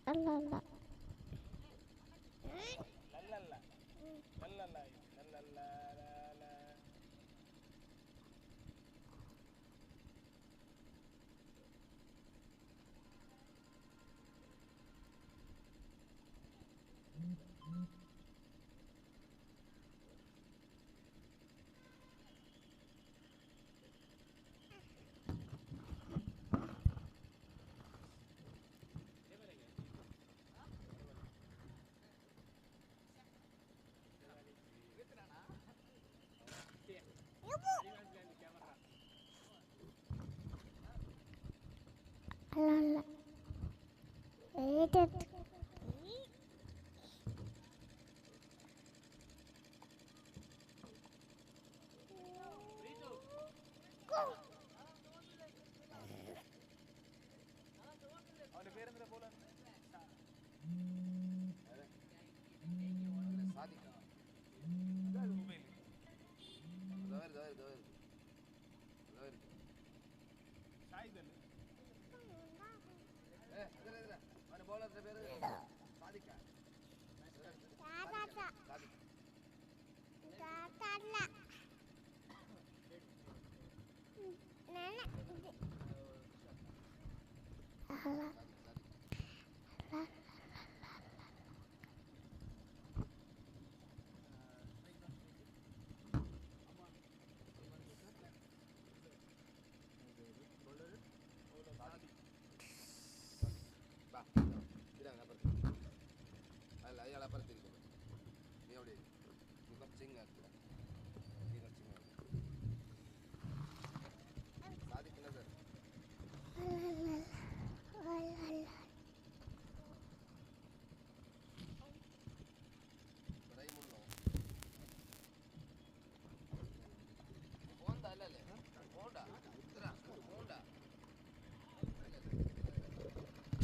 അല്ലല്ല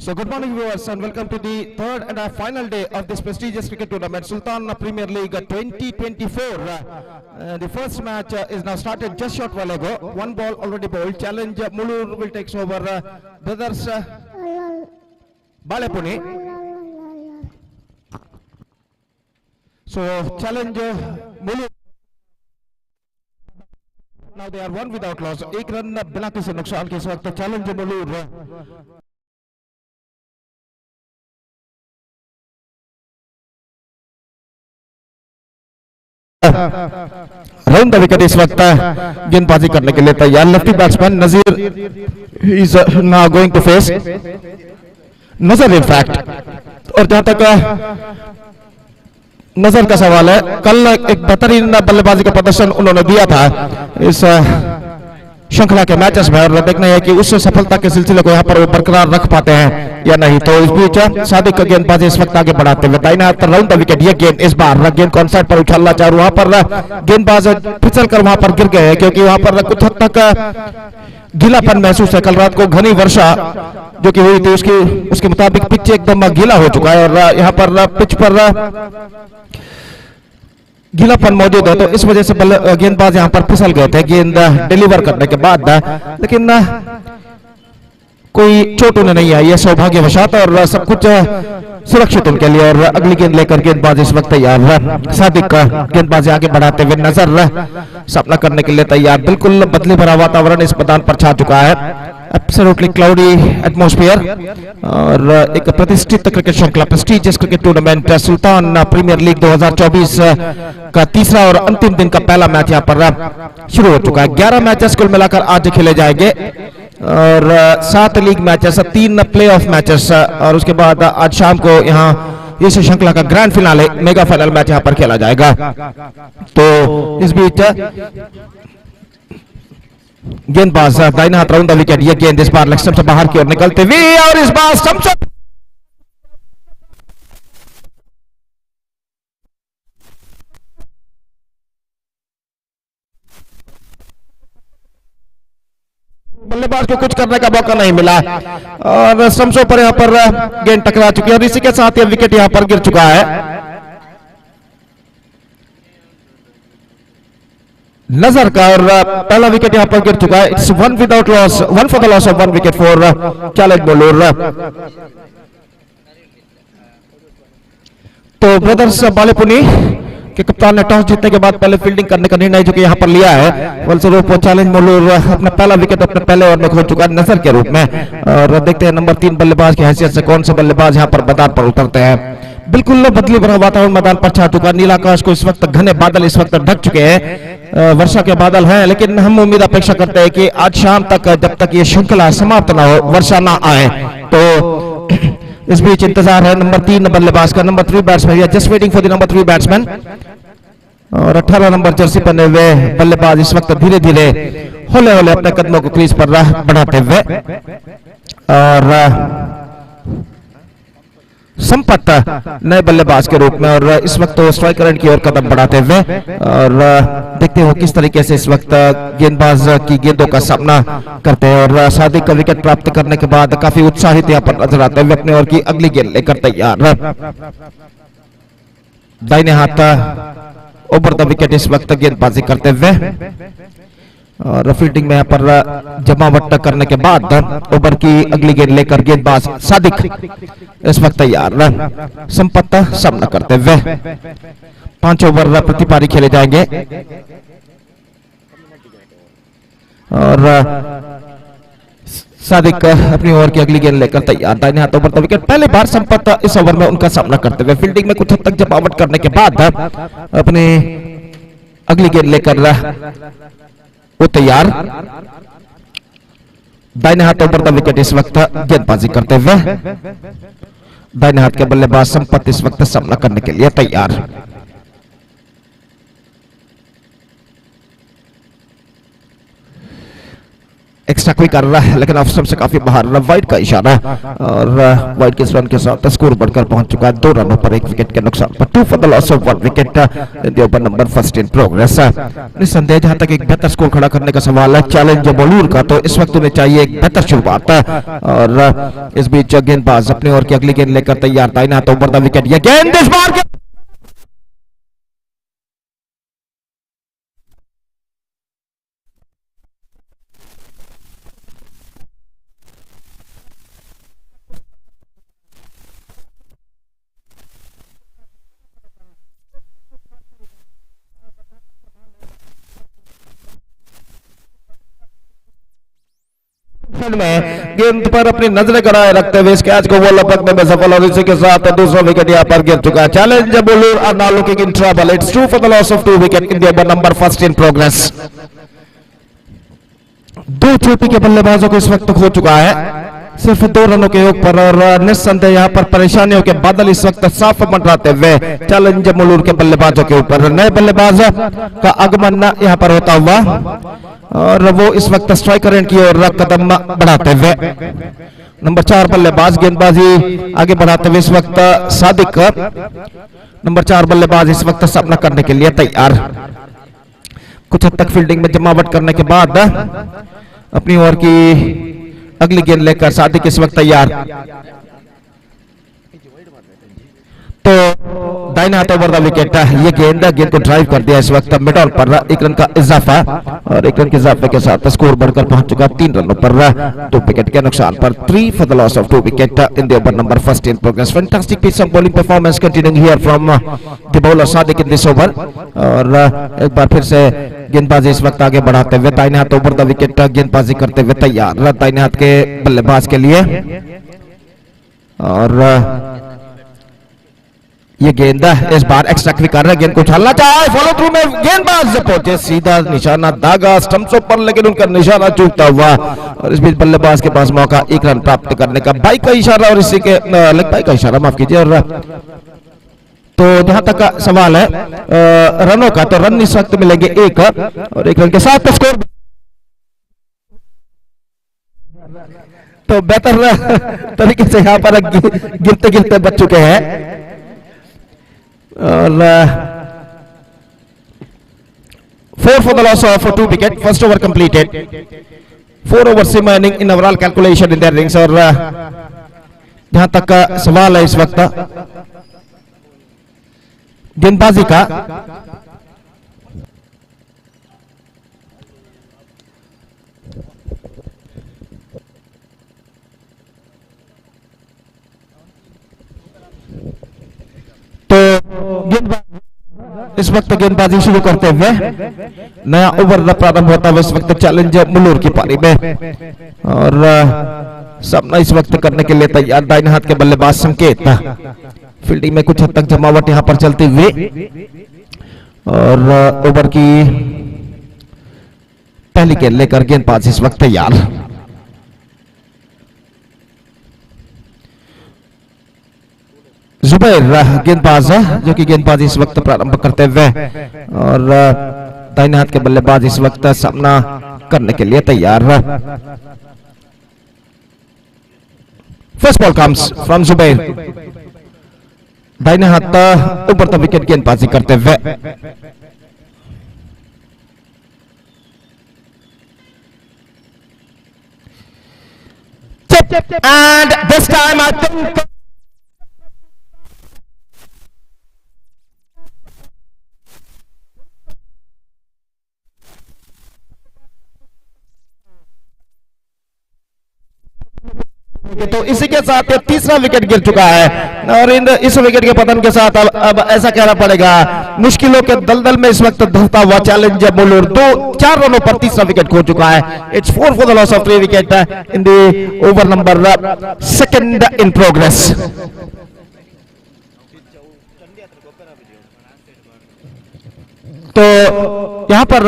So good morning viewers and welcome to the third and final day of this prestigious cricket tournament, Sultan Premier League 2024. The first match is now started just short while ago. One ball already bowled. Challenge Mulur will take over brothers Balepuni. So challenge Mulur. Now they are one without loss. एक run बिना किसी नुकसान के इस वक्त challenge मुलूर round the wicket इस वक्त गेंदबाजी करने के लिए तैयार lefty batsman Nazir is now going to face Nazar in fact. और जहां तक नजर का सवाल है, कल एक बेहतरीन बल्लेबाजी का प्रदर्शन उन्होंने दिया था इस श्रृंखला के मैचेस में, और देखना है कि उस सफलता के सिलसिले को यहाँ पर वो बरकरार रख पाते हैं या नहीं। तो इस बीच सादिक का गेंदबाजी इस वक्त आगे बढ़ाते हुए दाहिने हाथ राउंड द विकेट। ये गेंद इस बार गेंद को ऑन साइड पर उछालना चाह, वहां पर गेंदबाज फिसल कर वहां पर गिर गए हैं क्योंकि वहां पर कुछ हद तक गीलापन महसूस है। कल रात को घनी वर्षा जो कि हुई थी उसके मुताबिक पिच एकदम गीला हो चुका है और यहाँ पर पिच पर गीलापन मौजूद है, तो इस वजह से गेंदबाज यहां पर फिसल गए थे गेंद डिलीवर करने के बाद, लेकिन कोई चोट उन्हें नहीं आई है सौभाग्यवशात और सब कुछ सुरक्षित उनके लिए। और अगली गेंद लेकर गेंदबाज इस वक्त तैयार। सादिक का गेंदबाजी आगे बढ़ाते हुए नजर सामना करने के लिए तैयार। बिल्कुल बदली भरा वातावरण इस मैदान पर छा चुका है, एब्सोल्युटली क्लाउडी एटमॉस्फेयर, और एक प्रतिष्ठित क्रिकेट श्रृंखला prestigious cricket tournament Sultan premiere league 2024 का तीसरा और अंतिम दिन का पहला मैच यहां पर शुरू हो चुका है। 11 मैचेस कुल मिलाकर आज खेले जाएंगे और 7 लीग मैचेस, 3 प्लेऑफ मैचेस, और उसके बाद आज शाम को यहाँ इस श्रृंखला का grand finale mega final match यहाँ पर खेला जाएगा। तो इस बीच गेंदबाज दाहिने हाथ राउंड द विकेट। ये गेंद इस बार लेग स्टंप से बाहर की ओर निकलते हुए और इस बार स्टंप से बल्लेबाज को कुछ करने का मौका नहीं मिला और स्टंप्सों पर यहां पर गेंद टकरा चुकी है और इसी के साथ ये विकेट यहां पर गिर चुका है। नजर का और पहला विकेट यहां पर गिर चुका है। It's one without loss, one for the loss of 1 wicket for Challenge Mulur. तो ब्रदर्स बालेपुनी के कप्तान ने टॉस जीतने के बाद पहले फील्डिंग करने का निर्णय जो कि यहां पर लिया है, फलस्वरूप चैलेंज मुलूर अपना पहला विकेट अपने पहले ओवर में खो चुका है नजर के रूप में। और देखते हैं नंबर 3 बल्लेबाज की हैसियत से कौन से बल्लेबाज यहां पर मैदान पर उतरते हैं। बिल्कुल बदली भरा वातावरण मैदान पर छा चुका। नीला आकाश को इस वक्त घने बादल इस वक्त ढक चुके हैं, वर्षा के बादल हैं, लेकिन हम उम्मीद अपेक्षा करते हैं कि आज शाम तक जब तक ये श्रृंखला समाप्त ना हो, वर्षा ना आए। तो इस बीच इंतजार है नंबर 3 बल्लेबाज का। Number 3 batsman, just waiting for the number 3 batsman. और 18 नंबर जर्सी पहने हुए बल्लेबाज इस वक्त धीरे धीरे होले होले अपने कदमों को क्रीज पर बढ़ाते हुए, और संपत नए बल्लेबाज के रूप में, और इस वक्त तो स्ट्राइकर एंड की ओर कदम बढ़ाते हुए, और देखते हो किस तरीके से इस वक्त गेंदबाज की गेंदों का सामना करते हैं। और सादिक का विकेट प्राप्त करने के बाद काफी उत्साहित यहाँ पर नजर आते हुए अपने ओर की अगली गेंद लेकर तैयार। दाहिने हाथ ओवर द विकेट इस वक्त गेंदबाजी करते हुए, और फील्डिंग में यहाँ पर जमावट करने के बाद ओवर की अगली गेंद लेकर गेंदबाज सादिक इस वक्त तैयार संपत सामना करते हुए। 5 ओवर प्रति पारी खेले जाएंगे और सादिक अपनी ओवर की अगली गेंद लेकर तैयार। दाहिने हाथ ओवर द विकेट। पहली बार संपत इस ओवर में उनका सामना करते हुए फील्डिंग में कुछ हद तक जमावट करने के बाद अपनी अगली गेंद लेकर वो तैयार। दाहिने हाथ ओवर द विकेट इस वक्त गेंदबाजी करते हुए दाहिने हाथ के बल्लेबाज संपत इस वक्त सामना करने के लिए तैयार। एक्स्ट्रा कोई कर रहा है लेकिन ऑफ से काफी बाहर, वाइड का इशारा, और वाइड के इस रन के साथ स्कोर बढ़कर पहुंच चुका है 2 रनों पर 1 विकेट के नुकसान पर, 2 for the loss of 1 wicket in the over number first in progress. निस्संदेह जहां तक एक बेहतर स्कोर खड़ा करने का सवाल है चैलेंज बॉलर का, तो इस वक्त उन्हें चाहिए एक बेहतर शुरुआत, और इस बीच गेंदबाज अपनी ओर की अगली गेंद लेकर तैयार, दाहिने हाथ ओवर द विकेट, ये गेंद इस बार में गेंद पर अपनी नजरें गड़ाए रखते हुए इस कैच को वो लपकने में सफल, और इसी के साथ दूसरा विकेट यहां पर गिर चुका है। Challenge bowler are now looking in trouble, it's 2 for the loss of 2 wicket in the over number first in progress. 2 चोटी के बल्लेबाजों को इस वक्त खो चुका है सिर्फ 2 रनों के योग पर, और निस्संदेह यहाँ पर परेशानियों के बादल इस वक्त साफ मंडराते हुए चैलेंज मुलूर के बल्लेबाजों के ऊपर, नए बल्लेबाज का आगमन यहाँ पर होता हुआ, और वो इस वक्त स्ट्राइकर एंड की ओर कदम बढ़ाते हुए नंबर 4 बल्लेबाज गेंदबाजी आगे बढ़ाते हुए इस वक्त सादिक नंबर 4 बल्लेबाज इस वक्त सामना करने के लिए तैयार, कुछ हद तक फील्डिंग में जमावट करने के बाद अपनी ओर की अगली गेंद लेकर सादिक इस वक्त तैयार, तो दाहिने हाथ ओवर द विकेट, ये गेंद को ड्राइव कर दिया इस वक्त मिड ऑन पर, 1 रन का इजाफा, और 1 रन के इजाफे के साथ स्कोर बढ़कर पहुंच चुका 3 रनों पर 2 विकेट के नुकसान पर, 3 for the loss of 2 wicket in the over number first in progress. Fantastic piece of bowling performance continuing here from the bowler Sadiq in this over, और एक बार फिर से गेंदबाजी इस वक्त आगे बढ़ाते हुए दाहिने हाथ ओवर द विकेट गेंदबाजी करते हुए तैयार दाहिने हाथ के बल्लेबाज के लिए, और ये गेंद इस बार एक्स्ट्रा क्विक कर रहा है, गेंद को उछालना चाहे, फॉलो थ्रू में गेंदबाज पहुंचे सीधा निशाना दागा स्टंप्सों पर, लेकिन उनका निशाना चूकता हुआ, और इस बीच बल्लेबाज के पास मौका 1 रन प्राप्त करने का, बाइक का इशारा, और इसी के लेग बाइक का इशारा माफ कीजिए, और तो जहां तक का सवाल है रनों का, तो रन इस वक्त मिलेंगे 1, और 1 रन के साथ स्कोर तो बेहतर तरीके से यहाँ पर गिरते गिरते बच चुके हैं, और 4 for the loss of 2 wicket, first over completed, 4 overs remaining in overall calculation in their innings, और जहां तक का सवाल है इस वक्त गेंदबाजी का, तो इस वक्त गेंदबाजी शुरू करते हुए नया ओवर प्रारंभ होता है इस वक्त चैलेंज मुलूर की पारी में, और सामना इस वक्त करने के लिए तैयार दाहिने हाथ के बल्लेबाज संकेत, फील्डिंग में कुछ हद तक जमावट यहां पर चलती हुई, और ओवर की पहली गेंद लेकर गेंदबाज इस वक्त तैयार, जुबैर गेंदबाज जो कि गेंदबाजी इस वक्त प्रारंभ करते हुए, और दाहिने हाथ के बल्लेबाज इस वक्त सामना करने के लिए तैयार। First ball comes from Zubair, दाहिने हाथ ऊपर तक विकेट गेंदबाजी करते हुए, and this time I think तो इसी के साथ तीसरा विकेट गिर चुका है, और इस विकेट के पतन के साथ अब ऐसा कहना पड़ेगा मुश्किलों के दलदल में इस वक्त धंसता हुआ चैलेंज बॉलर 4 रनों पर तीसरा विकेट खो चुका है। It's 4 for the loss of 3 wicket in the over number second in progress. तो यहां पर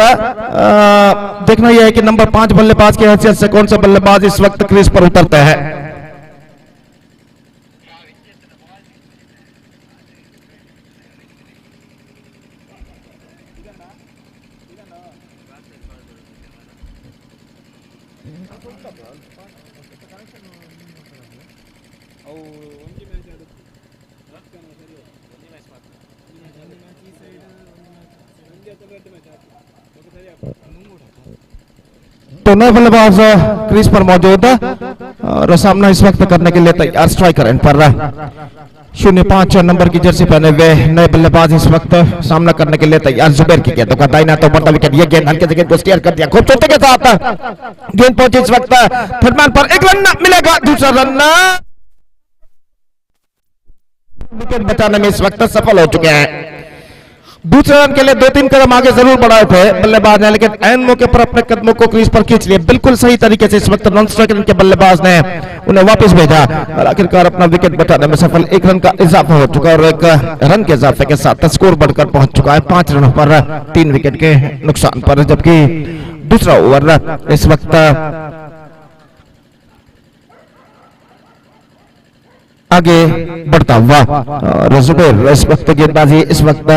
देखना यह है कि नंबर 5 बल्लेबाज की हैसियत से कौन सा बल्लेबाज इस वक्त क्रीज पर उतरता है। तो नए बल्लेबाज क्रीज पर मौजूद है और सामना इस वक्त करने के लिए तैयार स्ट्राइकर एंड पर 05 नंबर की जर्सी पहने हुए नए बल्लेबाज इस वक्त सामना करने के लिए तैयार। जुबैर की गेंद का दाहिना तो बढ़ता विकेट, ये गेंद हल्के से गेंद को स्टीयर कर दिया खूबसूरती के साथ। गेंद पहुंची इस वक्त फरमान पर, एक रन मिलेगा, दूसरा रन विकेट बचाने में इस वक्त सफल हो चुके हैं। दूसरे रन के लिए 2-3 कदम आगे जरूर बढ़ाए थे बल्लेबाज ने, लेकिन ऐन मौके पर अपने कदमों को क्रीज पर खींच लिए। बिल्कुल सही तरीके से इस वक्त नॉन स्ट्राइकर के बल्लेबाज ने उन्हें वापस भेजा और आखिरकार अपना विकेट बचाने में सफल। 1 रन का इजाफा हो चुका है और 1 रन के इजाफे के साथ स्कोर बढ़कर पहुंच चुका है 5 रनों पर 3 विकेट के नुकसान पर। जबकि दूसरा ओवर इस वक्त आगे बढ़ता हुआ और जुबैर इस वक्त गेंदबाजी इस वक्त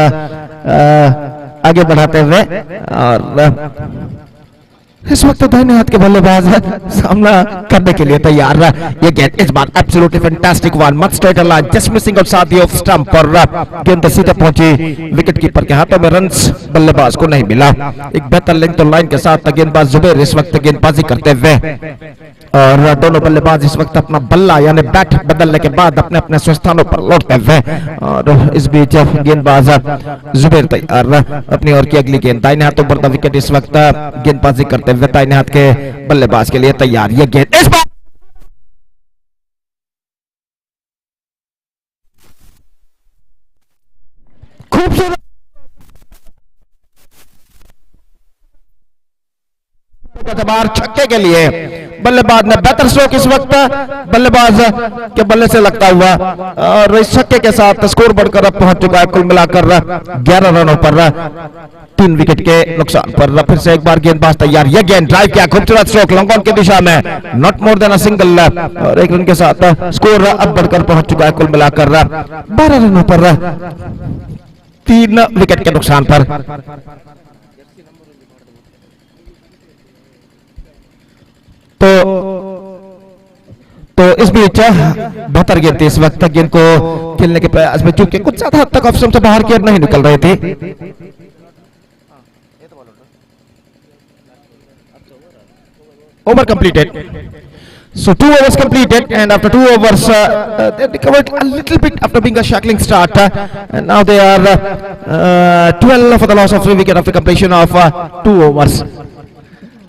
आगे बढ़ाते हुए और इस वक्त दाहिने हाथ के बल्लेबाज सामना करने के लिए तैयार। ये गेंद इस बार absolutely fantastic one, much straight line, just missing out साथ ऑफ स्टंप पर गेंद सीधे पहुंची विकेट कीपर के हाथों में। रन्स बल्लेबाज को नहीं मिला। एक बेहतर लेंथ और लाइन के साथ गेंदबाज जुबैर इस वक्त गेंदबाजी करते हुए और दोनों बल्लेबाज इस वक्त अपना बल्ला यानी बैट बदलने के बाद अपने अपने स्थानों पर लौटते हुए और इस बीच गेंदबाज जुबैर तैयार अपनी ओर की अगली गेंद। दाहिने हाथों पर विकेट इस वक्त गेंदबाजी करते हुए दाहिने हाथ के बल्लेबाज के लिए तैयार। ये गेंद इस बार खूबसूरत छक्के के लिए बल्लेबाज ने बेहतर स्ट्रोक इस वक्त बल्लेबाज के बल्ले से लगता हुआ और इस छक्के के साथ स्कोर बढ़कर अब पहुंच चुका है कुल मिलाकर 11 रनों पर 3 विकेट के नुकसान पर। फिर से एक बार गेंदबाज तैयार। यह गेंद ड्राइव किया, खूबसूरत स्ट्रोक लॉन्ग ऑन की दिशा में, not more than a single और 1 रन के साथ स्कोर अब बढ़कर पहुंच चुका है कुल मिलाकर 12 रनों पर 3 विकेट के नुकसान पर। तो इस बीच बेहतर गेंद थी इस वक्त। गेंद को खेलने के प्रयास में चूंकि कुछ ज्यादा हद तक ऑप्शन से बाहर की ओर नहीं निकल रहे थे। Over completed, so 2 overs completed and after 2 overs they recovered a little bit after being a shackling start and now they are 12 for the loss of 3 wicket after completion of 2 overs.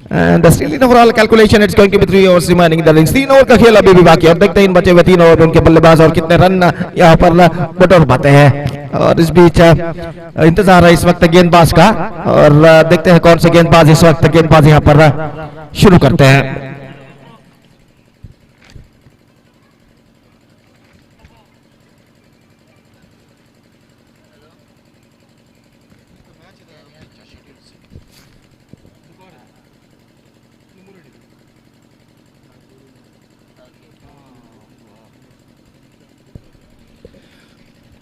And still in overall calculation it's going to be 3 overs remaining in the innings। 3 over का खेल अभी भी बाकी है और देखते हैं इन बचे हुए 3 ओवर में उनके बल्लेबाज और कितने रन यहाँ पर बटोर पाते हैं। और इस बीच इंतजार है इस वक्त गेंदबाज का और देखते हैं कौन से गेंदबाज इस वक्त गेंदबाज यहाँ पर शुरू करते हैं।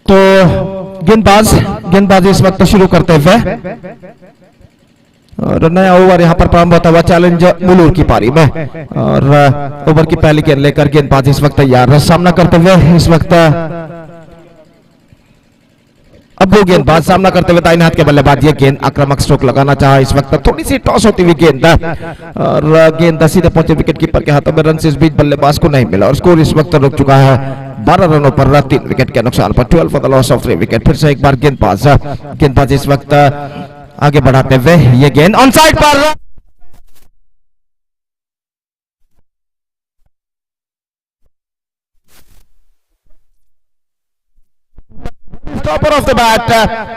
तो गेंदबाज इस वक्त शुरू करते हुए और नया ओवर यहां पर प्रारंभ होता हुआ चैलेंज मुलूर की पारी में और ओवर की पहली गेंद लेकर गेंदबाज इस वक्त तैयार सामना करते हुए। इस वक्त अब वो गेंदबाज सामना करते हुए दाहिने हाथ के बल्लेबाज। ये गेंद आक्रामक स्ट्रोक लगाना चाहा इस वक्त, थोड़ी सी टॉस होती हुई गेंद और गेंद सीधे पहुंचे विकेट कीपर के हाथों में। रन इस बीच बल्लेबाज को नहीं मिला और स्कोर इस वक्त रुक चुका है 12 रनों पर 3 विकेट के नुकसान पर। 12 for the loss of 3 wicket. फिर से एक बार गेंदबाज इस वक्त आगे बढ़ाते हुए ये गेंद ऑन साइड पर टॉपर ऑफ द बैट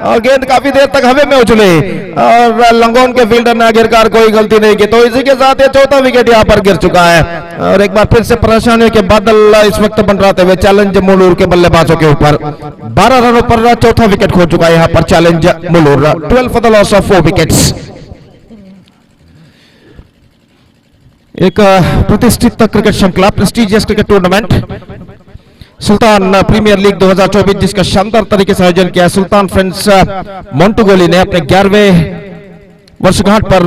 और गेंद काफी देर तक हवा में उछली और लंगोन के फील्डर ने आखिरकार कोई गलती नहीं की। तो इसी के साथ ये चौथा विकेट यहाँ पर गिर चुका है और एक बार फिर से परेशानियों के बादल इस वक्त मंडराते हुए चैलेंज मुलूर के बल्लेबाजों के ऊपर। 12 रनों पर चौथा विकेट खो चुका है यहाँ पर Challenge Mulur. 12 for the loss of 4 wickets. एक प्रतिष्ठित क्रिकेट श्रृंखला, prestigious cricket tournament Sultan premiere league 2024 जिसका शानदार तरीके से आयोजन किया सुल्तान फ्रेंड्स मोंटुगोली ने अपने 11वें वर्षगांठ पर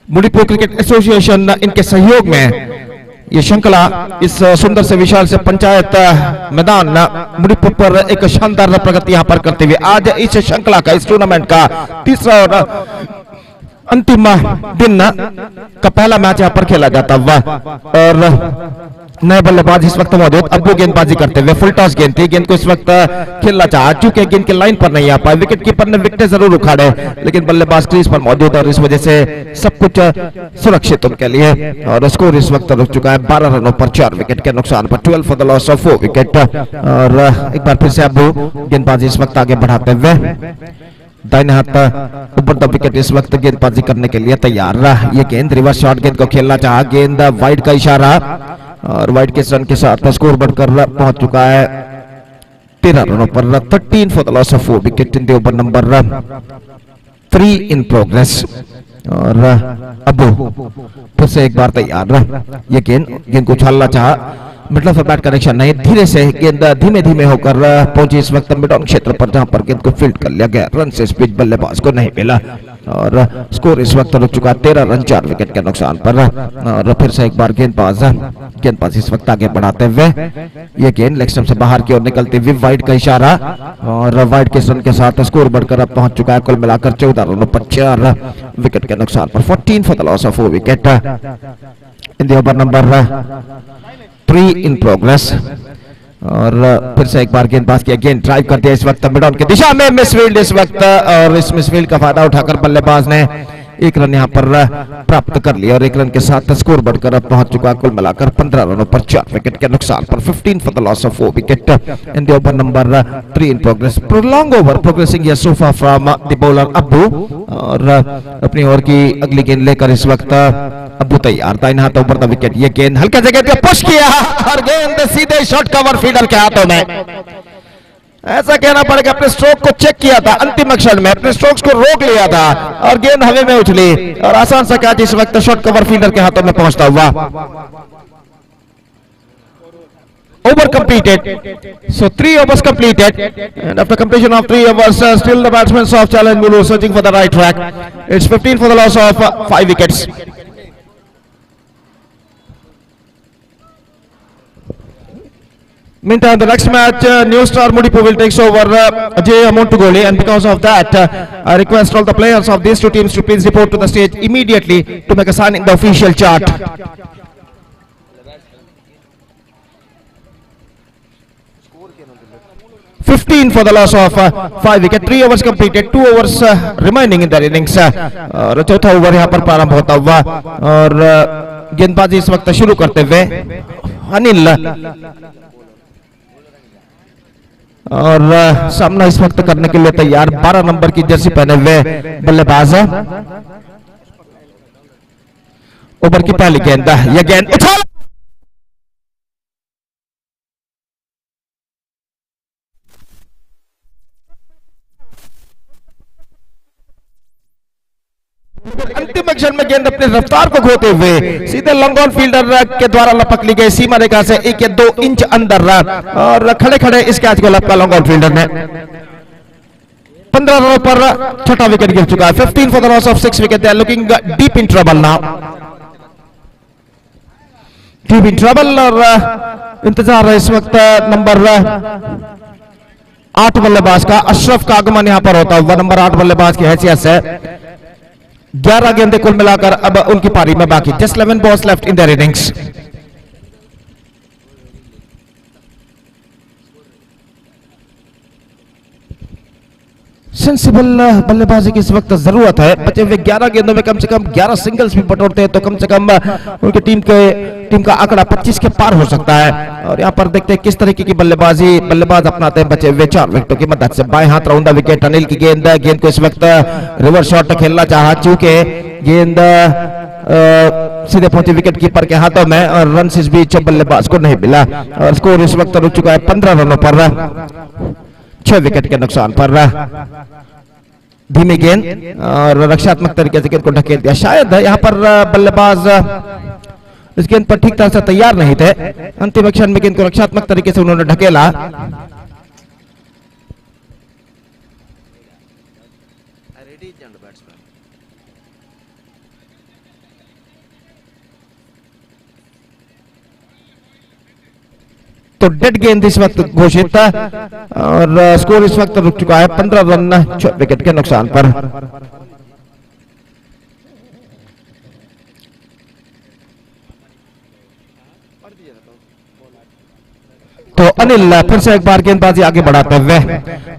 मणिपुर क्रिकेट एसोसिएशन इनके सहयोग में ये श्रृंखला इस सुंदर से विशाल से पंचायत मैदान मणिपुर पर एक शानदार प्रगति यहाँ पर करते हुए आज इस श्रृंखला का इस टूर्नामेंट का तीसरा और अंतिम दिन का पहला मैच यहाँ पर खेला जाता हुआ और नए बल्लेबाज इस वक्त मौजूद अब्बू गेंदबाजी करते हुए फुल टॉस गेंद थी, गेंद को इस वक्त खेलना चाहा चूंकि गेंद के लाइन पर नहीं आ पाए, विकेट कीपर ने विकेट जरूर उखाड़े लेकिन बल्लेबाज क्रीज पर मौजूद और इस वजह से सब कुछ सुरक्षित उनके लिए और स्कोर इस वक्त रुक चुका है 12 रनों पर 4 विकेट के नुकसान पर 12 for the loss of 4 wicket. और एक बार फिर से अब्बू गेंदबाजी इस वक्त आगे बढ़ाते हुए दाहिने हाथ ऊपर द विकेट इस वक्त गेंदबाजी करने के लिए तैयार रहा। ये गेंद रिवर्स शॉट गेंद को खेलना चाहा, गेंद वाइड का इशारा और वाइड के रन के साथ स्कोर बढ़कर पहुंच चुका है 13 रनों पर 13 for the loss of 4 wicket in the over number 3 in progress. और अब्बू फिर से एक बार तैयार रहा। ये गेंद को उछालना चाहा, मिडल ऑफ बैट कनेक्शन नहीं, धीरे से गेंद धीमे धीमे होकर पहुंची इस वक्त मिड ऑन क्षेत्र पर जहां पर गेंद को फील्ड कर लिया गया, रन से स्पीड बल्लेबाज को नहीं मिला और स्कोर इस वक्त रुक चुका 13 रन 4 विकेट के नुकसान पर। और फिर से एक बार गेंदबाज इस वक्त आगे बढ़ाते हुए ये गेंद लेग स्टंप से बाहर की ओर निकलती हुई वाइड का इशारा और वाइड के रन के साथ स्कोर बढ़कर अब पहुंच चुका है कुल मिलाकर 14 रनों पर 4 विकेट के नुकसान पर 14 for the loss of 4 wicket in the over number 3 in progress. और फिर से एक बार गेंदबाज की गेंद ड्राइव करते हैं इस वक्त मिड ऑन की दिशा में, मिसफील्ड इस वक्त और इस मिसफील्ड का फायदा उठाकर बल्लेबाज ने 1 रन यहां पर प्राप्त कर लिया और 1 रन के साथ स्कोर बढ़कर अब पहुंच चुका कुल मिलाकर 15 रनों पर 4 विकेट के नुकसान पर 15 for the loss of 4 wicket in the over number 3 in progress. Prolong over progressing या सोफा फ्रॉम द बॉलर अब्बू और अपनी ओर की अगली गेंद लेकर इस वक्त अब्बू तैयार था, इन हाथों पर था विकेट। ये गेंद हल्का जगह पे पुश किया और गेंद सीधे शॉट कवर फील्डर के हाथों में। ऐसा कहना पड़ेगा अपने स्ट्रोक को चेक किया था अंतिम क्षण में, अपने स्ट्रोक्स को रोक लिया था और गेंद हवा में उछली और आसान सा कैच इस वक्त शॉट कवर फील्डर के हाथों में पहुंचता हुआ। Over completed, so 3 overs completed, and after completion of 3 overs, still the batsmen of Challenge Mulu searching for the right track. It's 15 for the loss of 5 wickets. Meantime, the next match, New Star Mudipur will takes over J. Montugoli, and because of that, I request all the players of these two teams to please report to the stage immediately to make a sign in the official chart. (15 for the loss of 5 wicket. 3 overs completed, 2 overs remaining in their innings. और चौथा over यहाँ पर प्रारंभ होता हुआ और गेंदबाजी इस वक्त शुरू करते हुए अनिल और सामना इस वक्त करने के लिए तैयार 12 नंबर की जर्सी पहने हुए बल्लेबाज। ओवर की पहली गेंद, यह गेंद उछाल अंतिम क्षण में गेंद अपनी रफ्तार को खोते हुए सीधे लॉन्ग ऑन फील्डर के द्वारा लपक ली गई सीमा रेखा से 1 या 2 इंच अंदर और खड़े खड़े इस कैच को लपका लॉन्ग ऑन फील्डर ने। 15 रनों पर छठा विकेट गिर चुका है। 15 for the loss of 6 wicket. They are looking deep in trouble now, deep in trouble और इंतजार है इस वक्त नंबर 8 बल्लेबाज का अशरफ का आगमन यहां पर होता हुआ। नंबर 8 बल्लेबाज की हैसियत से 11 गेंदें कुल मिलाकर अब उनकी पारी में बाकी। Just 11 balls left in their innings. Sensible बल्लेबाजी की इस वक्त जरूरत है। बचे हुए 11 गेंदों में कम से कम 11 सिंगल्स भी बटोरते हैं तो कम से कम उनकी टीम का आंकड़ा 25 के पार हो सकता है। और यहाँ पर देखते हैं किस तरीके की बल्लेबाज अपनाते हैं बचे हुए 4 विकेटों की मदद से। बाएं हाथ राउंड द विकेट अनिल की गेंद को इस वक्त रिवर्स शॉट खेलना चाहा चूंकि गेंद सीधे पहुंची विकेट कीपर के हाथों में और रन इस बीच बल्लेबाज को नहीं मिला और स्कोर इस वक्त रुक चुका है 15 रनों पर 6 विकेट के नुकसान पर। धीमी गेंद और रक्षात्मक तरीके से गेंद को ढकेल दिया। शायद यहाँ पर बल्लेबाज इस गेंद पर ठीक तरह से तैयार नहीं थे। अंतिम क्षण में गेंद को रक्षात्मक तरीके से उन्होंने ढकेला। तो डेड गेंद इस वक्त घोषित है और स्कोर इस वक्त रुक चुका है 15 रन 6 विकेट के नुकसान पर। तो अनिल फिर से एक बार गेंदबाजी आगे बढ़ाते हुए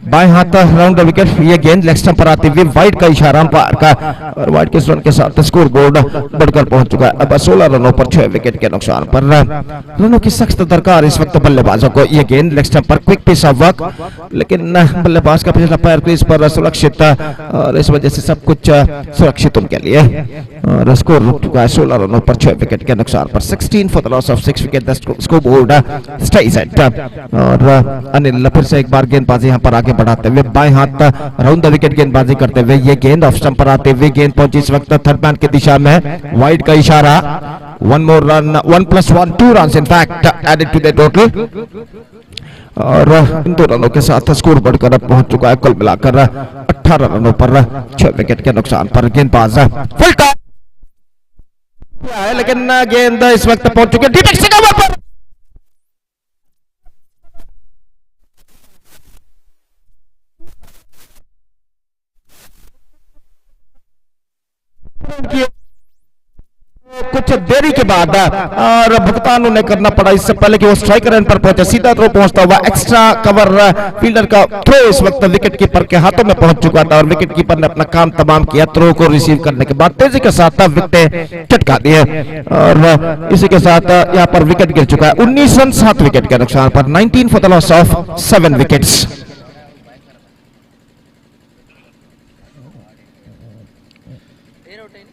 बाएं हाथ राउंड द विकेट, ये गेंद लेग स्टंप पर आती हुई वाइड का इशारा अंपायर का और वाइड के रन के साथ स्कोर बोर्ड बढ़कर पहुंच चुका है अब 16 रनों पर 6 विकेट के नुकसान पर। रनों की सख्त दरकार इस वक्त बल्लेबाजों को, ये गेंद लेग स्टंप पर क्विक पिच ऑफ वर्क, लेकिन बल्लेबाज का पिछला पैर क्रीज पर सुरक्षित और इस वजह से सब कुछ सुरक्षित उनके लिए और स्कोर रुक चुका है 16 रनों पर 6 विकेट के नुकसान पर। 16 for the loss of 6 wicket, scoreboard stage at. और अनिल फिर से एक बार गेंदबाजी यहां पर आगे बढ़ाते हुए बाएं हाथ राउंड द विकेट गेंदबाजी करते हुए ये गेंद ऑफ स्टंप पर आते हुए गेंद पहुंची इस वक्त थर्ड मैन की दिशा में, वाइड का इशारा, 1 more run, 1 + 1 2 runs in fact added to the total और इन 2 रनों के साथ स्कोर बढ़कर अब पहुंच चुका है कुल मिलाकर 18 रनों पर 6 विकेट के नुकसान पर। गेंदबाज फुल टॉप है लेकिन गेंद इस वक्त पहुंच चुकी है डीप से कवर पर कुछ देरी के बाद और भुगतान उन्हें करना पड़ा इससे पहले कि वो स्ट्राइकर एंड पर पहुंचे, सीधा थ्रो पहुंचता हुआ एक्स्ट्रा कवर फील्डर का थ्रो इस वक्त विकेट कीपर के हाथों में पहुंच चुका था और विकेट कीपर ने अपना काम तमाम किया, थ्रो को रिसीव करने के बाद तेजी के साथ विकेट चटका दिए और इसी के साथ यहां पर विकेट गिर चुका है 19 रन 7 विकेट के नुकसान पर। 19 for the loss of 7 wickets.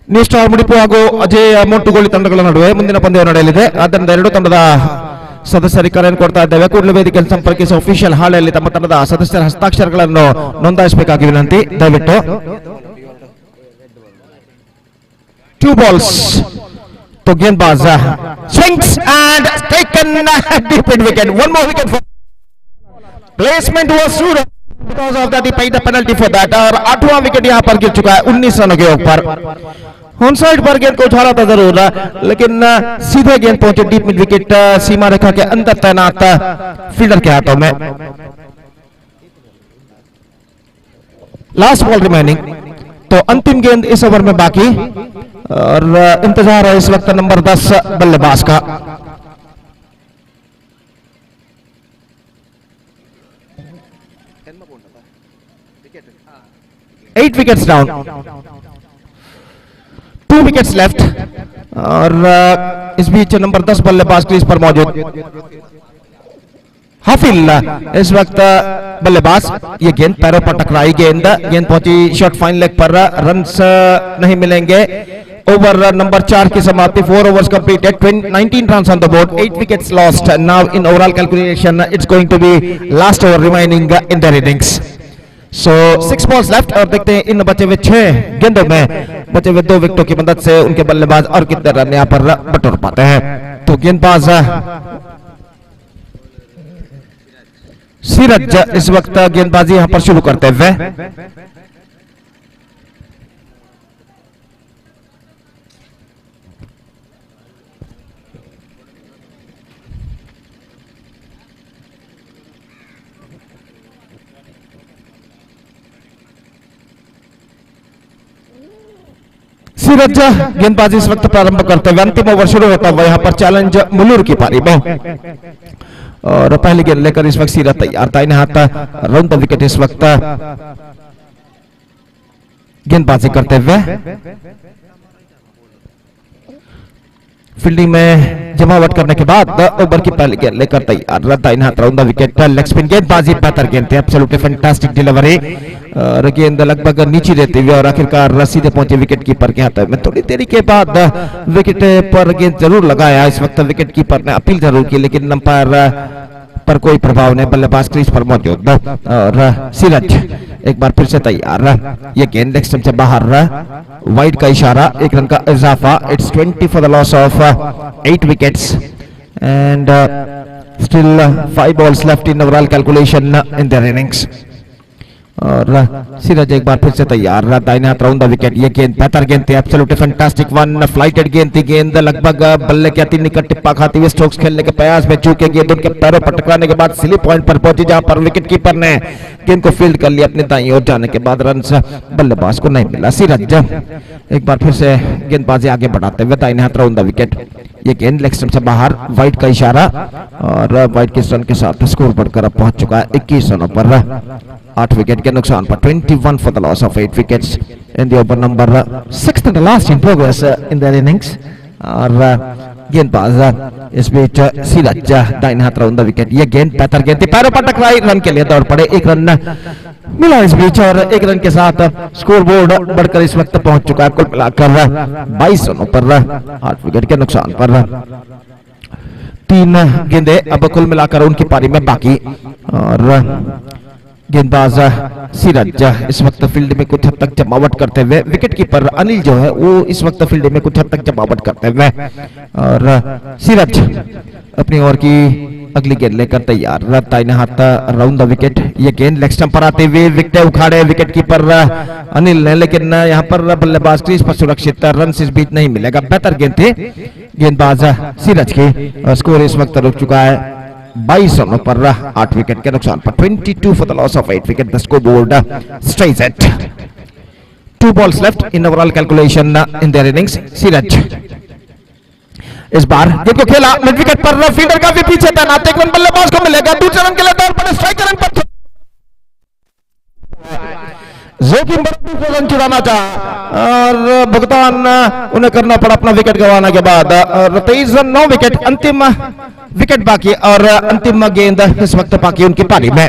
Next Mudipu ಹಾಗೂ ಅಜಯ್ ಮೊಂಟುಗೋಳಿ ತಂಡಗಳ ನಡುವೆ ಮುಂದಿನ ಪಂದ್ಯ ನಡೆಯಲಿದೆ. ಆದ್ದರಿಂದ ಎರಡು ತಂಡದ ಸದಸ್ಯರಿಗೆ ಕರೆಯನ್ನು ಕೊಡ್ತಾ ಇದ್ದೇವೆ. ಕೂಡಲೇ ವೇದಿಕೆಯನ್ನು ಸಂಪರ್ಕಿಸಿ ಅಫಿಷಿಯಲ್ ಹಾಳೆಯಲ್ಲಿ ತಮ್ಮ ತಂಡದ ಸದಸ್ಯರ ಹಸ್ತಾಕ್ಷರಗಳನ್ನು ನೋಂದಾಯಿಸಬೇಕಾಗಿ ವಿನಂತಿ. ದಯವಿಟ್ಟು 2 balls to गेंदबाज swings and taken deep in wicket. One more wicket for placement was through because of that he paid the penalty for that और 8वां विकेट यहां पर गिर चुका है 19 रनों के ऊपर। ऑन साइड पर गेंद को उछाला था जरूर लेकिन सीधे गेंद पहुंचे डीप मिड विकेट सीमा रेखा के अंदर तैनात फील्डर के हाथों में। लास्ट बॉल रिमेनिंग, तो अंतिम गेंद इस ओवर में बाकी और इंतजार है इस वक्त नंबर 10 बल्लेबाज का। Eight wickets down, 2 wickets left और इस बीच नंबर 10 बल्लेबाज क्रीज पर मौजूद हाफिल इस वक्त बल्लेबाज। ये गेंद पैरों पर टकराई, गेंद पहुंची शॉर्ट फाइन लेग पर, रन्स नहीं मिलेंगे। ओवर नंबर 4 की समाप्ति, 4 overs completed, 19 runs on the board, 8 wickets lost. Now in overall calculation it's going to be last over remaining in their innings. So 6 balls left और देखते हैं इन बचे हुए 6 गेंदों में बचे हुए 2 विकेटों की मदद से उनके बल्लेबाज और कितने रन यहां पर बटोर पाते हैं। तो गेंदबाज सीरज इस वक्त गेंदबाजी यहां पर शुरू करते हुए सीरज गेंदबाजी इस वक्त प्रारंभ करते हुए अंतिम ओवर शुरू होता हुआ यहां पर चैलेंज मुलूर की पारी में और पहली गेंद लेकर इस वक्त सीरज तैयार था। इन्हें हाथ राउंड द विकेट इस वक्त गेंदबाजी करते हुए फील्डिंग में जमावट करने के बाद ओवर की पहली गेंद लेकर तैयार रहता है। हाथ round the wicket, leg spin गेंदबाजी, बेहतर गेंद थी, एब्सोल्युटली फैंटास्टिक डिलीवरी और गेंद लगभग नीचे रहते हुए और आखिरकार सीधे पहुंचे विकेट कीपर के हाथ में। थोड़ी देरी के बाद विकेट पर गेंद जरूर लगाया, इस वक्त विकेट कीपर ने अपील जरूर की लेकिन अंपायर पर कोई प्रभाव नहीं, बल्लेबाज क्रीज पर मौजूद और सीरज एक बार फिर से तैयार। ये गेंद लेग स्टंप से बाहर, वाइड का इशारा, 1 रन का इजाफा। It's 20 for the loss of 8 wickets and still 5 balls left in overall calculation in their innings और सीरज एक बार फिर से तैयार, दाहिने हाथ राउंड द विकेट। ये गेंद बेहतर गेंद थी, एब्सोल्युटली फैंटास्टिक वन, फ्लाइटेड गेंद थी। गेंद लगभग बल्ले के अति निकट टिप्पा खाती हुई स्ट्रोक्स खेलने के प्रयास में चूके गेंद उनके पैरों पर टकराने के बाद सिली पॉइंट पर पहुंची, जहां पर विकेट कीपर ने गेंद को फील्ड कर लिया अपनी दाईं ओर जाने के बाद रन बल्लेबाज को नहीं मिला। सीरज एक बार फिर से गेंदबाजी आगे बढ़ाते हुए दाहिने हाथ राउंड द विकेट। ये गेंद लेग स्टंप से बाहर, वाइड का इशारा और वाइड के रन के साथ स्कोर बढ़कर अब पहुंच चुका है 21 रनों पर, 8 विकेट के नुकसान पर। 21 for the loss of 8 wickets in the over number 6 and last in progress in the innings. और गेंदबाज इस बीच सीरज दाहिने हाथ राउंड द विकेट। ये गेंद बेहतर गेंद थी, पैरों पर टकराई, रन के लिए दौड़ पड़े, 1 रन मिला इस बीच और 1 रन के साथ स्कोर बोर्ड बढ़कर इस वक्त पहुंच चुका है कुल मिलाकर 22 रनों पर, 8 विकेट के नुकसान पर। 3 गेंदें अब कुल मिलाकर उनकी पारी में बाकी और गेंदबाज सीरज इस वक्त फील्ड में कुछ हद तक जमावट करते हुए, विकेट कीपर अनिल जो है वो इस वक्त फील्ड में कुछ हद तक जमावट करते हुए और सीरज अपनी ओर की अगली गेंद लेकर तैयार, दाहिने हाथ राउंड द विकेट। ये गेंद लेग स्टंप पर आते हुए विकेट उखाड़े विकेट कीपर अनिल ने, लेकिन यहाँ पर बल्लेबाज क्रीज पर सुरक्षित, रन इस बीच नहीं मिलेगा। बेहतर गेंद थी गेंदबाज सीरज की, स्कोर इस वक्त रुक चुका है 22 रनों पर, 8 विकेट के नुकसान पर। 22 for the loss of 8 wicket, the scoreboard stage at 2 balls left in overall calculation in their innings। Siraj इस बार गेंद को खेला मिड विकेट पर, फील्डर काफी पीछे तैनात, 1 रन बल्लेबाज को मिलेगा, दूसरे रन के लिए दौड़ पर स्ट्राइकर रन पर जोखिम दूसरा रन चुराना चाहा और भुगतान उन्हें करना पड़ा अपना विकेट गंवाने के बाद। 23 रन 9 विकेट, अंतिम विकेट बाकी और अंतिम गेंद इस वक्त बाकी उनकी पारी में।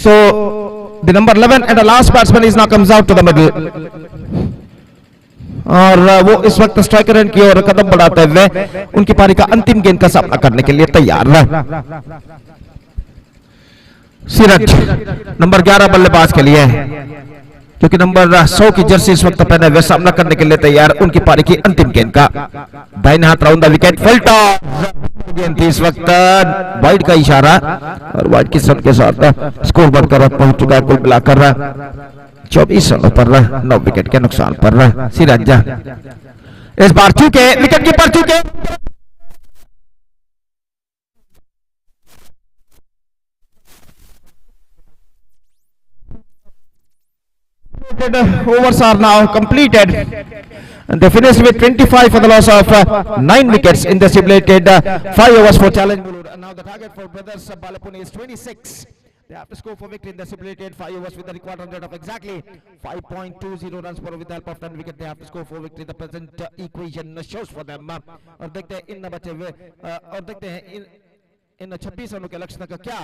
So the number 11 and the last batsman is now comes out to the middle और वो इस वक्त स्ट्राइकर एंड की ओर कदम बढ़ाते हुए उनकी पारी का अंतिम गेंद का सामना करने के लिए तैयार है। सीरज नंबर 11 बल्लेबाज के लिए, क्योंकि नंबर 100 की जर्सी इस वक्त पहने हुए सामना करने के लिए तैयार उनकी पारी की अंतिम गेंद का। दाहिने हाथ राउंड द विकेट, फुलटा गेंद थी इस वक्त, वाइड का इशारा और वाइड की रन के साथ स्कोर बढ़कर पहुंच चुका है कुल मिलाकर 24 रनों पर, 9 विकेट के नुकसान पर। सीरज इस बार चूके विकेट कीपर चूके, overs are now completed and they finished with 25 for the loss of 9 wickets in the stipulated 5 overs for challenge. And now the target for brothers Balapuni is 26. They have to score for victory in the stipulated 5 overs with the required run rate of exactly 5.20 runs per over with the help of 10 wickets. They have to score for victory. The present equation shows for them और देखते हैं इन बचे हुए और देखते हैं इन 26 रनों के लक्ष्य तक क्या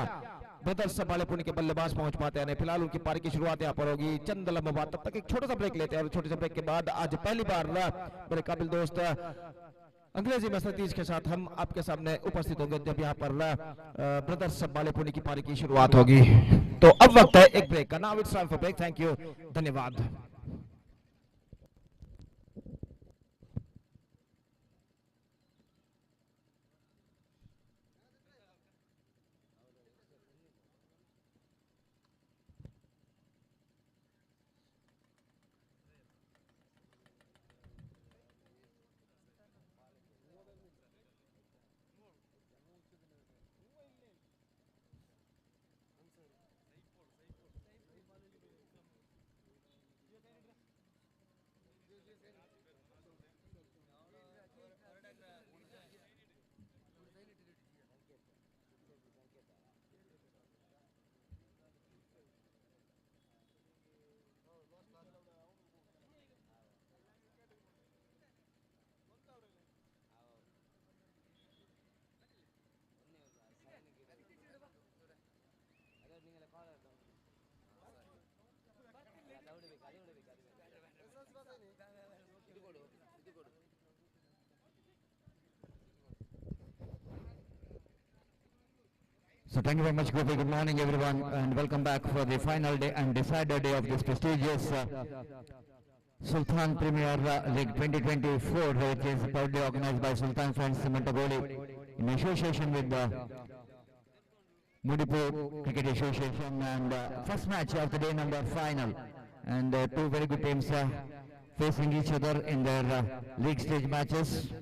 ब्रदर्स बालेपुनी के बल्लेबाज पहुंच पाते हैं। फिलहाल उनकी पारी की शुरुआत यहाँ पर होगी चंद लम्हों बाद, तब तक एक छोटा सा ब्रेक लेते हैं और छोटे से ब्रेक के बाद आज पहली बार मेरे काबिल दोस्त अंग्रेजी मैसेज के साथ हम आपके सामने उपस्थित होंगे जब यहाँ पर ब्रदर्स बालेपुनी की पारी की शुरुआत होगी। तो अब वक्त है एक ब्रेक का। Now it's time for break. Thank you, धन्यवाद। So thank you very much, Gopi. Good morning, everyone, and welcome back for the final day and decider day of this prestigious Sultan Premier League 2024, which is proudly organized by Sultan friends Montugoli. in association with the Mudipur Cricket Association, and first match of the day number final, and two very good teams facing each other in their league stage matches.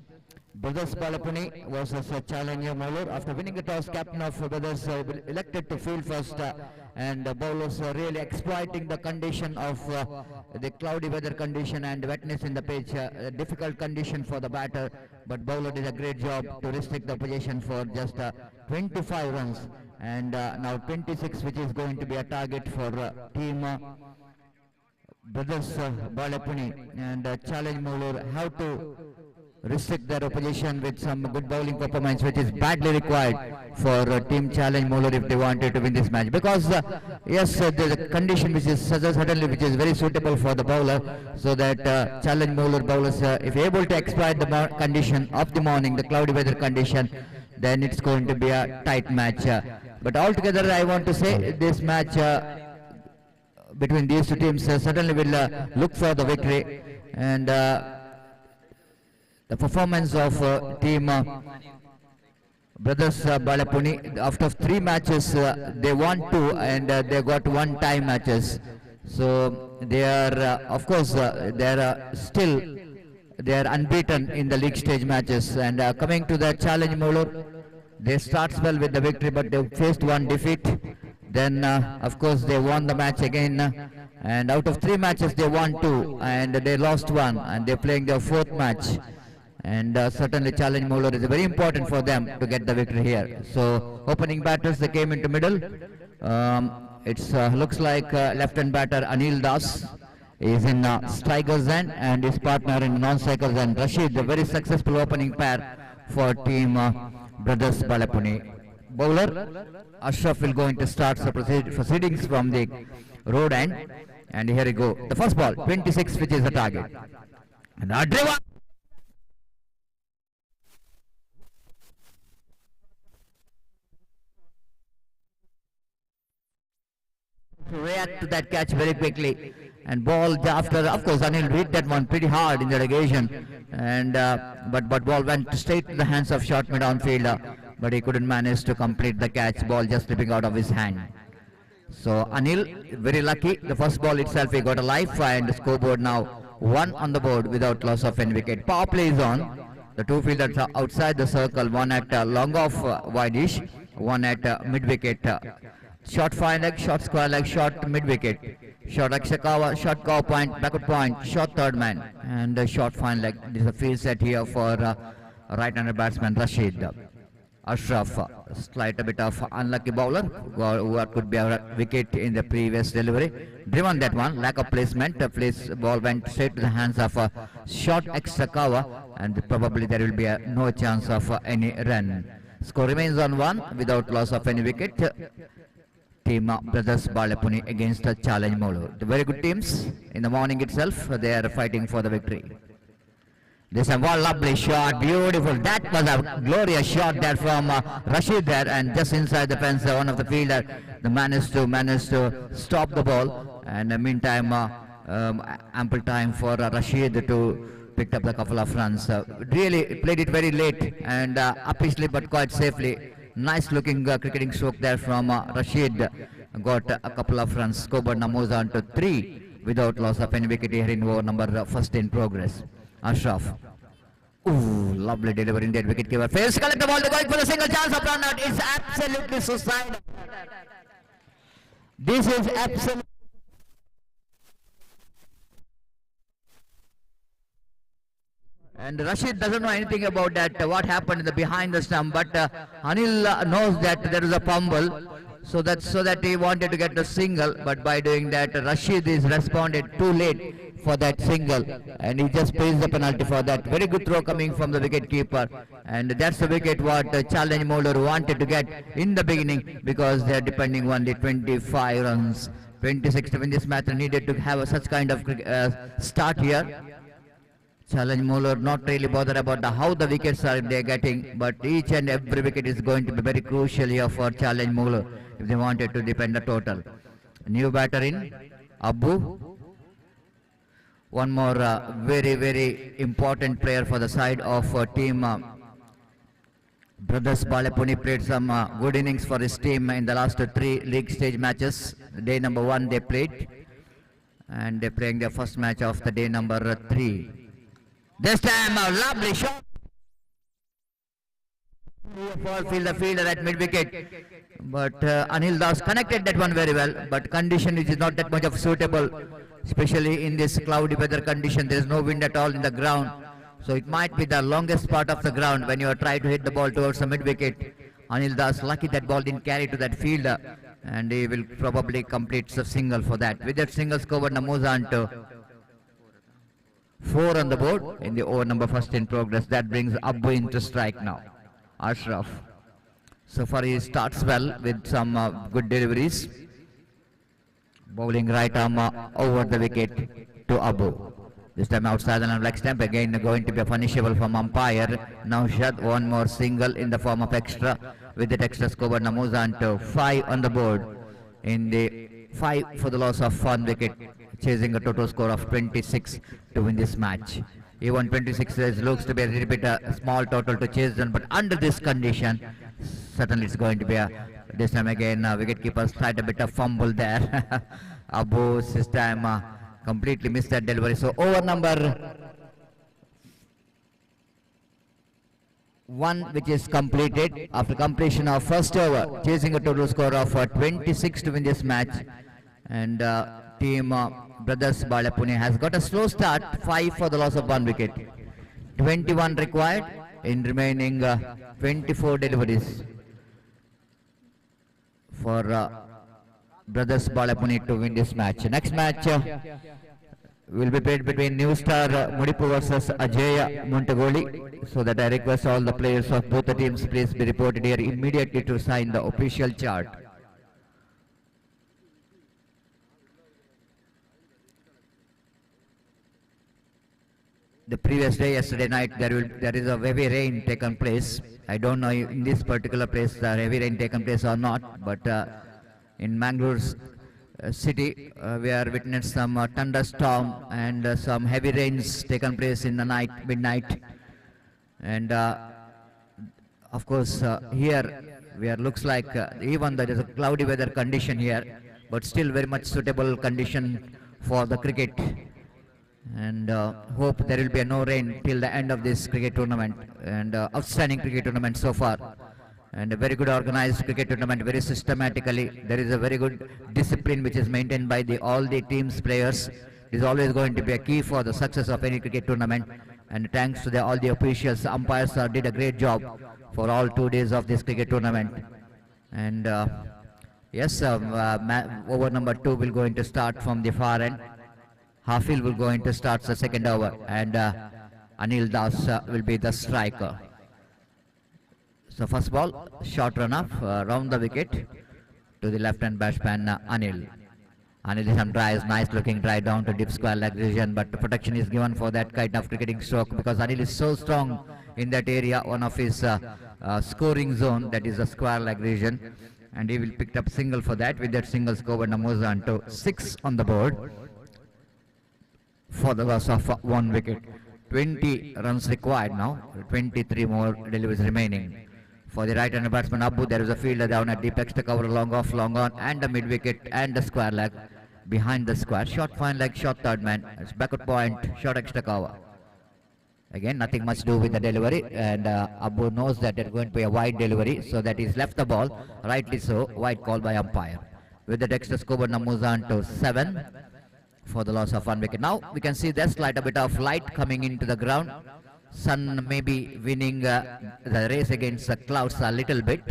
Brothers Balapuni versus Challenger Molar. After winning the toss, captain of Brothers elected to field first, and bowlers really exploiting the condition of the cloudy weather condition and wetness in the pitch, a difficult condition for the batter, but bowler did a great job to restrict the position for just 25 runs, and now 26, which is going to be a target for team Brothers Balapuni, and Challenge Molar have to restrict their opposition with some good bowling performance, which is badly required for Team Challenge Molar if they wanted to win this match. Because yes, the condition which is certainly which is very suitable for the bowler, so that Challenge Molar bowlers, if able to exploit the condition of the morning, the cloudy weather condition, then it's going to be a tight match. But altogether, I want to say this match between these two teams certainly will look for the victory, and the performance of team Brothers Balapuni, after 3 matches they won 2, and they got 1 tie matches, so they are of course they are still unbeaten in the league stage matches. And coming to the Challenge Molar, they start well with the victory, but they faced 1 defeat. Then of course they won the match again, and out of 3 matches they won 2 and they lost 1, and they're playing their 4th match. And certainly Challenge Molar is very important for them to get the victory here. So opening batters, they came into middle. It looks like left-hand batter Anil Das is in strikers end, and his partner in non-strikers end Rashid. A very successful opening pair for team Brothers Balapuni. Bowler Ashraf will going to start the proceedings from the road end, and here we go. The first ball, 26, which is the target. And Adriva to react to that catch very quickly, and ball after, of course Anil hit that one pretty hard in the relegation, and but ball went straight to the hands of short mid on fielder, but he couldn't manage to complete the catch, ball just slipping out of his hand. So Anil very lucky, the first ball itself he got a life, and the scoreboard now 1 on the board without loss of any wicket. Power play is on. The 2 fielders are outside the circle, one at long off wide-ish, one at mid-wicket. Short fine leg, short square leg, short mid-wicket, short Akshakawa, short cow point, backward point, short third man, and short fine leg. This is a field set here for right-handed batsman Rashid. Ashraf, slight a bit of unlucky bowler, what could be a wicket in the previous delivery. Driven that one, lack of placement, ball went straight to the hands of short Akshakawa, and probably there will be no chance of any run. Score remains on 1 without loss of any wicket. Team Brothers Balapuni against the Challenge Molar. The very good teams in the morning itself, they are fighting for the victory. This is a lovely shot, beautiful. That was a glorious shot there from Rashid there, and just inside the fence, one of the fielder managed to stop the ball, and meantime ample time for Rashid to pick up a couple of runs. Really played it very late and upishly but quite safely. Nice looking cricketing stroke there from Rashid. Got a couple of runs. Scoreboard now moves on to 3 without loss of any wicket here in over number first in progress. Ashraf. Ooh, lovely delivery in that wicket keeper. Fails to collect the ball. They're going for the single chance of run out. It's absolutely suicidal. This is absolutely. And Rashid doesn't know anything about that, what happened in the behind the stump, but Anil knows that there is a fumble, so that he wanted to get the single, but by doing that Rashid is responded too late for that single, and he just pays the penalty for that. Very good throw coming from the wicket keeper, and that's the wicket what Challenge Molar wanted to get in the beginning, because they are depending on the 25 runs. 26 to win this match, needed to have such kind of start here. Challenge Molar not really bothered about how the wickets are they getting, but each and every wicket is going to be very crucial here for Challenge Molar if they wanted to defend the total. New batter in Abu. One more very important player for the side of team Brothers Balepuni played some good innings for his team in the last three league stage matches. Day number 1 they played, and they're playing their first match of the day number 3. This time a lovely shot. The fielder at mid wicket, but Anil Das connected that one very well, but condition which is not that much of suitable, especially in this cloudy weather condition. There is no wind at all in the ground, so it might be the longest part of the ground when you are trying to hit the ball towards the mid wicket. Anil Das lucky that ball didn't carry to that fielder, and he will probably complete the single for that. With that single scored Namuzan to 4 on the board in the over number first in progress. That brings Abu into strike now. Ashraf. So far he starts well with some good deliveries. Bowling right arm over the wicket to Abu. This time outside and leg stump, again going to be a punishable from umpire. Now Shad one more single in the form of extra. With that extra score Namuzan to 5 on the board in the 5 for the loss of 1 wicket, chasing a total score of 26 to win this match. Even 26 looks to be a little bit a small total to chase them, but under this condition, certainly it's going to be a, this time again, wicketkeeper tried a bit of fumble there. Abu this time completely missed that delivery. So over number 1, which is completed after completion of first over, chasing a total score of 26 to win this match. And team Brothers Balepuni has got a slow start, 5 for the loss of 1 wicket. 21 required in remaining 24 deliveries for Brothers Balepuni to win this match. Next match will be played between New Star Mudipu versus Ajaya Montugoli. So that I request all the players of both the teams please be reported here immediately to sign the official chart. The previous day, yesterday night, there is a heavy rain taken place. I don't know in this particular place the heavy rain taken place or not, but in Mangalore city we are witnessed some thunderstorm and some heavy rains taken place in the night, midnight, and of course here we are looks like even there is a cloudy weather condition here, but still very much suitable condition for the cricket. And hope there will be no rain till the end of this cricket tournament, and outstanding cricket tournament so far, and a very good organized cricket tournament, very systematically. There is a very good discipline which is maintained by all the teams players. It is always going to be a key for the success of any cricket tournament, and thanks to all the officials, umpires did a great job for all 2 days of this cricket tournament. And yes, over number 2 will going to start from the far end. Hafil will go into start the second over, and Anil Das will be the striker. So first ball, short run up, round the wicket to the left-hand batsman Anil. Anil is some drives, nice looking drive down to deep square leg region, but the protection is given for that kind of cricketing stroke because Anil is so strong in that area, one of his scoring zone, that is the square leg region, and he will pick up single for that. With that single score Namuzan to 6 on the board for the loss of 1 wicket. 20 runs required now, 23 more deliveries remaining. For the right-handed batsman Abu, there is a fielder down at deep extra cover, long off, long on, and a mid-wicket and a square leg behind the square. Short fine leg, short third man, it's backward point, short extra cover. Again, nothing much to do with the delivery, and Abu knows that there's going to be a wide delivery, so that he's left the ball, rightly so, wide call by umpire. With the extra score Namuzan to 7 for the loss of 1 wicket. Now we can see there's slight a bit of light coming into the ground. Sun may be winning the race against the clouds a little bit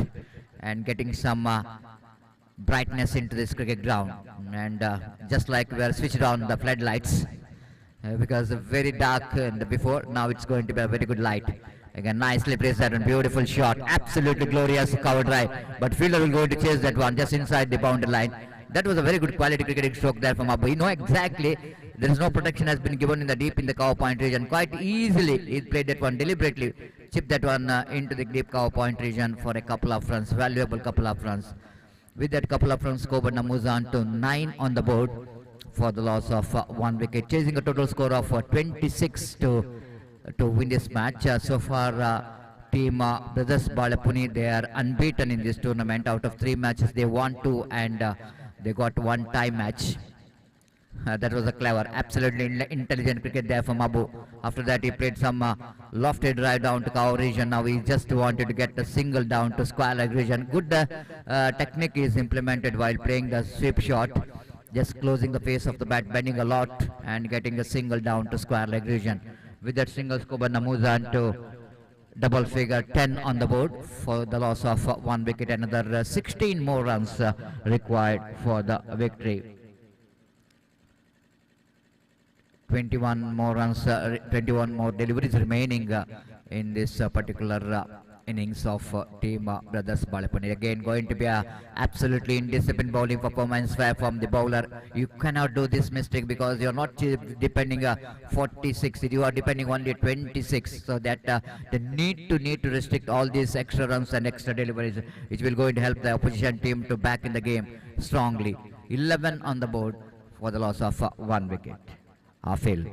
and getting some brightness into this cricket ground. And just like we are switched on the floodlights because very dark and before, now it's going to be a very good light. Again, nicely placed that one, beautiful shot, absolutely glorious cover drive, but fielder will go to chase that one just inside the boundary line. That was a very good quality cricketing stroke there from Abu. You know exactly there is no protection has been given in the deep in the cover point region. Quite easily he played that one deliberately, chipped that one into the deep cover point region for a couple of runs, valuable couple of runs. With that couple of runs scored Namuzan to 9 on the board for the loss of 1 wicket, chasing a total score of 26 to win this match. So far team Brothers Balapuni. They are unbeaten in this tournament. Out of 3 matches, they won 2 and they got 1 tie match. That was a clever, absolutely intelligent cricket there from Abu. After that, he played some lofty drive down to cover region. Now he just wanted to get a single down to square leg region. Good technique is implemented while playing the sweep shot. Just closing the face of the bat, bending a lot and getting a single down to square leg region. With that single, Skoba Namuzan to double figure 10 on the board for the loss of 1 wicket. Another 16 more runs required for the victory. 21 more runs, 21 more deliveries remaining in this particular innings of team Brothers Balapuni. Again, going to be a absolutely indisciplined bowling performance from the bowler. You cannot do this mistake because you're not depending 46, you are depending only 26. So that the need to restrict all these extra runs and extra deliveries, which will going to help the opposition team to back in the game strongly. 11 on the board for the loss of 1 wicket. Phil.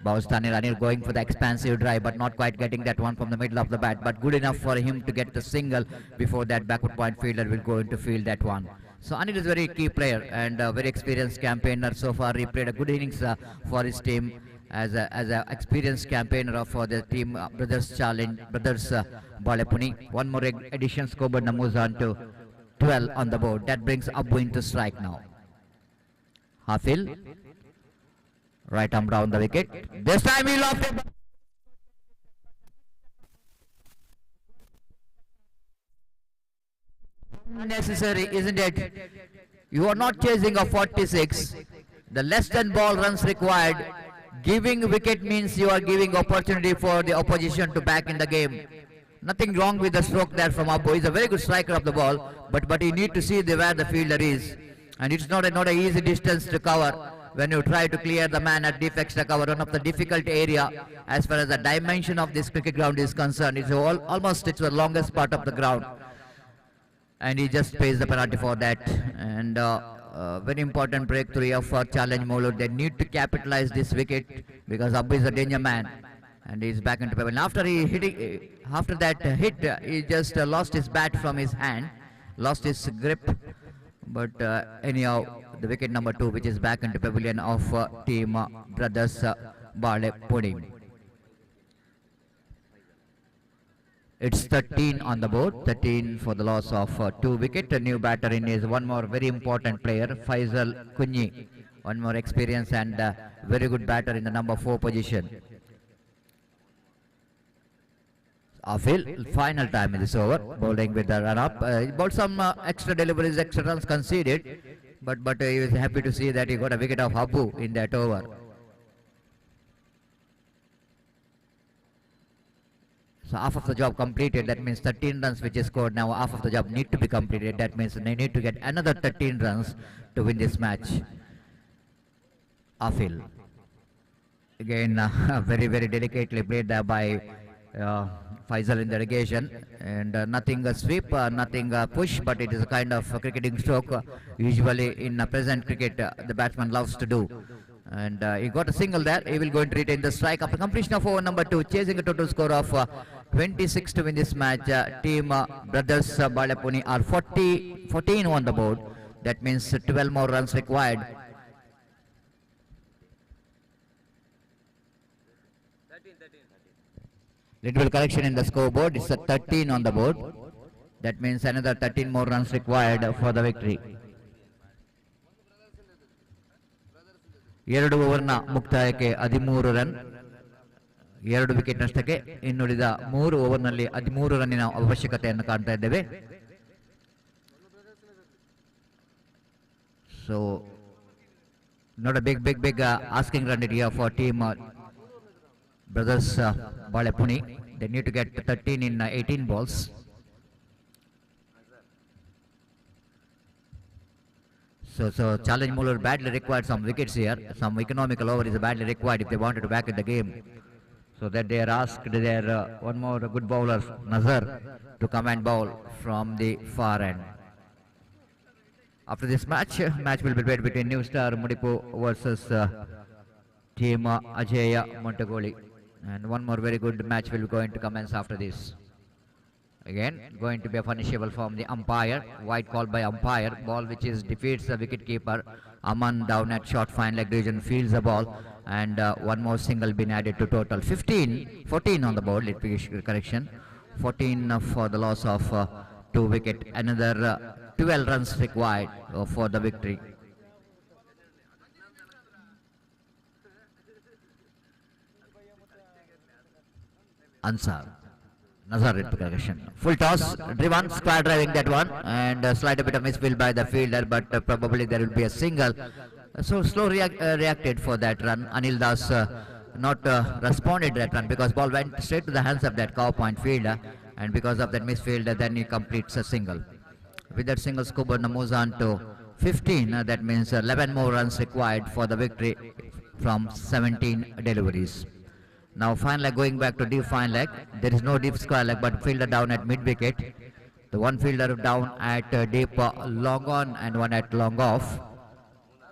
Anil going for the expansive drive, but not quite getting that one from the middle of the bat, but good enough for him to get the single before that backward point fielder will go into field that one. So Anil is a very key player and a very experienced campaigner. So far he played a good innings for his team as a experienced campaigner for the team Brothers Balapuni. One more addition, Skoba Namuzan to 12 on the board. That brings Abu into strike now. Hafil. Right arm down the wicket. This time he lost it. Unnecessary, isn't it? You are not chasing a 46. The less than ball runs required. Giving wicket means you are giving opportunity for the opposition to back in the game. Nothing wrong with the stroke there from Abu. He's a very good striker of the ball, but you need to see where the fielder is, and it's not an easy distance to cover. When you try to clear the man at deep extra cover, one of the difficult area as far as the dimension of this cricket ground is concerned. It's almost the longest part of the ground, and he just pays the penalty for that. And very important breakthrough here for Challenge Molo. They need to capitalize this wicket because Abu is a danger man, and he's back into pebble. After that hit, he just lost his bat from his hand, lost his grip. But anyhow, the wicket number 2, which is back into pavilion of team Brothers Balapuni. It's 13 on the board, 13 for the loss of 2 wicket. A new batter in is one more very important player, Faisal Kunyi. One more experience and very good batter in the number 4 position. Afil, final time in this over, bowling with the run-up. Bowled some extra deliveries, extra runs conceded, but he was happy to see that he got a wicket of Abu in that over. So half of the job completed, that means 13 runs which is scored. Now half of the job need to be completed, that means they need to get another 13 runs to win this match. Afil. Again, very delicately played there by Faisal in the irrigation, and nothing a sweep, nothing a push, but it is a kind of a cricketing stroke. Usually in present cricket, the batsman loves to do. And he got a single there. He will go and retain the strike after completion of over number 2, chasing a total score of 26 to win this match. Team Brothers Balapuni are 14 on the board. That means 12 more runs required. Little correction in the scoreboard. It's a 13 on the board. That means another 13 more runs required for the victory. 2 ಓವರ್ನ ಮುಕ್ತಾಯಕ್ಕೆ 13 run, 2 wicket ನಷ್ಟಕ್ಕೆ ಇನ್ನುಳಿದ 3 ಓವರ್ನಲ್ಲಿ 13 ರನ್ನಿನ ಅವಶ್ಯಕತೆಯನ್ನು ಕಾಣ್ತಾ ಇದ್ದೇವೆ. So not a big asking run here for team Brothers Balapuni. They need to get 13 in 18 balls. So Challenge Muller badly required some wickets here. Some economical over is badly required if they wanted to back in the game. So that they are asked their one more good bowler, Nazar, to come and bowl from the far end. After this match will be played between New Star Mudipu versus team Ajaya Montugoli. And one more very good match will be going to commence after this. Again, going to be a punishable from the umpire. White call by umpire. Ball which is defeats the wicket keeper. Aman down at short fine leg region fields the ball, and one more single been added to total. 14 on the board. Let me correction. 14 for the loss of 2 wicket. Another 12 runs required for the victory. Ansar. Nazar into correction. Full toss, driven, square driving that one, and slight a bit of misfield by the fielder, but probably there will be a single. So slow reacted for that run. Anil Das not responded that run because ball went straight to the hands of that cow point fielder, and because of that misfield, then he completes a single. With that single, Scoburn moves on to 15. That means 11 more runs required for the victory from 17 deliveries. Now fine leg going back to deep fine leg. There is no deep square leg, but fielder down at mid wicket. The one fielder down at deep long on and one at long off.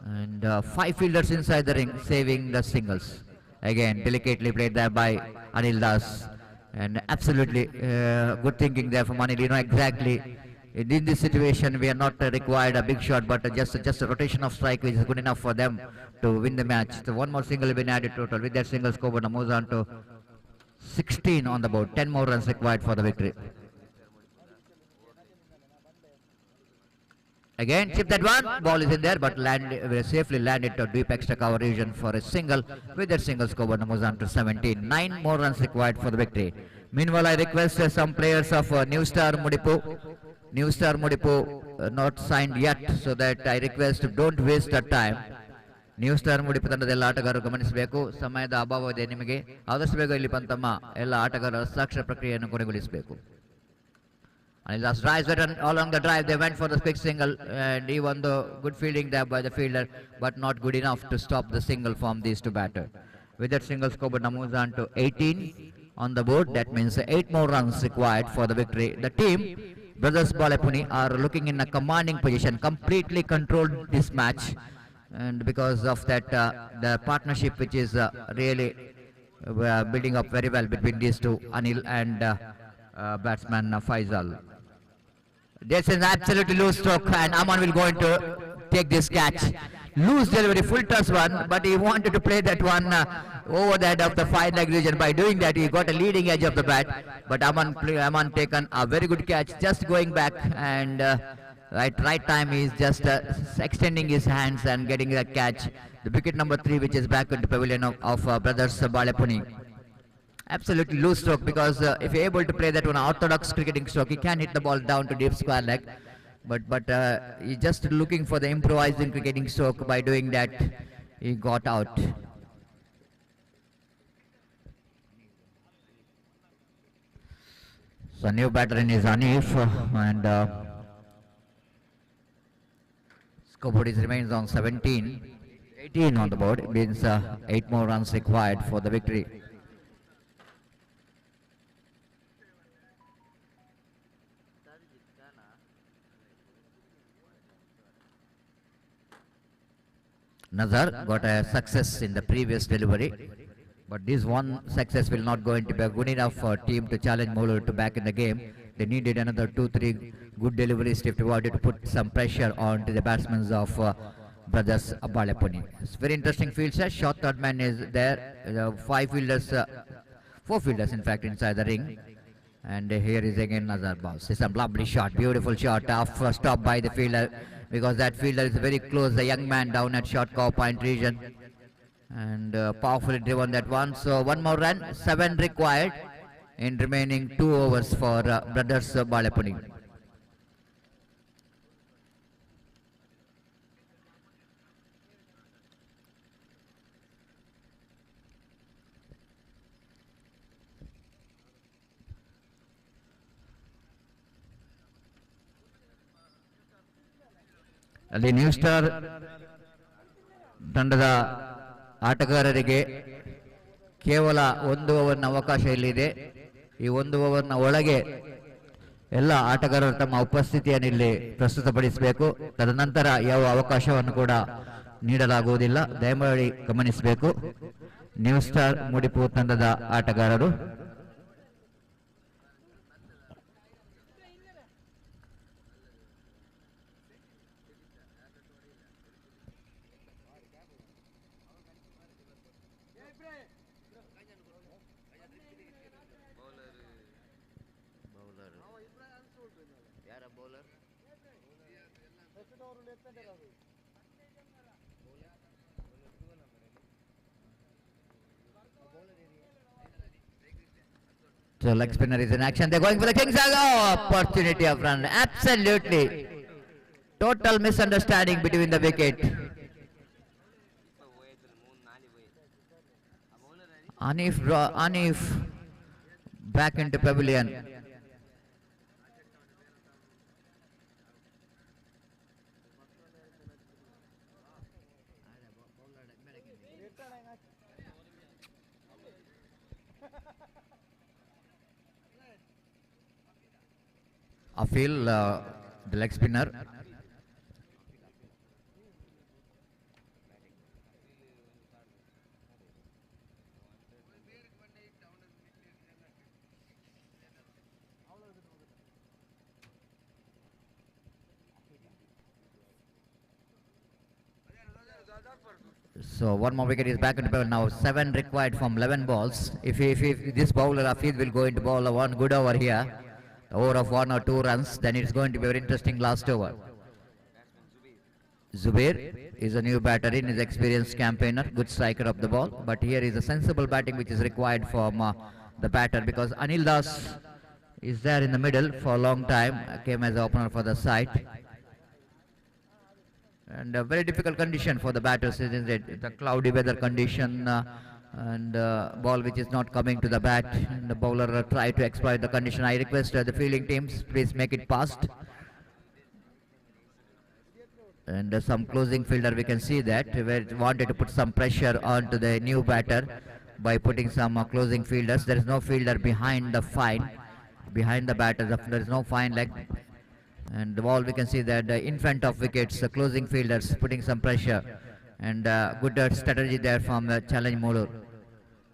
And 5 fielders inside the ring saving the singles. Again delicately played there by Anil Das. And absolutely good thinking there from Anil. You know exactly. In this situation, we are not required a big shot, but just a rotation of strike which is good enough for them to win the match. So one more single been added total. With that single, Scoburn moves on to 16 on the board. 10 more runs required for the victory. Again, chip that one. Ball is in there, but safely landed to deep extra cover region for a single. With that single, Scoburn moves on to 17. 9 more runs required for the victory. Meanwhile, I request some players of New Star Mudipu. New Star Mudipu not signed yet, so that I request don't waste the time. New Star Mudipu ತಂಡದ ಆಟಗಾರರು ಗಮನಿಸಬೇಕು. ಸಮಯದ ಅಭಾವ ಇದೆ ನಿಮಗೆ. ಆದಷ್ಟು ಬೇಗ ಇಲ್ಲಿ ತಮ್ಮ ಎಲ್ಲ ಆಟಗಾರರ ಹಸ್ತಾಕ್ಷರ ಪ್ರಕ್ರಿಯೆಯನ್ನು ಕೊನೆಗೊಳಿಸಬೇಕು. Anil Das drives it along the drive. They went for the quick single, and even though good fielding there by the fielder, but not good enough to stop the single from these two batters. With that single, Scoburn moves on to 18 on the board. That means 8 more runs required for the victory. The team, Brothers Balepuni, are looking in a commanding position, completely controlled this match, and because of that, the partnership which is really building up very well between these two, Anil and batsman Faisal. This is absolutely loose stroke, and Aman will go into take this catch. Loose delivery, full toss one, but he wanted to play that one over that of the fine leg region. By doing that, he got a leading edge of the bat, but Aman taken a very good catch, just going back, and right time he is just extending his hands and getting that catch. The wicket number 3, which is back into pavilion of Brothers Balepuni. Absolutely loose stroke, because if you're able to play that one orthodox cricketing stroke, he can hit the ball down to deep square leg. But he's just looking for the improvising cricketing stroke. By doing that, he got out. So new batter in is Hanif, and scoreboard remains on 17. 18 on the board. It means 8 more runs required for the victory. Nazar got a success in the previous delivery, but this one success will not going to be good enough for team to challenge Molo to back in the game. They needed another 2-3 good deliveries if they wanted to put some pressure on to the batsmen of Brothers Balepuni. It's very interesting field set. Short third man is there. 4 fielders in fact inside the ring. And here is again Nazar bounce. It's a lovely shot, beautiful shot. Off stop by the fielder, because that fielder is very close, the young man down at short cow point region, and powerfully driven that one. So one more run, 7 required in remaining 2 overs for Brothers Balepuni. ಅಲ್ಲಿ new star ತಂಡದ ಆಟಗಾರರಿಗೆ ಕೇವಲ 1 ಓವರ್ನ ಅವಕಾಶ ಇಲ್ಲಿದೆ. ಈ 1 ಓವರ್ನ ಒಳಗೆ ಎಲ್ಲ ಆಟಗಾರರು ತಮ್ಮ ಉಪಸ್ಥಿತಿಯನ್ನು ಇಲ್ಲಿ ಪ್ರಸ್ತುತಪಡಿಸಬೇಕು. ತದನಂತರ ಯಾವ ಅವಕಾಶವನ್ನು ಕೂಡ ನೀಡಲಾಗುವುದಿಲ್ಲ. ದಯಮಾಡಿ ಗಮನಿಸಬೇಕು ನ್ಯೂ ಸ್ಟಾರ್ ಮುಡಿಪು ತಂಡದ ಆಟಗಾರರು. So leg spinner is in action. They're going for the king side. Oh, opportunity of run. Absolutely. Total misunderstanding between the wicket. Anif back into pavilion. Afil, the leg spinner. So one more wicket is back into ball now. 7 required from 11 balls. If this bowler Afid will go into ball one good over here, over of 1 or 2 runs, then it's going to be a very interesting last over. Zubair is a new batter in, his experienced campaigner, good striker of the ball. But here is a sensible batting which is required from the batter, because Anil Das is there in the middle for a long time, came as opener for the side. And a very difficult condition for the batters, isn't it? The cloudy weather condition and ball which is not coming to the bat. And the bowler try to exploit the condition. I request the fielding teams, please make it fast. And some closing fielder, we can see that where it wanted to put some pressure onto the new batter by putting some closing fielders. There is no fielder behind the behind the batter. There is no fine leg. And the ball, we can see that in front of wickets, the closing fielders putting some pressure. And good strategy there from challenge Mulur.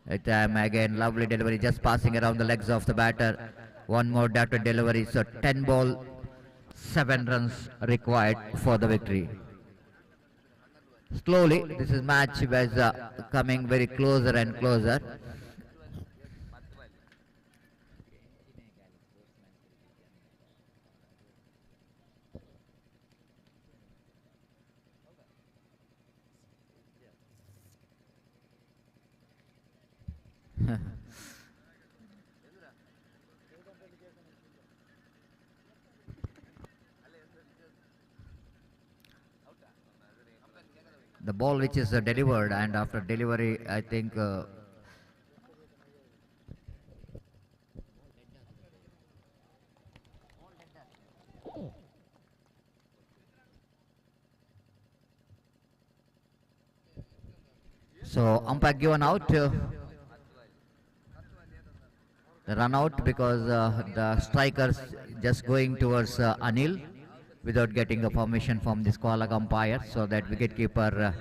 Again, lovely delivery, just passing around the legs of the batter. One more after delivery. So 10 ball, 7 runs required for the victory. Slowly, this is match was coming very closer and closer. The ball which is delivered, and after delivery, I think so umpire given out the run out, because the strikers just going towards Anil without getting a permission from the squalak umpire, so that wicketkeeper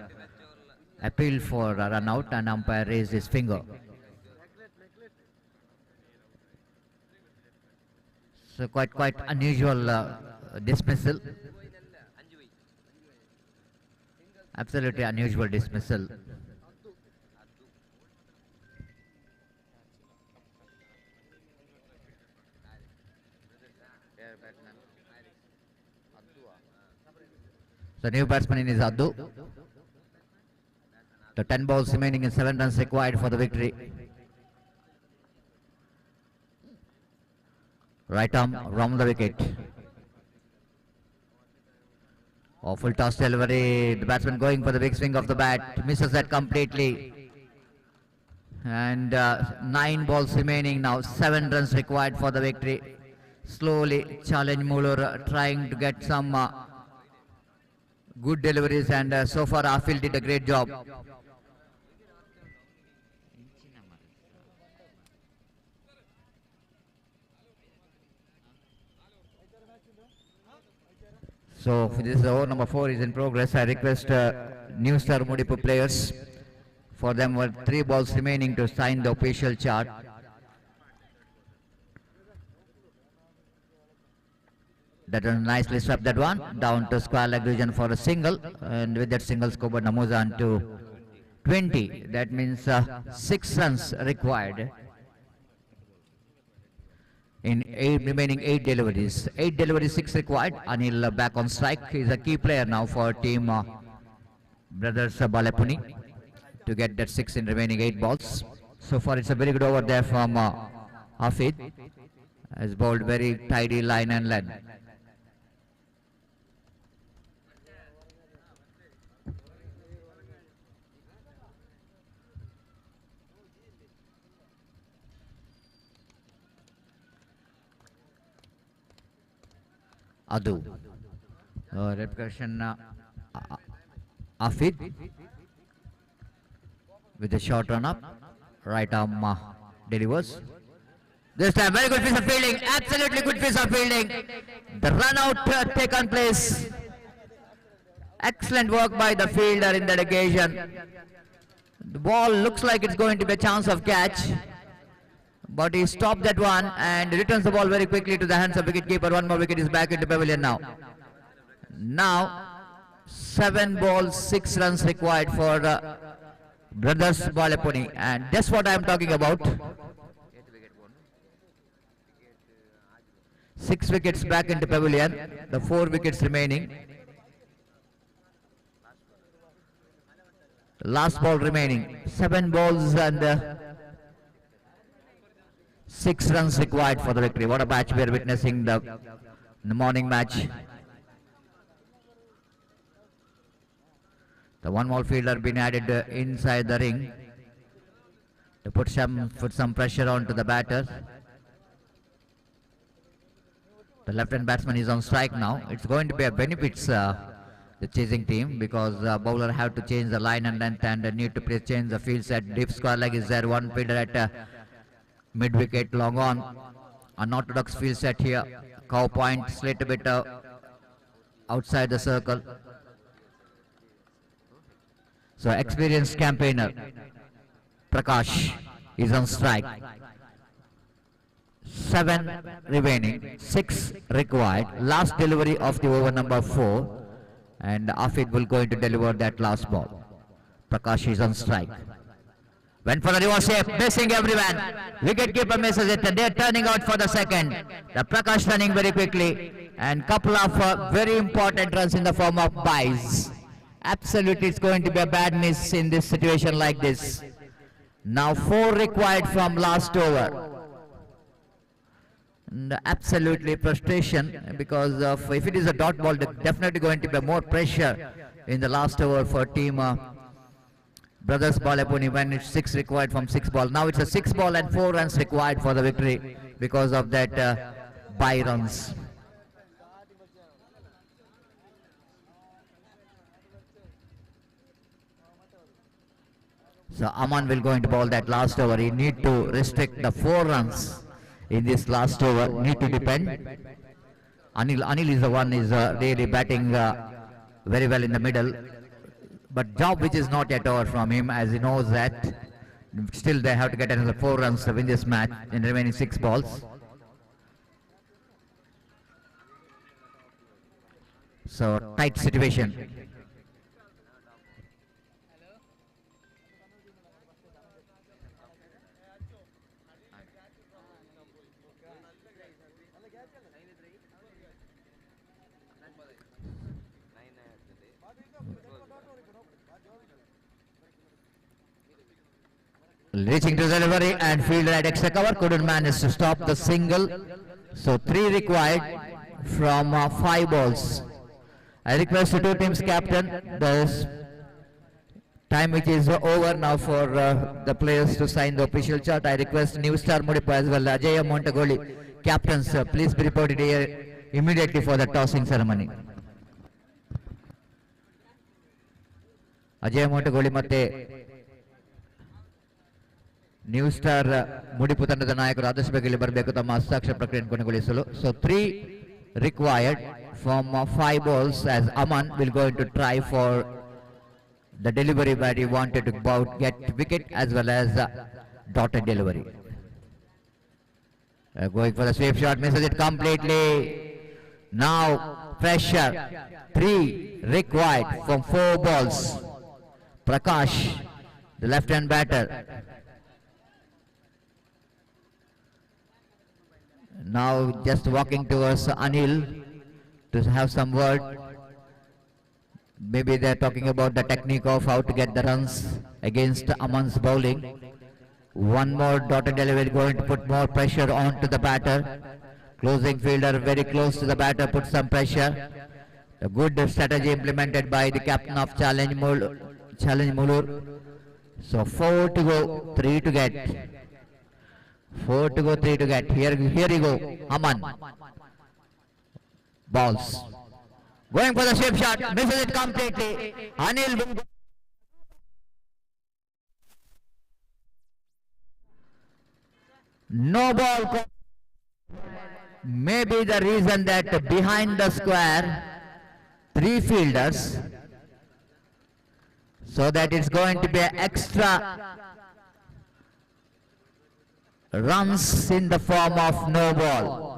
appealed for a run out and umpire raised his finger. So quite unusual dismissal. Absolutely unusual dismissal. So new batsman in is Addu. The 10 balls remaining and 7 runs required for the victory. Right arm round the wicket. Awful toss delivery. The batsman going for the big swing of the bat. Misses that completely. And 9 balls remaining now. 7 runs required for the victory. Slowly challenge Mulur trying to get some good deliveries, and so far Afil did a great job. So this is over number 4 is in progress. I request New Star Mudipu players, for them were 3 balls remaining to sign the official chart. That was nicely swept, that one down to square leg region for a single, and with that single scored Namuzan to 20. That means 6 runs required. in remaining 8 deliveries. 8 deliveries, 6 required. Anil back on strike. He's a key player now for team Brothers Balepuni to get that 6 in remaining 8 balls. So far it's a very good over there from Hafid. Has bowled very tidy line and length. Adu. Repercussion Afid with the short run up. Right arm delivers. This time very good piece of fielding. Absolutely good piece of fielding. The run out taken place. Excellent work by the fielder in that occasion. The ball looks like it's going to be a chance of catch. But he stopped that one and returns the ball very quickly to the hands of wicketkeeper. One more wicket is back into pavilion now. Now 7 balls, 6 runs required for Brothers Balepuni, and that's what I am talking about. 6 wickets back into pavilion, the 4 wickets remaining. Last ball remaining, 7 balls and 6 runs required for the victory. What a match we are witnessing in the morning match. The one more fielder been added inside the ring to put some pressure onto the batter. The left-hand batsman is on strike now. It's going to be a benefits the chasing team, because bowler have to change the line and length and need to change the field set. Deep square leg is there. One fielder at mid wicket, long on. Unorthodox field set here. Cow point, slit a bit outside the circle. So experienced campaigner Prakash is on strike. 7 remaining, 6 required. Last delivery of the over number 4, and Afid will going to deliver that last ball. Prakash is on strike. Went for the reverse shape, missing everyone. Wicketkeeper misses it. They're turning out for the second. The Prakash running very quickly, and couple of very important runs in the form of byes. Absolutely, it's going to be a bad miss in this situation like this. Now 4 required from last over. And absolutely frustration, because if it is a dot ball, there's definitely going to be more pressure in the last over for team Brothers Balepuni when it's 6 required from 6 ball. Now it's a 6 ball and 4 runs required for the victory because of that bye runs. So Aman will going to bowl that last over. He need to restrict the 4 runs in this last over. Need to depend. Anil is the one is really batting very well in the middle. But job which is not yet over from him, as he knows that still they have to get another 4 runs to win this match in remaining 6 balls. So tight situation. Reaching to delivery, and fielder at extra cover couldn't manage to stop the single. So 3 required from 5 balls. I request the 2 teams captain, the time which is over now for the players to sign the official chart. I request New Star Mudipu as well, Ajay Montugoli, captains, please be reported here immediately for the tossing ceremony. Ajay Montugoli ಮತ್ತೆ new star ಮುಡಿಪು ತಂಡದ ನಾಯಕರು ಆದಷ್ಟು ಬೇಗ ಇಲ್ಲಿ ಬರಬೇಕು ತಮ್ಮ ಹಸ್ತಾಕ್ಷರ ಪ್ರಕ್ರಿಯೆಯನ್ನು ಕೊನೆಗೊಳಿಸಲು. So 3 required from 5 balls, as Aman will going to try for the delivery where he wanted to get wicket as well as dotted delivery. Going for the sweep shot, misses it completely. Now pressure. 3 required from 4 balls. Prakash, the left-hand batter. Now just walking towards Anil to have some word. Maybe they're talking about the technique of how to get the runs against Aman's bowling. One more dotted delivery going to put more pressure onto the batter. Closing fielder very close to the batter, put some pressure. A good strategy implemented by the captain of Challenge Mulur. So 4 to go, 3 to get. 4 to go, 3 to get. Here you go, Aman. Balls. Going for the shape shot, misses it completely. Anil will go. No ball. Maybe the reason that behind the square, 3 fielders, so that it's going to be extra runs in the form of no ball.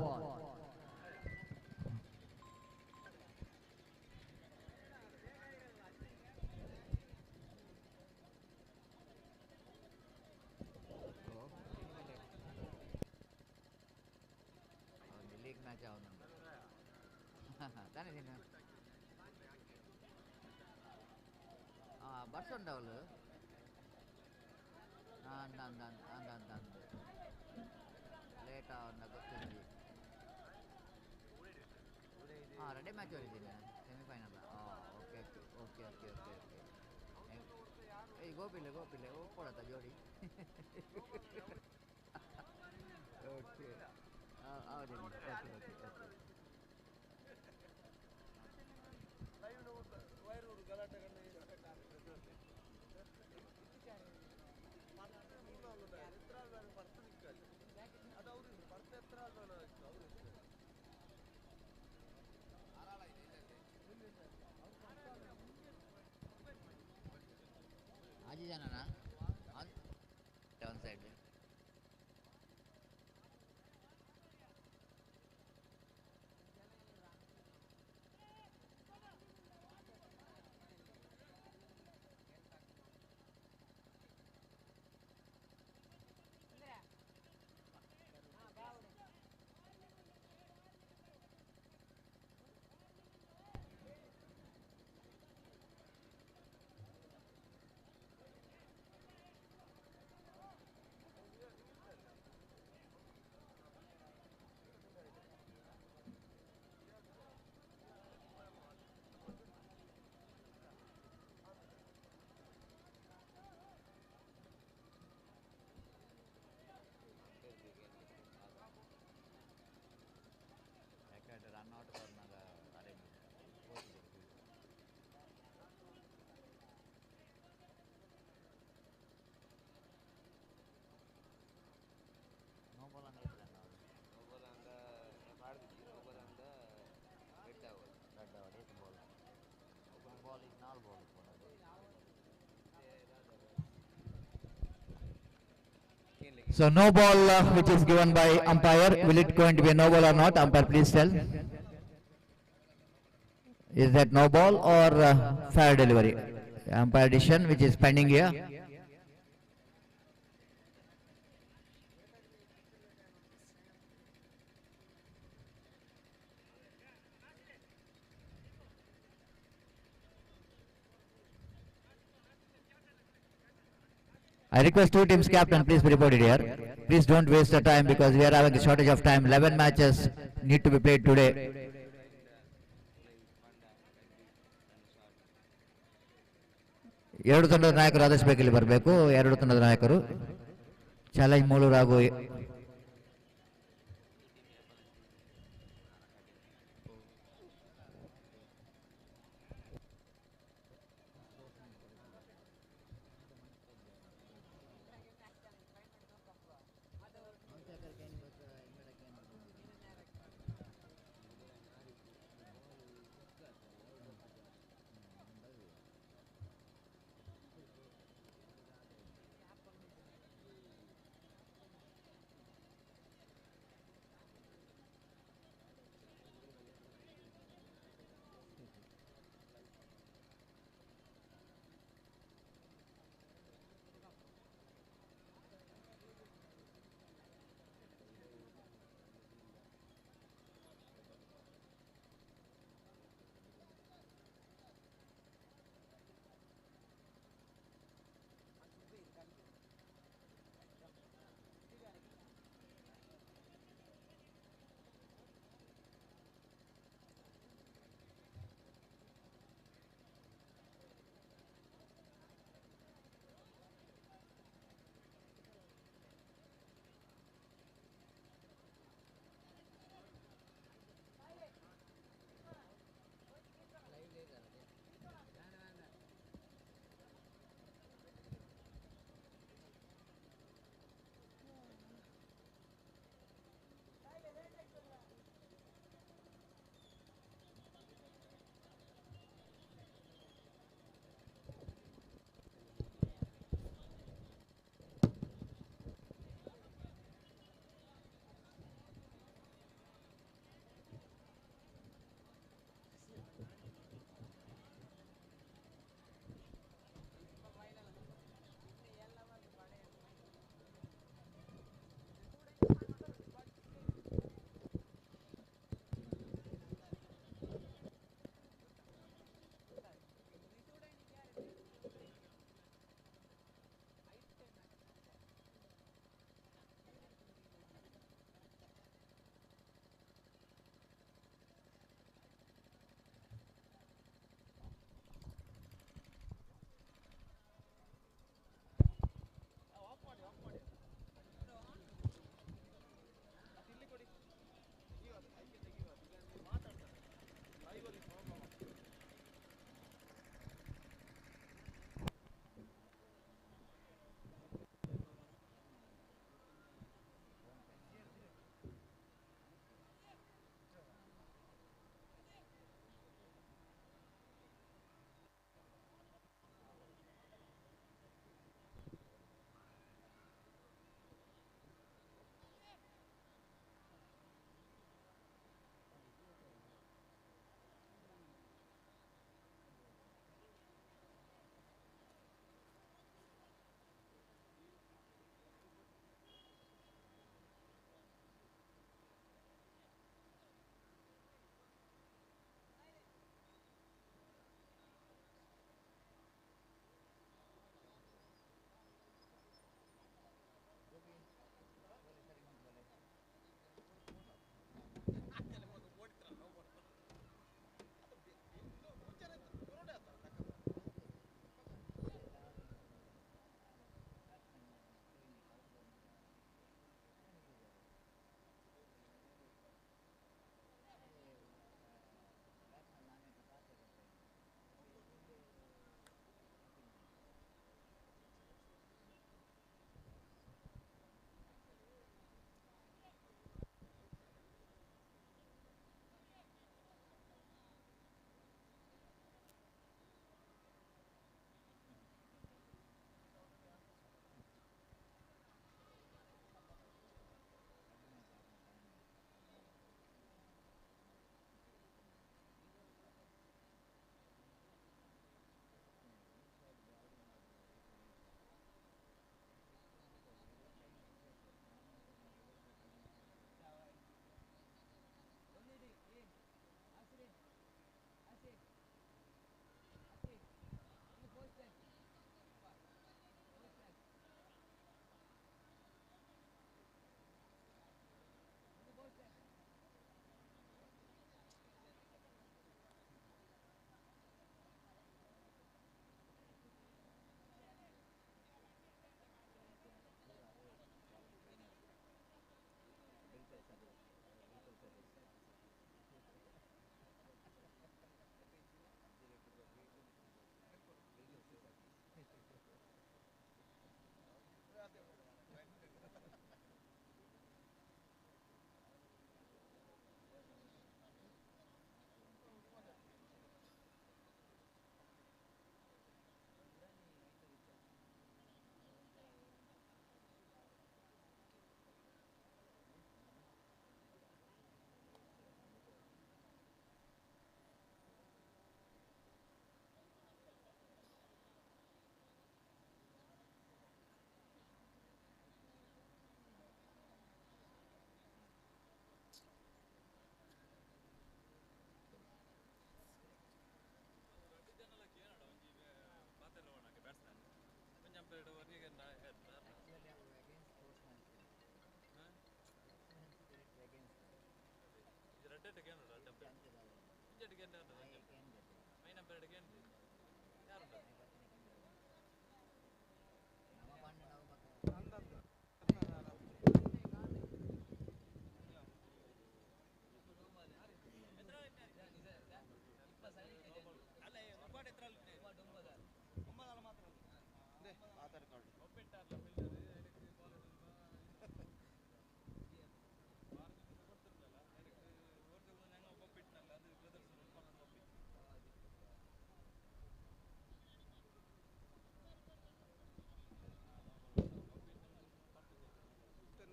So no ball which is given by umpire. Will it going to be a no ball or not? Umpire, please tell. Is that no ball or fair delivery? Umpire decision which is pending here. I request 2 teams captain, please be reported here. Please don't waste the time because we are having a shortage of time. 11 matches need to be played today. ಎರಡು ತಂಡದ ನಾಯಕರು ಆದೇಶ ಬೇಕಲ್ಲಿ ಬರಬೇಕು. ಎರಡು ತಂಡದ ನಾಯಕರು challenge Mulur ಹಾಗೂ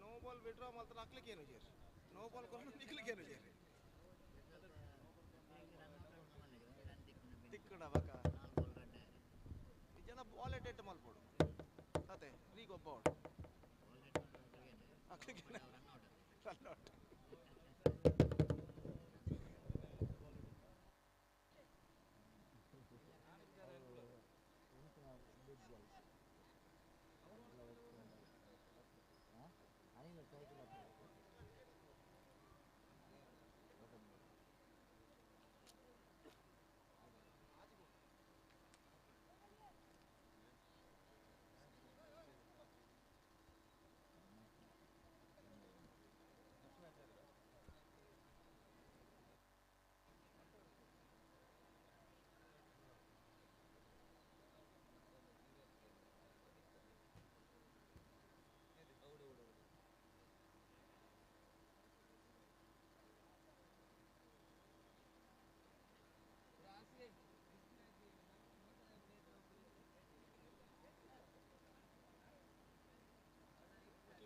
नो बॉल विड्रॉ मात्र हाकले केनु जेर नो बॉल करून निकले केनु जेर ತಿಕ್ಕಡ ಬಕ ಈ ಜನ ಬಾಲ್ ಎಟ್ ಮಲ್ಪೋಡು ಅದೇ ಲೀಗ್ ಒಬ್ಬ ಔಟ್ ಹಾಕ್ಲಿಕ್ಕೆ ರನ್ ಔಟ್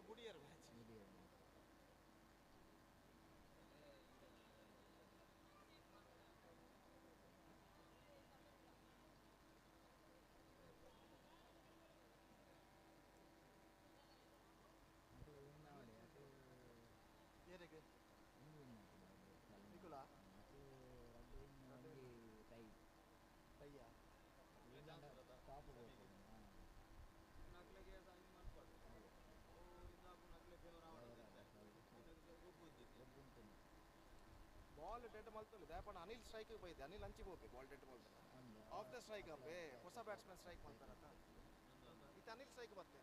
ಬುಡಿಯರ್ ಮ್ಯಾಚ್ ಏರಿಗೆ ನಿಕುಲಾ ಟೈಯ ಟಾಪ್ ನಕ್ಲೆಗೆ ಸೈನ್ ಮಾಡ್ಕೊಡು ಓ ಇಂದಾಪು ನಕ್ಲೆ ಫೇವರ್ ಬಾಲ್ ಡೆಡ್ ಮಲ್ತುಲಿ ದಯಪಣ್ಣ ಅನಿಲ್ ಸ್ಟ್ರೈಕ್ ಬೈದೆ ಅನಿಲ್ ಹಂಚಿ ಹೋಗಿ ಬಾಲ್ ಡೆಡ್ ಮಲ್ತಾನೆ ಆಫ್ ದ ಸ್ಟ್ರೈಕ್ ಅಪ್ಪೆ ಹೊಸ ಬ್ಯಾಟ್ಸ್ಮನ್ ಸ್ಟ್ರೈಕ್ ಮಾಡ್ತಾರತ್ತ ಇದು ಅನಿಲ್ ಸ್ಟ್ರೈಕ್ ಬರ್ತೇ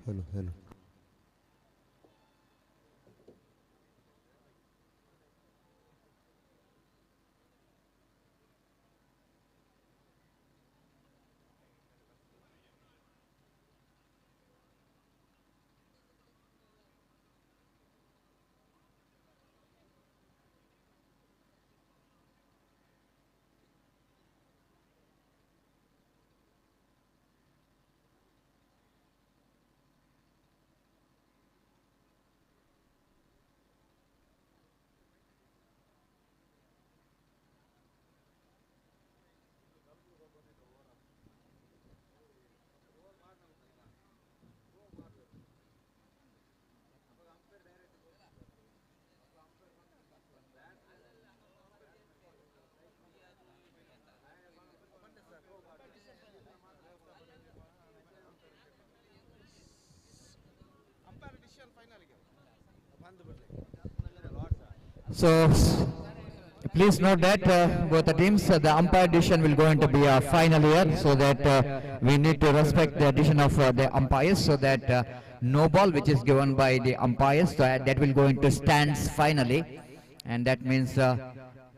Hello, hello. So please note that both the teams, the umpire decision will going to be a final here, so that we need to respect the decision of the umpires, so that no ball which is given by the umpires, so that will going to stands finally, and that means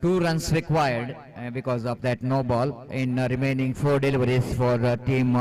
2 runs required because of that no ball in remaining 4 deliveries for team.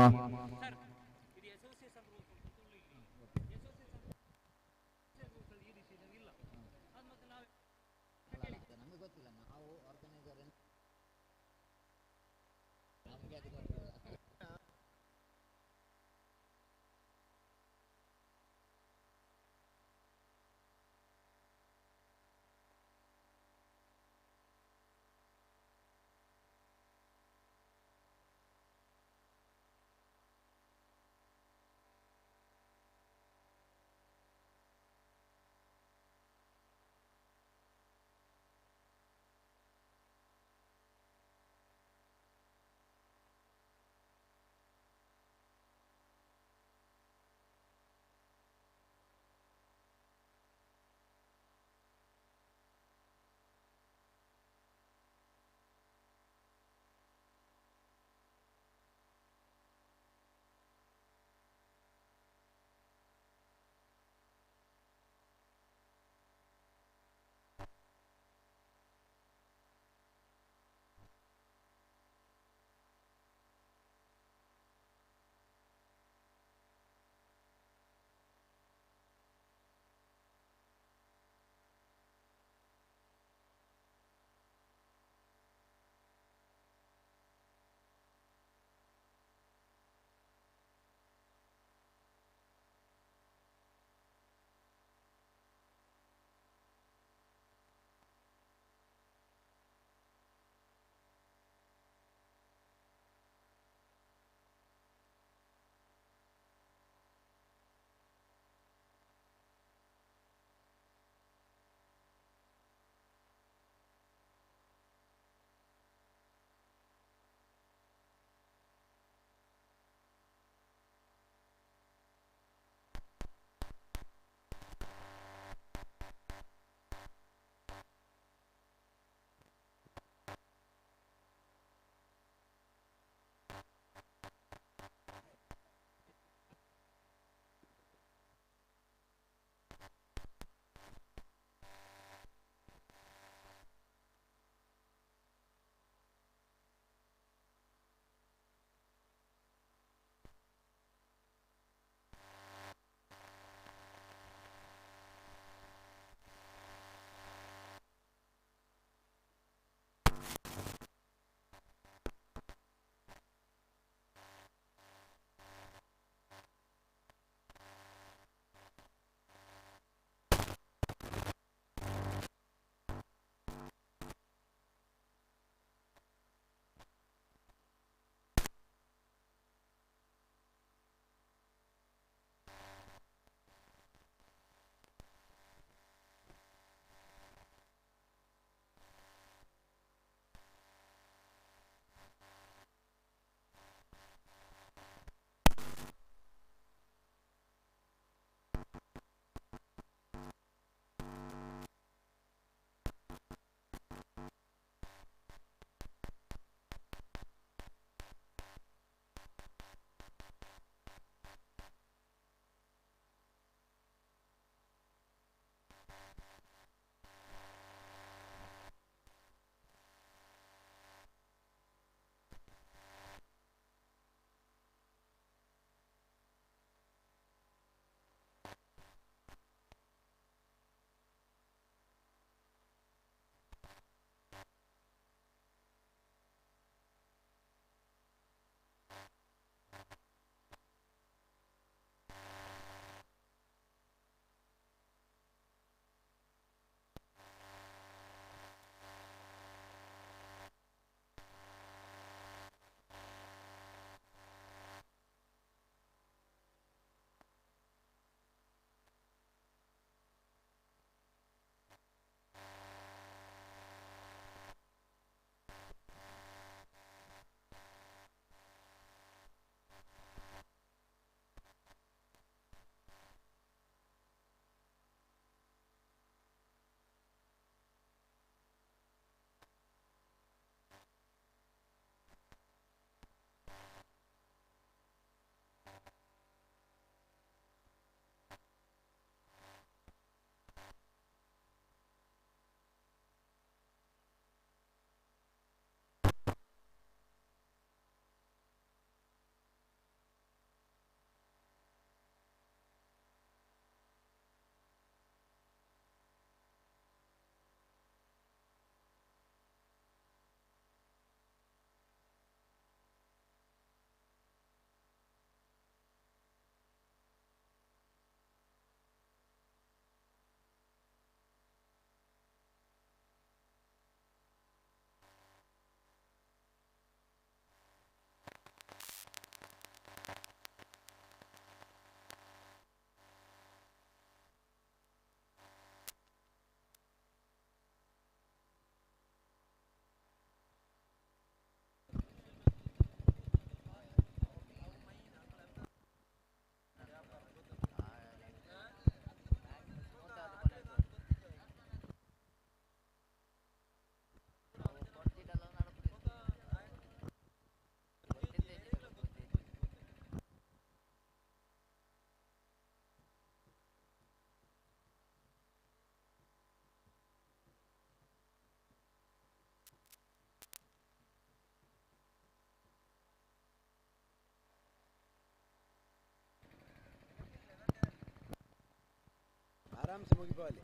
ಆರಾಮ್ಸೆ ಮುಗಿಬೋ ಅಲ್ಲಿ.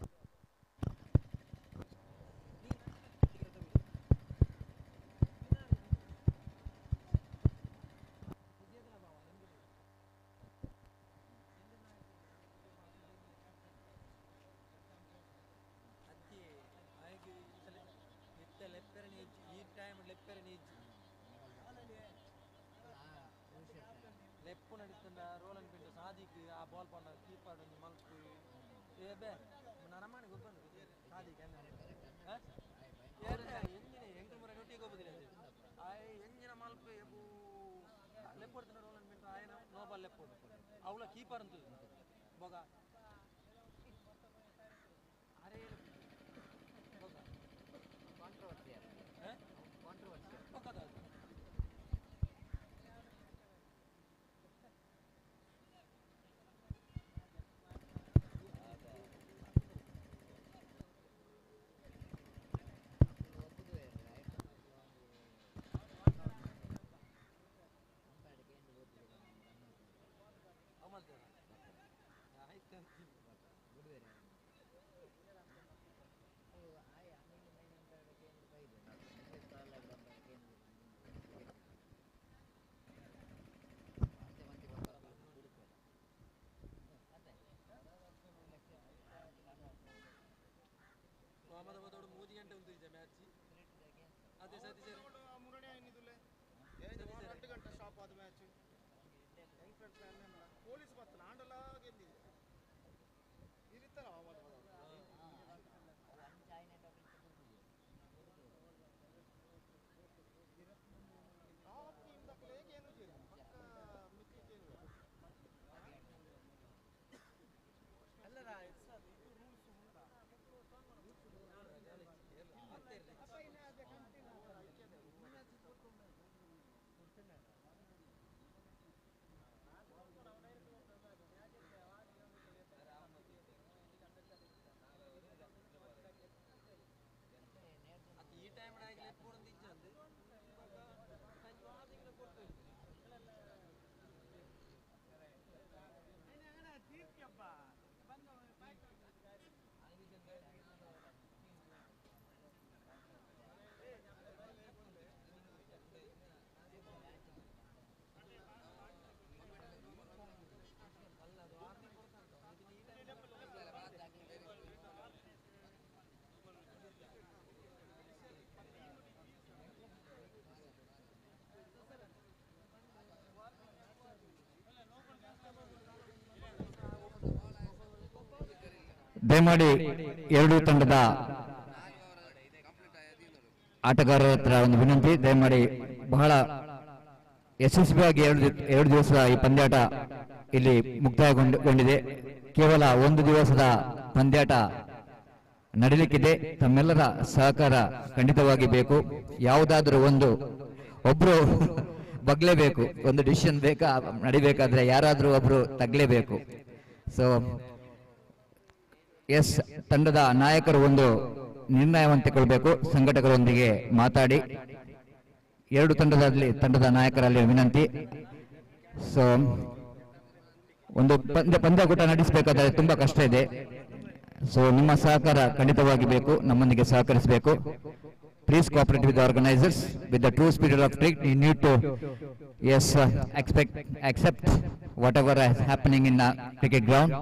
ಲೆಪ್ಪು ನಡೀತಂದ Rollen ಪಿಂಡು Sadiq ಆ ball ಪಂಡ keeper ಒಂದು ಮಲ್ಪು ಏಬೆ ನರಮಾಣಿ ಗೊಬ್ಬಂದು ಸಾದಿಕ್ ಎಂಜಿನ ಎಂಟು ಮುರ ನೊಟ್ಟಿಗೆ ಹೋಗುದಿಲ್ಲ ಎಂಜಿನ ಮಲ್ಪು ಎಬು ಲೆಪ್ಪು ಹೊಡ್ತಾನೆ Rollen ಪಿಂಡು ಆಯ್ನ Nobel ಲೆಪ್ಪು ಅವಳ keeper ಅಂತ ಬೊಗ ಅರೆ ಬೊಗ ಕಾಂಟ್ರವರ್ಸಿಯಲ್ ಬೊಗದ ಮೂರು ಗಂಟೆ ಉಂಟು ಮ್ಯಾಚ್ ಅದೇ ಸತಿ ಮುರಡೆ ಏನಿದುಲೆ 2 ಗಂಟೆ ಸ್ಟಾಪ್ ಆದ ಮ್ಯಾಚ್ ಯಂಗ್ ಫ್ರೆಂಡ್ಸ್ ಪೊಲೀಸ್ ಬರ್ತಲ್ಲ ಆಂಡಲ ಗೆದ್ದಿದೆ ಇರಿತಾರ ದಯಮಾಡಿ ಎರಡೂ ತಂಡದ ಆಟಗಾರರ ಹತ್ರ ಒಂದು ವಿನಂತಿ, ದಯಮಾಡಿ ಬಹಳ ಯಶಸ್ವಿಯಾಗಿ ಎರಡು ದಿವಸದ ಈ ಪಂದ್ಯಾಟ ಇಲ್ಲಿ ಮುಕ್ತಾಯಗೊಂಡಿದೆ. ಕೇವಲ ಒಂದು ದಿವಸದ ಪಂದ್ಯಾಟ ನಡೀಲಿಕ್ಕಿದೆ. ತಮ್ಮೆಲ್ಲರ ಸಹಕಾರ ಖಂಡಿತವಾಗಿ ಬೇಕು. ಯಾವುದಾದ್ರೂ ಒಬ್ರು ಬಗ್ಲೇಬೇಕು, ಒಂದು ಡಿಸಿಷನ್ ನಡಿಬೇಕಾದ್ರೆ ಯಾರಾದ್ರೂ ಒಬ್ರು ತಗ್ಲೇಬೇಕು. ಸೊ ಎಸ್, ತಂಡದ ನಾಯಕರು ಒಂದು ನಿರ್ಣಯವನ್ನು ತಗೊಳ್ಬೇಕು. ಸಂಘಟಕರೊಂದಿಗೆ ಮಾತಾಡಿ ಎರಡು ತಂಡದ ನಾಯಕರಲ್ಲಿ ವಿನಂತಿ. ಸೊ ಒಂದು ಪಂದ್ಯಕೂಟ ನಡೆಸಬೇಕಾದ್ರೆ ತುಂಬಾ ಕಷ್ಟ ಇದೆ. ಸೊ ನಿಮ್ಮ ಸಹಕಾರ ಖಂಡಿತವಾಗಿ ಬೇಕು, ನಮ್ಮೊಂದಿಗೆ ಸಹಕರಿಸಬೇಕು. Please cooperate with the organizers. With the true spirit of cricket, you need to accept whatever is happening in the cricket ground.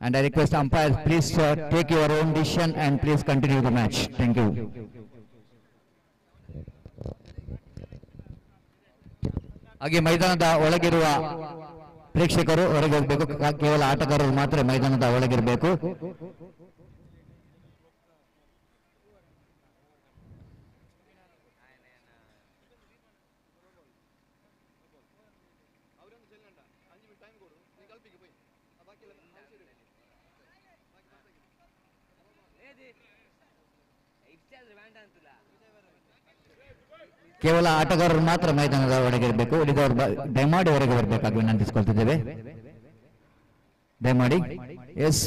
And I request umpires, please take your own decision and please continue the match. Thank you. ಹಾಗೆ ಮೈದಾನದ ಒಳಗಿರುವ ಪ್ರೇಕ್ಷಕರು ಹೊರಗೆ ಹೋಗಬೇಕು. ಕೇವಲ ಆಟಗಾರರು ಮಾತ್ರ ಮೈದಾನದ ಒಳಗಿರಬೇಕು. ಕೇವಲ ಆಟಗಾರರು ಮಾತ್ರ ಮೈದಾನದ ಒಳಗಿರಬೇಕು. ಉಳಿದವರು ದಯಮಾಡಿ ಹೊರಗೆ ಬರಬೇಕಾಗಿ ವಿನಂತಿಸಿಕೊಳ್ತಿದ್ದೇವೆ. ದಯಮಾಡಿ. ಎಸ್,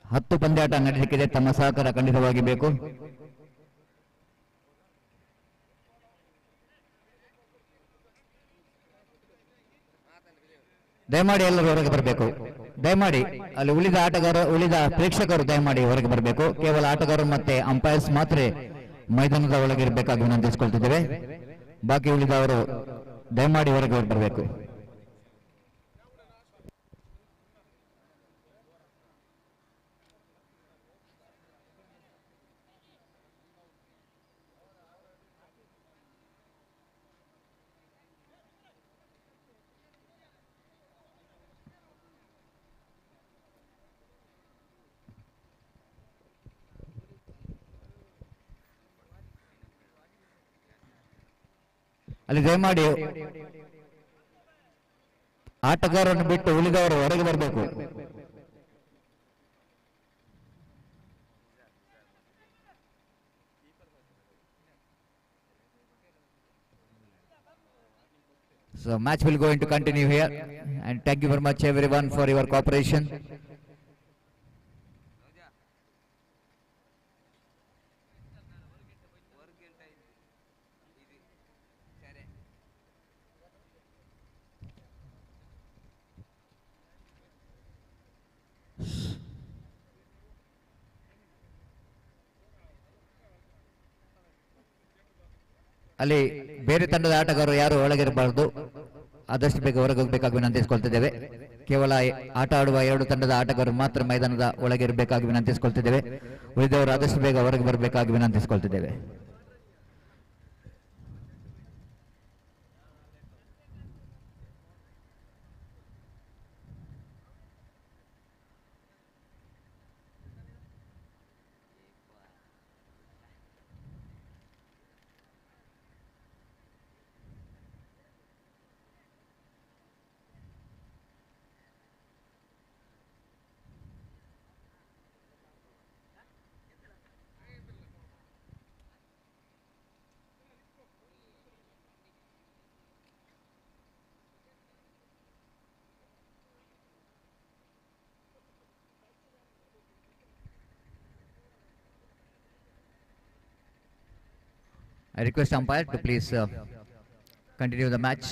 10 ಪಂದ್ಯಾಟ ನಡೆಯಲಿಕ್ಕಿದೆ. ತಮ್ಮ ಸಹಕಾರ ಖಂಡಿತವಾಗಿ ಬೇಕು. ದಯಮಾಡಿ ಎಲ್ಲರೂ ಹೊರಗೆ ಬರಬೇಕು. ದಯಮಾಡಿ ಅಲ್ಲಿ ಉಳಿದ ಪ್ರೇಕ್ಷಕರು ದಯಮಾಡಿ ಹೊರಗೆ ಬರಬೇಕು. ಕೇವಲ ಆಟಗಾರರು ಮತ್ತೆ ಅಂಪೈರ್ಸ್ ಮಾತ್ರ ಮೈದಾನದ ಒಳಗೆ ಇರಬೇಕಾಗಿ ವಿನಂತಿಸಿಕೊಳ್ತಿದ್ದೇವೆ. ಬಾಕಿ ಉಳಿದವರು ದಯಮಾಡಿ ಹೊರಗೆ ಬರಬೇಕು. ಅಲ್ಲಿ ದಯಮಾಡಿ ಆಟಗಾರರನ್ನು ಬಿಟ್ಟು ಉಳಿದವರು ಹೊರಗೆ ಬರಬೇಕು. So match will going to continue here, and thank you very much everyone for your cooperation. ಅಲ್ಲಿ ಬೇರೆ ತಂಡದ ಆಟಗಾರರು ಯಾರು ಒಳಗಿರಬಾರದು, ಆದಷ್ಟು ಬೇಗ ಹೊರಗೆ ಹೋಗಬೇಕಾಗಿ ವಿನಂತಿಸಿಕೊಳ್ತಿದ್ದೇವೆ. ಕೇವಲ ಆಟ ಆಡುವ ಎರಡು ತಂಡದ ಆಟಗಾರರು ಮಾತ್ರ ಮೈದಾನದ ಒಳಗಿರಬೇಕಾಗಿ ವಿನಂತಿಸಿಕೊಳ್ತಿದ್ದೇವೆ. ಉಳಿದವರು ಆದಷ್ಟು ಬೇಗ ಹೊರಗೆ ಬರಬೇಕಾಗಿ ವಿನಂತಿಸಿಕೊಳ್ತಿದ್ದೇವೆ. I request umpire to please continue the match.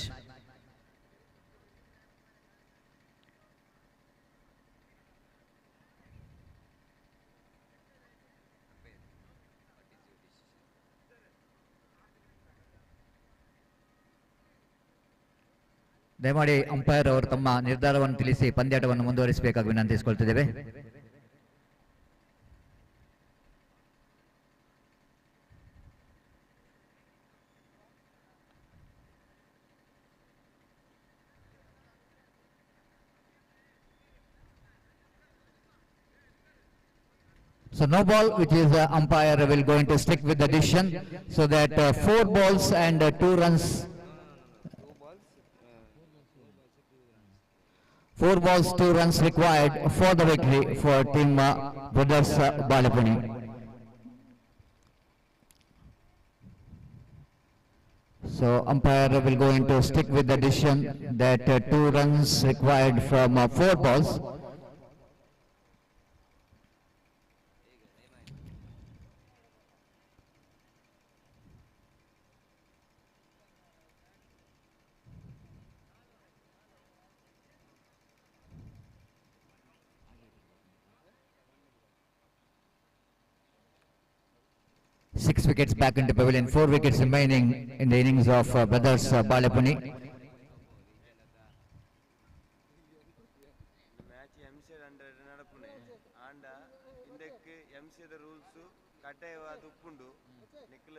ದಯಮಾಡಿ ಅಂಪೈರ್ ಅವರು ತಮ್ಮ ನಿರ್ಧಾರವನ್ನು ತಿಳಿಸಿ ಪಂದ್ಯಾಟವನ್ನು ಮುಂದುವರಿಸಬೇಕಾಗಿ ವಿನಂತಿಸಿಕೊಳ್ತಿದ್ದೇವೆ. So no ball, which is umpire will going to stick with the decision, so that 4 balls and 2 runs. 4 balls, 2 runs required for the victory for team Brothers Balapuni. So umpire will going to stick with the decision that 2 runs required from 4 balls. Six wickets back into pavilion, 4 wickets remaining in the innings of Brothers Balapuni. Match MC 100 ನಡಪುನೆ ಆಂಡ ಇಂದಕ್ಕೆ MC rules ಕಟ್ಟೆವಾದ ಉಪ್ಪುಂಡು ನಿಕ್ಲ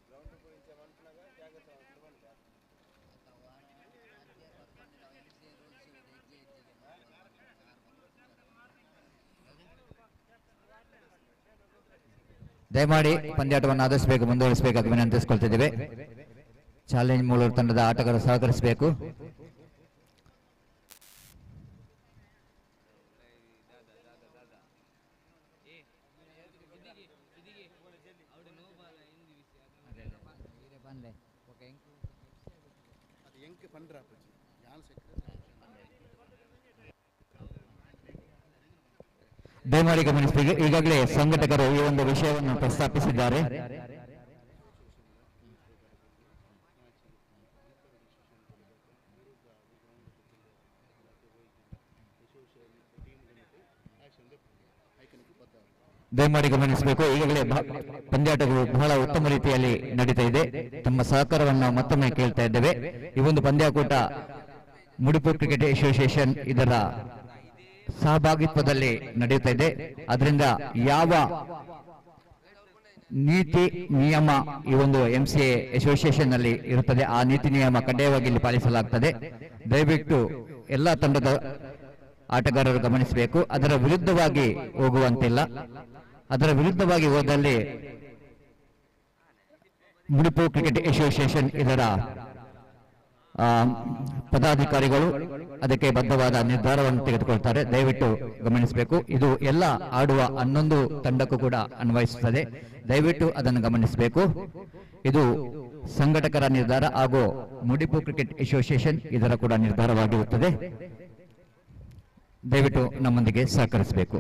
ground ಪೋಯಿಂಚ ಮನ್ಪುನಾಗ ಜಾಗ್ರತೆ ಬಂದ ದಯಮಾಡಿ ಪಂದ್ಯಾಟವನ್ನು ಆದಷ್ಟು ಬೇಗ ಮುಂದುವರಿಸಬೇಕಾಗಿ ವಿನಂತಿಸಿಕೊಳ್ತಿದ್ದೇವೆ. ಚಾಲೆಂಜ್ ಮೂಲಕ ತಂಡದ ಆಟಗಾರರು ಸಹಕರಿಸಬೇಕು. ದಯಮಾಡಿ ಗಮನಿಸಬೇಕು, ಈಗಾಗಲೇ ಸಂಘಟಕರು ಈ ಒಂದು ವಿಷಯವನ್ನು ಪ್ರಸ್ತಾಪಿಸಿದ್ದಾರೆ. ದಯಮಾಡಿ ಗಮನಿಸಬೇಕು. ಈಗಾಗಲೇ ಪಂದ್ಯಾಟಗಳು ಬಹಳ ಉತ್ತಮ ರೀತಿಯಲ್ಲಿ ನಡೀತಾ ಇದೆ. ತಮ್ಮ ಸಹಕಾರವನ್ನು ಮತ್ತೊಮ್ಮೆ ಕೇಳ್ತಾ ಇದ್ದೇವೆ. ಈ ಒಂದು ಪಂದ್ಯಾಕೂಟ ಮುಡಿಪು ಕ್ರಿಕೆಟ್ ಅಸೋಸಿಯೇಷನ್ ಇದರ ಸಹಭಾಗಿತ್ವದಲ್ಲಿ ನಡೆಯುತ್ತಾ ಇದೆ. ಅದರಿಂದ ಯಾವ ನೀತಿ ನಿಯಮ ಈ ಒಂದು MCA ಅಸೋಸಿಯೇಷನ್ ನಲ್ಲಿ ಇರುತ್ತದೆ, ಆ ನೀತಿ ನಿಯಮ ಕಡ್ಡಾಯವಾಗಿ ಇಲ್ಲಿ ಪಾಲಿಸಲಾಗುತ್ತದೆ. ದಯವಿಟ್ಟು ಎಲ್ಲ ತಂಡದ ಆಟಗಾರರು ಗಮನಿಸಬೇಕು. ಅದರ ವಿರುದ್ಧವಾಗಿ ಹೋಗುವಂತಿಲ್ಲ. ಅದರ ವಿರುದ್ಧವಾಗಿ ಹೋದಲ್ಲಿ ಮುಡಿಪು ಕ್ರಿಕೆಟ್ ಅಸೋಸಿಯೇಷನ್ ಇದರ ಪದಾಧಿಕಾರಿಗಳು ಅದಕ್ಕೆ ಬದ್ಧವಾದ ನಿರ್ಧಾರವನ್ನು ತೆಗೆದುಕೊಳ್ತಾರೆ. ದಯವಿಟ್ಟು ಗಮನಿಸಬೇಕು. ಇದು ಎಲ್ಲ ಆಡುವ 11 ತಂಡಕ್ಕೂ ಕೂಡ ಅನ್ವಯಿಸುತ್ತದೆ. ದಯವಿಟ್ಟು ಅದನ್ನು ಗಮನಿಸಬೇಕು. ಇದು ಸಂಘಟಕರ ನಿರ್ಧಾರ ಹಾಗೂ ಮುಡಿಪು ಕ್ರಿಕೆಟ್ ಅಸೋಸಿಯೇಷನ್ ಇದರ ಕೂಡ ನಿರ್ಧಾರವಾಗಿರುತ್ತದೆ. ದಯವಿಟ್ಟು ನಮ್ಮೊಂದಿಗೆ ಸಹಕರಿಸಬೇಕು.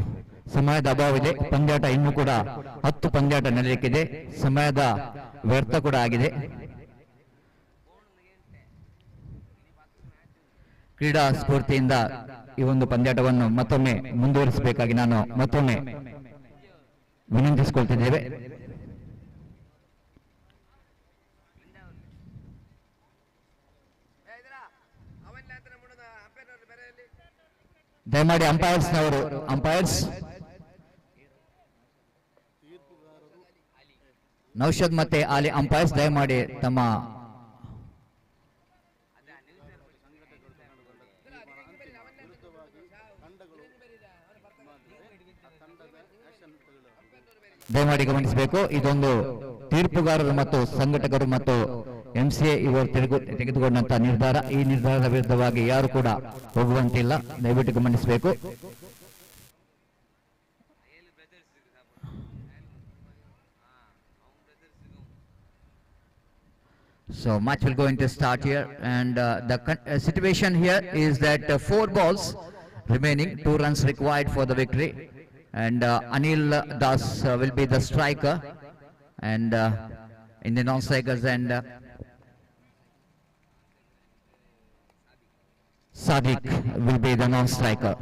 ಸಮಯದ ಅಭಾವವಿದೆ. ಪಂದ್ಯಾಟ ಇನ್ನೂ ಕೂಡ 10 ಪಂದ್ಯಾಟ ನಡೆಯಲಿಕ್ಕಿದೆ. ಸಮಯದ ವ್ಯರ್ಥ ಕೂಡ ಆಗಿದೆ. ಕ್ರೀಡಾ ಸ್ಫೂರ್ತಿಯಿಂದ ಈ ಒಂದು ಪಂದ್ಯಾಟವನ್ನು ಮತ್ತೊಮ್ಮೆ ಮುಂದುವರಿಸಬೇಕಾಗಿ ನಾನು ಮತ್ತೊಮ್ಮೆ ವಿನಂತಿಸಿಕೊಳ್ತಿದ್ದೇವೆ. ದಯಮಾಡಿ ಅಂಪೈರ್ಸ್ ನೌಷದ್ ಮತ್ತೆ ಆಲಿ ಅಂಪೈರ್ಸ್ ದಯಮಾಡಿ ತಮ್ಮ ದಯಮಾಡಿ ಗಮನಿಸಬೇಕು. ಇದೊಂದು ತೀರ್ಪುಗಾರರು ಮತ್ತು ಸಂಘಟಕರು ಮತ್ತು MCA ಇವರು ತೆಗೆದುಕೊಂಡಂತಹ ನಿರ್ಧಾರ. ಈ ನಿರ್ಧಾರದ ವಿರುದ್ಧವಾಗಿ ಯಾರು ಕೂಡ ಹೋಗುವಂತಿಲ್ಲ. ದಯವಿಟ್ಟು ಗಮನಿಸಬೇಕು. So match will going to start here, and the situation here is that 4 balls remaining, 2 runs required for the victory, and Anil Das will be the striker, and in the non-strikers, and Sadiq will be the non-striker.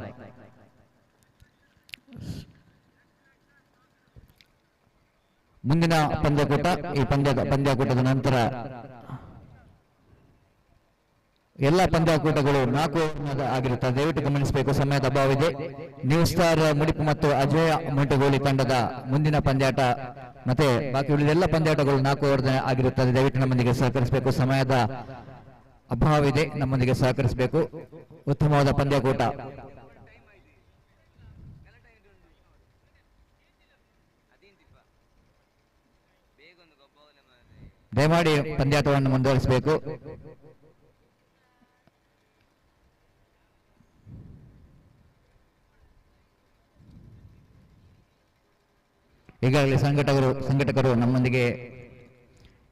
ಮುಂದಿನ ಪಂದ್ಯಕೂಟ, ಈ ಪಂದ್ಯಕೂಟದ ನಂತರ ಎಲ್ಲ ಪಂದ್ಯಾಕೂಟಗಳು 4 ಆಗಿರುತ್ತದೆ. ದಯವಿಟ್ಟು ಗಮನಿಸಬೇಕು. ಸಮಯದ ಅಭಾವವಿದೆ. New star ಮುಡಿಪು ಮತ್ತು ಅಜಯ ಮೊಂಟುಗೋಲಿ ತಂಡದ ಮುಂದಿನ ಪಂದ್ಯಾಟ ಮತ್ತೆ ಬಾಕಿ ಉಳಿದ ಎಲ್ಲ ಪಂದ್ಯಾಟಗಳು 4 ಓವರ್ ಆಗಿರುತ್ತದೆ. ದಯವಿಟ್ಟು ನಮ್ಮೊಂದಿಗೆ ಸಹಕರಿಸಬೇಕು. ಸಮಯದ ಅಭಾವವಿದೆ. ನಮ್ಮೊಂದಿಗೆ ಸಹಕರಿಸಬೇಕು. ಉತ್ತಮವಾದ ಪಂದ್ಯಾಕೂಟ. ದಯಮಾಡಿ ಪಂದ್ಯಾಟವನ್ನು ಮುಂದುವರಿಸಬೇಕು. ಈಗಾಗಲೇ ಸಂಘಟಕರು ನಮ್ಮೊಂದಿಗೆ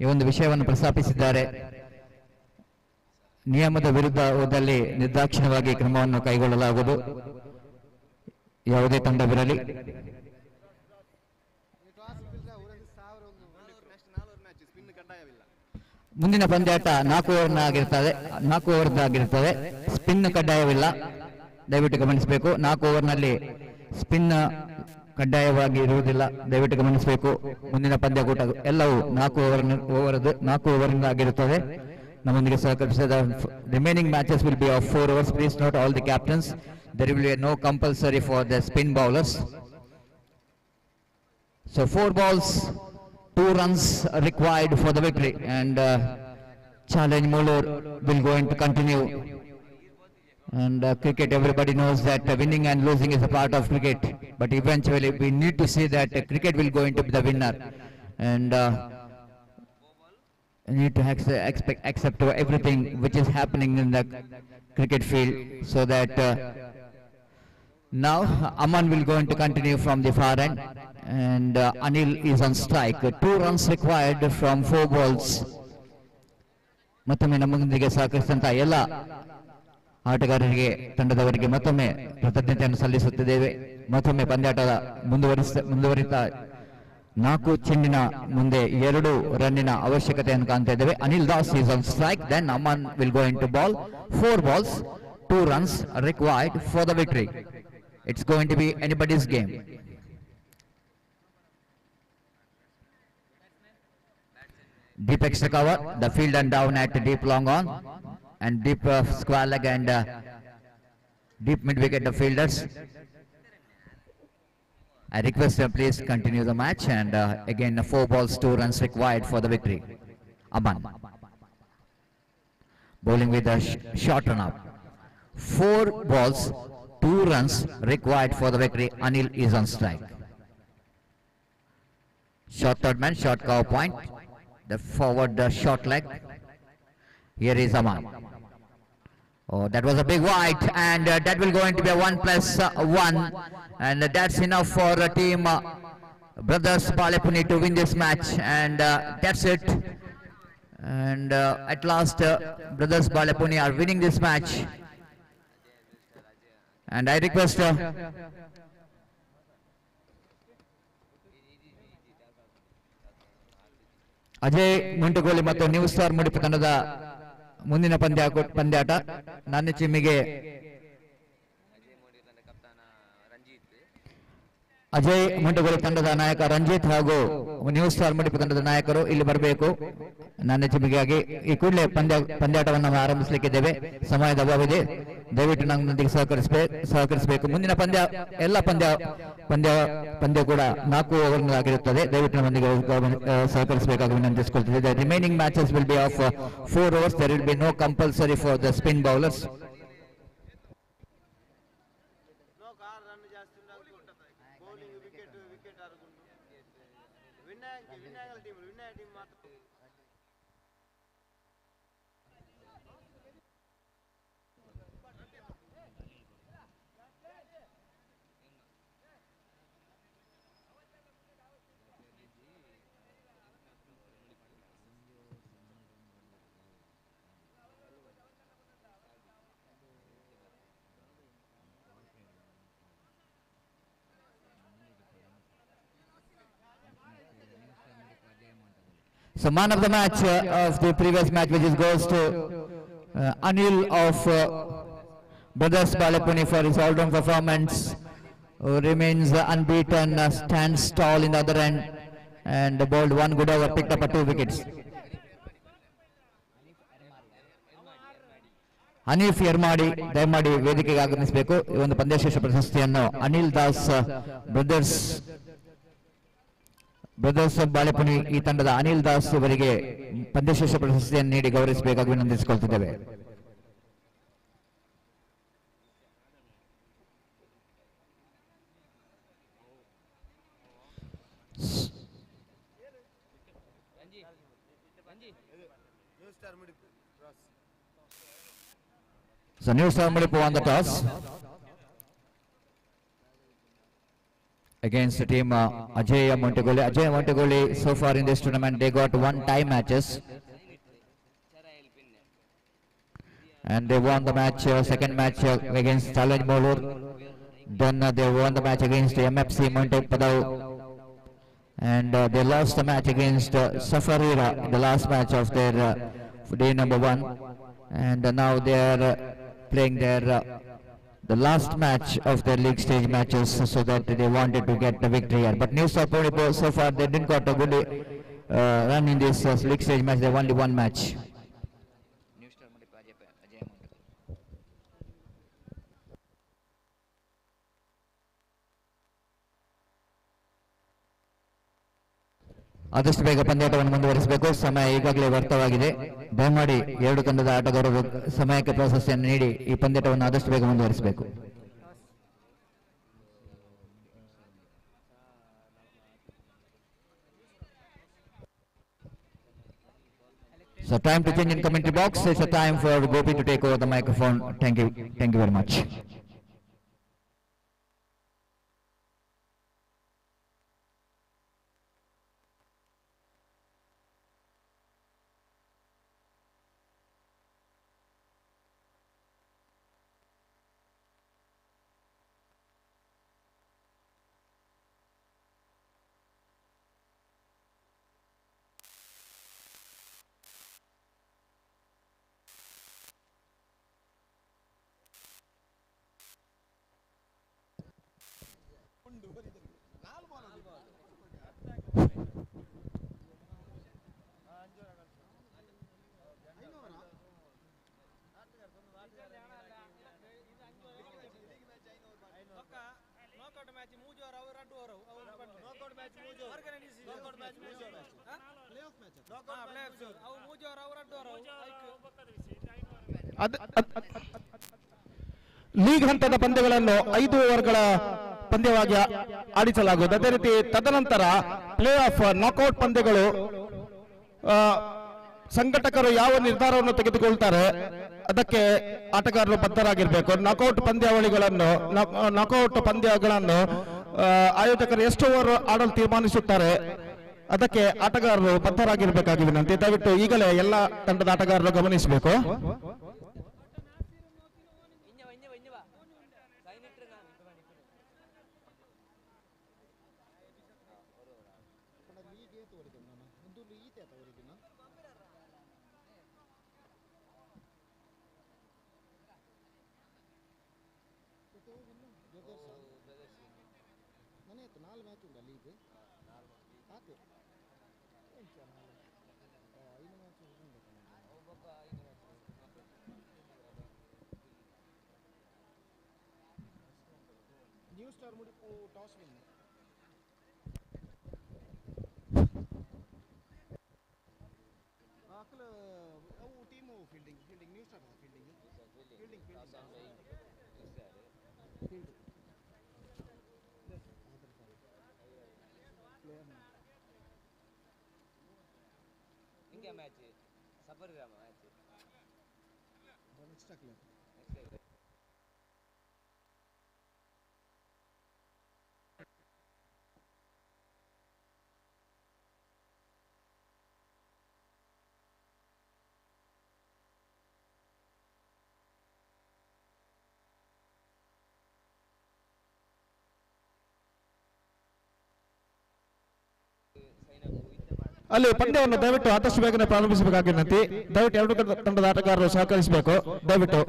ಈ ಒಂದು ವಿಷಯವನ್ನು ಪ್ರಸ್ತಾಪಿಸಿದ್ದಾರೆ. ನಿಯಮದ ವಿರುದ್ಧ ಹೋದಲ್ಲಿ ನಿರ್ದಾಕ್ಷಿಣ್ಯವಾಗಿ ಕ್ರಮವನ್ನು ಕೈಗೊಳ್ಳಲಾಗುವುದು. ಯಾವುದೇ ತಂಡವಿರಲಿ. ಮುಂದಿನ ಪಂದ್ಯಾಟ 4 ಓವರ್ದಾಗಿರುತ್ತದೆ. ಸ್ಪಿನ್ ಕಡ್ಡಾಯವಿಲ್ಲ. ದಯವಿಟ್ಟು ಗಮನಿಸಬೇಕು. 4 ಓವರ್ನಲ್ಲಿ ಸ್ಪಿನ್ ಕಡ್ಡಾಯವಾಗಿ ಇರುವುದಿಲ್ಲ. ದಯವಿಟ್ಟು ಗಮನಿಸಬೇಕು. ಮುಂದಿನ ಪಂದ್ಯಕೂಟ ಎಲ್ಲವೂ 4 ಓವರಿಂದ ಆಗಿರುತ್ತದೆ. ನಮ್ಮೊಂದಿಗೆ ಸಹಕರಿಸಿದ remaining matches will be of 4 overs. Please note all the captains. there will be no compulsory for the spin bowlers. So 4 balls, 2 runs required for the victory, and challenge Mulur will going to continue. And cricket, everybody knows that winning and losing is a part of cricket, but eventually we need to see that cricket will going to be the winner, and need to accept everything which is happening in the cricket field, so that now Aman will going to continue from the far end, and Anil is on strike. 2 runs required from 4 balls. ಮತ್ತೊಮ್ಮೆ ನಮ್ಮೊಂದಿಗೆ ಸಹಕರಿಸಿದಂತಹ ಎಲ್ಲ ಆಟಗಾರರಿಗೆ, ತಂಡದವರಿಗೆ ಮತ್ತೊಮ್ಮೆ ಕೃತಜ್ಞತೆಯನ್ನು ಸಲ್ಲಿಸುತ್ತಿದ್ದೇವೆ. ಮತ್ತೊಮ್ಮೆ ಪಂದ್ಯಾಟದ ಮುಂದುವರಿತಾ 4 ಚೆಂಡಿನ ಮುಂದೆ 2 ರನ್ನಿನ ಅವಶ್ಯಕತೆಯನ್ನು ಕಾಣ್ತಾ ಇದ್ದೇವೆ. Anil Das is on strike, then Aman will go into ball. 4 balls, 2 runs required for the victory. It's going to be anybody's game. Deep extra cover, the field and down at deep long on, and deep square leg and deep mid wicket the fielders. I request please continue the match, and again 4 balls 2 runs required for the victory. Aman bowling with a short run up. 4 balls 2 runs required for the victory. Anil is on strike. Short third man, short cover point. The forward short leg. Here is Aman. Oh, that was a big wide, and that will go into be a 1+1, and that's enough for team Brothers Balepuni to win this match, and that's it. And at last, Brothers Balepuni are winning this match. And I request Ajay ಮುಂಟಗೋಳಿ ಮತ್ತು new star ಮುಡಿಪು ತಂಡದ ಮುಂದಿನ ಪಂದ್ಯಾಟ ನನ್ನ ಚಿಮ್ಮಿಗೆ ಅಜಯ್ ಮುಂಟಗೋಳಿ ತಂಡದ ನಾಯಕ ರಂಜಿತ್ ಹಾಗೂ new star ಮುಡಿಪು ತಂಡದ ನಾಯಕರು ಇಲ್ಲಿ ಬರಬೇಕು. ನನ್ನ ಚಿಮ್ಮಿಗಾಗಿ ಈ ಕೂಡಲೇ ಪಂದ್ಯಾಟವನ್ನು ಆರಂಭಿಸಲಿಕ್ಕಿದ್ದೇವೆ. ಸಮಯದ ಅಭಾವವಿದೆ, ದಯವಿಟ್ಟು ನಮ್ಮೊಂದಿಗೆ ಸಹಕರಿಸಬೇಕು. ಮುಂದಿನ ಎಲ್ಲ ಪಂದ್ಯ ಕೂಡ 4 ಓವರ್ಗಳಾಗಿರುತ್ತದೆ. ದಯವಿಟ್ಟು ನಮ್ಮೊಂದಿಗೆ ಸಹಕರಿಸಬೇಕಾಗಿ ವಿನಂತಿಸಿಕೊಳ್ತಿದ್ದೆ. The remaining matches will be of 4 overs. There will be no compulsory for the spin bowlers. So man of the match of the previous match, which goes to Anil of Brothers Balepuni for his all-round performance, who remains unbeaten, stands tall in the other end, and bowled 1 good over, picked up 2 wickets. Hanif Yermadi ದಯಮಾಡಿ ವೇದಿಕೆಗೆ ಆಗಮಿಸಬೇಕು. ಈ ಒಂದು ಪಂದ್ಯಶ್ರೇಷ್ಠ ಪ್ರಶಸ್ತಿಯನ್ನು Anil Das brothers ಬಾಳೆಪುನಿ ಈ ತಂಡದ ಅನಿಲ್ ದಾಸ್ ಅವರಿಗೆ ಪಂದ್ಯಶ್ರೇಷ್ಠ ಪ್ರಶಸ್ತಿಯನ್ನು ನೀಡಿ ಗೌರವಿಸಬೇಕಾಗಿ ವಿನಂತಿಸಿಕೊಳ್ತಿದ್ದೇವೆ. So New Star Mudipu won the toss against the team Ajay Montugoli. Ajay Montugoli, so far in this tournament, they got 1 tie matches, and they won the match, second match against Challenge Molur. Then they won the match against MFC Monte Padau, and they lost the match against Safarira in the last match of their day number 1, and now they are playing their the last match of their league stage matches, so that they wanted to get the victory here. But New South Wales, so far they didn't got a good run in this league stage match. They only 1 match. ಆದಷ್ಟು ಬೇಗ ಪಂದ್ಯಾಟವನ್ನು ಮುಂದುವರಿಸಬೇಕು. ಸಮಯ ಈಗಾಗಲೇ ವ್ಯರ್ಥವಾಗಿದೆ. ದಯಮಾಡಿ 2 ತಂಡದ ಆಟಗಾರರು ಸಮಯಕ್ಕೆ ಪ್ರಶಸ್ತಿಯನ್ನು ನೀಡಿ ಈ ಪಂದ್ಯಾಟವನ್ನು ಆದಷ್ಟು ಬೇಗ ಮುಂದುವರಿಸಬೇಕು. So time to change in commentary box. It's a time for Gopi to take over the microphone. Thank you very much. League ಹಂತದ ಪಂದ್ಯಗಳನ್ನು 5 ಓವರ್ಗಳ ಪಂದ್ಯವಾಗಿ ಆಡಿಸಲಾಗುವುದು. ಅದೇ ರೀತಿ ತದನಂತರ ಪ್ಲೇ ಆಫ್ ನಾಕ್ಔಟ್ ಪಂದ್ಯಗಳು ಸಂಘಟಕರು ಯಾವ ನಿರ್ಧಾರವನ್ನು ತೆಗೆದುಕೊಳ್ತಾರೆ ಅದಕ್ಕೆ ಆಟಗಾರರು ಬದ್ಧರಾಗಿರಬೇಕು. ನಾಕ್ಔಟ್ ಪಂದ್ಯಗಳನ್ನು ಆಯೋಜಕರು ಎಷ್ಟು ಓವರ್ ಆಡಲು ತೀರ್ಮಾನಿಸುತ್ತಾರೆ ಅದಕ್ಕೆ ಆಟಗಾರರು ಬದ್ಧರಾಗಿರಬೇಕಾಗಿ ವಿನಂತಿ. ದಯವಿಟ್ಟು ಈಗಲೇ ಎಲ್ಲ ತಂಡದ ಆಟಗಾರರು ಗಮನಿಸಬೇಕು. ನ್ಯೂ ಸ್ಟಾರ್ ಮುಡಿ ಟಾಸ್ ವಿನ್ ಅಕಲ್ ಅವು team fielding new star fielding ಹಿಂಗೆ ಮ್ಯಾಚ್ ಸಫರ್ ಗ್ರಾಮ ಮ್ಯಾಚ್ ನೆಕ್ಸ್ಟ್ ಆಗ್ಲೇ ಅಲ್ಲಿ ಪಂದ್ಯವನ್ನು ದಯವಿಟ್ಟು ಆದಷ್ಟು ಬೇಗನೆ ಪ್ರಾರಂಭಿಸಬೇಕಾಗಿ ವಿನಂತಿ. ದಯವಿಟ್ಟು ಎರಡು ತಂಡದ ಆಟಗಾರರು ಸಹಕರಿಸಬೇಕು. ದಯವಿಟ್ಟು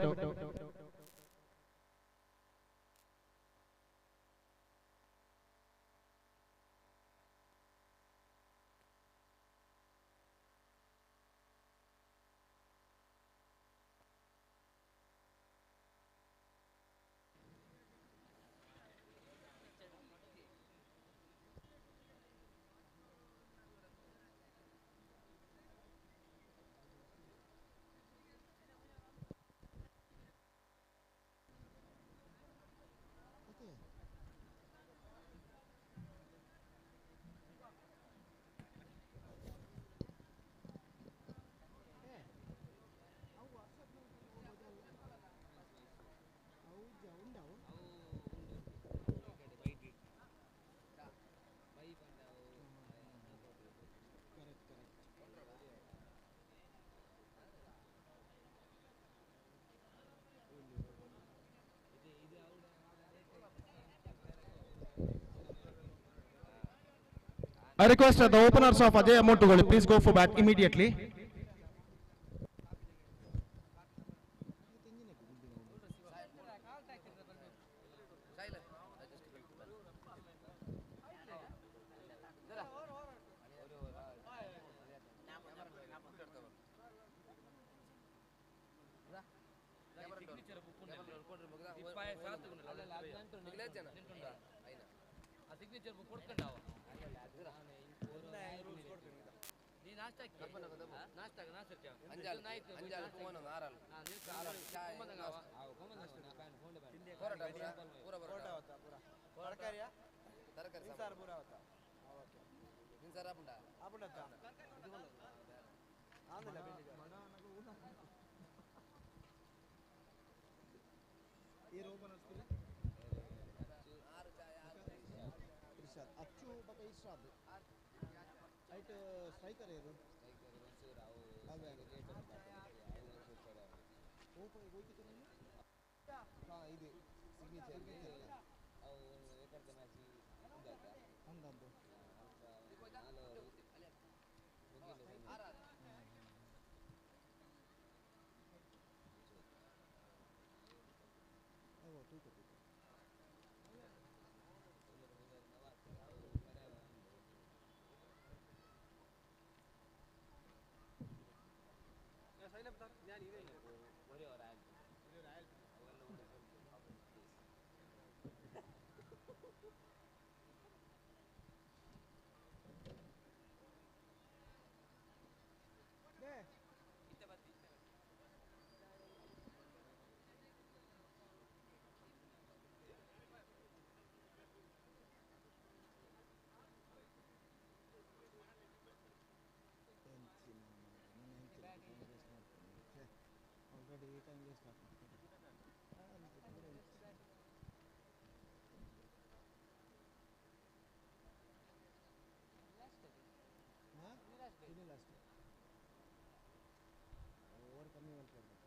I request the openers of Ajay Montugoli, please go for bat immediately. Signature book కొడుకుంటావా నీ నాస్తా నాస్తా నాస్తా అంజాల్ అంజాల్ కోన ఆరాల్ ఆరాల్ చాయ్ ಪರೋಟ ಪೂರ ಪರೋಟ ಅವತಾ ಪೂರ ತರಕಾರಿಯಾ ತರಕಾರಿ ಸಾರ್ ಪೂರ ಅವತಾ ಓಕೆ ನಿನ್ ಸಾರ್ ಆಪುಂಡ ಆಪುಂಡ ಇದು ಆಂದಲ್ಲ ಬೆಂಡಿಗ ಈ ರೋಬನ್ ಅಸ್ತಿಲ್ಲ ಆರು ಚಾಯ್ ಇರ್ಷಾದ್ ಅಚ್ಚು ಬಕ ಇರ್ಷಾದ್ ಐಟ್ ಸ್ಟ್ರೈಕರ್ ಏರು ಸ್ಟ್ರೈಕರ್ ಮನ್ಸೂರ್ ಅವು ರೇಟ್ ಓಪನ್ ಹೋಯ್ತು ನೀನು ಹಾ ಇದು ಸಿಗ್ನೇಚರ್ ಅವು ಏಕರ್ತ ಮ್ಯಾಚ್ ಇಂದಾತ ಅಂದಂದು ನಾಲು ಮುಗಿನ ಆರಾದ ಓ ತೂಕ ತೂಕ ಸೈನ್ ಅಪ್ ഞാൻ ഇതേ ഒരു ഒരാൾ ನೋಡಿ ಈ ಟೈಮ್ಗೆ ಸ್ಟಾರ್ಟ್ ಮಾಡ್ತಾರೆ. ಹಾಂ ಇನ್ನಿಲ್ಲ ಅಷ್ಟೇ ಓವರ್ ಕಮ್ಮಿ ಮಾಡ್ಕೊಡ್ಬೇಕು.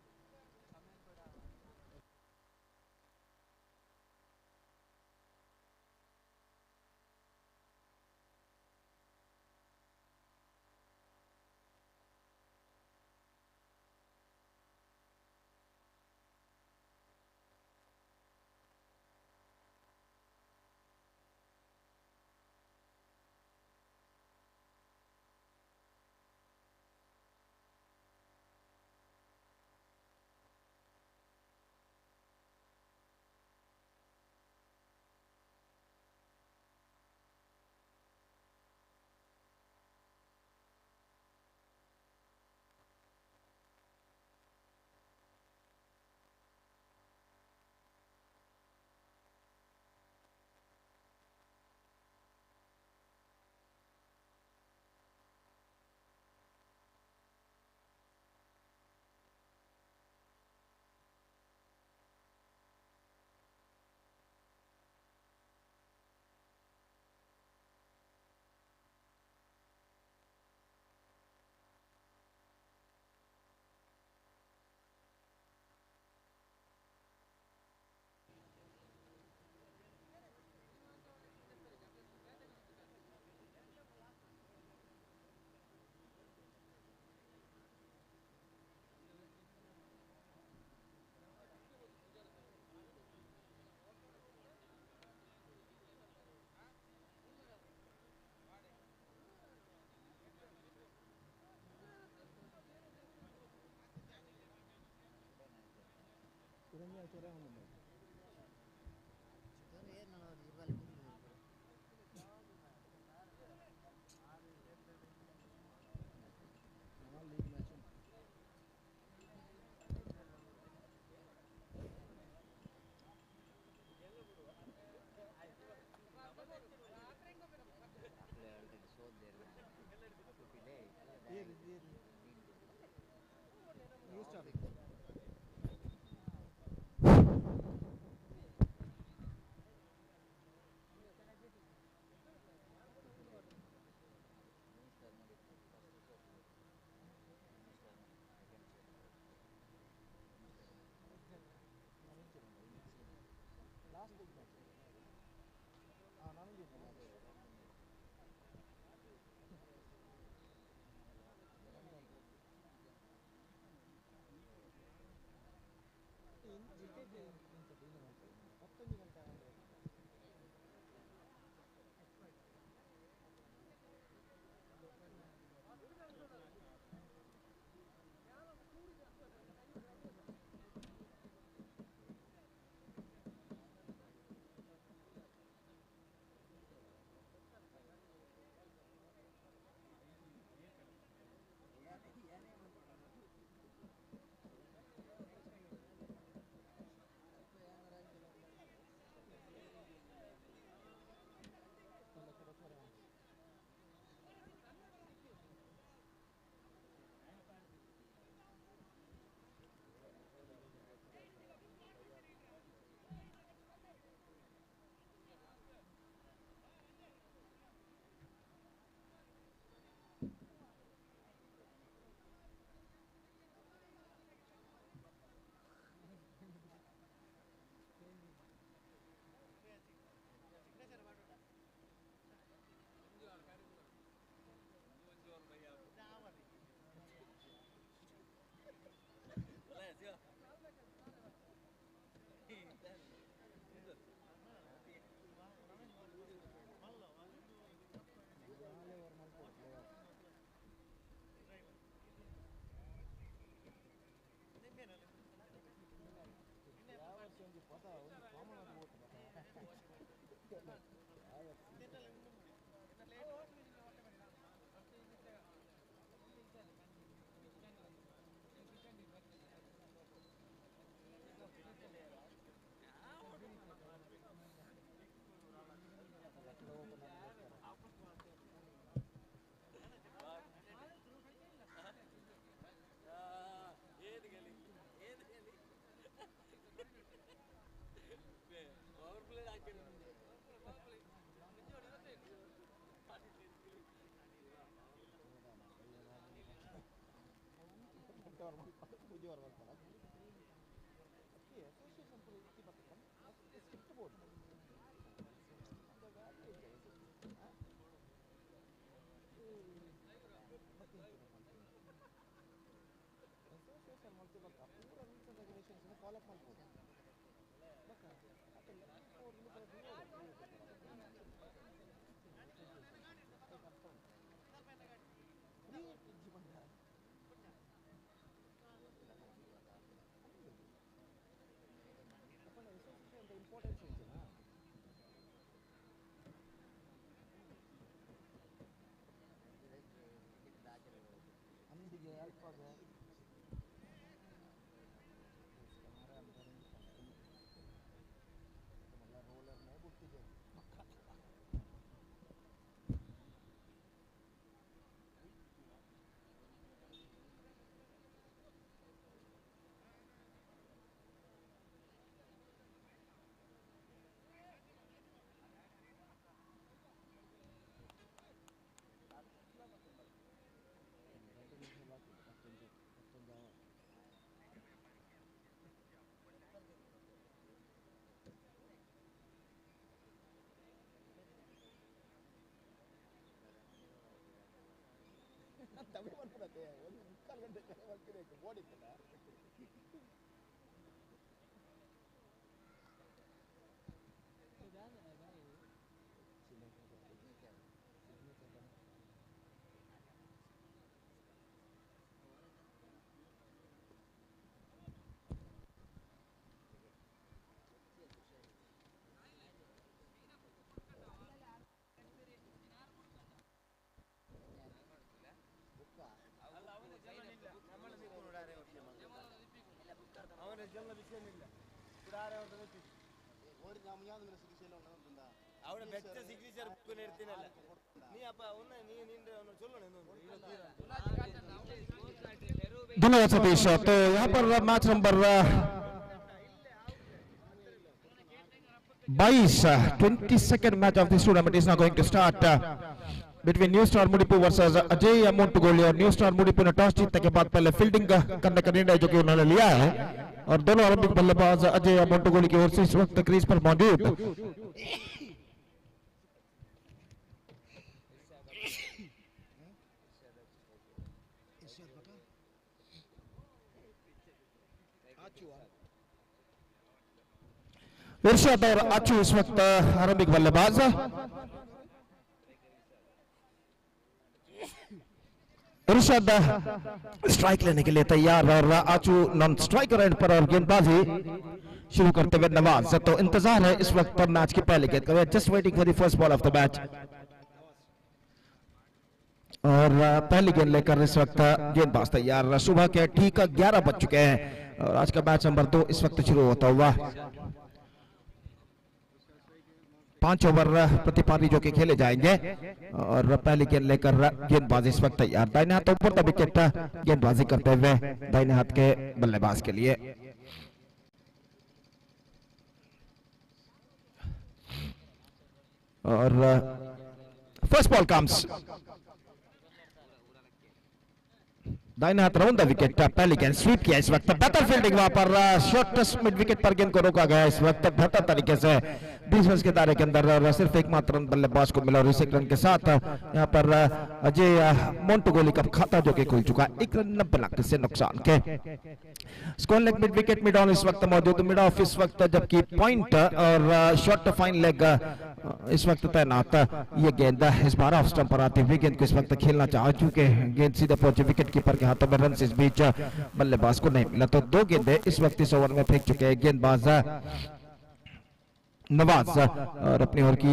ಚಿರಂಜಿ ಆಚಾರ್ಯ ಒಂದು league match new star last league match ನಾನು ಕ್ರಿಕೆಟ್ 10 ಗಂಟೆ ఏది धन्यवाद सतीश। तो यहाँ पर match number 22 22nd match of this tournament is now going to start between New Star Mudipu versus Ajay Montugoli। और न्यू स्टार मुडिपू ने टॉस जीतने के बाद पहले फील्डिंग करने का निर्णय जो कि उन्होंने लिया है, और दोनों आरंभिक बल्लेबाज अजय मोंटुगोली की ओर से इस वक्त क्रीज पर मौजूद। इरशाद और आचू इस वक्त आरंभिक बल्लेबाज। इरशाद स्ट्राइक लेने के लिए तैयार और आचू नॉन स्ट्राइकर एंड पर और गेंदबाजी शुरू करते हुए नवाज। तो इंतजार है इस वक्त पर मैच की पहली गेंद का, just waiting for the first ball of the match. और पहली गेंद लेकर इस वक्त गेंदबाज तैयार। सुबह के ठीक 11 बज चुके हैं और आज का मैच नंबर 2 इस वक्त शुरू होता हुआ। 5 ओवर प्रति पारी जो कि खेले जाएंगे और पहली गेंद लेकर गेंदबाज इस वक्त तैयार। दाहिने हाथ ऊपर द विकेट गेंदबाजी करते हुए दाहिने हाथ के बल्लेबाज के लिए। और फर्स्ट बॉल कम्स, दाहिने हाथ राउंड द विकेट। पहली गेंद स्वीप किया इस वक्त, बेहतर फील्डिंग वहां पर शॉर्टेस्ट मिड विकेट पर गेंद को रोका गया इस वक्त बेहतर तरीके से 20 रन के दायरे के अंदर, और सिर्फ एकमात्र रन बल्लेबाज को मिला और इस एक रन के साथ यहां पर अजय मोंटुगोली का खाता जो कि खुल चुका है 1 रन 90 लाख से नुकसान के। Square leg mid wicket mid on इस वक्त मौजूद, मिड ऑफ इस वक्त, जबकि पॉइंट और शॉर्ट फाइन लेग इस वक्त तैनात। ये गेंद इस बार ऑफ स्टंप पर आती हुई गेंद को इस वक्त खेलना चाह चुके गेंद सीधे पहुंचे विकेट कीपर के हाथों में, रन इस बीच बल्लेबाज को नहीं मिला। तो 2 गेंदें इस वक्त इस ओवर में फेंक चुके हैं गेंदबाज नवाज और अपनी ओर की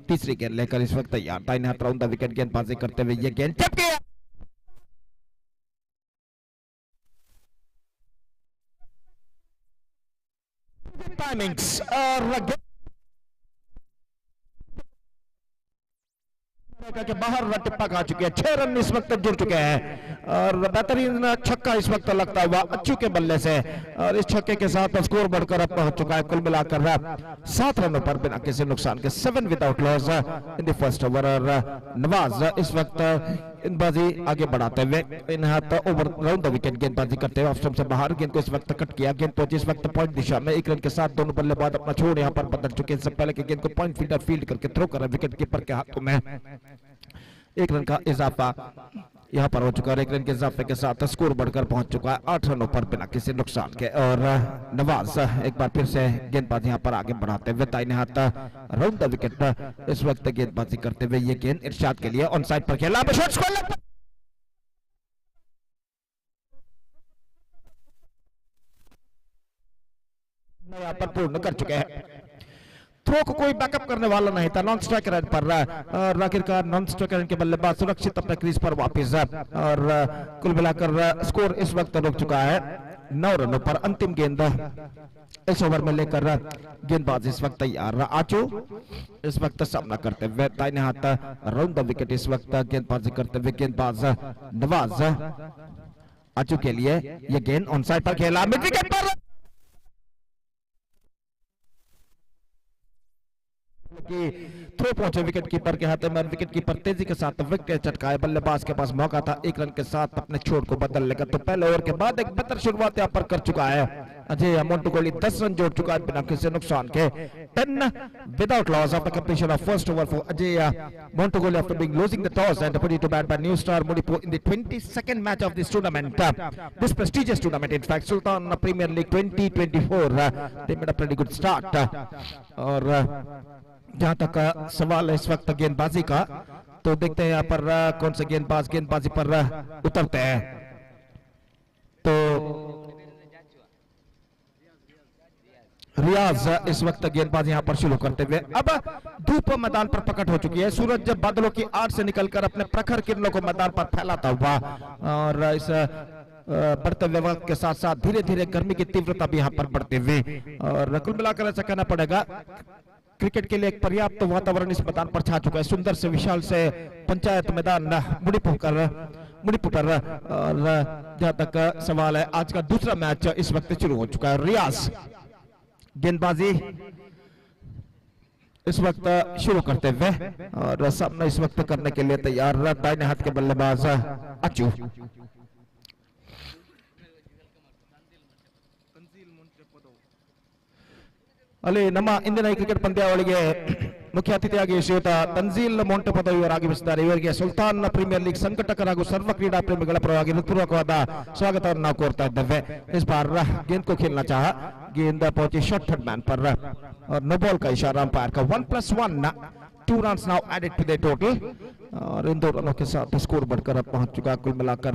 तीसरी गेंद लेकर इस वक्त तैयार। दाहिने हाथ राउंड द विकेट गेंदबाजी करते हुए ये गेंद टप गया। टाइमिंग्स और के बाहर टिप्पा खा चुके हैं, 6 रन इस वक्त जुड़ चुके हैं और बेहतरीन छक्का इस वक्त लगता हुआ अच्छू के बल्ले से, और इस छक्के के साथ स्कोर बढ़कर अब पहुंच चुका है कुल मिलाकर 7 रनों पर बिना किसी नुकसान के, 7 without loss in the first over. और नवाज इस वक्त गेंदबाजी आगे बढ़ाते हुए इन हाथ ओवर राउंड द विकेट गेंदबाजी करते हुए ऑफ स्टंप से बाहर, गेंद को इस वक्त कट किया, गेंद पहुंची इस वक्त पॉइंट दिशा में, 1 रन के साथ दोनों बल्लेबाज अपना छोड़ यहां पर बदल चुके हैं। इससे पहले कि गेंद को पॉइंट फील्डर फील्ड करके थ्रो कर विकेट कीपर के हाथों में 1 रन का इजाफा यहां पर हो चुका है। 1 रन के इजाफे के साथ स्कोर बढ़कर पहुंच चुका है 8 रनों पर बिना किसी नुकसान के। और नवाज एक बार फिर से गेंदबाजी यहां पर आगे बढ़ाते हुए दाहिने हाथ राउंड द विकेट इस वक्त गेंदबाजी करते हुए ये गेंद इरशाद के लिए ऑन साइड पर खेला, यहाँ पर पूर्ण कर चुके हैं। थ्रो को कोई बैकअप करने वाला नहीं था, नॉन स्ट्राइकर एंड पर और आखिरकार नॉन स्ट्राइकर एंड के बल्लेबाज सुरक्षित अपने क्रीज पर वापस और कुल मिलाकर स्कोर इस वक्त रुक चुका है 9 रनों पर। अंतिम गेंद इस ओवर में लेकर गेंदबाज इस वक्त तैयार, आचू इस वक्त सामना करते हुए दाहिने हाथ राउंड द विकेट इस वक्त गेंदबाजी करते हुए गेंदबाज नवाज आचू के लिए यह गेंद ऑन साइड पर खेला, मिड विकेट पर थ्रो पहुंचे विकेट कीपर के हाथ में, विकेट कीपर तेजी के साथ विकेट चटकाए, बल्लेबाज के पास मौका था 1 रन के साथ अपने छोड़ को बदलने का। तो पहले ओवर के बाद एक बेहतर शुरुआत यहां पर कर चुका है अजय मोंटुगोली, 10 रन जोड़ चुका है बिना किसी नुकसान के। 10 without loss after completion of first over for Ajay Montugoli after being losing the toss and put it to bat by new star Mudipu in the 22nd match of this tournament, this prestigious tournament in fact, Sultan Premier League 2024. They made a pretty good start और जहां तक सवाल है इस वक्त गेंदबाजी का, तो देखते हैं यहाँ पर कौन से गेंदबाज गेंदबाजी पर उतरते हैं। तो रियाज इस वक्त गेंदबाजी यहां पर शुरू करते हुए, अब धूप मैदान पर प्रकट हो चुकी है, सूरज बादलों की आड़ से निकलकर अपने प्रखर किरणों को मैदान पर फैलाता हुआ और इस बढ़ते हुए वक्त के साथ साथ धीरे धीरे गर्मी की तीव्रता भी यहां पर बढ़ते हुए, और कुल मिलाकर ऐसा कहना पड़ेगा क्रिकेट के लिए एक पर्याप्त वातावरण इस मैदान पर छा चुका है। सुंदर से विशाल से पंचायत मैदान मुड़ीपू पर, और जहां तक सवाल है आज का दूसरा मैच इस वक्त शुरू हो चुका है। रियाज गेंदबाजी इस वक्त शुरू करते हुए और सामना इस वक्त करने के लिए तैयार, दाहिने हाथ के बल्लेबाज अचू ಅಲ್ಲಿ ನಮ್ಮ ಇಂದಿನ ಈ ಕ್ರಿಕೆಟ್ ಪಂದ್ಯಾವಳಿಗೆ ಮುಖ್ಯ ಅತಿಥಿಯಾಗಿ ಶ್ರೀಯುತ ತನ್ಜೀಲ್ ಮೊಂಟೆ ಪದವಿಯವರಾಗಿ ಬಯಸಿದ್ದಾರೆ. ಇವರಿಗೆ ಸುಲ್ತಾನ್ ಪ್ರೀಮಿಯರ್ ಲೀಗ್ ಸಂಘಟಕರ ಹಾಗೂ ಸರ್ವ ಕ್ರೀಡಾ ಪ್ರೇಮಿಗಳ ಪರವಾಗಿ ಹೃತ್ಪೂರ್ವಕವಾದ ಸ್ವಾಗತವನ್ನು ನಾವು ಕೋರ್ತಾ ಇದ್ದೇವೆ. इस बार गेंद को खेलना चाहा, गेंद पहुंची शॉर्ट थर्ड मैन पर और नो बॉल का इशारा अंपायर का। 1+1 2 runs now added to the total और इन 2 रनों के साथ स्कोर बढ़कर अब पहुंच चुका कुल मिलाकर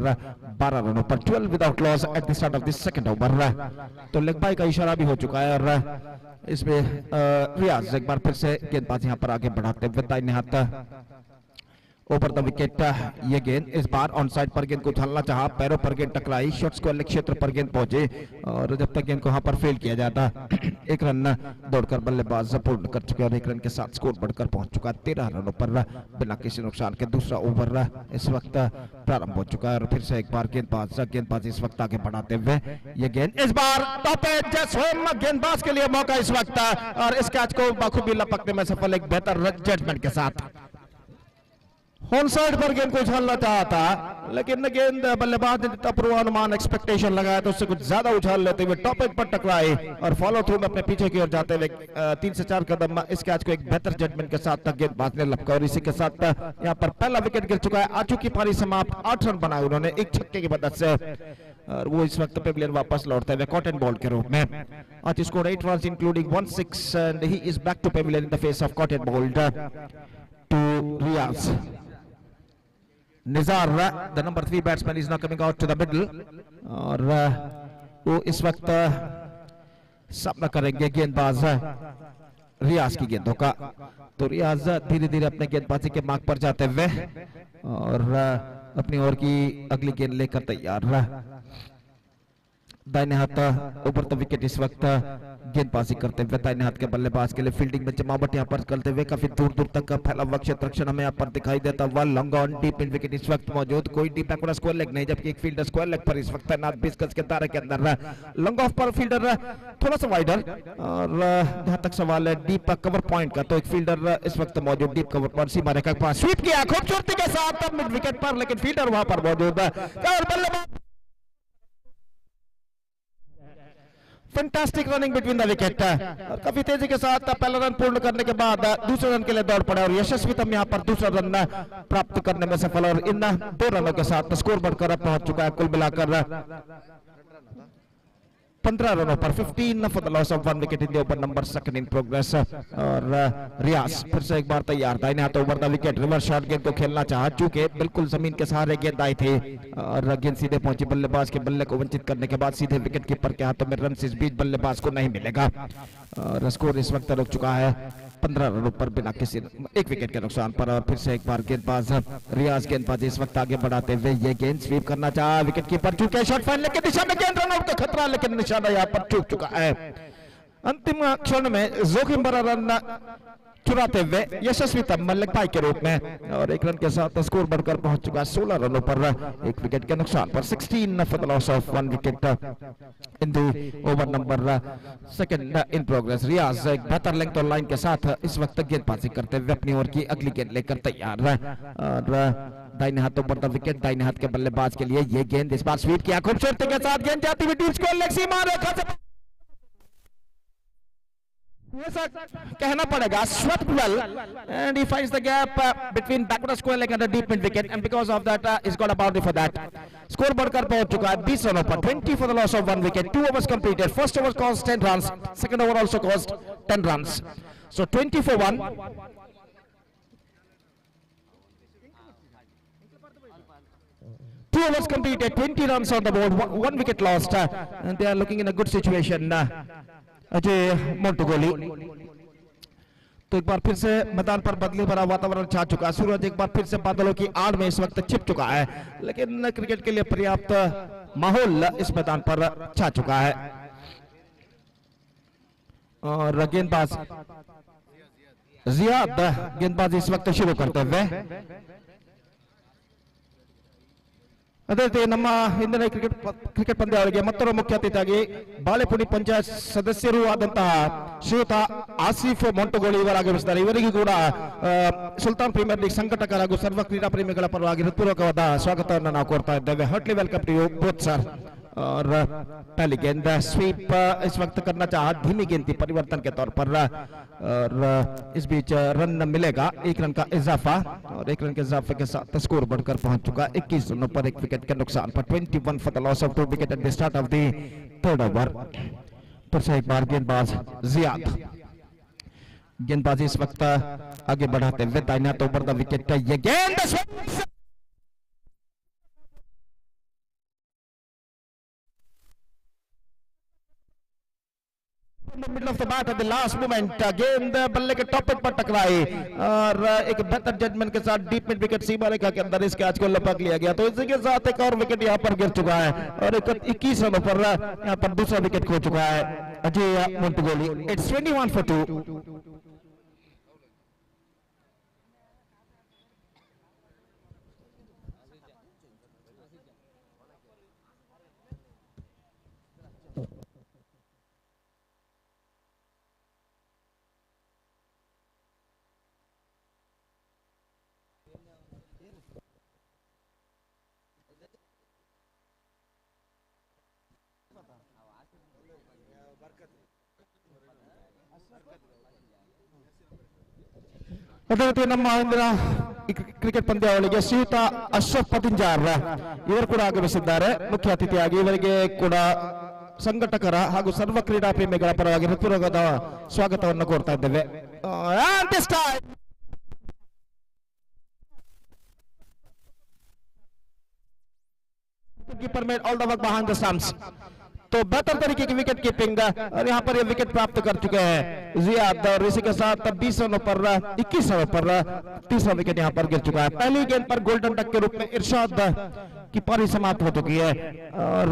12 रनों पर, 12 without loss at the start of the second over. तो लेग बाई का इशारा भी हो चुका है और इसमें रियाज एक बार फिर से गेंदबाज यहां पर आगे बढ़ाते हुए दाहिने हाथ ओवर द विकेट ये गेंद इस बार ऑन साइड पर गेंद को उछालना चाहा, पैरों पर गेंद टकराई, शॉट स्क्वायर क्षेत्र पर गेंद पहुंचे और जब तक गेंद को वहां पर फेल किया जाता 1 रन दौड़कर बल्लेबाज पूर्ण कर चुके और 1 रन के साथ स्कोर बढ़कर पहुंच चुका 13 रनों पर बिना किसी नुकसान के। दूसरा ओवर इस वक्त प्रारंभ हो चुका है और फिर से एक बार गेंदबाज इस वक्त आगे बढ़ाते हुए ये गेंद इस बार टॉप एज स्विम, गेंदबाज के लिए मौका इस वक्त और इस कैच को बखूबी लपकने में सफल एक बेहतर जजमेंट के साथ। ऑन साइड पर गेंद को उछालना चाहा था लेकिन गेंद बल्लेबाज ने जितना पूर्वानुमान एक्सपेक्टेशन लगाया तो उससे कुछ ज्यादा उछाल लेते हुए टॉप एज पर टकराए और फॉलो थ्रू में अपने पीछे की ओर जाते हुए 3 से 4 कदम इस कैच को एक बेहतर जजमेंट के साथ गेंदबाज ने लपका और इसी के साथ यहां पर पहला विकेट गिर चुका है। आचू की पारी समाप्त, 8 रन बनाए उन्होंने एक छक्के की मदद से और वो इस वक्त पेविलियन वापस लौटते हुए कॉटन बॉल के रूप में। आचू scored 8 runs including 1 6 and he is back to pavilion in the face of cotton ball to Riaz. Nizar the number 3 batsman is not coming out to the middle और वो इस वक्त सामना करेंगे गेंदबाज रियाज की गेंदों का। तो रियाज धीरे धीरे अपने गेंदबाजी के मार्ग पर जाते हुए और अपनी ओर की अगली गेंद लेकर तैयार। दाहिने हाथ ऊपर द विकेट इस वक्त गेंदबाजी करते हुए दाहिने हाथ के बल्लेबाज के लिए फील्डिंग में जमावट यहाँ पर करते हुए काफी दूर दूर तक का फैला हुआ क्षेत्र रक्षण हमें यहाँ पर दिखाई देता हुआ। Long on deep in wicket इस वक्त मौजूद, कोई डीप बैकवर्ड स्क्वायर लेग नहीं, जबकि एक फील्डर स्क्वायर लेग पर इस वक्त तैनात 20 गज के दायरे के अंदर। लॉन्ग ऑफ पर फील्डर थोड़ा सा वाइडर, और जहां तक सवाल है डीप कवर पॉइंट का, तो एक फील्डर इस वक्त मौजूद डीप कवर पर सीमा रेखा के पास स्वीप किया खूबसूरती के साथ मिड विकेट पर, लेकिन फील्डर वहां पर मौजूद है और बल्लेबाज fantastic running between the wicket, और काफी तेजी के साथ पहला रन पूर्ण करने के बाद दूसरे रन के लिए दौड़ पड़े और यशस्वीतम यहां पर दूसरा रन प्राप्त करने में सफल, और इन 2 रनों के साथ स्कोर बढ़कर पहुंच चुका है कुल मिलाकर 15 रनों पर 15 for the loss of 1 wicket in the over number second in progress. और रियाज फिर से एक बार तैयार, दाहिने हाथ over the wicket, reverse shot गेंद को खेलना चाहा, चूंकि बिल्कुल जमीन के सहारे गेंद आई थी और गेंद सीधे पहुंची बल्लेबाज के बल्ले को वंचित करने के बाद सीधे विकेट कीपर के हाथों में रन इस बीच बल्लेबाज को नहीं मिलेगा, और स्कोर इस वक्त रुक चुका है 15 रनों पर बिना किसी 1 विकेट के नुकसान पर। और फिर से एक बार गेंदबाज रियाज गेंदबाजी इस वक्त आगे बढ़ाते हुए ये गेंद स्वीप करना चाहा, विकेट कीपर चूके शॉट फाइनल की दिशा में गेंद रन आउट का खतरा, लेकिन निशाना यहाँ पर चूक चुका है। अंतिम क्षण में जोखिम भरा रन चुराते हुए यशस्वीतम मल्लिक भाई के रूप में, और 1 रन के साथ स्कोर बढ़कर पहुंच चुका है 16 रनों पर 1 विकेट के नुकसान पर। 16 for the loss of 1 wicket in the over number second in progress. Riyaz एक बेहतर लेंथ और लाइन के साथ इस वक्त गेंदबाजी करते हुए अपनी ओर की अगली गेंद लेकर तैयार है, और दाहिने हाथों पर द विकेट, दाहिने हाथ के बल्लेबाज के लिए ये गेंद इस बार स्वीप किया खूबसूरती के साथ, गेंद जाती हुई डीप स्क्वायर लेग सीमा रेखा से कहना पड़ेगा swept well and he finds the gap between backward square leg and the deep mid wicket, and because of that he's got a boundary for that. Score बढ़कर पहुंच चुका है 20 रनों पर 20 for the loss of 1 wicket. 2 overs completed. First over cost 10 runs, second over also cost 10 runs, so 20 for 1. Two overs completed, 20 runs on the board, 1 wicket lost, and they are looking in a good situation. Ajay मोंटुगोली, तो एक बार फिर से मैदान पर बदली भरा वातावरण छा चुका है, सूरज एक बार फिर से बादलों की आड़ में इस वक्त छिप चुका है, लेकिन क्रिकेट के लिए पर्याप्त माहौल इस मैदान पर छा चुका है। और गेंदबाज जियाद गेंदबाजी इस वक्त शुरू करते हुए, ಅದೇ ರೀತಿ ನಮ್ಮ ಇಂದಿನ ಕ್ರಿಕೆಟ್ ಪಂದ್ಯಾವಳಿಗೆ ಮತ್ತೊಬ್ಬ ಮುಖ್ಯ ಅತಿಥಿಯಾಗಿ ಬಾಳೆಪುಡಿ ಪಂಚಾಯತ್ ಸದಸ್ಯರೂ ಆದಂತಹ ಶ್ರೀಯುತ ಆಸಿಫ್ ಮೊಂಟುಗೋಳಿ ಇವರು ಆಗಮಿಸಿದ್ದಾರೆ. ಇವರಿಗೂ ಕೂಡ ಸುಲ್ತಾನ್ ಪ್ರೀಮಿಯರ್ ಲೀಗ್ ಸಂಘಟಕರ ಹಾಗೂ ಸರ್ವ ಕ್ರೀಡಾ ಪ್ರೇಮಿಗಳ ಪರವಾಗಿ ಹೃತ್ಪೂರ್ವಕವಾದ ಸ್ವಾಗತವನ್ನು ನಾವು ಕೋರ್ತಾ ಇದ್ದೇವೆ. Heartily welcome to you both sir. और पहली गेंद स्वीप इस वक्त करना चाहा, धीमी गेंद थी परिवर्तन के तौर पर, और इस बीच रन मिलेगा, 1 रन का इजाफा, और 1 रन के इजाफे के साथ स्कोर बढ़कर पहुंच चुका 21 रनों पर 1 विकेट के नुकसान पर। 21 for the loss of 2 wicket at the start of the third over. फिर से एक बार गेंदबाज जियाद गेंदबाजी इस वक्त आगे बढ़ाते हुए दाहिने हाथ ओवर द विकेट, ये गेंद middle of the bat at the last moment, गेंद बल्ले के टॉप पर टकराई और एक बेहतर जजमेंट के साथ डीप मिड विकेट सीमा रेखा के अंदर इस कैच को लपक लिया गया। तो इसी के साथ एक और विकेट यहां पर गिर चुका है और 21 रनों पर यहां पर दूसरा विकेट खो चुका है अजय मोंटुगोली। It's 21 for 2। ಅದೇ ರೀತಿ ನಮ್ಮ ಇಂದಿನ ಕ್ರಿಕೆಟ್ ಪಂದ್ಯಾವಳಿಗೆ ಶ್ರೀಯುತ ಅಶ್ರಫ್ ಪತಿಂಜಾರ್ ಇವರು ಕೂಡ ಆಗಮಿಸಿದ್ದಾರೆ ಮುಖ್ಯ ಅತಿಥಿಯಾಗಿ. ಇವರಿಗೆ ಕೂಡ ಸಂಘಟಕರ ಹಾಗೂ ಸರ್ವ ಕ್ರೀಡಾ ಪ್ರೇಮಿಗಳ ಪರವಾಗಿ ಹೃತ್ಪೂರ್ವಕವಾದ ಸ್ವಾಗತವನ್ನು ಕೋರ್ತಾ ಇದ್ದೇವೆ. Keeper made all the work behind the stumps, तो बेहतर तरीके की विकेट कीपिंग और यहाँ पर ये विकेट प्राप्त कर चुके हैं जियाद और इसी के साथ 20 रनों पर 21 रनों पर तीसरा विकेट यहाँ पर गिर चुका है। पहली गेंद पर गोल्डन डक के रूप में इरशाद की पारी समाप्त हो चुकी है और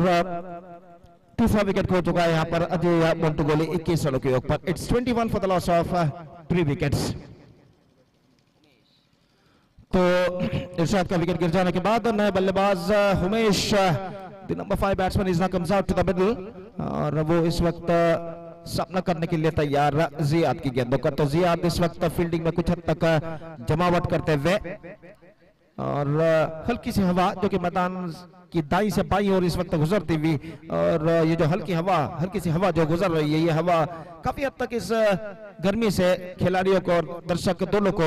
तीसरा विकेट खो चुका है यहाँ पर अजय मोंटुगोली 21 रनों के योग पर। It's 21 for the loss of 3 wickets. तो इरशाद का विकेट गिर जाने के बाद नए बल्लेबाज Umesh, the number 5 batsman, is now comes out to the middle, और वो इस वक्त सामना करने के लिए तैयार जियाद की गेंदों का। तो जियाद इस वक्त फील्डिंग में कुछ हद तक जमावट करते हुए, और हल्की सी हवा जो कि मैदान की दाई से बाई और इस वक्त गुजरती हुई, और ये जो हल्की सी हवा जो गुजर रही है, ये हवा काफी हद तक इस गर्मी से खिलाड़ियों को और दर्शक दोनों को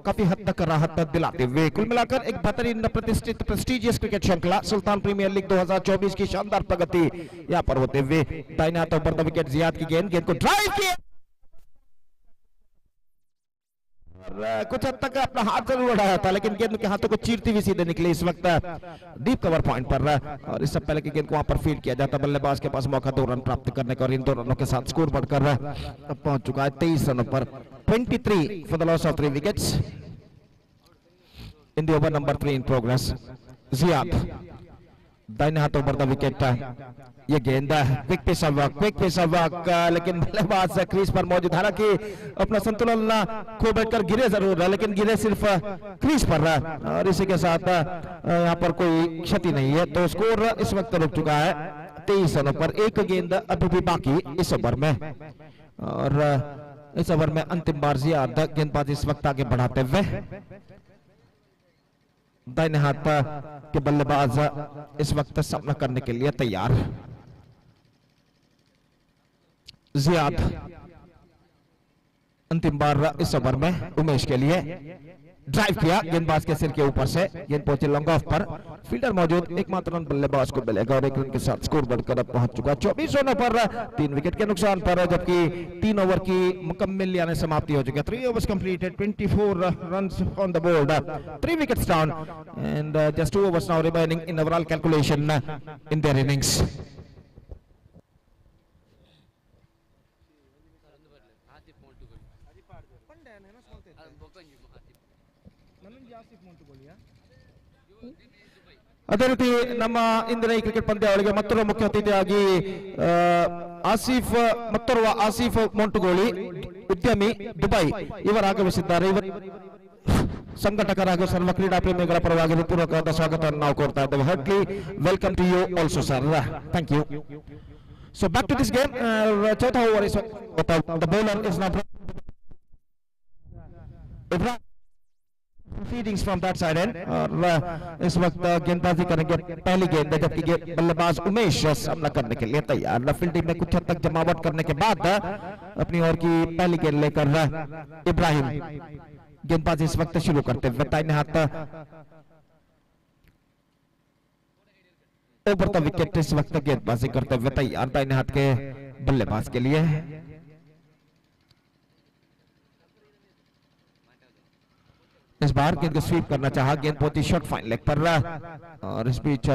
काफी हद तक राहत दिलाते हुए कुल मिलाकर एक बेहतरीन प्रतिष्ठित प्रेस्टिजियस क्रिकेट श्रृंखला सुल्तान प्रीमियर लीग 2024 की शानदार प्रगति यहाँ पर होते हुए। दाहिने हाथों पर द विकेट जियाद की गेंद को ड्राइव किया, कुछ हद तक अपना हाथ जरूर उड़ाया था, लेकिन गेंद के हाथों को चीरती हुई सीधे निकली इस वक्त डीप कवर पॉइंट पर। और इससे पहले की गेंद को वहां पर फील्ड किया जाता, बल्लेबाज के पास मौका 2 रन प्राप्त करने का, और इन 2 रनों के साथ स्कोर बढ़कर अब पहुंच चुका है 23 रनों पर। 23 for the loss of 3 wickets in the over number 3 in progress. Ziyad दाहिने हाथों पर द विकेट, ये गेंद क्विक पेस वर्क, लेकिन बल्लेबाज क्रीज पर मौजूद, हालांकि अपना संतुलन खो बैठकर गिरे जरूर है, लेकिन गिरे सिर्फ क्रीज पर, और इसी के साथ यहाँ पर कोई क्षति नहीं है। तो स्कोर इस वक्त रुक चुका है 23 रनों पर। एक गेंद अभी भी बाकी इस ओवर में, और इस ओवर में अंतिम बार जियाद गेंदबाजी इस वक्त आगे बढ़ाते हुए। दाहिने हाथ के बल्लेबाज इस वक्त सामना करने के लिए तैयार। जियाद अंतिम बार इस ओवर में उमेश के लिए ड्राइव किया, गेंदबाज के सिर के ऊपर से गेंद पहुंची लॉन्ग ऑफ पर, फील्डर मौजूद, एकमात्र रन बल्लेबाज को मिलेगा, और 1 रन के साथ स्कोर बढ़कर अब पहुंच चुका 24 रनों पर 3 विकेट के नुकसान पर, जबकि 3 ओवर की मुकम्मल यानी समाप्ति हो चुकी है। 3 overs completed, 24 runs on the board, 3 wickets down, and just 2 overs now remaining in overall calculation in their innings. ಅದೇ ರೀತಿ ನಮ್ಮ ಇಂದಿನ ಈ ಕ್ರಿಕೆಟ್ ಪಂದ್ಯಾವಳಿಗೆ ಮತ್ತೊಬ್ಬ ಮುಖ್ಯ ಅತಿಥಿಯಾಗಿ ಮತ್ತೋರ್ವ ಆಸಿಫ್ ಮೊಂಟುಗೋಳಿ ಉದ್ಯಮಿ ದುಬೈ ಇವರು ಆಗಮಿಸಿದ್ದಾರೆ. ಸಂಘಟಕರ ಹಾಗೂ ಸರ್ವ ಕ್ರೀಡಾ ಪ್ರೇಮಿಗಳ ಪರವಾಗಿ ಪೂರ್ವಕವಾದ ಸ್ವಾಗತವನ್ನು ನಾವು ಕೋರ್ತಾ ಇದ್ದೇವೆ. Heartily welcome to you also sir. Thank you. So back to this game. ಚೌथा ಓವರ್ इस the bowler is now feedings from that side end, और इस वक्त गेंदबाजी करेंगे पहली गेंद, जबकि बल्लेबाज उमेश सामना करने के लिए तैयार। फील्डिंग में कुछ हद तक जमावट करने के बाद अपनी ओर की पहली गेंद लेकर इब्राहिम गेंदबाजी इस वक्त शुरू करते हुए दाहिने हाथ ओवर द विकेट इस वक्त गेंदबाजी करते हुए तैयार दाहिने हाथ के बल्लेबाज के लिए। इस बार गेंद को स्वीप करना चाहा, गेंद पहुंची शॉर्ट फाइन लेग पर, और इस बीच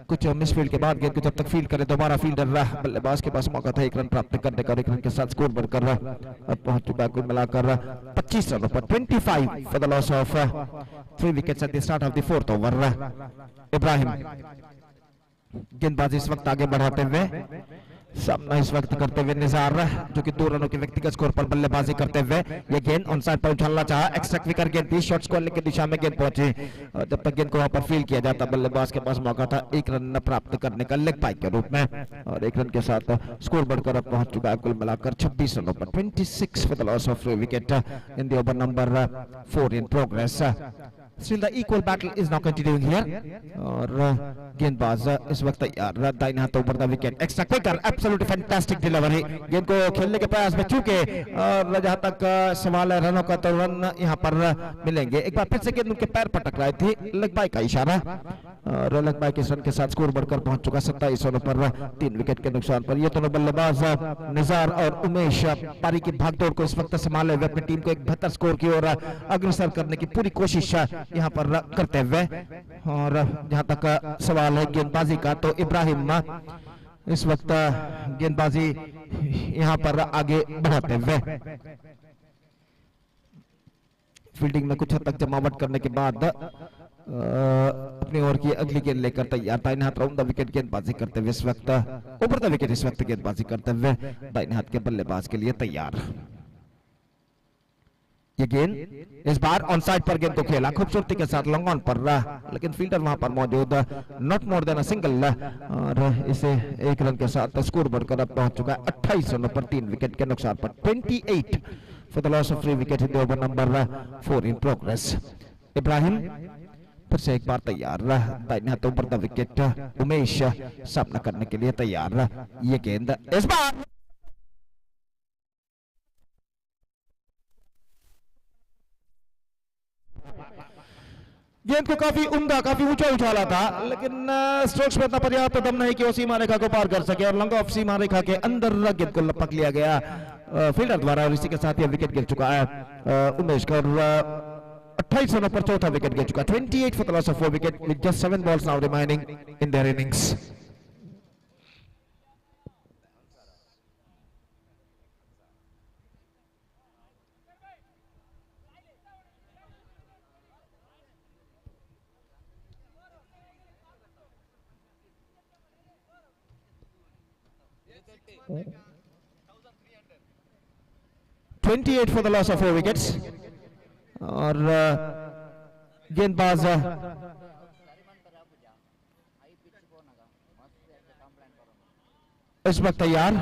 कुछ मिसफील्ड के बाद गेंद को जब तक फील्ड करे दोबारा फील्डर बल्लेबाज के पास मौका था 1 रन प्राप्त करने का, 1 रन के साथ स्कोर बढ़कर अब पहुंच चुका है कुल मिलाकर 25 रनों पर। 25 for the loss of 3 wickets at the start of the 4th over. Ibrahim गेंदबाजी इस वक्त आगे बढ़ाते हुए, सामना इस वक्त करते हुए निजार, जो कि 2 रनों के व्यक्तिगत स्कोर पर बल्लेबाजी करते हुए ये गेंद ऑन साइड पर उछालना चाहा, एक्स्ट्रा क्विकर गेंद थी, शॉर्ट स्कोर की दिशा में गेंद पहुंची, और जब तक गेंद को वहां पर फील्ड किया जाता बल्लेबाज के पास मौका था 1 रन प्राप्त करने का लेग पाइक के रूप में, और 1 रन के साथ स्कोर बढ़कर अब पहुंच चुका है कुल मिलाकर 26 रनों पर। 26 for the loss of 3 wicket in the over number 4 in progress. Still the equal battle is now continuing here, और गेंदबाज इस वक्त तैयार दाहिने हाथों पर the wicket, extra quicker, absolutely fantastic delivery, गेंद को खेलने के प्रयास में चूके, और जहां तक सवाल है रनों का, तो रन यहां पर मिलेंगे। एक बार फिर से गेंद उनके पैर पर टकराई थी, लेग बाय का इशारा, और लेग बाय के रन के साथ स्कोर बढ़कर पहुंच चुका 27 रनों पर 3 विकेट के नुकसान पर। ये दोनों बल्लेबाज निजार और उमेश पारी की भागदौड़ को इस वक्त संभाले हुए अपनी टीम को एक बेहतर स्कोर की ओर अग्रसर करने की पूरी कोशिश यहां पर करते हुए, और जहां तक सवाल है गेंदबाजी का, तो इब्राहिम इस वक्त गेंदबाजी यहां पर आगे बढ़ाते हुए फील्डिंग में कुछ हद तक जमावट करने के बाद अपनी ओर की अगली गेंद लेकर तैयार, दाहिने हाथ राउंड द विकेट गेंदबाजी करते हुए इस वक्त, ओवर द विकेट इस वक्त गेंदबाजी करते हुए दाहिने हाथ के बल्लेबाज के लिए तैयार। ये गेंद इस बार ऑन साइड पर गेंद को खेला खूबसूरती के साथ लॉन्ग ऑन पर रहा, लेकिन फील्डर वहां पर मौजूद, not more than a single, और इसे एक रन के साथ स्कोर बढ़कर अब पहुंच चुका है 28 रनों पर 3 विकेट के नुकसान पर। 28 for the loss of 3 wicket in the over number 4 in progress. Ibrahim फिर से एक बार तैयार, दाहिने हाथ ऊपर द विकेट, उमेश सामना करने के लिए तैयार। ये गेंद इस बार गेंद को काफी उम्दा, काफी ऊंचा उछाला था, लेकिन स्ट्रोक्स में इतना पर्याप्त दम नहीं कि वो सीमा रेखा को पार कर सके और लंग ऑफ सीमा रेखा के अंदर गेंद को लपक लिया गया फील्डर द्वारा, और इसी के साथ यह विकेट गिर चुका है उमेश का। 28 रनों पर चौथा विकेट गिर चुका। 28 for the loss of 4 wicket with just 7 balls now remaining in their innings. $28 for the loss of 4 wickets, और गेंदबाज इस वक्त तैयार।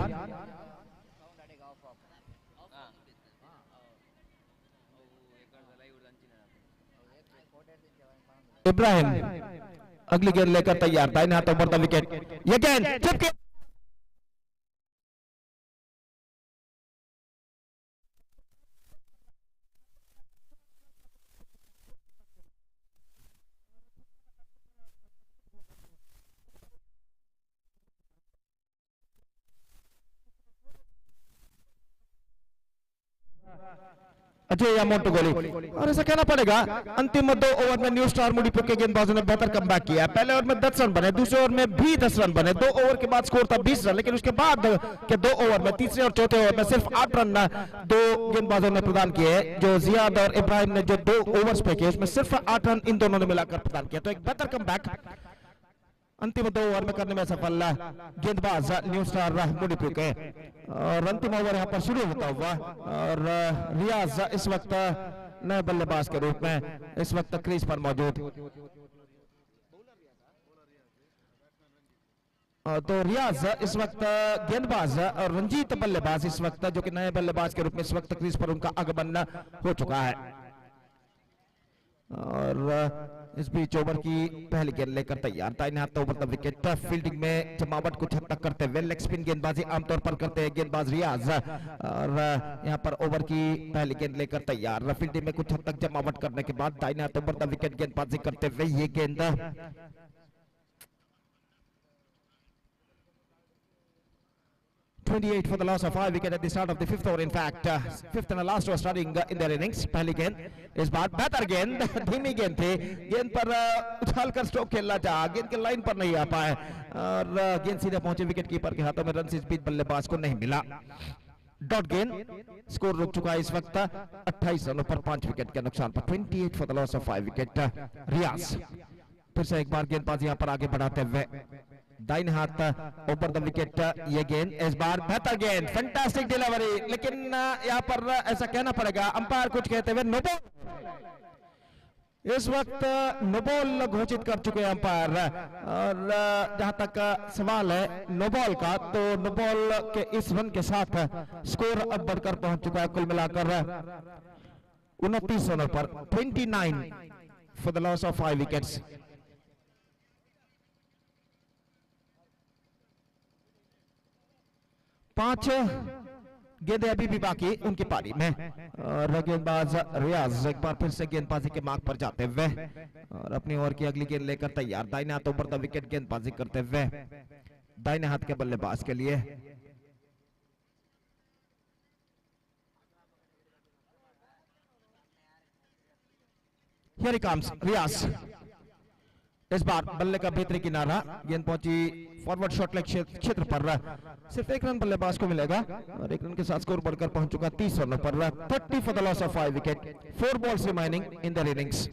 इब्राहिम अगली गेंद लेकर तैयार, दाहिने हाथों पर द विकेट, ये गेंद चिपके अजय या मोंटुगोली, और ऐसा कहना पड़ेगा अंतिम 2 ओवर में न्यू स्टार मुड़ीपुर के गेंदबाजों ने बेहतर कमबैक किया। पहले ओवर में 10 रन बने, दूसरे ओवर में भी 10 रन बने, 2 ओवर के बाद स्कोर था 20 रन, लेकिन उसके बाद के 2 ओवर में, तीसरे और चौथे ओवर में सिर्फ 8 रन 2 गेंदबाजों ने प्रदान किए। जो जियाद और इब्राहिम ने जो 2 ओवर्स पे किए उसमें सिर्फ 8 रन इन दोनों ने मिलाकर प्रदान किया। तो एक बेहतर कमबैक अंतिम 2 ओवर में करने में सफल गेंदबाज न्यू स्टार मुड़ीपुर के। और अंतिम ओवर यहाँ पर शुरू होता हुआ, और रियाज इस वक्त नए बल्लेबाज के रूप में इस वक्त क्रीज पर मौजूद। तो रियाज इस वक्त गेंदबाज और रंजीत बल्लेबाज इस वक्त, जो कि नए बल्लेबाज के रूप में इस वक्त क्रीज पर उनका आगमन हो चुका है। और इस बीच ओवर की पहली गेंद लेकर तैयार, दाहिने हाथ ओवर द विकेट, फील्डिंग में जमावट कुछ हद तक करते हुए, लेग स्पिन गेंदबाजी आमतौर पर करते हैं गेंदबाज रियाज, और यहां पर ओवर की पहली गेंद लेकर तैयार, फील्डिंग में कुछ हद तक जमावट करने के बाद दाहिने हाथ ओवर द विकेट गेंदबाजी करते हुए ये गेंद 28 for the loss of 5 wicket at the start of the 5th over. In fact, 5th and the last over starting in their innings. पहली गेंद इस बार बेहतर गेंद, धीमी गेंद थी, गेंद पर उछालकर स्ट्रोक खेलना चाहा, गेंद के लाइन पर नहीं आ पाए, और गेंद सीधे पहुंचे विकेट कीपर के हाथों में। रन इस बीच बल्लेबाज को नहीं मिला। डॉट गेंद, स्कोर रुक चुका है इस वक्त 28 रनों पर 5 विकेट के नुकसान पर। 28 for the loss of 5 wicket. Riyaz फिर से एक बार गेंदबाज यहां पर आगे बढ़ाते हुए, दाहिने हाथ ऊपर द विकेट, ये गेंद इस बार बेहतर गेंद, फैंटास्टिक डिलीवरी, लेकिन यहाँ पर ऐसा कहना पड़ेगा अंपायर कुछ कहते हुए नो बॉल। इस वक्त नो बॉल घोषित कर चुके हैं अंपायर, और जहां तक सवाल है नो बॉल का, तो नो बॉल के इस रन के साथ स्कोर अब बढ़कर पहुंच चुका है कुल मिलाकर 29 रनों पर। 29 for the loss of 5 wickets. पांच गेंदें अभी भी बाकी उनकी पारी में, और गेंदबाज रियाज एक बार फिर से गेंदबाजी के मार्ग पर जाते हुए, और अपनी ओवर की अगली गेंद लेकर तैयार, दाहिने हाथ ऊपर द विकेट गेंदबाजी करते हुए दाहिने हाथ के बल्लेबाज के लिए। Here he comes, रियाज इस बार बल्ले का भीतरी किनारा, गेंद पहुंची फॉरवर्ड शॉट लेग क्षेत्र पर, सिर्फ 1 रन बल्लेबाज को मिलेगा, और 1 रन के साथ स्कोर बढ़कर पहुंच चुका 30 रनों पर। 30 for the loss of 5 wicket, 4 balls remaining in the innings.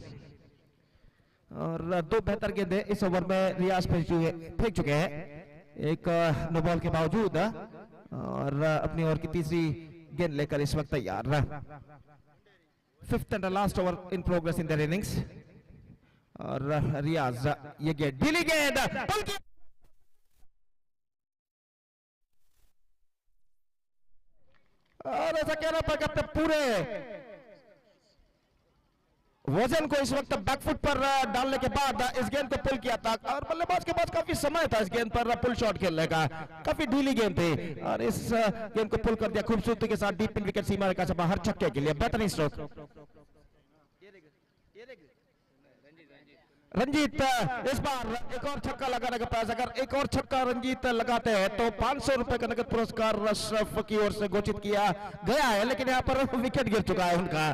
और दो बेहतर गेंदे इस ओवर में रियाज फेंक चुके हैं, एक नो बॉल के बावजूद, और अपनी ओवर की तीसरी गेंद लेकर इस वक्त तैयार। Fifth and last over in progress in the innings, और रियाज ये गेंद ढीली गेंद और ऐसा कहना पड़ेगा अपने पूरे वजन को इस वक्त बैकफुट पर डालने के बाद इस गेंद को पुल किया था, और बल्लेबाज के पास काफी समय था इस गेंद पर पुल शॉट खेलने का। काफी ढीली गेंद थी और इस गेंद को पुल कर दिया खूबसूरती के साथ डीप इन विकेट सीमा रेखा से बाहर, छक्के के लिए बेहतरीन स्ट्रोक। रंजीत इस बार एक और छक्का लगाने का प्रयास, अगर एक और छक्का रंजीत लगाते हैं तो 500 रुपए का नगद पुरस्कार अशरफ की ओर से घोषित किया गया है, लेकिन यहाँ पर विकेट गिर चुका है उनका,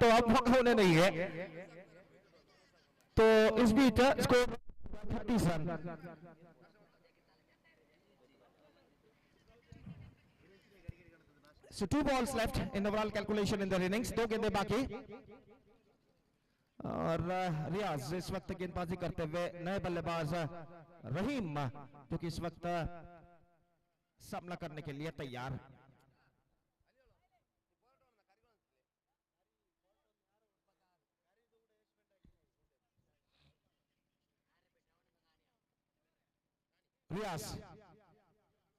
तो अब मौका होने नहीं है। तो इस बीच score 30 run. So 2 balls left in overall calculation in the innings, 2 गेंदें बाकी, और रियाज इस वक्त गेंदबाजी करते हुए नए बल्लेबाज रहीम जो कि इस वक्त सामना करने के लिए तैयार। रियाज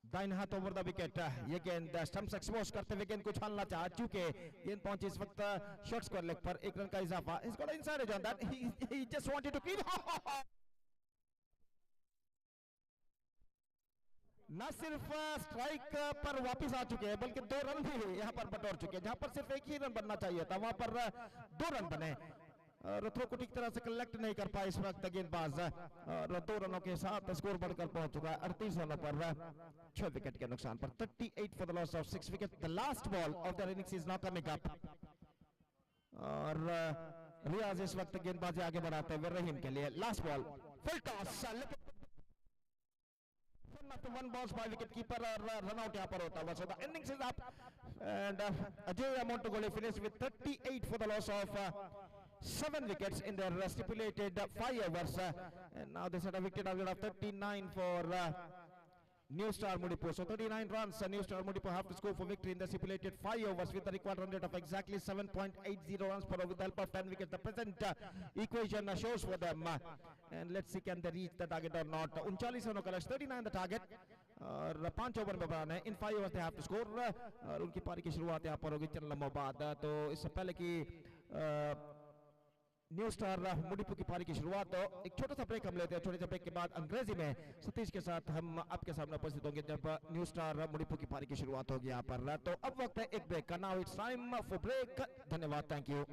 दाइन हाथ ओवर द विकेट, ये गेंद स्टंप्स एक्सपोज करते हुए गेंद को उछालना चाहा, चूंकि गेंद पहुंची इस वक्त शॉट स्कोर लेग पर, एक रन का इजाफा। He's got inside edge on that. He just wanted to keep न सिर्फ स्ट्राइक पर वापस आ चुके हैं बल्कि 2 रन भी यहाँ पर बटोर चुके हैं, जहां पर सिर्फ एक ही रन बनना चाहिए था वहां पर 2 रन बने, और थ्रो को ठीक तरह से कलेक्ट नहीं कर पाए इस वक्त गेंदबाज, और 2 रनों के साथ स्कोर बढ़कर पहुंच चुका है 38 रनों पर 6 विकेट के नुकसान पर। 38 for the loss of 6 wicket. The last ball of the innings is now coming up, और रियाज इस वक्त गेंदबाजी आगे बढ़ाते हुए रहीम के लिए last ball, full toss, after 1 balls by wicket keeper, run out यहाँ पर होता हुआ। So the innings is up and Ajay Montugoli finished with 38 for the loss of 7 wickets in their stipulated 5 overs, and now they set a wicket target of 39 for New Star Mudipu. So 39 runs, New Star Mudipu have to score for victory in the stipulated 5 overs with the required run rate of exactly 7.80 runs per over with the help of 10 wickets. The present equation shows for them, and let's see can they reach the target or not. 39 रनों का लक्ष्य, 39 the target, और 5 over में बनाना है, इन 5 overs they have to score, और उनकी पारी की शुरुआत यहाँ पर होगी चंद लम्हों बाद। तो इससे पहले कि न्यू स्टार मुडिपू की पारी की शुरुआत, तो एक छोटा सा ब्रेक हम लेते हैं, छोटे से ब्रेक के बाद अंग्रेजी में सतीश के साथ हम आपके सामने उपस्थित होंगे जब न्यू स्टार मुडिपू की पारी की शुरुआत होगी यहाँ पर। तो अब वक्त है एक ब्रेक का, now it's time for break. धन्यवाद, thank you.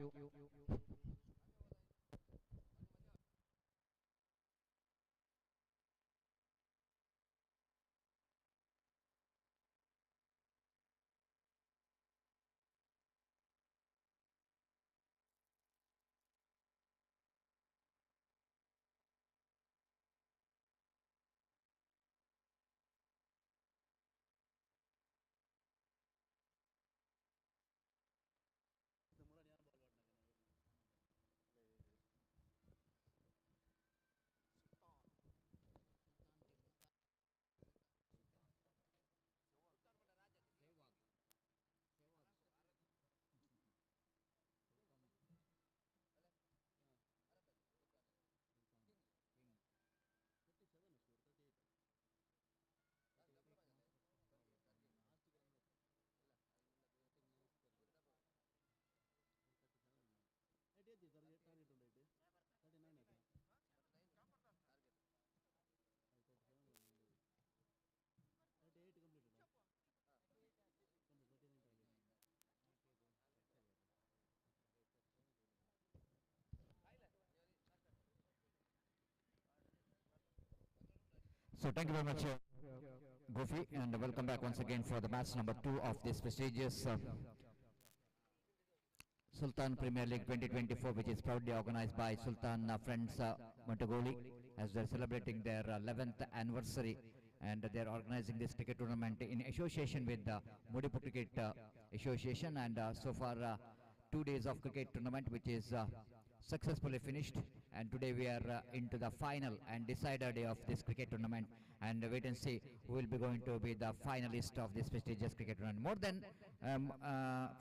So thank you very much, Gofi, and welcome back once again for the match number 2 of this prestigious Sultan Premier League 2024, which is proudly organized by Sultan Friends Montugoli, as they're celebrating their 11th anniversary, and they're organizing this cricket tournament in association with the Mudipu Cricket Association, and so far 2 days of cricket tournament which is successfully finished, and today we are into the final and decider day of this cricket tournament, and wait and see who will be going to be the finalist of this prestigious cricket tournament. More than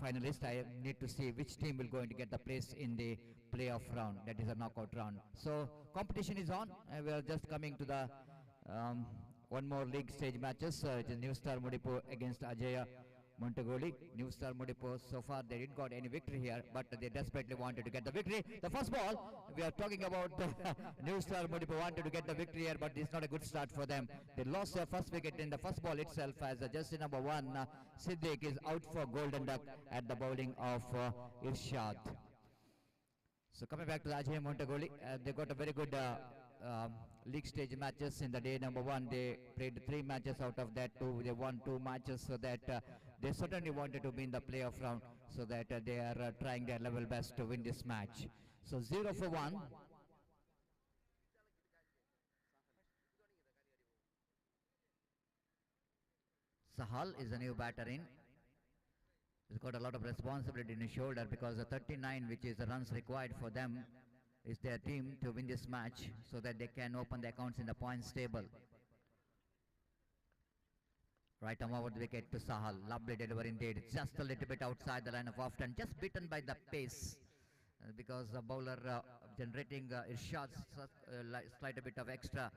finalist, I need to see which team will going to get the place in the playoff round, that is a knockout round. So competition is on, we are just coming to the one more league stage matches. It is New Star Mudipu against Ajaya Montugoli. New Star Mudipu, so far they didn't got any victory here, but they desperately wanted to get the victory. The first ball, we are talking about New Star Mudipu wanted to get the victory here, but it's not a good start for them. They lost their first wicket in the first ball itself as jersey number 1, Siddiq, is out for Golden Duck at the bowling of Irshad. So coming back to the Ajay Montugoli, they got a very good league stage matches in the day number 1. They played 3 matches, out of that 2 they won 2 matches, so that they certainly wanted to win the playoff round, so that they are trying their level best to win this match. So 0 for 1. Sahal is a new batter in. He's got a lot of responsibility in his shoulder, because the 39, which is the runs required for them, is their team to win this match, so that they can open the accounts in the points table. Right arm over the wicket to Sahal. Lovely delivery indeed. Just a little bit outside the line of off, and just beaten by the pace, because the bowler generating Irshad's slight a bit of extra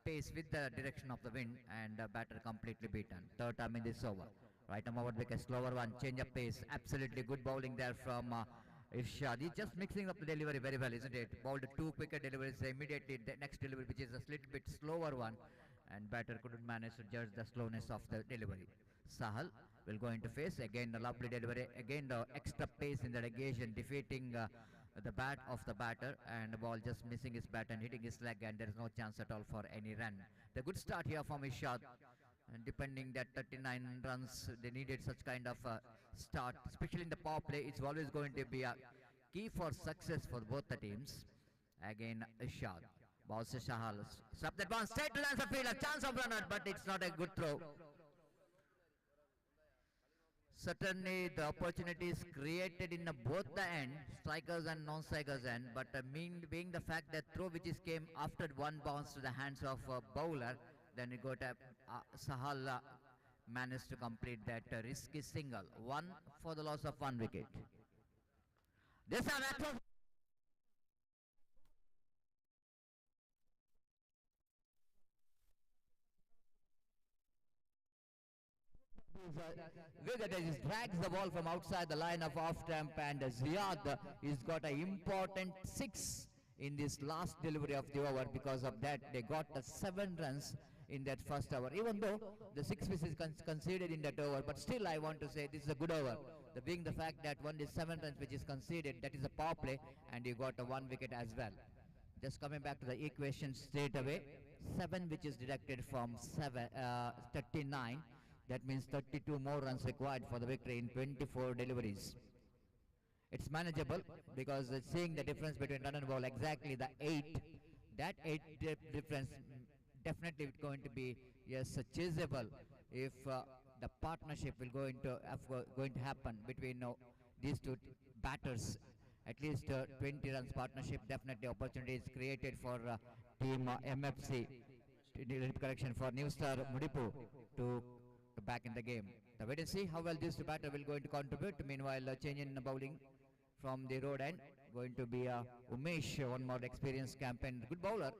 pace with the direction of the wind, and batter completely beaten. Third time in this over. Right arm over the wicket, slower one, change of pace. Absolutely good bowling there from Irshad. He's just mixing up the delivery very well, isn't it? Bowled 2 quicker deliveries immediately. The next delivery, which is a little bit slower one, and batter couldn't manage to judge the slowness of the delivery. Sahal will go into face. Again the lovely delivery. Again the extra pace in the negation, defeating the bat of the batter, and the ball just missing his bat and hitting his leg, and there is no chance at all for any run. The good start here from Irshad. And depending that 39 runs, they needed such kind of start, especially in the power play. It's always going to be a key for success for both the teams. Again Irshad. Bounce Sahal. Stop that one, straight to the answer field, a chance of runner, but it's not a good throw. Certainly the opportunities created in both the end, strikers and non-strikers end, but being the fact that throw which is came after one bounce to the hands of bowler, then it got Sahal managed to complete that risky single. 1 for the loss of 1 wicket. This time Vigatis drags the ball from outside the line of off stump, and Ziyad has got an important 6 in this last delivery of the over. Because of that, they got 7 runs in that first over, even though the 6 misses conceded in that over, but still I want to say this is a good over. Being the fact that only 7 runs which is conceded, that is a power play, and you got a 1 wicket as well. Just coming back to the equation straight away, 7 which is deducted from 39, that means 32 more runs required for the victory in 24 deliveries. It's manageable, because seeing the difference between run and ball, exactly the 8, that 8 difference definitely going to be, yes, chaseable if the partnership will going to happen between these two batters. At least 20 runs partnership, definitely opportunity is created for team MFC, correction, for New Star Mudipu to back in the game. So wait and see how well this batter will going to contribute. Meanwhile, change in bowling from the road end, going to be Umesh, one more experienced campaign, good bowler.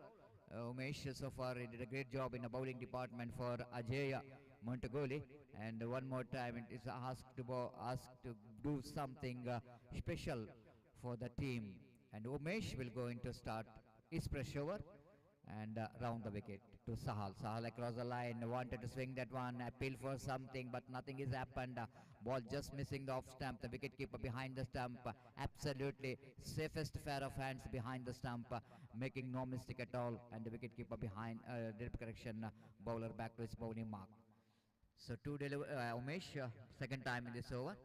Umesh so far he did a great job in the bowling department for Ajaya Montugoli, and one more time it is asked to do something special for the team, and Umesh will going to start his press over and round the wicket to Sahal. Sahal across the line, wanted to swing that one, appeal for something, but nothing has happened. Ball just missing the off stump, the wicket keeper behind the stump, absolutely safest pair of hands behind the stump, making no mistake at all, and the wicket keeper behind, correction, bowler back to his bowling mark. So Umesh, second time in this over.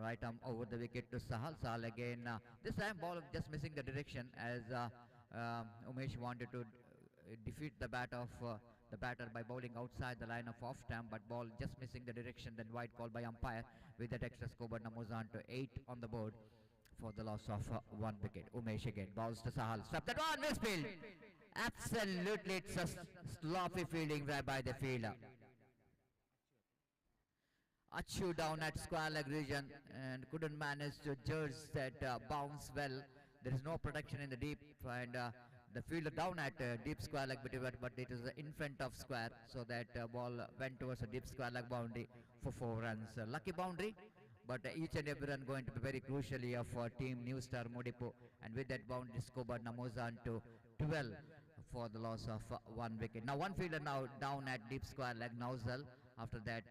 Right arm over the wicket to Sahal. Sahal again, this time ball just missing the direction, as Umesh wanted to defeat the batter by bowling outside the line of off stump, but ball just missing the direction. Then wide call by umpire. With that extra score, but moves on to 8 on the board. for the loss of 1 wicket. Umesh again, balls to Sahal, stop that one, misfield. Absolutely, it's a sloppy fielding by the fielder. Achu down at square leg region and couldn't manage to judge that bounce well. There is no protection in the deep, and the fielder down at deep square leg, but it is in front of square, so that ball went towards a deep square leg boundary for 4 runs. Lucky boundary, but each and every run going to be very crucial here for team New Star Modipo, and with that boundary scored Namozan to 12 for the loss of 1 wicket. Now one fielder now down at deep square leg, Nauzal. After that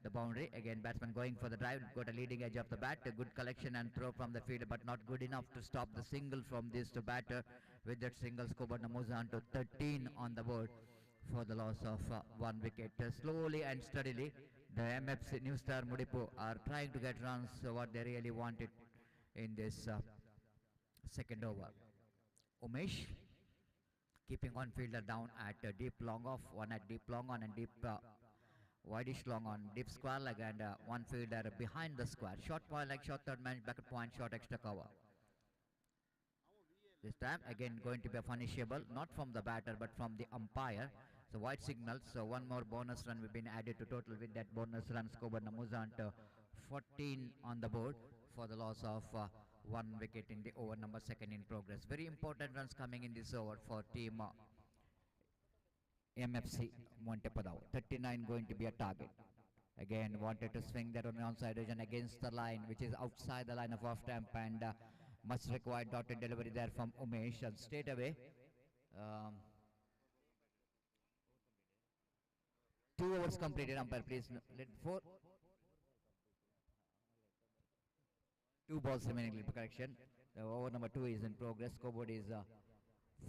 the boundary, again batsman going for the drive, got a leading edge of the bat, a good collection and throw from the fielder, but not good enough to stop the single from this to batter. With that single scored Namozan to 13 on the board for the loss of 1 wicket. Slowly and steadily the MFC New Star Modipo are trying to get runs, what they really wanted in this second over. Umesh keeping one fielder down at deep long off, one at deep long on and deep wideish long on, deep square leg, and one fielder behind the square. Short point like short third man, back point, short extra cover. This time again going to be a punishable, not from the batter but from the umpire. So white signals, so one more bonus run will be added to total. With that bonus run scored Namuzan to 14 on the board for the loss of 1 wicket in the over number 2nd in progress. Very important runs coming in this over for team MFC Montepadao. 39 going to be a target. Again wanted to swing that on the onside region against the line, which is outside the line of off stamp, and much required dotted delivery there from Umesh, and straight away 2 overs completed. Umpire, please let 2 balls remaining. Correction. The over number 2 is in progress. Scoreboard is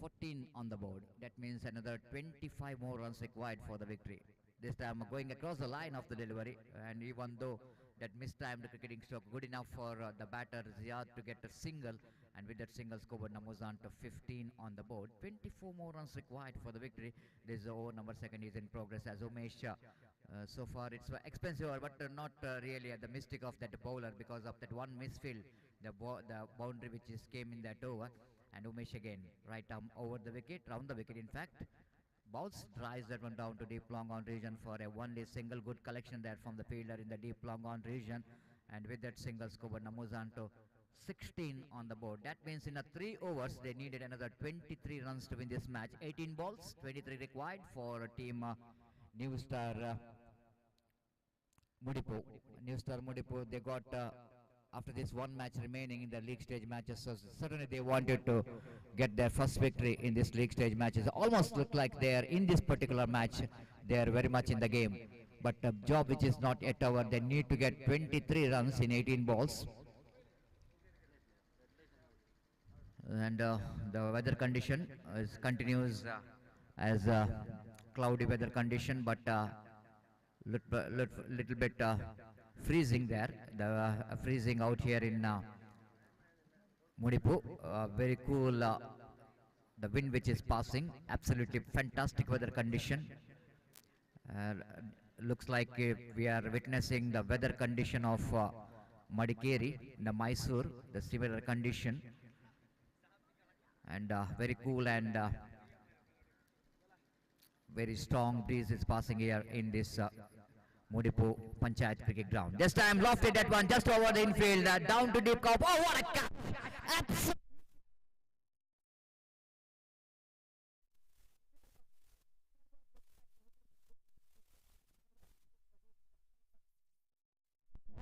14 on the board. That means another 25 more runs required for the victory. This time going across the line of the delivery, and even though that mistimed cricketing stroke, good enough for the batter Ziad to get a single, and with that single scored Namozan to 15 on the board. 24 more runs required for the victory. This over number 2nd is in progress as Umesh. So far it's expensive, but not really the mistake of that bowler, because of that one misfield, the boundary which is came in that over. And Umesh again right arm over the wicket, round the wicket in fact. Bounce drives that one down to deep long on region for a one-day single. Good collection there from the fielder in the deep long on region, and with that single scored Namozan to 16 on the board. That means in 3 overs they needed another 23 runs to win this match. 18 balls, 23 required for team New Star Modipo. New Star Modipo, they got after this one match remaining in the league stage matches, so certainly they wanted to get their first victory in this league stage matches. Almost look like they are in this particular match, they are very much in the game, but a job which is not yet over. They need to get 23 runs in 18 balls. And the weather condition continues as cloudy weather condition, but little bit freezing there. The freezing out here in Modipo. Very cool. The wind which is passing. Absolutely fantastic weather condition. Looks like we are witnessing the weather condition of Madikeri, the Mysore, the similar condition. And very cool and very strong breeze is passing here in this Modipo Panchayat cricket ground. This time lofted that one just over the infield, down to deep cover. Oh, what a catch!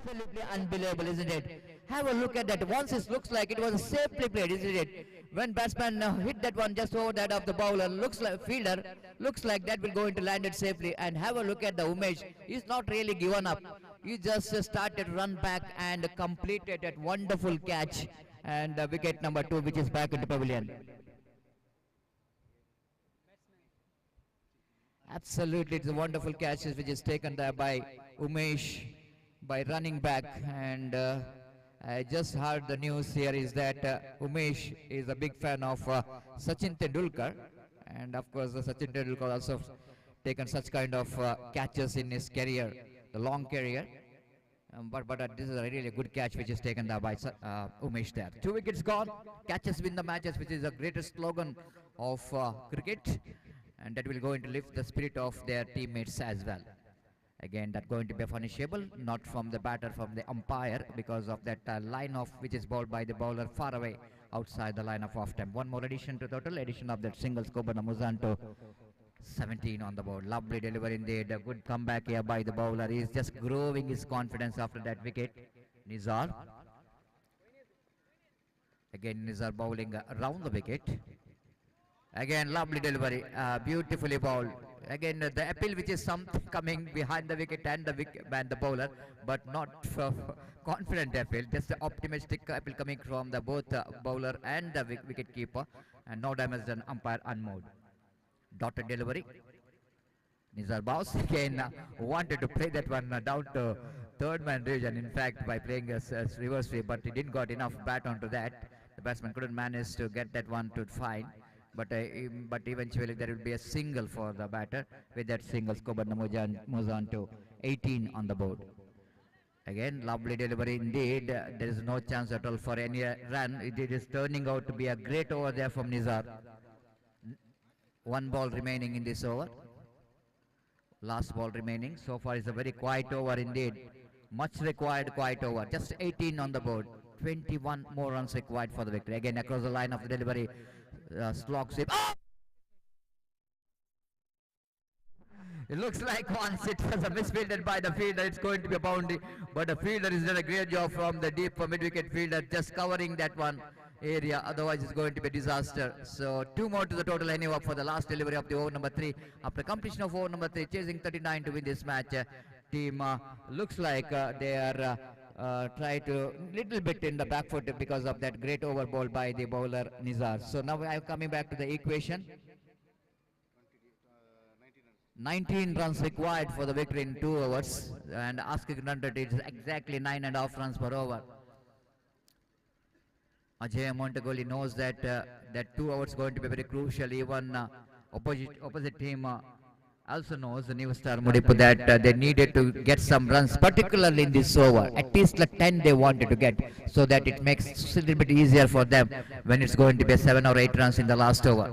Absolutely unbelievable, isn't it? Have a look at that. Once it looks like it was safely played, isn't it? When batsman hit that one just over that of the bowler, looks like fielder, looks like that will go into landed safely. And have a look at the Umesh. He's not really given up. He just started run back and completed that wonderful catch. And wicket number 2, which is back into pavilion. Absolutely, it's a wonderful catch which is taken there by Umesh, by running back. And I just heard the news here is that Umesh is a big fan of Sachin Tendulkar, and of course Sachin Tendulkar also taken such kind of catches in his career, the long career. But this is a really good catch which is taken there by Umesh there. 2 wickets gone. Catches win the matches, which is the greatest slogan of cricket, and that will going to lift the spirit of their teammates as well. Again, that going to be a punishable, not from the batter, from the umpire, because of that line off which is bowled by the bowler far away outside the line of off time. One more addition to total, addition of that single scope and Muzanto 17 on the board. Lovely delivery indeed. A good comeback here by the bowler. He is just growing his confidence after that wicket. Nizar. Again, Nizar bowling around the wicket. Again, lovely delivery. Beautifully bowled. Again, the appeal which is something coming behind the wicket and the bowler, but not confident appeal. Just the optimistic appeal coming from the both bowler and the wicket keeper, and no damage done. Umpire unmoved. Dotted delivery. Nizar bows again. Wanted to play that one down to third man region. In fact, by playing a reverse sweep, but he didn't got enough bat onto that. The batsman couldn't manage to get that one to fine. But eventually there will be a single for the batter. With that single, Skoban moves on to 18 on the board. Again, lovely delivery indeed. There is no chance at all for any run. It is turning out to be a great over there from Nizar. One ball remaining in this over. Last ball remaining. So far it's a very quiet over indeed. Much required quiet over. Just 18 on the board. 21 more runs required for the victory. Again, across the line of the delivery. Slog sweep. Oh! It looks like once it was a misfielded by the fielder, it's going to be a boundary. But the fielder has done a great job from the deep mid-wicket fielder, just covering that one area. Otherwise, it's going to be a disaster. So 2 more to the total anyway for the last delivery of the over number 3. After completion of over number 3, chasing 39 to win this match. Team looks like they are try to little bit in the back foot because of that great over ball by the bowler Nizar. So now I am coming back to the equation. 19 runs required for the victory in 2 overs, and asking run rate is exactly 9.5 runs per over. Ajay Montugoli knows that that 2 overs going to be very crucial. Even opposite team also knows, the new star Mudipu, that they needed to get some runs, particularly in this over. At least like 10 they wanted to get, so that it makes it a little bit easier for them when it's going to be 7 or 8 runs in the last over.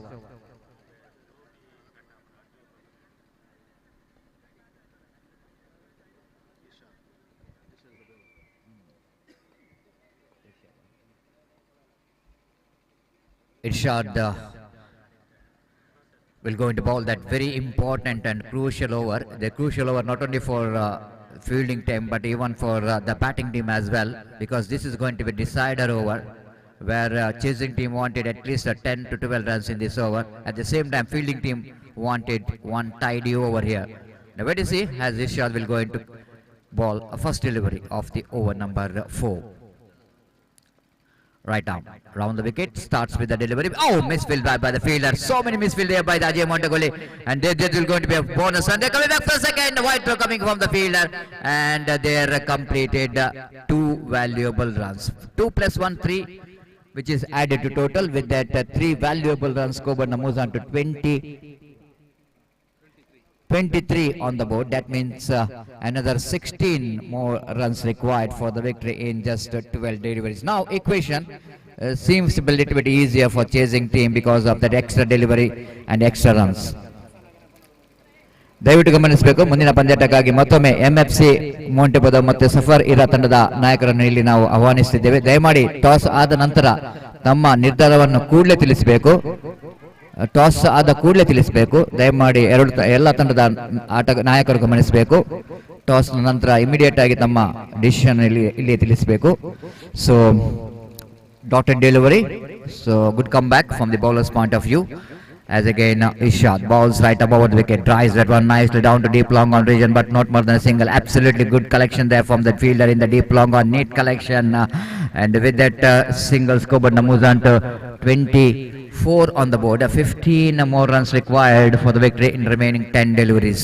Irshad will go into bowl that very important and crucial over. The crucial over not only for fielding team but even for the batting team as well, because this is going to be decider over where chasing team wanted at least 10 to 12 runs in this over. At the same time, fielding team wanted one tidy over here. Now wait to see as Irshad will go into ball a first delivery of the over number 4. Right down, round the wicket, starts with the delivery. Oh, misfield by the fielder. So many misfield there by the Ajay Montugoli. And there will going to be a bonus. And they're coming back for a second. White throw coming from the fielder. And they're completed 2 valuable runs. 2 plus 1, 3, which is added to total. With that 3 valuable runs, Coburn moves on to 23 on the board. That means another 16 more runs required for the victory in just 12 deliveries. Now equation seems to be a little bit easier for chasing team because of that extra delivery and extra runs. ದಯವಿಟ್ಟು ಗಮನಿಸಬೇಕು, ಮುಂದಿನ ಪಂದ್ಯಾಟಕ್ಕಾಗಿ ಮತ್ತೊಮ್ಮೆ MFC ಮೌಂಟೆಬದ ಮತ್ತು suffer ಇರಾ ತಂಡದ ನಾಯಕರನ್ನು ಇಲ್ಲಿ ನಾವು ಆಹ್ವಾನಿಸುತ್ತಿದ್ದೇವೆ. ದಯಮಾಡಿ ಟಾಸ್ ಆದ ನಂತರ ತಮ್ಮ ನಿರ್ಧಾರವನ್ನು ಕೂಡಲೇ ತಿಳಿಸಬೇಕು. ಟಾಸ್ ಆದ ಕೂಡಲೇ ತಿಳಿಸಬೇಕು. ದಯಮಾಡಿ ಎಲ್ಲ ತಂಡದ ನಾಯಕರು ಗಮನಿಸಬೇಕು. ಟಾಸ್ ನಂತರ ಇಮಿಡಿಯೇಟ್ ಆಗಿ ತಮ್ಮ ಡಿಸಿಷನ್ ಇಲ್ಲಿ ತಿಳಿಸಬೇಕು. So dotted delivery, so good comeback from the bowler's point of view. As again Irshad bowls right above the wicket, drives that one nicely down to deep long on region, but not more than a single. Absolutely good collection there from the fielder in the deep long on, neat collection, and with that single scope and moves on to 24 on the board. 15 more runs required for the victory in remaining 10 deliveries.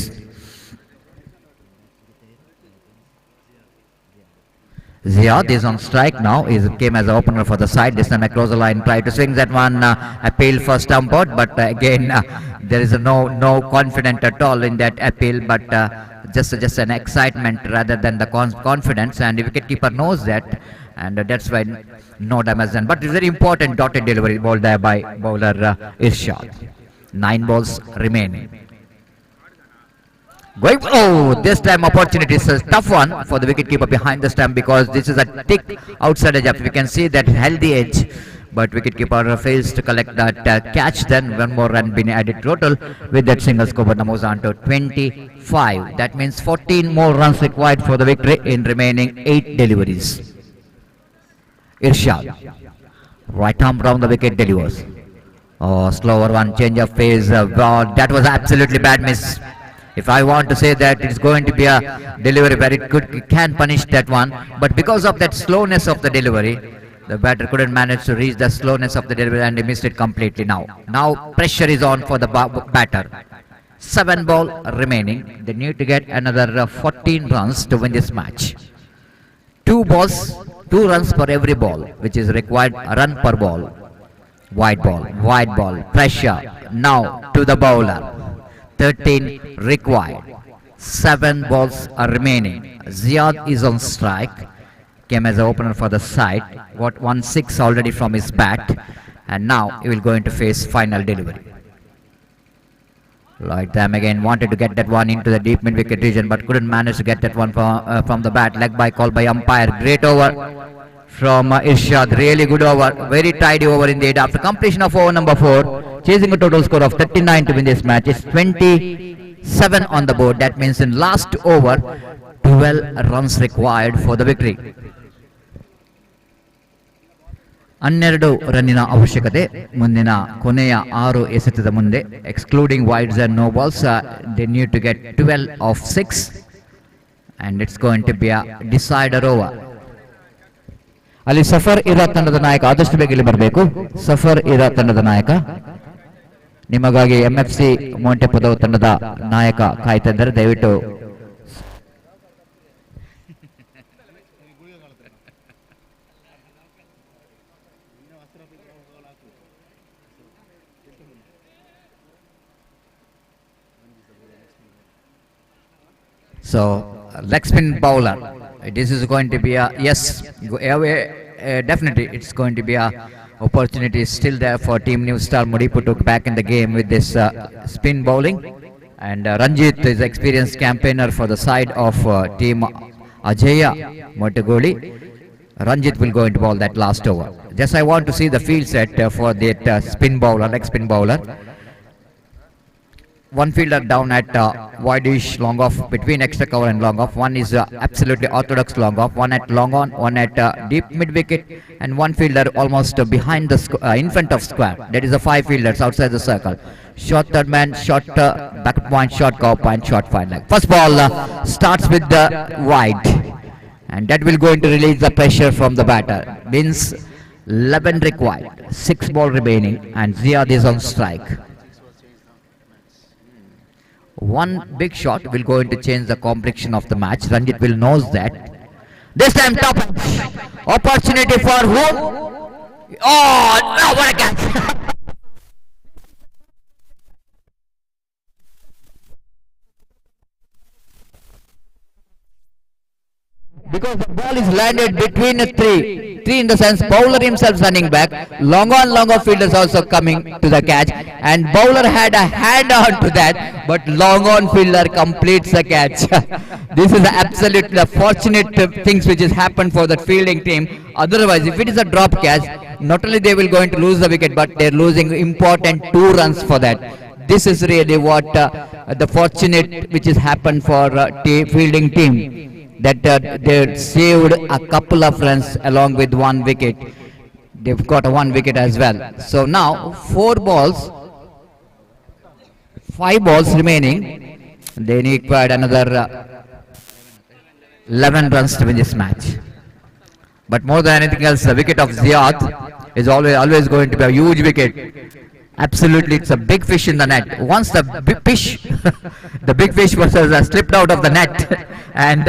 Ziad is on strike now. He came as an opener for the side. This time across the line, tried to swing that one. Appeal for stump out, but again there is no confidence at all in that appeal. But just an excitement rather than the confidence, and the wicketkeeper knows that, and that's why no damage done. But it's very important dotted delivery ball there by bowler Irshad. 9 balls remaining. Going, oh, this time opportunity is a tough one for the wicketkeeper behind the stump, because this is a thick outside edge. We can see that healthy edge, but wicketkeeper fails to collect that catch. Then one more run being added total with that single score, but moves on to 25. That means 14 more runs required for the victory in remaining 8 deliveries. Irshad, right arm round the wicket delivers. Oh, slower one, change of phase. That was absolutely bad miss. If I want to say that it's going to be a delivery where it can punish that one, but because of that slowness of the delivery, the batter couldn't manage to reach the slowness of the delivery and he missed it completely. Now pressure is on for the batter. 7 ball remaining. They need to get another 14 runs to win this match. 2 balls, 2 runs per every ball, which is required. A run per ball. Wide ball, pressure. Now to the bowler. 13 required. 7 balls are remaining. Ziad is on strike. Came as an opener for the side. Got 1-6 already from his bat. And now he will going to face final delivery. Lloyd Tam again wanted to get that one into the deep mid-wicket region, but couldn't manage to get that one from the bat. Leg by call by umpire. Great over from Irshad. Really good over. Very tidy over indeed. After completion of over number 4, chasing a total score of 39 to win this match. It's 27 on the board. That means in last over, 12 runs required for the victory. 12 ರನ್ನಿನ ಅವಶ್ಯಕತೆ ಮುಂದಿನ ಕೊನೆಯ 6 ಎಸೆತದ ಮುಂದೆ, excluding wides and no balls. They need to get 12 of 6 and it's going to be a decider over. ಅಲ್ಲಿ suffer ಇರಾ ತಂಡದ ನಾಯಕ ಆದಷ್ಟು ಬೇಗ ಇಲ್ಲಿ ಬರಬೇಕು. ಸಫರ್ ಇರಾ ತಂಡದ ನಾಯಕ, ನಿಮಗಾಗಿ MFC ಮೊಂಟೆಪೊದೋ ತಂಡದ ನಾಯಕ ಕಾಯ್ತಾ ಇದ್ದಾರೆ. ದಯವಿಟ್ಟು So leg spin bowler. This is going to be a yes. Definitely, it's going to be a opportunity still there for Team New Star Mudipu to back in the game with this spin bowling. And Ranjit is experienced campaigner for the side of Team Ajaya Montugoli. Ranjit will go into bowl that last over. Just I want to see the field set for that spin bowler, leg spin bowler. One fielder down at wide-ish long off between extra cover and long off. One is absolutely orthodox long off. One at long on, one at deep mid wicket, and one fielder almost behind the in front of square. That is the 5 fielders outside the circle. Short third man, short back point, short cover point, short fine leg. First ball starts with the wide, and that will go into release the pressure from the batter. Means 11 required, 6 ball remaining, and Ziad is on strike. One big shot will go in to change the complexion of the match. Ranjit will knows that. This time top opportunity for whom? Oh no, what a catch! Because the ball is landed between three in the sense bowler himself running back, long on fielders also coming to the catch, and bowler had a hand on to that, but long on fielder completes the catch. This is absolutely the fortunate things which has happened for that fielding team. Otherwise, if it is a drop catch, not only they will going to lose the wicket, but they're losing important 2 runs for that. This is really what the fortunate which has happened for fielding team, that they saved a couple of runs along with 1 wicket. They've got a 1 wicket as well. So now 5 balls remaining. They required another 11 runs to win this match. But more than anything else, the wicket of Ziad is always going to be a huge wicket. Absolutely, it's a big fish in the net. Once the big fish was slipped out of the net, and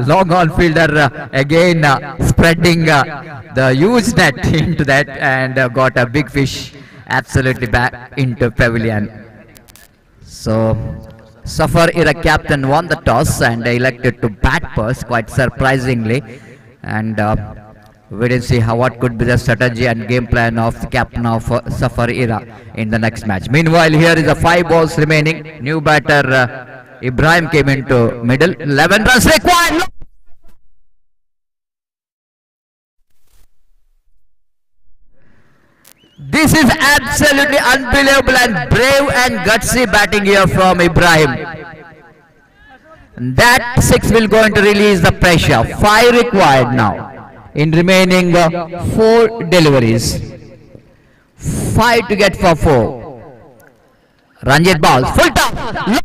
long on fielder again spreading the huge net into that, and got a big fish absolutely back into pavilion. So Safar Ira captain won the toss and elected to bat first, quite surprisingly. And we didn't see what could be the strategy and game plan of the captain of Safar Ira in the next match. Meanwhile, here is the 5 balls remaining. New batter Ibrahim came into middle. 11 runs required. This is absolutely unbelievable and brave and gutsy batting here from Ibrahim. That 6 will going to release the pressure. 5 required now in remaining 4 deliveries. 5 to get for 4. Ranjit balls. Full top.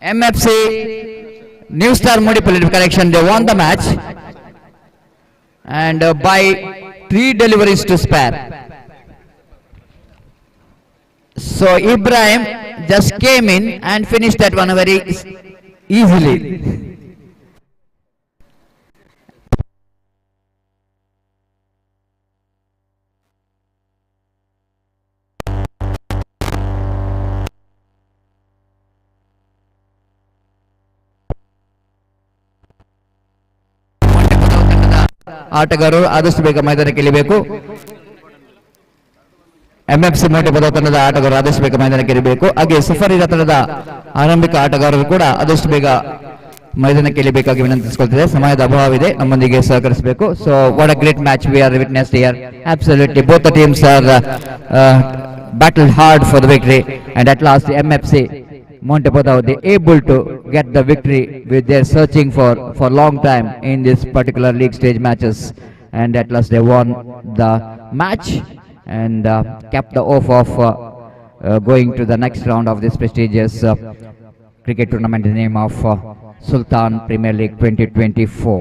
MFC New Star Multiple Collection, they won the match and by 3 deliveries to spare. So Ibrahim just came in and finished that one very easily. ಆಟಗಾರರು ಆದಷ್ಟು ಬೇಗ ಮೈದಾನಕ್ಕೆ ಇಳಿಬೇಕು. MFC ಮೋಟೆಪದ ತಂಡದ ಆಟಗಾರರು ಆದಷ್ಟು ಬೇಗ ಮೈದಾನಕ್ಕೆ ಇಳಿಬೇಕು. ಹಾಗೆ ಸಫರ್ ಇರಾ ತಂಡದ ಆರಂಭಿಕ ಆಟಗಾರರು ಕೂಡ ಆದಷ್ಟು ಬೇಗ ಮೈದಾನಕ್ಕೆ ಇಳಿಬೇಕಾಗಿ ವಿನಂತಿಸಿಕೊಳ್ತಿದೆ. ಸಮಯದ ಅಭಾವವಿದೆ, ನಮ್ಮೊಂದಿಗೆ ಸಹಕರಿಸಬೇಕು. So what a great match we are witnessed here. Absolutely both the teams are battled hard for the victory and at last MFC Montepodao, they able to get the victory which they are searching for long time in this particular league stage matches, and at last they won the match and kept the oath of going to the next round of this prestigious cricket tournament in the name of Sultan Premier League 2024.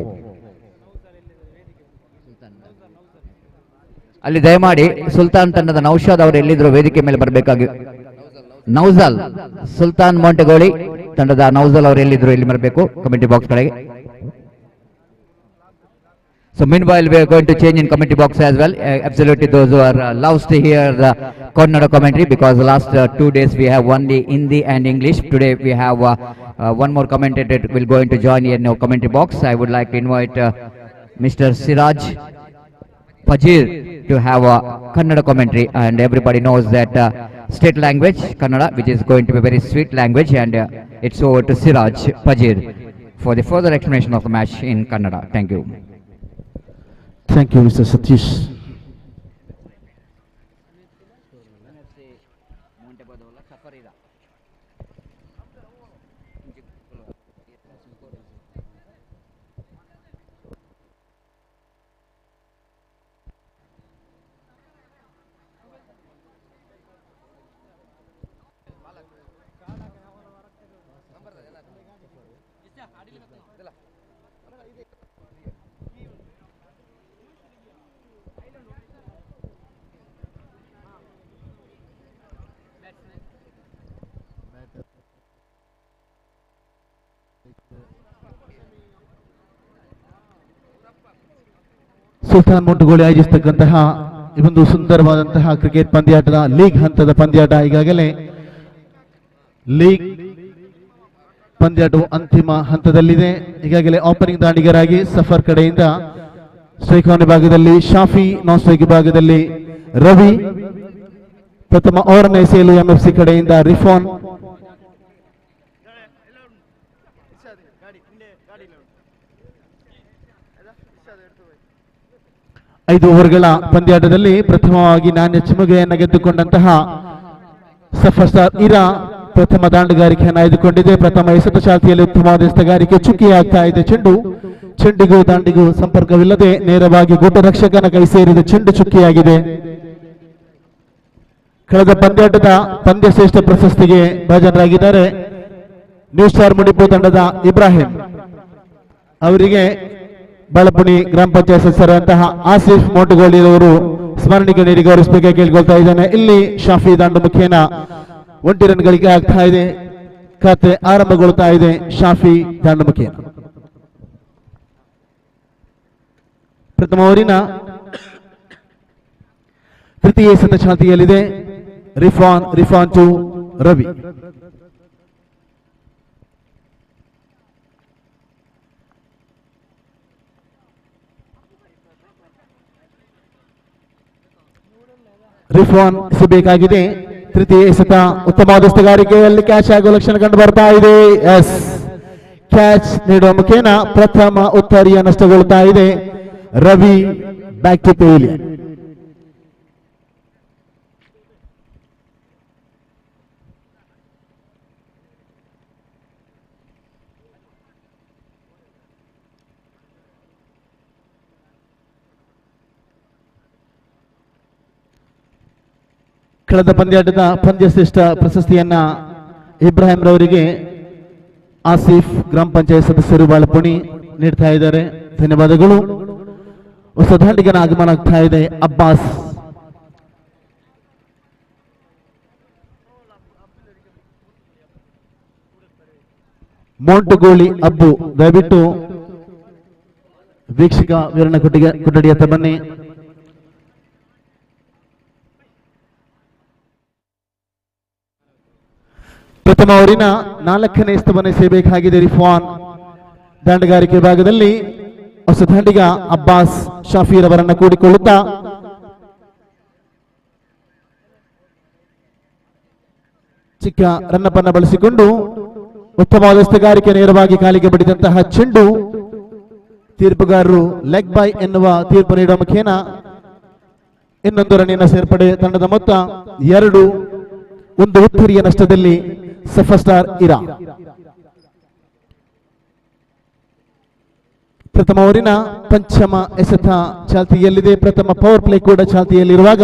ಅಲ್ಲಿ ದಯಮಾಡಿ ಸುಲ್ತಾನ್ ತಂಡದ ನೌಶಾದ್ ಅವರು ಎಲ್ಲಿದ್ರು ವೇದಿಕೆ ಮೇಲೆ ಬರಬೇಕಾಗಿ. ನೌಜಲ್ ಸುಲ್ತಾನ್ ಮೊಂಟೆಗೋಳಿ ತಂಡದ ನೌಜಲ್ ಅವರು ಎಲ್ಲಿದ್ರು ಇಲ್ಲಿ ಬರಬೇಕು ಕಮಿಟಿ ಬಾಕ್ಸ್ ಕಡೆಗೆ. So meanwhile we are going to change in committee box as well. Absolutely those who are loves to hear the Kannada commentary, because the last 2 days we have only Hindi and English. Today we have one more commentator will going to join in our commentary box. I would like to invite Mr. Siraj Pajir to have a Kannada commentary, and everybody knows that state language Kannada, which is going to be a very sweet language, and it's over to Siraj Pajir for the further explanation of the match in Kannada. Thank you. Thank you, Mr. Satish. Sultan Montugoli ಆಯೋಜಿಸತಕ್ಕಂತಹ ಈ ಒಂದು ಸುಂದರವಾದಂತಹ cricket ಪಂದ್ಯಾಟದ league ಹಂತದ ಪಂದ್ಯಾಟ ಈಗಾಗಲೇ league ಪಂದ್ಯಾಟವು ಅಂತಿಮ ಹಂತದಲ್ಲಿದೆ. ಈಗಾಗಲೇ ಓಪನಿಂಗ್ ದಾಂಡಿಗರಾಗಿ ಸಫರ್ ಕಡೆಯಿಂದ ಸ್ಟ್ರೈಕ್ ಆನ್ ವಿಭಾಗದಲ್ಲಿ ಶಾಫಿ, ನಾನ್ ಸ್ಟ್ರೈಕ್ ವಿಭಾಗದಲ್ಲಿ ರವಿ, ಪ್ರಥಮ ಓವರ್ನ ಎಸೆಯಲು ಎಂಎಫ್ಸಿ ಕಡೆಯಿಂದ ರಿಫಾನ್, 5 ಓವರ್ಗಳ ಪಂದ್ಯಾಟದಲ್ಲಿ ಪ್ರಥಮವಾಗಿ ನಾಣ್ಯ ಚಿಮುಗೆಯನ್ನು ಗೆದ್ದುಕೊಂಡಂತಹ ಸಫರ್ ಸ್ಟಾರ್ ಇರಾ ಪ್ರಥಮ ದಾಂಡುಗಾರಿಕೆಯನ್ನು ಆಯ್ದುಕೊಂಡಿದೆ. ಪ್ರಥಮ ಎಸೆತ ಚಾಲ್ತಿಯಲ್ಲಿ ಉತ್ತಮವಾದ ಎಸೆತಗಾರಿಕೆ ಚುಕ್ಕಿಯಾಗ್ತಾ ಇದೆ. ಚೆಂಡಿಗೂ ದಾಂಡಿಗೂ ಸಂಪರ್ಕವಿಲ್ಲದೆ ನೇರವಾಗಿ ಗೋಟ ರಕ್ಷಕನ ಕೈ ಸೇರಿದ ಚೆಂಡು ಚುಕ್ಕಿಯಾಗಿದೆ. ಕಳೆದ ಪಂದ್ಯಾಟದ ಪಂದ್ಯ ಶ್ರೇಷ್ಠ ಪ್ರಶಸ್ತಿಗೆ ಭಾಜನರಾಗಿದ್ದಾರೆ ನ್ಯೂ ಸ್ಟಾರ್ ಮುಡಿಪು ತಂಡದ ಇಬ್ರಾಹಿಂ ಅವರಿಗೆ ಬಾಳಪುಣಿ ಗ್ರಾಮ ಪಂಚಾಯತ್ ಸದಸ್ಯರಂತಹ ಆಸಿಫ್ ಮೋಟುಗೋಳಿ ಅವರು ಸ್ಮರಣಿಕೆ ನೀಡಿ ಗೌರವಿಸಬೇಕಾಗಿ ಕೇಳಿಕೊಳ್ತಾ ಇದ್ದಾನೆ. ಇಲ್ಲಿ ಶಾಫಿ ದಾಂಡು ಮುಖೇನ 1 ರನ್ಗಳಿಗೆ ಆಗ್ತಾ ಇದೆ. ಖಾತೆ ಆರಂಭಗೊಳ್ತಾ ಇದೆ ಶಾಫಿ ದಾಂಡುಮುಖಿ. ಪ್ರಥಮ ಓವರಿನ ತೃತೀಯ ಎಸೆತ ಚಾಲ್ತಿಯಲ್ಲಿದೆ. ರಿಫಾನ್ ಟು ರವಿ. ರಿಫಾನ್ ಸಿಗಬೇಕಾಗಿದೆ. ತೃತೀಯ ಎಸೆತ ಉತ್ತಮವಾದ ಎಸೆಗಾರಿಕೆಯಲ್ಲಿ ಕ್ಯಾಚ್ ಆಗುವ ಲಕ್ಷಣ ಕಂಡು ಬರ್ತಾ ಇದೆ. ಎಸ್, ಕ್ಯಾಚ್ ನೀಡುವ ಮುಖೇನ ಪ್ರಥಮ ಉತ್ತರಿಯ ನಷ್ಟಗೊಳ್ತಾ ಇದೆ. Ravi back to pavilion. ಕಳೆದ ಪಂದ್ಯಾಟದ ಪಂದ್ಯಶ್ರೇಷ್ಠ ಪ್ರಶಸ್ತಿಯನ್ನ ಇಬ್ರಾಹಿಂ ರವರಿಗೆ ಆಸಿಫ್ ಗ್ರಾಮ ಪಂಚಾಯತ್ ಸದಸ್ಯರು ಬಾಳಪುಣಿ ನೀಡ್ತಾ ಇದ್ದಾರೆ. ಧನ್ಯವಾದಗಳು. ಹೊಸ ದಾಂಡಿಗನ ಆಗಮನ ಆಗ್ತಾ ಇದೆ. ಅಬ್ಬಾಸ್ ಮೊಂಟುಗೋಳಿ ಅಬ್ಬು ದಯವಿಟ್ಟು ವೀಕ್ಷಕ ವಿವರಣೆ ಕೊಠಡಿಯತ್ತ ಬನ್ನಿ. ಪ್ರಥಮ ಓವರಿನ 4ನೇ ಎಸೆತವನ್ನು ಎಸೆಯಬೇಕಾಗಿದೆ ರಿಫಾನ್. ದಾಂಡಗಾರಿಕೆ ಭಾಗದಲ್ಲಿ ಹೊಸ ದಾಂಡಿಗ ಅಬ್ಬಾಸ್ ಶಾಫೀರ್ ಅವರನ್ನ ಕೂಡಿಕೊಳ್ಳುತ್ತಾ ಚಿಕ್ಕ ರನ್ನಪ್ಪನ್ನ ಬಳಸಿಕೊಂಡು ಉತ್ತಮವಾದ ಎಸೆಗಾರಿಕೆ ನೇರವಾಗಿ ಕಾಲಿಗೆ ಬಡಿದಂತಹ ಚೆಂಡು ತೀರ್ಪುಗಾರರು ಲೆಗ್ ಬೈ ಎನ್ನುವ ತೀರ್ಪು ನೀಡುವ ಮುಖೇನ ಇನ್ನೊಂದು ರನ್ನಿನ ಸೇರ್ಪಡೆ. ತಂಡದ ಮೊತ್ತ 2. ಒಂದು ಉತ್ತರಿಯ ನಷ್ಟದಲ್ಲಿ ಸಫರ್ ಸ್ಟಾರ್ ಇರಾ. ಪ್ರಥಮ ಓವರಿನ ಪಂಚಮ ಎಸೆತ ಚಾಲ್ತಿಯಲ್ಲಿದೆ. ಪ್ರಥಮ ಪವರ್ ಪ್ಲೇ ಕೂಡ ಚಾಲ್ತಿಯಲ್ಲಿರುವಾಗ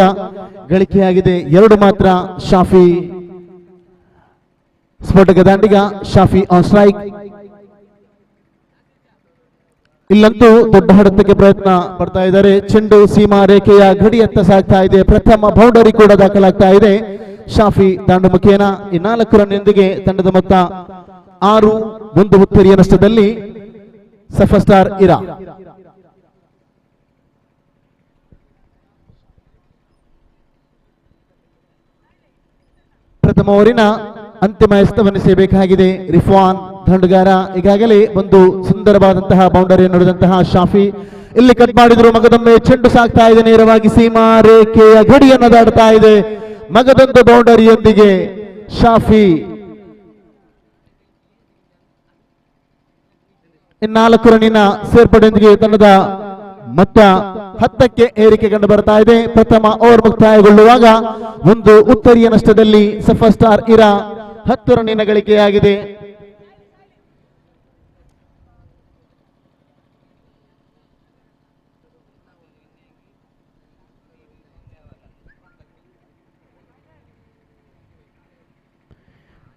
ಗಳಿಕೆಯಾಗಿದೆ 2 ಮಾತ್ರ. ಶಾಫಿ ಸ್ಫೋಟಕ ದಾಂಡಿಗ ಶಾಫಿ ಆನ್ ಸ್ಟ್ರೈಕ್. ಇಲ್ಲಂತೂ ದೊಡ್ಡ ಹೊಡೆತಕ್ಕೆ ಪ್ರಯತ್ನ ಪಡ್ತಾ ಇದ್ದಾರೆ. ಚೆಂಡು ಸೀಮಾ ರೇಖೆಯ ಗಡಿಯತ್ತ ಸಾಗ್ತಾ ಇದೆ. ಪ್ರಥಮ ಬೌಂಡರಿ ಕೂಡ ದಾಖಲಾಗ್ತಾ ಇದೆ ಶಾಫಿ ದಾಂಡುಮುಖೇನ. ಈ 4 ರನ್ನೊಂದಿಗೆ ತಂಡದ ಮೊತ್ತ 6. ಒಂದು ಉತ್ತರಿಯ ನಷ್ಟದಲ್ಲಿ ಸಫರ್ ಸ್ಟಾರ್ ಇರಾ. ಪ್ರಥಮ ಓವರಿನ ಅಂತಿಮ ಎಸೆತವನ್ನು ಎಸೆಯಬೇಕಾಗಿದೆ ರಿಫಾನ್ ದಂಡುಗಾರ. ಈಗಾಗಲೇ ಒಂದು ಸುಂದರವಾದಂತಹ ಬೌಂಡರಿಯನ್ನು ನೋಡಿದಂತಹ ಶಾಫಿ ಇಲ್ಲಿ ಕಟ್ ಮಾಡಿದ್ರು. ಮಗದೊಮ್ಮೆ ಚೆಂಡು ಸಾಗ್ತಾ ಇದೆ ನೇರವಾಗಿ ಸೀಮಾ ರೇಖೆಯ ಗಡಿಯನ್ನು ದಾಟ್ತಾ ಇದೆ. ಮಗದೊಂದು ಬೌಂಡರಿಯೊಂದಿಗೆ ಶಾಫಿ 4 ರನ್ನಿನ ಸೇರ್ಪಡೆಯೊಂದಿಗೆ ತಂಡದ ಮೊತ್ತ 10ಕ್ಕೆ ಏರಿಕೆ ಕಂಡು ಬರ್ತಾ ಇದೆ. ಪ್ರಥಮ ಓವರ್ ಮುಕ್ತಾಯಗೊಳ್ಳುವಾಗ ಒಂದು ಉತ್ತರಿಯ ನಷ್ಟದಲ್ಲಿ ಸಫರ್ ಸ್ಟಾರ್ ಇರಾ 10 ರನ್ನಿನ ಗಳಿಕೆಯಾಗಿದೆ.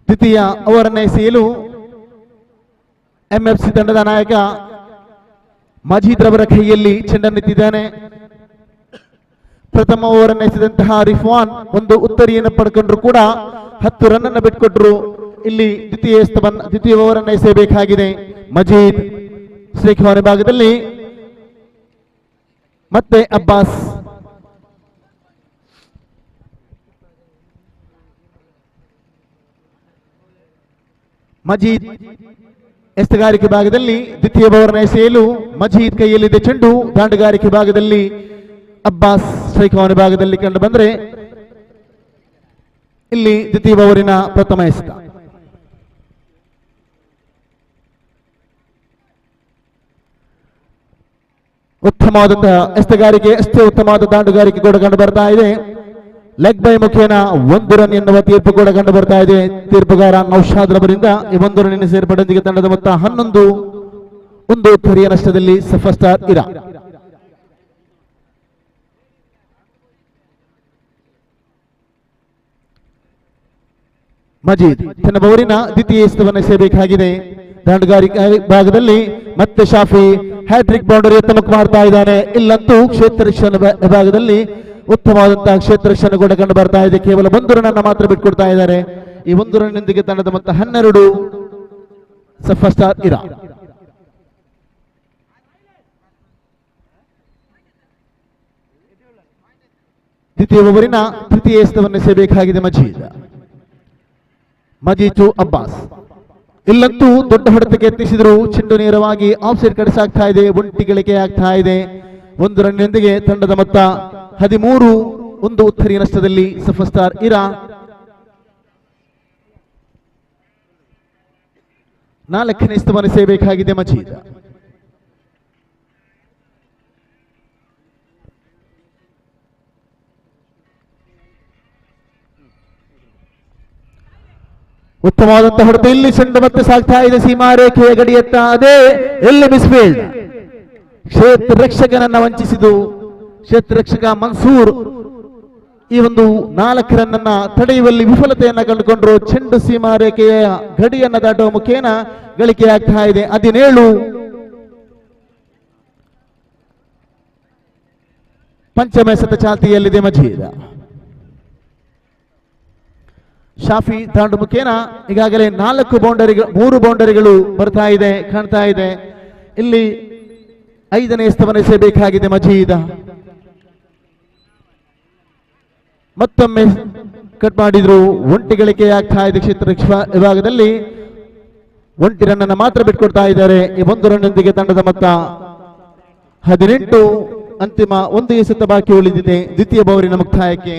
ದ್ವಿತೀಯ ಓವರ್ ಅನ್ನು ಎಸೆಯಲು ಎಂಎಫ್ಸಿ ತಂಡದ ನಾಯಕ ಮಜೀದ್ ರವರ ಕೈಯಲ್ಲಿ ಚೆಂಡನ್ನೆತ್ತಿದ್ದಾನೆ. ಪ್ರಥಮ ಓವರ್ ಅನ್ನು ಎಸೆದಂತಹ ರಿಫಾನ್ ಒಂದು ಉತ್ತರಿಯನ್ನು ಪಡ್ಕೊಂಡ್ರು ಕೂಡ 10 ರನ್ ಅನ್ನು ಬಿಟ್ಕೊಟ್ರು. ಇಲ್ಲಿ ದ್ವಿತೀಯ ಓವರ್ ಅನ್ನು ಎಸೆಯಬೇಕಾಗಿದೆ ಮಜೀದ್. ಶ್ರೀಖಾನೆ ಭಾಗದಲ್ಲಿ ಮತ್ತೆ ಅಬ್ಬಾಸ್. ಮಜೀದ್ ಎಸೆಗಾರಿಕೆ ಭಾಗದಲ್ಲಿ ದ್ವಿತೀಯ ಓವರ್ನ ಎಸೆಯಲು ಮಜೀದ್ ಕೈಯಲ್ಲಿದೆ ಚೆಂಡು. ದಾಂಡುಗಾರಿಕೆ ಭಾಗದಲ್ಲಿ ಅಬ್ಬಾಸ್ ಸ್ಟ್ರೈಕ್ ಭಾಗದಲ್ಲಿ ಕಂಡು ಬಂದರೆ ಇಲ್ಲಿ ದ್ವಿತೀಯ ಓವರಿನ ಪ್ರಥಮ ಎಸೆತ. ಉತ್ತಮವಾದಂತಹ ಎಸೆಗಾರಿಕೆ ಅಷ್ಟೇ ಉತ್ತಮವಾದ ದಾಂಡುಗಾರಿಕೆ ಕೂಡ ಕಂಡು ಬರ್ತಾ ಇದೆ. ಲೆಗ್ ಬೈ ಮುಖೇನ 1 ರನ್ ಎನ್ನುವ ತೀರ್ಪು ಕೂಡ ಕಂಡು ಬರ್ತಾ ಇದೆ ತೀರ್ಪುಗಾರ ನೌಶಾದ್ ರವರಿಂದ. ಈ 1 ರನ್ನಿನ ಸೇರ್ಪಡೆಯೊಂದಿಗೆ ತಂಡದ ಮೊತ್ತ 11. ಒಂದು ಉತ್ತರಿಯ ನಷ್ಟದಲ್ಲಿ ಸಫರ್ ಸ್ಟಾರ್ ಇರಾ. ಮಜೀದ್ ತನ್ನ ಓವರಿನ ದ್ವಿತೀಯ ಎಸೆತವನ್ನು ಎಸೆಯಬೇಕಾಗಿದೆ. ದಾಂಡುಗಾರಿಕೆ ಭಾಗದಲ್ಲಿ ಮತ್ತೆ ಶಾಫಿ ಹ್ಯಾಟ್ರಿಕ್ ಬೌಂಡರಿ ತಮಕ್ ಮಾಡ್ತಾ ಇದ್ದಾನೆ. ಇಲ್ಲಂತೂ ಕ್ಷೇತ್ರ ರಕ್ಷಣಾ ವಿಭಾಗದಲ್ಲಿ ಉತ್ತಮವಾದಂತಹ ಕ್ಷೇತ್ರ ರಕ್ಷಣೆ ಕೂಡ ಕಂಡು ಬರ್ತಾ ಇದೆ. ಕೇವಲ 1 ರನ್ ಅನ್ನು ಮಾತ್ರ ಬಿಟ್ಕೊಡ್ತಾ ಇದ್ದಾರೆ. ಈ 1 ರನ್ನೊಂದಿಗೆ ತಂಡದ ಮೊತ್ತ 12. ಸಫರ್ ಸ್ಟಾರ್ ಇರಾ ದ್ವಿತೀಯ ಓವರಿನ ತೃತೀಯ ಎಸೆತವನ್ನು ಎಸೆಯಬೇಕಾಗಿದೆ ಮಜೀದ್ ಟು ಅಬ್ಬಾಸ್. ಇಲ್ಲಂತೂ ದೊಡ್ಡ ಹೊಡೆತಕ್ಕೆ ಯತ್ನಿಸಿದ್ರು, ಚೆಂಡು ನೇರವಾಗಿ ಆಫ್ ಸೈಡ್ ಕಡೆ ಸಾಗ್ತಾ ಇದೆ, ಒಂಟಿ ಗಳಿಕೆ ಆಗ್ತಾ ಇದೆ. 1 ರನ್ನೊಂದಿಗೆ ತಂಡದ ಮೊತ್ತ 13. 1 ಉತ್ತರಿ ನಷ್ಟದಲ್ಲಿ ಸಫರ್ ಸ್ಟಾರ್ ಇರಾ 4ನೇ ಎಸೆತವನ್ನು ಎಸೆಯಬೇಕಾಗಿದೆ ಮಜೀದ್. ಉತ್ತಮವಾದಂತಹ ಹೊಡೆತ, ಇಲ್ಲಿ ಚೆಂಡು ಮತ್ತೆ ಸಾಗ್ತಾ ಇದೆ, ಸೀಮಾರೇಖೆಯ ಗಡಿಯತ್ತ, ಅದೇ ಎಲ್ಲಿ ಮಿಸ್ಫೀಲ್ಡ್. ಕ್ಷೇತ್ರ ರಕ್ಷಕನನ್ನ ವಂಚಿಸಿದು ಕ್ಷೇತ್ರ ರಕ್ಷಕ ಮನ್ಸೂರ್ ಈ ಒಂದು 4 ರನ್ನನ್ನ ತಡೆಯುವಲ್ಲಿ ವಿಫಲತೆಯನ್ನ ಕಂಡುಕೊಂಡ್ರು. ಚೆಂಡು ಸೀಮಾರೇಖೆಯ ಗಡಿಯನ್ನ ದಾಟುವ ಮುಖೇನ ಗಳಿಕೆ ಆಗ್ತಾ ಇದೆ. 17. ಪಂಚಮ ಎಸೆತ ಚಾಲ್ತಿಯಲ್ಲಿದೆ ಮಜೀದ್. ಶಾಫಿ ದಾಂಡು ಮುಖೇನ ಈಗಾಗಲೇ 3 ಬೌಂಡರಿಗಳು ಬರ್ತಾ ಇದೆ, ಕಾಣ್ತಾ ಇದೆ. ಇಲ್ಲಿ 5ನೇ ಎಸೆತವನ್ನು ಎಸೆಯಬೇಕಾಗಿದೆ ಮಜೀದ್. ಮತ್ತೊಮ್ಮೆ ಕಟ್ ಮಾಡಿದ್ರು, ಒಂಟಿ ಗಳಿಕೆ ಆಗ್ತಾ ಇದೆ. ಕ್ಷೇತ್ರ ವಿಭಾಗದಲ್ಲಿ 1 ರನ್ನನ್ನು ಮಾತ್ರ ಬಿಟ್ಕೊಡ್ತಾ ಇದ್ದಾರೆ. ಈ 1 ರನ್ನೊಂದಿಗೆ ತಂಡದ ಮೊತ್ತ 18. ಅಂತಿಮ 1 ಎಸೆತ ಬಾಕಿ ಉಳಿದಿದೆ. ದ್ವಿತೀಯ ಓವರಿನ ಮುಕ್ತಾಯಕ್ಕೆ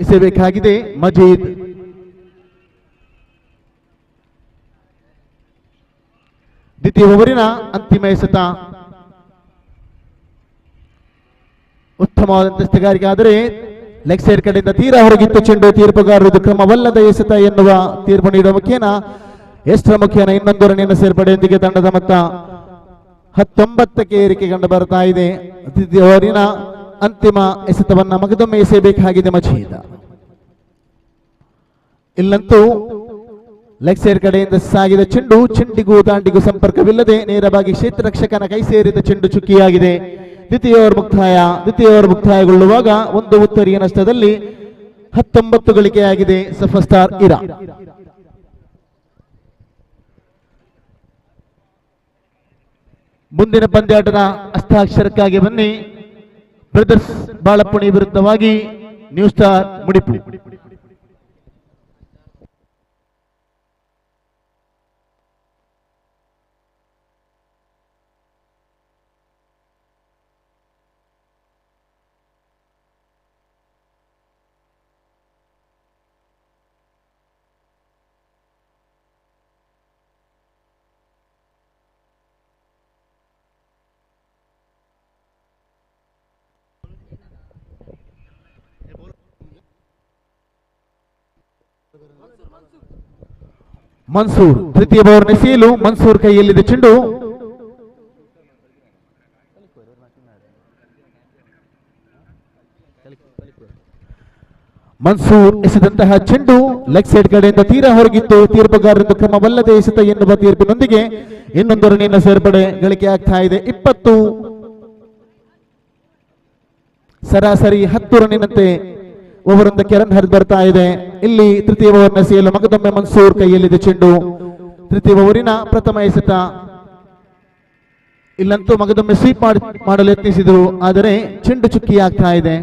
ಎಸೆಯಬೇಕಾಗಿದೆ ಮಜೀದ್. ದ್ವಿತೀಯ ಓವರಿನ ಅಂತಿಮ ಎಸೆತ ಉತ್ತಮವಾದಂತಹ ಎಸೆತಗಾರಿಕೆ, ಆದರೆ ಲೆಗ್ ಸೈಡ್ ಕಡೆಯಿಂದ ತೀರಾ ಹೊರಗಿತ್ತು ಚೆಂಡು. ತೀರ್ಪುಗಾರರು ಇದು ಕ್ರಮವಲ್ಲದ ಎಸೆತ ಎನ್ನುವ ತೀರ್ಪು ನೀಡುವ ಮುಖೇನ ಎಷ್ಟರ ಮುಖೇನ ಇನ್ನೊಂದು ರನ್ನಿನ ಸೇರ್ಪಡೆಯೊಂದಿಗೆ ತಂಡದ ಮೊತ್ತ 19ಕ್ಕೆ ಏರಿಕೆ ಕಂಡು ಬರ್ತಾ ಇದೆ. ದ್ವಿತೀಯ ಓವರಿನ ಅಂತಿಮ ಎಸೆತವನ್ನ ಮಗದೊಮ್ಮೆ ಎಸೆಯಬೇಕಾಗಿದೆ ಮಜೀದ್. ಇಲ್ಲಂತೂ ಲೆಗ್ ಸೈಡ್ ಕಡೆಯಿಂದ ಸಾಗಿದ ಚೆಂಡು ಚೆಂಡಿಗೂ ದಾಂಡಿಗೂ ಸಂಪರ್ಕವಿಲ್ಲದೆ ನೇರವಾಗಿ ಕ್ಷೇತ್ರ ರಕ್ಷಕನ ಕೈ ಸೇರಿದ ಚೆಂಡು ಚುಕ್ಕಿಯಾಗಿದೆ. ದ್ವಿತೀಯ ಓವರ್ ಮುಕ್ತಾಯಗೊಳ್ಳುವಾಗ 1 ಉತ್ತರಿಯ ನಷ್ಟದಲ್ಲಿ 19 ಗಳಿಕೆಯಾಗಿದೆ ಸಫರ್ ಸ್ಟಾರ್ ಇರಾ. ಮುಂದಿನ ಪಂದ್ಯಾಟದ ಹಸ್ತಾಕ್ಷರಕ್ಕಾಗಿ ಬನ್ನಿ. ಬ್ರದರ್ಸ್ ಬಾಳಪ್ಪುಣಿ ವಿರುದ್ಧವಾಗಿ ನ್ಯೂ ಸ್ಟಾರ್ ಮುಡಿಪು. ಮನ್ಸೂರ್ ತೃತೀಯ ಓವರ್ನ ಸೀಲು. ಮನ್ಸೂರ್ ಕೈಯಲ್ಲಿದೆ ಚೆಂಡು. ಮನ್ಸೂರ್ ಎಸೆದಂತಹ ಚೆಂಡು ಲೆಗ್ ಸೈಡ್ ಕಡೆಯಿಂದ ತೀರಾ ಹೊರಗಿತ್ತು. ತೀರ್ಪುಗಾರರಿಂದ ಕ್ರಮವಲ್ಲದೆ ಎಸೆತ ಎನ್ನುವ ತೀರ್ಪಿನೊಂದಿಗೆ ಇನ್ನೊಂದು ರನ್ನಿನ ಸೇರ್ಪಡೆ ಗಳಿಕೆ ಆಗ್ತಾ ಇದೆ. 20. ಸರಾಸರಿ 10 ರನ್ನಿನಂತೆ ಓವರೊಂದಕ್ಕೆ ರನ್ ಹರಿದು ಬರ್ತಾ ಇದೆ. ಇಲ್ಲಿ ತೃತೀಯ ಓವರ್ನ ಸೇಲು ಮಗದೊಮ್ಮೆ ಮನ್ಸೂರ್ ಕೈಯಲ್ಲಿದೆ ಚೆಂಡು. ತೃತೀಯ ಓವರಿನ ಪ್ರಥಮ ಎಸೆತ. ಇಲ್ಲಂತೂ ಮಗದೊಮ್ಮೆ ಸ್ವೀಪ್ ಮಾಡಲು ಯತ್ನಿಸಿದ್ರು, ಆದರೆ ಚೆಂಡು ಚುಕ್ಕಿ ಆಗ್ತಾ ಇದೆ.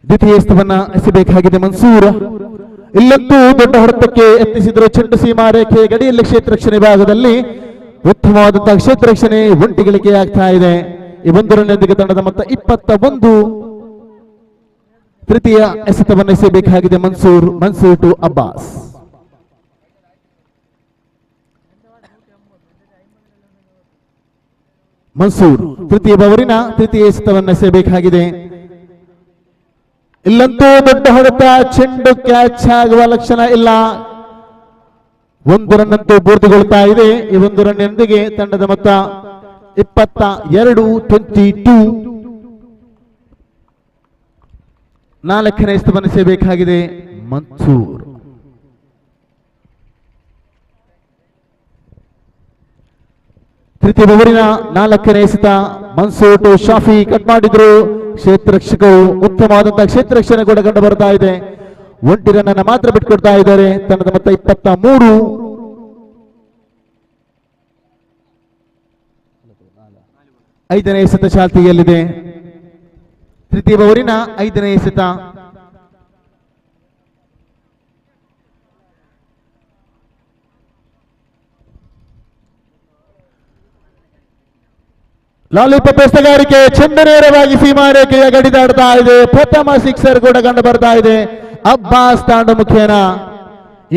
ದ್ವಿತೀಯ ಎಸೆತವನ್ನ ಎಸೆಯಬೇಕಾಗಿದೆ ಮನ್ಸೂರ್. ಇಲ್ಲಂತೂ ದೊಡ್ಡ ಹೊಡೆತಕ್ಕೆ ಯತ್ನಿಸಿದ್ರು, ಚೆಂಡು ಸೀಮಾರೇಖೆ ಗಡಿಯಲ್ಲಿ ಕ್ಷೇತ್ರ ರಕ್ಷಣೆ ಭಾಗದಲ್ಲಿ ಉತ್ತಮವಾದಂತಹ ಕ್ಷೇತ್ರ ರಕ್ಷಣೆ ಒಂಟಿ ಗಳಿಕೆ ಆಗ್ತಾ ಇದೆ. ಈ 1 ರನ್ನೊಂದಿಗೆ ತಂಡದ ಮೊತ್ತ 21. ತೃತೀಯ ಎಸೆತವನ್ನು ಎಸೆಯಬೇಕಾಗಿದೆ ಮನ್ಸೂರ್ ಟು ಅಬ್ಬಾಸ್. ಮನ್ಸೂರ್ ತೃತೀಯ ಓವರಿನ ತೃತೀಯ ಎಸೆತವನ್ನು ಎಸೆಯಬೇಕಾಗಿದೆ. ಇಲ್ಲಂತೂ ದೊಡ್ಡ ಹೊಡೆತ, ಚೆಂಡು ಕ್ಯಾಚ್ ಆಗುವ ಲಕ್ಷಣ ಇಲ್ಲ. 1 ರನ್ ಅಂತೂ ಪೂರ್ತಿಗೊಳ್ತಾ ಇದೆ. ಈ 1 ರನ್ನೊಂದಿಗೆ ತಂಡದ ಮೊತ್ತ 22. 4ನೇ ಎಸೆತವನ್ನು ಎಸೆಯಬೇಕಾಗಿದೆ ಮನ್ಸೂರ್. ತೃತೀಯ ಓವರಿನ 4ನೇ ಎಸೆತ ಮನ್ಸೂರ್ ಟು ಶಾಫಿ ಕಟ್ ಮಾಡಿದ್ರು. ಕ್ಷೇತ್ರರಕ್ಷಕರು ಉತ್ತಮವಾದಂತಹ ಕ್ಷೇತ್ರರಕ್ಷಣೆ ಕೂಡ ಕಂಡು ಬರ್ತಾ ಇದೆ. 1 ರನ್ ಅನ್ನು ಮಾತ್ರ ಬಿಟ್ಕೊಡ್ತಾ ಇದ್ದಾರೆ. ತಂಡದ ಮೊತ್ತ 23. 5ನೇ ಎಸೆತ ಚಾಲ್ತಿಯಲ್ಲಿದೆ. ತೃತೀಯ ಓವರಿನ 5ನೇ ಎಸೆತ. ಲಾಲಿಪಾಪ್ ಎಸೆಗಾರಿಕೆ ಚೆಂಡು ನೇರವಾಗಿ ಸೀಮಾರೇಖೆಯ ಗಡಿ ದಾಡ್ತಾ ಇದೆ. ಪ್ರಥಮ ಸಿಕ್ಸರ್ ಕೂಡ ಕಂಡು ಬರ್ತಾ ಇದೆ. ಅಬ್ಬಾಸ್ ತಾಂಡು ಮುಖೇನ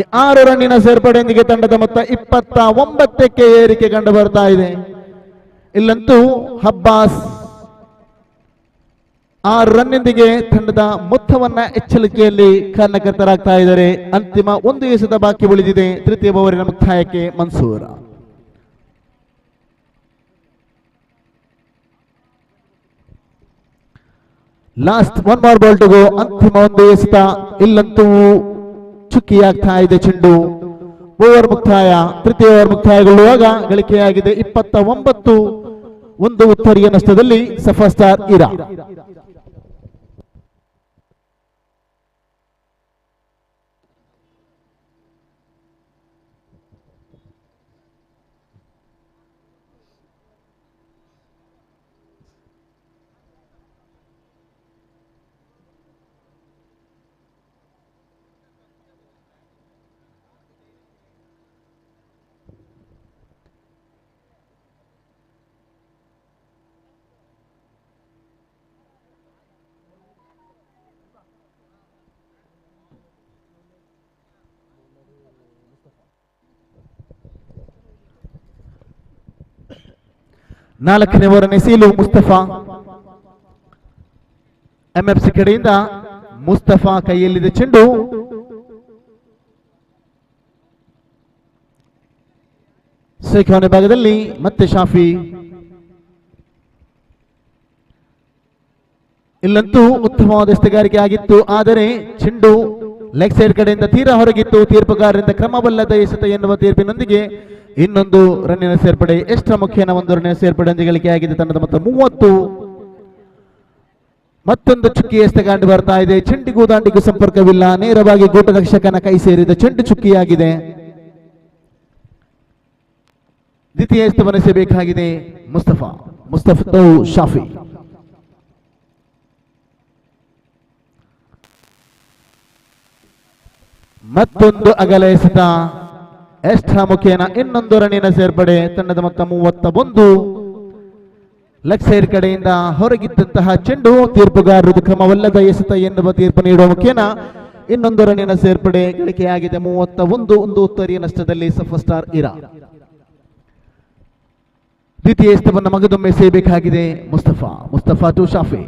ಈ 6 ರನ್ನಿನ ಸೇರ್ಪಡೆಯೊಂದಿಗೆ ತಂಡದ ಮೊತ್ತ 29ಕ್ಕೆ ಏರಿಕೆ ಕಂಡು ಬರ್ತಾ ಇದೆ. ಇಲ್ಲಂತೂ ಅಬ್ಬಾಸ್ 6 ರನ್ನಿಂದಿಗೆ ತಂಡದ ಮೊತ್ತವನ್ನ ಎಚ್ಚರಿಕೆಯಲ್ಲಿ ಕಾರಣಕರ್ತರಾಗ್ತಾ ಇದ್ದಾರೆ. ಅಂತಿಮ 1 ಎಸೆತ ಬಾಕಿ ಉಳಿದಿದೆ. ತೃತೀಯ ಓವರಿನ ಮುಕ್ತಾಯಕ್ಕೆ Mansoor. Last 1 more ball to go. ಅಂತಿಮ 1 ಎಸೆತ. ಇಲ್ಲಂತೂ ಚುಕ್ಕಿಯಾಗ್ತಾ ಇದೆ ಚೆಂಡು. ಓವರ್ ಮುಕ್ತಾಯ. ತೃತೀಯ ಓವರ್ ಮುಕ್ತಾಯಗೊಳ್ಳುವಾಗ ಗಳಿಕೆಯಾಗಿದೆ 29. 1 ಉತ್ತರೀಯ ನಷ್ಟದಲ್ಲಿ ಸಫರ್ ಸ್ಟಾರ್ ಇರಾ. ನಾಲ್ಕನೇ ಓವರ್ ಎಸೆಯಲು ಮುಸ್ತಫಾ. ಎಂಎಫ್ಸಿ ಕಡೆಯಿಂದ ಮುಸ್ತಫಾ ಕೈಯಲ್ಲಿದೆ ಚೆಂಡು. ಸೇಖಾನೆ ಭಾಗದಲ್ಲಿ ಮತ್ತೆ ಶಾಫಿ. ಇಲ್ಲಂತೂ ಉತ್ತಮವಾದ ಎಸೆಗಾರಿಕೆ ಆಗಿತ್ತು. ಆದರೆ ಚೆಂಡು ಲೆಗ್ ಸೈಡ್ ಕಡೆಯಿಂದ ತೀರಾ ಹೊರಗಿತ್ತು. ತೀರ್ಪುಗಾರರಿಂದ ಕ್ರಮವಲ್ಲದ ಎಸೆತ ಎನ್ನುವ ತೀರ್ಪಿನೊಂದಿಗೆ ಇನ್ನೊಂದು ರನ್ನಿನ ಸೇರ್ಪಡೆ. ಎಷ್ಟರ ಮುಖ್ಯನ 1 ರನ್ನಿನ ಸೇರ್ಪಡೆ ಗಳಿಕೆಯಾಗಿದೆ. ತಂಡದ ಮೊತ್ತ 30. ಮತ್ತೊಂದು ಚುಕ್ಕಿ ಎಸೆತ ಕಂಡು ಬರ್ತಾ ಇದೆ. ಚೆಂಡಿಗೂ ದಾಂಡಿಗೂ ಸಂಪರ್ಕವಿಲ್ಲ. ನೇರವಾಗಿ ಗೋಟರಕ್ಷಕನ ಕೈ ಸೇರಿದ ಚೆಂಡು ಚುಕ್ಕಿಯಾಗಿದೆ. ದ್ವಿತೀಯ ಎಸೆತವನ್ನು ಎಸೆಯಬೇಕಾಗಿದೆ ಮುಸ್ತಫಾ ಶಾಫಿ. ಮತ್ತೊಂದು ಅಗಲ ಎಸೆತ. ಎಕ್ಸ್ಟ್ರಾ ಮುಖೇನ ಇನ್ನೊಂದು ರನ್ನಿನ ಸೇರ್ಪಡೆ. ತಂಡದ ಮೊತ್ತ 31. ಲೆಗ್ ಸೈಡ್ ಕಡೆಯಿಂದ ಹೊರಗಿದ್ದಂತಹ ಚೆಂಡು ತೀರ್ಪುಗಾರರು ಕ್ರಮವಲ್ಲದ ಎಸೆತ ಎನ್ನುವ ತೀರ್ಪು ನೀಡುವ ಮುಖೇನ ಇನ್ನೊಂದು ರನ್ನಿನ ಸೇರ್ಪಡೆ ಗಳಿಕೆಯಾಗಿದೆ. 31. 1 ಉತ್ತರೀಯ ನಷ್ಟದಲ್ಲಿ ಸಫರ್ ಸ್ಟಾರ್ ಇರಾ. ದ್ವಿತೀಯ ಎಸೆತವನ್ನು ಮಗದೊಮ್ಮೆ ಎಸೆಯಬೇಕಾಗಿದೆ ಮುಸ್ತಫಾ ಟು ಶಾಫಿ.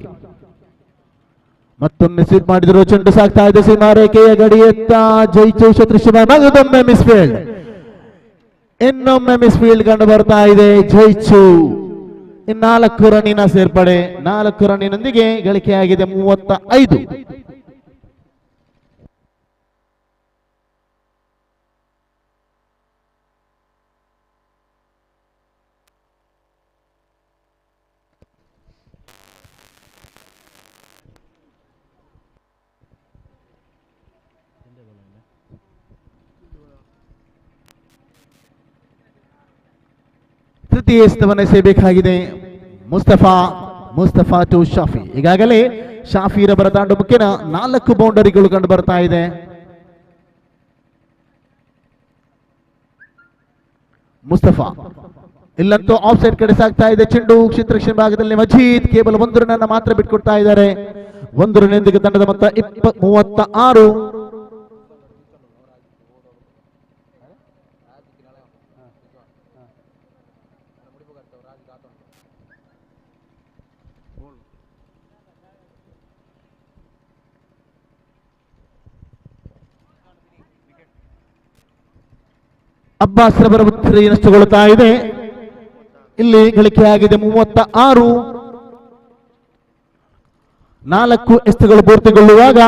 ಮತ್ತೊಮ್ಮೆ ಸ್ವೀಪ್ ಮಾಡಿದ್ರು. ಚೆಂಡು ಸಾಗ್ತಾ ಇದೆ ಸೀಮಾರೇಖೆಯ ಗಡಿಯತ್ತ. ಜೈಚು ಶತ್ರುಶಿವ ಮಗದೊಮ್ಮೆ ಮಿಸ್ಫೀಲ್ಡ್. ಇನ್ನೊಮ್ಮೆ ಮಿಸ್ಫೀಲ್ಡ್ ಕಂಡು ಬರ್ತಾ ಇದೆ. ಜೈಚು 4 ರನ್ನಿನ ಸೇರ್ಪಡೆ. 4 ರನ್ನಿನೊಂದಿಗೆ ಗಳಿಕೆಯಾಗಿದೆ 35. ತೃತೀಯ ಎಸೆತವನ್ನು ಎಸೆಯಬೇಕಾಗಿದೆ ಮುಸ್ತಫಾ ಟು ಶಾಫಿ. ಈಗಾಗಲೇ ಶಾಫಿ ರವರ ತಾಂಡು ಮುಖ್ಯನ 4 ಬೌಂಡರಿಗಳು ಕಂಡು ಬರ್ತಾ ಇದೆ. ಮುಸ್ತಫಾ ಇಲ್ಲಂತೂ ಆಫ್ ಸೈಡ್ ಕಡೆ ಸಾಗ್ತಾ ಇದೆ ಚೆಂಡು. ಕ್ಷೇತ್ರರಕ್ಷಣೆ ಭಾಗದಲ್ಲಿ ಮಜೀದ್ ಕೇವಲ 1 ರನ್ ಮಾತ್ರ ಬಿಟ್ಕೊಡ್ತಾ ಇದ್ದಾರೆ. 1 ರನ್ನಿಂದ ತಂಡದ ಮೊತ್ತ 36. ಅಬ್ಬಾಸ್ ರವರ ಉತ್ತರ ನಷ್ಟಗೊಳ್ಳುತ್ತಾ ಇದೆ. ಇಲ್ಲಿ ಗಳಿಕೆಯಾಗಿದೆ 36. 4 ಎಸೆತಗಳು ಪೂರ್ತಿಗೊಳ್ಳುವಾಗ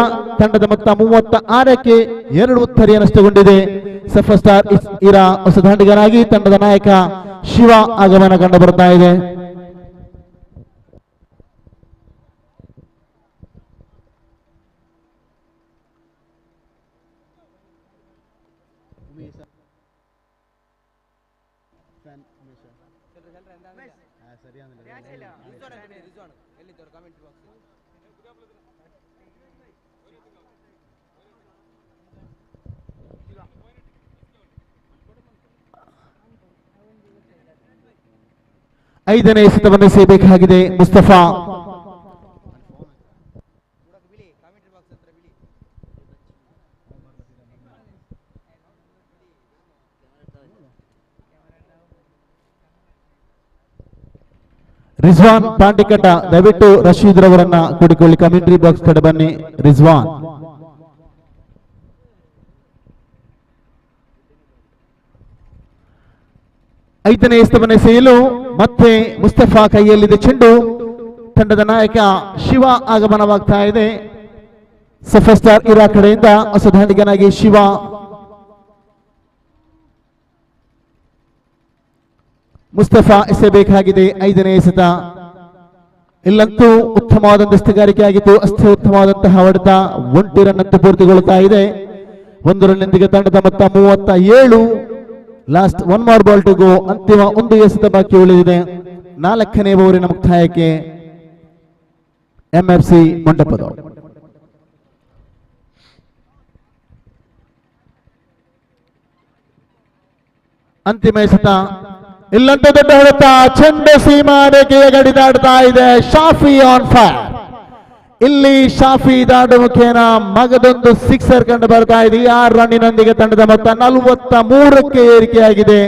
ತಂಡದ ಮೊತ್ತ 36ಕ್ಕೆ 2 ಉತ್ತರೀಯ ನಷ್ಟಗೊಂಡಿದೆ. ಸಫರ್ ಸ್ಟಾರ್ ಇರಾ ಹೊಸ ದಾಂಡಿಗನಾಗಿ ತಂಡದ ನಾಯಕ ಶಿವ ಆಗಮನ ಕಂಡು ಬರ್ತಾ ಇದೆ. ಎಲ್ಲಿದ್ದವರು ಕಾಮೆಂಟ್ ಬಾಕ್ಸ್ ಐದನೇ ಎಸೆತವನ್ನು ಸೇಬೇಕಾಗಿದೆ ಮುಸ್ತಫಾ. ಬಿಳಿ ಕಾಮೆಂಟ್ ಬಾಕ್ಸ್ ಹತ್ರ ಬಿಳಿ. ರಿಜ್ವಾನ್ ಪಾಂಡಿಕಟ, ದಯವಿಟ್ಟು ರಶೀದ್ ರವರನ್ನ ಕೂಡಿಕೊಳ್ಳಿ. ಕಮೆಂಟ್ರಿ ಬಾಕ್ಸ್ ಕಡೆ ಬನ್ನಿ. ರಿಜ್ವಾನ್ ಐದನೇ ಎಸೆತವನ್ನು ಎಸೆಯಲು ಮತ್ತೆ ಮುಸ್ತಫಾ ಕೈಯಲ್ಲಿದೆ ಚೆಂಡು. ತಂಡದ ನಾಯಕ ಶಿವ ಆಗಮನವಾಗ್ತಾ ಇದೆ. ಸಫರ್ ಸ್ಟಾರ್ ಇರಾ ಕಡೆಯಿಂದ ಹೊಸ ದಾಂಡಿಗನಾಗಿ ಶಿವ. ಮುಸ್ತಫಾ ಎಸೆಯಬೇಕಾಗಿದೆ ಐದನೇ ಎಸೆತ. ಇಲ್ಲಂತೂ ಉತ್ತಮವಾದ ದಸ್ತಗಾರಿಕೆ ಆಗಿತ್ತು. ಅಷ್ಟೇ ಉತ್ತಮವಾದಂತಹ ಹೊಡೆತ. 1 ರನ್ ಅಂತೂ ಪೂರ್ತಿಗೊಳ್ಳುತ್ತಾ ಇದೆ. 1 ರನ್ನೊಂದಿಗೆ ತಂಡದ ಮೊತ್ತ 37. Last 1 more ball to go. ಅಂತಿಮ 1 ಎಸೆತ ಬಾಕಿ ಉಳಿದಿದೆ. 4ನೇ ಓವರಿನ ಮುಕ್ತಾಯಕ್ಕೆ ಎಂಎಫ್ಸಿ ಮಂಟಪದ ಅಂತಿಮ ಎಸೆತ. ಇಲ್ಲಂತೂ ದೊಡ್ಡ ಹೊಡೆತ. ಚೆಂಡು ಸೀಮಾ ರೇಖೆಯ ಗಡಿ ದಾಡ್ತಾ ಇದೆ. Shafi on fire. ಇಲ್ಲಿ ಶಾಫಿ ದಾಡು ಮುಖೇನ ಮಗದೊಂದು 6 ಕಂಡು ಬರ್ತಾ ಇದೆ. 6 ರನ್ನಿನೊಂದಿಗೆ ತಂಡದ ಮೊತ್ತ 43ಕ್ಕೆ ಏರಿಕೆಯಾಗಿದೆ.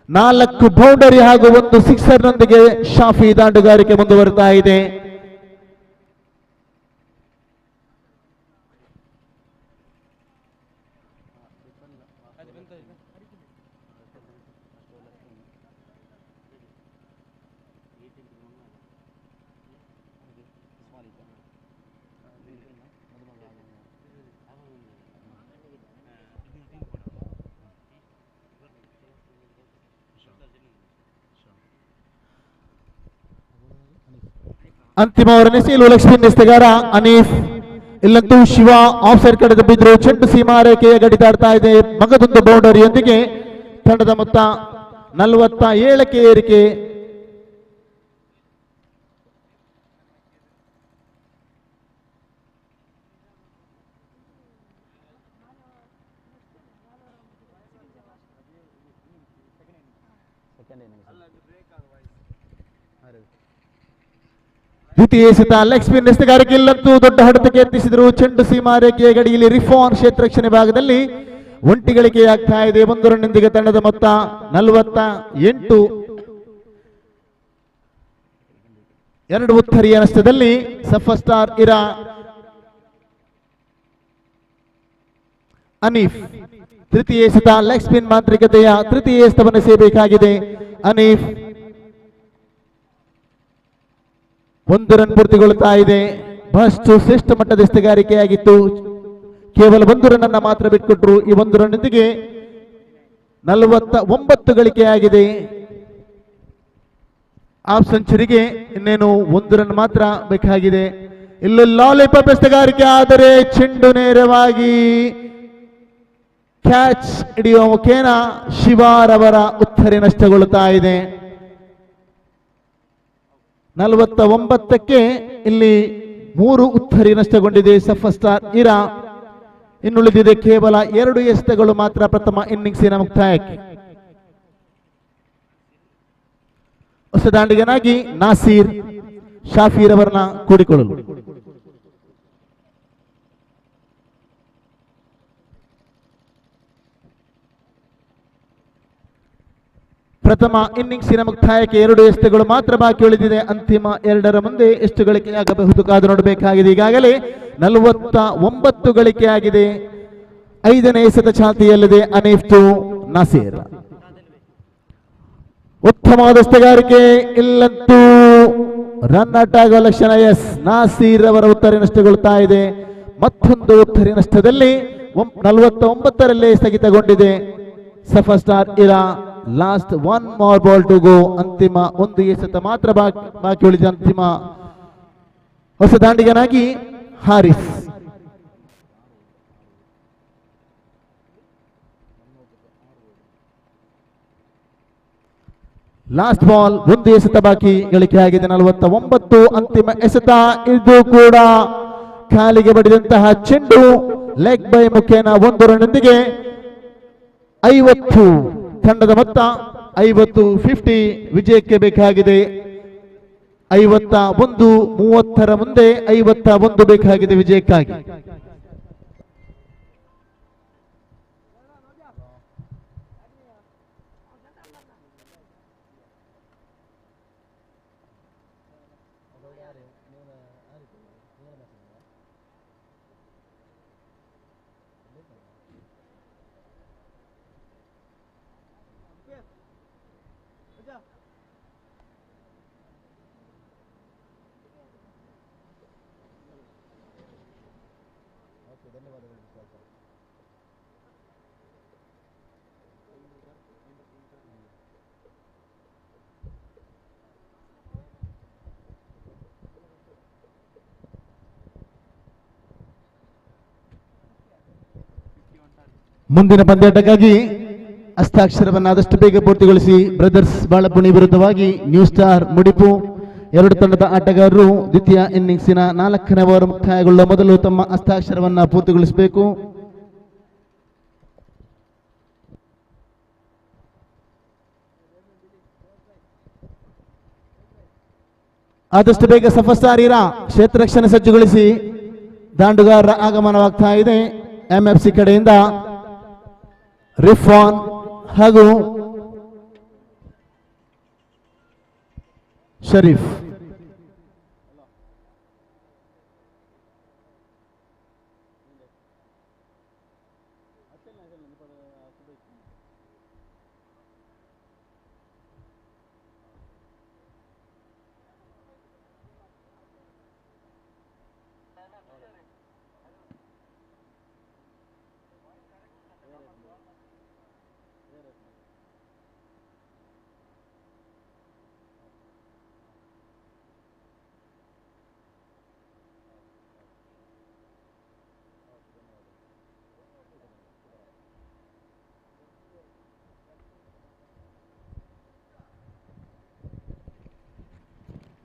4 ಬೌಂಡರಿ ಹಾಗೂ 1 ಸಿಕ್ಸರ್ನೊಂದಿಗೆ ಶಾಫಿ ದಾಂಡುಗಾರಿಕೆ ಮುಂದುವರಿತಾ ಇದೆ. ಅಂತಿಮ ಓವರ್ ಎಸೆಯಲು ಲಕ್ಷ್ಮೀ ಎಸೆಗಾರ ಅನೀಫ್. ಇಲ್ಲಂತೂ ಶಿವ ಆಫ್ ಸೈಡ್ ಕಡೆ ಬಿದ್ರು. ಚೆಂಡು ಸೀಮಾ ರೇಖೆಯ ಗಡಿ ದಾಡ್ತಾ ಇದೆ. ಮಗದೊಂದು ಬೌಂಡರಿಯೊಂದಿಗೆ ತಂಡದ ಮೊತ್ತ 47ಕ್ಕೆ ಏರಿಕೆ. ದ್ವಿತೀಯ ಎಸೆತ ಲೆಗ್ ಸ್ಪಿನ್ ಎಸೆಗಾರಿಕೆ. ಇಲ್ಲಂತೂ ದೊಡ್ಡ ಹೊಡೆತಕ್ಕೆ ಯತ್ನಿಸಿದರು. ಚೆಂಡು ಸೀಮಾ ರೇಖೆಯ ಗಡಿಯಲ್ಲಿ ರಿಫಾನ್ ಕ್ಷೇತ್ರರಕ್ಷಣೆ ಭಾಗದಲ್ಲಿ ಒಂಟಿಗಳಿಕೆಯಾಗ್ತಾ ಇದೆ. 1 ರನ್ನೊಂದಿಗೆ ತಂಡದ ಮೊತ್ತ 48. 2 ಉತ್ತರಿಯ ನಷ್ಟದಲ್ಲಿ ಸಫರ್ ಸ್ಟಾರ್ ಇರಾ ಅನೀಫ್. ತೃತೀಯ ಎಸೆತ ಲೆಗ್ ಸ್ಪಿನ್ ಮಾಂತ್ರಿಕತೆಯ ತೃತೀಯ ಎಸೆತವನ್ನು ಸೇಬೇಕಾಗಿದೆ ಅನೀಫ್. 1 ರನ್ ಪೂರ್ತಿಗೊಳ್ಳುತ್ತಾ ಇದೆ. ಬಹಳಷ್ಟು ಶ್ರೇಷ್ಠ ಮಟ್ಟದ ಎಸೆಗಾರಿಕೆಯಾಗಿತ್ತು. ಕೇವಲ 1 ರನ್ ಅನ್ನ ಮಾತ್ರ ಬಿಟ್ಕೊಟ್ರು. ಈ 1 ರನ್ನೊಂದಿಗೆ 49 ಗಳಿಕೆಯಾಗಿದೆ. ಹಾಫ್ ಸೆಂಚುರಿಗೆ ಇನ್ನೇನು 1 ರನ್ ಮಾತ್ರ ಬೇಕಾಗಿದೆ. ಇಲ್ಲೂ ಲಾಲಿಪಾಪ್ ಎಸೆಗಾರಿಕೆ, ಆದರೆ ಚೆಂಡು ನೇರವಾಗಿ ಕ್ಯಾಚ್ ಹಿಡಿಯುವ ಮುಖೇನ ಶಿವಾರವರ ಉತ್ತರಿ ನಷ್ಟಗೊಳ್ಳುತ್ತಾ ಇದೆ. 49ಕ್ಕೆ ಇಲ್ಲಿ 3 ಉತ್ತರಿ ನಷ್ಟಗೊಂಡಿದೆ ಸಫರ್ ಸ್ಟಾರ್ ಇರಾ. ಇನ್ನುಳಿದಿದೆ ಕೇವಲ 2 ಎಸೆತಗಳು ಮಾತ್ರ ಪ್ರಥಮ ಇನ್ನಿಂಗ್ಸಿನ ಮುಕ್ತಾಯಕ್ಕೆ. ಹೊಸ ದಾಂಡಿಗನಾಗಿ ನಾಸೀರ್ ಶಾಫೀರ್ ಅವರನ್ನ ಕೂಡಿಕೊಳ್ಳಲು. ಪ್ರಥಮ ಇನ್ನಿಂಗ್ಸಿನ ಮುಕ್ತಾಯಕ್ಕೆ 2 ಎಸೆತಗಳು ಮಾತ್ರ ಬಾಕಿ ಉಳಿದಿದೆ. ಅಂತಿಮ 2ರ ಮುಂದೆ ಎಷ್ಟು ಗಳಿಕೆಯಾಗಬಹುದು ಕಾದು ನೋಡಬೇಕಾಗಿದೆ. ಈಗಾಗಲೇ 49 ಗಳಿಕೆಯಾಗಿದೆ. 5ನೇ ಎಸೆತ ಚಾಲ್ತಿಯಲ್ಲಿದೆ ಅನೀಫ್ ಟು ನಾಸೀರ್. ಉತ್ತಮವಾದ ಎಸೆಗಾರಿಕೆ. ಇಲ್ಲಂತೂ ರನ್ ಔಟ್ ಆಗುವ ಲಕ್ಷಣ. ಎಸ್, ನಾಸೀರ್ ಅವರ ಉತ್ತರಿ ನಷ್ಟಗೊಳ್ತಾ ಇದೆ. ಮತ್ತೊಂದು ಉತ್ತರಿ ನಷ್ಟದಲ್ಲಿ 49ರಲ್ಲೇ ಸ್ಥಗಿತಗೊಂಡಿದೆ ಸಫರ್ ಸ್ಟಾರ್ ಇರಾ. Last one more ball to go. ಅಂತಿಮ ಒಂದು ಎಸೆತ ಮಾತ್ರ ಬಾಕಿ ಉಳಿದ ಅಂತಿಮ ಹೊಸ ದಾಂಡಿಗನಾಗಿ ಹಾರಿಸ್. ಲಾಸ್ಟ್ ಬಾಲ್ ಒಂದು ಎಸೆತ ಬಾಕಿ, ಗಳಿಕೆ ಆಗಿದೆ 49. ಅಂತಿಮ ಎಸೆತ, ಇದು ಕೂಡ ಕಾಲಿಗೆ ಬಡಿದಂತಹ ಚೆಂಡು. ಲೆಗ್ ಬೈ ಮುಖೇನ 1 ರನ್ನೊಂದಿಗೆ 50. ತಂಡದ ಮೊತ್ತ 50 ವಿಜಯಕ್ಕೆ ಬೇಕಾಗಿದೆ 51. 30 ಮುಂದೆ 51 ಬೇಕಾಗಿದೆ ವಿಜಯಕ್ಕಾಗಿ. ಮುಂದಿನ ಪಂದ್ಯಾಟಕ್ಕಾಗಿ ಹಸ್ತಾಕ್ಷರವನ್ನು ಆದಷ್ಟು ಬೇಗ ಪೂರ್ತಿಗೊಳಿಸಿ. ಬ್ರದರ್ಸ್ ಬಾಳಪುಣಿ ವಿರುದ್ಧವಾಗಿ ನ್ಯೂ ಸ್ಟಾರ್ ಮುಡಿಪು. ಎರಡು ತಂಡದ ಆಟಗಾರರು ದ್ವಿತೀಯ ಇನ್ನಿಂಗ್ಸಿನ 4ನೇ ಓವರ್ ಮುಕ್ತಾಯಗೊಳ್ಳುವ ಮೊದಲು ತಮ್ಮ ಹಸ್ತಾಕ್ಷರವನ್ನು ಪೂರ್ತಿಗೊಳಿಸಬೇಕು. ಆದಷ್ಟು ಬೇಗ ಸಫಸ್ತಾರೀರ ಕ್ಷೇತ್ರ ರಕ್ಷಣೆ ಸಜ್ಜುಗೊಳಿಸಿ. ದಾಂಡುಗಾರರ ಆಗಮನವಾಗ್ತಾ ಇದೆ. ಎಂಎಫ್ಸಿ ಕಡೆಯಿಂದ ರಿಫಾನ್ ಹಾಗೂ ಶರೀಫ್.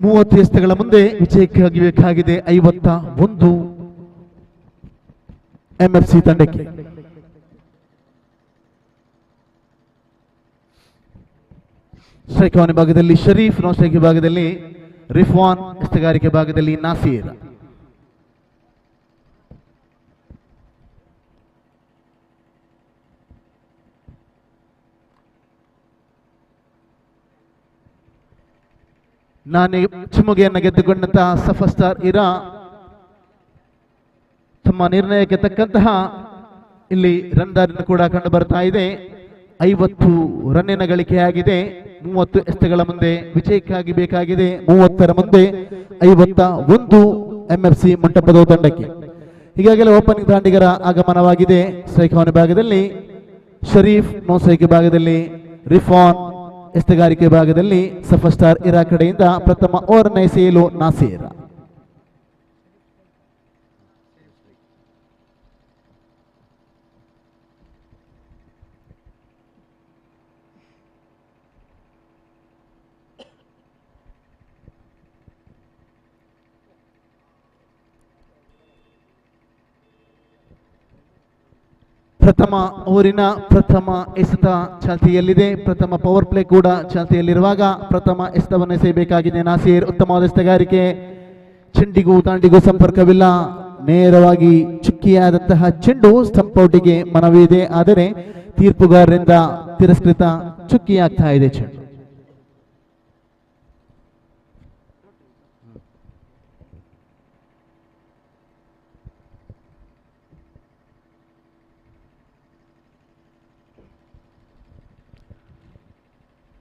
ಮೂವತ್ತು ಎಸೆತಗಳ ಮುಂದೆ ವಿಜಯಕ್ಕಾಗಿ ಬೇಕಾಗಿದೆ 51 ಎಂಎಫ್ಸಿ ತಂಡಕ್ಕೆ. ಸ್ಟ್ರೈಕ್ ಆನ್ ಭಾಗದಲ್ಲಿ ಶರೀಫ್, ನಾನ್ ಸ್ಟ್ರೈಕ್ ಭಾಗದಲ್ಲಿ ರಿಫ್ವಾನ್, ಎಸೆತಗಾರಿಕೆ ಭಾಗದಲ್ಲಿ ನಾಸೀರ್. ನಾನೇ ಚಿಮ್ಮುಗೆಯನ್ನು ಗೆದ್ದುಕೊಂಡಂತಹ ಸಫಸ್ತಾರ್ ಇರಾ ತಮ್ಮ ನಿರ್ಣಯಕ್ಕೆ ತಕ್ಕಂತಹ ಇಲ್ಲಿ ರನ್ದಾರಿನ ಕೂಡ ಕಂಡು ಬರ್ತಾ ಇದೆ. 50 ರನ್ನಿನ ಗಳಿಕೆಯಾಗಿದೆ. 30 ಎಸೆತಗಳ ಮುಂದೆ ವಿಜಯಕ್ಕಾಗಿ ಬೇಕಾಗಿದೆ 30ರ ಮುಂದೆ 51 ಎಂಎಫ್ಸಿ ಮಂಟಪದ ತಂಡಕ್ಕೆ. ಈಗಾಗಲೇ ಓಪನಿಂಗ್ ದಾಂಡಿಗರ ಆಗಮನವಾಗಿದೆ. ಸ್ಟ್ರೈಕ್ ಆನ್ ಭಾಗದಲ್ಲಿ ಶರೀಫ್, ನಾನ್ ಸ್ಟ್ರೈಕ್ ಭಾಗದಲ್ಲಿ ರಿಫಾನ್, ಎಸೆತಗಾರಿಕೆ ಭಾಗದಲ್ಲಿ ಸಫಸ್ಟಾರ್ ಇರಾ ಕಡೆಯಿಂದ ಪ್ರಥಮ ಓವರ್ನ ಎಸೆಯಲು ನಾಸೀರ್. ಪ್ರಥಮ ಓವರಿನ ಪ್ರಥಮ ಎಸೆತ ಚಾಲ್ತಿಯಲ್ಲಿದೆ. ಪ್ರಥಮ ಪವರ್ ಪ್ಲೇ ಕೂಡ ಚಾಲ್ತಿಯಲ್ಲಿರುವಾಗ ಪ್ರಥಮ ಎಸೆತವನ್ನು ಎಸೆಯಬೇಕಾಗಿದೆ ನಾಸೀರ್. ಉತ್ತಮವಾದ ಎಸೆತಗಾರಿಕೆ. ಚೆಂಡಿಗೂ ತಾಂಡಿಗೂ ಸಂಪರ್ಕವಿಲ್ಲ. ನೇರವಾಗಿ ಚುಕ್ಕಿಯಾದಂತಹ ಚೆಂಡು ಸ್ಟಂಪ್ ಔಟಿಗೆ ಮನವಿ ಇದೆ. ಆದರೆ ತೀರ್ಪುಗಾರರಿಂದ ತಿರಸ್ಕೃತ. ಚುಕ್ಕಿಯಾಗ್ತಾ ಇದೆ ಚೆಂಡು.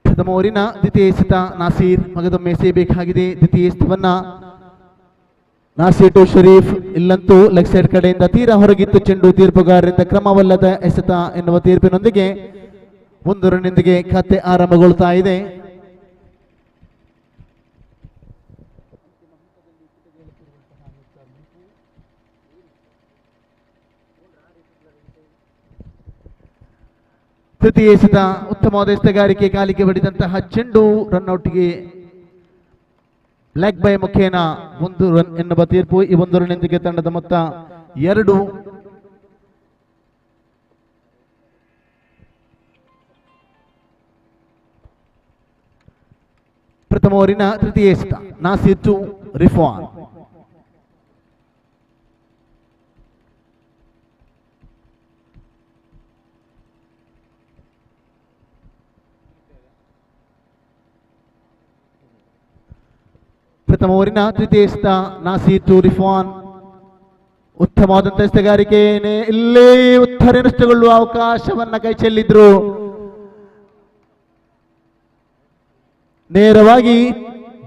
ಪ್ರಥಮ ಓವರಿನ ದ್ವಿತೀಯ ಎಸೆತ ನಾಸೀರ್ ಮಗದೊಮ್ಮೆ ಎಸೆಯಬೇಕಾಗಿದೆ. ದ್ವಿತೀಯ ಎಸೆತವನ್ನ ನಾಸೀರ್ ಟು ಶರೀಫ್. ಇಲ್ಲಂತೂ ಲೆಗ್ ಸೈಡ್ ಕಡೆಯಿಂದ ತೀರಾ ಹೊರಗಿತ್ತು ಚೆಂಡು. ತೀರ್ಪುಗಾರರಿಂದ ಕ್ರಮವಲ್ಲದ ಎಸೆತ ಎನ್ನುವ ತೀರ್ಪಿನೊಂದಿಗೆ ಒಂದು ರನ್ನಿಂದಿಗೆ ಖಾತೆ ಆರಂಭಗೊಳ್ತಾ ಇದೆ. ತೃತೀಯ ಎಸೆತ ಉತ್ತಮವಾದ ಎಸೆತಗಾರಿಕೆ, ಕಾಲಿಗೆ ಬಡಿದಂತಹ ಚೆಂಡು ರನ್ಔಟ್ಗೆ ಲೆಗ್ ಬೈ ಮುಖೇನ 1 ರನ್ ಎನ್ನುವ ತೀರ್ಪು. ಈ 1 ರನ್ನಿಂದಿಗೆ ತಂಡದ ಮೊತ್ತ 2. ಪ್ರಥಮ ಓವರಿನ ತೃತೀಯ ಎಸೆತ ನಾಸಿರ್ ಟು ರಿಫಾನ್. ಪ್ರಥಮ ಓವರಿನ ತೃತೀಯ ಎಸೆತ ನಾಸಿರ್ ಟು ರಿಫಾನ್. ಉತ್ತಮವಾದಂತಹ ಎಸೆತಗಾರಿಕೆ, ಇಲ್ಲೇ ಉತ್ತರ ನಷ್ಟಗೊಳ್ಳುವ ಅವಕಾಶವನ್ನ ಕೈ ಚೆಲ್ಲಿದ್ರು. ನೇರವಾಗಿ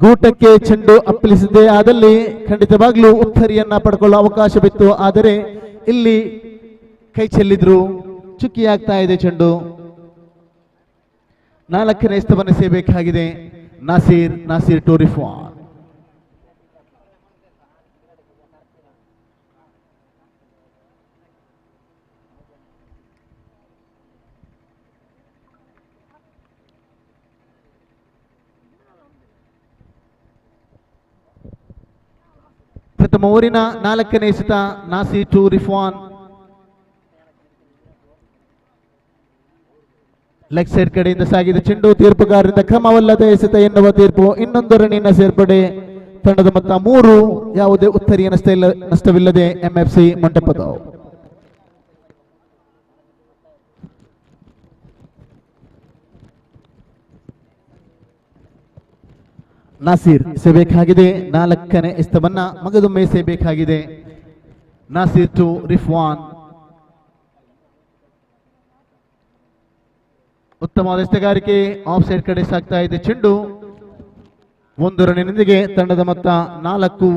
ಗೂಟಕ್ಕೆ ಚೆಂಡು ಅಪ್ಪಳಿಸಿದೆ ಆದಲ್ಲಿ ಖಂಡಿತವಾಗ್ಲೂ ಉತ್ತರಿಯನ್ನ ಪಡ್ಕೊಳ್ಳುವ ಅವಕಾಶವಿತ್ತು. ಆದರೆ ಇಲ್ಲಿ ಕೈ ಚೆಲ್ಲಿದ್ರು. ಚುಕ್ಕಿಯಾಗ್ತಾ ಇದೆ ಚೆಂಡು. 4ನೇ ಎಸೆತವನ್ನು ಸೇಬೇಕಾಗಿದೆ ನಾಸಿರ್ ಟು ರಿಫಾನ್. ಪ್ರಥಮ ಓವರಿನ 4ನೇ ಎಸೆತ ನಾಸಿರ್ ಟು ರಿಫಾನ್. ಲೆಗ್ ಸೈಡ್ ಕಡೆಯಿಂದ ಸಾಗಿದ ಚೆಂಡು ತೀರ್ಪುಗಾರರಿಂದ ಕ್ರಮವಲ್ಲದ ಎಸೆತ ಎನ್ನುವ ತೀರ್ಪು. ಇನ್ನೊಂದು ರನ್ನಿನ ಸೇರ್ಪಡೆ. ತಂಡದ ಮೊತ್ತ 3. ಯಾವುದೇ ಉತ್ತರಿಯ ನಷ್ಟವಿಲ್ಲದೆ ಎಂಎಫ್ಸಿ ಮೊಂಟೆಪದವು. ನಾಸಿರ್ ಸೇಬೇಕಾಗಿದೆ. 4ನೇ ಎಸೆತವನ್ನ ಮಗದೊಮ್ಮೆ ಸೇಬೇಕಾಗಿದೆ. ನಾಸಿರ್ ಟು ರಿಫಾನ್. ಉತ್ತಮವಾದ ಎಸೆತಗಾರಿಕೆ, ಆಫ್ ಸೈಡ್ ಕಡೆ ಸಾಗ್ತಾ ಇದೆ ಚೆಂಡು. 1 ರನ್ನಿನೊಂದಿಗೆ ತಂಡದ ಮೊತ್ತ 4.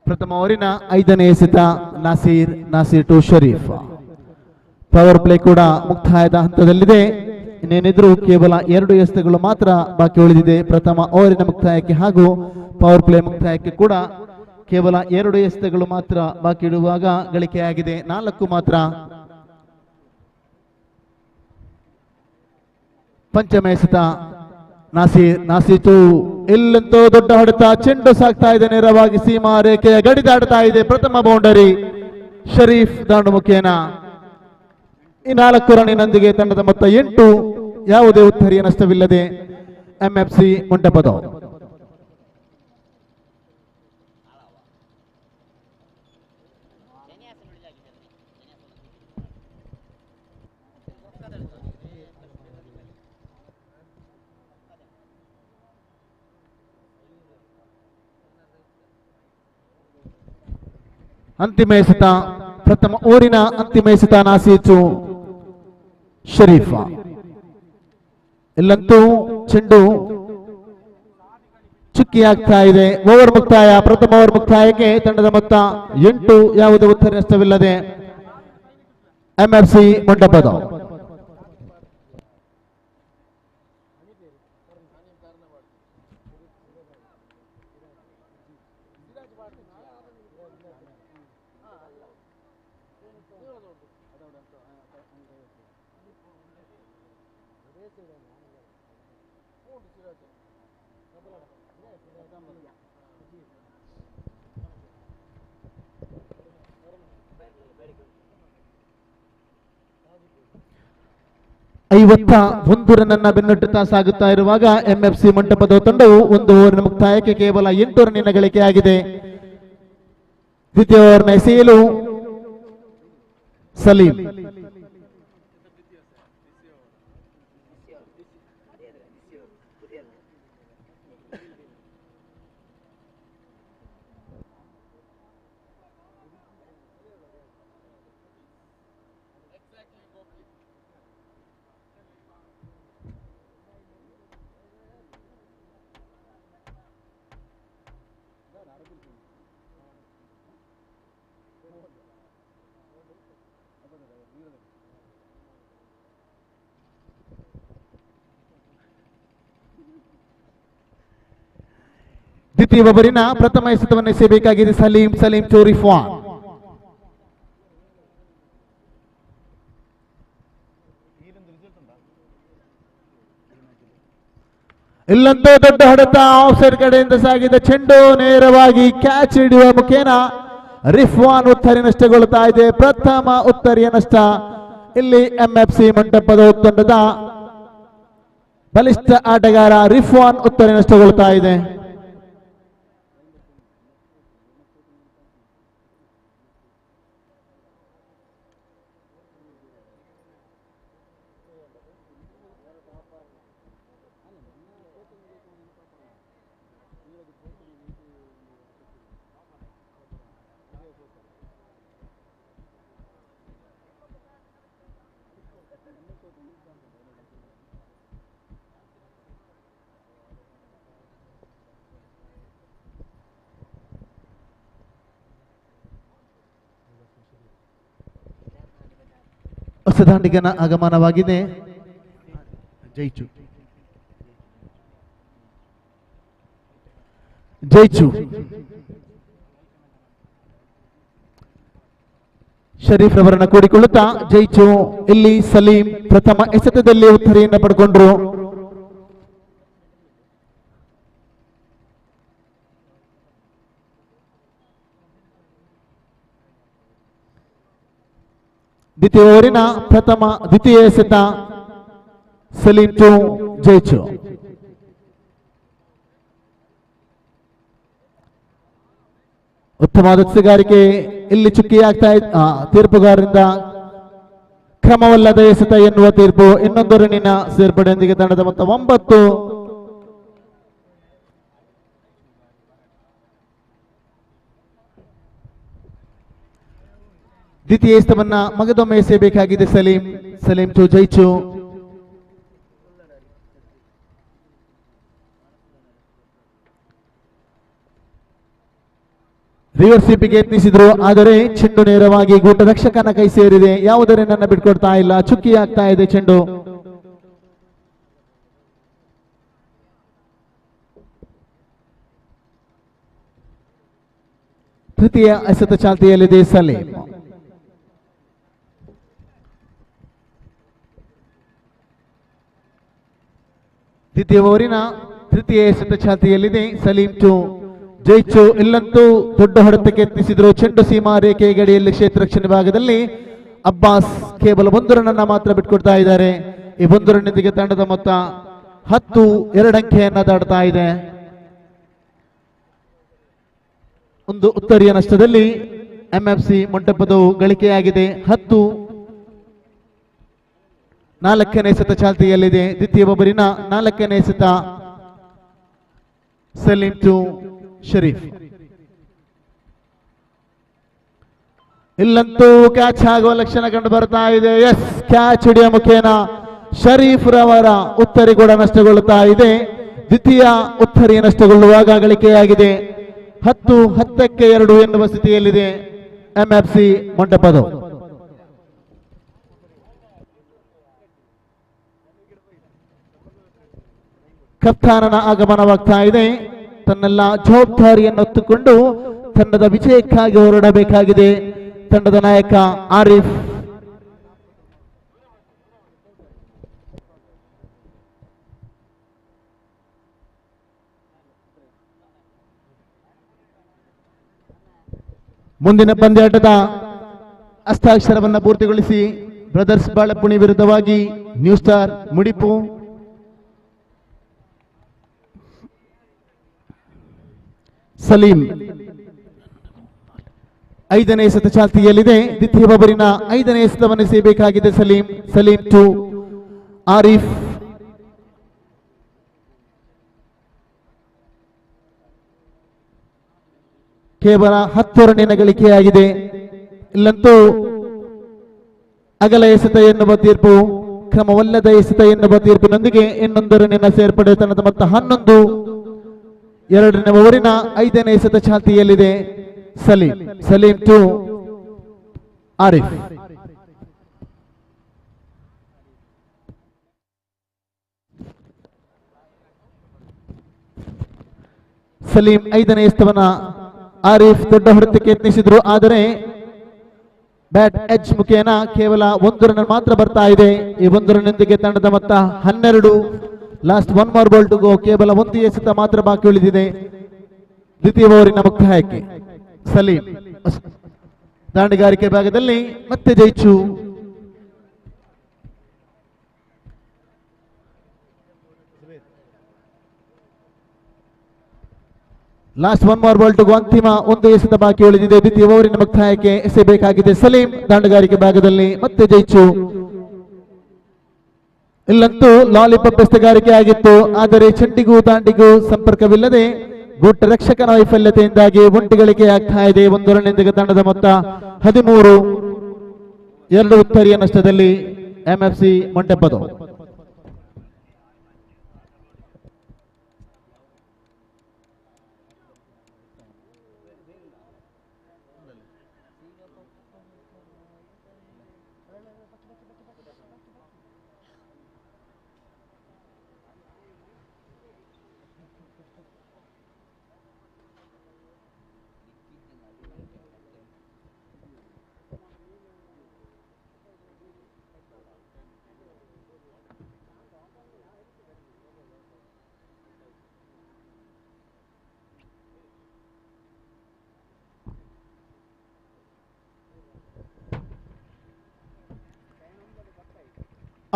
ಪ್ರಥಮ ಓವರಿನ 5ನೇ ಎಸೆತ Nasir to Sharif. Power play ಕೂಡ ಮುಕ್ತಾಯದ ಹಂತದಲ್ಲಿದೆ. ಇನ್ನೇನಿದ್ರು ಕೇವಲ 2 ಎಸೆತಗಳು ಮಾತ್ರ ಬಾಕಿ ಉಳಿದಿದೆ. ಪ್ರಥಮ ಓವರಿನ ಮುಕ್ತಾಯಕ್ಕೆ ಹಾಗೂ ಪವರ್ ಪ್ಲೇ ಮುಕ್ತಾಯಕ್ಕೆ ಕೂಡ ಕೇವಲ 2 ಎಸೆತಗಳು ಮಾತ್ರ ಬಾಕಿ ಇಡುವಾಗ ಗಳಿಕೆಯಾಗಿದೆ 4 ಮಾತ್ರ. ಪಂಚಮ ಎಸೆತ ನಾಸಿರ್ ಟು. ಇಲ್ಲಂತೂ ದೊಡ್ಡ ಹೊಡೆತ, ಚೆಂಡು ಸಾಗ್ತಾ ಇದೆ ನೇರವಾಗಿ ಸೀಮಾ ರೇಖೆಯ ಗಡಿ ದಾಡ್ತಾ ಇದೆ. ಪ್ರಥಮ ಬೌಂಡರಿ ಶರೀಫ್ ದಾಂಡು ಮುಖೇನ. ಈ 4 ರನ್ನಿನೊಂದಿಗೆ ತಂಡದ ಮೊತ್ತ 8. ಯಾವುದೇ ಉತ್ತರಿಯ ನಷ್ಟವಿಲ್ಲದೆ ಎಂಎಫ್ಸಿ ಮೊಂಟೆಪದವು. ಅಂತಿಮ ಎಸೆತ, ಪ್ರಥಮ ಓವರಿನ ಅಂತಿಮ ಎಸೆತ ನಾಸಿರ್ ಟು ಶರೀಫ. ಇಲ್ಲಂತೂ ಚೆಂಡು ಚುಕ್ಕಿಯಾಗ್ತಾ ಇದೆ. ಓವರ್ ಮುಕ್ತಾಯ. ಪ್ರಥಮ ಓವರ್ ಮುಕ್ತಾಯಕ್ಕೆ ತಂಡದ ಮೊತ್ತ 8. ಯಾವುದೇ ಉತ್ತರ ನಷ್ಟವಿಲ್ಲದೆ ಎಂಎಫ್ಸಿ ಮೊಂಟೆಪದವು. ಐವತ್ತ 1 ರನ್ ಬೆನ್ನಟ್ಟುತ್ತಾ ಸಾಗುತ್ತಾ ಇರುವಾಗ ಎಂಎಫ್ಸಿ ಮಂಟಪದ ತಂಡವು 1 ಓವರಿನ ಮುಕ್ತಾಯಕ್ಕೆ ಕೇವಲ 8 ರನ್ನಿನ ಗಳಿಕೆಯಾಗಿದೆ. ದ್ವಿತೀಯ ಓವರ್ನ ಎಸೆಯಲು ಸಲೀಂ. ದ್ವಿತೀಯ ಓವರಿನ ಪ್ರಥಮ ಎಸೆತವನ್ನು ಎಸೆಯಬೇಕಾಗಿದೆ ಸಲೀಂ ಟು ರಿಫ್ವಾನ್. ಇಲ್ಲಂತೂ ದೊಡ್ಡ ಹೊಡೆತ ಆಫ್ ಸೈಡ್ ಕಡೆಯಿಂದ ಸಾಗಿದ ಚೆಂಡು ನೇರವಾಗಿ ಕ್ಯಾಚ್ ಹಿಡಿಯುವ ಮುಖೇನ ರಿಫ್ವಾನ್ ಉತ್ತರಿ ನಷ್ಟಗೊಳ್ಳುತ್ತಾ ಇದೆ. ಪ್ರಥಮ ಉತ್ತರಿಯ ನಷ್ಟ. ಇಲ್ಲಿ ಎಂಎಫ್ಸಿ ಮಂಟಪದ ತಂಡದ ಬಲಿಷ್ಠ ಆಟಗಾರ ರಿಫ್ವಾನ್ ಉತ್ತರಿ ನಷ್ಟಗೊಳ್ಳುತ್ತಾ ಇದೆ. ಹೊಸ ದಾಂಡಿಗನ ಆಗಮನವಾಗಿದೆ. ಜೈಚು ಶರೀಫ್ ರವರನ್ನ ಕೂಡಿಕೊಳ್ಳುತ್ತಾ ಜೈಚು. ಇಲ್ಲಿ ಸಲೀಂ ಪ್ರಥಮ ಎಸೆತದಲ್ಲಿ ಉತ್ತರಿಯನ್ನು ಪಡ್ಕೊಂಡ್ರು. ದ್ವಿತೀಯ ಓವರಿನ ದ್ವಿತೀಯ ಎಸೆತ ಸಲೀಂ ಟು ಜೈಚು. ಉತ್ತಮವಾದ ಎಸೆಗಾರಿಕೆ ಇಲ್ಲಿ ಚುಕ್ಕಿಯಾಗ್ತಾ ತೀರ್ಪುಗಾರರಿಂದ ಕ್ರಮವಲ್ಲದ ಎಸೆತ ಎನ್ನುವ ತೀರ್ಪು. ಇನ್ನೊಂದು ರನ್ನಿನ ಸೇರ್ಪಡೆಯೊಂದಿಗೆ ತಂಡದ ಮೊತ್ತ 9. ದ್ವಿತೀಯ ಎಸೆತವನ್ನ ಮಗದೊಮ್ಮೆ ಎಸೆಯಬೇಕಾಗಿದೆ ಸಲೀಂ ಟು ಜೈಚು. ರಿವರ್ಸ್ ಸ್ವೀಪಿಗೆ ಯತ್ನಿಸಿದ್ರು, ಆದರೆ ಚೆಂಡು ನೇರವಾಗಿ ಗೂಟ ರಕ್ಷಕನ ಕೈ ಸೇರಿದೆ. ಯಾವುದೇ ನನ್ನ ಬಿಟ್ಕೊಡ್ತಾ ಇಲ್ಲ. ಚುಕ್ಕಿ ಆಗ್ತಾ ಇದೆ ಚೆಂಡು. ತೃತೀಯ ಎಸೆತ ಚಾಲ್ತಿಯಲ್ಲಿದೆ ಸಲೀಂ. ದ್ವಿತೀಯ ಓವರಿನ ತೃತೀಯ ಎಸೆತ ಚಾಲ್ತಿಯಲ್ಲಿದೆ ಸಲೀಂ ಟು ಜೈಚು. ಇಲ್ಲಂತೂ ದೊಡ್ಡ ಹೊಡೆತಕ್ಕೆ ಯತ್ನಿಸಿದ್ರು. ಚೆಂಡು ಸೀಮಾ ರೇಖೆ ಗಡಿಯಲ್ಲಿ ಕ್ಷೇತ್ರ ರಕ್ಷಣೆ ಭಾಗದಲ್ಲಿ ಅಬ್ಬಾಸ್ ಕೇವಲ 1 ರನ್ ಮಾತ್ರ ಬಿಟ್ಕೊಡ್ತಾ ಇದ್ದಾರೆ. ಈ 1 ರನ್ನಿಂದಿಗೆ ತಂಡದ ಮೊತ್ತ 10, 2 ಅಂಕೆಯನ್ನ ದಾಟ್ತಾ ಇದೆ. ಒಂದು ಉತ್ತರಿಯ ನಷ್ಟದಲ್ಲಿ ಎಂಎಫ್ಸಿ ಮಂಟಪದವು ಗಳಿಕೆಯಾಗಿದೆ 10. 4ನೇ ಎಸೆತ ಚಾಲ್ತಿಯಲ್ಲಿದೆ. ದ್ವಿತೀಯ ಓವರಿನ 4ನೇ ಎಸೆತ ಸಲೀಂ ಟು ಶರೀಫ್. ಇಲ್ಲಂತೂ ಕ್ಯಾಚ್ ಆಗುವ ಲಕ್ಷಣ ಕಂಡು ಬರ್ತಾ ಇದೆ. ಎಸ್, ಕ್ಯಾಚ್ ಹಿಡಿಯುವ ಮುಖೇನ ಶರೀಫ್ ರವರ ಉತ್ತರಿ ಕೂಡ ನಷ್ಟಗೊಳ್ಳುತ್ತಾ ಇದೆ. ದ್ವಿತೀಯ ಉತ್ತರಿ ನಷ್ಟಗೊಳ್ಳುವಾಗ ಗಳಿಕೆಯಾಗಿದೆ 10-10ಕ್ಕೆ 2 ಎನ್ನುವ ಸ್ಥಿತಿಯಲ್ಲಿದೆ ಎಂಎಫ್ಸಿ ಮಂಟಪದವು. ಕಪ್ತಾನನ ಆಗಮನವಾಗ್ತಾ ಇದೆ. ತನ್ನೆಲ್ಲ ಜವಾಬ್ದಾರಿಯನ್ನು ಹೊತ್ತುಕೊಂಡು ತಂಡದ ವಿಜಯಕ್ಕಾಗಿ ಹೊರಡಬೇಕಾಗಿದೆ ತಂಡದ ನಾಯಕ ಆರಿಫ್. ಮುಂದಿನ ಪಂದ್ಯಾಟದ ಹಸ್ತಾಕ್ಷರವನ್ನು ಪೂರ್ತಿಗೊಳಿಸಿ ಬ್ರದರ್ಸ್ ಬಾಳಪುಣಿ ವಿರುದ್ಧವಾಗಿ ನ್ಯೂ ಸ್ಟಾರ್ ಮುಡಿಪು ಸಲೀಂ 5ನೇ ಎಸೆತ ಚಾಲ್ತಿಯಲ್ಲಿದೆ. ದ್ವಿತೀಯ ಓವರಿನ 5ನೇ ಎಸೆತವನ್ನು ಎಸೆಯಬೇಕಾಗಿದೆ ಸಲೀಂ ಟು ಆರಿಫ್. ಕೇವಲ 10 ರನ್ನಿನ ಗಳಿಕೆಯಾಗಿದೆ. ಇಲ್ಲಂತೂ ಅಗಲ ಎಸೆತ ಎನ್ನುವ ತೀರ್ಪು, ಕ್ರಮವಲ್ಲದ ಎಸೆತ ಎನ್ನುವ ತೀರ್ಪಿನೊಂದಿಗೆ ಇನ್ನೊಂದು ರನ್ನಿನ ಸೇರ್ಪಡೆ ತಂಡದ ಮೊತ್ತ 11. 2ನೇ ಓವರಿನ 5ನೇ ಎಸೆತ ಚಾಲ್ತಿಯಲ್ಲಿದೆ ಸಲೀಂ ಟು ಆರಿಫ್. ಸಲೀಂ 5ನೇ ಎಸ್ತವನ್ನ ಆರಿಫ್ ದೊಡ್ಡ ಹೊಡೆತಕ್ಕೆ ಯತ್ನಿಸಿದ್ರು, ಆದರೆ ಬ್ಯಾಟ್ ಎಚ್ ಮುಖೇನ ಕೇವಲ 1 ರನ್ ಮಾತ್ರ ಬರ್ತಾ ಇದೆ. ಈ 1 ರನ್ನೊಂದಿಗೆ ತಂಡದ ಮೊತ್ತ 12. Last 1 more ball to go. ಕೇವಲ 1 ಎಸೆತ ಮಾತ್ರ ಬಾಕಿ ಉಳಿದಿದೆ ದ್ವಿತೀಯ ಓವರಿನ ಮುಕ್ತಾಯಕ್ಕೆ. ಸಲೀಂ ದಾಂಡಿಗಾರಿಕೆ ಭಾಗದಲ್ಲಿ ಮತ್ತೆ ಜೈಚು. Last 1 more ball to go. ಅಂತಿಮ 1 ಎಸೆತ ಬಾಕಿ ಉಳಿದಿದೆ ದ್ವಿತೀಯ ಓವರಿನ ಮುಕ್ತಾಯಕ್ಕೆ. ಎಸೆಯಬೇಕಾಗಿದೆ ಸಲೀಂ. ದಾಂಡುಗಾರಿಕೆ ಭಾಗದಲ್ಲಿ ಮತ್ತೆ ಜೈಚು. ಇಲ್ಲಂತೂ ಲಾಲಿಪಾಪ್ ಎಸೆಗಾರಿಕೆ ಆಗಿತ್ತು, ಆದರೆ ಚೆಂಡಿಗೂ ದಾಂಡಿಗೂ ಸಂಪರ್ಕವಿಲ್ಲದೆ ಗುಟ್ಟ ರಕ್ಷಕನ ವೈಫಲ್ಯತೆಯಿಂದಾಗಿ ಒಂಟಿಗಳಿಕೆ ಆಗ್ತಾ ಇದೆ. 1 ರನ್ನಿಂದ ತಂಡದ ಮೊತ್ತ 13. 2 ಉತ್ತರಿಯ ನಷ್ಟದಲ್ಲಿ ಎಂಎಫ್ಸಿ ಮೊಂಟೆಪದೋ.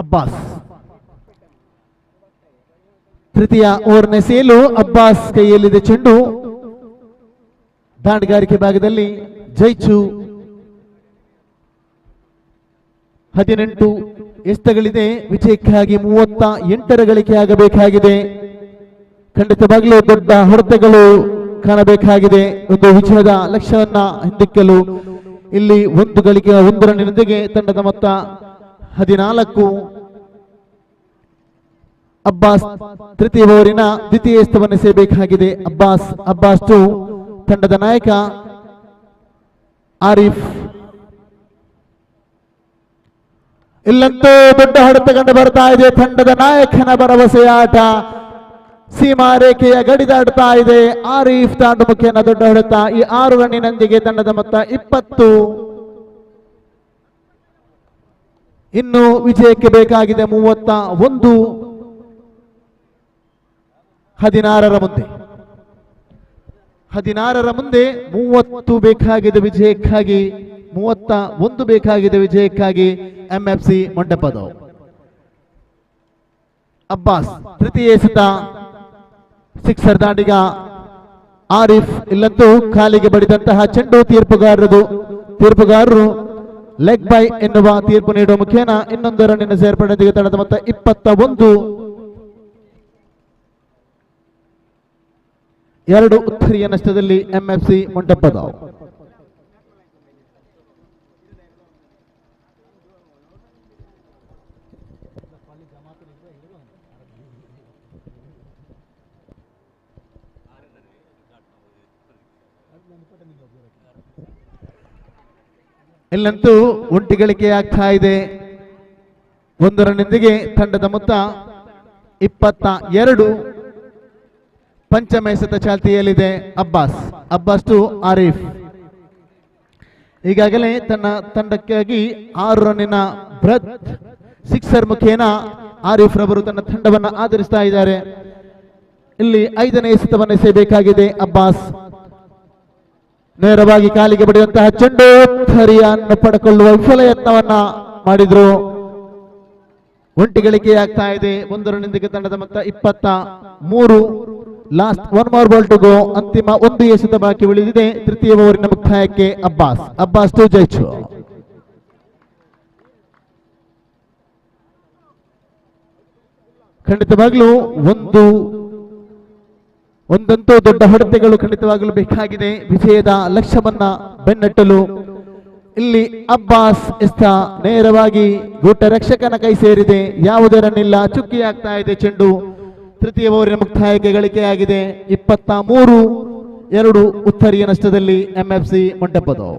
ಅಬ್ಬಾಸ್ ತೃತೀಯ ಓವರ್ನ ಸೇಲು. ಅಬ್ಬಾಸ್ ಕೈಯಲ್ಲಿದೆ ಚೆಂಡು. ದಾಂಡಿಗಾರಿಕೆ ಭಾಗದಲ್ಲಿ ಜೈಚು. 18 ಎಸೆತಗಳಿದೆ. ವಿಜಯಕ್ಕಾಗಿ 38 ಗಳಿಕೆ ಆಗಬೇಕಾಗಿದೆ. ಖಂಡಿತವಾಗಲೂ ದೊಡ್ಡ ಹೊಡೆತಗಳು ಕಾಣಬೇಕಾಗಿದೆ ಒಂದು ವಿಜಯದ ಲಕ್ಷ್ಯವನ್ನ ಹಿಂದಿಕ್ಕಲು. ಇಲ್ಲಿ 1 ಗಳಿಕೆ 1 ರನ್ನಿನೊಂದಿಗೆ ತಂಡದ ಮೊತ್ತ 14. ಅಬ್ಬಾಸ್ ತೃತೀಯ ಓವರಿನ ದ್ವಿತೀಯ ಎಸೆತವನ್ನು ಎಸೆಯಬೇಕಾಗಿದೆ. ಅಬ್ಬಾಸ್ ಟು ತಂಡದ ನಾಯಕ ಆರಿಫ್. ಇಲ್ಲಂತೂ ದೊಡ್ಡ ಹೊಡೆತ ಕಂಡು ಬರ್ತಾ ಇದೆ. ತಂಡದ ನಾಯಕನ ಭರವಸೆಯ ಆಟ ಸೀಮಾ ರೇಖೆಯ ಗಡಿ ದಾಟುತ್ತಾ ಇದೆ. ಆರಿಫ್ ತಾಂಡು ಮುಖೇನ ದೊಡ್ಡ ಹೊಡೆತ. ಈ 6 ರನ್ನಿನೊಂದಿಗೆ ತಂಡದ ಮೊತ್ತ 20. ಇನ್ನು ವಿಜಯಕ್ಕೆ ಬೇಕಾಗಿದೆ 31. 16ರ ಮುಂದೆ 30 ಬೇಕಾಗಿದೆ ವಿಜಯಕ್ಕಾಗಿ. 31 ಬೇಕಾಗಿದೆ ವಿಜಯಕ್ಕಾಗಿ ಎಂಎಫ್ಸಿ ಮೊಂಟೆಪದೋ. ಅಬ್ಬಾಸ್ ತೃತೀಯ ಎಸೆತ ಸಿಕ್ಸರ್ ದಾಂಡಿಗ ಆರಿಫ್. ಇಲ್ಲಂತೂ ಕಾಲಿಗೆ ಬಡಿದಂತಹ ಚೆಂಡು ತೀರ್ಪುಗಾರರು ಲೆಗ್ ಬೈ ಎನ್ನುವ ತೀರ್ಪು ನೀಡುವ ಮುಖೇನ ಇನ್ನೊಂದು ರನ್ನಿನ ಸೇರ್ಪಡೆಯೊಂದಿಗೆ ತಂಡದ ಮೊತ್ತ 21. 2 ಉತ್ತರಿಯ ನಷ್ಟದಲ್ಲಿ ಎಂಎಫ್ಸಿ ಮೊಂಟೆಪದೋ. ಇಲ್ಲಂತೂ ಒಂಟಿಗಳಿಕೆ ಆಗ್ತಾ ಇದೆ. 1 ರನ್ನಿಂದಿಗೆ ತಂಡದ ಮೊತ್ತ 22. ಪಂಚಮ ಎಸೆತ ಚಾಲ್ತಿಯಲ್ಲಿದೆ. ಅಬ್ಬಾಸ್ ಟು ಆರಿಫ್. ಈಗಾಗಲೇ ತನ್ನ ತಂಡಕ್ಕಾಗಿ 6 ರನ್ನಿನ ಬೃಹತ್ ಸಿಕ್ಸರ್ ಮುಖೇನ ಆರಿಫ್ ರವರು ತನ್ನ ತಂಡವನ್ನು ಆಧರಿಸ್ತಾ ಇದ್ದಾರೆ. ಇಲ್ಲಿ 5ನೇ ಎಸೆತವನ್ನು ಎಸೆಯಬೇಕಾಗಿದೆ. ಅಬ್ಬಾಸ್ ನೇರವಾಗಿ ಕಾಲಿಗೆ ಬಡಿದಂತಹ ಚೆಂಡು ಸರಿಯನ್ನು ಪಡೆದುಕೊಳ್ಳುವ ವಿಫಲ ಯತ್ನವನ್ನ ಮಾಡಿದ್ರು. ಒಂಟಿಗಳಿಕೆ ಆಗ್ತಾ ಇದೆ. 1 ರನ್ನಿಂದಿಗೆ ತಂಡದ ಮೊತ್ತ 23. Last 1 more ball to go. ಅಂತಿಮ 1 ಎಸೆತ ಬಾಕಿ ಉಳಿದಿದೆ ತೃತೀಯ ಓವರಿನ ಮುಕ್ತಾಯಕ್ಕೆ. ಅಬ್ಬಾಸ್ ಟು ಜೈಚು. ಖಂಡಿತವಾಗ್ಲೂ ಒಂದಂತೂ ದೊಡ್ಡ ಹೊಡೆತಗಳು ಖಂಡಿತವಾಗಲು ಬೇಕಾಗಿದೆ ವಿಜಯದ ಲಕ್ಷ್ಯವನ್ನ ಬೆನ್ನಟ್ಟಲು. ಇಲ್ಲಿ ಅಬ್ಬಾಸ್ ಎಸ್ತ ನೇರವಾಗಿ ಗೂಟ ರಕ್ಷಕನ ಕೈ ಸೇರಿದೆ. ಯಾವುದೇ ರನ್ ಇಲ್ಲ. ಚುಕ್ಕಿ ಆಗ್ತಾ ಇದೆ ಚೆಂಡು. ತೃತೀಯ ಓವರಿನ ಮುಕ್ತಾಯಕ್ಕೆ ಗಳಿಕೆಯಾಗಿದೆ 23. 2 ಉತ್ತರಿಯ ನಷ್ಟದಲ್ಲಿ ಎಂಎಫ್ಸಿ ಮೊಂಟೆಪದೋ.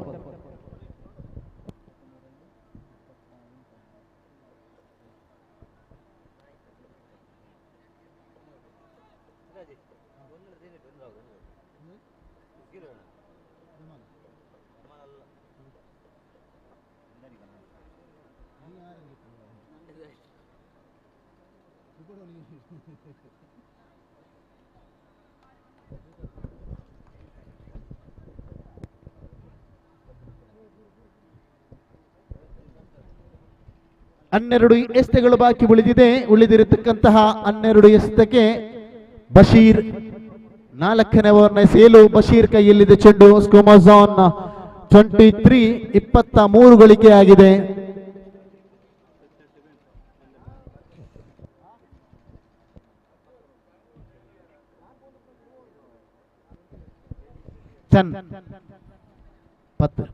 12 ಎಸೆತಗಳು ಬಾಕಿ ಉಳಿದಿರತಕ್ಕಂತಹ 12 ಎಸೆತಕ್ಕೆ ಬಶೀರ್ 4ನೇ ಓವರ್ನ ಸೇಲು. ಬಶೀರ್ ಕೈಯಲ್ಲಿದೆ ಚೆಂಡು. ಸ್ಕೋಮಾಜಾನ್ 23 23 ಗಳಿಕೆ ಆಗಿದೆ. ಚನ್ 10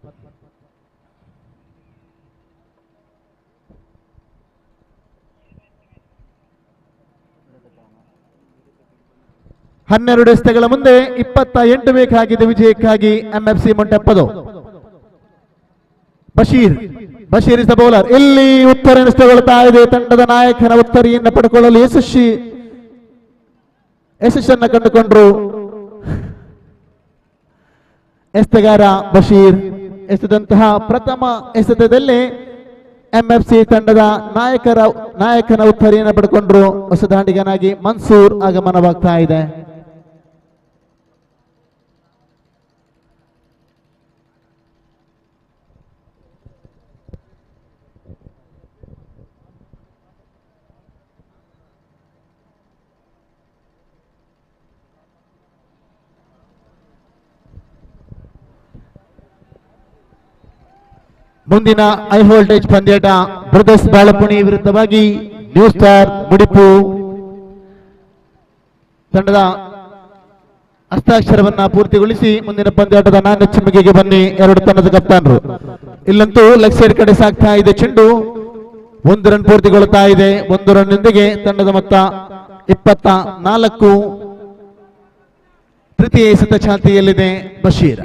12 ಎಸೆತಗಳ ಮುಂದೆ 28 ಬೇಕಾಗಿದೆ ವಿಜಯಕ್ಕಾಗಿ MFC Montepadavu. Basheer is the bowler. ಇಲ್ಲಿ ಉತ್ತರ ಎಸೆತಗೊಳ್ತಾ ಇದೆ. ತಂಡದ ನಾಯಕನ ಉತ್ತರಿಯನ್ನು ಪಡೆದುಕೊಳ್ಳಲು ಯಶಸ್ಸನ್ನು ಕಂಡುಕೊಂಡರು ಎಸೆತಗಾರ ಬಶೀರ್. ಎಸೆದಂತಹ ಪ್ರಥಮ ಎಸೆತದಲ್ಲಿ ಎಂಎಫ್ಸಿ ತಂಡದ ನಾಯಕನ ಉತ್ತರಿಯನ್ನು ಪಡೆದುಕೊಂಡರು. ಹೊಸ ದಾಂಡಿಗನಾಗಿ ಮನ್ಸೂರ್ ಆಗಮನವಾಗ್ತಾ ಇದೆ. ಮುಂದಿನ ಹೈ ವೋಲ್ಟೇಜ್ ಪಂದ್ಯಾಟ ಬ್ರದರ್ಸ್ ಬಾಳಪುಣಿ ವಿರುದ್ಧವಾಗಿ ನ್ಯೂ ಸ್ಟಾರ್ ಮುಡಿಪು ತಂಡದ ಹಸ್ತಾಕ್ಷರವನ್ನ ಪೂರ್ತಿಗೊಳಿಸಿ ಮುಂದಿನ ಪಂದ್ಯಾಟದ ನಾಣ್ಯ ಚಿಮ್ಮಿಗೆಗೆ ಬನ್ನಿ. 2 ತಂಡದ ಕಪ್ತಾನರು. ಇಲ್ಲಂತೂ ಲೆಗ್ ಸೈಡ್ ಕಡೆ ಸಾಗ್ತಾ ಇದೆ ಚೆಂಡು. 1 ರನ್ ಪೂರ್ತಿಗೊಳ್ತಾ ಇದೆ. 1 ರನ್ ನೊಂದಿಗೆ ತಂಡದ ಮೊತ್ತ 24. ತೃತೀಯ ಎಸೆತ ಚಾಲ್ತಿಯಲ್ಲಿದೆ ಬಶೀರ್.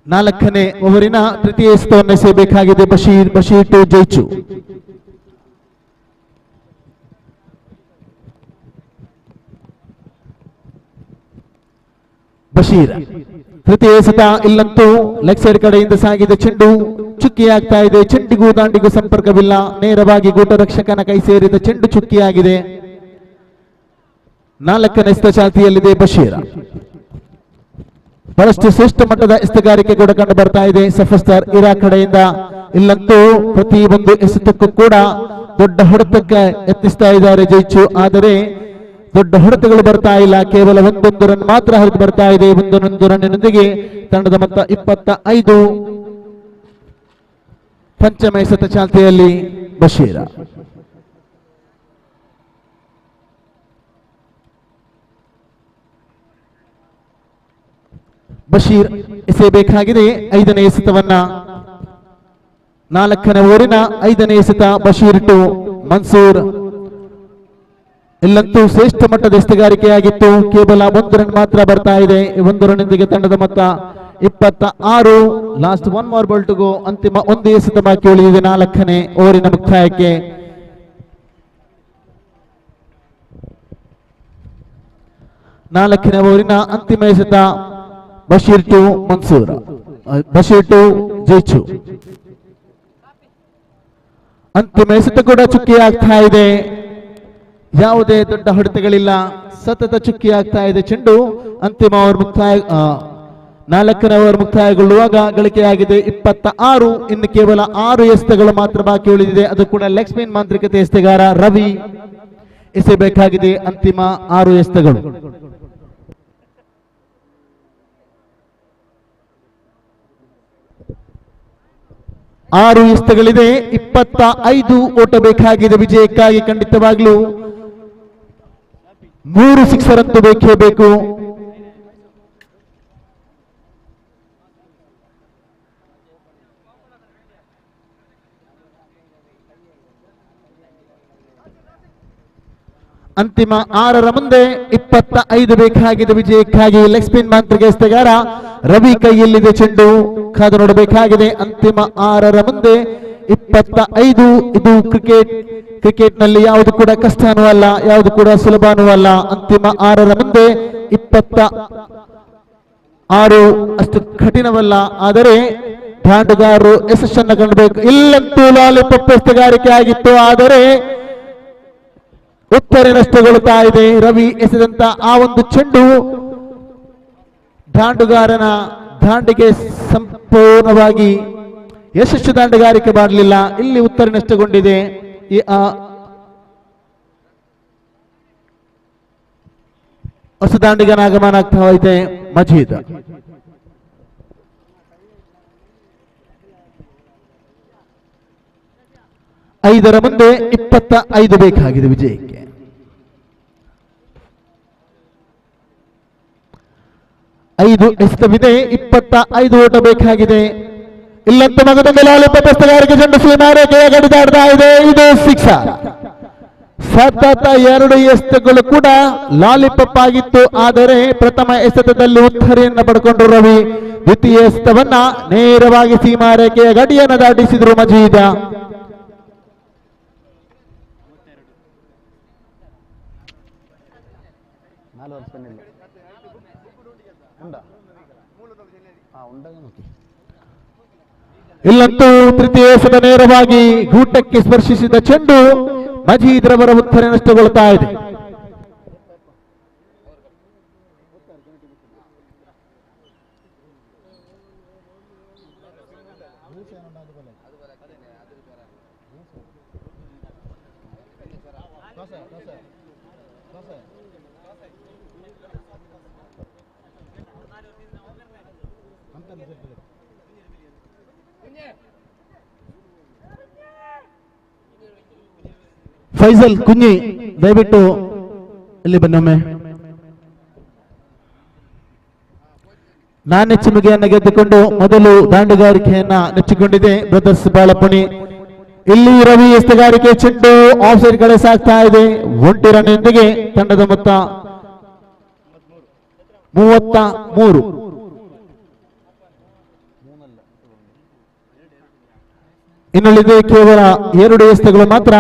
ನಾಲ್ಕನೇ ಓವರಿನ ತೃತೀಯ ಎಸೆತವನ್ನು ಎಸೆಯಬೇಕಾಗಿದೆ ಬಶೀರ್ ಟು ಜೈಚು. ಬಶೀರ್ ತೃತೀಯ ಎಸೆತ. ಇಲ್ಲಂತೂ ಲೆಗ್ ಸೈಡ್ ಕಡೆಯಿಂದ ಸಾಗಿದೆ ಚೆಂಡು. ಚುಕ್ಕಿಯಾಗ್ತಾ ಇದೆ. ಚೆಂಡಿಗೂ ದಾಂಡಿಗೂ ಸಂಪರ್ಕವಿಲ್ಲ. ನೇರವಾಗಿ ಗೂಟ ರಕ್ಷಕನ ಕೈ ಸೇರಿದ ಚೆಂಡು ಚುಕ್ಕಿಯಾಗಿದೆ. 4ನೇ ಎಸೆತ ಚಾಲ್ತಿಯಲ್ಲಿದೆ ಬಶೀರ್. ಬಹಳಷ್ಟು ಶ್ರೇಷ್ಠ ಮಟ್ಟದ ಎಸೆತಗಾರಿಕೆ ಕೂಡ ಕಂಡು ಬರ್ತಾ ಇದೆ ಸಫಸ್ತಾರ್ ಇರಾ ಕಡೆಯಿಂದ. ಇಲ್ಲಂತೂ ಪ್ರತಿ ಒಂದು ಎಸೆತಕ್ಕೂ ಕೂಡ ದೊಡ್ಡ ಹೊಡೆತಕ್ಕೆ ಯತ್ನಿಸ್ತಾ ಇದ್ದಾರೆ ಜೈಚು. ಆದರೆ ದೊಡ್ಡ ಹೊಡೆತಗಳು ಬರ್ತಾ ಇಲ್ಲ. ಕೇವಲ 1 ರನ್ ಮಾತ್ರ ಹರಿದು ಬರ್ತಾ ಇದೆ. 1 ರನ್ನಿನೊಂದಿಗೆ ತಂಡದ ಮೊತ್ತ 25. ಪಂಚಮ ಎಸೆತ ಚಾಲ್ತಿಯಲ್ಲಿ ಬಶೀರ್. ಬಶೀರ್ ಎಸೆಯಬೇಕಾಗಿದೆ 5ನೇ ಎಸೆತವನ್ನ. 4ನೇ ಓವರಿನ 5ನೇ ಎಸೆತ ಬಶೀರ್ ಟು ಮನ್ಸೂರ್. ಇಲ್ಲಂತೂ ಶ್ರೇಷ್ಠ ಮಟ್ಟದ ಎಸೆತಗಾರಿಕೆಯಾಗಿತ್ತು. ಕೇವಲ 1 ರನ್ ಮಾತ್ರ ಬರ್ತಾ ಇದೆ. 1 ರನ್ನೊಂದಿಗೆ ತಂಡದ ಮೊತ್ತ 26. Last 1 more ball to go. ಅಂತಿಮ 1 ಎಸೆತ ಬಾಕಿ ಉಳಿದಿದೆ 4ನೇ ಓವರಿನ ಮುಕ್ತಾಯಕ್ಕೆ. 4ನೇ ಓವರಿನ ಅಂತಿಮ ಎಸೆತ ಬಶೀರ್ ಟು ಮನ್ಸೂರ್. ಬಶೀರ್ ಟು ಜೈಚು. ಅಂತಿಮ ಎಸೆತ ಕೂಡ ಚುಕ್ಕಿಯಾಗ್ತಾ ಇದೆ. ಯಾವುದೇ ದೊಡ್ಡ ಹೊಡೆತಗಳಿಲ್ಲ. ಸತತ ಚುಕ್ಕಿಯಾಗ್ತಾ ಇದೆ ಚೆಂಡು. ಅಂತಿಮ ಓವರ್ ಮುಕ್ತಾಯ 4ನೇ ಓವರ್ ಮುಕ್ತಾಯಗೊಳ್ಳುವಾಗ ಗಳಿಕೆಯಾಗಿದೆ 26. ಇನ್ನು ಕೇವಲ 6 ಎಸೆತಗಳು ಮಾತ್ರ ಬಾಕಿ ಉಳಿದಿದೆ. ಅದು ಕೂಡ ಲೆಗ್ ಸ್ಪಿನ್ ಮಾಂತ್ರಿಕತೆ ಎಸೆತಗಾರ ರವಿ ಎಸೆಯಬೇಕಾಗಿದೆ ಅಂತಿಮ 6 ಎಸೆತಗಳು. 6 ಎಸೆತಗಳಿದೆ. 25 ಓಟ ಬೇಕಾಗಿದೆ ವಿಜಯಕ್ಕಾಗಿ. ಖಂಡಿತವಾಗ್ಲೂ 3 ಸಿಕ್ಸರ್ ಅಂತೂ ಬೇಕೇ ಬೇಕು. ಅಂತಿಮ 6ರ ಮುಂದೆ 25 ಬೇಕಾಗಿದೆ ವಿಜಯಕ್ಕಾಗಿ. ಲೆಗ್ ಸ್ಪಿನ್ ಮಾಂತ್ರಿಕ ಎಸೆತಗಾರ ರವಿ ಕೈಯಲ್ಲಿದೆ ಚೆಂಡು. ಕಾದು ನೋಡಬೇಕಾಗಿದೆ. ಅಂತಿಮ 6ರ ಮುಂದೆ 25. ಇದು ಕ್ರಿಕೆಟ್ ಕ್ರಿಕೆಟ್ನಲ್ಲಿ ಯಾವುದು ಕೂಡ ಕಷ್ಟನೂ ಅಲ್ಲ, ಯಾವುದು ಕೂಡ ಸುಲಭನೂ ಅಲ್ಲ. ಅಂತಿಮ 6ರ ಮುಂದೆ 26 ಅಷ್ಟು ಕಠಿಣವಲ್ಲ. ಆದರೆ ದಾಂಡುಗಾರರು ಯಶಸ್ಸನ್ನು ಕಾಣಬೇಕು. ಇಲ್ಲಂತೂ ಲಾಲಿಪಾಪ್ ಎಸೆಗಾರಿಕೆ ಆಗಿತ್ತು, ಆದರೆ ಉತ್ತರೆ ನಷ್ಟಗೊಳ್ಳುತ್ತಾ ಇದೆ. ರವಿ ಎಸೆದಂತ ಆ ಒಂದು ಚೆಂಡು ದಾಂಡುಗಾರನ ದಾಂಡಿಗೆ ಸಂಪೂರ್ಣವಾಗಿ ಯಶಸ್ಸು ದಾಂಡುಗಾರಿಕೆ ಮಾಡಲಿಲ್ಲ. ಇಲ್ಲಿ ಉತ್ತರ ನಷ್ಟಗೊಂಡಿದೆ. ಈ ಹೊಸ ದಾಂಡಿಗನ ಆಗಮನ ಆಗ್ತಾ ಹೋಯ್ತೆ ಮಜೀದ್. ಐದರ ಮುಂದೆ 25 ಬೇಕಾಗಿದೆ ವಿಜಯಕ್ಕೆ. ಐದು ಎಸೆತವಿದೆ, 25 ಓಟ ಬೇಕಾಗಿದೆ. ಇಲ್ಲಂತೂ ಮಗದೊಂದು ಲಾಲಿಪಾಪ್ ಎಸೆಗಾರಿಕೆ ಚೆಂಡು ಸೀಮಾರೇಖೆಯ ಗಡಿ ದಾಟ್ತಾ ಇದೆ. ಇದು ಸಿಕ್ಸರ್. ಸತತ 2 ಎಸೆತಗಳು ಕೂಡ ಲಾಲಿಪಾಪ್ ಆಗಿತ್ತು, ಆದರೆ ಪ್ರಥಮ ಎಸೆತದಲ್ಲಿ ಉತ್ತರೆಯನ್ನು ಪಡ್ಕೊಂಡ್ರು ರವಿ. ದ್ವಿತೀಯ ಎಸೆತವನ್ನ ನೇರವಾಗಿ ಸೀಮಾರೇಖೆಯ ಗಡಿಯನ್ನು ದಾಟಿಸಿದ್ರು ಮಜೀದ. ಇಲ್ಲಂತೂ ತೃತೀಯ ಎಸೆತ ನೇರವಾಗಿ ಗೂಟಕ್ಕೆ ಸ್ಪರ್ಶಿಸಿದ ಚೆಂಡು ಮಜೀದ್ ರವರ ಉತ್ತರ ನಷ್ಟಗೊಳ್ತಾ ಇದೆ. ಫೈಜಲ್ ಕುഞ്ഞി ದಯವಿಟ್ಟು ಇಲ್ಲಿ ಬನ್ನೊಮ್ಮೆ. ನಾನೆಚ್ಚುಮುಗೆಯನ್ನು ಗೆದ್ದುಕೊಂಡು ಮೊದಲು ದಾಂಡುಗಾರಿಕೆಯನ್ನ ನೆಚ್ಚಿಕೊಂಡಿದೆ ಬ್ರದರ್ಸ್ ಬಾಳಪುಣಿ. ಇಲ್ಲಿ ರವಿ ಎಸೆಗಾರಿಕೆ ಚೆಂಡು ಆಫ್ ಸೈಡ್ ಕಡೆ ಸಾಗ್ತಾ ಇದೆ. 1 ರನ್ ಯೊಂದಿಗೆ ತಂಡದ ಮೊತ್ತ 33. ಇನ್ನುಳಿದೆ ಕೇವಲ 2 ಎಸೆತಗಳು ಮಾತ್ರ.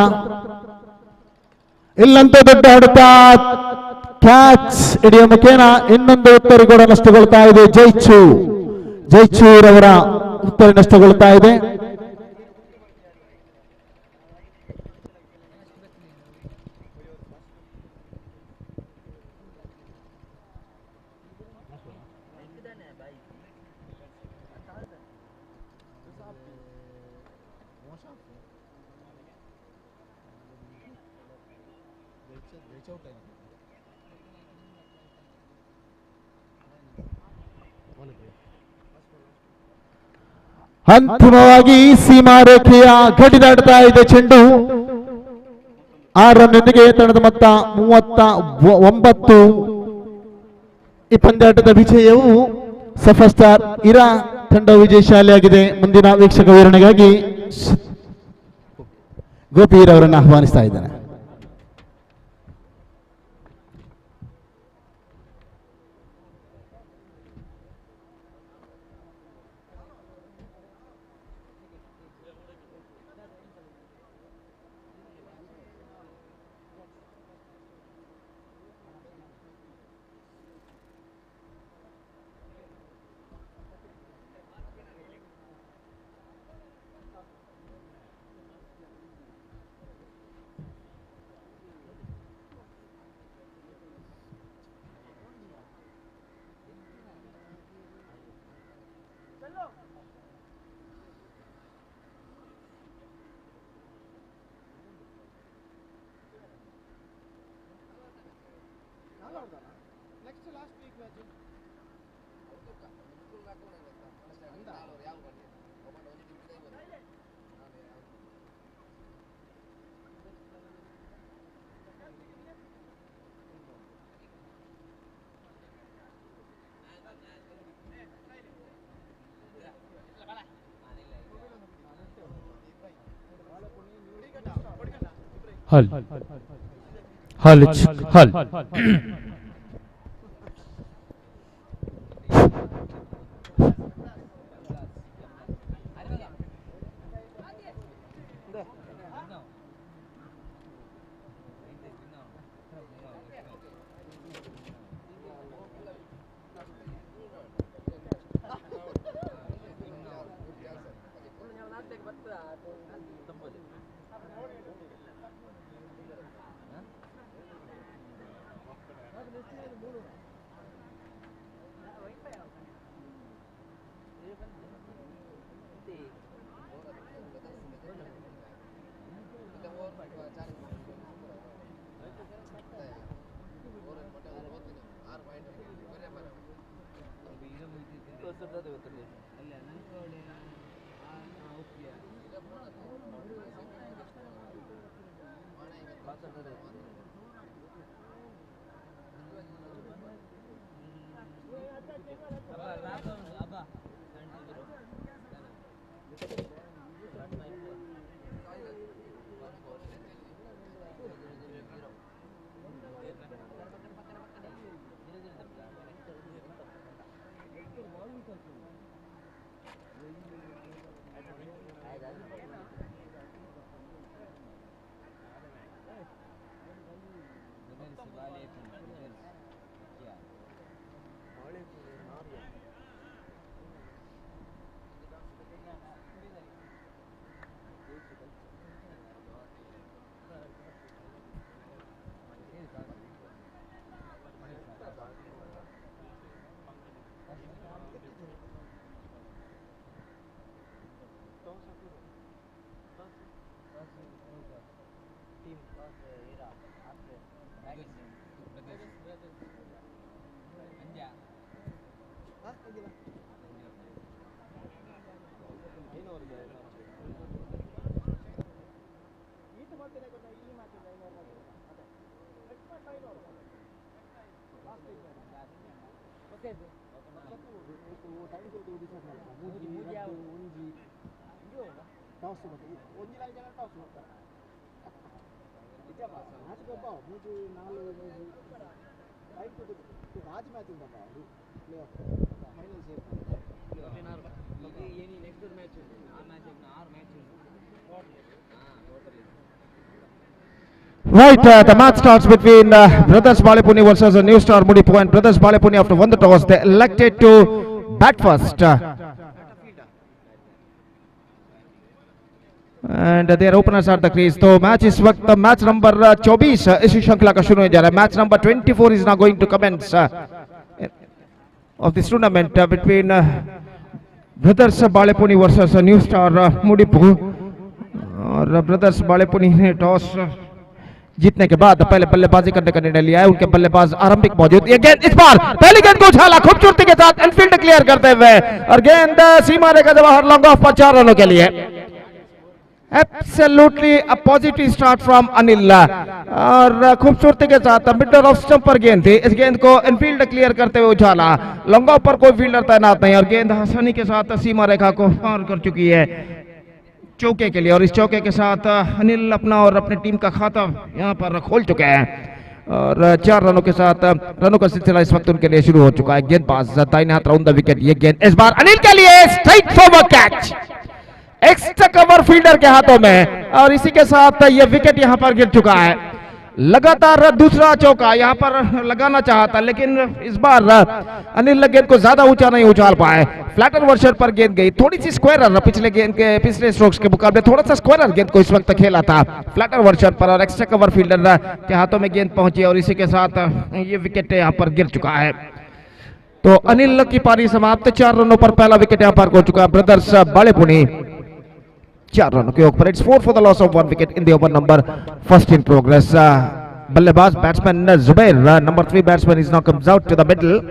ಇಲ್ಲಂತೂ ದೊಡ್ಡ ಹೊಡೆತ, ಕ್ಯಾಚ್ ಹಿಡಿಯುವ ಮುಖೇನ ಇನ್ನೊಂದು ಉತ್ತರಿ ಕೂಡ ನಷ್ಟಗೊಳ್ತಾ ಇದೆ. ಜೈಚೂರ್ ಅವರ ಉತ್ತರಿ ನಷ್ಟಗೊಳ್ತಾ ಇದೆ. ಅಂತಿಮವಾಗಿ ಸೀಮಾರೇಖೆಯ ಗಡಿ ದಾಟ್ತಾ ಇದೆ ಚೆಂಡು. 6 ರನ್ನೊಂದಿಗೆ ತಂಡದ ಮೊತ್ತ 39. ಈ ಪಂದ್ಯಾಟದ ವಿಜಯವು ಸಫರ್ ಸ್ಟಾರ್ ಇರಾ ತಂಡ ವಿಜಯಶಾಲಿಯಾಗಿದೆ. ಮುಂದಿನ ವೀಕ್ಷಕ ವಿವರಣೆಗಾಗಿ ಗೋಪೀರ್ ಅವರನ್ನು ಆಹ್ವಾನಿಸ್ತಾ ಇದ್ದೇನೆ. ನೆಕ್ಸ್ಟ್ ಲಾಸ್ಟ್ ವೀಕ್ ಮ್ಯಾಚ್ हल हल हल Right, the match starts between Brothers Balepuni versus New Star Mudipu, and Brothers Balepuni, after won the toss, they elected to bat first. And their openers are the crease. So match is वक्त match number 24 इसी श्रृंखला का शुरू होने जा रहा है. Match number 24 is now going to commence of this tournament between Brothers Balepuni versus New Star Mudipu. और Brothers Balepuni ने टॉस जीतने के बाद पहले बल्लेबाजी करने का निर्णय लिया है. उनके बल्लेबाज आरंभिक मौजूद. ये गेंद इस बार पहली गेंद को उछाला खूबसूरती के साथ इनफील्ड क्लियर करते हुए, और गेंद सीमा रेखा से बाहर, लॉन्ग ऑफ पर 4 रनों के लिए. Absolutely a positive start from Anil, और खूबसूरती के साथ मिडल ऑफ स्टंप पर गेंद थी. इस गेंद को इनफील्ड क्लियर करते हुए उछाला. लॉन्ग ऑफ पर कोई फील्डर तैनात नहीं, और गेंद आसानी के साथ सीमा रेखा को पार कर चुकी है चौके के लिए. और इस चौके के साथ अनिल अपना और अपनी टीम का खाता यहां पर खोल चुके हैं, और 4 रनों के साथ रनों का सिलसिला इस वक्त उनके लिए शुरू हो चुका है. गेंदबाज दाहिने हाथ राउंड द विकेट. ये गेंद इस बार अनिल के लिए strike forward catch, extra cover fielder के हाथों में, और इसी के साथ ये विकेट यहां पर गिर चुका है. लगातार दूसरा चौका यहां पर लगाना चाहता, लेकिन इस बार अनिल गेंद को ज्यादा ऊंचा नहीं उछाल पाए. फ्लैटर वर्शन पर गेंद गई, थोड़ी सी स्क्वायर पिछले गेंद के पिछले स्ट्रोक्स के मुकाबले थोड़ा सा स्क्वायर गेंद को इस वक्त खेला था फ्लैटर वर्शन पर, और एक्स्ट्रा कवर फील्डर के हाथों में गेंद पहुंची, और इसी के साथ ये विकेट यहां पर गिर चुका है. तो अनिल की पारी समाप्त. 4 रनों पर पहला विकेट यहां पर हो चुका है. ब्रदर्स बालेपुनी 4 रनों के ऊपर. It's 4 for the loss of 1 wicket in the over number first in progress. बल्लेबाज batsman Zubair, number 3 batsman is now comes out to the middle.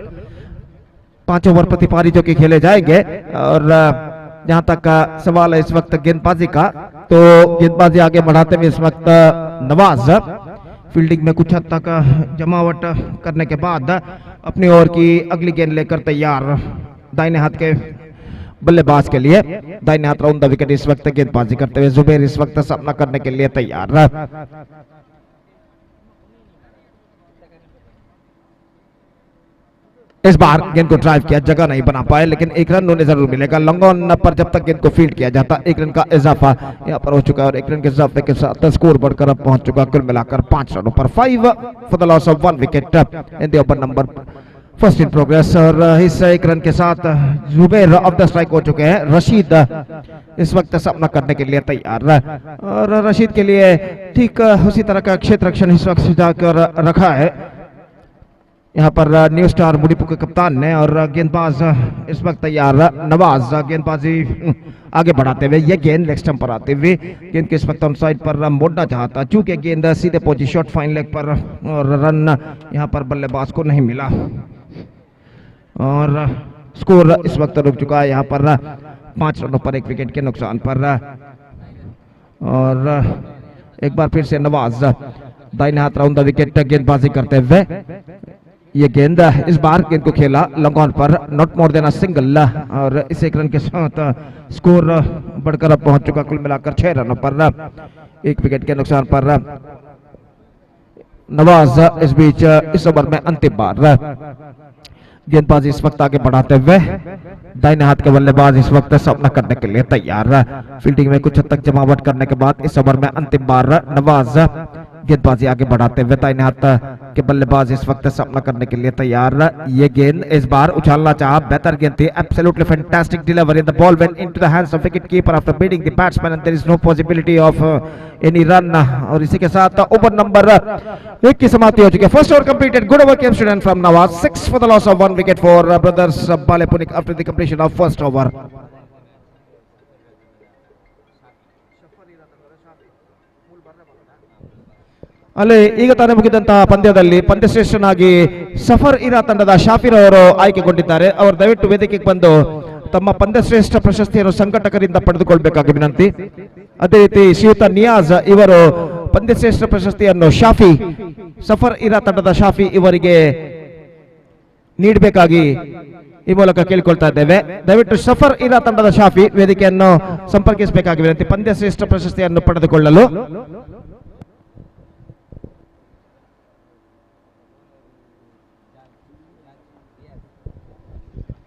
5 over प्रति पारी जो कि खेले जाएंगे, और जहां तक का सवाल है इस वक्त गेंदबाजी का, तो गेंदबाजी आगे बढ़ाते हुए इस वक्त नवाज फील्डिंग में कुछ हद तक जमावट करने के बाद अपनी ओर की अगली गेंद लेकर तैयार. दाहिने हाथ के बल्लेबाज के लिए दाहिने हाथ राउंड द विकेट इस वक्त गेंदबाजी करते हुए जुबैर इस वक्त सामना करने के लिए तैयार. इस बार गेंद को ड्राइव किया, जगह नहीं बना पाए, लेकिन 1 रन उन्हें जरूर मिलेगा. लॉन्ग ऑन पर जब तक गेंद को फील्ड किया जाता 1 रन का इजाफा यहां पर हो चुका है, और 1 रन के इजाफे के साथ स्कोर बढ़कर अब पहुंच चुका कुल मिलाकर 5 रनों पर. 5 for the loss of 1 wicket in the over number first in progress. और इस 1 रन के साथ जुबैर ऑफ द स्ट्राइक हो चुके हैं. रशीद इस वक्त सामना करने के लिए तैयार, और रशीद के लिए ठीक उसी तरह का क्षेत्र रक्षण इस वक्त सजा कर रखा है. यहाँ पर न्यू स्टार मुड़ीपू के कप्तान ने, और गेंदबाज इस वक्त तैयार नवाज गेंदबाजी आगे बढ़ाते हुए ये गेंद लेग स्टंप पर आते हुए गेंद के इस वक्त ऑन साइड पर मोड़ना चाहता, चूंकि गेंद सीधे पहुंची शॉर्ट फाइन लेग पर और रन यहाँ पर बल्लेबाज को नहीं मिला और स्कोर इस वक्त रुक चुका है यहाँ पर 5 रनों पर 1 विकेट के नुकसान पर। और एक बार फिर से नवाज दाहिने हाथ राउंड द विकेट गेंदबाजी करते हुए ये गेंद इस बार गेंद को खेला लॉन्ग ऑन पर, not more than a single, और इस 1 रन के साथ स्कोर बढ़कर अब पहुंच चुका कुल मिलाकर 6 रनों पर 1 विकेट के नुकसान पर। नवाज इस बीच इस ओवर में अंतिम बार गेंदबाजी इस वक्त आगे बढ़ाते हुए दाहिने हाथ के बल्लेबाज इस वक्त सामना करने के लिए तैयार। फील्डिंग में कुछ हद तक जमावट करने के बाद इस ओवर में अंतिम बार नवाज गेंदबाजी आगे बढ़ाते हुए दाहिने हाथ के बल्लेबाज इस वक्त सामना करने के लिए तैयार। ये गेंद इस बार उछालना चाहा, बेहतर गेंद थी, absolutely fantastic delivery, the ball went into the hands of wicket keeper after beating the batsman and there is no possibility of any run. और इसी के साथ ओवर नंबर 1 की समाप्ति हो चुकी है। First over completed, good over came student from Nawaz, 6 for the loss of 1 wicket for Brothers Balepuni after the completion of first over. ಅಲ್ಲೇ ಈಗ ತಾನೇ ಮುಗಿದಂತಹ ಪಂದ್ಯದಲ್ಲಿ ಪಂದ್ಯಶ್ರೇಷ್ಠನಾಗಿ ಸಫರ್ ಇರಾ ತಂಡದ ಶಾಫಿರ್ ಅವರು ಆಯ್ಕೆಗೊಂಡಿದ್ದಾರೆ. ಅವರು ದಯವಿಟ್ಟು ವೇದಿಕೆಗೆ ಬಂದು ತಮ್ಮ ಪಂದ್ಯಶ್ರೇಷ್ಠ ಪ್ರಶಸ್ತಿಯನ್ನು ಸಂಘಟಕರಿಂದ ಪಡೆದುಕೊಳ್ಳಬೇಕಾಗಿ ವಿನಂತಿ. ಅದೇ ರೀತಿ ಶ್ರೀಯುತ ನಿಯಾಜ್ ಇವರು ಪಂದ್ಯಶ್ರೇಷ್ಠ ಪ್ರಶಸ್ತಿಯನ್ನು ಸಫರ್ ಇರಾ ತಂಡದ ಶಾಫಿ ಇವರಿಗೆ ನೀಡಬೇಕಾಗಿ ಈ ಮೂಲಕ ಕೇಳಿಕೊಳ್ತಾ ಇದ್ದೇವೆ. ದಯವಿಟ್ಟು ಸಫರ್ ಇರಾ ತಂಡದ ಶಾಫಿ ವೇದಿಕೆಯನ್ನು ಸಂಪರ್ಕಿಸಬೇಕಾಗಿ ವಿನಂತಿ ಪಂದ್ಯಶ್ರೇಷ್ಠ ಪ್ರಶಸ್ತಿಯನ್ನು ಪಡೆದುಕೊಳ್ಳಲು.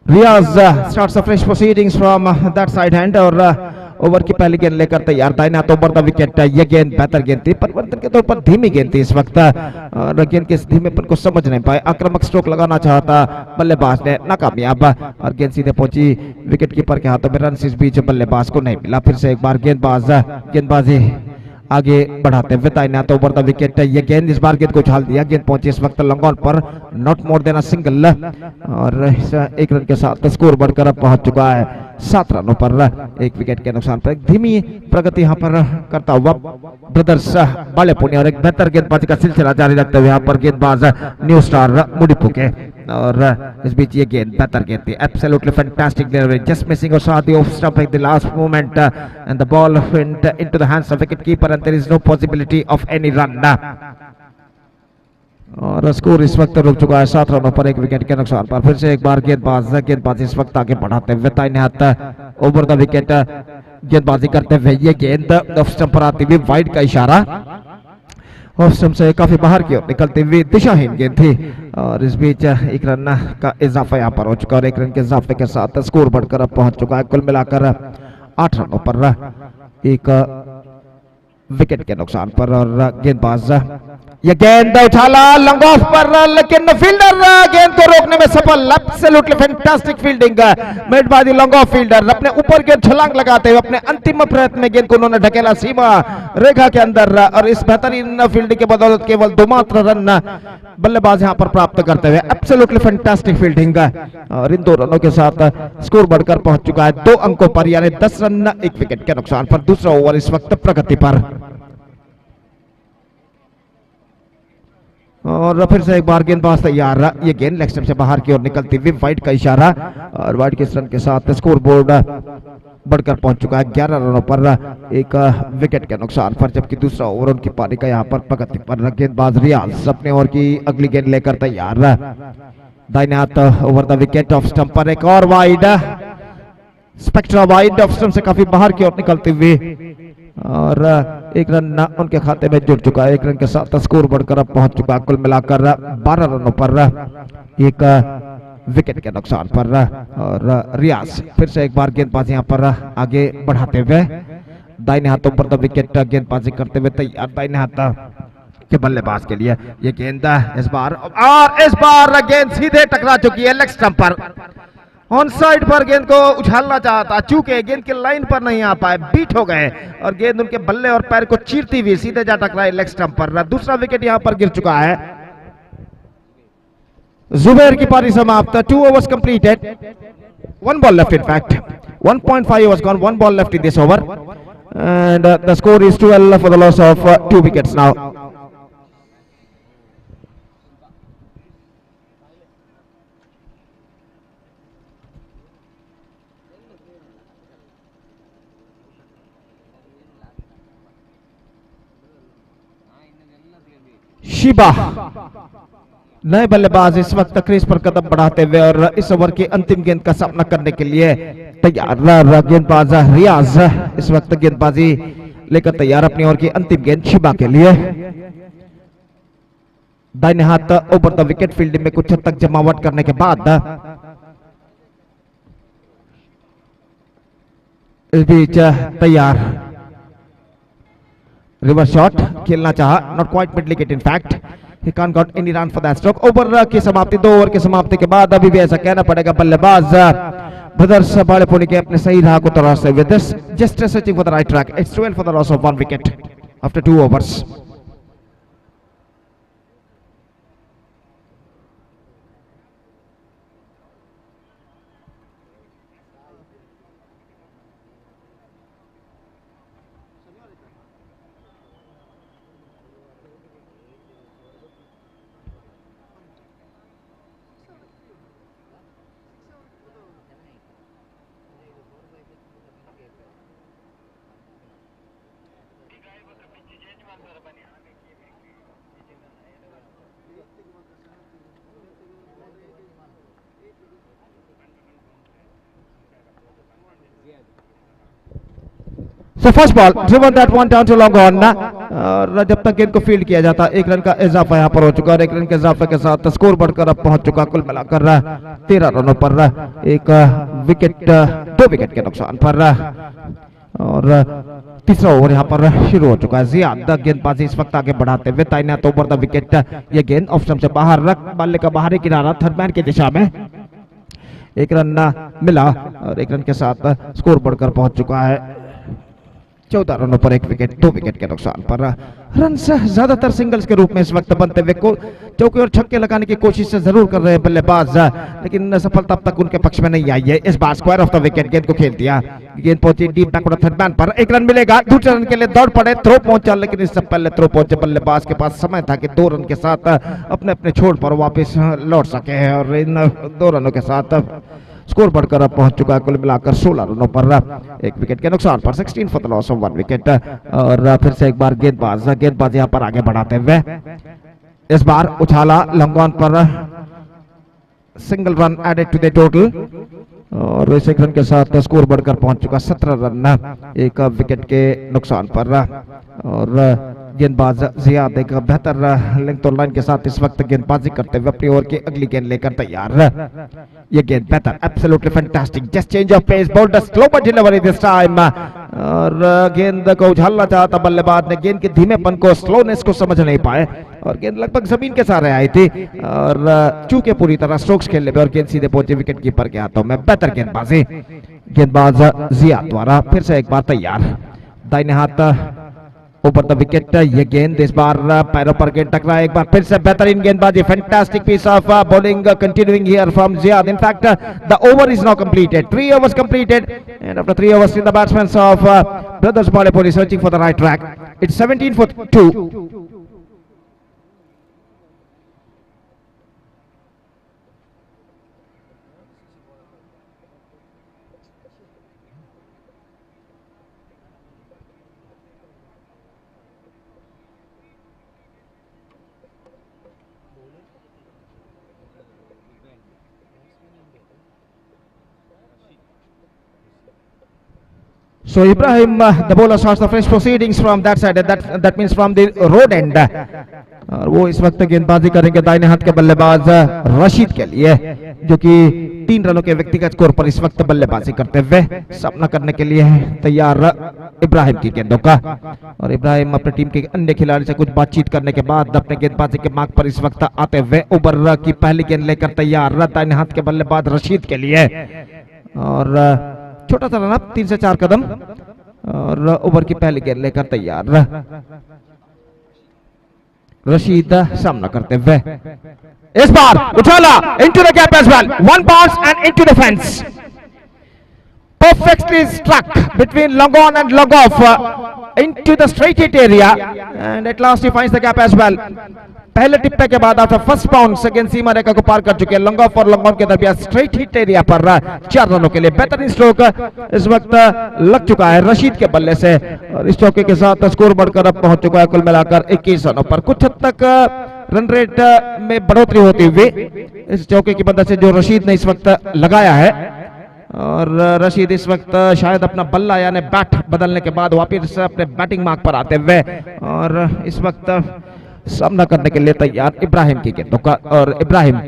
Riyaz starts the fresh proceedings from that side hand और ओवर की पहली गेंद लेकर तैयार, दाहिने हाथ ओवर द विकेट। ये गेंद बेहतर गेंद थी, परिवर्तन के तौर पर धीमी गेंद थी इस वक्त, और गेंद के इस धीमेपन को समझ नहीं पाए, आक्रामक स्ट्रोक लगाना चाहता बल्लेबाज ने, नाकामयाब, और गेंद सीधे पहुंची विकेट कीपर के हाथों में, रन इस बीच बल्लेबाज को नहीं मिला। फिर से एक बार गेंदबाजी आगे बढ़ाते हुए दाहिने हाथ ओवर द विकेट। ये गेंद इस बार गेंद को उछाल दिया, गेंद पहुंची इस वक्त लॉन्ग ऑन पर, not more than a single, और 1 रन के साथ स्कोर बढ़कर अब पहुंच चुका है 7 रनों पर 1 विकेट के नुकसान पर। एक धीमी प्रगति यहाँ पर करता हुआ ब्रदर्स बालेपुनी, और एक बेहतर गेंदबाजी का सिलसिला जारी रखते हुए यहाँ पर गेंदबाज न्यू स्टार मुड़ीपू के, और इस बीच ये गेंद बेहतर गेंद थी, absolutely fantastic delivery, just missing और साथ ही off stump at the last moment and the ball went into the hands of wicket keeper and there is no possibility of any run. और स्कोर इस वक्त रुक चुका है 7 रनों पर 1 विकेट के नुकसान पर। फिर से एक बार गेंदबाज इस वक्त आगे बढ़ाते हुए दाहिने हाथ ओवर द विकेट गेंदबाजी करते हुए ये गेंद ऑफ स्टंप पर आती हुई, वाइड का इशारा, ऑफ स्टंप से काफी बाहर की ओर निकलती हुई दिशाहीन गेंद थी, और इस बीच 1 रन का इजाफा यहाँ पर हो चुका, और 1 रन के इजाफे के साथ स्कोर बढ़कर अब पहुंच चुका है कुल मिलाकर 8 रनों पर 1 विकेट के नुकसान पर। और गेंदबाज ये गेंद उछाला लॉन्ग ऑफ पर, लेकिन फील्डर गेंद को रोकने में सफल, absolutely fantastic fielding made by the long off fielder. अपने ऊपर गेंद छलांग लगाते हुए अपने अंतिम प्रयत्न में गेंद को उन्होंने ढकेला सीमा रेखा के अंदर, और इस बेहतरीन फील्डिंग के बदौलत केवल 2 मात्र रन बल्लेबाज यहां पर प्राप्त करते हुए, एब्सोल्युटली फैंटास्टिक फील्डिंग, और इन 2 रनों के साथ स्कोर बढ़कर पहुंच चुका है 2 अंकों पर, यानी 10 रन 1 विकेट के नुकसान पर। दूसरा ओवर इस वक्त प्रगति पर, और फिर से एक बार गेंदबाज तैयार, ये गेंद लेग स्टंप से बाहर की ओर निकलती हुई, वाइड का इशारा, और वाइड के रन के साथ स्कोर बोर्ड बढ़कर पहुंच चुका है 11 रनों पर 1 विकेट के नुकसान पर। जबकि दूसरा ओवर उनकी पारी का यहाँ पर प्रगति पर। गेंदबाज रियाज अपने ओवर की अगली गेंद लेकर तैयार, दाहिने हाथ over the wicket, of stump पर एक और wide, spectra wide, of stump से काफी बाहर की ओर निकलती हुई, और 1 रन उनके खाते में जुड़ चुका है। 1 रन के साथ स्कोर बढ़कर अब पहुंच चुका है कुल मिलाकर 12 रनों पर 1 विकेट के नुकसान पर। और रियाज फिर से एक बार गेंदबाजी यहाँ पर आगे बढ़ाते हुए दाहिने हाथों पर द विकेट गेंदबाजी करते हुए तैयार, दाहिने हाथ के बल्लेबाज के लिए ये गेंद इस बार गेंद सीधे टकरा चुकी है लेग स्टंप पर, ऑन साइड पर गेंद को उछालना चाहता, चूंकि गेंद के लाइन पर नहीं आ पाए, बीट हो गए, और गेंद उनके बल्ले और पैर को चीरती हुई सीधे जा टकराई लेग स्टंप पर। दूसरा विकेट यहां पर गिर चुका है। जुबैर की पारी समाप्त. 2 overs completed. 1 ball left in fact. 1.5 overs gone. 1 ball left in this over. And the score is 12 for the loss of 2 wickets now. Shiba नए बल्लेबाज इस वक्त क्रीज पर कदम बढ़ाते हुए और इस ओवर की अंतिम गेंद का सामना करने के लिए तैयार. गेंदबाज रियाज इस वक्त गेंदबाजी लेकर तैयार अपनी ओवर की अंतिम गेंद शिबा के लिए. दाहिने हाथ ओवर द विकेट फील्डिंग में कुछ हद तक जमावट करने के बाद इस बीच तैयार. रिवर्स शॉट खेलना चाहा, not quite mid wicket in fact. He can't got any run for that stroke. Over की समाप्ति, 2 ओवर की समाप्ति के बाद अभी भी ऐसा कहना पड़ेगा बल्लेबाज ब्रदर्स बाड़ेपुनी के अपने सही राह को तलाशते हुए. This just searching for the right track. It's 12 for the loss of 1 wicket after 2 overs. So first ball, driven that one down to long on. और जब तक गेंद को फील्ड किया जाता, 1 रन का इजाफा यहाँ पर हो चुका और 1 रन के इजाफे के साथ स्कोर बढ़कर अब पहुंच चुका कुल मिलाकर 13 रनों पर. 1 विकेट 2 विकेट के नुकसान पर और तीसरा ओवर यहाँ पर शुरू हो चुका है. जियाद गेंदबाजी इस वक्त आगे बढ़ाते हुए दाहिने हाथ ओवर द विकेट. ये गेंद ऑफ स्टंप से बाहर रख बल्ले का बाहरी किनारा थर्डमैन की दिशा में. 1 रन मिला और 1 रन के साथ स्कोर बढ़कर पहुंच चुका है 14 रनों पर 1 विकेट 2 विकेट के नुकसान पर. रन ज्यादातर सिंगल्स के रूप में इस वक्त बनते हुए चौके और छक्के लगाने की कोशिश से जरूर कर रहे हैं बल्लेबाज, लेकिन सफलता अब तक उनके पक्ष में नहीं आई है. इस bar square of the wicket गेंद को खेल दिया. गेंद पहुंची डीप बैकवर्ड थर्ड मैन पर. 1 रन मिलेगा. दूसरे रन के लिए दौड़ पड़े, थ्रो पहुंचा, लेकिन इससे पहले थ्रो पहुंचे बल्लेबाज के पास समय था कि 2 रन के साथ अपने अपने छोड़ पर वापस लौट सके हैं और इन 2 रनों के साथ स्कोर बढ़कर अब पहुंच चुका है कुल मिलाकर 16 रनों पर 1 विकेट के नुकसान पर. 16 for the loss of 1 wicket. और फिर से एक बार गेंदबाज यहाँ पर आगे बढ़ाते हुए इस बार उछाला लॉन्ग ऑन पर. Single run added to the total और इस 1 रन के साथ स्कोर बढ़कर पहुंच चुका 17 रन 1 विकेट के नुकसान पर. और गेंदबाज जियाद एक बेहतर लेंथ और लाइन के साथ इस वक्त गेंदबाजी करते हुए अपनी ओवर की अगली गेंद लेकर तैयार. ये गेंद बेहतर, absolutely fantastic, just change of pace, bowled slower delivery this time. और गेंद को उछालना चाहता बल्लेबाज ने, गेंद के धीमेपन को, स्लोनेस को समझ नहीं पाए और गेंद लगभग जमीन के सहारे आई थी और चूके पूरी तरह स्ट्रोक्स खेलने पे और गेंद सीधे पहुंची विकेट कीपर के हाथों में. बेहतर गेंदबाजी गेंदबाज जियाद द्वारा. फिर से एक बार तैयार. दाहिने हाथ ऊपर द विकेट. ये गेंद इस बार पैरों पर गेंद टकरा. एक बार फिर से बेहतरीन गेंदबाजी, fantastic piece of bowling continuing here from Ziyad. In fact the over is now completed. 3 overs completed and after 3 overs the batsmen of brothers Balepoli searching for the right track. It's 17 for 2. So Ibrahim, the bowler starts the fresh proceedings from that side. That means from the road end. और वो इस वक्त गेंदबाजी करेंगे दाहिने हाथ के बल्लेबाज रशीद के लिए, जो कि 3 रनों के व्यक्तिगत स्कोर पर इस वक्त बल्लेबाजी करते हुए सामना करने के लिए तैयार इब्राहिम की गेंदों का. और इब्राहिम अपनी टीम के अन्य खिलाड़ी से कुछ बातचीत करने के बाद अपने गेंदबाजी के मार्ग पर इस वक्त आते हुए ओवर की पहली गेंद लेकर तैयार दाहिने हाथ के बल्लेबाज रशीद के लिए. और छोटा सा रन अप, 3 से 4 कदम और ओवर की पहली गेंद लेकर तैयार. रशीद सामना करते हुए इस बार उछाला into the gap as well, one bounce and into the fence, perfectly struck between long on and long off into the straight hit area, and at last he finds the gap as well. पहले टिप्पे के बाद after first bounce again सीमा रेखा को पार कर चुके हैं, long off और long on के दरमियान स्ट्रेट हिट एरिया पर 4 रनों के लिए बेहतरीन स्ट्रोक इस वक्त लग चुका है रशीद के बल्ले से, और इस चौके के साथ स्कोर बढ़कर अब पहुंच चुका है कुल मिलाकर 21 रनों पर। कुछ हद तक रन रेट में बढ़ोतरी होती हुई इस चौके की मदद से जो रशीद ने इस वक्त लगाया है, और रशीद इस वक्त शायद अपना बल्ला यानी बैट बदलने के बाद वापस अपने बैटिंग मार्क पर आते हुए और इस वक्त सामना करने के लिए तैयार इब्राहिम की गेंदों का, और इब्राहिम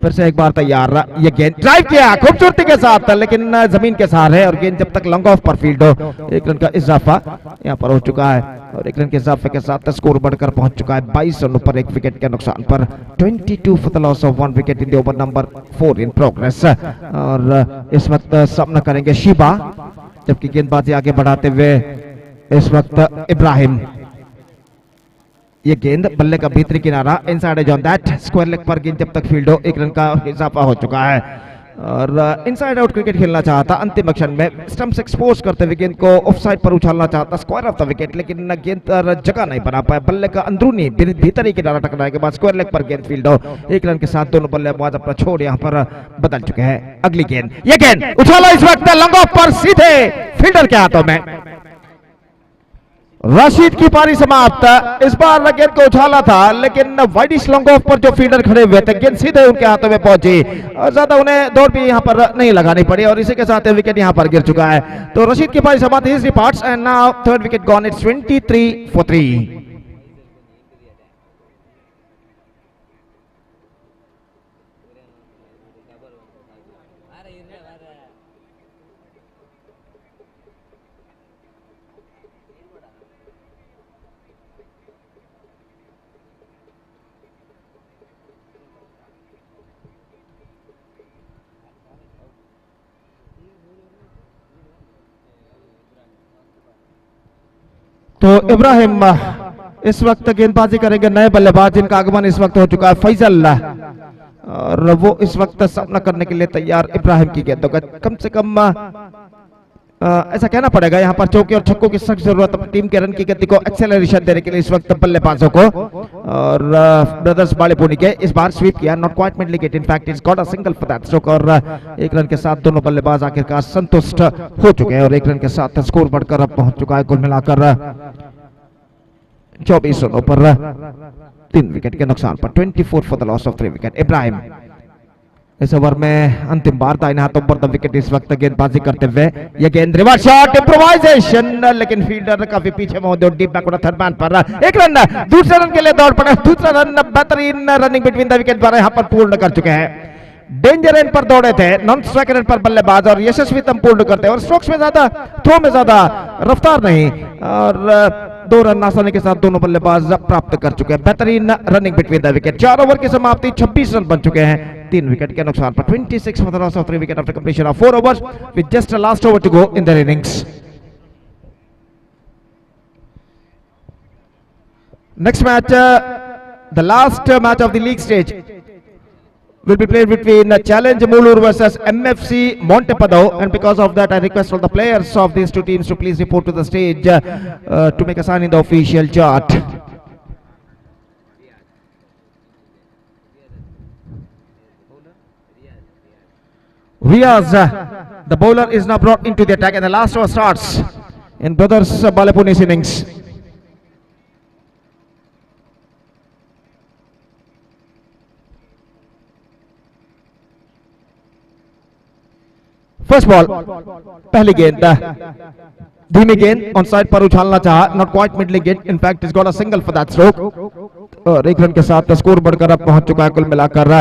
फिर से एक बार तैयार, ये गेंद ड्राइव किया खूबसूरती के साथ लेकिन जमीन के सहारे, और गेंद जब तक लॉन्ग ऑफ पर फील्ड हो 1 रन का इजाफा यहाँ पर हो चुका है, और 1 रन के इजाफे के साथ स्कोर बढ़कर पहुंच चुका है 22 रनों पर 1 विकेट के नुकसान पर। 22 for the loss of 1 wicket in the over number 4 in progress, और इस वक्त सामना करेंगे शिबा, जबकि गेंदबाजी आगे बढ़ाते हुए इस वक्त इब्राहिम। ये गेंद बल्ले का भीतरी किनारा inside edge on that square leg पर गेंद जब तक फील्ड हो 1 रन का इजाफा हो चुका है, और इनसाइड आउट क्रिकेट खेलना चाहता अंतिम क्षण में स्टंप्स एक्सपोज करते हुए गेंद को ऑफसाइड पर उछालना चाहता स्क्वायर ऑफ द विकेट, लेकिन गेंद पर जगह नहीं बना पाया, बल्ले का अंदरूनी भीतरी किनारा टकराने के बाद स्क्वायर लेग पर गेंद फील्ड हो 1 रन के साथ दोनों बल्लेबाज अपना छोड़ यहाँ पर बदल चुके हैं। अगली गेंद, ये गेंद उछाला इस वक्त लॉन्ग ऑफ पर सीधे फील्डर के हाथों में, रशीद की पारी समाप्त। इस बार गेंद को उछाला था लेकिन वाइडिश लॉन्ग ऑफ पर जो फील्डर खड़े हुए थे गेंद सीधे उनके हाथों में पहुंची और ज्यादा उन्हें दौड़ भी यहां पर नहीं लगानी पड़ी, और इसी के साथ विकेट यहां पर गिर चुका है। तो रशीद की पारी समाप्त, his reports and now third wicket gone, it's 23 for 3। तो इब्राहिम इस वक्त गेंदबाजी करेंगे नए बल्लेबाज जिनका आगमन इस वक्त हो चुका है फैजल, और वो इस वक्त सामना करने के लिए तैयार इब्राहिम की गेंदों का। कम से कम ऐसा कहना पड़ेगा यहाँ पर चौके और छक्कों की सख्त जरूरत अपनी टीम के रन की गति को एक्सेलरेशन देने के लिए इस वक्त बल्लेबाजों को, और ब्रदर्स बालेपुनी के इस बार स्वीप किया, not quite middled it, in fact it's got a single for that stroke, और 1 रन के साथ दोनों बल्लेबाज आखिरकार संतुष्ट हो चुके हैं, और 1 रन के साथ स्कोर बढ़कर अब पहुंच चुका है कुल मिलाकर 24 रनों पर 3 विकेट के नुकसान पर। 24 for the loss of 3 wicket. Ibrahim इस ओवर में अंतिम बार दाहिने हाथों पर द विकेट इस वक्त गेंदबाजी करते हुए, ये गेंद रिवर्स शॉट इम्प्रोवाइजेशन, लेकिन फील्डर काफी पीछे मौजूद डीप बैक थर्ड मैन पर 1 रन, दूसरे रन के लिए दौड़ पड़े, दूसरा रन बेहतरीन रनिंग बिटवीन द विकेट द्वारा यहाँ पर पूर्ण कर चुके हैं। डेंजर एंड पर दौड़े थे, नॉन स्ट्राइकर एंड पर बल्लेबाज, और यशस्वी तम पूर्ण करते हैं, और स्ट्रोक्स में ज्यादा, थ्रो में ज्यादा रफ्तार नहीं, और 2 रन आसानी के साथ दोनों बल्लेबाज प्राप्त कर चुके हैं। बेहतरीन running between the wicket. 4 over की समाप्ति 26 रन बन चुके हैं 3 विकेट के नुकसान पर। 26 for the loss of 3 wicket after completion of 4 overs with just a last over to go in their innings. Next match, the last match of the league stage will be played between Challenge Mulur versus MFC Montepado, and because of that I request all the players of these two teams to please report to the stage to make a sign in the official chart. Riaz, the bowler, is now brought into the attack, and the last over starts in Brothers Balepuni's innings. First ball, पहली गेंद, धीमी गेंद on side पर उछालना चाहा, not quite middled it, in fact it's got a single for that stroke, और 1 run के साथ स्कोर बढ़कर अब पहुंच चुका है कुल मिलाकर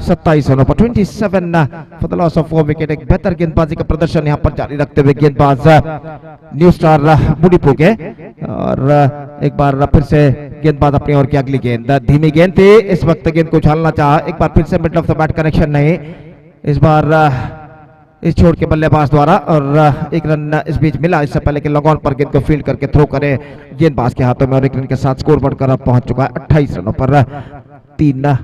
27 रनों पर। 27 for the loss of 4 wicket. एक बेहतर गेंदबाजी का प्रदर्शन यहां पर जारी रखते हुए गेंदबाज न्यू स्टार मुड़ीपू के, और एक बार फिर से गेंदबाज अपनी ओर की अगली गेंद, धीमी गेंद थी, इस वक्त गेंद को उछालना चाहा, एक बार फिर से middle of the bat connection नहीं, इस बार इस छोड़ के बल्लेबाज द्वारा, और एक रन इस बीच मिला इससे पहले कि लॉन्ग ऑन पर गेंद को फील्ड करके थ्रो करे गेंदबाज के हाथों में, और एक रन के साथ स्कोर बढ़कर अब पहुंच चुका है 28 रनों पर 3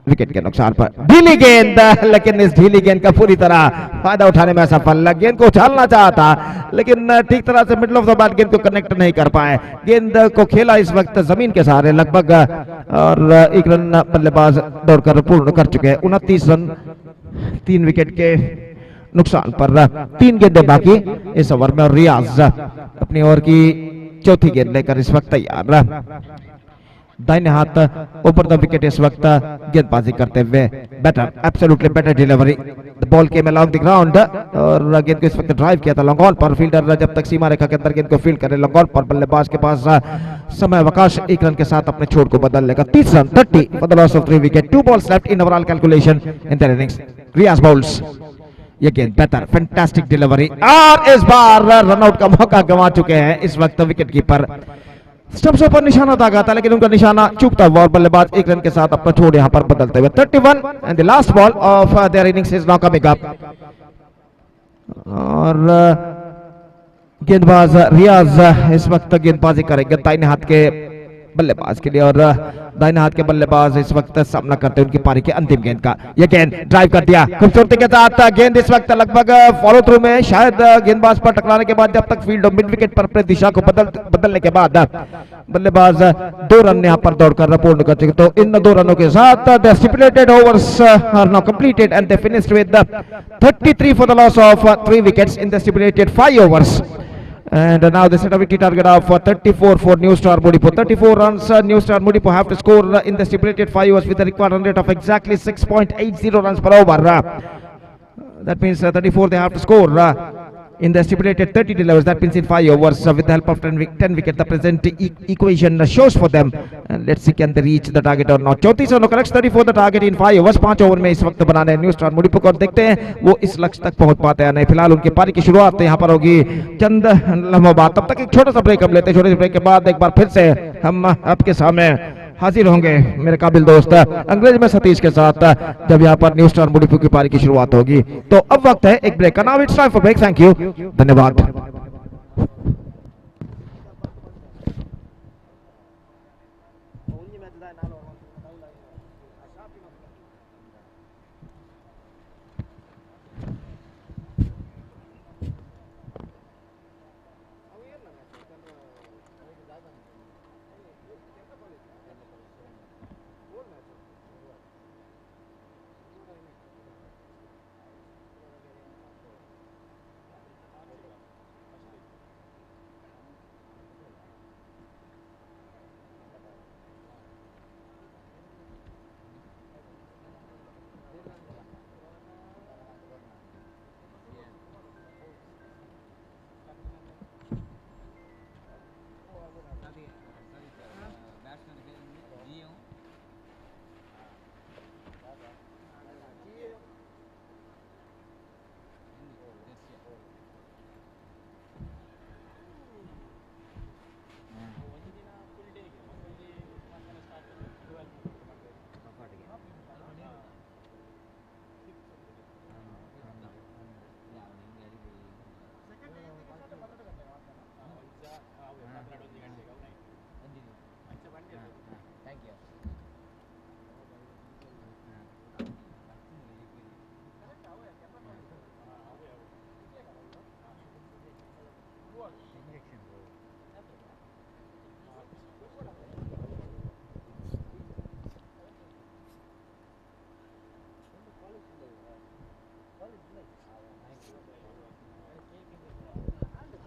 विकेट के नुकसान पर। ढीली गेंद, लेकिन इस ढीली गेंद का पूरी तरह फायदा उठाने में असफल। गेंद को उछालना चाहता लेकिन ठीक तरह से मिडल ऑफ द बैट गेंद को कनेक्ट नहीं कर पाए। गेंद को खेला इस वक्त जमीन के सहारे लगभग, और एक रन बल्लेबाज दौड़कर पूर्ण कर चुके हैं। 29 रन 3 विकेट के नुकसान पर 3 गेंदें बाकी इस ओवर में, और रियाज अपनी ओवर की चौथी गेंद लेकर इस वक्त तैयार। दाहिने हाथ ऊपर द विकेट इस वक्त गेंदबाजी करते हुए better, absolutely better delivery, the ball came along the ground, और गेंद को इस वक्त ड्राइव किया था लॉन्ग ऑन पर। फील्डर जब तक सीमा रेखा के अंदर गेंद को फील्ड करे लॉन्ग ऑन पर, बल्लेबाज के पास समय अवकाश 1 रन के साथ अपने छोड़ को बदल लेगा। 30 run 30 for the loss of 3 wicket, 2 balls left in overall calculation in their innings. Riyaz bowls ये गेंद बेहतर, फैंटास्टिक डिलीवरी, और इस बार रनआउट का मौका गंवा चुके हैं इस वक्त विकेट कीपर। स्टंप्स पर निशाना दागा था लेकिन उनका निशाना चूकता हुआ, और बल्लेबाज 1 रन के साथ अपना छोड़ यहां पर बदलते हुए। 31 and the last ball of their innings is now coming up, और गेंदबाज रियाज इस वक्त गेंदबाजी करेंगे दाहिने हाथ के बल्लेबाज के लिए, और दाहिने हाथ के बल्लेबाज इस वक्त सामना करते हैं उनकी पारी के अंतिम गेंद का। यह गेंद ड्राइव कर दिया खूबसूरती के साथ, गेंद इस वक्त लगभग फॉलो थ्रू में, शायद गेंदबाज पर टकराने के बाद जब तक फील्ड और मिड विकेट पर अपनी दिशा को बदलने के बाद बल्लेबाज 2 रन यहां पर दौड़कर पूर्ण कर चुके। तो इन 2 रनों के साथ the stipulated overs are now completed and they finished with 33 for the loss of 3 wickets in the stipulated 5 overs. And now they set a victory target of 34 for New Star Mudipu. 34 runs New Star Mudipu have to score in the stipulated 5 overs with a required run rate of exactly 6.80 runs per over. That means 34 they have to score in the stipulated 30 delivers. That means in 5 overs with the help of 10 wickets. The present equation shows for them. And let's see can they reach the target or not. 34 रनों का लक्ष्य 34 the target in 5 overs. 5 over में इस वक्त बनाने हैं new star मुडीपू को, और देखते हैं वो इस लक्ष्य तक पहुंच पाते हैं नहीं। फिलहाल उनकी पारी की शुरुआत यहाँ पर होगी चंद लम्हों बाद। तब तक एक छोटा सा ब्रेक हम लेते हैं। छोटे से ब्रेक के बाद एक बार फिर से हम आपके सामने हाजिर होंगे मेरे काबिल दोस्त अंग्रेज में सतीश के साथ, जब यहाँ पर न्यू स्टार मुडीपू की पारी की शुरुआत होगी। तो अब वक्त है एक ब्रेक का। Now it's time for break. Thank you, धन्यवाद।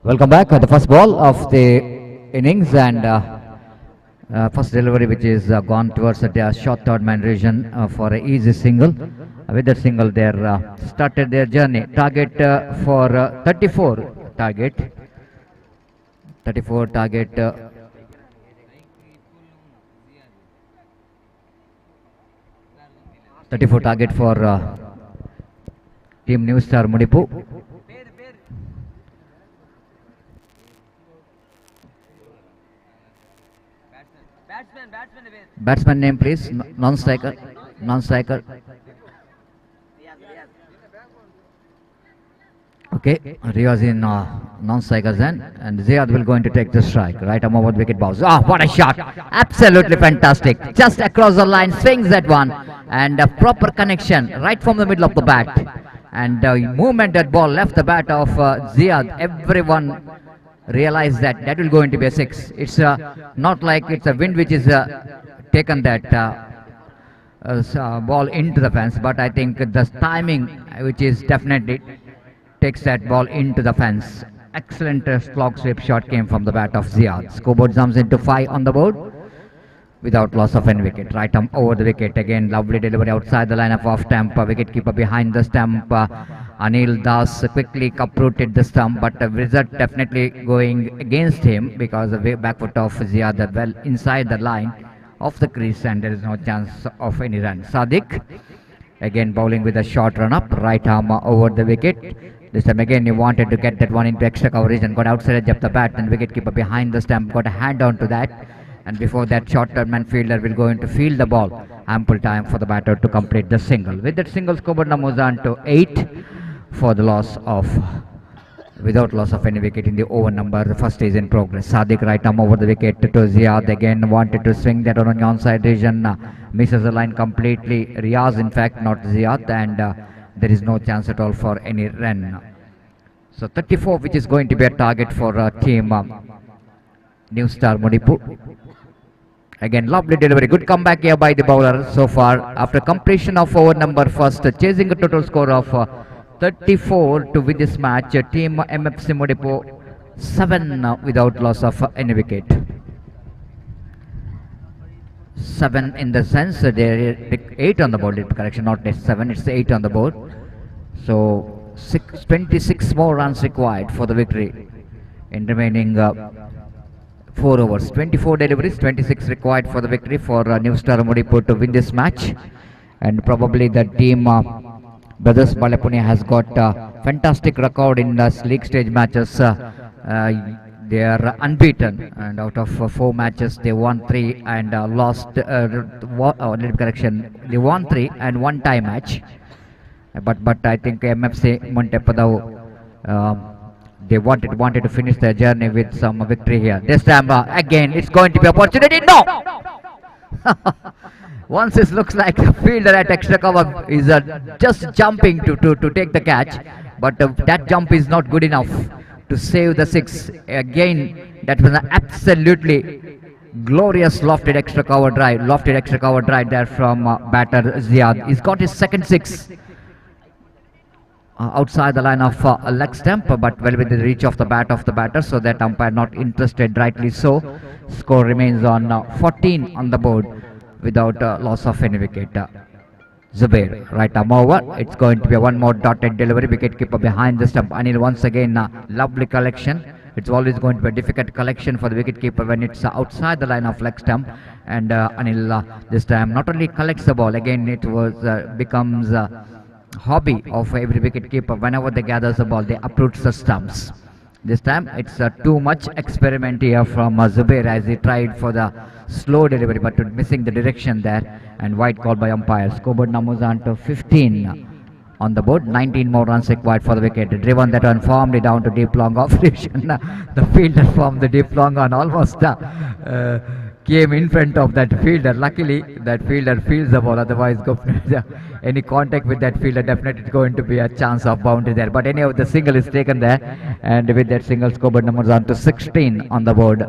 Welcome back. The first ball of the innings, and first delivery which is gone towards the short third man region for an easy single. With that single, they started their journey. Target for 34 target. 34 target. 34 target for Team New Star Mudipu. Batsman name please, non-striker, non-striker. Okay, Riaz in non-strikers then, and Ziyad will going to take the strike. Right arm over the wicket bounce. Ah, what a shot! Absolutely fantastic. Just across the line, swings that one, and a proper connection right from the middle of the bat. And the movement that ball left the bat of Ziyad, everyone realized that that will going to be a six. It's not like it's a wind which is taken that ball into the fence, but I think the timing, which is definitely takes that ball into the fence. Excellent clock sweep shot came from the bat of Ziyad. Scoreboard jumps into 5 on the board without loss of any wicket. Right arm over the wicket again. Lovely delivery outside the line of off stump. Wicket keeper behind the stump. Anil Das quickly uprooted the stump, but the wizard definitely going against him because the back foot of Ziyad are well inside the line of the crease, and there is no chance of any run. Sadiq again bowling with a short run up. Right arm over the wicket. This time again he wanted to get that one into extra coverage and got outside edge of the bat, and wicketkeeper behind the stump got a hand on to that, and before that short-term fielder will go in to field the ball. Ample time for the batter to complete the single. With that single, scoreboard numbers on to 8 for the loss of, without loss of any wicket in the over number. The first is in progress. Sadiq right arm over the wicket to Ziyad, again wanted to swing that on the onside region, misses the line completely. Riaz in fact, not Ziyad, and there is no chance at all for any run. So 34, which is going to be a target for team New Star Modipu. Again, lovely delivery. Good comeback here by the bowler so far. After completion of over number first, chasing a total score of 34 to win this match. Team MFC Modipu 7 without loss of any wicket. 7 in the sense there 8 on the board. Correction, not 7. It's 8 on the board. So 26 more runs required for the victory in remaining 4 overs. 24 deliveries, 26 required for the victory for New Star Modipu to win this match. And probably the team Brothers Balapuni has got a fantastic record in the league stage matches. They are unbeaten, and out of 4 matches they won 3 and lost, correction, they won 3 and 1 tie match. But I think MFC Montepadao they wanted to finish their journey with some victory here. This time again it's going to be opportunity. No! Once it looks like the fielder at extra cover is just jumping to take the catch, but that jump is not good enough to save the 6. Again, that was an absolutely glorious lofted extra cover drive there from batter Ziyad. He's got his second 6. Outside the line of leg stump, but well within the reach of the bat of the batter, so that umpire not interested, rightly so. Score remains on 14 on the board without loss of any wicket. Zubair, right arm over. It's going to be one more dotted delivery. Wicket keeper behind the stump. Anil once again, lovely collection. It's always going to be a difficult collection for the wicket keeper when it's outside the line of leg stump. And Anil this time not only collects the ball, again it was becomes hobby of every wicket keeper. Whenever they gather the ball, they approach the stumps. This time it's too much experiment here from Zubair as he tried for the slow delivery, but missing the direction there, and white call by umpire. Scoreboard numbers on to 15 on the board. 19 more runs required for the wicket. Driven that one firmly down to deep long off region. The fielder from the deep long on almost came in front of that fielder. Luckily that fielder fields the ball, otherwise any contact with that fielder definitely is going to be a chance of boundary there. But anyhow, the single is taken there, and with that single, scoreboard numbers on to 16 on the board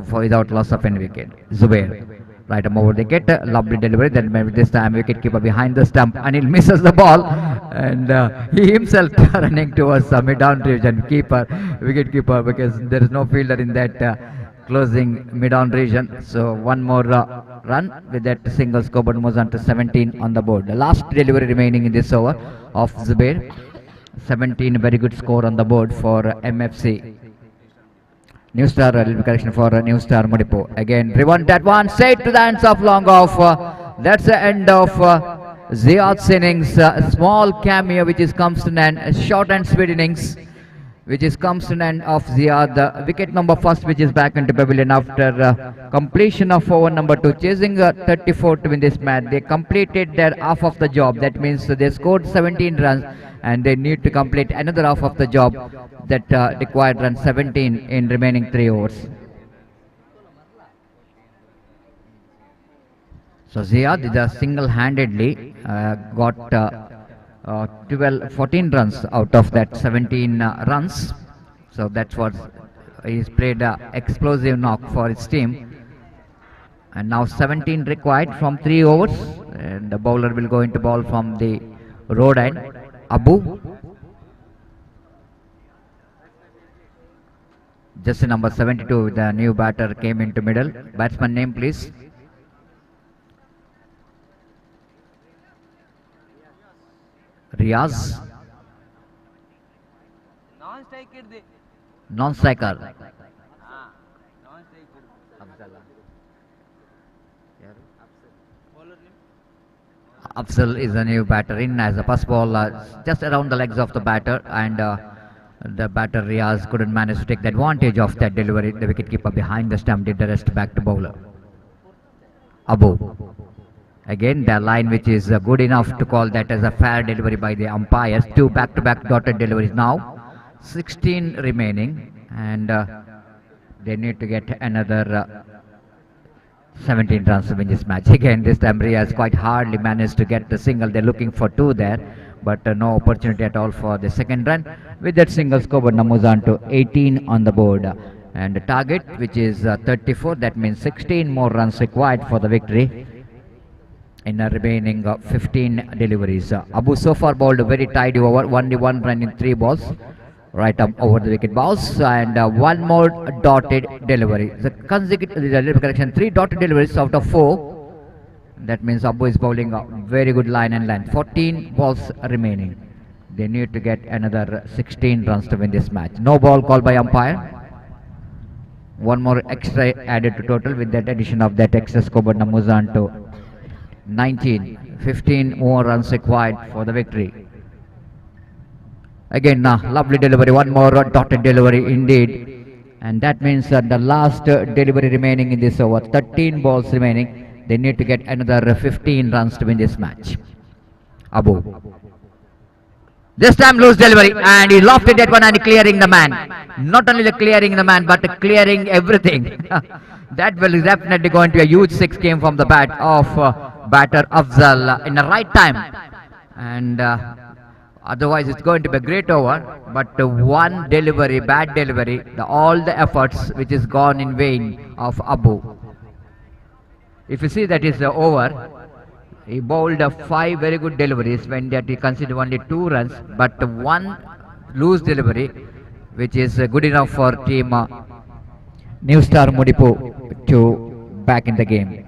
for without loss of any wicket. Zubair right arm over the wicket, lovely delivery. Then maybe this time wicket keeper behind the stump. Anil misses the ball, and he himself running towards mid-down region wicket keeper, because there is no fielder in that closing mid-on region. So one more run with that single. Scoreboard moves on to 17 on the board. The last delivery remaining in this over of Zubair. 17, very good score on the board for MFC New Star, correction for New Star Modipu. Again driven that one straight to the hands of long off. That's the end of Ziyad's innings. A small cameo which is comes to an short and sweet innings. which is comes to an end of Ziad. Wicket number first, which is back into pavilion after completion of over number 2, chasing 34 to win this match. They completed their half of the job. That means they scored 17 runs, and they need to complete another half of the job that required run 17 in remaining 3 overs. So Ziad single-handedly got 14 runs out of that 17 runs. So that's what he's played explosive knock for his team. And now 17 required from 3 overs. And the bowler will go into ball from the road end. Abu. Just number 72, the new batter came into middle. Batsman name please. Riaz. Non-striker. Afzal is a new batter in as the first ball just around the legs of the batter, and the batter Riaz couldn't manage to take the advantage of that delivery. The wicketkeeper behind the stump did the rest back to bowler. Abu. Again, the line which is good enough to call that as a fair delivery by the umpires. 2 back-to-back dotted deliveries now. 16 remaining, and they need to get another 17 runs to win this match. Again, this time Riaz quite hardly managed to get the single. They're looking for 2 there, but no opportunity at all for the second run. With that single, scoreboard moves on to 18 on the board. And the target, which is 34, that means 16 more runs required for the victory in the remaining 15 deliveries. Abu so far bowled a very tidy over, only 1 run in 3 balls, right up over the wicket balls, and 1 more dotted delivery. The consecutive correction, 3 dotted deliveries out of 4. That means Abu is bowling a very good line and length. 14 balls remaining. They need to get another 16 runs to win this match. No ball called by umpire. 1 more extra added to total. With that addition of that extra, scoreboard moves on to 19. 15 more runs required for the victory. Again, lovely delivery. 1 more dotted delivery indeed. And that means the last delivery remaining in this over. 13 balls remaining. They need to get another 15 runs to win this match. Abu. This time loose delivery, and he lofted that one and clearing the man. Not only the clearing the man, but clearing everything. That will definitely going to be a huge 6 came from the bat of batter Afzal in the right time. And otherwise it's going to be a great over, but one delivery, bad delivery, all the efforts which is gone in vain of Abu. If you see that is the over, he bowled 5 very good deliveries when that he considered only 2 runs, but 1 loose delivery which is good enough for team New Star Mudipu to back in the game.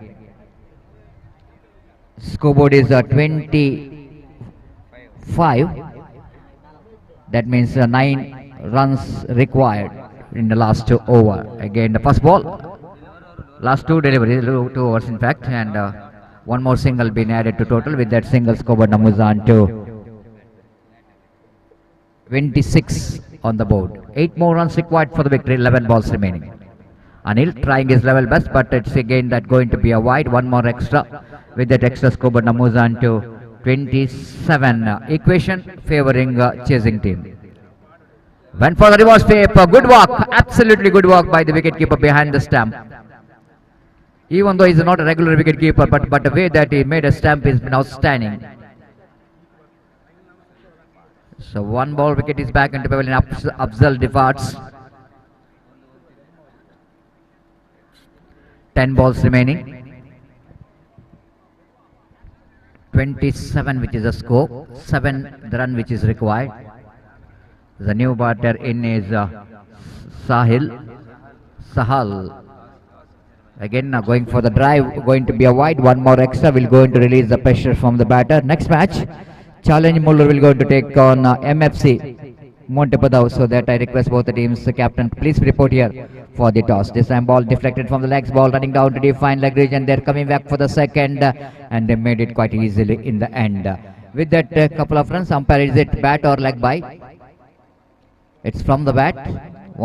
Scoreboard is 25. That means 9 runs required in the last 2 over. Again the first ball, last 2 deliveries, 2 overs in fact, and 1 more single being added to total. With that single, scoreboard moves on to 26 on the board. 8 more runs required for the victory, 11 balls remaining. Anil trying his level best, but it's again that going to be a wide. 1 more extra. With that extra, scoreboard moves on to 27. Equation favoring chasing team. Went for the reverse sweep. Good work, absolutely good work by the wicketkeeper behind the stump. Even though he's not a regular wicketkeeper, but the way that he made a stump is outstanding. So 1 ball wicket is back into pavilion. Afzal departs. 10 balls remaining. 27 which is the score. 7 the run which is required. The new batter in is Sahal. Again going for the drive, going to be a wide. 1 more extra will go into release the pressure from the batter. Next match, challenge Muller will go to take on MFC Montugoli. So that I request both the teams, captain, please report here for the toss. This time ball deflected from the legs, ball running down to define leg region. They're coming back for the second, and they made it quite easily in the end. With that couple of runs, umpire, is it bat or leg by? It's from the bat.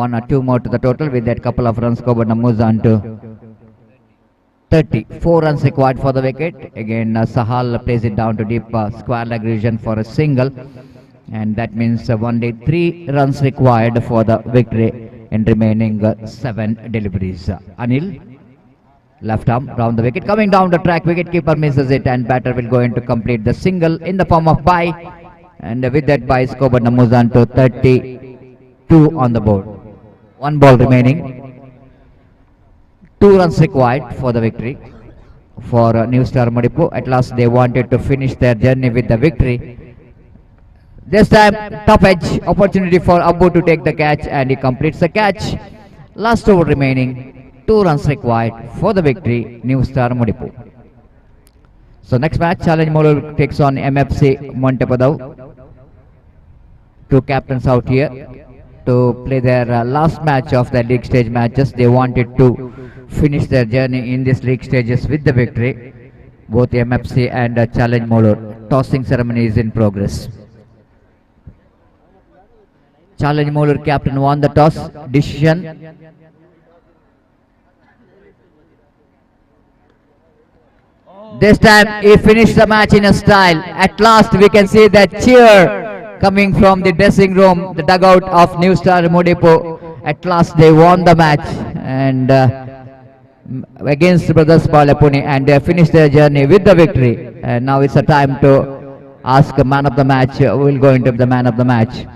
One or two more to the total. With that, couple of runs, Coburn moves on to 30. 4 runs required for the wicket. Again, Sahal plays it down to deep square leg region for a single. And that means only 3 runs required for the victory in remaining 7 deliveries. Anil, left arm round the wicket. Coming down the track, wicketkeeper misses it and batter will go in to complete the single in the form of bye. And with that bye, Coburn moves on to 32 on the board. 1 ball remaining. 2 runs required for the victory for New Star Modipo. At last they wanted to finish their journey with the victory. This time top edge opportunity for Abu to take the catch and he completes the catch. Last over remaining. 2 runs required for the victory, New Star Modipo. So next match, Challenge Molo takes on MFC Montepodau. 2 captains out here to play their last match of the league stage matches. They wanted to finish their journey in these league stages with the victory. Both MFC and Challenge Molo. Tossing ceremony is in progress. Challenge Molo captain won the toss. Decision. This time he finished the match in a style. At last we can see that cheer coming from the dressing room, the dugout of New Star Modipo. At last they won the match and against Brothers Balapuni, and they finished their journey with the victory. And now it's a time to ask a man of the match. We'll go into the man of the match.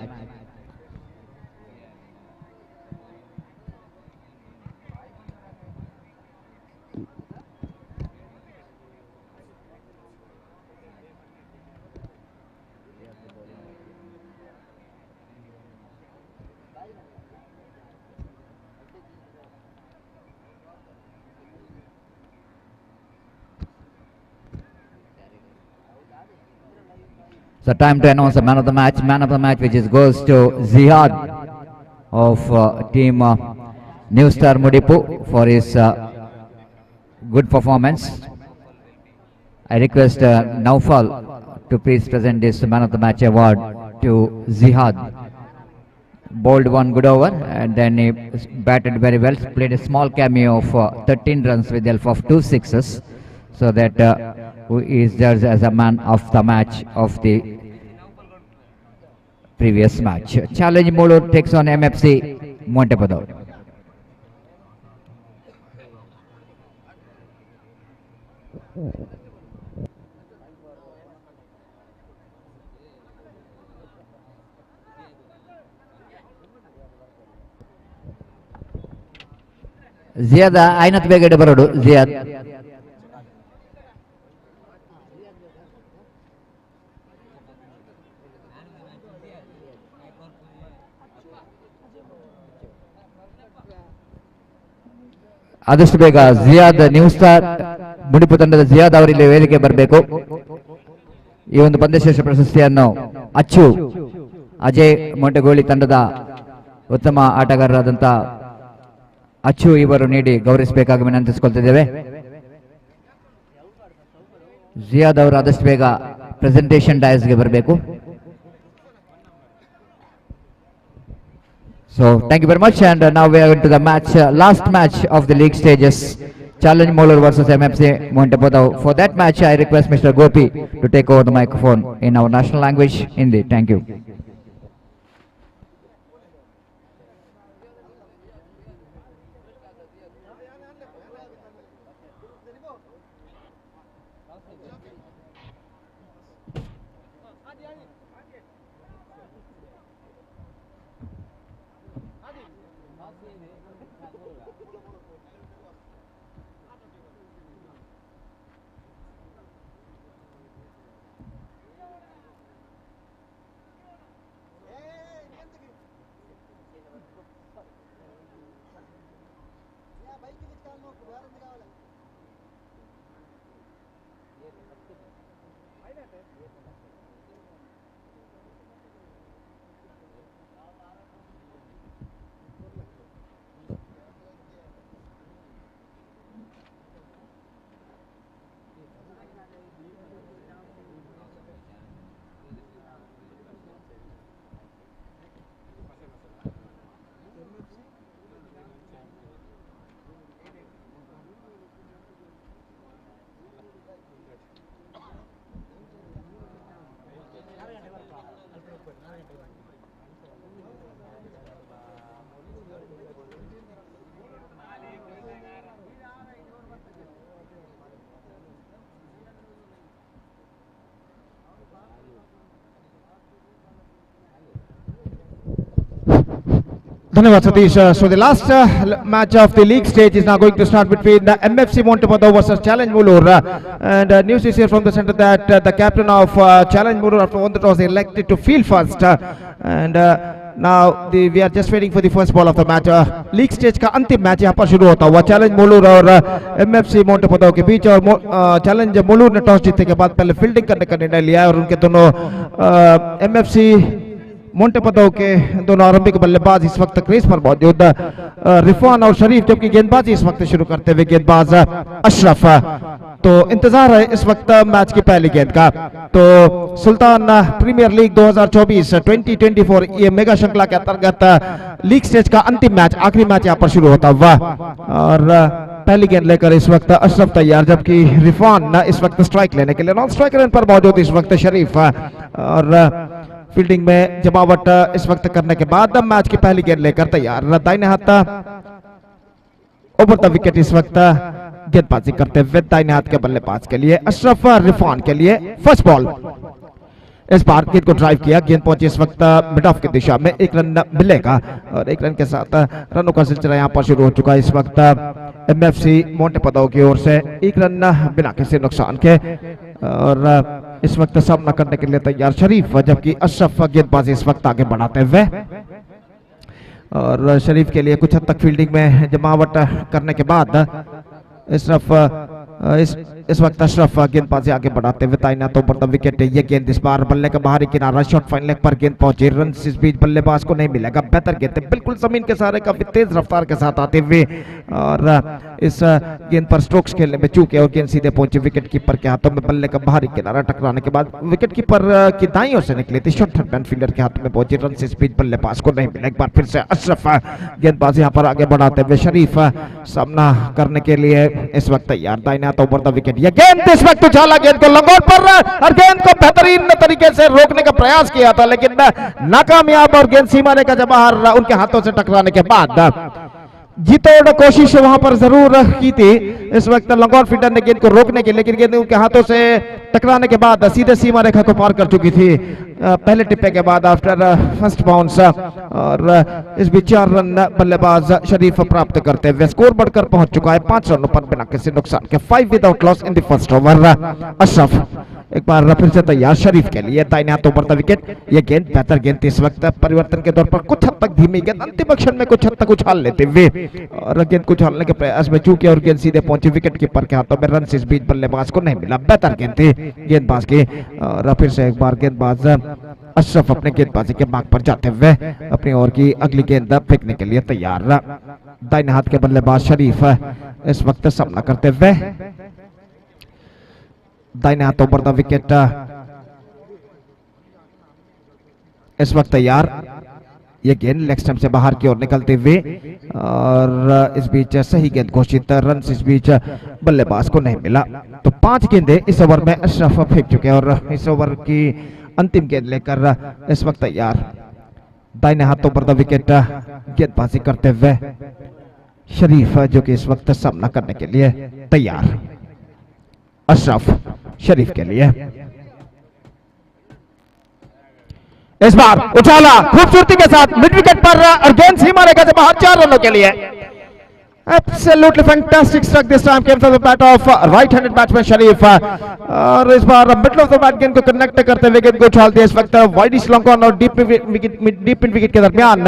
So time to announce the man of the match. Man of the match which is goes to Zihad of team New Star Modipo for his good performance. I request Naufal to please present this man of the match award to Zihad. Bowled 1 good over and then he batted very well. Played a small cameo of 13 runs with the help of 2 sixes. So that who is judged as a man of the match of the previous match. Challenge Molo takes on MFC Montepodau. Ziad aynat begade barodu Ziad. ಆದಷ್ಟು ಬೇಗ ಜಿಯಾದ್ new star ಮುಡಿಪು ತಂಡದ ಜಿಯಾದ್ ಅವರಲ್ಲಿ ವೇದಿಕೆ ಬರಬೇಕು. ಈ ಒಂದು ಪಂದ್ಯಶ್ರೇಷ್ಠ ಪ್ರಶಸ್ತಿಯನ್ನು ಅಚ್ಚು ಅಜಯ್ ಮೊಂಟಗೋಳಿ ತಂಡದ ಉತ್ತಮ ಆಟಗಾರರಾದಂಥ ಅಚ್ಚು ಇವರು ನೀಡಿ ಗೌರವಿಸಬೇಕಾಗಿ ವಿನಂತಿಸಿಕೊಳ್ತಿದ್ದೇವೆ. ಜಿಯಾದ್ ಅವರು ಆದಷ್ಟು ಬೇಗ ಪ್ರೆಸೆಂಟೇಷನ್ ಡಯಾಸ್ಗೆ ಬರಬೇಕು. So thank you very much, and now we are into the match, last match of the league stages, Challenge Molar versus MFC Montepodau. For that match, I request Mr. Gopi to take over the microphone in our national language, Hindi. Thank you. Dhanyawad Satish. So the last match of the league stage is now going to start between MFC Montugoli versus Challenge Mulur. And news is here from the center that the captain of Challenge Mulur after one that was elected to field first. And now we are just waiting for the first ball of the match. League stage का अंतिम match यहाँ पर शुरू होता हुआ challenge मुलूर और MFC मोंटेपदो के बीच और चैलेंज मुलूर ने टॉस जीतने के बाद पहले फील्डिंग करने का निर्णय लिया और उनके दोनों एमएफसी मोंटेपदो के दोनों आरंभिक बल्लेबाज इस वक्त क्रीज पर मौजूद रिफान और शरीफ, जबकि गेंदबाजी इस वक्त शुरू करते हुए गेंदबाज अशरफ। तो इंतजार है इस वक्त मैच की पहली गेंद का। तो सुल्तान प्रीमियर लीग 2024 ये मेगा श्रृंखला के अंतर्गत लीग स्टेज का अंतिम मैच, आखिरी मैच यहाँ पर शुरू होता हुआ और पहली गेंद लेकर इस वक्त अशरफ तैयार, जबकि रिफान इस वक्त स्ट्राइक लेने के लिए नॉन स्ट्राइक रेंज पर मौजूद इस वक्त शरीफ और फील्डिंग में जमावट इस वक्त करने के बाद मैच की पहली गेंद लेकर तैयार। दाहिने हाथ ओवर द विकेट इस वक्त गेंदबाजी करते हुए दाहिने हाथ के बल्लेबाज के लिए अशरफ रिफान के लिए फर्स्ट बॉल। इस बार गेंद को ड्राइव किया, गेंद पहुंची इस वक्त मिड ऑफ की दिशा में, एक रन मिलेगा और एक रन के साथ रनों का सिलसिला यहाँ पर शुरू हो चुका है। इस वक्त एमएफसी मोंटेपदो की ओर से एक रन बिना किसी नुकसान के और इस वक्त सामना करने के लिए तैयार शरीफ, जबकि अशरफ गेंदबाजी इस वक्त आगे बढ़ाते हुए और शरीफ के लिए कुछ हद तक फील्डिंग में जमावट करने के बाद इस वक्त अशरफ गेंदबाजी आगे बढ़ाते हुए दाहिना तो ऊपर विकेट। ये गेंद इस बार बल्ले का बाहरी किनारा शॉर्ट फाइन लेग पर गेंद पहुंची, रन इस बीच बल्लेबाज को नहीं मिलेगा। बेहतर गेंद बिल्कुल जमीन के सहारे काफी तेज रफ्तार के साथ आते हुए और इस गेंद पर स्ट्रोक्स खेलने में चूके और गेंद सीधे पहुंची विकेट कीपर के हाथों में। बल्ले का बाहरी किनारा टकराने के बाद विकेट कीपर की दाईं ओर से निकली थी, शॉर्ट थर्ड फील्डर के हाथ में पहुंची, रन इस बीच बल्लेबाज को नहीं मिला। एक बार फिर से अशरफ गेंदबाजी यहाँ पर आगे बढ़ाते हुए शरीफ सामना करने के लिए इस वक्त तैयार। दाहिना तो ऊपर द विकेट, ये गेंद इस वक्त उछाला गेंद को लंगोट पर और गेंद को बेहतरीन तरीके से रोकने का प्रयास किया था, लेकिन नाकामयाब और गेंद सीमा रेखा के बाहर उनके हाथों से टकराने के बाद जीतोड़ कोशिश वहां पर जरूर की थी इस वक्त लंगोट फील्डर ने गेंद को रोकने की, लेकिन गेंद उनके हाथों से टकराने के बाद सीधे सीमा रेखा को पार कर चुकी थी पहले टिप्पे के बाद आफ्टर फर्स्ट बाउंस और इस बीच 4 रन बल्लेबाज शरीफ प्राप्त करते हुए स्कोर बढ़कर पहुंच चुका है 5 रनों पर बिना किसी नुकसान के, 5 without loss in the first over. Ashraf एक बार फिर से तैयार शरीफ के लिए, दाहिने हाथ ऊपर द विकेट, ये गेंद बेहतर गेंद इस वक्त परिवर्तन के तौर पर कुछ हद तक धीमी गेंद अंतिम क्षण में कुछ हद तक उछाल लेते हुए और गेंद को उछालने के प्रयास में चूके और गेंद सीधे पहुंची विकेट कीपर के हाथों में, रन इस बीच बल्लेबाज को नहीं मिला। बेहतर गेंद थी गेंदबाज की और फिर से एक बार गेंदबाज अशरफ अपने गेंदबाजी के मार्ग पर जाते हुए अपनी ओर की अगली गेंद फेंकने के लिए तैयार। दाहिने हाथ के बल्लेबाज शरीफ इस वक्त सामना करते हुए, दाहिने हाथ ऊपर द विकेट इस वक्त तैयार। ये गेंद लेग स्टंप से बाहर की ओर निकलते हुए और इस बीच सही गेंद घोषित, रन इस बीच बल्लेबाज को नहीं मिला। तो 5 गेंदें इस ओवर में अशरफ फेंक चुके हैं और इस ओवर की अंतिम गेंद लेकर इस वक्त तैयार। दाहिने हाथों पर द विकेट गेंदबाजी करते हुए शरीफ, जो कि इस वक्त सामना करने के लिए तैयार। अशरफ शरीफ के लिए इस बार उछाला खूबसूरती के साथ मिड विकेट पर और गेंद सीमा रेखा से बाहर 4 रनों के लिए। Absolutely fantastic struck this time came from the bat of right-handed batsman शरीफ और इस बार मिडल ऑफ द बैट गेंद को कनेक्ट करते हुए गेंद को उछाल दिया इस वक्त वाइडिश लॉन्ग ऑन और डीप इन विकेट के दरमियान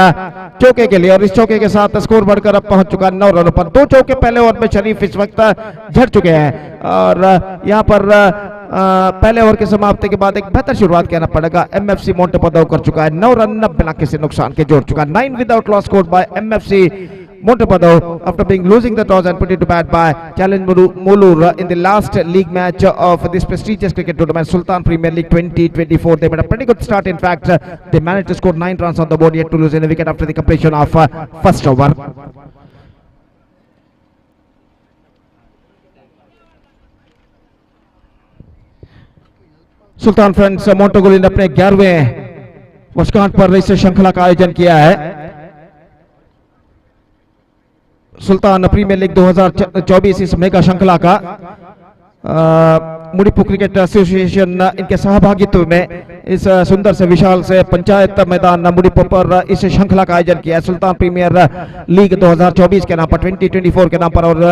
चौके के लिए और इस चौके के साथ स्कोर बढ़कर अब पहुंच चुका 9 रनों पर। 2 चौके पहले ओवर में शरीफ इस वक्त झड़ चुके हैं और यहाँ पर पहले ओवर की समाप्ति के बाद एक बेहतर शुरुआत कहना पड़ेगा। एमएफसी मोंटेपदो कर चुका है 9 रन बिना किसी नुकसान के जोड़ चुका है। 9 without loss scored by MFC Montugoli after being losing the toss and put it to bat by Challenge Mulur in the last league match of this prestigious cricket tournament, Sultan Premier League 2024. They made a pretty good start. In fact, they managed to score 9 runs on the board, yet to lose in a wicket after the completion of first over. Sultan Friends Montogoli ने अपने 11वें वर्षगांठ पर इस श्रृंखला का आयोजन किया है। सुल्तान प्रीमियर लीग 2024 इस मेगा श्रृंखला का मुड़ीपू क्रिकेट एसोसिएशन इनके सहभागित्व में इस सुंदर से विशाल से पंचायत मैदान मुड़ीपो पर इस श्रृंखला का आयोजन किया है सुल्तान प्रीमियर लीग 2024 के नाम पर 2024 के नाम पर। और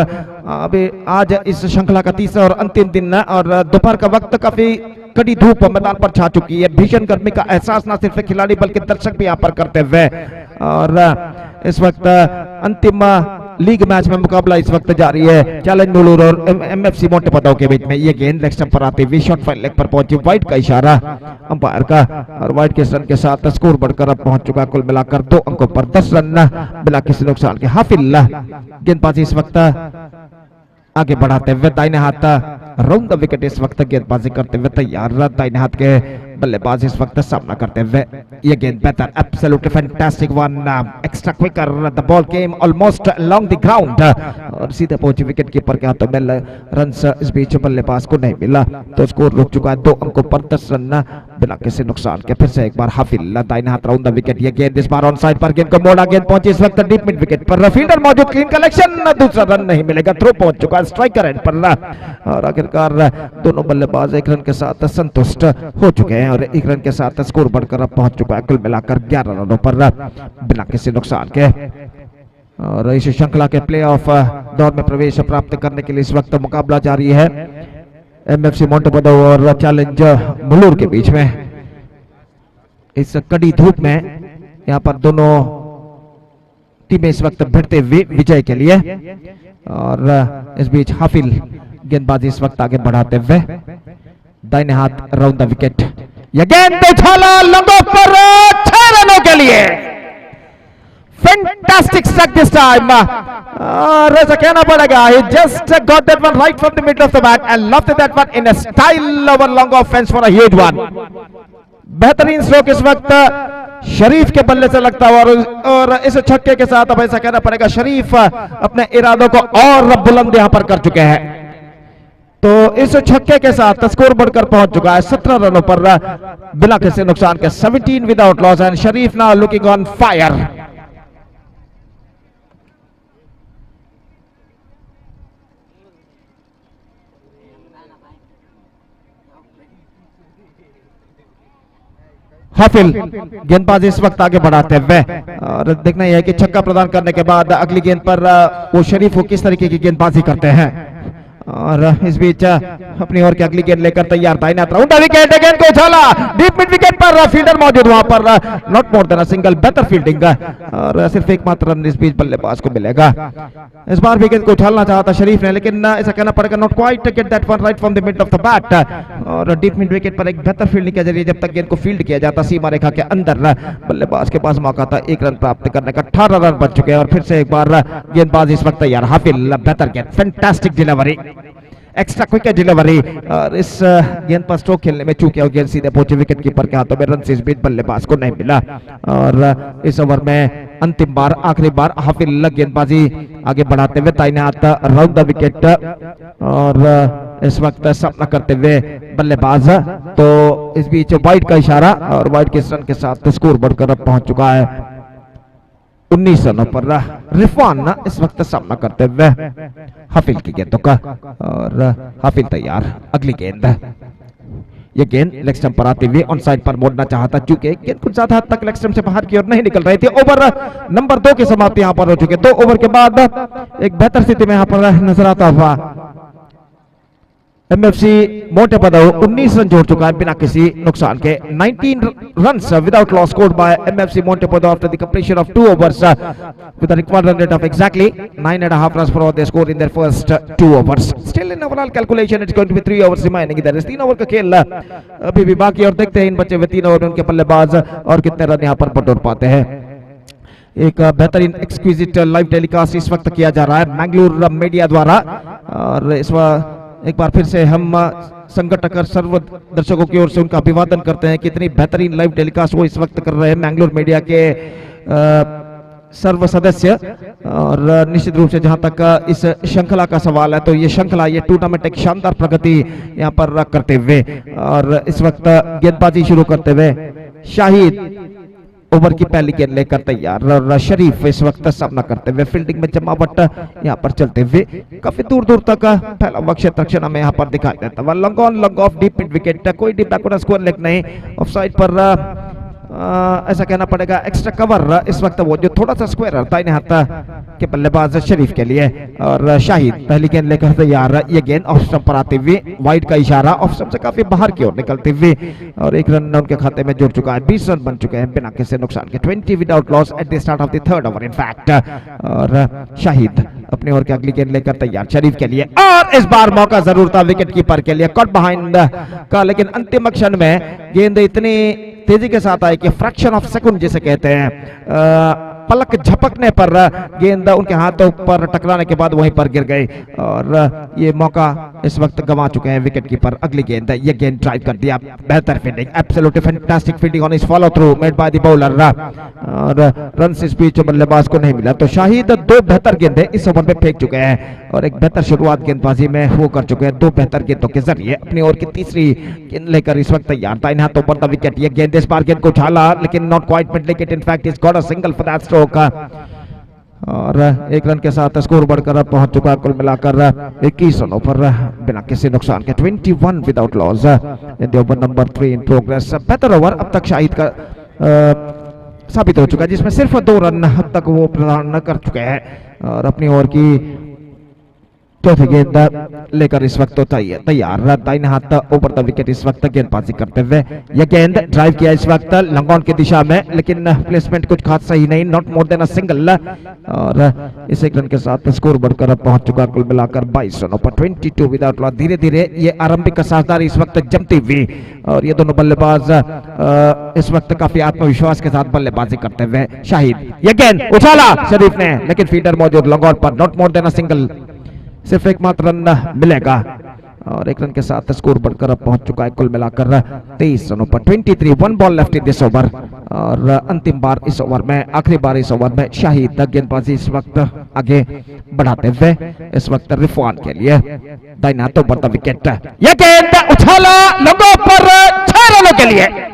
अभी आज इस श्रृंखला का तीसरा और अंतिम दिन है और दोपहर का वक्त काफी कड़ी धूप मैदान पर छा चुकी है। भीषण गर्मी का एहसास न सिर्फ खिलाड़ी बल्कि दर्शक भी यहाँ पर करते हुए और इस वक्त अंतिम लीग मैच में मुकाबला इस वक्त जारी है चैलेंज मुलूर और एमएफसी मोंटेपदो के बीच में। ये गेंद लेग स्टंप पर आती हुई शॉट फाइल लेग पर पहुंची, वाइड का इशारा अंपायर का और वाइड के रन के साथ स्कोर बढ़कर अब पहुंच चुका कुल मिलाकर 2 अंकों पर 10 रन बिना किसी नुकसान के। हाफिल गेंदबाजी इस वक्त आगे बढ़ाते हुए दाहिने हाथ राउंड द विकेट इस वक्त गेंदबाजी करते हुए तैयार। दाहिने हाथ के बल्लेबाज इस वक्त सामना करते हुए ये गेंद बेहतर absolutely fantastic one extra quicker the ball came almost along the ground और सीधे पहुंची विकेट कीपर के हाथों में रन्स इस बीच बल्लेबाज को नहीं मिला तो स्कोर रुक चुका है 2 अंकों पर 10 रन बिना किसी नुकसान के। फिर से एक बार हाफिल दाहिने हाथ राउंड द विकेट। ये गेंद इस बार ऑन साइड पर गेंद को मोड़ा, गेंद पहुंची इस वक्त डीप मिड विकेट पर, फील्डर मौजूद, क्लीन कलेक्शन, दूसरा रन नहीं मिलेगा, थ्रो पहुंच चुका है स्ट्राइकर एंड पर और आखिरकार दोनों बल्लेबाज 1 रन के साथ संतुष्ट हो चुके हैं और 1 रन के साथ स्कोर बढ़कर अब पहुंच चुका है कुल मिलाकर 11 रनों पर बिना किसी नुकसान के। और इस श्रृंखला के प्लेऑफ दौर में प्रवेश प्राप्त करने के लिए इस वक्त मुकाबला जारी है एमएफसी मोंटेपदो और चैलेंज मुलूर के बीच में। इस कड़ी धूप में यहाँ पर दोनों टीमें इस वक्त भिड़ते हुए विजय के लिए और इस बीच हाफिल गेंदबाजी इस वक्त आगे बढ़ाते हुए दाहिने हाथ राउंड द विकेट। यह गेंद उछाला लंबों पर 6 रनों के लिए। Fantastic struck this time. ऐसा कहना पड़ेगा. He just got that one right from the middle of the bat and lofted that one in a style over long offense for a huge one. बेहतरीन स्ट्रोक इस वक्त शरीफ के बल्ले से लगता हुआ और इस छक्के के साथ अब ऐसा कहना पड़ेगा शरीफ अपने इरादों को और बुलंद यहां पर कर चुके हैं। तो इस छक्के के साथ स्कोर बढ़कर पहुंच चुका है 17 रनों पर बिना किसी नुकसान के, 17 without loss and Sharif now looking on fire. Hafil गेंदबाजी इस वक्त आगे बढ़ाते हुए और देखना यह है कि छक्का प्रदान करने के बाद अगली गेंद पर वो शरीफ को किस तरीके की गेंदबाजी करते हैं। और इस बीच अपनी ओर की अगली गेंद लेकर तैयार दाहिने हाथ राउंड विकेट, गेंद को उछाला डीप मिड विकेट पर, फील्डर मौजूद वहां पर, not more than a single, बेहतर फील्डिंग और सिर्फ एकमात्र रन इस बीच बल्लेबाज को मिलेगा। इस बार भी गेंद को उछालना चाहता शरीफ ने लेकिन ऐसा कहना पड़ेगा not quite get that one right from the mid of the bat और डीप मिड विकेट पर एक बेहतर फील्डिंग के जरिए जब तक गेंद को फील्ड किया जाता सीमा रेखा के अंदर बल्लेबाज के पास मौका था 1 रन प्राप्त करने का। 18 रन बच चुके हैं और फिर से एक बार गेंदबाज इस वक्त तैयार। हाफिल बेहतर गेंद, fantastic delivery, extra quick delivery और इस गेंद पर स्ट्रोक खेलने में चूके और गेंद सीधे पहुंचे विकेट कीपर के हाथों में, रन से इस बीच बल्लेबाज को नहीं मिला। और इस ओवर में अंतिम बार आखिरी बार हाफिल गेंदबाजी आगे बढ़ाते हुए दाहिने हाथ राउंड द विकेट और इस वक्त सामना करते हुए बल्लेबाज। तो इस बीच वाइड का इशारा और वाइड के रन के साथ स्कोर बढ़कर अब पहुंच चुका है 19 रनों पर। रिफवान इस वक्त सामना करते हुए हाफिल की गेंदों का और हाफिल तैयार। अगली गेंद, ये गेंद लेग स्टंप पर आती हुई ऑन साइड पर मोड़ना चाहता, चूंकि गेंद कुछ ज्यादा हद तक लेग स्टंप से बाहर की ओर नहीं निकल रही थी। ओवर नंबर 2 की समाप्ति यहां पर हो चुकी है। 2 ओवर के बाद एक बेहतर स्थिति में यहां पर नजर आता हुआ एमएफसी मोंटेपदो 19 रन जोड़ चुका है बिना किसी नुकसान के। 19 runs without loss scored by MFC Montugoli after the completion of 2 overs with a required run rate of exactly 9.5 runs per over they scored in their first 2 overs. Still in overall calculation it's going to be 3 overs remaining. There is 3 over का खेल अभी भी बाकी और देखते हैं इन बचे हुए 3 ओवर उनके बल्लेबाज और कितने रन यहाँ पर बटोर पाते हैं। एक बेहतरीन एक्सक्विजिट लाइव टेलीकास्ट इस वक्त किया जा रहा है मैंगलोर मीडिया द्वारा और इस एक बार फिर से हम संगठक सर्व दर्शकों की ओर से उनका अभिवादन करते हैं। कितनी बेहतरीन लाइव टेलीकास्ट वो इस वक्त कर रहे हैं मैंगलोर मीडिया के सर्व सदस्य। और निश्चित रूप से जहां तक इस श्रृंखला का सवाल है तो ये श्रृंखला ये टूर्नामेंट एक शानदार प्रगति यहां पर करते हुए और इस वक्त गेंदबाजी शुरू करते हुए शाहिद ओवर की पहली गेंद लेकर तैयार और शरीफ इस वक्त सामना करते हुए फील्डिंग में जमावट यहाँ पर चलते हुए काफी दूर दूर तक फैला हुआ क्षेत्र रक्षण हमें यहाँ पर दिखाई देता है। Long on long off deep mid wicket, कोई डीप बैकवर्ड स्कोर लेग नहीं, ऑफ साइड पर ऐसा कहना पड़ेगा एक्स्ट्रा कवर इस वक्त वो जो थोड़ा सा स्क्वायर दाहिने हाथ के बल्लेबाज शरीफ के लिए। और शाहिद पहली गेंद लेकर तैयार, ये गेंद ऑफ स्टंप पर आते हुए वाइड का इशारा, ऑफ स्टंप से काफी बाहर की ओर निकलते हुए और एक रन उनके खाते में जुड़ चुका है। 20 रन बन चुके हैं बिना किसी नुकसान के, 20 without loss at the start of the third over in fact. और शाहिद अपनी ओर की अगली गेंद लेकर तैयार शरीफ के लिए, और इस बार मौका जरूर था विकेट कीपर के लिए कट बिहाइंड का, लेकिन अंतिम क्षण में गेंद इतनी तेजी के साथ आई कि फ्रैक्शन ऑफ सेकंड जिसे कहते हैं, पलक झपकने पर गेंद उनके हाथों पर टकराने के बाद वहीं पर गिर गई और ये मौका इस वक्त गंवा चुके हैं विकेट कीपर। अगली गेंद, ये गेंद ड्राइव कर दिया, बेहतर fielding, absolutely fantastic fielding on इस follow through made by the bowler और रन इस बीच बल्लेबाज को नहीं मिला। तो शाहिद दो बेहतर गेंदें इस ओवर में फेंक चुके हैं और एक बेहतर शुरुआत गेंदबाजी में वो कर चुके हैं। दो बेहतर गेंदों के जरिए अपनी ओर की तीसरी गेंद लेकर इस वक्त तैयार, दाहिने हाथों पर द विकेट। ये गेंद इस बार गेंद को उछाला लेकिन not quite mid wicket, in fact is got a single for that stroke और एक रन के साथ स्कोर बढ़कर पहुंच चुका है कुल मिलाकर 21 रनों पर बिना किसी नुकसान के, 21 without loss in the over number 3 in progress. बेहतर ओवर अब तक शाहिद का साबित हो चुका है जिसमें सिर्फ 2 रन अब तक वो प्रदान कर चुके हैं और अपनी ओर की चौथी गेंद लेकर इस वक्त तैयार, दाहिने हाथ ऊपर द विकेट इस वक्त गेंदबाजी करते हुए। यह गेंद ड्राइव किया इस वक्त लॉन्ग ऑन की दिशा में, लेकिन प्लेसमेंट कुछ खास सही नहीं, not more than a single और इस एक रन के साथ स्कोर बढ़कर पहुंच चुका कुल मिलाकर 22 रनों पर, 22 विदाउट लॉस। धीरे धीरे ये आरंभिक साझेदारी इस वक्त जमती हुई और ये दोनों बल्लेबाज इस वक्त काफी आत्मविश्वास के साथ बल्लेबाजी करते हुए। शाहिद, यह गेंद उछाला शरीफ ने, लेकिन फील्डर मौजूद लॉन्ग ऑन पर, not more than a single, सिर्फ एक मात्र रन मिलेगा और एक रन के साथ स्कोर बढ़कर अब पहुंच चुका है कुल मिलाकर 23 रनों पर, 23, 1 ball left in this over और अंतिम बार इस ओवर में, आखिरी बार इस ओवर में शाहिद गेंदबाजी इस वक्त आगे बढ़ाते हुए इस वक्त रिफवान के लिए, दाहिने हाथों पर विकेट। यह गेंद उछाला लोगों पर 6 रनों के लिए,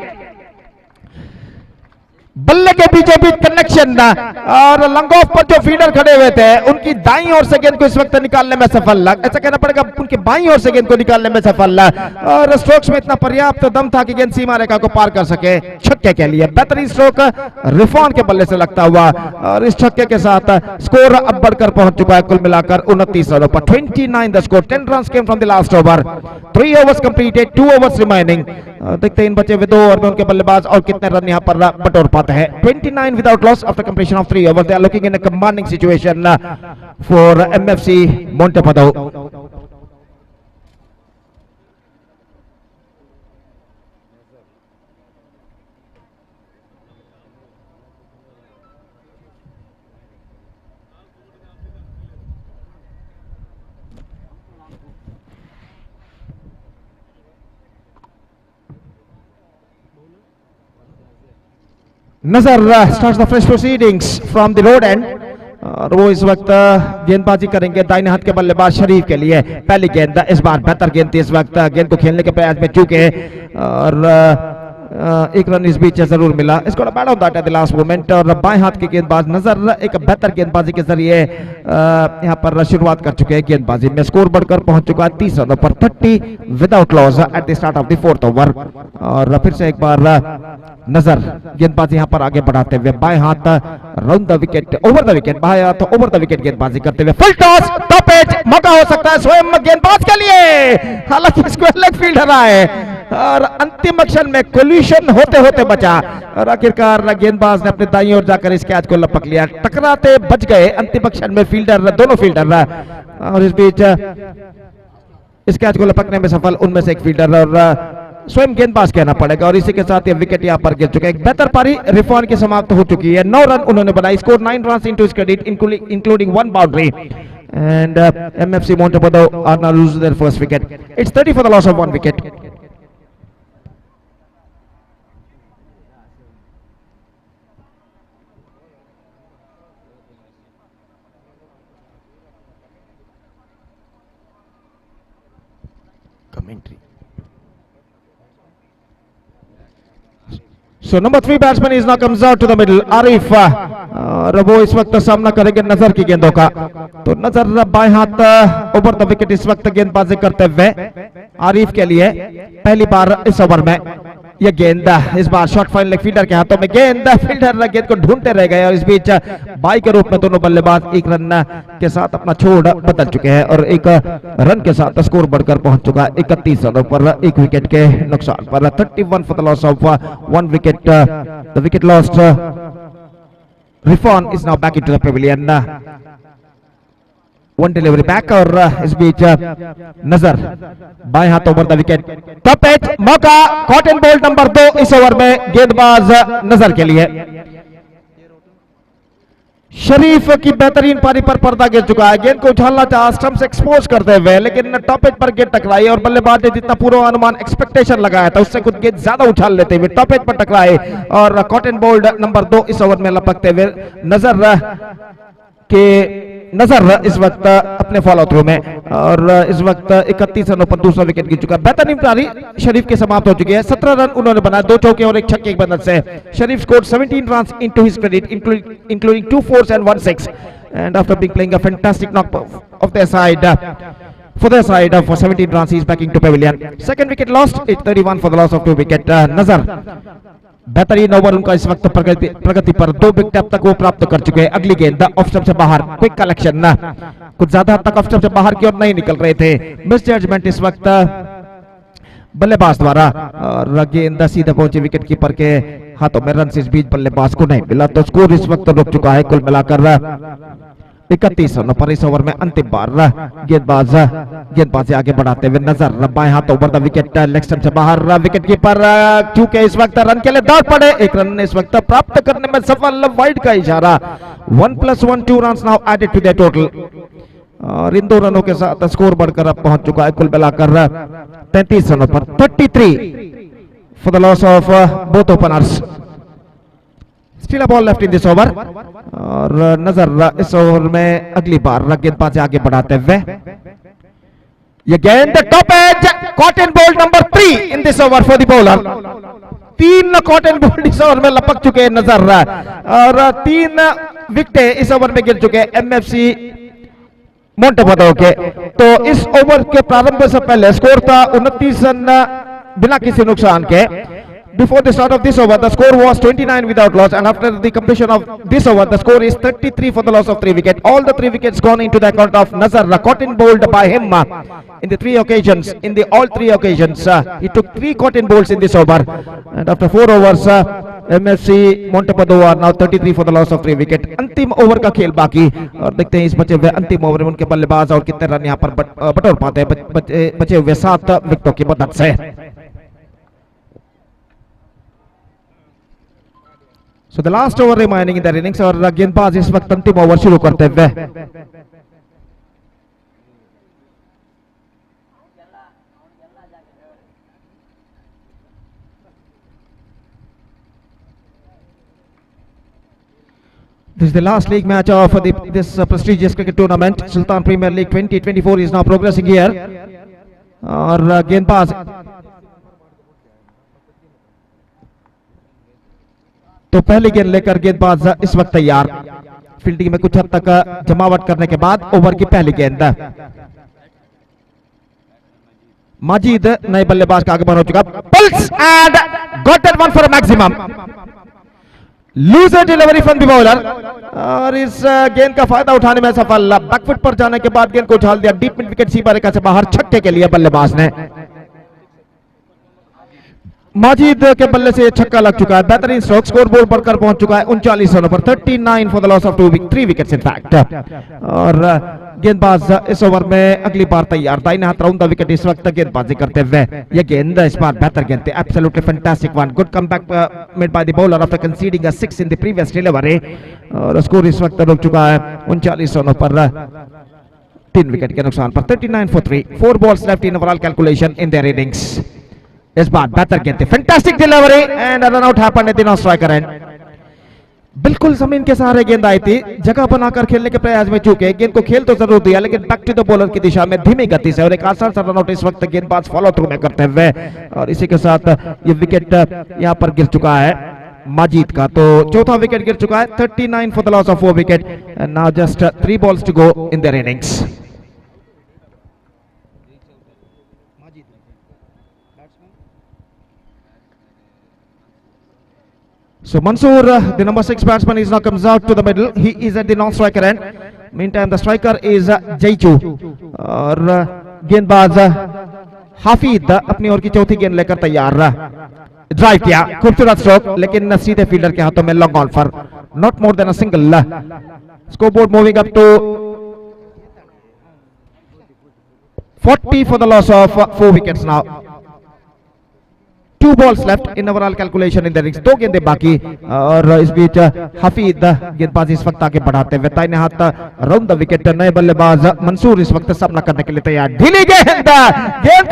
बल्ले के बीचों बीच कनेक्शन और लॉन्ग ऑफ पर जो फील्डर खड़े हुए थे उनकी दाईं ओर से गेंद को इस वक्त निकालने में सफल, ऐसा कहना पड़ेगा उनकी बाईं ओर से गेंद को निकालने में सफल और स्ट्रोक्स में इतना पर्याप्त दम था कि गेंद सीमा रेखा को पार कर सके। छक्के के लिए बेहतरीन स्ट्रोक रिफॉन के बल्ले से लगता हुआ और इस छक्के के साथ स्कोर अब बढ़कर पहुंच चुका है कुल मिलाकर 29 रनों पर, 29 the score, 10 runs came from the last over, 3 overs completed, 2 overs remaining. देखते हैं इन बचे हुए 2 ओवर में उनके बल्लेबाज और कितने रन यहां पर बटोर पाते हैं। 29 without loss after completion of 3 overs. They are looking in a commanding situation for MFC Montugoli. नजर starts the fresh proceedings from the road and और वो इस वक्त गेंदबाजी करेंगे दाहिने हाथ के बल्लेबाज शरीफ के लिए। पहली गेंद इस बार बेहतर गेंद थी, इस वक्त गेंद को खेलने के प्रयास में चूके और एक रन इस बीच जरूर मिला। इसको bat on that at the last moment और बाएं हाथ के गेंदबाज नजर एक बेहतर गेंदबाजी के जरिए यहां पर शुरुआत कर चुके हैं गेंदबाजी में। स्कोर बढ़कर पहुंच चुका है 30 रनों पर, 30 without loss at the start of the 4th over और फिर से एक बार नजर गेंदबाजी यहां पर आगे बढ़ाते हुए बाएं हाथ round the wicket, over the wicket, बाएं हाथ ओवर द विकेट गेंदबाजी करते हुए। फुल टॉस, टॉप एज, मौका हो सकता है स्वयं गेंदबाज के लिए, हालांकि इसको लेग फील्ड हरा है और अंतिम क्षण में कोलिशन होते होते बचा और आखिरकार गेंदबाज ने अपने दाईं ओर जाकर इस कैच को लपक लिया। टकराते बच गए अंतिम क्षण में फील्डर, दोनों फील्डर और इस बीच इस कैच को लपकने में सफल उनमें से एक फील्डर और स्वयं गेंदबाज कहना पड़ेगा और इसी के साथ ये विकेट यहां पर गिर चुके हैं। एक बेहतर पारी रिफॉन की समाप्त हो चुकी है, 9 रन उन्होंने बनाई, score 9 run into his credit including 1 boundary and MFC Montugoli are now losing their first wicket. It's 30 for the loss of 1 wicket. Commentary. So number 3 batsman is now comes out to the middle. Arif और वो इस वक्त सामना करेंगे नजर की गेंदों का। तो नजर बाएं हाथ ओवर द विकेट इस वक्त गेंदबाजी करते हुए आरिफ के लिए पहली बार इस ओवर में ये गेंद इस बार शॉट फाइन लेग फील्डर के हाथों में गेंद, फील्डर गेंद को ढूंढते रह गए और इस बीच बाई के रूप में दोनों बल्लेबाज एक रन के साथ अपना छोड़ बदल चुके हैं और एक रन के साथ स्कोर बढ़कर पहुंच चुका है 31 रनों पर, एक विकेट के नुकसान पर। 31 for the loss of 1 wicket, the wicket lost. Rifon is now back into the pavilion, 1 delivery back और इस बीच नजर बाएं हाथ over the wicket. Top edge मौका, कॉटन बोल्ट नंबर 2 इस ओवर में गेंदबाज नजर के लिए। शरीफ की बेहतरीन पारी पर पर्दा गिर चुका है, गेंद को उछालना चाहा स्टंप से एक्सपोज करते हुए, लेकिन टॉप एज पर गेंद टकराई और बल्लेबाज ने जितना पूर्व अनुमान एक्सपेक्टेशन लगाया था उससे कुछ गेंद ज्यादा उछाल लेते हुए टॉप एज पर टकराए और कॉटन बोल्ड नंबर 2 इस ओवर में लपकते हुए नजर इस वक्त अपने फॉलो थ्रू में और इस वक्त 31 रनों पर दूसरा विकेट गिर चुका है। बेहतरीन पारी शरीफ के समाप्त हो चुकी है, 17 रन उन्होंने बनाए, 2 चौके और 1 छक्के की मदद से। शरीफ scored 17 runs into his credit, including 2 fours and 1 6, and after being playing a fantastic knock of their side for 17 runs, he is backing to pavilion. Second wicket lost, 31 for the loss of 2 wicket. नजर बेहतरीन over उनका इस वक्त प्रगति पर, 2 wicket अब तक वो प्राप्त कर चुके हैं। अगली गेंद ऑफ स्टंप से बाहर, क्विक कलेक्शन, कुछ ज्यादा हद तक ऑफ स्टंप से बाहर की ओर नहीं निकल रहे थे, मिस जजमेंट इस वक्त बल्लेबाज द्वारा और गेंद सीधे पहुंचे विकेट कीपर के हाथों में। रन इस बीच बल्लेबाज को नहीं मिला तो स्कोर इस वक्त रुक चुका है कुल मिलाकर 31 रनों पर इस ओवर में अंतिम बार। गेंदबाजी आगे बढ़ाते हुए नजर बाएं हाथ over the wicket, leg stump से बाहर, विकेट कीपर क्योंकि इस वक्त रन के लिए दौड़ पड़े, 1 रन इस वक्त प्राप्त करने में सफल, वाइड का इशारा। 1 + 1 2 runs now added to the total और इन 2 रनों के साथ स्कोर बढ़कर अब पहुंच चुका है कुल मिलाकर 33 रनों पर। 33 for the loss of both openers. Still a ball left in this over और नजर इस ओवर में अगली बार गेंदबाजी आगे बढ़ाते हुए ये गेंद top edge, caught and bowled number 3 in this over for the bowler. 3 caught and bowled इस ओवर में लपक चुके हैं नजर और 3 विकेट इस ओवर में गिर चुके हैं एमएफसी मोंटेगोली के। तो इस ओवर के प्रारंभ से पहले स्कोर था 29 रन बिना किसी नुकसान के। Before the start of this over, the score was 29 without loss, and after the completion of this over, the score is 33 for the loss of 3 wickets. All the 3 wickets gone into the account of Nazar, cotton bowled by him in the 3 occasions. In the all 3 occasions, he took 3 cotton bowls in this over, and after 4 overs, MFC Montugoli are now 33 for the loss of 3 wickets. अंतिम over का खेल बाकी और देखते हैं इस बचे हुए अंतिम ओवर में उनके बल्लेबाज और कितने रन यहाँ पर बटोर पाते हैं बचे हुए 7 विकेटों की मदद से। So the last over remaining in the innings और गेंदबाज इस वक्त अंतिम ओवर शुरू करते हुए This is the last league match of this prestigious cricket tournament. Sultan Premier League 2024 is now progressing here और गेंदबाज तो पहली गेंद लेकर गेंदबाज इस वक्त तैयार, फील्डिंग में कुछ हद तक जमावट करने के बाद ओवर की पहली गेंद। माजिद नए बल्लेबाज का आगमन हो चुका, pulse and got that one for a maximum, loser delivery from the bowler और इस गेंद का फायदा उठाने में सफल। बैकफुट पर जाने के बाद गेंद को उछाल दिया डीप मिड विकेट सीमा रेखा से बाहर, छक्के के लिए बल्लेबाज ने। माजिद के बल्ले से छक्का लग चुका है, बेहतरीन स्ट्रोक, स्कोर बोर्ड बढ़कर पहुंच चुका है 39 रनों पर, 39 for the loss of 3 wickets in fact. और गेंदबाज इस ओवर में अगली बार तैयार, दाहिने हाथ राउंड द विकेट इस वक्त गेंदबाजी करते हुए। ये गेंद इस बार बेहतर गेंद थी, absolutely fantastic one, good comeback made by the bowler after conceding a 6 in the previous delivery और स्कोर इस वक्त रुक चुका है 39 रनों पर 3 विकेट के नुकसान पर। 39 for 3, 4 balls left in overall calculation in their innings। इस बार बेहतर गेंद थी, fantastic delivery and run out happened at the non striker end. बिल्कुल जमीन के सहारे गेंद आई थी, जगह बनाकर खेलने के प्रयास में चूके, गेंद को खेल तो जरूर दिया लेकिन बैक टू द बॉलर की दिशा में धीमी गति से और एक आसान सा रन आउट इस वक्त गेंदबाज फॉलो थ्रू में करते हुए और इसी के साथ ये विकेट यहां पर गिर चुका है माजिद का। तो चौथा विकेट गिर चुका है, 39 for the loss of 4 wicket and now just 3 balls to go in their innings. So Mansoor, the number 6 batsman, is now comes out to the middle. He is at the non-striker end. Meantime, the striker is Jaichu. और गेंदबाज हाफिज अपनी ओर की चौथी गेंद लेकर तैयार रहा। Drive किया, खूबसूरत स्ट्रोक, लेकिन सीधे फील्डर के हाथों में long on for not more than a single. Scoreboard moving up to 40 for the loss of 4 wickets now. 2 balls left in overall calculation in the innings. 2 गेंदें बाकी और इस बीच हफीद गेंदबाजी इस वक्त आगे बढ़ाते हुए दाहिने हाथ राउंड द विकेट। नए बल्लेबाज मंसूर इस वक्त सामना करने के लिए तैयार। ढीली गेंद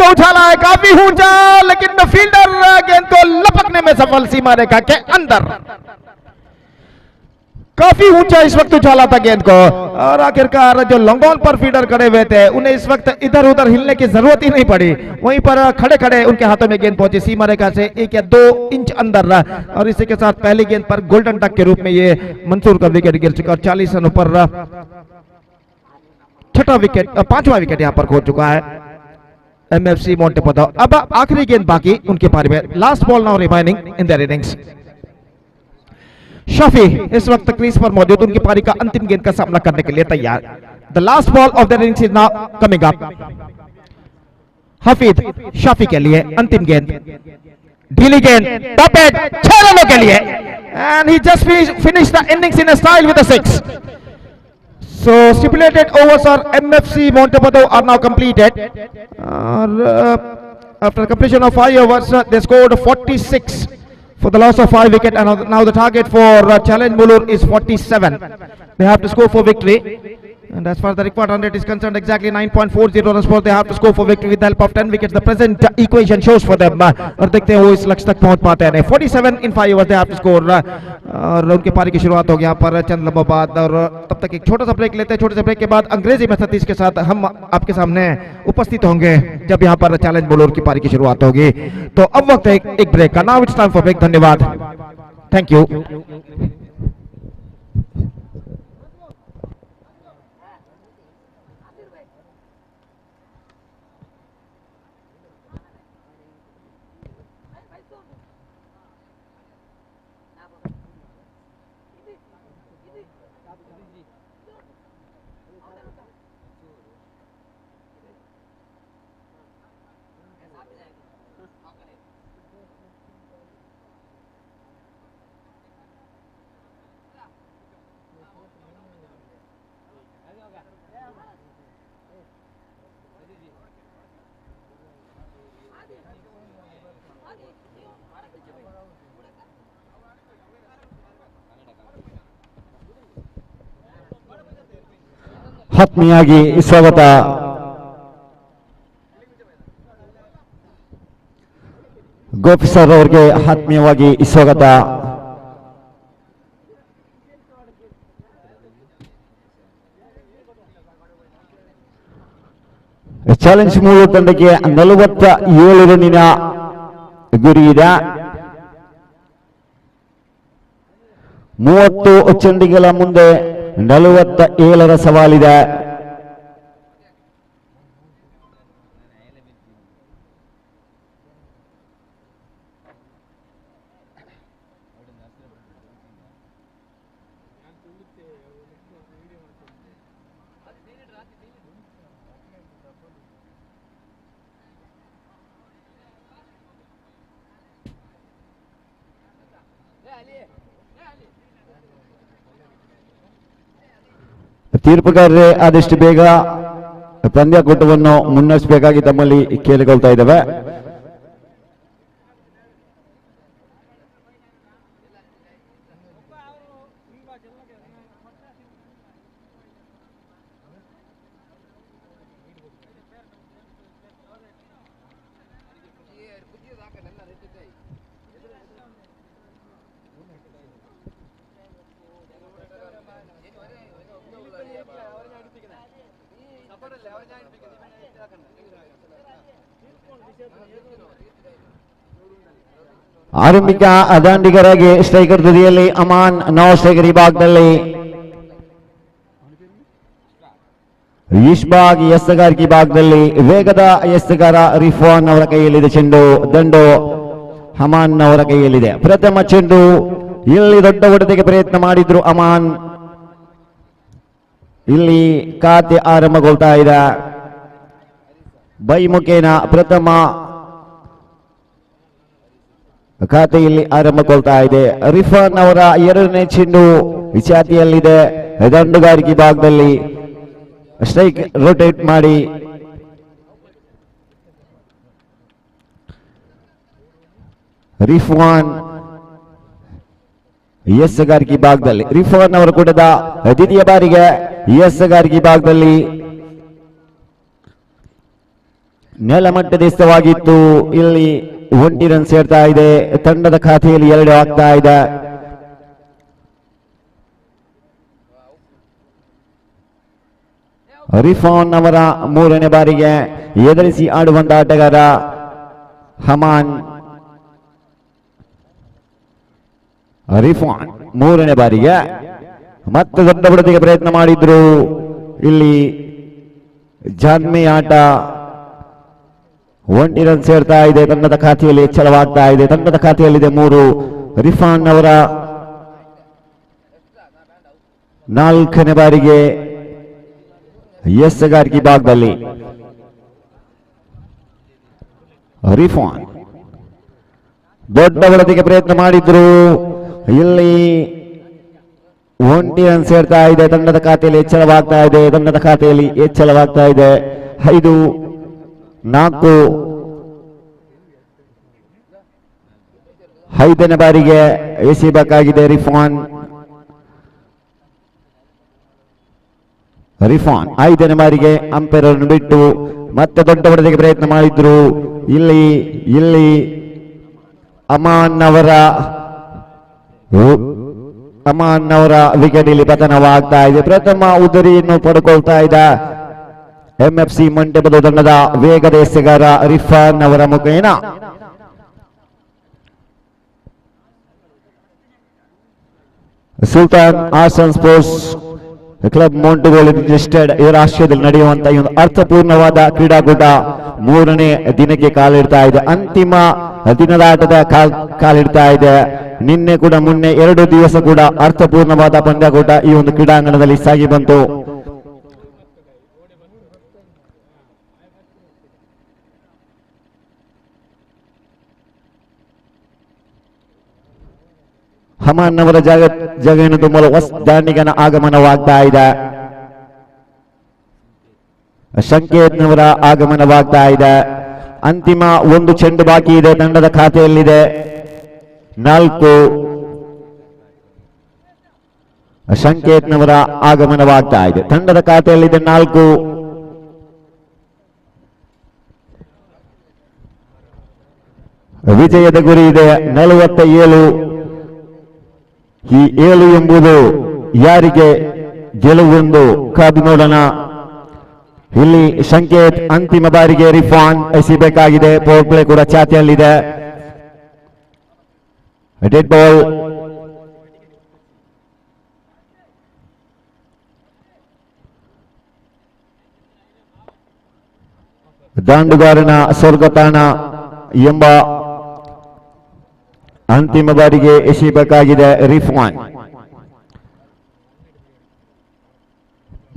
को उछाला है काफी ऊंचा, लेकिन फील्डर गेंद को लपकने में सफल सीमा रेखा के अंदर। काफी ऊंचा इस वक्त उछाला था गेंद को और आखिरकार जो लॉन्ग ऑन पर फील्डर खड़े हुए थे उन्हें इस वक्त इधर उधर हिलने की जरूरत ही नहीं पड़ी, वहीं पर खड़े खड़े उनके हाथों में गेंद पहुंची सीमा रेखा से 1 या 2 इंच अंदर रहा और इसी के साथ पहली गेंद पर गोल्डन डक के रूप में ये मंसूर का विकेट गिर चुका और 40 रनों पर छठा विकेट, 5वां विकेट यहां पर खो चुका है एमएफसी मोंटेगोली। अब आखिरी गेंद बाकी उनके पारी में। Last ball now remaining in their innings. Shafi इस वक्त क्रीज पर मौजूद, उनकी पारी का अंतिम गेंद का सामना करने के लिए तैयार। The last ball of the innings is now coming up. Hafeez Shafi के लिए अंतिम गेंद, ढीली गेंद, टॉप एज 6 रनों के लिए and he just finish the innings in a style with a 6. So stipulated overs for MFC Montugoli are now completed. After completion of 5 overs, they scored 46 for the loss of 5 wicket, and now the target for Challenge Mulur is 47. They have to score for victory, and as far as the required run rate is concerned, exactly 9.40 runs for they have to score for victory with the help of 10 wickets. The present equation shows for them, और देखते हैं वो इस लक्ष्य तक पहुंच पाते हैं नहीं। 47 in 5 overs they have to score, और उनकी पारी की शुरुआत होगी यहाँ पर चंद लम्बों बाद। और तब तक एक छोटा सा ब्रेक लेते हैं, छोटे से ब्रेक के बाद अंग्रेजी में सतीश के साथ हम आपके सामने उपस्थित होंगे जब यहाँ पर चैलेंज बॉलर की पारी की शुरुआत होगी। तो अब वक्त है एक ब्रेक का। Now it's time for break. धन्यवाद, थैंक यू। ಆತ್ಮೀಯಾಗಿ ಸ್ವಾಗತ. ಗೋಪಿ ಸರ್ ಅವರಿಗೆ ಆತ್ಮೀಯವಾಗಿ ಸ್ವಾಗತ. ಚಾಲೆಂಜ್ ಮೂರು ತಂಡಕ್ಕೆ 47 ರನ್ನಿನ ಗುರಿ ಇದೆ. 30 ಚೆಂಡುಗಳ ಮುಂದೆ 47ರ ಸವಾಲಿದೆ. ತೀರ್ಪುಗಾರರೇ ಆದಷ್ಟು ಬೇಗ ಪಂದ್ಯಾಕೂಟವನ್ನು ಮುನ್ನಡೆಸಬೇಕಾಗಿ ತಮ್ಮಲ್ಲಿ ಕೇಳಿಕೊಳ್ತಾ ಇದ್ದೇವೆ. Gracias. ಆರಂಭಿಕ ದಾಂಡಿಗರಾಗಿ ಸ್ಟ್ರೈಕರ್ ತುದಿಯಲ್ಲಿ ಅಮಾನ್, ನೋ ಸ್ಟ್ರೈಕರ್ ಈ ಭಾಗದಲ್ಲಿ ಇಶ್ಬಾಗ್, ಎಸ್ತಗಾರಿಕೆ ಭಾಗದಲ್ಲಿ ವೇಗದ ಎಸ್ತಗಾರ ರಿಫಾನ್ ಅವರ ಕೈಯಲ್ಲಿದೆ ಚೆಂಡು. ದಂಡು ಅಮಾನ್ ಅವರ ಕೈಯಲ್ಲಿದೆ. ಪ್ರಥಮ ಚೆಂಡು. ಇಲ್ಲಿ ದೊಡ್ಡ ಹೊಡೆತಕ್ಕೆ ಪ್ರಯತ್ನ ಮಾಡಿದ್ರು ಅಮಾನ್. ಇಲ್ಲಿ ಖಾತೆ ಆರಂಭಗೊಳ್ತಾ ಇದೆ. ಬೈ ಮುಖೇನ ಪ್ರಥಮ ಖಾತೆಯಲ್ಲಿ ಆರಂಭಗೊಳ್ತಾ ಇದೆ. ರಿಫಾನ್ ಅವರ ಎರಡನೇ ಚೆಂಡು ಛಾತಿಯಲ್ಲಿದೆ. ದಂಡುಗಾರಿಕೆ ಭಾಗದಲ್ಲಿ ಸ್ಟ್ರೈಕ್ ರೊಟೇಟ್ ಮಾಡಿ ರಿಫಾನ್ ಎಸ್ಗಾರಿಕೆ ಭಾಗದಲ್ಲಿ ರಿಫಾನ್ ಅವರು ಕೂಡದ ದ್ವಿತೀಯ ಬಾರಿಗೆ ಎಸ್ಗಾರಿಕೆ ಭಾಗದಲ್ಲಿ ನೆಲಮಟ್ಟದಸ್ಥವಾಗಿತ್ತು. ಇಲ್ಲಿ 1 ರನ್ ಸೇರ್ತಾ ಇದೆ. ತಂಡದ ಖಾತೆಯಲ್ಲಿ 2 ಆಗ್ತಾ ಇದೆ. ರಿಫಾನ್ ಅವರ 3ನೇ ಬಾರಿಗೆ ಎದುರಿಸಿ ಆಡುವಂತ ಆಟಗಾರ ಹಮಾನ್. ರಿಫಾನ್ 3ನೇ ಬಾರಿಗೆ ಮತ್ತೆ ದೊಡ್ಡ ಹೊಡೆತಕ್ಕೆ ಪ್ರಯತ್ನ ಮಾಡಿದ್ರು. ಇಲ್ಲಿ ಜಾನ್ಮೆ ಆಟ 1 ರನ್ ಸೇರ್ತಾ ಇದೆ. ತಂಡದ ಖಾತೆಯಲ್ಲಿ ಹೆಚ್ಚಳವಾಗ್ತಾ ಇದೆ. ತಂಡದ ಖಾತೆಯಲ್ಲಿದೆ 3. ರಿಫಾನ್ ಅವರ 4ನೇ ಬಾರಿಗೆ ಎಸ್ಗಾರಿಕೆ ಭಾಗದಲ್ಲಿ ರಿಫಾನ್ ದೊಡ್ಡ ಹೊಡೆತಕ್ಕೆ ಪ್ರಯತ್ನ ಮಾಡಿದ್ರು. ಇಲ್ಲಿ 1 ರನ್ ಸೇರ್ತಾ ಇದೆ. ತಂಡದ ಖಾತೆಯಲ್ಲಿ ಹೆಚ್ಚಳವಾಗ್ತಾ ಇದೆ. ತಂಡದ ಖಾತೆಯಲ್ಲಿ ಹೆಚ್ಚಳವಾಗ್ತಾ ಇದೆ. 5-4. 5ನೇ ಬಾರಿಗೆ ಎಸೆಯಬೇಕಾಗಿದೆ ರಿಫಾನ್. 5ನೇ ಬಾರಿಗೆ ಅಂಪೈರ್ ಅನ್ನು ಬಿಟ್ಟು ಮತ್ತೆ ದೊಡ್ಡ ಹೊಡೆತಕ್ಕೆ ಪ್ರಯತ್ನ ಮಾಡಿದ್ರು. ಇಲ್ಲಿ ಅಮಾನ್ ಅವರ ವಿಕೆಟ್ ಇಲ್ಲಿ ಪತನವಾಗ್ತಾ ಇದೆ. ಪ್ರಥಮ ಉದರಿಯನ್ನು ಪಡ್ಕೊಳ್ತಾ ಇದೆ MFC ಮಂಟಪದ ತಂಡದ ವೇಗದ ಎಸೆಗಾರ ರಿಫಾನ್ ಅವರ ಮುಖೇನ. Sultan Hassan sports Club ಮೊಂಟುಗೋಲಿ listed ಇವರ ಆಶ್ರಯದಲ್ಲಿ ನಡೆಯುವಂತಹ ಈ ಒಂದು ಅರ್ಥಪೂರ್ಣವಾದ ಕ್ರೀಡಾಕೂಟ 3ನೇ ದಿನಕ್ಕೆ ಕಾಲಿಡ್ತಾ ಇದೆ. ಅಂತಿಮ ದಿನದ ಆಟದ ಕಾಲಿಡ್ತಾ ಇದೆ. ನಿನ್ನೆ ಕೂಡ ಮೊನ್ನೆ 2 ದಿವಸ ಕೂಡ ಅರ್ಥಪೂರ್ಣವಾದ ಪಂದ್ಯಾಕೂಟ ಈ ಒಂದು ಕ್ರೀಡಾಂಗಣದಲ್ಲಿ ಸಾಗಿ ಬಂತು. ಹಮಾನ್ ಅವರ ಜಾಗವನ್ನು ತುಂಬಲು ಹೊಸ ದಾಂಡಿಗನ ಆಗಮನವಾಗ್ತಾ ಇದೆ. ಸಂಕೇತ್ನವರ ಆಗಮನವಾಗ್ತಾ ಇದೆ. ಅಂತಿಮ 1 ಚೆಂಡು ಬಾಕಿ ಇದೆ. ತಂಡದ ಖಾತೆಯಲ್ಲಿದೆ 4. ಸಂಕೇತ್ನವರ ಆಗಮನವಾಗ್ತಾ ಇದೆ. ತಂಡದ ಖಾತೆಯಲ್ಲಿದೆ 4. ವಿಜಯದ ಗುರಿ ಇದೆ 47. ಈ 7 ಎಂಬುದು ಯಾರಿಗೆ ಗೆಲುವೆಂದು ಕಾದು ನೋಡೋಣ. ಇಲ್ಲಿ ಸಂಕೇತ್ ಅಂತಿಮ ಬಾರಿಗೆ ರಿಫಾನ್ ಎಸೆಯಬೇಕಾಗಿದೆ. ಪವರ್ ಪ್ಲೇ ಕೂಡ ಚಾತಿಯಲ್ಲಿದೆ. Dead ball. ದಾಂಡುಗಾರನ ಸ್ವರ್ಗತಾಣ ಎಂಬ ಅಂತಿಮ ಬಾರಿಗೆ ಎಸೆಯಬೇಕಾಗಿದೆ ರಿಫಾನ್.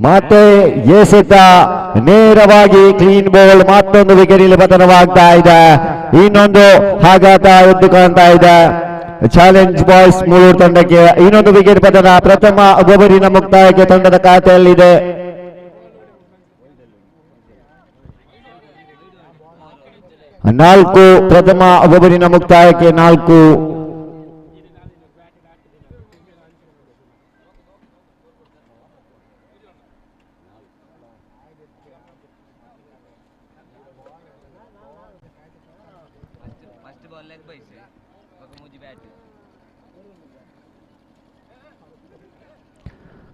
ಮತ್ತೆ ಎಸೆತ ನೇರವಾಗಿ ಕ್ಲೀನ್ ಬಾಲ್. ಮತ್ತೊಂದು ವಿಕೆಟ್ ಇಲ್ಲಿ ಪತನವಾಗ್ತಾ ಇದೆ. ಇನ್ನೊಂದು ಆಘಾತ ಎದ್ದು ಕಾಣ್ತಾ ಇದೆ. ಚಾಲೆಂಜ್ ಬಾಯ್ಸ್ ಮೂಳೂರು ತಂಡಕ್ಕೆ ಇನ್ನೊಂದು ವಿಕೆಟ್ ಪತನ. ಪ್ರಥಮ ಓವರಿನ ಮುಕ್ತಾಯಕ್ಕೆ ತಂಡದ ಖಾತೆಯಲ್ಲಿದೆ 4. ಪ್ರಥಮ ಓವರಿನ ಮುಕ್ತಾಯಕ್ಕೆ 4.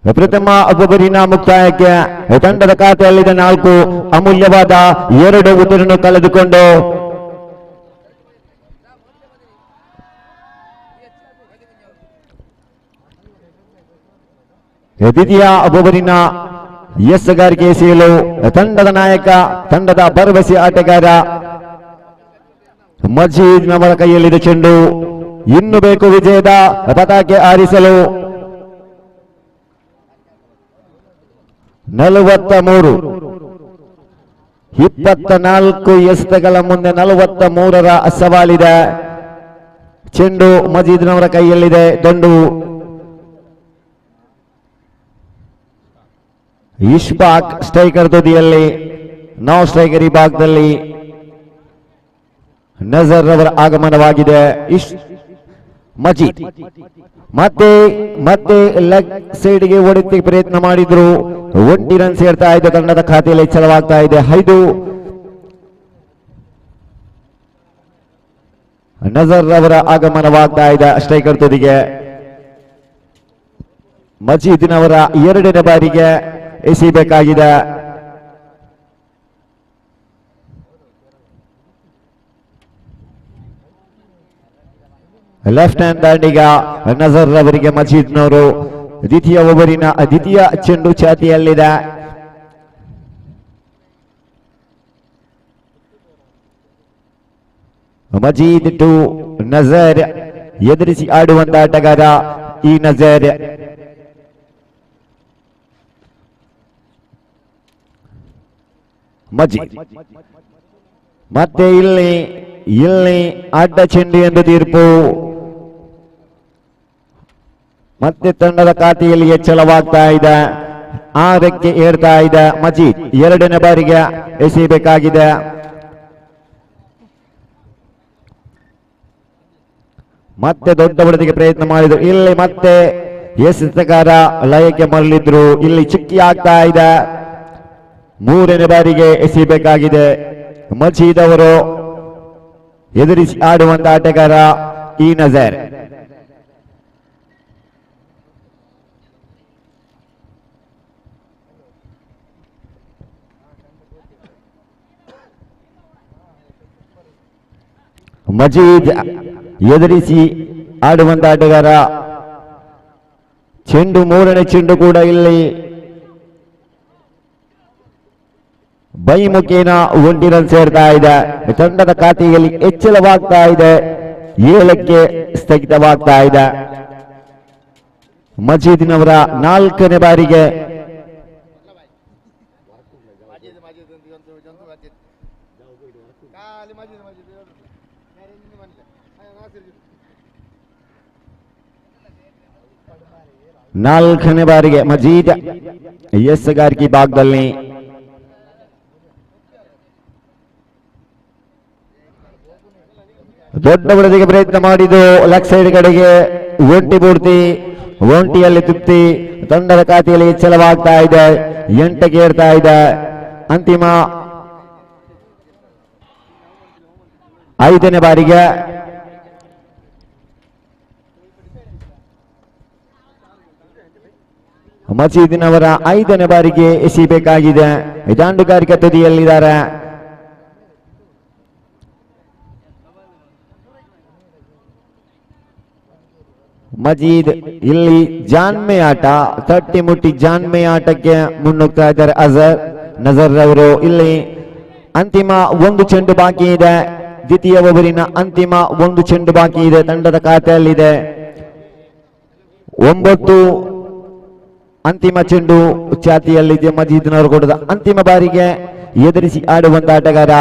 ಪ್ರಥಮ ಓವರಿನ ಮುಕ್ತಾಯಕ್ಕೆ ತಂಡದ ಖಾತೆಯಲ್ಲಿದೆ 4. ಅಮೂಲ್ಯವಾದ 2 ಉತ್ತರನ್ನು ಕಳೆದುಕೊಂಡು ದ್ವಿತೀಯ ಓವರಿನ ಎಸ್ಗಾರಿಕೆ ಎಸೆಯಲು ತಂಡದ ನಾಯಕ, ತಂಡದ ಭರವಸೆ ಆಟಗಾರ ಮಜೀದ್ನವರ ಕೈಯಲ್ಲಿದೆ ಚೆಂಡು. ಇನ್ನು ಬೇಕು ವಿಜಯದ ಪತಾಕೆ ಆರಿಸಲು. 43 24 ಎಸೆತಗಳ ಮುಂದೆ 43ರ ಸವಾಲಿದೆ. ಚೆಂಡು ಮಜೀದ್ನವರ ಕೈಯಲ್ಲಿದೆ. ದಂಡು ಇಶ್ಫಾಕ್ ಸ್ಟ್ರೈಕರ್ ತುದಿಯಲ್ಲಿ, ನಾವ್ ಸ್ಟ್ರೈಕರ್ ಈ ಭಾಗದಲ್ಲಿ ನಜರ್ ಅವರ ಆಗಮನವಾಗಿದೆ. ಮಜೀದ್ ಮತ್ತೆ ಮತ್ತೆ ಲೆಗ್ ಸೈಡ್ಗೆ ಹೊಡೆತಿ ಪ್ರಯತ್ನ ಮಾಡಿದ್ರು. 1 ರನ್ ಸೇರ್ತಾ ಇದೆ. ತಂಡದ ಖಾತೆಯಲ್ಲಿ ಹೆಚ್ಚಳವಾಗ್ತಾ ಇದೆ. 5 ನಜರ್ ಅವರ ಆಗಮನವಾಗ್ತಾ ಇದೆ ಸ್ಟ್ರೈಕರ್ ತುದಿಗೆ. ಮಜೀದ್ನವರ 2ನೇ ಬಾರಿಗೆ ಎಸೆಯಬೇಕಾಗಿದೆ. ಲೆಫ್ಟ್ ಹ್ಯಾಂಡ್ ದಾಂಡಿಗ ನಜರ್ ಅವರಿಗೆ ಮಜೀದ್ನವರು. ದ್ವಿತೀಯ ಓವರಿನ ದ್ವಿತೀಯ ಚೆಂಡು ಛಾತಿಯಲ್ಲಿದೆ. ಮಜೀದ್ ಟು ನಜರ್, ಎದುರಿಸಿ ಆಡುವಂತ ಆಟಗಾರ ಈ ನಜರ್. ಮಜೀದ್ ಮತ್ತೆ ಇಲ್ಲಿ ಅಡ್ಡ ಚೆಂಡು ಎಂದು ತೀರ್ಪು. ಮತ್ತೆ ತಂಡದ ಖಾತೆಯಲ್ಲಿ ಹೆಚ್ಚಳವಾಗ್ತಾ ಇದೆ. 6ಕ್ಕೆ ಏರ್ತಾ ಇದೆ. ಮಜೀದ್ 2ನೇ ಬಾರಿಗೆ ಎಸೆಯಬೇಕಾಗಿದೆ. ಮತ್ತೆ ದೊಡ್ಡ ಹೊಡೆದಿಗೆ ಪ್ರಯತ್ನ ಮಾಡಿದ್ರು. ಇಲ್ಲಿ ಮತ್ತೆ ಎಸೆತಗಾರ ಲಯಕ್ಕೆ ಮರಳಿದ್ರು. ಇಲ್ಲಿ ಚಿಕ್ಕಿ ಆಗ್ತಾ ಇದೆ. 3ನೇ ಬಾರಿಗೆ ಎಸೆಯಬೇಕಾಗಿದೆ. ಮಜೀದ್ ಅವರು ಎದುರಿಸಿ ಆಡುವಂತ ಆಟಗಾರ ಈ ನಜರ್. ಮಜೀದ್ ಎದುರಿಸಿ ಆಡುವಂತ ಆಟಗಾರ. ಚೆಂಡು 3ನೇ ಚೆಂಡು ಕೂಡ ಇಲ್ಲಿ ಬೈ ಮುಖೇನ 1 ರನ್ ಸೇರ್ತಾ ಇದೆ. ತಂಡದ ಖಾತೆಯಲ್ಲಿ ಹೆಚ್ಚಳವಾಗ್ತಾ ಇದೆ. 7ಕ್ಕೆ ಸ್ಥಗಿತವಾಗ್ತಾ ಇದೆ. ಮಜೀದ್ನವರ 4ನೇ ಬಾರಿಗೆ ಮಜೀದ್ ಎಸ್ಗಾರಿಕೆ ಭಾಗದಲ್ಲಿ ದೊಡ್ಡ ಹೊಡೆದಿಗೆ ಪ್ರಯತ್ನ ಮಾಡಿದ್ದು. ಲೆಗ್ ಸೈಡ್ ಕಡೆಗೆ ಒಂಟಿಯಲ್ಲಿ ತುಪ್ತಿ. ತಂಡದ ಖಾತೆಯಲ್ಲಿ ಹೆಚ್ಚಳವಾಗ್ತಾ ಇದೆ. 8ಕ್ಕೆ ಏರ್ತಾ ಇದೆ. ಅಂತಿಮ 5ನೇ ಬಾರಿಗೆ ಮಸೀದಿನವರ 5ನೇ ಬಾರಿಗೆ ಎಸೆಯಬೇಕಾಗಿದೆ. ದಾಂಡುಗಾರಿಕೆ ತುದಿಯಲ್ಲಿದ್ದಾರೆ. ಮಜೀದ್ ಇಲ್ಲಿ ಜಾನ್ಮೆ ಆಟ, ತಟ್ಟಿ ಮುಟ್ಟಿ ಜಾನ್ಮೆ ಆಟಕ್ಕೆ ಮುನ್ನುಗ್ತಾ ಇದ್ದಾರೆ ನಜರ್ ಅವರು. ಇಲ್ಲಿ ಅಂತಿಮ 1 ಚೆಂಡು ಬಾಕಿ ಇದೆ. ದ್ವಿತೀಯ ಓವರಿನ ಅಂತಿಮ 1 ಚೆಂಡು ಬಾಕಿ ಇದೆ. ತಂಡದ ಖಾತೆಯಲ್ಲಿದೆ 9. ಅಂತಿಮ ಚೆಂಡು ಛಾತಿಯಲ್ಲಿದೆ. ಮಜೀದ್ನವರು ಕೊಡದ ಅಂತಿಮ ಬಾರಿಗೆ ಎದುರಿಸಿ ಆಡುವಂತ ಆಟಗಾರ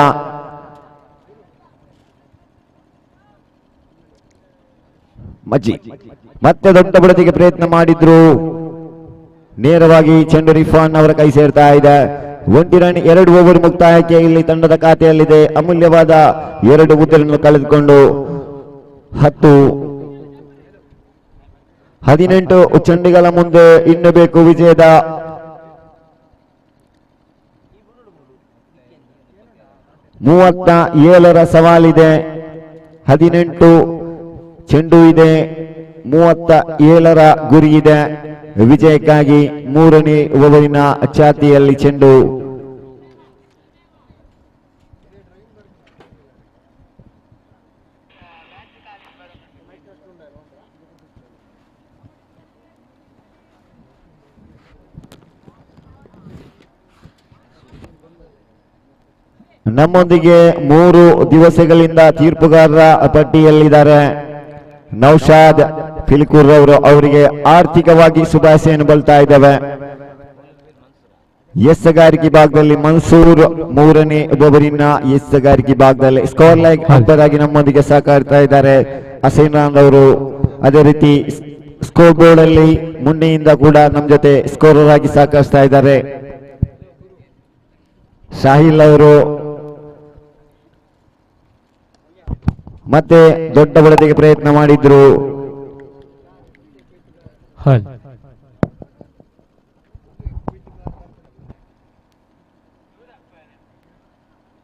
ಮಜೀದ್. ಮತ್ತೆ ದೊಡ್ಡ ಬಡತಿಗೆ ಪ್ರಯತ್ನ ಮಾಡಿದ್ರು. ನೇರವಾಗಿ ಚೆಂಡು ರಿಫಾನ್ ಅವರ ಕೈ ಸೇರ್ತಾ ಇದೆ. 1 ರನ್ 2 ಓವರ್ ಮುಕ್ತಾಯಕ್ಕೆ ಇಲ್ಲಿ ತಂಡದ ಖಾತೆಯಲ್ಲಿದೆ. ಅಮೂಲ್ಯವಾದ 2 ಉದ್ದರನ್ನು ಕಳೆದುಕೊಂಡು 18 ಚೆಂಡುಗಳ ಮುಂದೆ ಇನ್ನು ಬೇಕು ವಿಜಯದ 37ರ ಸವಾಲಿದೆ. 18 ಚೆಂಡು ಇದೆ, 37ರ ಗುರಿ ಇದೆ. ವಿಜಯಕ್ಕಾಗಿ 3ನೇ ಓವರಿನ ಛಾತಿಯಲ್ಲಿ ಚೆಂಡು. ನಮ್ಮೊಂದಿಗೆ 3 ದಿವಸಗಳಿಂದ ತೀರ್ಪುಗಾರರ ಪಟ್ಟಿಯಲ್ಲಿದ್ದಾರೆ ನೌಶಾದ್ ಫಿಲ್ಕೂರ್ ಅವರು. ಅವರಿಗೆ ಆರ್ಥಿಕವಾಗಿ ಶುಭಾಶಯನ್ನು ಬಲ್ತಾ ಇದ್ದಾವೆ. ಎಸ್ಸಗಾರಿಕೆ ಭಾಗದಲ್ಲಿ ಮನ್ಸೂರ್ 3ನೇ ಒಬ್ಬರಿನ ಎಸ್ಸಗಾರಿಕೆ ಭಾಗದಲ್ಲಿ ಸ್ಕೋರ್ ಲೈಕ್ ಅಂಪರಾಗಿ ನಮ್ಮೊಂದಿಗೆ ಸಹಕರಿಸ್ತಾ ಇದ್ದಾರೆ ಹಸೀನ್ ಅವರು. ಅದೇ ರೀತಿ ಸ್ಕೋರ್ ಬೋರ್ಡ್ ಅಲ್ಲಿ ಮುನ್ನೆಯಿಂದ ಕೂಡ ನಮ್ಮ ಜೊತೆ ಸ್ಕೋರರ್ ಆಗಿ ಸಹಕರಿಸ್ತಾ ಇದ್ದಾರೆ ಶಾಹಿಲ್ ಅವರು. ಮತ್ತೆ ದೊಡ್ಡ ಬಡತೆಗೆ ಪ್ರಯತ್ನ ಮಾಡಿದ್ರು.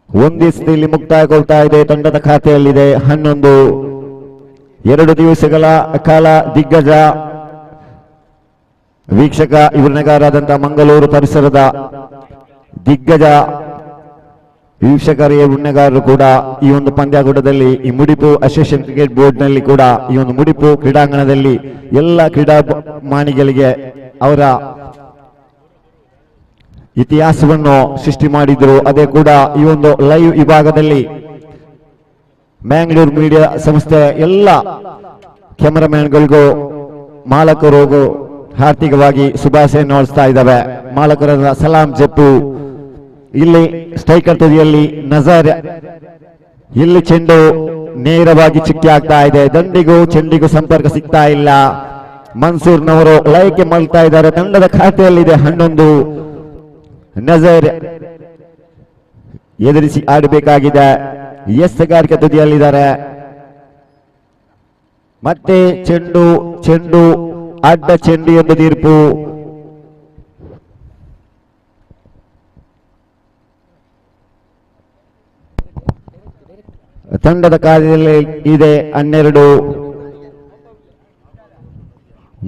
ಒಂದಿಸದಲ್ಲಿ ಮುಕ್ತಾಯಗೊಳ್ತಾ ಇದೆ. ತಂಡದ ಖಾತೆಯಲ್ಲಿದೆ 11. 2 ದಿವಸಗಳ ಕಾಲ ದಿಗ್ಗಜ ವೀಕ್ಷಕ ವಿವರಣೆಗಾರರಾದಂತಹ ಮಂಗಳೂರು ಪರಿಸರದ ದಿಗ್ಗಜ ವೀಕ್ಷಕರ ವಿವರಣೆಗಾರರು ಕೂಡ ಈ ಒಂದು ಪಂದ್ಯಾಕೂಟದಲ್ಲಿ ಈ ಮುಡಿಪು ಅಸೋಸಿಯೇಷನ್ ಕ್ರಿಕೆಟ್ ಬೋರ್ಡ್ ನಲ್ಲಿ ಕೂಡ ಈ ಒಂದು ಮುಡಿಪು ಕ್ರೀಡಾಂಗಣದಲ್ಲಿ ಎಲ್ಲ ಕ್ರೀಡಾಮಾನಿಗಳಿಗೆ ಅವರ ಇತಿಹಾಸವನ್ನು ಸೃಷ್ಟಿ ಮಾಡಿದ್ರು. ಅದೇ ಕೂಡ ಈ ಒಂದು ಲೈವ್ ವಿಭಾಗದಲ್ಲಿ ಮ್ಯಾಂಗ್ಳೂರ್ ಮೀಡಿಯಾ ಸಂಸ್ಥೆ ಎಲ್ಲ ಕ್ಯಾಮರಾಮ್ಯಾನ್ಗಳಿಗೂ ಮಾಲಕರಿಗೂ ಹಾರ್ದಿಕವಾಗಿ ಶುಭಾಶಯನ್ನು ಹೊರಡಿಸ್ತಾ ಇದ್ದಾವೆ. ಮಾಲಕರ ಸಲಾಂ ಜಪ್ಪು. ಇಲ್ಲಿ ಸ್ಟ್ರೈಕರ್ ತುದಿಯಲ್ಲಿ ನಜರ್, ಇಲ್ಲಿ ಚೆಂಡು ನೇರವಾಗಿ ಚಿಕ್ಕಿ ಆಗ್ತಾ ಇದೆ. ದಂಡಿಗೂ ಚೆಂಡಿಗೂ ಸಂಪರ್ಕ ಸಿಗ್ತಾ ಇಲ್ಲ. ಮನ್ಸೂರ್ನವರು ಲಯಕ್ಕೆ ಮಲ್ತಾ ಇದ್ದಾರೆ. ತಂಡದ ಖಾತೆಯಲ್ಲಿದೆ 11. ನಜರ್ ಎದುರಿಸಿ ಆಡಬೇಕಾಗಿದೆ. ಎಸ್ಸಗಾರಿಕೆ ತುದಿಯಲ್ಲಿದ್ದಾರೆ. ಮತ್ತೆ ಚೆಂಡು ಅಡ್ಡ ಚೆಂಡು ಎಂದು ತೀರ್ಪು. ತಂಡದ ಕಾರ್ಯದಲ್ಲಿ ಇದೆ 12.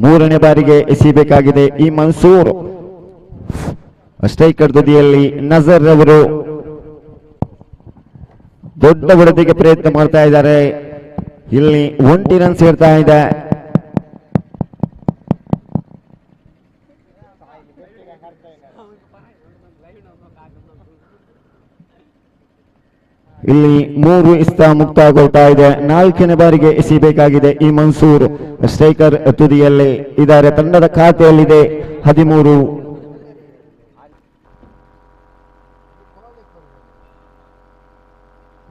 3ನೇ ಬಾರಿಗೆ ಎಸೆಯಬೇಕಾಗಿದೆ. ಈ ಮನ್ಸೂರ್ ಸ್ಟ್ರೈಕರ್ ತುದಿಯಲ್ಲಿ ನಜರ್ ಅವರು ದೊಡ್ಡ ಬಡದಿಗೆ ಪ್ರಯತ್ನ ಮಾಡ್ತಾ ಇದ್ದಾರೆ. ಇಲ್ಲಿ 1 ರನ್ ಸೇರ್ತಾ ಇದೆ. ಇಲ್ಲಿ 3 ಇಸ್ತ ಮುಕ್ತಾಯಗೊಳ್ತಾ ಇದೆ. 4ನೇ ಬಾರಿಗೆ ಎಸೆಯಬೇಕಾಗಿದೆ. ಈ ಮನ್ಸೂರ್ ಸ್ಟ್ರೈಕರ್ ತುದಿಯಲ್ಲಿ ಇದ್ದಾರೆ. ತಂಡದ ಖಾತೆಯಲ್ಲಿದೆ 13.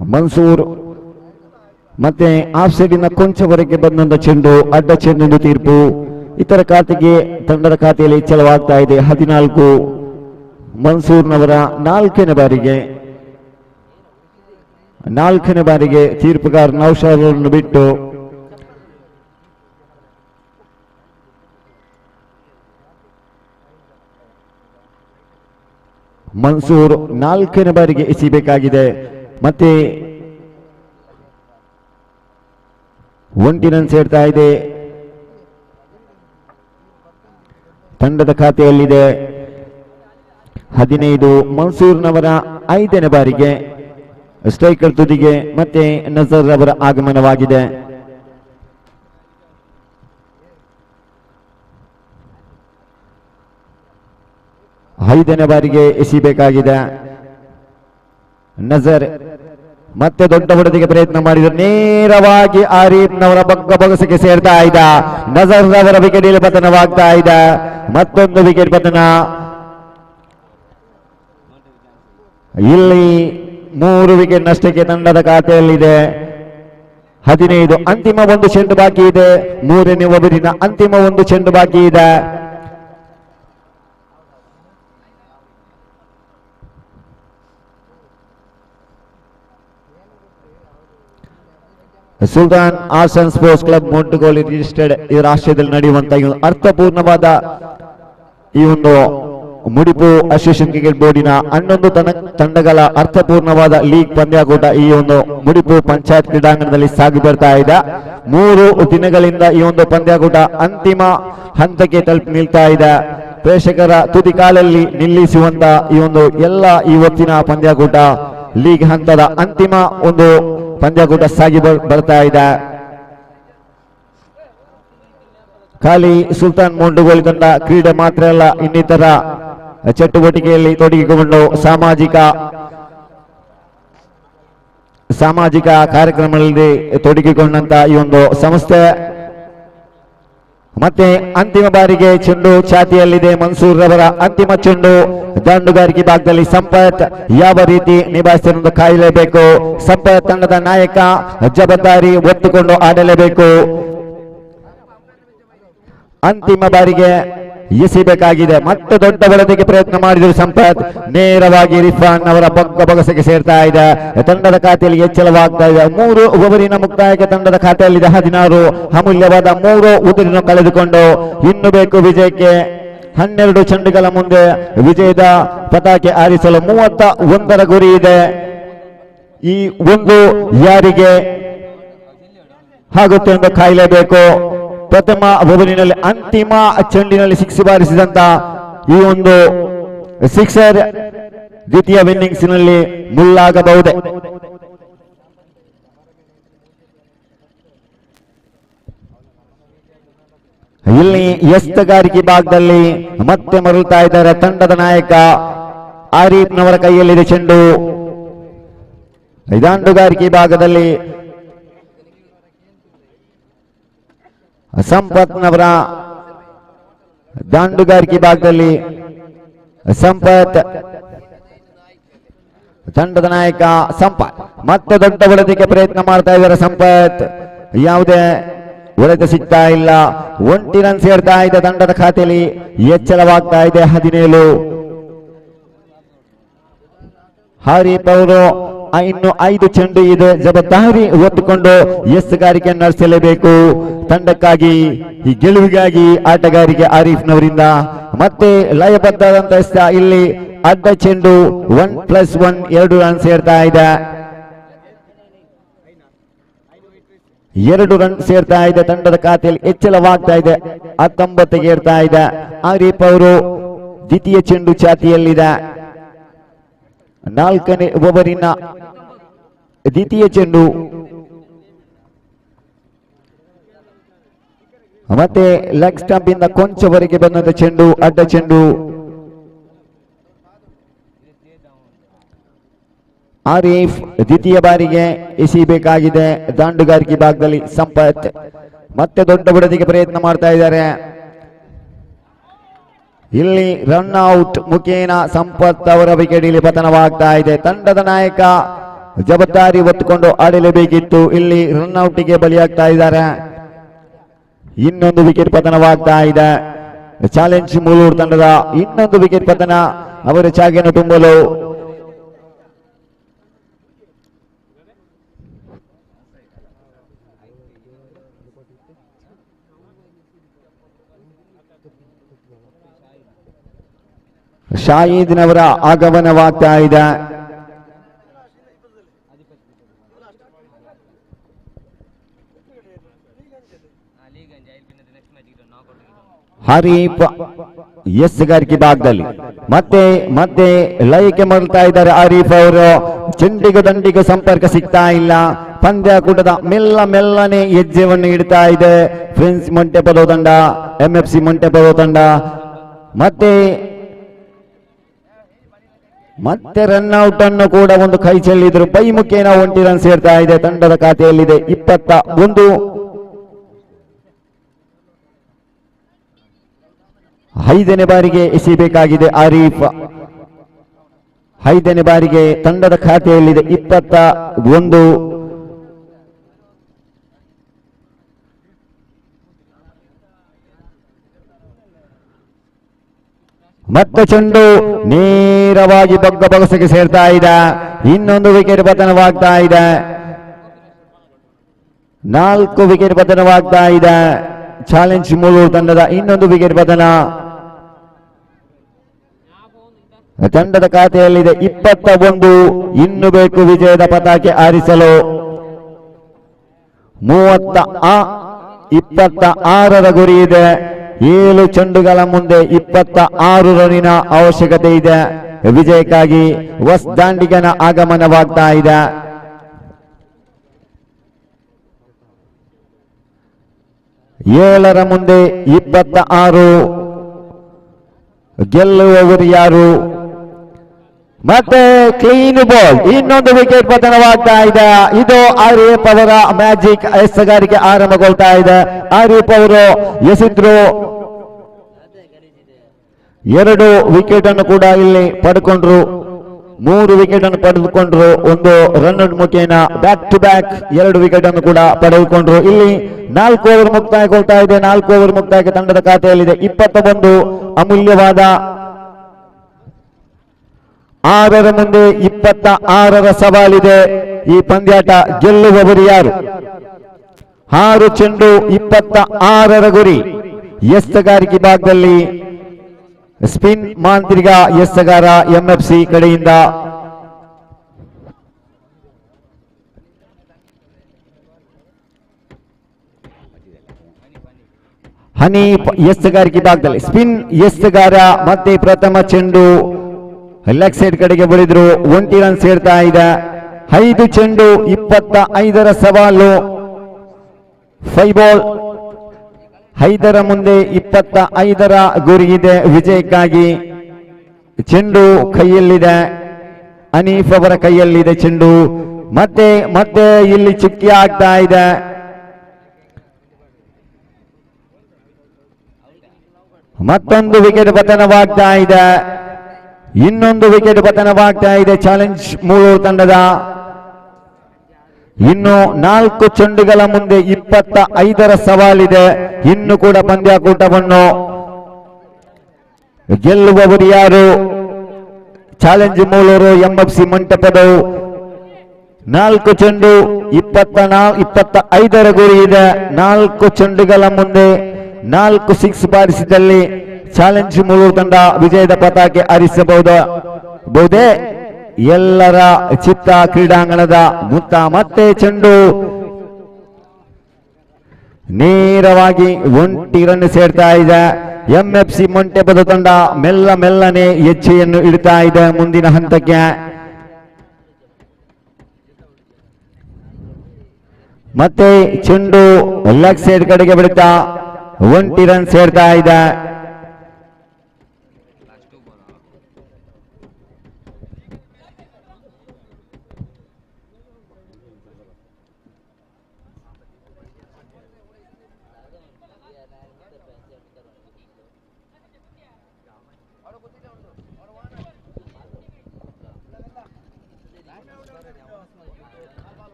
ಮನ್ಸೂರ್ ಮತ್ತೆ ಆಫ್ ಸೈಡಿನ ಕೊಂಚವರೆಗೆ ಬಂದಂತ ಚೆಂಡು ಅಡ್ಡ ಚೆಂಡು ಎಂದು ತೀರ್ಪು. ಇತರ ಖಾತೆಗೆ ತಂಡದ ಖಾತೆಯಲ್ಲಿ ಹೆಚ್ಚಳವಾಗ್ತಾ ಇದೆ 14. ಮನ್ಸೂರ್ನವರ 4ನೇ ಬಾರಿಗೆ ತೀರ್ಪುಗಾರ ನೌಶಾದ್ ಅವರನ್ನು ಬಿಟ್ಟು ಮನ್ಸೂರ್ 4ನೇ ಬಾರಿಗೆ ಎಸೆಯಬೇಕಾಗಿದೆ. ಮತ್ತೆ 1 ರನ್ ಸೇರ್ತಾ ಇದೆ. ತಂಡದ ಖಾತೆಯಲ್ಲಿದೆ 15. ಮನ್ಸೂರ್ನವರ 5ನೇ ಬಾರಿಗೆ ಸ್ಟ್ರೈಕರ್ ತುದಿಗೆ ಮತ್ತೆ ನಜರ್ ಅವರ ಆಗಮನವಾಗಿದೆ. ಐದನೇ ಬಾರಿಗೆ ಎಸೆಯಬೇಕಾಗಿದೆ. ನಜರ್ ಮತ್ತೆ ದೊಡ್ಡ ಬಡದಿಗೆ ಪ್ರಯತ್ನ ಮಾಡಿದರು. ನೇರವಾಗಿ ಆರೀಫ್ನವರ ಬೊಗಸಕ್ಕೆ ಸೇರ್ತಾ ಇದ್ದ. ನಜರ್ ಅವರ ವಿಕೆಟ್ ಇಲ್ಲಿ ಪತನವಾಗ್ತಾ ಇದೆ. ಮತ್ತೊಂದು ವಿಕೆಟ್ ಪತನ. ಇಲ್ಲಿ 3 ವಿಕೆಟ್ ನಷ್ಟಕ್ಕೆ ತಂಡದ ಖಾತೆಯಲ್ಲಿದೆ. 15. ಅಂತಿಮ 1 ಚೆಂಡು ಬಾಕಿ ಇದೆ. 3ನೇ ಓವರಿನ ಅಂತಿಮ 1 ಚೆಂಡು ಬಾಕಿ ಇದೆ. Sultan Arts and Sports Club Montugoli registered ಈ ರಾಷ್ಟ್ರದಲ್ಲಿ ನಡೆಯುವಂತಹ ಅರ್ಥಪೂರ್ಣವಾದ ಈ ಒಂದು ಮುಡಿಪು ಅಸೋಸಿಯೇಷನ್ ಕ್ರಿಕೆಟ್ ಬೋರ್ಡಿನ 11 ತಂಡಗಳ ಅರ್ಥಪೂರ್ಣವಾದ ಲೀಗ್ ಪಂದ್ಯಾಕೂಟ ಈ ಒಂದು ಮುಡಿಪು ಪಂಚಾಯತ್ ಕ್ರೀಡಾಂಗಣದಲ್ಲಿ ಸಾಗಿ ಬರ್ತಾ ಇದೆ. 3 ದಿನಗಳಿಂದ ಈ ಒಂದು ಪಂದ್ಯಾಕೂಟ ಅಂತಿಮ ಹಂತಕ್ಕೆ ತಲುಪಿ ನಿಲ್ತಾ ಇದೆ. ಪ್ರೇಕ್ಷಕರ ತುದಿ ಕಾಲಲ್ಲಿ ನಿಲ್ಲಿಸುವಂತ ಈ ಒಂದು ಎಲ್ಲ ಇವತ್ತಿನ ಪಂದ್ಯಾಕೂಟ ಲೀಗ್ ಹಂತದ ಅಂತಿಮ ಒಂದು ಪಂದ್ಯಾಕೂಟ ಸಾಗಿ ಬರ್ತಾ ಇದೆ. ಖಾಲಿ ಸುಲ್ತಾನ್ ಮೊಂಟುಗೋಲಿ ತಂಡ ಕ್ರೀಡೆ ಮಾತ್ರ ಅಲ್ಲ, ಇನ್ನಿತರ ಚಟುವಟಿಕೆಯಲ್ಲಿ ತೊಡಗಿಕೊಂಡು ಸಾಮಾಜಿಕ ಸಾಮಾಜಿಕ ಕಾರ್ಯಕ್ರಮಗಳಲ್ಲಿ ತೊಡಗಿಕೊಂಡಂತ ಈ ಒಂದು ಸಂಸ್ಥೆ. ಮತ್ತೆ ಅಂತಿಮ ಬಾರಿಗೆ ಚೆಂಡು ಛಾತಿಯಲ್ಲಿದೆ ಮನ್ಸೂರ್ ರವರ ಅಂತಿಮ ಚೆಂಡು. ದಾಂಡುಗಾರಿಕೆ ಭಾಗದಲ್ಲಿ ಸಂಪತ್ ಯಾವ ರೀತಿ ನಿಭಾಯಿಸಿರುವುದು ಕಾಯಲೇಬೇಕು. ಸಂಪತ್ ತಂಡದ ನಾಯಕ ಜವಾಬ್ದಾರಿ ಒತ್ತುಕೊಂಡು ಆಡಲೇಬೇಕು. ಅಂತಿಮ ಬಾರಿಗೆ ಎಸಿಬೇಕಾಗಿದೆ. ಮತ್ತೆ ದೊಡ್ಡ ಬಡದಿಗೆ ಪ್ರಯತ್ನ ಮಾಡಿದರು ಸಂಪತ್. ನೇರವಾಗಿ ರಿಫಾನ್ ಅವರ ಬೊಗಸೆಗೆ ಸೇರ್ತಾ ಇದೆ. ತಂಡದ ಖಾತೆಯಲ್ಲಿ ಹೆಚ್ಚಳವಾಗ್ತಾ ಇದೆ. 3 ಓವರಿನ ಮುಕ್ತಾಯಕ್ಕೆ ತಂಡದ ಖಾತೆಯಲ್ಲಿದೆ 16. ಅಮೂಲ್ಯವಾದ 3 ಉದುರಿನ ಕಳೆದುಕೊಂಡು ಇನ್ನು ಬೇಕು ವಿಜಯಕ್ಕೆ. 12 ಚೆಂಡುಗಳ ಮುಂದೆ ವಿಜಯದ ಪತಾಕೆ ಆರಿಸಲು 31ರ ಗುರಿ ಇದೆ. ಈ ಒಂದು ಯಾರಿಗೆ ಆಗುತ್ತೆ ಎಂದು ಕಾಯಲೇಬೇಕು. ಪ್ರಥಮ ಓವರಿನಲ್ಲಿ ಅಂತಿಮ ಚೆಂಡಿನಲ್ಲಿ 6 ಬಾರಿಸಿದಂತ ಈ ಒಂದು ಸಿಕ್ಸರ್ ದ್ವಿತೀಯ ಇನ್ನಿಂಗ್ಸ್ ನಲ್ಲಿ ಮುಳ್ಳಾಗಬಹುದೇ. ಇಲ್ಲಿ ಎಸ್ತಗಾರಿಕೆ ಭಾಗದಲ್ಲಿ ಮತ್ತೆ ಮರಳುತ್ತಾ ಇದ್ದಾರೆ ತಂಡದ ನಾಯಕ ಆರೀಫ್ನವರ ಕೈಯಲ್ಲಿದೆ ಚೆಂಡು. ದಾಂಡುಗಾರಿಕೆ ಭಾಗದಲ್ಲಿ ಸಂಪತ್ನವರ ದಾಂಡುಗಾರಿಕೆ ಭಾಗದಲ್ಲಿ ಸಂಪತ್ ತಂಡದ ನಾಯಕ ಸಂಪತ್ ಮತ್ತೆ ದೊಡ್ಡ ಹೊಡೆತಕ್ಕೆ ಪ್ರಯತ್ನ ಮಾಡ್ತಾ ಇದ್ದಾರೆ ಸಂಪತ್. ಯಾವುದೇ ಹೊಡೆತ ಸಿಗ್ತಾ ಇಲ್ಲ. 1 ರನ್ ಸೇರ್ತಾ ಇದೆ ತಂಡದ ಖಾತೆಯಲ್ಲಿ. ಹೆಚ್ಚಳವಾಗ್ತಾ ಇದೆ 17. ಹಾರಿಫ್ ಅವರು ಇನ್ನು 5 ಚೆಂಡು ಇದೆ. ಜವಾಬ್ದಾರಿ ಹೊತ್ತುಕೊಂಡು ಎಸ್ತುಗಾರಿಕೆ ನಡೆಸಲೇಬೇಕು. ತಂಡಕ್ಕಾಗಿ ಈ ಗೆಲುವಿಗಾಗಿ ಆಟಗಾರಿಕೆ ಆರೀಫ್ನವರಿಂದ ಮತ್ತೆ ಲಯಬದ್ಧವಾದಂತ ಇಲ್ಲಿ ಅಡ್ಡ ಚೆಂಡು 1+1 2 ರನ್ ಸೇರ್ತಾ ಇದೆ. 2 ರನ್ ಸೇರ್ತಾ ಇದೆ ತಂಡದ ಖಾತೆಯಲ್ಲಿ. ಹೆಚ್ಚಳವಾಗ್ತಾ ಇದೆ 19ಗೆ ಏರ್ತಾ ಇದೆ. ಆರೀಫ್ ಅವರು ದ್ವಿತೀಯ ಚೆಂಡು ಛಾತಿಯಲ್ಲಿದೆ. 4ನೇ ಓವರಿನ ದ್ವಿತೀಯ ಚೆಂಡು. ಮತ್ತೆ ಲೆಗ್ ಸ್ಟಂಪ್ ಇಂದ ಕೊಂಚವರೆಗೆ ಬಂದಂತ ಚೆಂಡು ಅಡ್ಡ ಚೆಂಡು. ಆರೀಫ್ ದ್ವಿತೀಯ ಬಾರಿಗೆ ಎಸಿಬೇಕಾಗಿದೆ. ದಾಂಡುಗಾರಿಕೆ ಭಾಗದಲ್ಲಿ ಸಂಪತ್ ಮತ್ತೆ ದೊಡ್ಡ ಬುಡದಿಗೆ ಪ್ರಯತ್ನ ಮಾಡ್ತಾ ಇದ್ದಾರೆ. ಇಲ್ಲಿ ರನ್ ಔಟ್ ಮುಖೇನ ಸಂಪತ್ ಅವರ ವಿಕೆಟ್ ಇಲ್ಲಿ ಪತನವಾಗ್ತಾ ಇದೆ. ತಂಡದ ನಾಯಕ ಜವಾಬ್ದಾರಿ ಹೊತ್ತುಕೊಂಡು ಆಡಲೇಬೇಕಿತ್ತು. ಇಲ್ಲಿ ರನ್ ಔಟ್ಗೆ ಬಲಿಯಾಗ್ತಾ ಇದ್ದಾರೆ. ಇನ್ನೊಂದು ವಿಕೆಟ್ ಪತನವಾಗ್ತಾ ಇದೆ. ಚಾಲೆಂಜ್ ಮೂಲೂರು ತಂಡದ ಇನ್ನೊಂದು ವಿಕೆಟ್ ಪತನ. ಅವರ ಚಾಗೆಯನ್ನು ತುಂಬಲು ಶಾಹೀದ್ನವರ ಆಗಮನವಾಗ್ತಾ ಇದೆ. ಹರೀಫ್ ಎಸ್ಗಾರಿಕೆ ಭಾಗದಲ್ಲಿ ಮತ್ತೆ ಮತ್ತೆ ಲಯಕ್ಕೆ ಮರಳ್ತಾ ಇದ್ದಾರೆ. ಆರೀಫ್ ಅವರು ಚೆಂಡಿಗೂ ದಂಡಿಗೂ ಸಂಪರ್ಕ ಸಿಗ್ತಾ ಇಲ್ಲ. ಪಂದ್ಯಾಕೂಟದ ಮೆಲ್ಲನೆ ಹೆಜ್ಜೆಯನ್ನು ಇಡ್ತಾ ಇದೆ ಫ್ರೆಂಡ್ಸ್ ಮೊಂಟೆಪದೋ ತಂಡ, MFC ಮೊಂಟೆಪದೋ ತಂಡ. ಮತ್ತೆ ರನ್ ಔಟ್ ಅನ್ನು ಕೂಡ ಒಂದು ಕೈ ಚೆಲ್ಲಿದ್ರು. ಪೈ ಮುಖೇನ 1 ರನ್ ಸೇರ್ತಾ ಇದೆ. ತಂಡದ ಖಾತೆಯಲ್ಲಿದೆ 21. 5ನೇ ಬಾರಿಗೆ ಎಸಿಬೇಕಾಗಿದೆ ಆರೀಫ್. 5ನೇ ಬಾರಿಗೆ ತಂಡದ ಖಾತೆಯಲ್ಲಿದೆ 21. ಮತ್ತೆ ಚೆಂಡು ನೇರವಾಗಿ ಬೊಗಸೆಗೆ ಸೇರ್ತಾ ಇದೆ. ಇನ್ನೊಂದು ವಿಕೆಟ್ ಪತನವಾಗ್ತಾ ಇದೆ. 4 ವಿಕೆಟ್ ಪತನವಾಗ್ತಾ ಇದೆ. ಚಾಲೆಂಜ್ ಮೂಲೂರು ತಂಡದ ಇನ್ನೊಂದು ವಿಕೆಟ್ ಪತನ. ತಂಡದ ಖಾತೆಯಲ್ಲಿದೆ 21. ಇನ್ನು ಬೇಕು ವಿಜಯದ ಪತಾಕೆ ಆರಿಸಲು. 26ರ ಗುರಿ ಇದೆ. 7 ಚೆಂಡುಗಳ ಮುಂದೆ 26 ರನ್ನಿನ ಅವಶ್ಯಕತೆ ಇದೆ ವಿಜಯಕ್ಕಾಗಿ. ಹೊಸ ದಾಂಡಿಗನ ಆಗಮನವಾಗ್ತಾ ಇದೆ. 7ರ ಮುಂದೆ 26. ಗೆಲ್ಲುವವರು ಯಾರು? ಮತ್ತೆ ಕ್ಲೀನ್ ಬಾಲ್, ಇನ್ನೊಂದು ವಿಕೆಟ್ ಪತನವಾಗ್ತಾ ಇದೆ. ಇದು ಆರ್ಎಫ್ ಅವರ ಮ್ಯಾಜಿಕ್ ಎಸೆಗಾರಿಕೆ ಆರಂಭಗೊಳ್ತಾ ಇದೆ. ಆರ್ಎಫ್ ಅವರು ಎಸೆದ್ರು 2 ವಿಕೆಟ್ ಅನ್ನು ಕೂಡ ಇಲ್ಲಿ ಪಡ್ಕೊಂಡ್ರು, 3 ವಿಕೆಟ್ ಅನ್ನು ಪಡೆದುಕೊಂಡ್ರು. ಒಂದು ರನ್ ಮುಖೇನ ಬ್ಯಾಕ್ ಟು ಬ್ಯಾಕ್ 2 ವಿಕೆಟ್ ಅನ್ನು ಕೂಡ ಪಡೆದುಕೊಂಡ್ರು. ಇಲ್ಲಿ 4 ಓವರ್ ಮುಕ್ತಾಯಗೊಳ್ತಾ ಇದೆ. 4 ಓವರ್ ಮುಕ್ತಾಯಕ್ಕೆ ತಂಡದ ಖಾತೆಯಲ್ಲಿದೆ 21 ಅಮೂಲ್ಯವಾದ 6ರ ಮುಂದೆ 26ರ ಸವಾಲಿದೆ. ಈ ಪಂದ್ಯಾಟ ಗೆಲ್ಲುವವರು ಯಾರು? 6 ಚೆಂಡು 26ರ ಗುರಿ. ಎಸೆಗಾರಿಕೆ ಭಾಗದಲ್ಲಿ ಸ್ಪಿನ್ ಮಾಂತ್ರಿಗ ಎಸೆಗಾರ ಎಂಎಫ್ಸಿ ಕಡೆಯಿಂದ. ಹನೀಫ್ ಎಸೆಗಾರಿಕೆ ಭಾಗದಲ್ಲಿ ಸ್ಪಿನ್ ಎಸೆಗಾರ ಮತ್ತೆ ಪ್ರಥಮ ಚೆಂಡು ಲೆಗ್ ಸೈಡ್ ಕಡೆಗೆ ಬಳಿದ್ರು. 1 ರನ್ ಸೇರ್ತಾ ಇದೆ. 5 ಚೆಂಡು 25ರ ಸವಾಲು. 5 ಬಾಲ್ 5ರ ಮುಂದೆ 25ರ ಗುರಿ ಇದೆ ವಿಜಯಕ್ಕಾಗಿ. ಚೆಂಡು ಕೈಯಲ್ಲಿದೆ, ಹನೀಫ್ ಅವರ ಕೈಯಲ್ಲಿದೆ ಚೆಂಡು. ಮತ್ತೆ ಮತ್ತೆ ಇಲ್ಲಿ ಚುಕ್ಕಿ ಆಗ್ತಾ ಇದೆ. ಮತ್ತೊಂದು ವಿಕೆಟ್ ಪತನವಾಗ್ತಾ ಇದೆ. ಇನ್ನೊಂದು ವಿಕೆಟ್ ಪತನವಾಗ್ತಾ ಇದೆ ಚಾಲೆಂಜ್ ಮೂರು ತಂಡದ. ಇನ್ನು 4 ಚೆಂಡುಗಳ ಮುಂದೆ 25ರ ಸವಾಲಿದೆ. ಇನ್ನು ಕೂಡ ಪಂದ್ಯಾಕೂಟವನ್ನು ಗೆಲ್ಲುವವರು ಯಾರು? Challenge ಮೂಲರು MFC ಮಂಟಪದವು. 4 ಚೆಂಡು 25ರ ಗುರಿ ಇದೆ. 4 ಚೆಂಡುಗಳ ಮುಂದೆ 4 ಸಿಕ್ಸ್ ಬಾರಿಸಿದಲ್ಲಿ ಚಾಲೆಂಜ್ ಮೂಲೂರು ತಂಡ ವಿಜಯದ ಪತಾಕೆ ಹಾರಿಸಬಹುದೇ? ಎಲ್ಲರ ಚಿತ್ತ ಕ್ರೀಡಾಂಗಣದ ಮುತ್ತ. ಮತ್ತೆ ಚೆಂಡು ನೇರವಾಗಿ 1 ರನ್ ಸೇರ್ತಾ ಇದೆ. ಎಂಎಫ್ಸಿ ಮಂಟಪದ ತಂಡ ಮೆಲ್ಲನೆ ಹೆಜ್ಜೆಯನ್ನು ಇಡ್ತಾ ಇದೆ ಮುಂದಿನ ಹಂತಕ್ಕೆ. ಮತ್ತೆ ಚೆಂಡು ಲೆಗ್ ಸೈಡ್ ಕಡೆಗೆ ಬಿಡುತ್ತಾ 1 ರನ್ ಸೇರ್ತಾ ಇದೆ.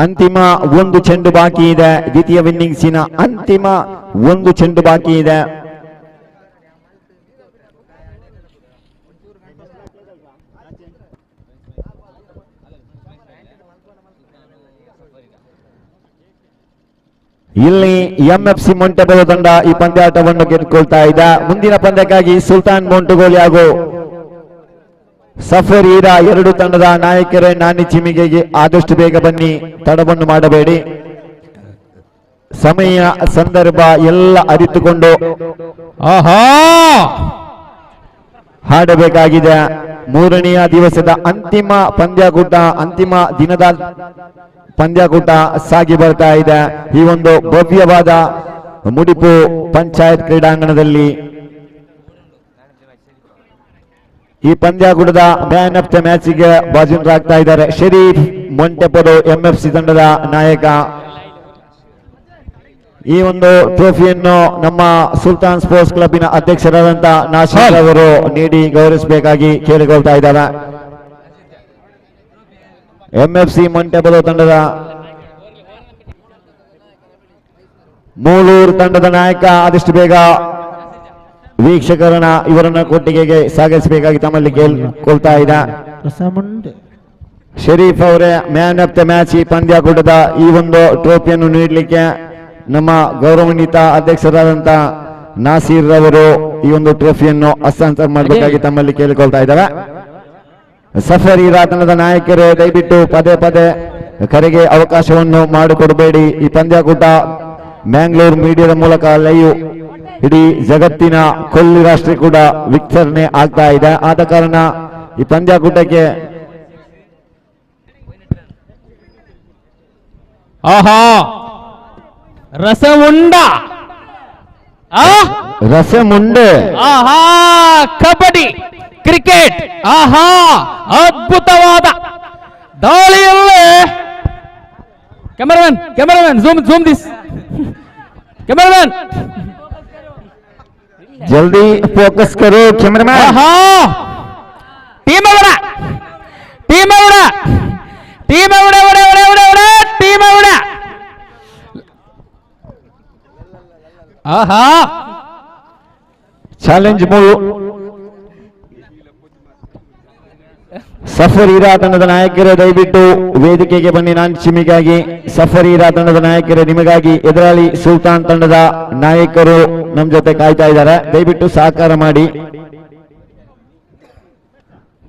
ಅಂತಿಮ 1 ಚೆಂಡು ಬಾಕಿ ಇದೆ. ದ್ವಿತೀಯ ಇನ್ನಿಂಗ್ಸಿನ ಅಂತಿಮ 1 ಚೆಂಡು ಬಾಕಿ ಇದೆ. ಇಲ್ಲಿ ಎಂಎಫ್ಸಿ ಮಂಟಪದ ತಂಡ ಈ ಪಂದ್ಯಾಟವನ್ನು ಗೆದ್ದುಕೊಳ್ತಾ ಇದೆ. ಮುಂದಿನ ಪಂದ್ಯಕ್ಕಾಗಿ ಸುಲ್ತಾನ್ ಮೊಂಟುಗೋಲಿ ಹಾಗೂ ಸಫರ್ ಈರಾ 2 ತಂಡದ ನಾಯಕರೇ ನಾನಿ ಚಿಮಿಗೆಗೆ ಆದಷ್ಟು ಬೇಗ ಬನ್ನಿ, ತಡವನ್ನು ಮಾಡಬೇಡಿ. ಸಮಯ ಸಂದರ್ಭ ಎಲ್ಲ ಅರಿತುಕೊಂಡು ಹಾಡಬೇಕಾಗಿದೆ. 3ನೆಯ ದಿವಸದ ಅಂತಿಮ ಪಂದ್ಯಾಕೂಟ, ಅಂತಿಮ ದಿನದ ಪಂದ್ಯಾಕೂಟ ಸಾಗಿ ಬರ್ತಾ ಇದೆ. ಈ ಒಂದು ಭವ್ಯವಾದ ಮುಡಿಪು ಪಂಚಾಯತ್ ಕ್ರೀಡಾಂಗಣದಲ್ಲಿ ಈ ಪಂದ್ಯಾಕೂಟದ ಮ್ಯಾನ್ ಆಫ್ ದ ಮ್ಯಾಚ್ಗೆ ಬಾಜುನರಾಗ್ತಾ ಇದ್ದಾರೆ ಶರೀಫ್ ಮೊಂಟೆಪೊಡು ಎಂಎಫ್ಸಿ ತಂಡದ ನಾಯಕ. ಈ ಒಂದು ಟ್ರೋಫಿಯನ್ನು ನಮ್ಮ ಸುಲ್ತಾನ್ ಸ್ಪೋರ್ಟ್ಸ್ ಕ್ಲಬ್ಬಿನ ಅಧ್ಯಕ್ಷರಾದಂತ ನಾಸೀರ್ ಅವರು ನೀಡಿ ಗೌರವಿಸಬೇಕಾಗಿ ಕೇಳಿಕೊಳ್ತಾ ಇದ್ದಾರೆ. ಎಂಎಫ್ಸಿ ಮೊಂಟೆಪೊಡು ತಂಡದ ಮೂಲೂರು ತಂಡದ ನಾಯಕ ಆದಷ್ಟು ಬೇಗ ವೀಕ್ಷಕರನ್ನ ಇವರನ್ನ ಕೊಟ್ಟಿಗೆಗೆ ಸಾಗಿಸಬೇಕಾಗಿ ತಮ್ಮಲ್ಲಿ ಕೇಳ್ಕೊಳ್ತಾ ಇದ್ದ ಶರೀಫ್ ಅವರೇ ಮ್ಯಾನ್ ಆಫ್ ದ ಮ್ಯಾಚ್ ಈ ಪಂದ್ಯಾಕೂಟದ ಈ ಒಂದು ಟ್ರೋಫಿಯನ್ನು ನೀಡಲಿಕ್ಕೆ ನಮ್ಮ ಗೌರವಾನ್ವಿತ ಅಧ್ಯಕ್ಷರಾದಂತ ನಾಸೀರ್ ಅವರು ಈ ಒಂದು ಟ್ರೋಫಿಯನ್ನು ಹಸ್ತಾಂತರ ಮಾಡಬೇಕಾಗಿ ತಮ್ಮಲ್ಲಿ ಕೇಳಿಕೊಳ್ತಾ ಇದ್ದಾರೆ. ಸಫರ್ ಈರಾ ತಂಡದ ನಾಯಕರು ದಯವಿಟ್ಟು ಪದೇ ಪದೇ ಕರೆಗೆ ಅವಕಾಶವನ್ನು ಮಾಡಿಕೊಡಬೇಡಿ. ಈ ಪಂದ್ಯಾಕೂಟ ಮ್ಯಾಂಗ್ಳೂರ್ ಮೀಡಿಯಾದ ಮೂಲಕ ಲೈವ್ ಇಡೀ ಜಗತ್ತಿನ ಕೊಲ್ಲಿ ರಾಷ್ಟ್ರ ಕೂಡ ವಿಸ್ತರಣೆ ಆಗ್ತಾ ಇದೆ. ಆದ ಕಾರಣ ಈ ಪಂದ್ಯಾಕೂಟಕ್ಕೆ ರಸಮುಂಡೆ ಕಬಡ್ಡಿ ಕ್ರಿಕೆಟ್ ಆಹಾ ಅದ್ಭುತವಾದ ದಾಳಿಯಲ್ಲೇ ಕ್ಯಾಮರಾಮನ್ ಝೂಮ್ ದಿಸ್ ಕ್ಯಾಮರಾಮನ್ जल्दी फोकस करो कैमरामैन। ಆಹಾ ಟೀಮ್ ಅವರ ಆಹಾ ಚಾಲೆಂಜ್ ಮೂವ್ ಸಫರೀರಾ ತಂಡದ ನಾಯಕರೇ ದಯವಿಟ್ಟು ವೇದಿಕೆಗೆ ಬನ್ನಿ. ನಾಂಚಿಮಿಗಾಗಿ ಸಫರೀರಾ ತಂಡದ ನಾಯಕರೇ ನಿಮಗಾಗಿ ಎದುರಾಳಿ ಸುಲ್ತಾನ್ ತಂಡದ ನಾಯಕರು ನಮ್ಮ ಜೊತೆ ಕಾಯ್ತಾ ಇದ್ದಾರೆ. ದಯವಿಟ್ಟು ಸಹಕಾರ ಮಾಡಿ.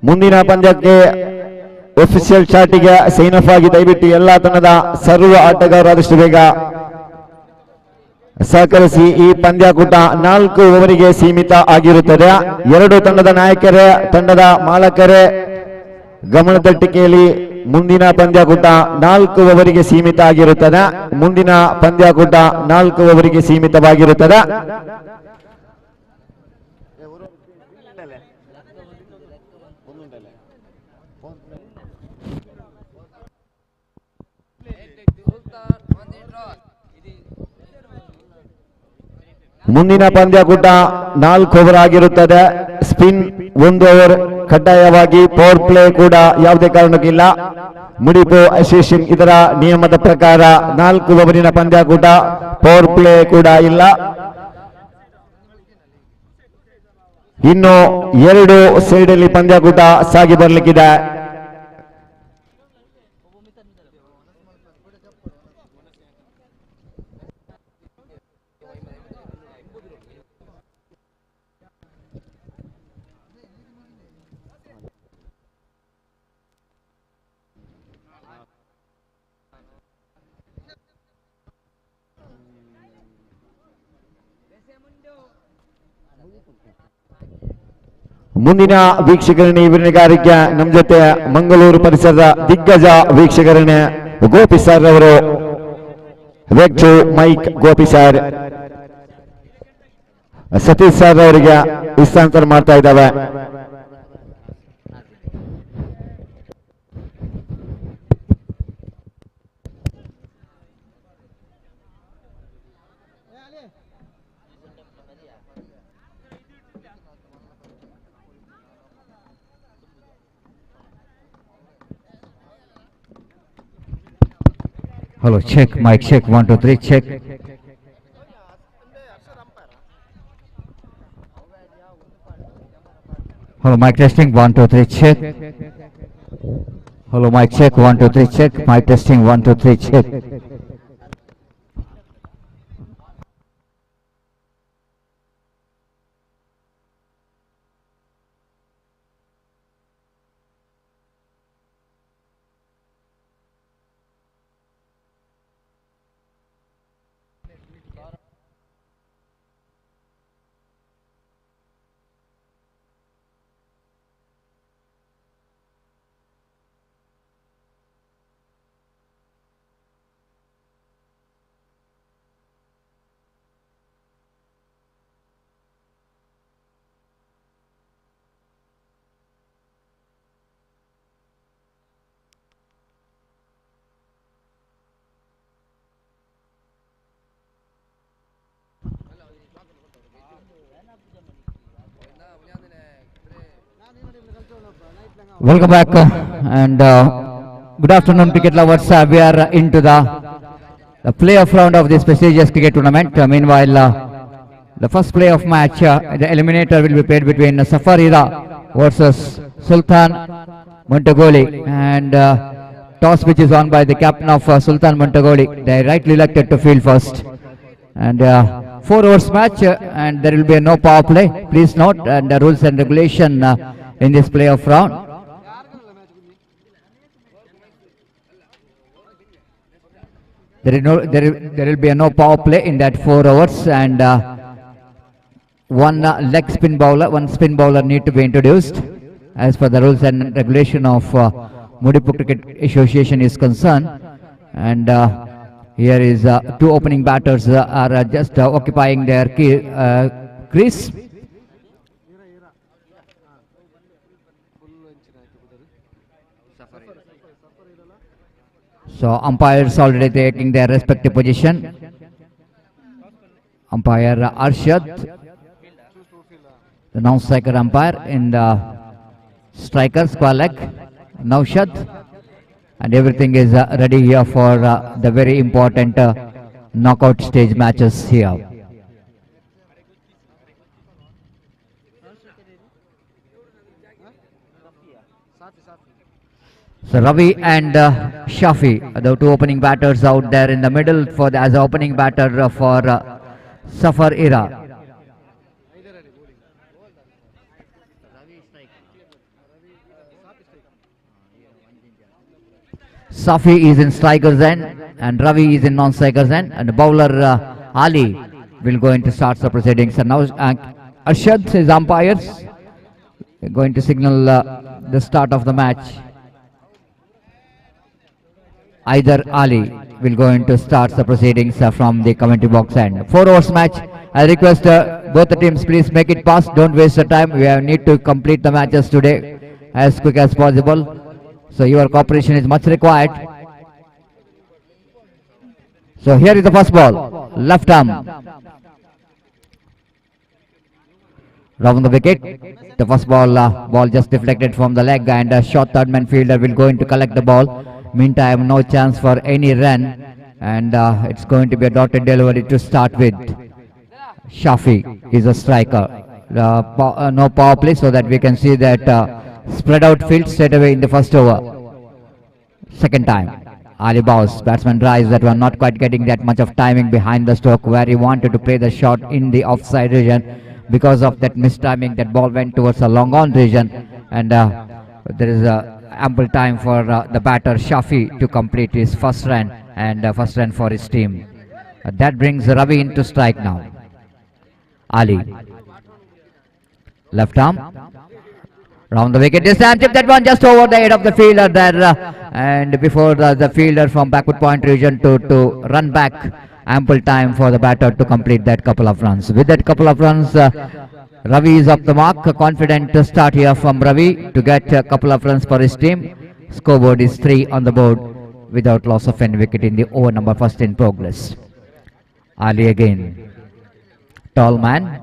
ಮುಂದಿನ ಪಂದ್ಯಕ್ಕೆ ಒಫಿಷಿಯಲ್ ಚಾಟಿಗೆ ಸೈನ್ ಅಪ್ ಆಗಿ ದಯವಿಟ್ಟು ಎಲ್ಲಾ ತಂಡದ ಸರ್ವ ಆಟಗಾರರಾದಷ್ಟು ಬೇಗ ಸಹಕರಿಸಿ. ಈ ಪಂದ್ಯಾಕೂಟ 4 ಓವರಿಗೆ ಸೀಮಿತ ಆಗಿರುತ್ತದೆ. 2 ತಂಡದ ನಾಯಕರೇ ತಂಡದ ಮಾಲಕರೇ ಗಮನದಟ್ಟಿಕೆಯಲ್ಲಿ ಮುಂದಿನ ಪಂದ್ಯಾಕೂಟ 4 ಓವರಿಗೆ ಸೀಮಿತ ಆಗಿರುತ್ತದೆ. ಮುಂದಿನ ಪಂದ್ಯಾಕೂಟ 4 ಓವರಿಗೆ ಸೀಮಿತವಾಗಿರುತ್ತದೆ. ಮುಂದಿನ ಪಂದ್ಯಾಕೂಟ 4 ಓವರ್ ಆಗಿರುತ್ತದೆ. ಸ್ಪಿನ್ 1 ಓವರ್ ಕಡ್ಡಾಯವಾಗಿ. ಪವರ್ ಪ್ಲೇ ಕೂಡ ಯಾವುದೇ ಕಾರಣಕ್ಕಿಲ್ಲ. ಮುಡಿಪು ಅಸೋಸಿಯೇಷನ್ ಇದರ ನಿಯಮದ ಪ್ರಕಾರ 4 ಓವರಿನ ಪಂದ್ಯಾಕೂಟ, ಪವರ್ ಪ್ಲೇ ಕೂಡ ಇಲ್ಲ. ಇನ್ನು 2 ಸೈಡಲ್ಲಿ ಪಂದ್ಯಾಕೂಟ ಸಾಗಿ ಬರಲಿಕ್ಕಿದೆ. ಮುಂದಿನ ವೀಕ್ಷಕರಣೆ ವಿವರಣೆಗಾರಿಕೆ ನಮ್ಮ ಜೊತೆ ಮಂಗಳೂರು ಪರಿಸರದ ದಿಗ್ಗಜ ವೀಕ್ಷಕರಣೆ ಗೋಪಿ ಸರ್ ಅವರು ವೆಚ್ಚು mike Gopi sir Satish sir ಅವರಿಗೆ ಹಸ್ತಾಂತರ ಮಾಡ್ತಾ ಇದ್ದಾವೆ. Hello, check, mic check, 1, 2, 3, check. Hello, mic testing, 1, 2, 3, check. Hello, mic check, 1, 2, 3, check. Mic testing, 1, 2, 3, check. Welcome back and good afternoon, cricket lovers. We are into the playoff round of this prestigious cricket tournament. Meanwhile, the first playoff match, the eliminator will be played between Safarira versus Sultan Montugoli, and toss which is won by the captain of Sultan Montugoli. They rightly elected to field first, and 4 overs match, and there will be no power play. Please note and the rules and regulation in this playoff round. There will be no power play in that 4 overs, and one leg spin bowler, one spin bowler need to be introduced as per the rules and regulation of Mudipu Cricket Association is concerned. And here is 2 opening batters are just occupying their crease. So umpires already taking their respective position. Umpire Arshad, the non-striker umpire in the striker square leg, Naushad, and everything is ready here for the very important knockout stage matches here. So Ravi and Shafi, the two opening batters out there in the middle for the, as opening batter for Safar Ira. Safi is in striker's end and Ravi is in non-striker's end, and the bowler Ali will go into start the proceedings. And now Arshad is umpires going to signal the start of the match. Either Ali will go into start the proceedings from the commentary box end. 4 overs match. I request both the teams, please make it fast. Don't waste the time. We need to complete the matches today as quick as possible. So your cooperation is much required. So here is the first ball. Left arm. Round the wicket. The first ball just deflected from the leg, and a short third man fielder will go in to collect the ball. Meantime, no chance for any run, and it's going to be a dotted delivery to start with. Shafi is a striker. No power play, so that we can see that spread out field straight away in the first over. Second time. Ali bows. Batsman drives that one, not quite getting that much of timing behind the stroke where he wanted to play the shot in the offside region. Because of that mistiming, that ball went towards a long on region, and there is ample time for the batter Shafi to complete his first run, and first run for his team. That brings Ravi into strike now. Ali. Left arm. Round the wicket. This time tip that one just over the head of the fielder there, and before the fielder from backward point region to run back. Ample time for the batter to complete that couple of runs. With that couple of runs, Ravi is off the mark. Confident to start here from Ravi to get a couple of runs for his team. Scoreboard is 3 on the board without loss of any wicket in the over number first in progress. Ali again. Tall man.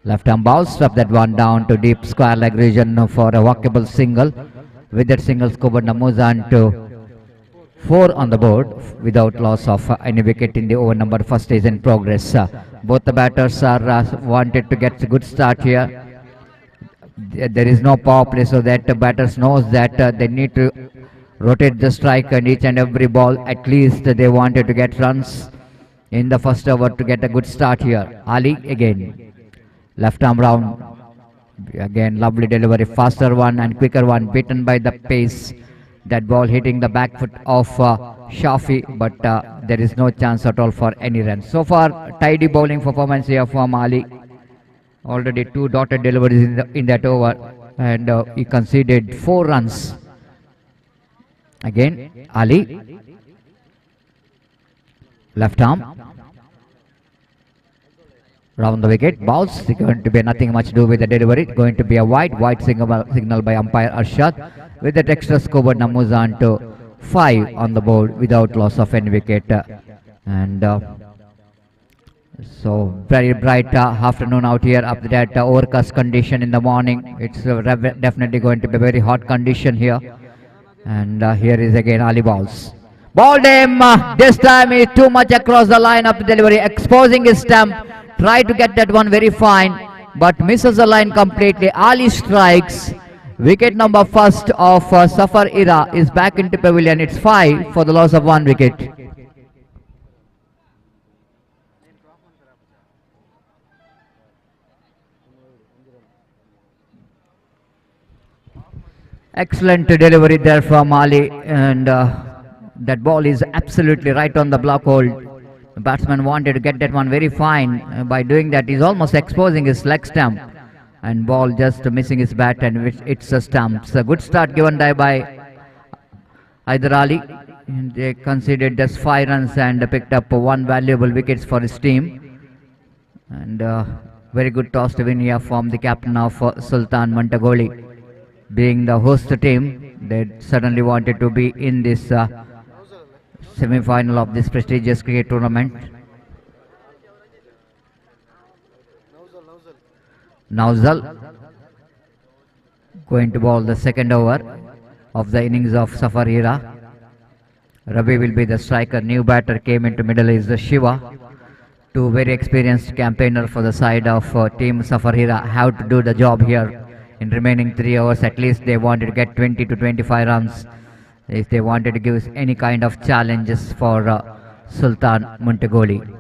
Left arm bounce. Strap that one down to deep square leg region for a walkable single. With that single, scoreboard moves on to 4 on the board without loss of any wicket in the over number first is in progress. Both the batters are wanted to get a good start here. There is no power play, so that the batters knows that they need to rotate the strike, and each and every ball at least they wanted to get runs in the first over to get a good start here. Ali again. Left arm round. Again lovely delivery, faster one and quicker one, beaten by the pace. That ball hitting the back foot of Shafi, but there is no chance at all for any run. So far, tidy bowling performance here from Ali. Already 2 dotted deliveries in that over, and he conceded 4 runs. Again, Ali. Left arm. Round the wicket. Bounce. Going to be nothing much to do with the delivery. Going to be a wide signal by umpire Arshad. With that extra scoreboard moves on to 5 on the board without loss of any wicket. And so very bright afternoon out here. After that overcast condition in the morning, it's definitely going to be a very hot condition here. And here is again Ali balls. Balled him. This time is too much across the line of the delivery, exposing his stump. Try to get that one very fine, but misses the line completely. Ali strikes. Wicket number first of Safar Ira is back into pavilion. It's 5 for the loss of 1 wicket. Excellent delivery there from Ali, and that ball is absolutely right on the block hole. The batsman wanted to get that one very fine. By doing that, he's almost exposing his leg stump, and ball just missing his bat, and it's a stump. So good start given by Hyder Ali. They conceded just 5 runs and picked up 1 valuable wickets for his team. And very good toss to win here from the captain of Sultan, Montugoli, being the host team. They certainly wanted to be in this semi-final of this prestigious cricket tournament. Nauzal going to bowl the second over of the innings of Safarira. Ravi will be the striker. New batter came into middle is the Shiva. Two very experienced campaigner for the side of team Safarira have to do the job here in remaining 3 overs. At least they wanted to get 20 to 25 runs if they wanted to give any kind of challenges for Sultan Montugoli.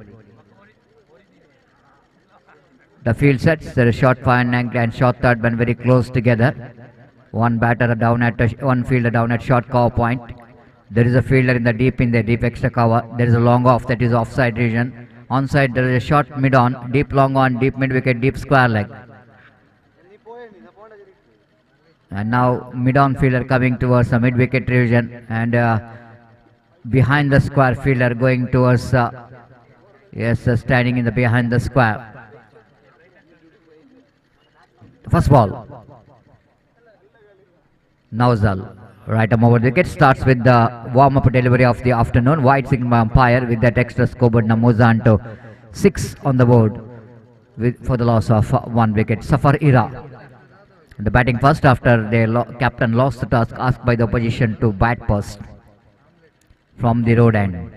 The field sets, there is short fine and short third man very close together. One batter down at one fielder down at short cover point. There is a fielder in the deep extra cover. There is a long off, that is offside region. Onside there is a short mid on, deep long on, deep mid wicket, deep square leg. And now mid on fielder coming towards the mid wicket region, and behind the square fielder going towards standing in the behind the square. First ball. Nauzal, right arm over the wicket, starts with the warm-up delivery of the afternoon. Wide signal umpire with that extra scoreboard Namuzan to 6 on the board for the loss of 1 wicket. Safarira, the batting first after their captain lost the task, asked by the opposition to bat first from the road end.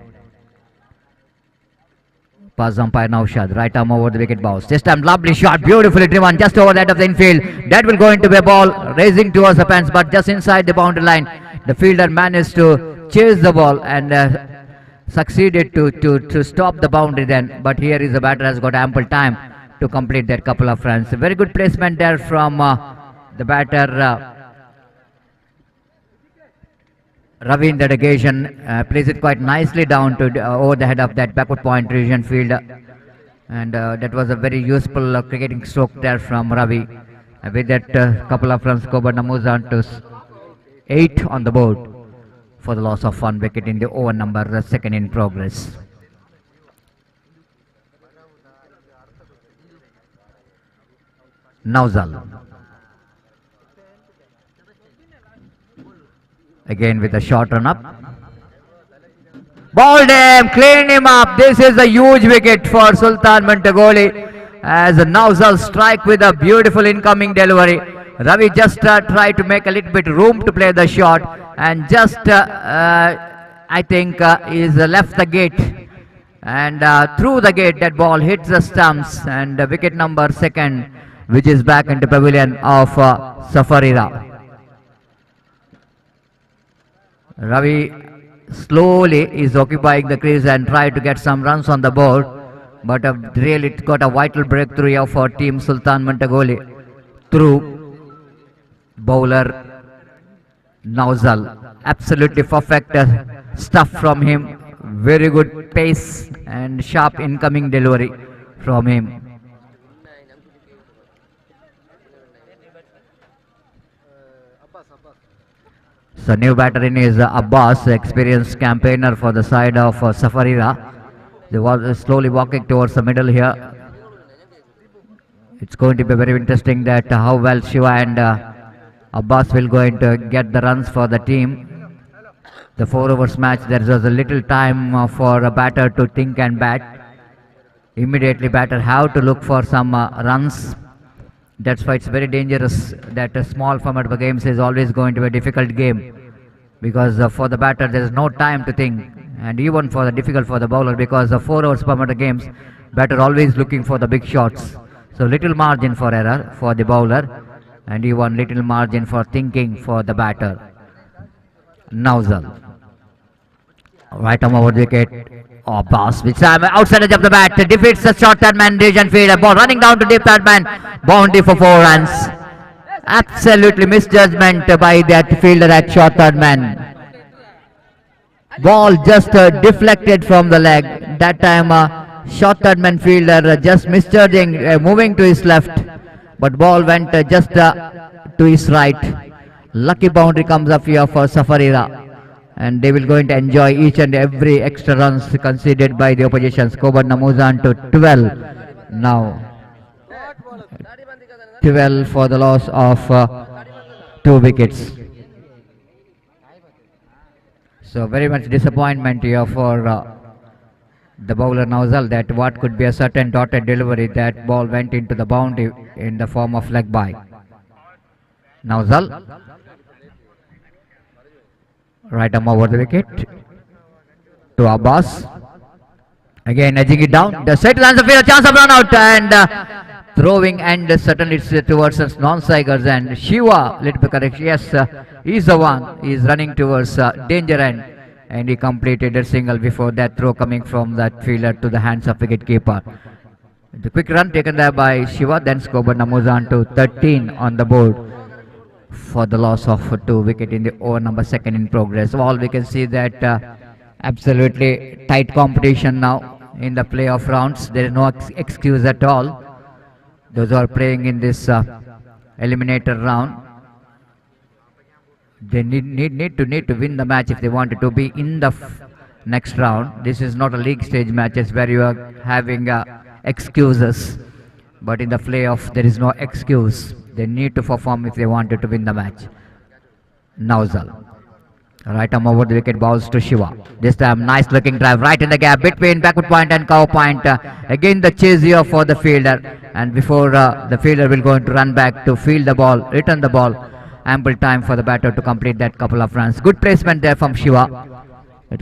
Pass umpire Naushad, right arm over the wicket bounce. This time lovely shot, beautifully driven just over that of the infield. That will go into a ball, racing towards the fence, but just inside the boundary line. The fielder managed to chase the ball and succeeded to stop the boundary then. But here is the batter has got ample time to complete that couple of runs. A very good placement there from the batter Ravi in that occasion. Plays it quite nicely down to over the head of that backward point region field, and that was a very useful cricketing stroke there from Ravi. With that couple of runs, Kobar Namuzan to 8 on the board for the loss of 1 wicket in the over number second in progress. Nauzal again with a short run up. Bowled him, cleaned him up. This is a huge wicket for Sultan Montugoli as Nauzal strike with a beautiful incoming delivery. Ravi just tried to make a little bit room to play the shot and just I think is left the gate, and through the gate that ball hits the stumps, and wicket number second which is back into pavilion of Safarira. Ravi slowly is occupying the crease and tried to get some runs on the board, but really it got a vital breakthrough here for team Sultan Montugoli through bowler Nauzal. Absolutely perfect stuff from him. Very good pace and sharp incoming delivery from him. So new batter in is Abbas, experienced campaigner for the side of Safarira. They were slowly walking towards the middle here. It's going to be very interesting that how well Shiva and Abbas will going to get the runs for the team. The 4 overs match, there is a little time for a batter to think and bat. Immediately batter have to look for some runs. That's why it's very dangerous that a small format of games is always going to be a difficult game, because for the batter there is no time to think, and even for the difficult for the bowler, because the 4 hours format of games, batter always looking for the big shots. So little margin for error for the bowler, and even little margin for thinking for the batter. Nauzal, right arm over the wicket. Abbas, which time outside edge of the bat, defeats the short third man region fielder. Ball running down to deep third man, boundary for 4 runs. Absolutely misjudgment by that fielder at short third man. Ball just deflected from the leg. That time short third man fielder just misjudging, moving to his left, but ball went just to his right. Lucky boundary comes up here for Safarira, and they will going to enjoy each and every extra runs conceded by the opposition. Kobar Namuzan to 12 now. 12 for the loss of 2 wickets. So very much disappointment here for the bowler Nauzal, that what could be a certain dotted delivery, that ball went into the boundary in the form of leg by. Nauzal, right arm over the wicket to Abbas. Again edging it down. The straight lands a chance of run out, and throwing, and certainly it's towards us non-Sigers, and Shiva, little bit correction. Yes, he's the one. He's running towards danger end, and he completed a single before that throw coming from that fielder to the hands of wicket-keeper. The quick run taken there by Shiva, then Skoban moves on to 13 on the board for the loss of 2 wicket in the over number 2nd in progress. All we can see that absolutely tight competition now in the playoff rounds. There is no excuse at all. Those who are playing in this eliminator round, they need to win the match if they wanted to be in the next round. This is not a league stage matches where you are having excuses, but in the playoff there is no excuse. They need to perform if they wanted to win the match. Nauzal, right arm over the wicket, balls to Shiva. This time nice looking drive right in the gap between backward point and cover point. Again the chase here for the fielder, and before the fielder will go to run back to field the ball, return the ball, ample time for the batter to complete that couple of runs. Good placement there from Shiva.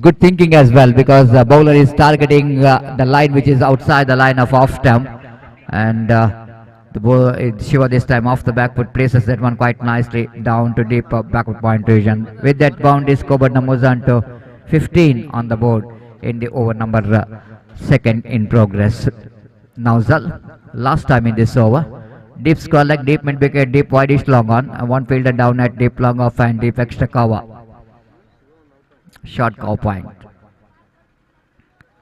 Good thinking as well, because the bowler is targeting the line which is outside the line of off stump, and the bowler Shiva this time off the back foot places that one quite nicely down to deep backward point region. With that boundary, Skoban moves on to 15 on the board in the over number 2nd in progress. Nauzal, last time in this over, deep square leg, deep mid wicket, deep wideish long on, and one fielder down at deep long off and deep extra cover. Short cow point.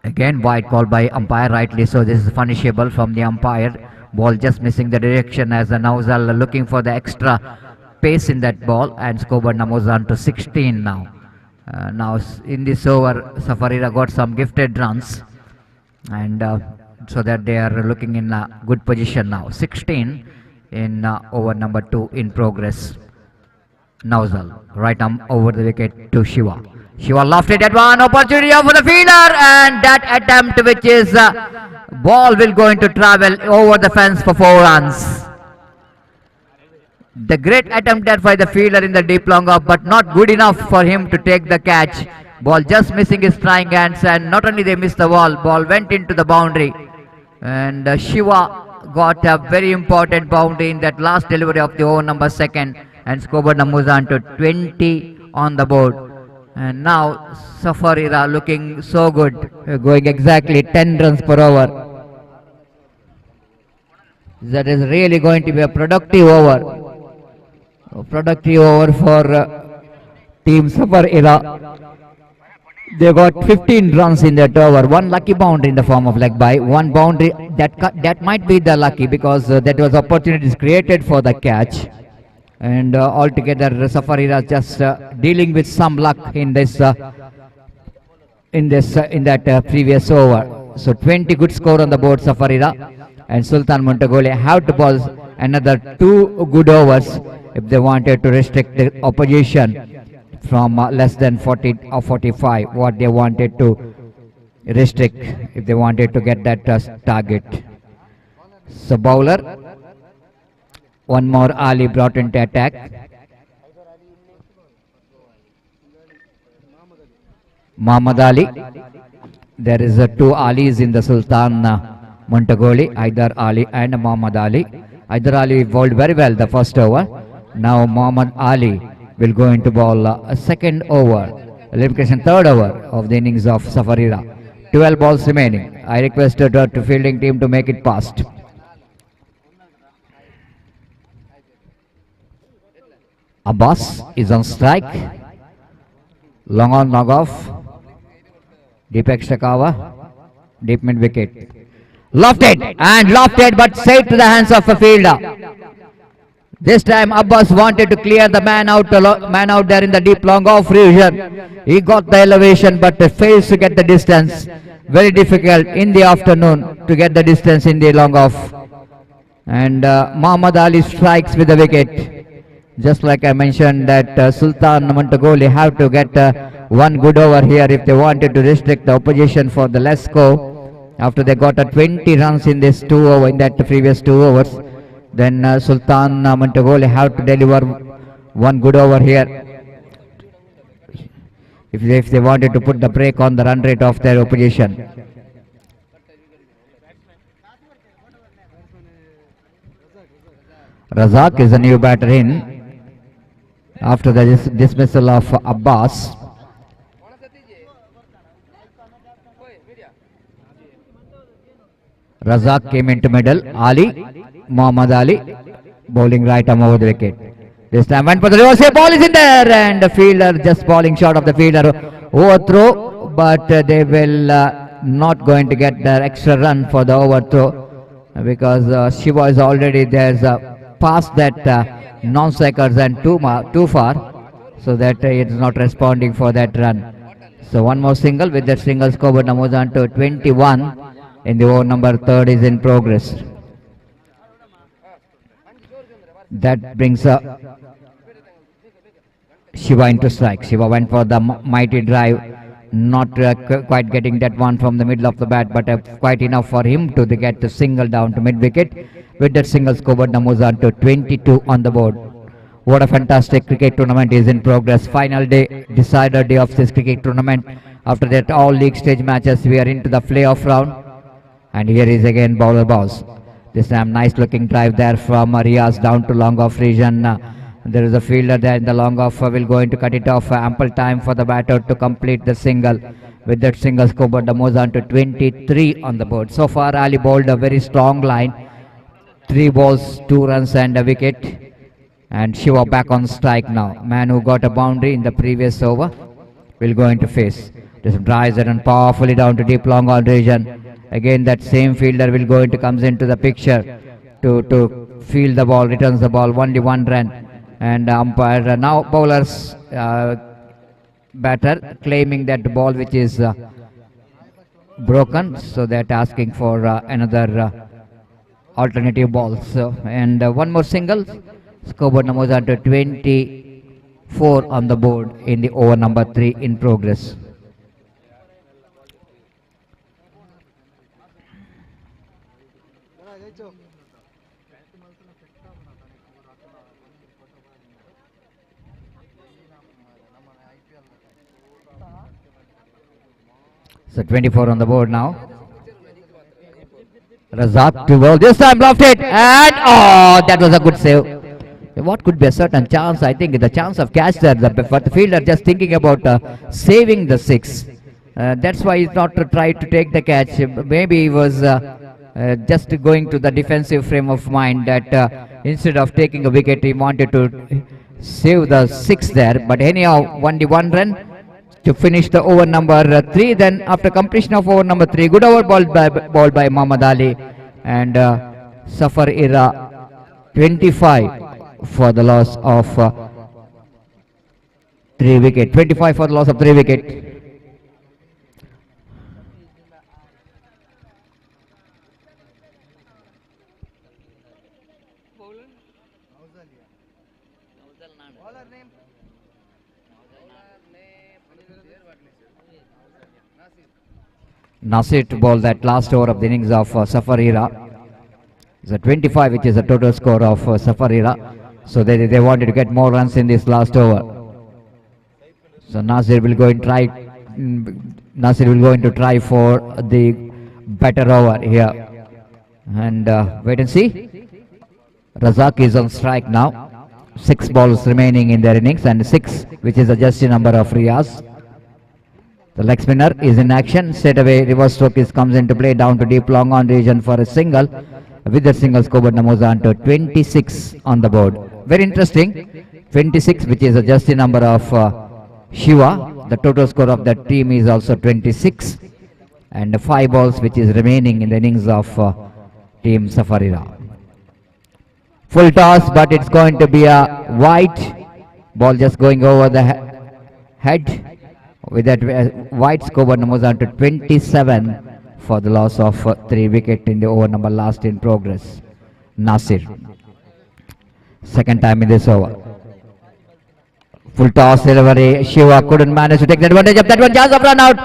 Again wide call by umpire, rightly so. This is punishable from the umpire. Ball just missing the direction as the Nauzal looking for the extra pace in that ball, and Skoban moves on to 16 now. Now in this over, Safarira got some gifted runs, and so that they are looking in a good position now. 16 in over number 2 in progress. Nauzal, right arm over the wicket to Shiva. Shiva lofted at one opportunity for the fielder, and that attempt, which is ball will going to travel over the fence for 4 runs. The great attempt there by the fielder in the deep long off, but not good enough for him to take the catch. Ball just missing his trying hands, and not only they missed the ball went into the boundary, and Shiva got a very important boundary in that last delivery of the over number 2nd, and Skoban moves on to 20 on the board. And now Safarira looking so good, going exactly 10 runs per over. That is really going to be a productive over. Productive over for team Safarira. They got 15 runs in that over. One lucky boundary in the form of leg by. One boundary that might be the lucky, because that was opportunities created for the catch. And altogether Safarira just dealing with some luck in this in that previous over. So 20 good score on the board, Safarira, and Sultan Montugoli have to bowl another 2 good overs if they wanted to restrict the opposition from less than 40 or 45, what they wanted to restrict if they wanted to get that target. So bowler, one more Ali brought into attack. Muhammad Ali. There is 2 Alis in the Sultan Montugoli, Hyder Ali and Muhammad Ali. Hyder Ali bowled very well the first over. Now Muhammad Ali will go into bowl a second over, elimination 3rd over of the innings of Safarira. 12 balls remaining. I requested to fielding team to make it past. Abbas is on strike. Long on, long off. Deep extra cover. Deep mid wicket. Lofted and lofted, but straight to the hands of a fielder. This time Abbas wanted to clear the man out there in the deep long off region. He got the elevation, but fails to get the distance. Very difficult in the afternoon to get the distance in the long off. And Muhammad Ali strikes with the wicket. Just like I mentioned that Sultan Montugoli have to get one good over here if they wanted to restrict the opposition for the less score. After they got a 20 runs in this in that previous 2 overs, then Sultan Montugoli have to deliver one good over here if they wanted to put the brake on the run rate of their opposition. Razak is a new batter in after the dismissal of Abbas. Razak came into middle. Muhammad Ali bowling right arm over the wicket. This time went for the reverse. Ball is in there, and the fielder just falling short of the fielder. Overthrow, but they will not going to get their extra run for the overthrow because Shiva is already there's past that non-strikers and too far, so that it is not responding for that run. So one more single. With that single, scoreboard moves on to 21 in the over number 3rd is in progress. That brings Shiva into strike. Shiva went for the mighty drive, not quite getting that one from the middle of the bat, but quite enough for him to get the single down to mid-wicket. With that single, scoreboard moves on to 22 on the board. What a fantastic cricket tournament is in progress. Final day, decider day of this cricket tournament. After that, all league stage matches, we are into the playoff round. And here is again bowler bounce. This time nice looking drive there from Riaz down to long off region. There is a fielder there in the long off, will going to cut it off. Ample time for the batter to complete the single. With that single, scoreboard moves on to 23 on the board. So far Ali bowled a very strong line. 3 balls, 2 runs and a wicket. And Shiva back on strike now. Man who got a boundary in the previous over will going to face. This drives it and powerfully down to deep long on region. Again that same fielder will go into comes into the picture to field the ball, returns the ball, only 1 run. And umpire now bowlers batter claiming that the ball which is broken, so that asking for another alternative ball. So and one more single. Scoreboard numbers are to 24 on the board in the over number 3 in progress. So 24 on the board now. Razak to bowl. This time bluffed it, and that was a good save. What could be a certain chance? I think the chance of catch there, but the fielder just thinking about saving the 6. That's why he's not tried to take the catch. Maybe he was just going to the defensive frame of mind that instead of taking a wicket, he wanted to save the 6 there. But anyhow, only 1 run to finish the over number 3. Then after completion of over number 3, good over ball by Muhammad Ali, and Safar Ira 25 for the loss of 3 wicket. 25 for the loss of 3 wicket. Nasir to bowl that last over of the innings of Safarira. It's a 25, which is the total score of Safarira. So they wanted to get more runs in this last over. So Nasir will go and try. Nasir will go into try for the better over here. And wait and see. Razak is on strike now. 6 balls remaining in their innings, and 6, which is the just number of Riaz. The leg spinner is in action. Straight away, reverse stroke comes into play down to deep long on region for a single. With the single, scoreboard moves on to 26 on the board. Very interesting. 26, which is a just number of Shiva. The total score of that team is also 26. And 5 balls, which is remaining in the innings of team Safarira. Full toss, but it's going to be a wide ball just going over the head. With that wide scoreboard moves on to 27 for the loss of 3 wicket in the over number last in progress. Nasir. Second time in this over. Full toss delivery. Shiva couldn't manage to take the advantage of that one. Chance of run out.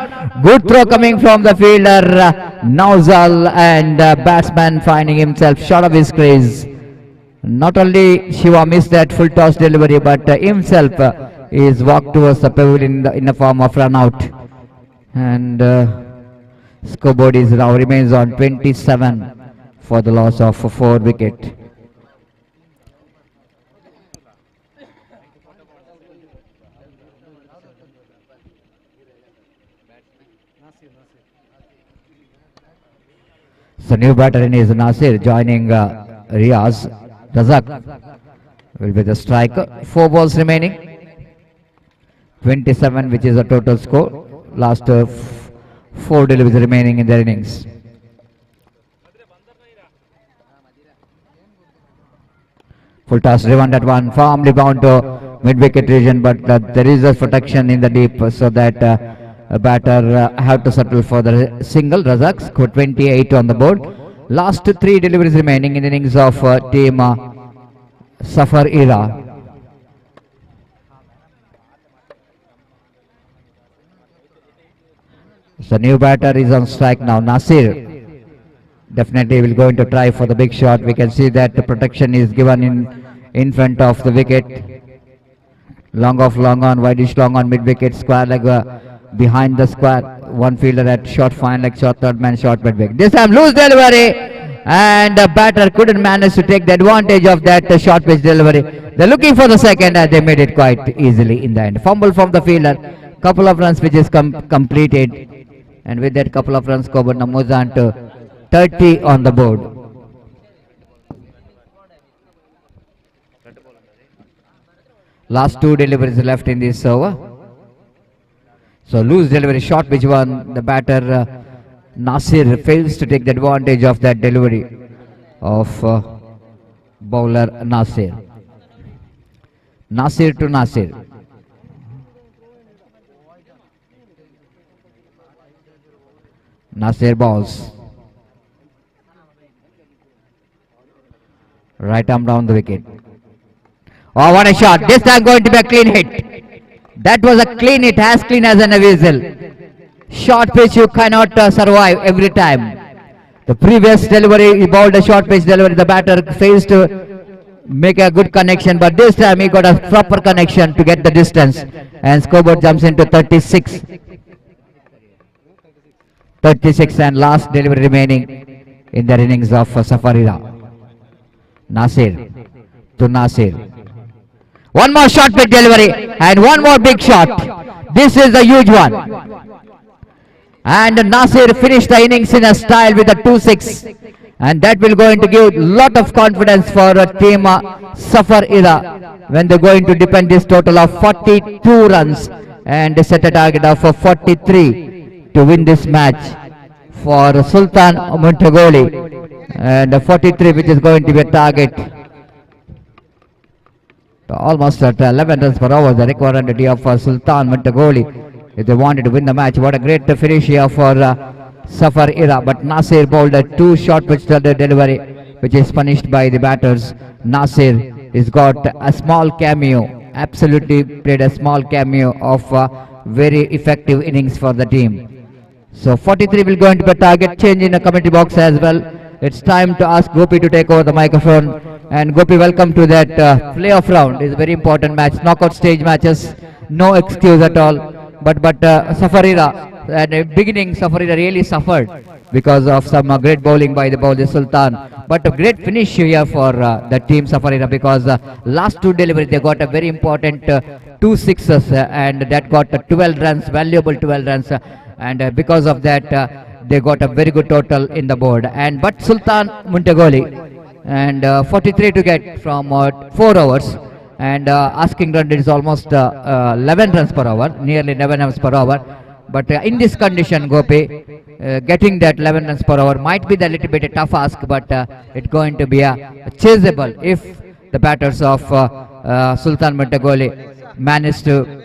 Good throw coming from the fielder Nauzal, and batsman finding himself short of his crease. Not only Shiva missed that full toss delivery, but himself is walked towards the pavilion in the form of run out. And scoreboard is now remains on 27 for the loss of 4 wickets. So new batter in is Nasir joining Riaz. Razak will be the striker. 4 balls remaining. 27, which is the total score. Last 4 deliveries remaining in their innings. Full toss driven that one, firmly bound to mid-wicket region, but there is a protection in the deep, so that a batter have to settle for the single. Razak scored 28 on the board. Last 3 deliveries remaining in the innings of team Safar Era. So new batter is on strike now. Nasir definitely will going to try for the big shot. We can see that the protection is given in front of the wicket. Long off, long on, wideish long on, mid wicket, square leg behind the square. One fielder at short fine leg, short third man, short mid wicket. This time loose delivery, and the batter couldn't manage to take the advantage of that short pitch delivery. They're looking for the second, and they made it quite easily in the end. Fumble from the fielder, couple of runs which is completed. And with that couple of runs, scoreboard now moves on to 30 on the board. Last 2 deliveries left in this over. So loose delivery, short pitch one. The batter Nasir fails to take the advantage of that delivery of bowler Nasir. Nasir to Nasir. Nasir balls. Right arm down the wicket. Oh, what a shot. This time going to be a clean hit. That was a clean hit, as clean as a whistle. Short pitch you cannot survive every time. The previous delivery, he bowled a short pitch delivery. The batter fails to make a good connection, but this time he got a proper connection to get the distance. And scoreboard jumps into 36. 36 and last delivery remaining in the innings of Safarira. Nasir to Nasir. One more short pitch delivery and one more big shot. This is a huge one. And Nasir finished the innings in a style with a 2-6. And that will going to give lot of confidence for team Safarira when they're going to depend this total of 42 runs and set a target of 43 to win this match for Sultan Montugoli, and 43 which is going to be a target almost at 11 runs per hour, the required quantity of Sultan Montugoli if they wanted to win the match. What a great finish here for Safar Era, but Nasir bowled a 2 short pitch delivery which is punished by the batters. Nasir has got a small cameo, absolutely played a small cameo of very effective innings for the team. So 43 will go into the target. Change in the committee box as well. It's time to ask Gopi to take over the microphone. And Gopi, welcome to that playoff round. It's a very important match. Knockout stage matches, no excuse at all. But Safarira, at the beginning Safarira really suffered because of some great bowling by the bowler Sultan. But a great finish here for the team Safarira, because last 2 deliveries they got a very important 2 sixes and that got 12 runs, valuable 12 runs. And because of that they got a very good total in the board. And but Sultan Montugoli and 43 to get from 4 overs, and asking run is almost 11 runs per hour, nearly 11 runs per hour. But in this condition, Gopi, getting that 11 runs per hour might be a little bit a tough ask, but it's going to be a chaseable if the batters of Sultan Montugoli manage to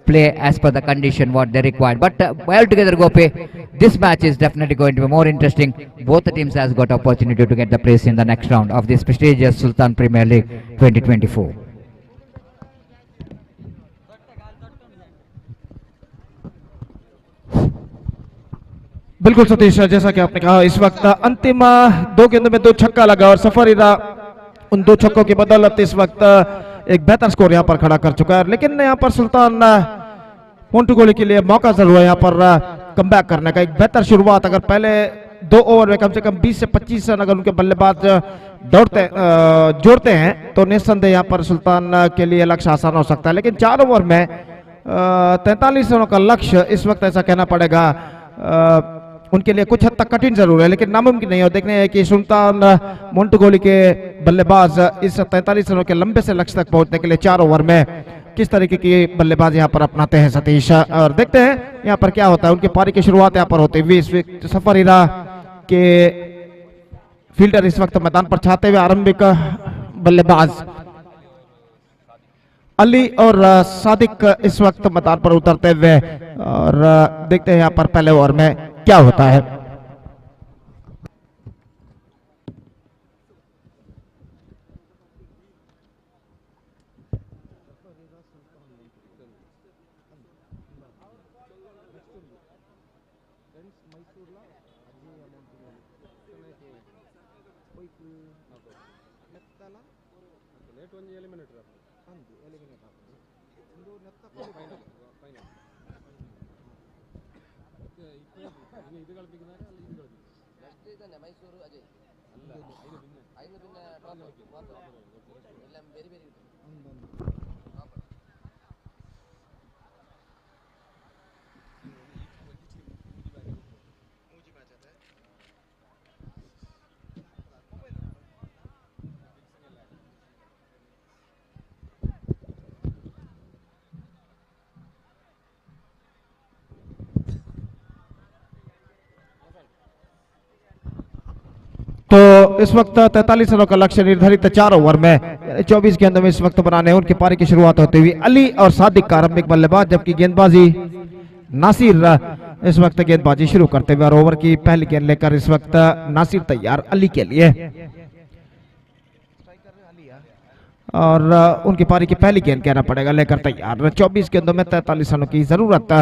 play as per the condition what they required. But altogether, Gopi, this match is definitely going to be more interesting. Both the teams has got opportunity to get the place in the next round of this prestigious Sultan Premier League 2024. बिल्कुल सतीश, जैसा कि आपने कहा इस वक्त अंतिम 2 गेंदों में 2 छक्का लगा और सफरीरा उन 2 छक्कों की बदौलत इस वक्त एक बेहतर स्कोर यहाँ पर खड़ा कर चुका है। लेकिन यहाँ पर सुल्तान मोंटुगोली के लिए मौका जरूर है यहाँ पर कमबैक करने का। एक बेहतर शुरुआत, अगर पहले 2 ओवर में कम से कम 20 से 25 रन अगर उनके बल्लेबाज जोड़ते हैं तो निस्संदेह यहाँ पर सुल्तान के लिए लक्ष्य आसान हो सकता है। लेकिन 4 ओवर में 43 रनों का लक्ष्य इस वक्त ऐसा कहना पड़ेगा उनके लिए कुछ हद तक कठिन जरूर है, लेकिन नामुमकिन नहीं है। देखने हैं कि सुल्तान मोंटुगोली के बल्लेबाज इस 43 रनों के लंबे से लक्ष्य तक पहुंचने के लिए 4 ओवर में किस तरीके की बल्लेबाज यहाँ पर अपनाते हैं सतीश, और देखते हैं यहाँ पर क्या होता है। उनकी पारी की शुरुआत यहाँ पर होती हुई इस वक्त सफरीरा के फील्डर इस वक्त मैदान पर छाते हुए आरंभिक बल्लेबाज अली और सादिक इस वक्त मैदान पर उतरते हुए, और देखते हैं यहाँ पर पहले ओवर में क्या होता है। तो इस वक्त 43 रनों का लक्ष्य निर्धारित 4 ओवर में 24 गेंदों में इस वक्त बनाने हैं। उनकी पारी की शुरुआत होती हुई अली और सादिक का आरंभिक बल्लेबाज, जबकि गेंदबाजी नासिर इस वक्त गेंदबाजी शुरू करते हुए, और ओवर की पहली गेंद लेकर इस वक्त नासिर तैयार अली के लिए, और उनकी पारी की पहली गेंद कहना पड़ेगा लेकर तैयार। 24 गेंदों में 43 रनों की जरूरत,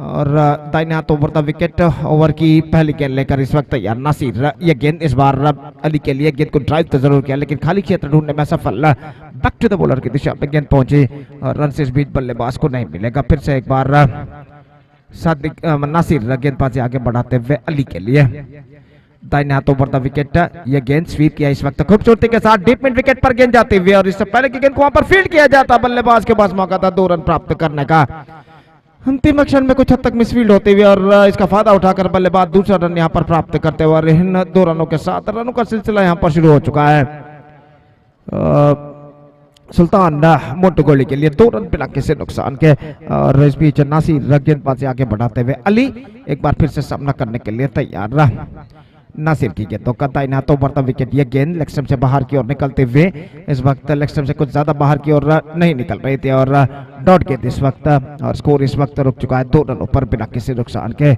और दाहिने हाथ ओवर द विकेट ओवर की पहली गेंद लेकर इस वक्त तैयार नासिर। ये गेंद इस बार अली के लिए, गेंद को ड्राइव तो जरूर किया लेकिन खाली क्षेत्र ढूंढने में सफल, बैक टू द बॉलर की दिशा में गेंद पहुंची और रन से इस बीच बल्लेबाज को नहीं मिलेगा। फिर से एक बार सादिक नासिर गेंदबाजी आगे बढ़ाते हुए अली के लिए, दाहिने हाथ ओवर द विकेट। ये गेंद स्वीप किया इस वक्त खूबसूरती के साथ, डीप मिड विकेट पर गेंद जाती हुई, और इससे पहले की गेंद को वहां पर फील्ड किया जाता, बल्लेबाज के पास मौका था 2 रन प्राप्त करने का। अंतिम क्षण में कुछ हद तक मिसफील्ड होते हुए, और इसका फायदा उठाकर बल्लेबाज दूसरा रन यहां पर प्राप्त करते हुए, और इन 2 रनों के साथ रनों का सिलसिला यहां पर शुरू हो चुका है सुल्तान मोंटुगोली के लिए 2 रन बिना किसी नुकसान के। और इस बीच नासिर गेंदबाजी आगे बढ़ाते हुए अली एक बार फिर से सामना करने के लिए तैयार रहा। नासिर की गेंदों का दाहिने हाथों बढ़ता विकेट, ये गेंद लेग स्टंप से बाहर की ओर निकलते हुए, इस वक्त लेग स्टंप से कुछ ज्यादा बाहर की ओर नहीं निकल रही थी, और डॉट गेंद इस वक्त, और स्कोर इस वक्त रुक चुका है 2 रनों पर बिना किसी नुकसान के।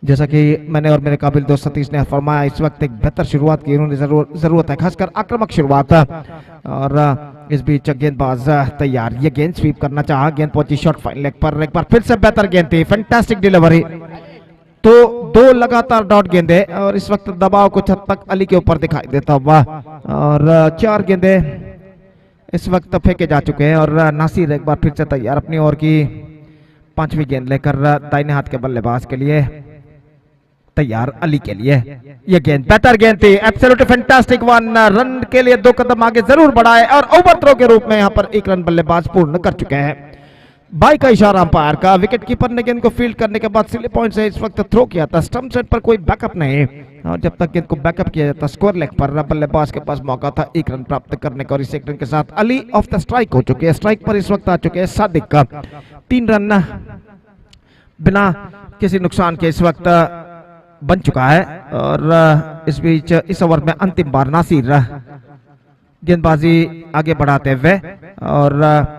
जैसा कि मैंने और मेरे काबिल दोस्त सतीश ने फरमाया, इस वक्त एक बेहतर शुरुआत की उन्होंने जरूरत है, खासकर आक्रामक शुरुआत। और इस बीच गेंदबाज तैयार, ये गेंद स्वीप करना चाहा, गेंद पहुंची शॉर्ट फाइन लेग पर, एक बार फिर से बेहतर गेंद थी, फैंटास्टिक डिलीवरी। तो 2 लगातार डॉट गेंदे, और इस वक्त दबाव कुछ हद तक अली के ऊपर दिखाई देता हुआ, और 4 गेंदे इस वक्त फेंके जा चुके हैं, और नासिर एक बार फिर से तैयार अपनी ओर की 5वीं गेंद लेकर दाहिने हाथ के बल्लेबाज के लिए तैयार अली के लिए। यह गेंद बेहतर गेंद थी, एब्सोल्युटली फैंटास्टिक वन, रन के लिए 2 कदम आगे जरूर बढ़ाए, और ओवर थ्रो के रूप में यहां पर 1 रन बल्लेबाज पूर्ण कर चुके हैं। बाई का इशारा अंपायर का, विकेट कीपर ने गेंद को फील्ड करने के बाद सिले पॉइंट से इस वक्त थ्रो किया था, स्टंप सेट पर कोई बैकअप नहीं, और जब तक गेंद को बैकअप किया जाता स्कोर लेग पर बल्लेबाज के पास मौका था 1 रन प्राप्त करने का, और इस 1 रन के साथ अली ऑफ द स्ट्राइक हो चुके हैं। स्ट्राइक पर इस वक्त आ चुके हैं सादिक का, 3 रन बिना किसी नुकसान के इस वक्त बन चुका है। और इस बीच इस ओवर में अंतिम बार नासिर गेंदबाजी आगे बढ़ाते हुए, और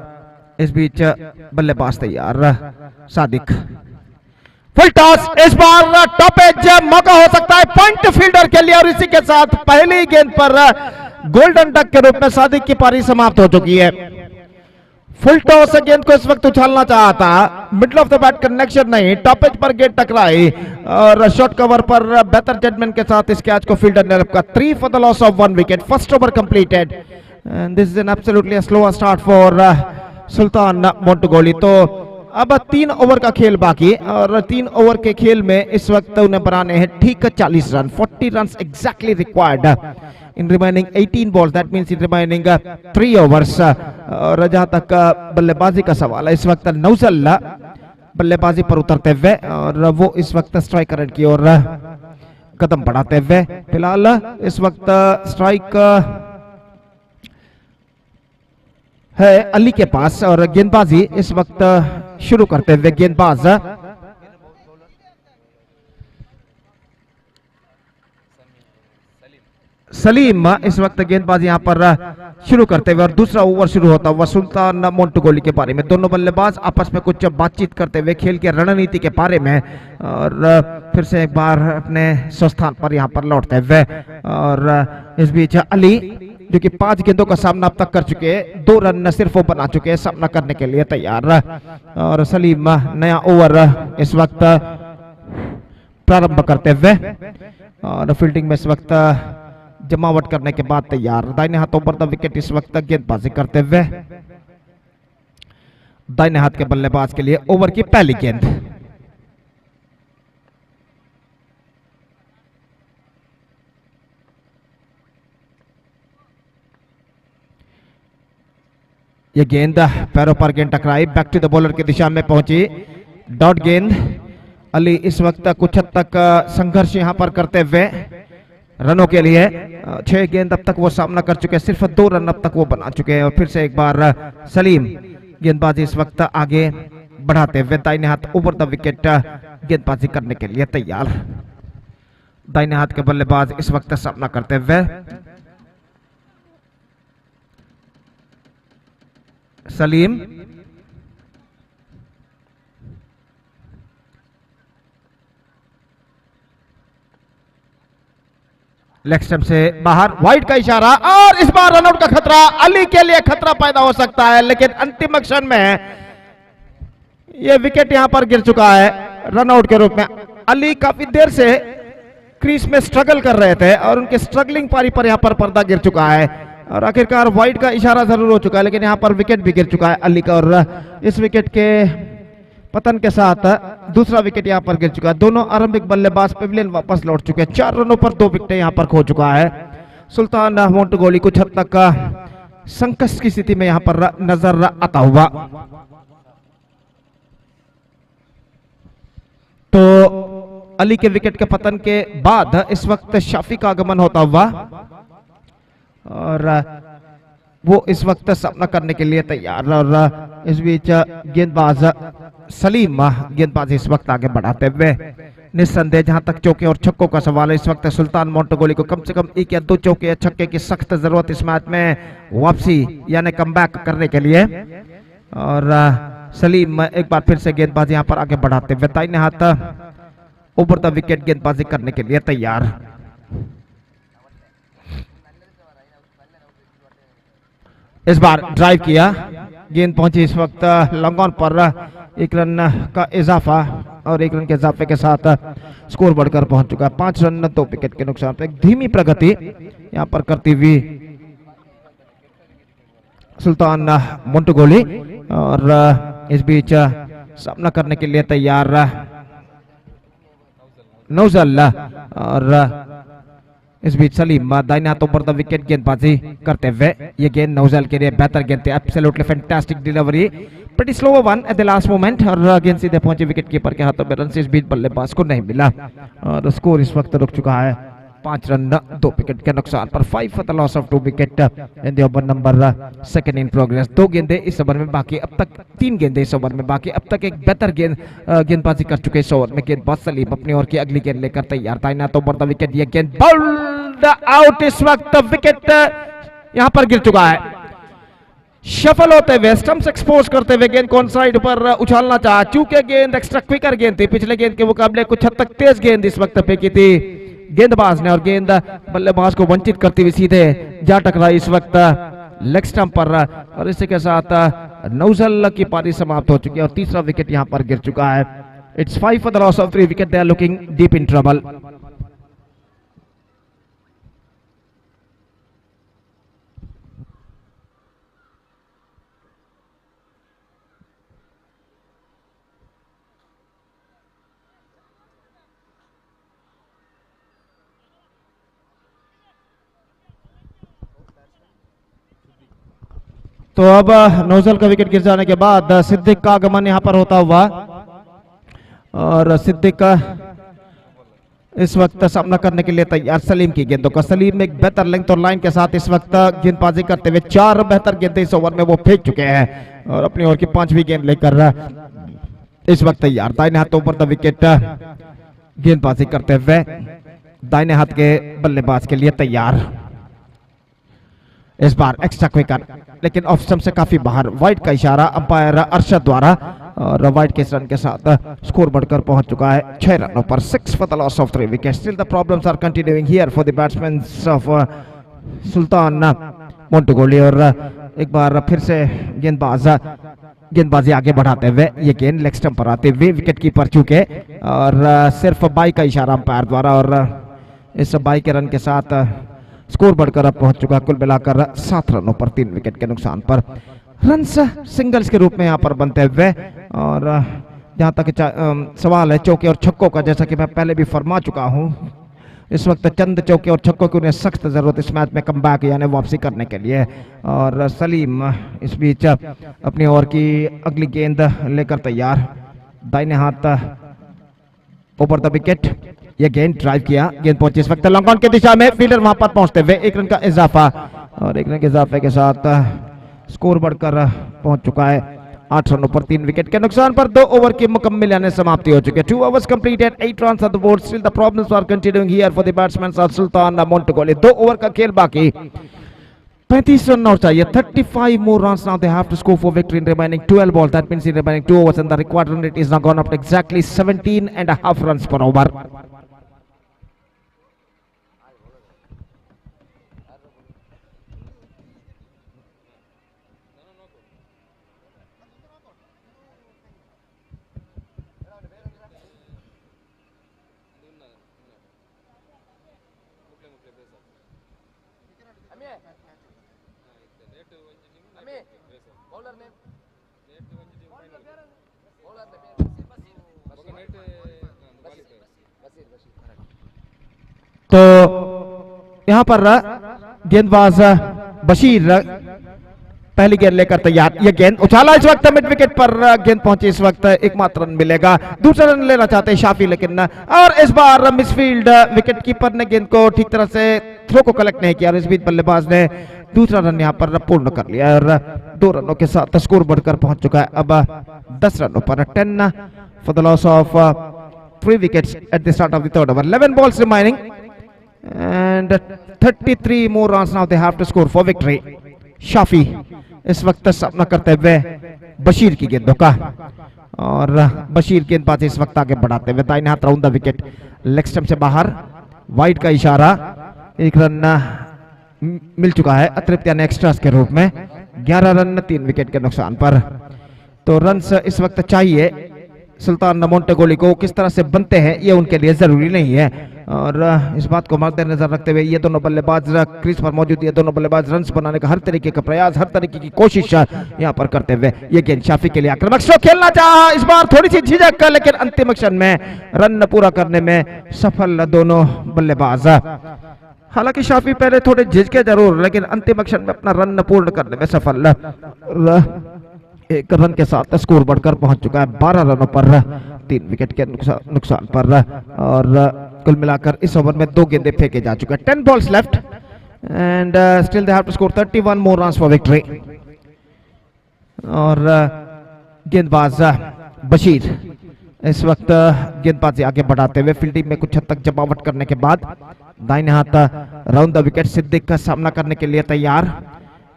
इस बीच बल्लेबाज तैयार सादिक, फुल टॉस, इस बार टॉप एज मौका हो सकता है पॉइंट फील्डर के लिए, और इसी के साथ पहली गेंद पर गोल्डन डक के रूप में सादिक की पारी समाप्त हो चुकी है। फुल टॉस गेंद को इस वक्त उछालना चाहा था, middle of the bat connection नहीं, टॉप एज पर गेंद टकराई और शॉर्ट कवर पर बेहतर जजमेंट के साथ इस कैच को फील्डर ने रखा। 3 for the loss of 1 wicket. First over completed and this is an absolutely slow start for Sultan Montugoli. तो अब 3 ओवर का खेल बाकी और 3 ओवर के खेल में इस वक्त उन्हें बनाने हैं ठीक 40 run. 40 run exactly required in remaining 18 balls, that means in remaining 3 overs. और जहां तक बल्लेबाजी का सवाल है, इस वक्त नौजल बल्लेबाजी पर उतरते हुए और वो इस वक्त स्ट्राइक रेट की ओर कदम बढ़ाते हुए, फिलहाल इस वक्त स्ट्राइक है अली के पास और गेंदबाजी इस वक्त शुरू करते हुए गेंदबाज सलीम इस वक्त गेंदबाजी यहां पर शुरू करते हुए और दूसरा ओवर शुरू होता हुआ सुल्तान मोंटुगोली के बारे में। दोनों बल्लेबाज आपस में कुछ बातचीत करते हुए खेल की रणनीति के बारे में और फिर से एक बार अपने स्वस्थान पर यहां पर लौटते हुए और इस बीच अली जो कि 5 गेंदों का सामना अब तक कर चुके हैं, 2 रन सिर्फ वो बना चुके हैं, सामना करने के लिए तैयार। और सलीम नया ओवर इस वक्त प्रारंभ करते हुए और फील्डिंग में इस वक्त जमावट करने के बाद तैयार। दाहिने हाथों पर द विकेट इस वक्त गेंदबाजी करते हुए दाहिने हाथ के बल्लेबाज के लिए ओवर की पहली गेंद। ये गेंद पैरों पर गेंद टकराई, बैक टू द बॉलर की दिशा में पहुंची, डॉट गेंद। अली इस वक्त कुछ हद तक संघर्ष यहां पर करते हुए रनों के लिए 6 गेंद अब तक वो सामना कर चुके हैं, सिर्फ 2 रन अब तक वो बना चुके हैं। और फिर से एक बार सलीम गेंदबाजी इस वक्त आगे बढ़ाते हुए दाहिने हाथ ओवर द विकेट गेंदबाजी करने के लिए तैयार। दाहिने हाथ के बल्लेबाज इस वक्त सामना करते हुए सलीम लेग स्टंप से बाहर, वाइड का इशारा और इस बार रनआउट का खतरा। अली के लिए खतरा पैदा हो सकता है लेकिन अंतिम क्षण में यह विकेट यहां पर गिर चुका है रनआउट के रूप में। अली काफी देर से क्रीज में स्ट्रगल कर रहे थे और उनके स्ट्रगलिंग पारी पर यहां पर पर्दा गिर चुका है और आखिरकार वाइड का इशारा जरूर हो चुका है लेकिन यहां पर विकेट भी गिर चुका है अली का। और इस विकेट के पतन के साथ दूसरा विकेट यहां पर गिर चुका है। दोनों आरंभिक बल्लेबाज पेविलियन वापस लौट चुके हैं। 4 रनों पर 2 विकेट यहां पर खो चुका है सुल्तान मोंटुगोली, कुछ हद तक संकट की स्थिति में यहां पर नजर आता हुआ। तो अली के विकेट के पतन के बाद इस वक्त शाफी का आगमन होता हुआ और वो इस वक्त सामना करने के लिए तैयार। और इस बीच गेंदबाज सलीम गेंदबाज इस वक्त आगे बढ़ाते हुए निस्संदेह जहां तक चौके और छक्कों का सवाल है, इस वक्त सुल्तान मोंटुगोली को कम से कम 1 या 2 चौके या छक्के की सख्त जरूरत इस मैच में वापसी यानी कमबैक करने के लिए। और सलीम एक बार फिर से गेंदबाज यहां पर आगे बढ़ाते हुए दाहिने हाथ ओवर द विकेट गेंदबाजी करने के लिए तैयार। इस बार ड्राइव किया, गेंद पहुंची इस वक्त लॉन्ग ऑन पर, 1 रन का इजाफा और 1 रन के इजाफे के साथ स्कोर बढ़कर पहुंच चुका है 5 रन 2 विकेट के नुकसान पर। एक धीमी प्रगति यहां पर करती हुई सुल्तान मोंटुगोली और इस बीच सामना करने के लिए तैयार नौजल और इस बीच सलीम दाहिने हाथों पर द विकेट गेंदबाजी करते हुए। ये गेंद नौजल के लिए बेहतर गेंद थी, absolutely fantastic delivery, pretty slow one eight the last moment और गेंद सीधे पहुंची विकेट कीपर के हाथों में। रन इस बीच बल्लेबाज को नहीं मिला और स्कोर इस वक्त रुक चुका है 5 रन 2 विकेट के नुकसान पर। 5 for the loss of 2 wicket in the over number 2 in progress. 2 गेंदें इस ओवर में बाकी, अब तक 3 गेंदें इस ओवर में बाकी। अब तक एक बेहतर गेंदबाजी कर चुके इस ओवर में गेंदबाज सलीम अपनी ओर की अगली गेंद लेकर तैयार। दाहिने हाथों पर द विकेट, ये गेंद बाउल्ड आउट। इस वक्त विकेट यहां पर गिर चुका है। शफल होते हुए स्टंप्स एक्सपोज करते हुए गेंद को ऑन साइड पर उछालना चाहा, चूंकि गेंद एक्स्ट्रा क्विकर गेंद थी, पिछले गेंद के मुकाबले कुछ हद तक तेज गेंद इस वक्त फेंकी थी गेंदबाज ने और गेंद बल्लेबाज को वंचित करती हुई सीधे जा टकराई इस वक्त लेग स्टंप पर। और इसी के साथ नौजल की पारी समाप्त हो चुकी है और तीसरा विकेट यहां पर गिर चुका है। It's 5 for the loss of 3 wicket. They are looking deep in trouble. तो अब नौजल का विकेट गिर जाने के बाद सिद्दीक का आगमन यहां पर होता हुआ और सिद्दीक का इस वक्त सामना करने के लिए तैयार सलीम की गेंदों का। सलीम एक बेहतर लेंथ और लाइन के साथ इस वक्त गेंदबाजी करते हुए 4 बेहतर गेंदें इस ओवर में वो फेंक चुके हैं और अपनी ओर की 5वीं गेंद लेकर इस वक्त तैयार। दाहिने हाथों पर द विकेट गेंदबाजी करते हुए दाहिने हाथ के बल्लेबाज के लिए तैयार। इस बार एक्स्ट्रा क्विकर लेकिन ऑफ स्टंप से काफी बाहर। वाइड का इशारा अंपायर अरशद द्वारा और वाइड के इस रन के साथ स्कोर बढ़कर पहुंच चुका है 6 रनों पर। 6 for the loss of 3 wicket. Still the problems are continuing here for the batsman of Sultan Montugoli. और एक बार फिर से गेंदबाजी आगे बढ़ाते हुए ये गेंद लेग स्टंप पर आते हुए विकेट कीपर चूके और सिर्फ बाई का इशारा अंपायर द्वारा और इस बाई के रन के साथ स्कोर बढ़कर अब पहुंच चुका कुल मिलाकर 7 रनों पर 3 विकेट के नुकसान पर। रन्स सिंगल्स के रूप में यहां पर बनते हुए और जहां तक सवाल है चौके और छक्कों का, जैसा कि मैं पहले भी फरमा चुका हूं, इस वक्त चंद चौके और छक्कों की उन्हें सख्त जरूरत इस मैच में कमबैक यानी वापसी करने के लिए। और सलीम इस बीच अपनी ओर की अगली गेंद लेकर तैयार। दाहिने हाथ ओवर द विकेट ये गेंद ड्राइव किया। गेंद पहुंची इस वक्त लॉन्ग ऑन की दिशा में। फील्डर वहां पर पहुंचते हुए 1 रन का इजाफा और 1 रन के इजाफे के साथ स्कोर बढ़कर पहुंच चुका है 8 रनों पर 3 विकेट के नुकसान पर। 2 ओवर की मुकम्मल यानी समाप्ति हो चुकी है। 2 overs completed, 8 runs on the board. Still the problems are continuing here for the batsmen of Sultan Montugoli. 2 over का खेल बाकी, 35 रन और चाहिए। 35 more runs now they have to score for victory in remaining 12 balls. That means in remaining 2 overs and the required run rate is now gone up to exactly 17.5 runs per over. तो यहां पर गेंदबाज बशीर पहली गेंद लेकर तैयार। ये गेंद उछाला इस वक्त मिड विकेट पर। गेंद पहुंची इस वक्त एकमात्र रन मिलेगा। दूसरा रन लेना चाहते हैं शाफी लेकिन और इस बार मिसफील्ड। विकेट कीपर ने गेंद को ठीक तरह से थ्रो को कलेक्ट नहीं किया और इस बीच बल्लेबाज ने दूसरा रन यहां पर पूर्ण कर लिया और 2 रनों के साथ स्कोर बढ़कर पहुंच चुका है अब 10 रनों पर। 10 for the loss of 3 wickets at the start of the 3rd over. 11 balls remaining and 33 more runs now they have to score for victory. Shafi इस वक्त सामना करते हुए बशीर की गेंदों का और बशीर गेंदबाजी इस वक्त आगे बढ़ाते हुए दाहिने हाथ round the wicket. Leg stump से बाहर। वाइड का इशारा। 1 रन मिल चुका है अतिरिक्त यानी एक्स्ट्रास के रूप में। 11 रन 3 विकेट के नुकसान पर। तो रन्स इस वक्त चाहिए सुल्तान मोंटेगोली को। किस तरह से बनते हैं ये उनके लिए जरूरी नहीं है और इस बात को मद्देनजर रखते हुए ये दोनों बल्लेबाज क्रीज पर मौजूद, ये दोनों बल्लेबाज रन्स बनाने का हर तरीके का प्रयास, हर तरीके की कोशिश यहां पर करते हुए ये गेंद शाफी के लिए आक्रामक स्ट्रोक खेलना चाहा। इस बार थोड़ी सी झिझक लेकिन अंतिम क्षण में रन पूरा करने में सफल दोनों बल्लेबाज। हालांकि शाफी पहले थोड़े झिझके जरूर लेकिन अंतिम क्षण में अपना रन पूर्ण करने में सफल। 1 रन के साथ स्कोर बढ़कर पहुंच चुका है 12 रनों पर 3 विकेट के नुकसान पर। और कुल मिलाकर इस ओवर में 2 गेंदें फेंके जा चुके हैं। 10 balls left and still they have to score 31 more runs for victory. और गेंदबाज बशीर इस वक्त गेंदबाजी आगे बढ़ाते हुए फील्डिंग में कुछ हद तक जमावट करने के बाद दाहिने हाथ राउंड द विकेट सिद्दीक का सामना करने के लिए तैयार।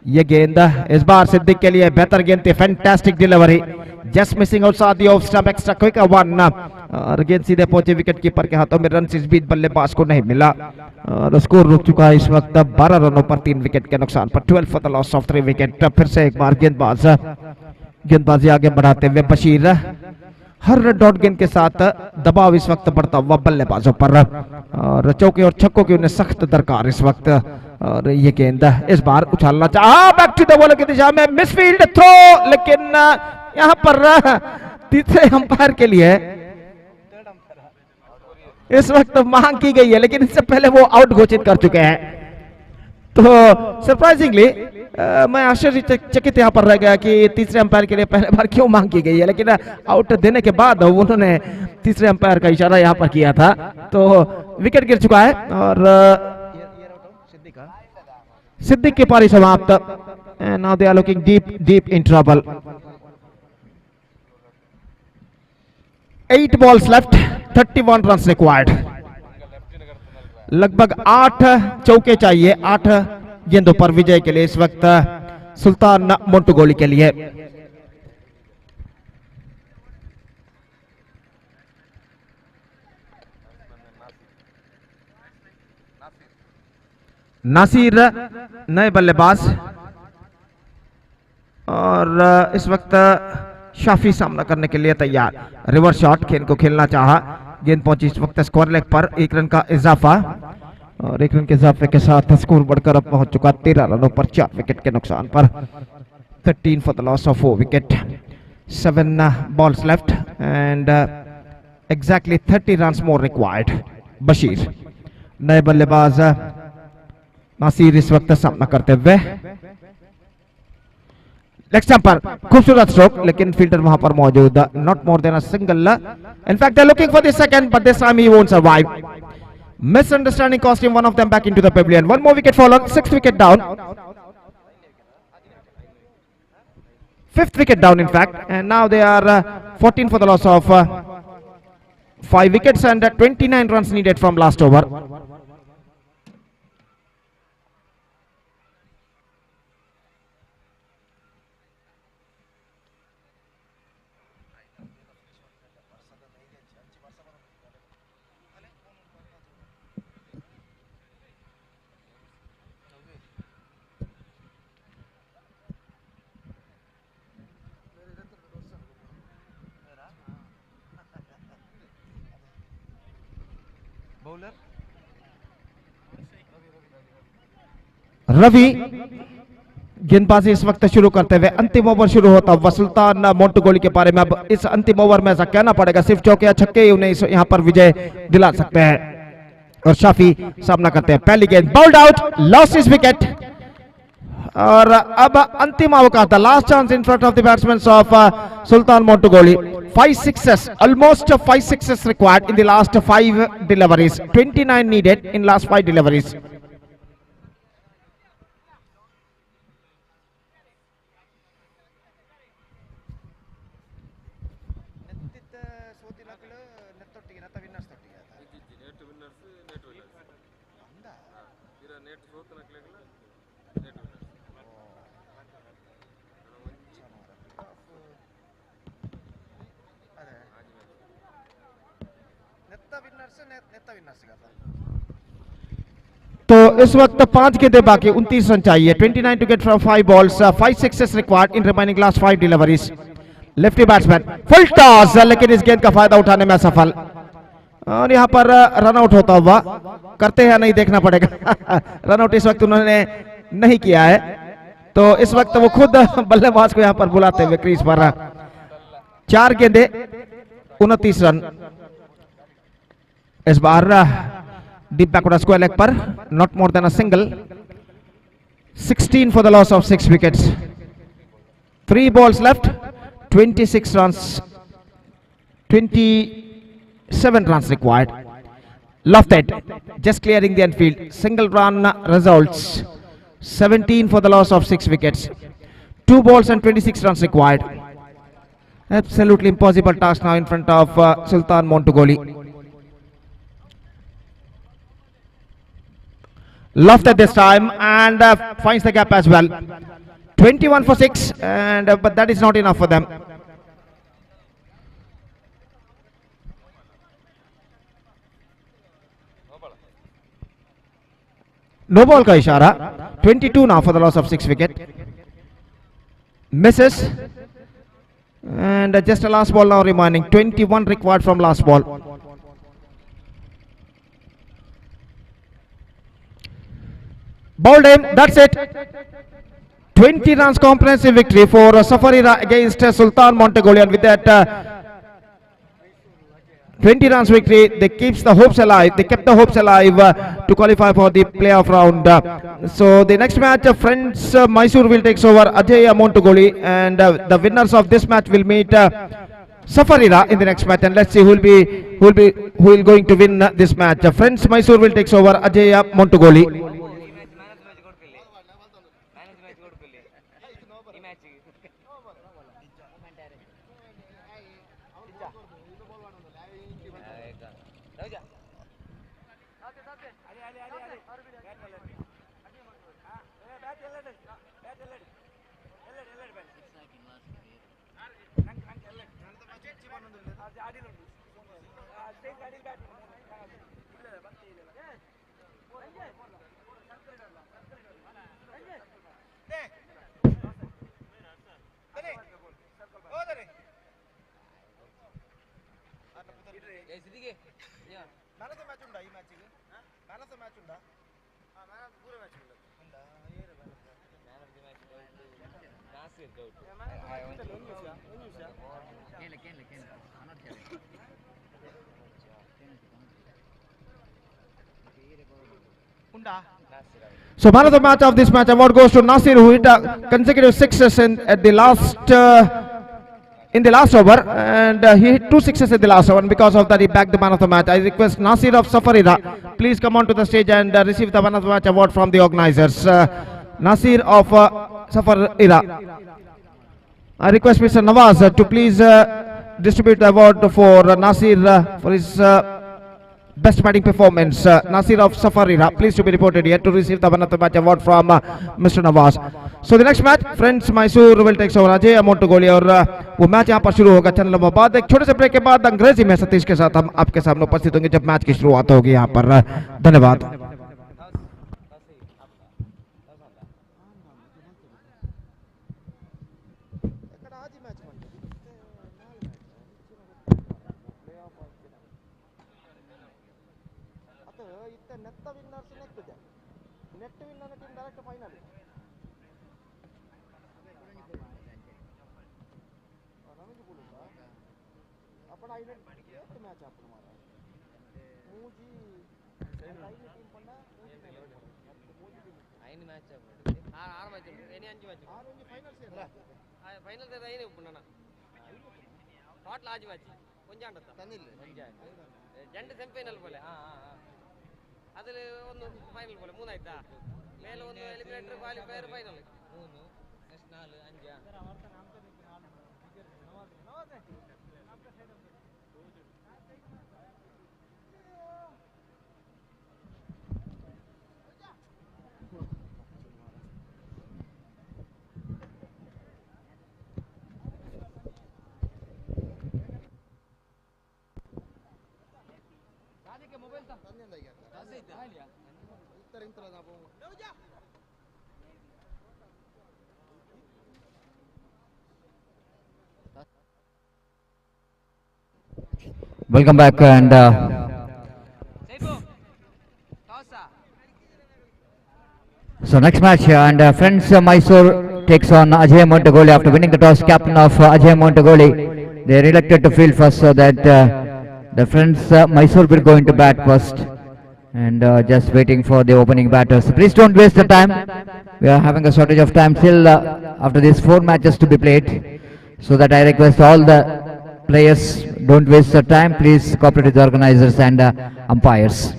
ये गेंद इस बार सिद्दीक के लिए बेहतर गेंद थी। Fantastic delivery, just missing outside the off stump, extra quick 1 और गेंद सीधे पहुंचे विकेट कीपर के हाथों में। रन इस बीच बल्लेबाज को नहीं मिला और स्कोर रुक चुका है इस वक्त 12 रनों पर 3 विकेट के नुकसान पर। 12 for the loss of 3 wicket. फिर से एक बार गेंदबाज गेंदबाजी आगे बढ़ाते हुए बशीर, हर डॉट गेंद के साथ दबाव इस वक्त बढ़ता हुआ बल्लेबाजों पर, और चौके और छक्कों की उन्हें सख्त दरकार इस वक्त। और ये गेंद इस बार उछालना चाहा, बैक टू द बॉलर की दिशा में, मिसफील्ड थ्रो, लेकिन यहां पर तीसरे अंपायर के लिए इस वक्त मांग की गई है, लेकिन इससे पहले वो आउट घोषित कर चुके हैं। तो सरप्राइजिंगली मैं आश्चर्यचकित यहाँ पर रह गया कि तीसरे अंपायर के लिए पहले बार क्यों मांग की गई है, लेकिन आउट देने के बाद उन्होंने तीसरे अंपायर का इशारा यहाँ पर किया था। तो विकेट गिर चुका है और सिद्दीक की पारी समाप्त। Now they are looking deep in trouble. 8 balls left, 31 runs required। लगभग 8 चौके चाहिए 8 गेंदों पर विजय के लिए इस वक्त सुल्तान मोंटुगोली के लिए। नासिर नए बल्लेबाज, और इस वक्त शाफी सामना करने के लिए तैयार। रिवर्स शॉट गेंद को खेलना चाहा, गेंद पहुंची इस वक्त स्कोर लेग पर, 1 रन का इजाफा, और 1 रन के इजाफे के साथ स्कोर बढ़कर अब पहुंच चुका 13 रनों पर 4 विकेट के नुकसान पर। 13 for the loss of 4 wicket. 7 balls left and exactly 30 runs more required। Bashir नए बल्लेबाज, नासिर इस वक्त सामना करते हुए, लेग स्टंप पर खूबसूरत स्ट्रोक, लेकिन फील्डर वहां पर मौजूद, not more than a single. In fact they are looking for the second, but this time he won't survive. Misunderstanding cost him one of them back into the pavilion। 1 more wicket fallen, 6th wicket down, 5th wicket down in fact, and now they are 14 for the loss of 5 wickets and 29 runs needed from last over। Ravi गेंदबाजी इस वक्त शुरू करते हुए, अंतिम over शुरू होता हुआ सुल्तान मोंटुगोली के बारे में। अब इस अंतिम ओवर में ऐसा कहना पड़ेगा, सिर्फ चौके या छक्के ही उन्हें यहां पर विजय दिला सकते हैं। और शाफी सामना करते हैं, पहली गेंद bowled out, loss is wicket. और अब अंतिम अवकाश, the last chance in front of the batsman of Sultan Montugoli. 5 sixes, almost 5 sixes required in the last 5 deliveries, 29 needed in last 5 deliveries। तो इस वक्त 5 गेंदें बाकी, 29 रन चाहिए। 29 to get from 5 balls, 5 sixes required in remaining last 5 deliveries। Lefty batsman full toss, लेकिन इस गेंद का फायदा उठाने में असफल, और यहाँ पर रन आउट होता हुआ, करते हैं नहीं देखना पड़ेगा। रन आउट इस वक्त उन्होंने नहीं किया है, तो इस वक्त वो खुद बल्लेबाज को यहाँ पर बुलाते हुए क्रीज पर। 4 गेंदें 29 रन। इस बार deep backward square leg पर, not more than a single। 16 for the loss of 6 wickets। 3 balls left, 26 runs, 27 runs required। Lofted just clearing the infield, single run results। 17 for the loss of 6 wickets। 2 balls and 26 runs required। Absolutely impossible task now in front of Sultan Montugoli। Lofted this time and finds the gap as well। 21 for 6, and but that is not enough for them। No ball का इशारा। 22 now for the loss of 6 wicket। Misses, And just a last ball now remaining. 21 required from last ball. Ball aim, that's it. 20 runs comprehensive victory for Safarira against Sultan Montugoli, and with that 20 runs victory, they keeps the hopes alive. They kept the hopes alive to qualify for the playoff round. So the next match, friends, Mysore will take over Ajay Montugoli, and the winners of this match will meet Safarira in the next match. And let's see who will going to win this match. Friends, Mysore will take over Ajay Montugoli. So man of the match of this match award goes to Nasir, who hit consecutive sixes in the last over, and he hit 2 sixes in the last over, and because of that he bagged the man of the match. I request Nasir of Safarira, please come on to the stage and receive the man of the match award from the organizers. Nasir of Safarira. I request Mr. Nawaz to please distribute the award for Nasir for his best batting performance. Nasir of Safarira, please to be reported here to receive the man of the match award from Mr. Nawaz. So the next match, friends, Mysore will take over Ajay Montugoli, और वो match यहाँ पर शुरू होगा चंद लम्हों बाद. एक छोटे से ब्रेक के बाद अंग्रेजी में सतीश के साथ हम आपके सामने उपस्थित होंगे जब मैच की शुरुआत होगी यहाँ पर. धन्यवाद. രണ്ട് സെമി ഫൈനൽ പോലെ അതിൽ ഒന്ന് ഫൈനൽ പോലെ മൂന്നായിട്ടാ മേലെ ഒന്ന് eliminator qualifier final 3 next 4 5 Welcome back, and so next match, and friends, Mysore takes on Ajay Montugoli. After winning the toss, captain of Ajay Montugoli, they are elected to field first, so that the friends Mysore will go into bat first, and just waiting for the opening batters. Please don't waste the time. We are having a shortage of time still after these 4 matches to be played, so that I request all the players, don't waste your time. Please cooperate with the organizers and umpires.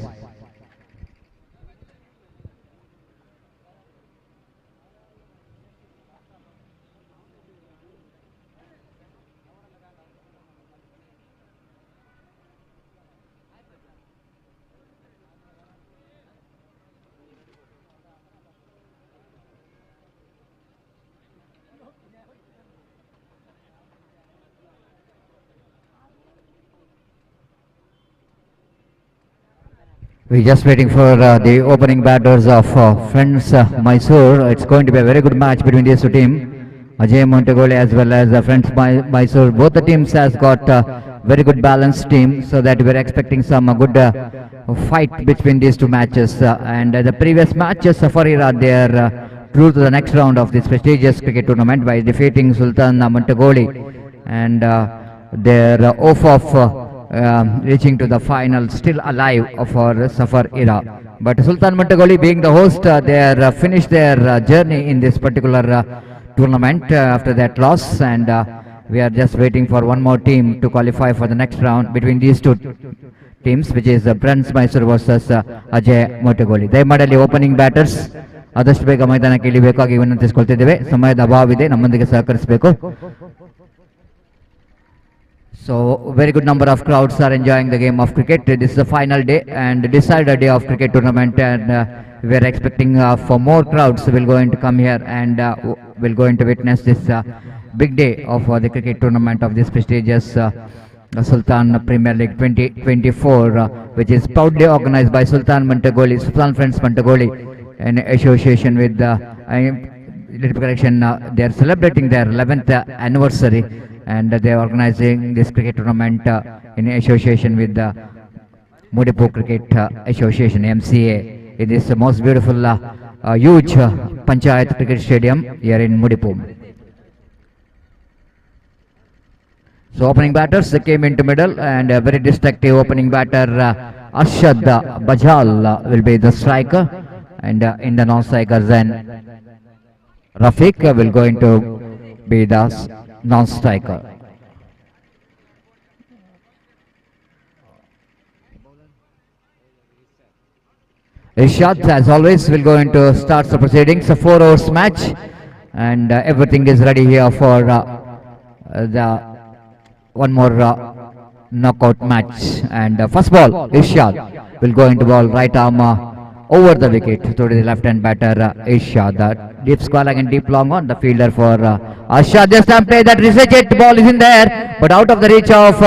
We're just waiting for the opening batters of friends Mysore. It's going to be a very good match between these two teams. Ajay Montugoli as well as friends Mysore. Both the teams has got very good balanced team, so that we're expecting some good fight between these two matches. And the previous matches, Safarira, they are through to the next round of this prestigious cricket tournament by defeating Sultan Montugoli, and they're off of reaching to the final, still alive for Safar era. But Sultan Montugoli being the host, they are finished their journey in this particular tournament after that loss, and we are just waiting for one more team to qualify for the next round between these two teams, which is Friends Mysore versus Ajay Montugoli. ದಯಮಾಡಿ opening batters ಆದಷ್ಟು ಬೇಗ ಮೈದಾನಕ್ಕೆ ಇಳಿಬೇಕಾಗಿ ವಿನಂತಿಸಿಕೊಳ್ತಿದ್ದೇವೆ. ಸಮಯದ ಅಭಾವವಿದೆ, ನಮ್ಮೊಂದಿಗೆ ಸಹಕರಿಸಬೇಕು. So very good number of crowds are enjoying the game of cricket. This is the final day and decided day of cricket tournament, and we are expecting for more crowds will going to come here, and will going to witness this big day of the cricket tournament of this prestigious Sultan Premier League 2024, which is proudly organized by Sultan Montugoli, Sultan Friends Montugoli, in association with little correction, they are celebrating their 11th anniversary, and they are organizing this cricket tournament in association with the Mudipu Cricket Association MCA. It is the most beautiful huge Panchayat cricket stadium here in Mudipu. So opening batters came into middle, and a very destructive opening batter Arshad Bajal will be the striker, and in the non-striker then Rafiq will going to be the non-striker. Irshad, as always, will go into start the proceedings. A 4 hours match, and everything is ready here for the one more knockout match. And first ball, Irshad will go into ball right arm over the wicket to the left-hand batter Irshad. Deep square and deep long on the fielder for Arshad. Just play that research it, ball is in there, but out of the reach of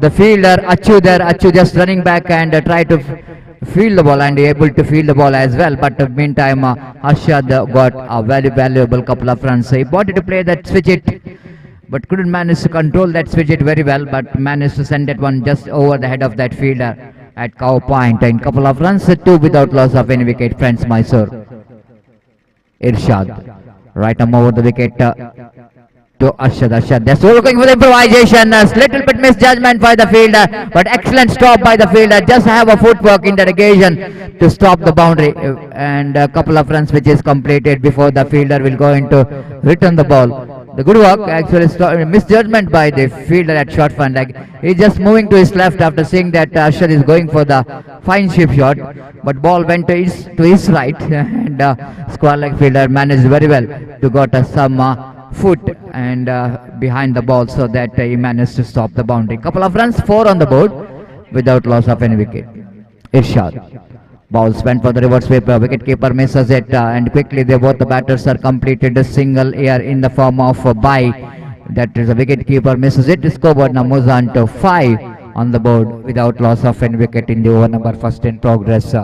the fielder Achu there. Achu just running back and try to field the ball, and able to field the ball as well. But meantime, Arshad got a very valuable couple of runs. He wanted to play that switch it, but couldn't manage to control that switch it very well, but managed to send that one just over the head of that fielder at cow point, and couple of runs, 2 without loss of any wicket. Friends Mysore. Irshad, right arm over the wicket to Arshad. Arshad, they're still looking for the improvisation. Little bit misjudgment by the fielder, but excellent stop by the fielder. Just have a footwork in that occasion to stop the boundary, and a couple of runs which is completed before the fielder will go into return the ball. The good work, actually misjudgment by the fielder at short front. Like he's just moving to his left after seeing that Arshad is going for the fine shape shot, but ball went to his right, and square leg fielder managed very well to got some foot and behind the ball, so that he managed to stop the boundary. Couple of runs, 4 on the board without loss of any wicket. Irshad. Balls went for the reverse sweep, wicket keeper misses it, and quickly both the batters are completed a single here in the form of a bye. That is, the wicket keeper misses it. Scoreboard now moves on to 5 on the board without loss of any wicket in the over number first in progress.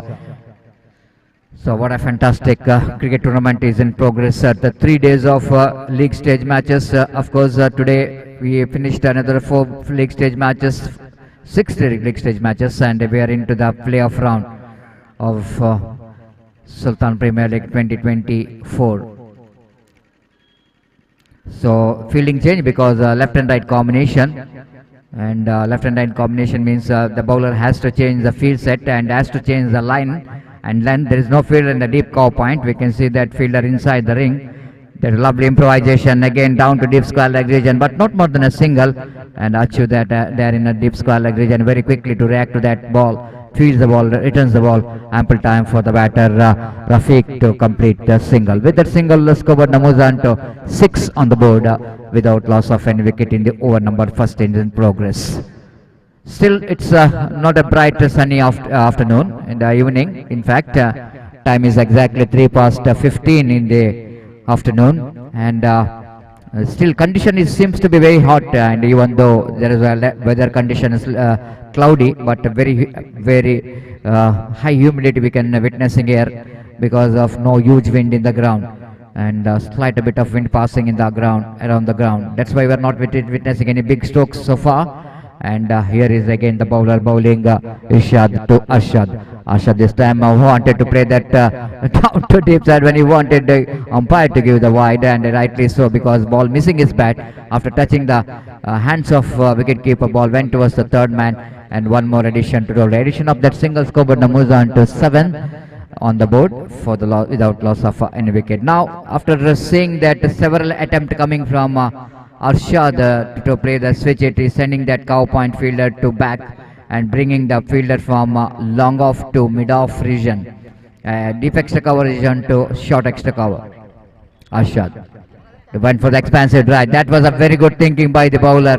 So what a fantastic cricket tournament is in progress. The 3 days of league stage matches. Of course, today we finished another 4 league stage matches, 6 league stage matches, and we are into the playoff round of Sultan Premier League 2024. So fielding change because left and right combination, and left and right combination means the bowler has to change the field set and has to change the line, and then there is no fielder in the deep cow point. We can see that fielder inside the ring. There's lovely improvisation again down to deep square leg region, but not more than a single, and Achu that they are in a deep square leg region very quickly to react to that ball. Fields the ball, returns the ball, ample time for the batter Rafiq to complete the single. With that single, scoreboard moves on to 6 on the board without loss of any wicket in the over number first in progress. Still, it's not a bright sunny afternoon in the evening. In fact, time is exactly 3:15 in the afternoon, and still condition seems to be very hot, and even though there is a weather condition is cloudy, but very high humidity we can witnessing here because of no huge wind in the ground. and slight a bit of wind passing in the ground, around the ground. That's why we're not witnessing any big strokes so far. And here is again the bowler bowling Ishad to Arshad. Arshad this time wanted to play that down to deep side when he wanted the umpire to give the wide, and rightly so, because ball missing his bat after touching the hands of wicketkeeper. Ball went towards the third man, and one more addition to the addition of that single scoreboard moves on to 7 on the board for the without loss of any wicket. Now, after seeing that several attempts coming from Arshad to play the switch, it is sending that cow point fielder to back and bringing the fielder from long off to mid off region, deep extra cover region to short extra cover. Arshad went for the expansive drive. That was a very good thinking by the bowler,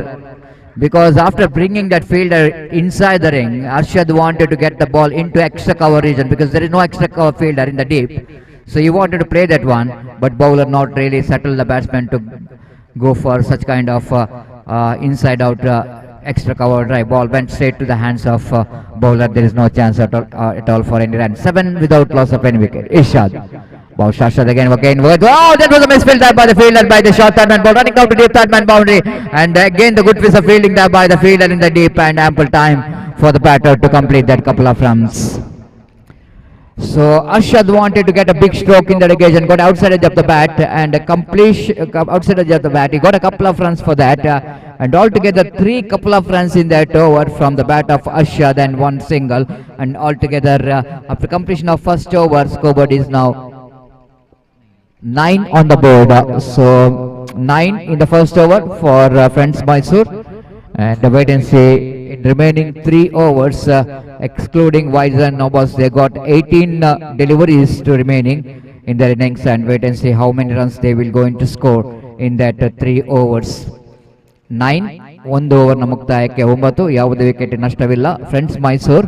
because after bringing that fielder inside the ring, Arshad wanted to get the ball into extra cover region because there is no extra cover fielder in the deep. So he wanted to play that one, but bowler not really settled the batsman to go for such kind of inside out extra cover drive. Ball went straight to the hands of bowler. There is no chance at all for any run. 7 without loss of any wicket. Ishad. Ball Shashad again. Oh, that was a misfield there by the fielder by the short third man. Ball running down to deep third man boundary. And again the good piece of fielding there by the fielder in the deep, and ample time for the batter to complete that couple of runs. So Arshad wanted to get a big stroke in that occasion, got outside edge of the bat and outside edge of the bat. He got a couple of runs for that, and altogether 3 couple of runs in that over from the bat of Arshad and 1 single, and altogether after completion of first over, scoreboard is now 9 on the board. So 9 in the first over for friends Mysore, and wait and see. In remaining 3 overs, excluding wides and no-balls, they got 18 deliveries to remaining in their innings, and wait and see how many runs they will going to score in that 3 overs. 9 1 over ಮುಕ್ತಾಯಕ್ಕೆ 9 ಯಾವುದೇ wicket ನಷ್ಟವಿಲ್ಲ. Friends Mysore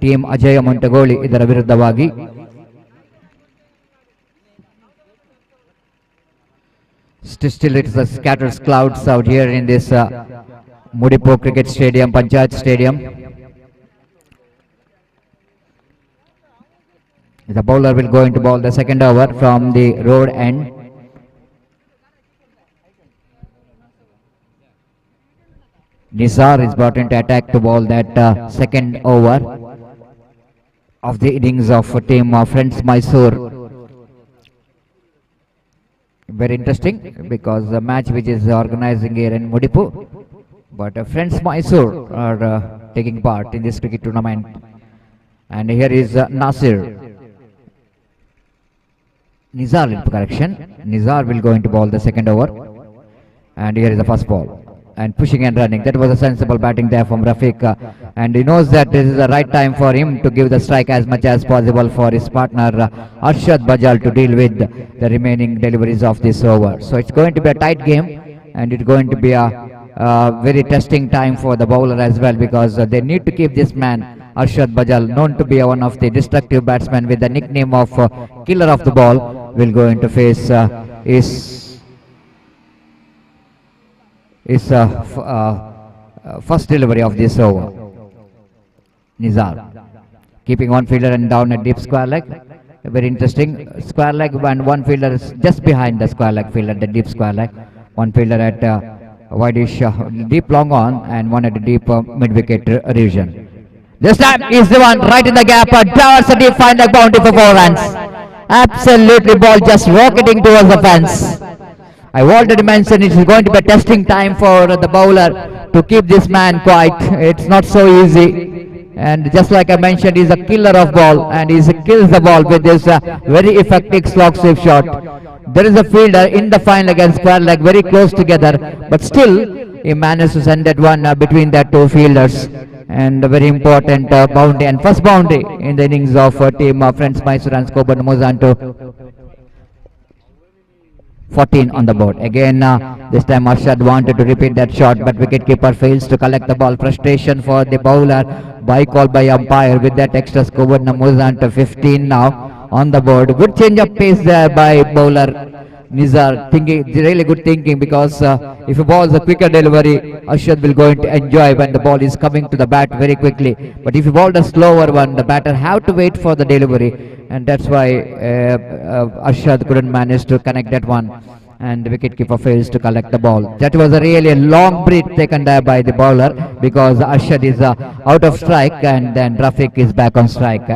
team Ajay Montagoli ಇದರ ವಿರುದ್ಧವಾಗಿ. Still it is a scattered clouds out here in this Mudipo Cricket Stadium, Panchayat Stadium. The bowler will go into ball the second over from the road end. Nizar is brought into attack to bowl that second over of the innings of team Friends Mysore. Very interesting, because the match which is organizing here in Mudipu, but Friends Mysore are taking part in this cricket tournament. And here is Nasir. Nizar, correction. Nizar will go into ball the second over, and here is the first ball. And pushing and running. That was a sensible batting there from Rafiq, and he knows that this is the right time for him to give the strike as much as possible for his partner Arshad Bajal to deal with the remaining deliveries of this over. So it's going to be a tight game, and it's going to be a very testing time for the bowler as well, because they need to keep this man Arshad Bajal, known to be one of the destructive batsmen with the nickname of killer of the ball, will go into face his first delivery of this over. Nizar keeping one fielder and down a deep square leg. Very interesting square leg, and one fielder is just behind the square leg fielder, the deep square leg. One fielder at wideish deep long on, and one at the deep mid wicket region. This time is the one right in the gap, towards the deep fine leg boundary for 4 runs. Absolutely, ball just rocketing towards the fence. I already mentioned it is going to be a testing time for the bowler to keep this man quiet. It's not so easy, and just like I mentioned, he's a killer of ball, and he kills the ball with this very effective slog sweep shot. There is a fielder in the fine leg and square leg very close together, but still he managed to send that one between the 2 fielders, and a very important boundary, and first boundary in the innings of team Friends Mysore, and scoreboard moves on to 14 on the board. Again, this time Arshad wanted to repeat that shot, but wicketkeeper fails to collect the ball. Frustration for the bowler, by call by umpire. With that extra, scoreboard moves on to 15 now on the board. Good change of pace there by bowler Nizar thinking, really good thinking, because if a ball is a quicker delivery, Arshad will going to enjoy when the ball is coming to the bat very quickly. But if you ball a slower one, the batter have to wait for the delivery, and that's why Arshad couldn't manage to connect that one, and the wicketkeeper fails to collect the ball. That was a really long breath taken there by the bowler, because Arshad is out of strike, and then Rafiq is back on strike.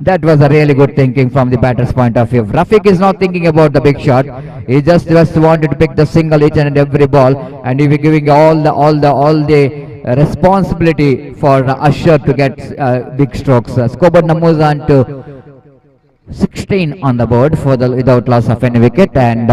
That was a really good thinking from the batter's point of view. Rafiq is not thinking about the big shot. He just wanted to pick the single each and every ball, and he was giving all the responsibility for Arshad to get big strokes. Scoreboard numbers on to 16 on the board for the without loss of any wicket, and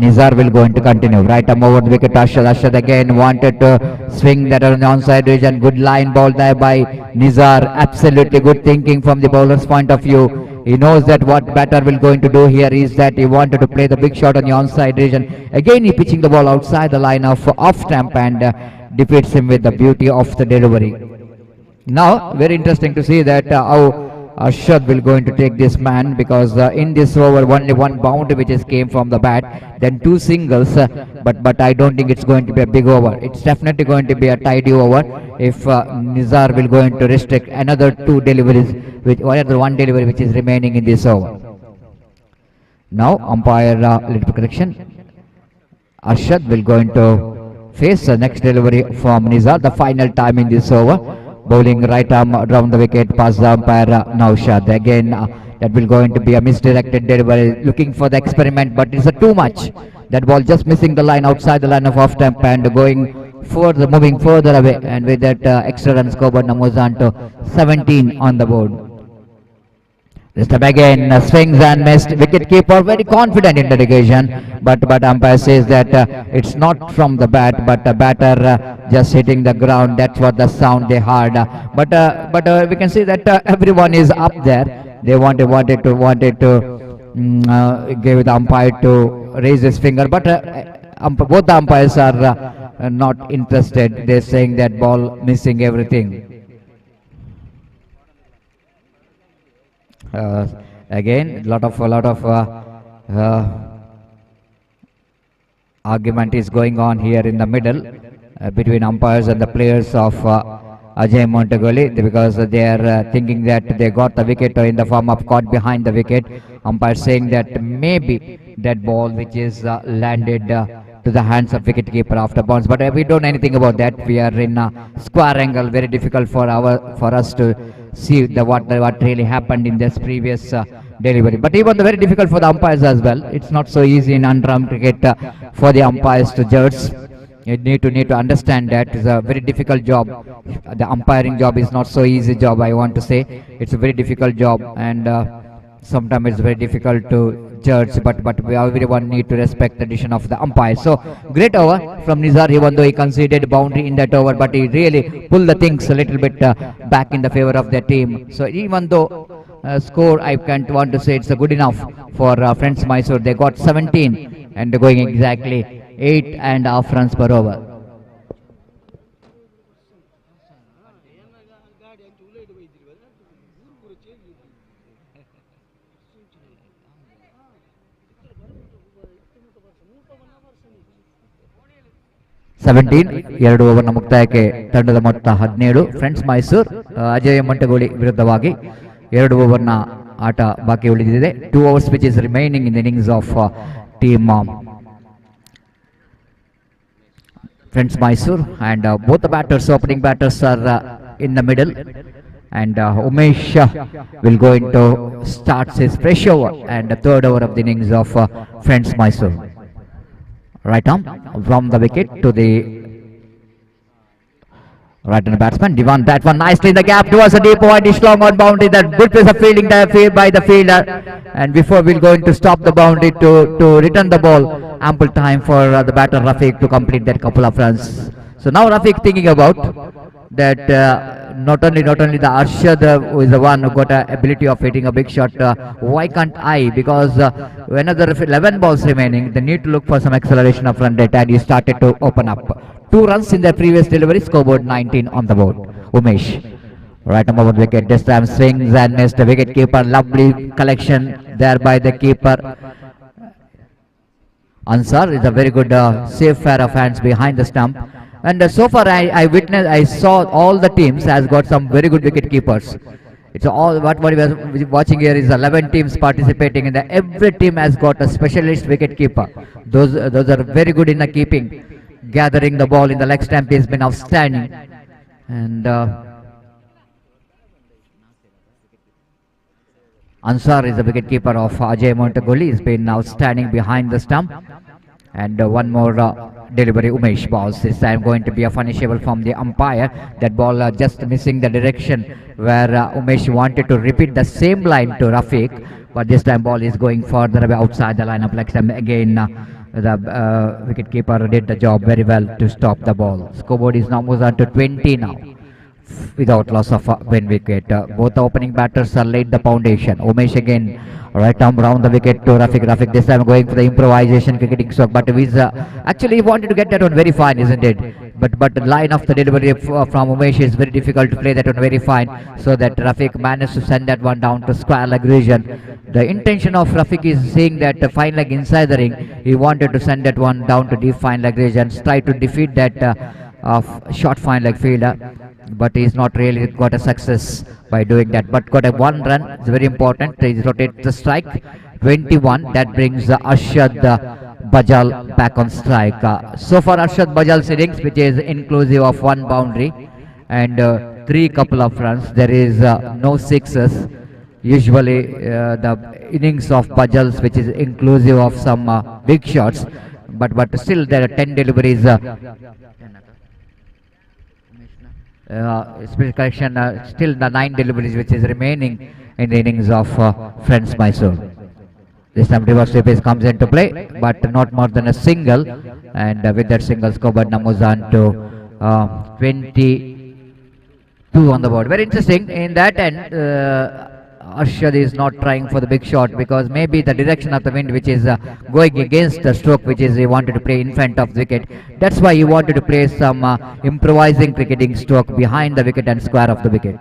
Nizar will going to continue. Right arm over the wicket. Arshad again wanted to swing that on the onside region. Good line ball there by Nizar. Absolutely good thinking from the bowler's point of view. He knows that what batter will going to do here is that he wanted to play the big shot on the onside region. Again, he pitching the ball outside the line of off stump, and defeats him with the beauty of the delivery. Now, very interesting to see that how Arshad will going to take this man, because in this over only one boundary which is came from the bat, then two singles, but I don't think it's going to be a big over. It's definitely going to be a tidy over if Nizar will going to restrict another two deliveries, with another one delivery which is remaining in this over. Now umpire little correction. Arshad will going to face the next delivery from Nizar, the final time in this over. Bowling right arm around the wicket past the umpire Naushad. Again, that will going to be a misdirected delivery, looking for the experiment, but it's too much. That ball just missing the line outside the line of off stump, and going further, moving further away, and with that extra run scoreboard numbers on to 17 on the board. This time again swings and missed. Wicketkeeper very confident in the occasion, but umpire says that it's not from the bat, but the batter just hitting the ground. That's what the sound they heard. But we can see that everyone is up there. They wanted to give the umpire to raise his finger, but both the umpires are not interested. They're saying that ball missing everything. Again, lot of argument is going on here in the middle between umpires and the players of Ajay Montugoli, because they are thinking that they got the wicket in the form of caught behind the wicket. Umpire saying that maybe that ball which is landed to the hands of wicketkeeper after bounce, but we don't know anything about that. We are in a square angle, very difficult for us to see what really happened in this previous delivery. But even very difficult for the umpires as well. It's not so easy in undrawn cricket for the umpires to judge. You need to understand that it's a very difficult job. The umpiring job is not so easy job, I want to say. It's a very difficult job, and sometimes it's very difficult to judge, but everyone need to respect the decision of the umpire. So great over from Nizar, even though he conceded boundary in that over, but he really pulled the things a little bit back in the favor of their team. So even though score, I can't want to say it's good enough for Friends Mysore. They got 17 and they're going exactly 8.5 runs per over. ಎರಡು ಓವರ್ನ ಮುಕ್ತಾಯಕ್ಕೆ ತಂಡದ ಮೊತ್ತ 17. Friends Mysore Ajay ಮಂಟಗೋಳಿ ವಿರುದ್ಧವಾಗಿ 2 ಓವರ್ನ ಆಟ ಬಾಕಿ ಉಳಿದಿದೆ. 2 overs which is remaining in the innings of team Friends Mysore, and both the opening batters are in the middle, and Umesh will go into starts his fresh over and the 3rd over of the innings of Friends Mysore. Right arm from the wicket to the right hand batsman. Divan that one nicely in the gap towards a deep point. Is long on boundary. That good piece of fielding there by the fielder. And before we're going to stop the boundary to return the ball, ample time for the batter Rafiq to complete that couple of runs. So now Rafiq thinking about that not only the Arshad who is the one who got an ability of hitting a big shot, why can't I? Because another 11 balls remaining, they need to look for some acceleration of run rate, and he started to open up. 2 runs in their previous delivery, scoreboard 19 on the board. Umesh, right on the wicket, this time swings and missed the wicket keeper. Lovely collection there by the keeper. Ansar is a very good safe pair of hands behind the stump. And so far I saw all the teams has got some very good wicket keepers. It's all what we are watching here is 11 teams participating in the every team has got a specialist wicket keeper. Those are very good in the keeping. Gathering the ball in the leg stump has been outstanding. And Ansar is the wicket keeper of Ajay Montugoli. He's been outstanding behind the stump. And one more delivery, Umesh balls. This time going to be a punishable from the umpire. That ball just missing the direction where Umesh wanted to repeat the same line to Rafiq. But this time ball is going further away outside the line of leg stump. Again, the wicket keeper did the job very well to stop the ball. Scoreboard is now moved on to 20 now, without loss of one wicket. Both the opening batters laid the foundation. Umesh again, right arm round the wicket to Rafiq. Rafiq this time going for the improvisation cricketing stroke, but he's actually he wanted to get that one very fine, isn't it? But the line of the delivery from Umesh is very difficult to play that one very fine, so that Rafiq managed to send that one down to square leg region. The intention of Rafiq is saying that the fine leg inside the ring, he wanted to send that one down to deep fine leg region, try to defeat that short fine leg fielder. But he's not really got a success by doing that, but got a one run. It's very important. He rotates the strike 21. That brings Arshad Bajal back on strike. So far Arshad Bajal's innings, which is inclusive of one boundary and 3 couple of runs. There is no sixes. Usually the innings of Bajal's, which is inclusive of some big shots, but still there are 10 deliveries. Special correction, still the 9 deliveries which is remaining in the innings of Friends Mysore. This time reverse sweep comes into play, but not more than a single, and with that single scoreboard numbers on to 22 on the board. Very interesting in that end. Arshad is not trying for the big shot because maybe the direction of the wind which is going against the stroke which is he wanted to play in front of the wicket. That's why he wanted to play some improvising cricketing stroke behind the wicket and square of the wicket.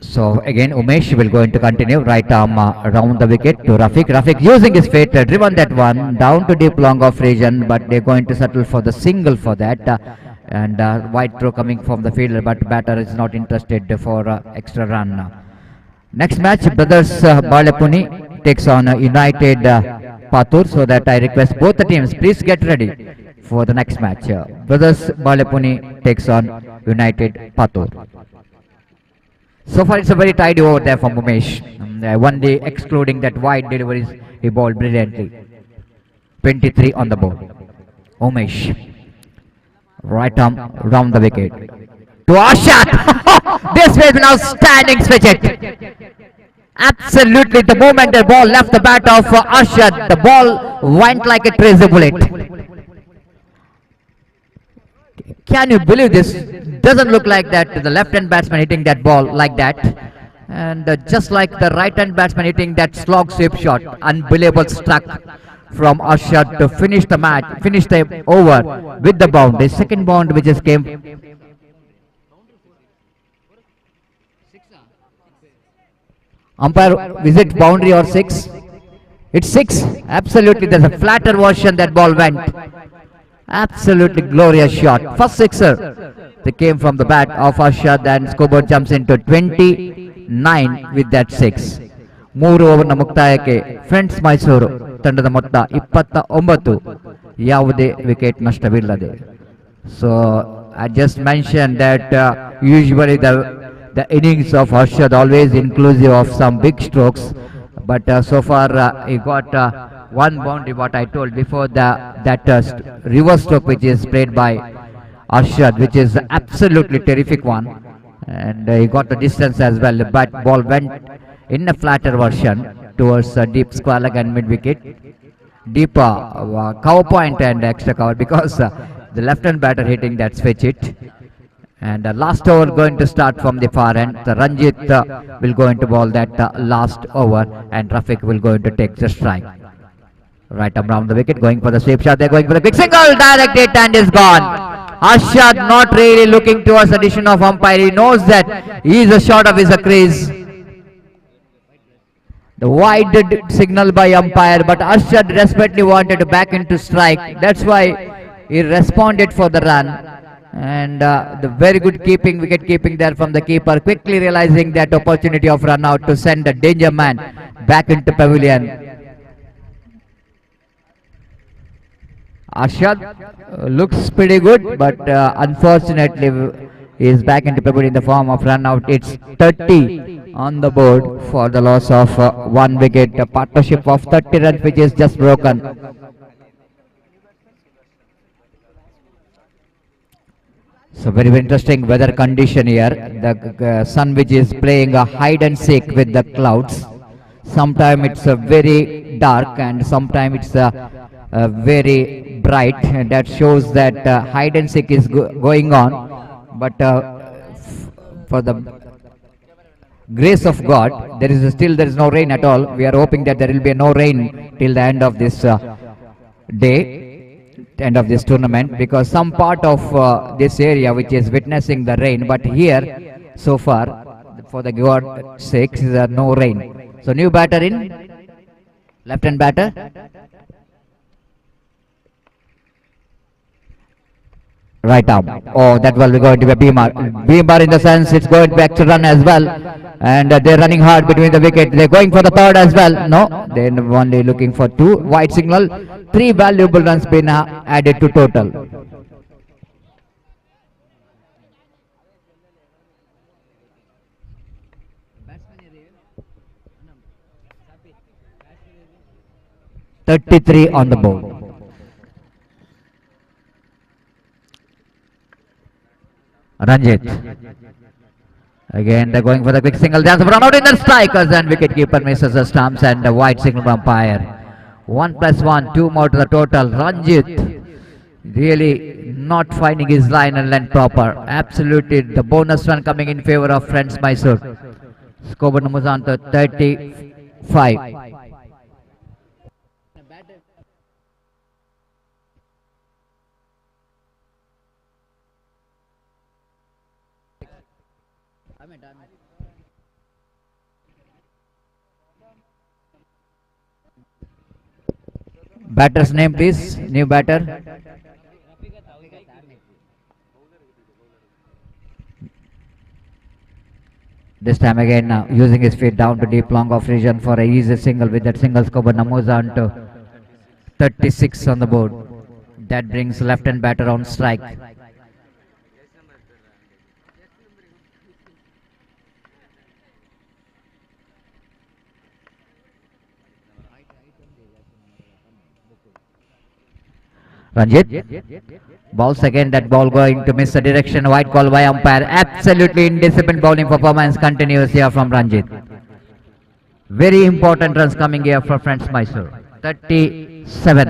So again Umesh will going to continue right arm around the wicket to Rafiq. Rafiq using his feet driven that one down to deep long off region, but they're going to settle for the single for that. And wide throw coming from the fielder, but batter is not interested for extra run. Next match, Brothers Balepuni takes on United Patur, so that I request both the teams, please get ready for the next match. Brothers Balepuni takes on United Patur. So far it's a very tidy over there from Umesh. One day excluding that wide deliveries, he bowled brilliantly. 23 on the board. Umesh. Right arm round the wicket. To Arshad! This was an outstanding switch hit. Absolutely, the moment the ball left the bat of Arshad, the ball went like a crazy bullet. Can you believe this? Doesn't look like that. The left-hand batsman hitting that ball like that. And just like the right-hand batsman hitting that slog sweep shot. Unbelievable struck from Arshad to finish the match, finish the over with the boundary. Second boundary which just came. Umpire, is it boundary or 6? It's 6. Absolutely, there's a flatter version that ball went. Absolutely glorious shot. First sixer. They came from the bat of Arshad and scoreboard jumps into 29 with that 6. 3 ಓವರ್ನ ಮುಕ್ತಾಯಕ್ಕೆ friends Mysuru ತಂಡದ ಮೊತ್ತ 29, ಯಾವುದೇ wicket ನಷ್ಟವಿಲ್ಲದೆ. So I just mentioned that usually the innings of Arshad always inclusive of some big strokes, but so far he got one boundary, what I told before, that reverse stroke which is played by Arshad, which is absolutely terrific one, and he got the distance as well. The bat ball went in a flatter version towards deep square leg and mid wicket, deep cover point and extra cover, because the left hand batter hitting that switch hit. And last over going to start from the far end. Ranjit will go into ball that last over, and Rafiq will go into take the strike. Right arm round the wicket, going for the sweep shot. They're going for the quick single, direct hit, and is gone. Arshad not really looking towards addition of umpire. He knows that he is a short of his crease. The wide signal by umpire, but Arshad desperately wanted to back into strike. That's why he responded for the run. And the very good wicket keeping there from the keeper, quickly realizing that opportunity of run out to send the danger man back into pavilion. Arshad looks pretty good, but unfortunately is back into pavilion in the form of run out. It's 30 on the board for the loss of 1 wicket. A partnership of 30 runs which is just broken. So very interesting weather condition here. The sun which is playing a hide and seek with the clouds. Sometimes it's very dark and sometimes it's very bright. And that shows that hide and seek is going on. But for the grace of God, there is no rain at all. We are hoping that there will be no rain till the end of this end of this tournament, because some part of this area which is witnessing the rain, but here so far for the God's sake there no rain. So new batter in, left hand batter. Right arm. Oh, that will be going to be a beamer. Beamer in the sense it's going back to run as well. And they're running hard between the wicket. They're going for the third as well. No, they're only looking for 2. White signal. 3 valuable runs been added to total. (33) on the board. Ranjit. Again, they're going for the quick single dance. Run out in the strikers, and wicket keeper misses the stumps, and the white signal umpire. 1 + 1, 2 more to the total. Ranjit really not finding his line and length proper. Absolutely, the bonus run coming in favor of Friends Mysore. Score moves on to 35. Batter's name please, new batter. This time again using his feet down to deep long off region for a easy single. With that single score, moves on to 36 on the board. That brings left hand batter on strike. Ranjit balls again, that ball going to miss the direction. White call by umpire. Absolutely indisciplined bowling performance continues here from Ranjit. Very important runs coming here for Friends Mysore. 37.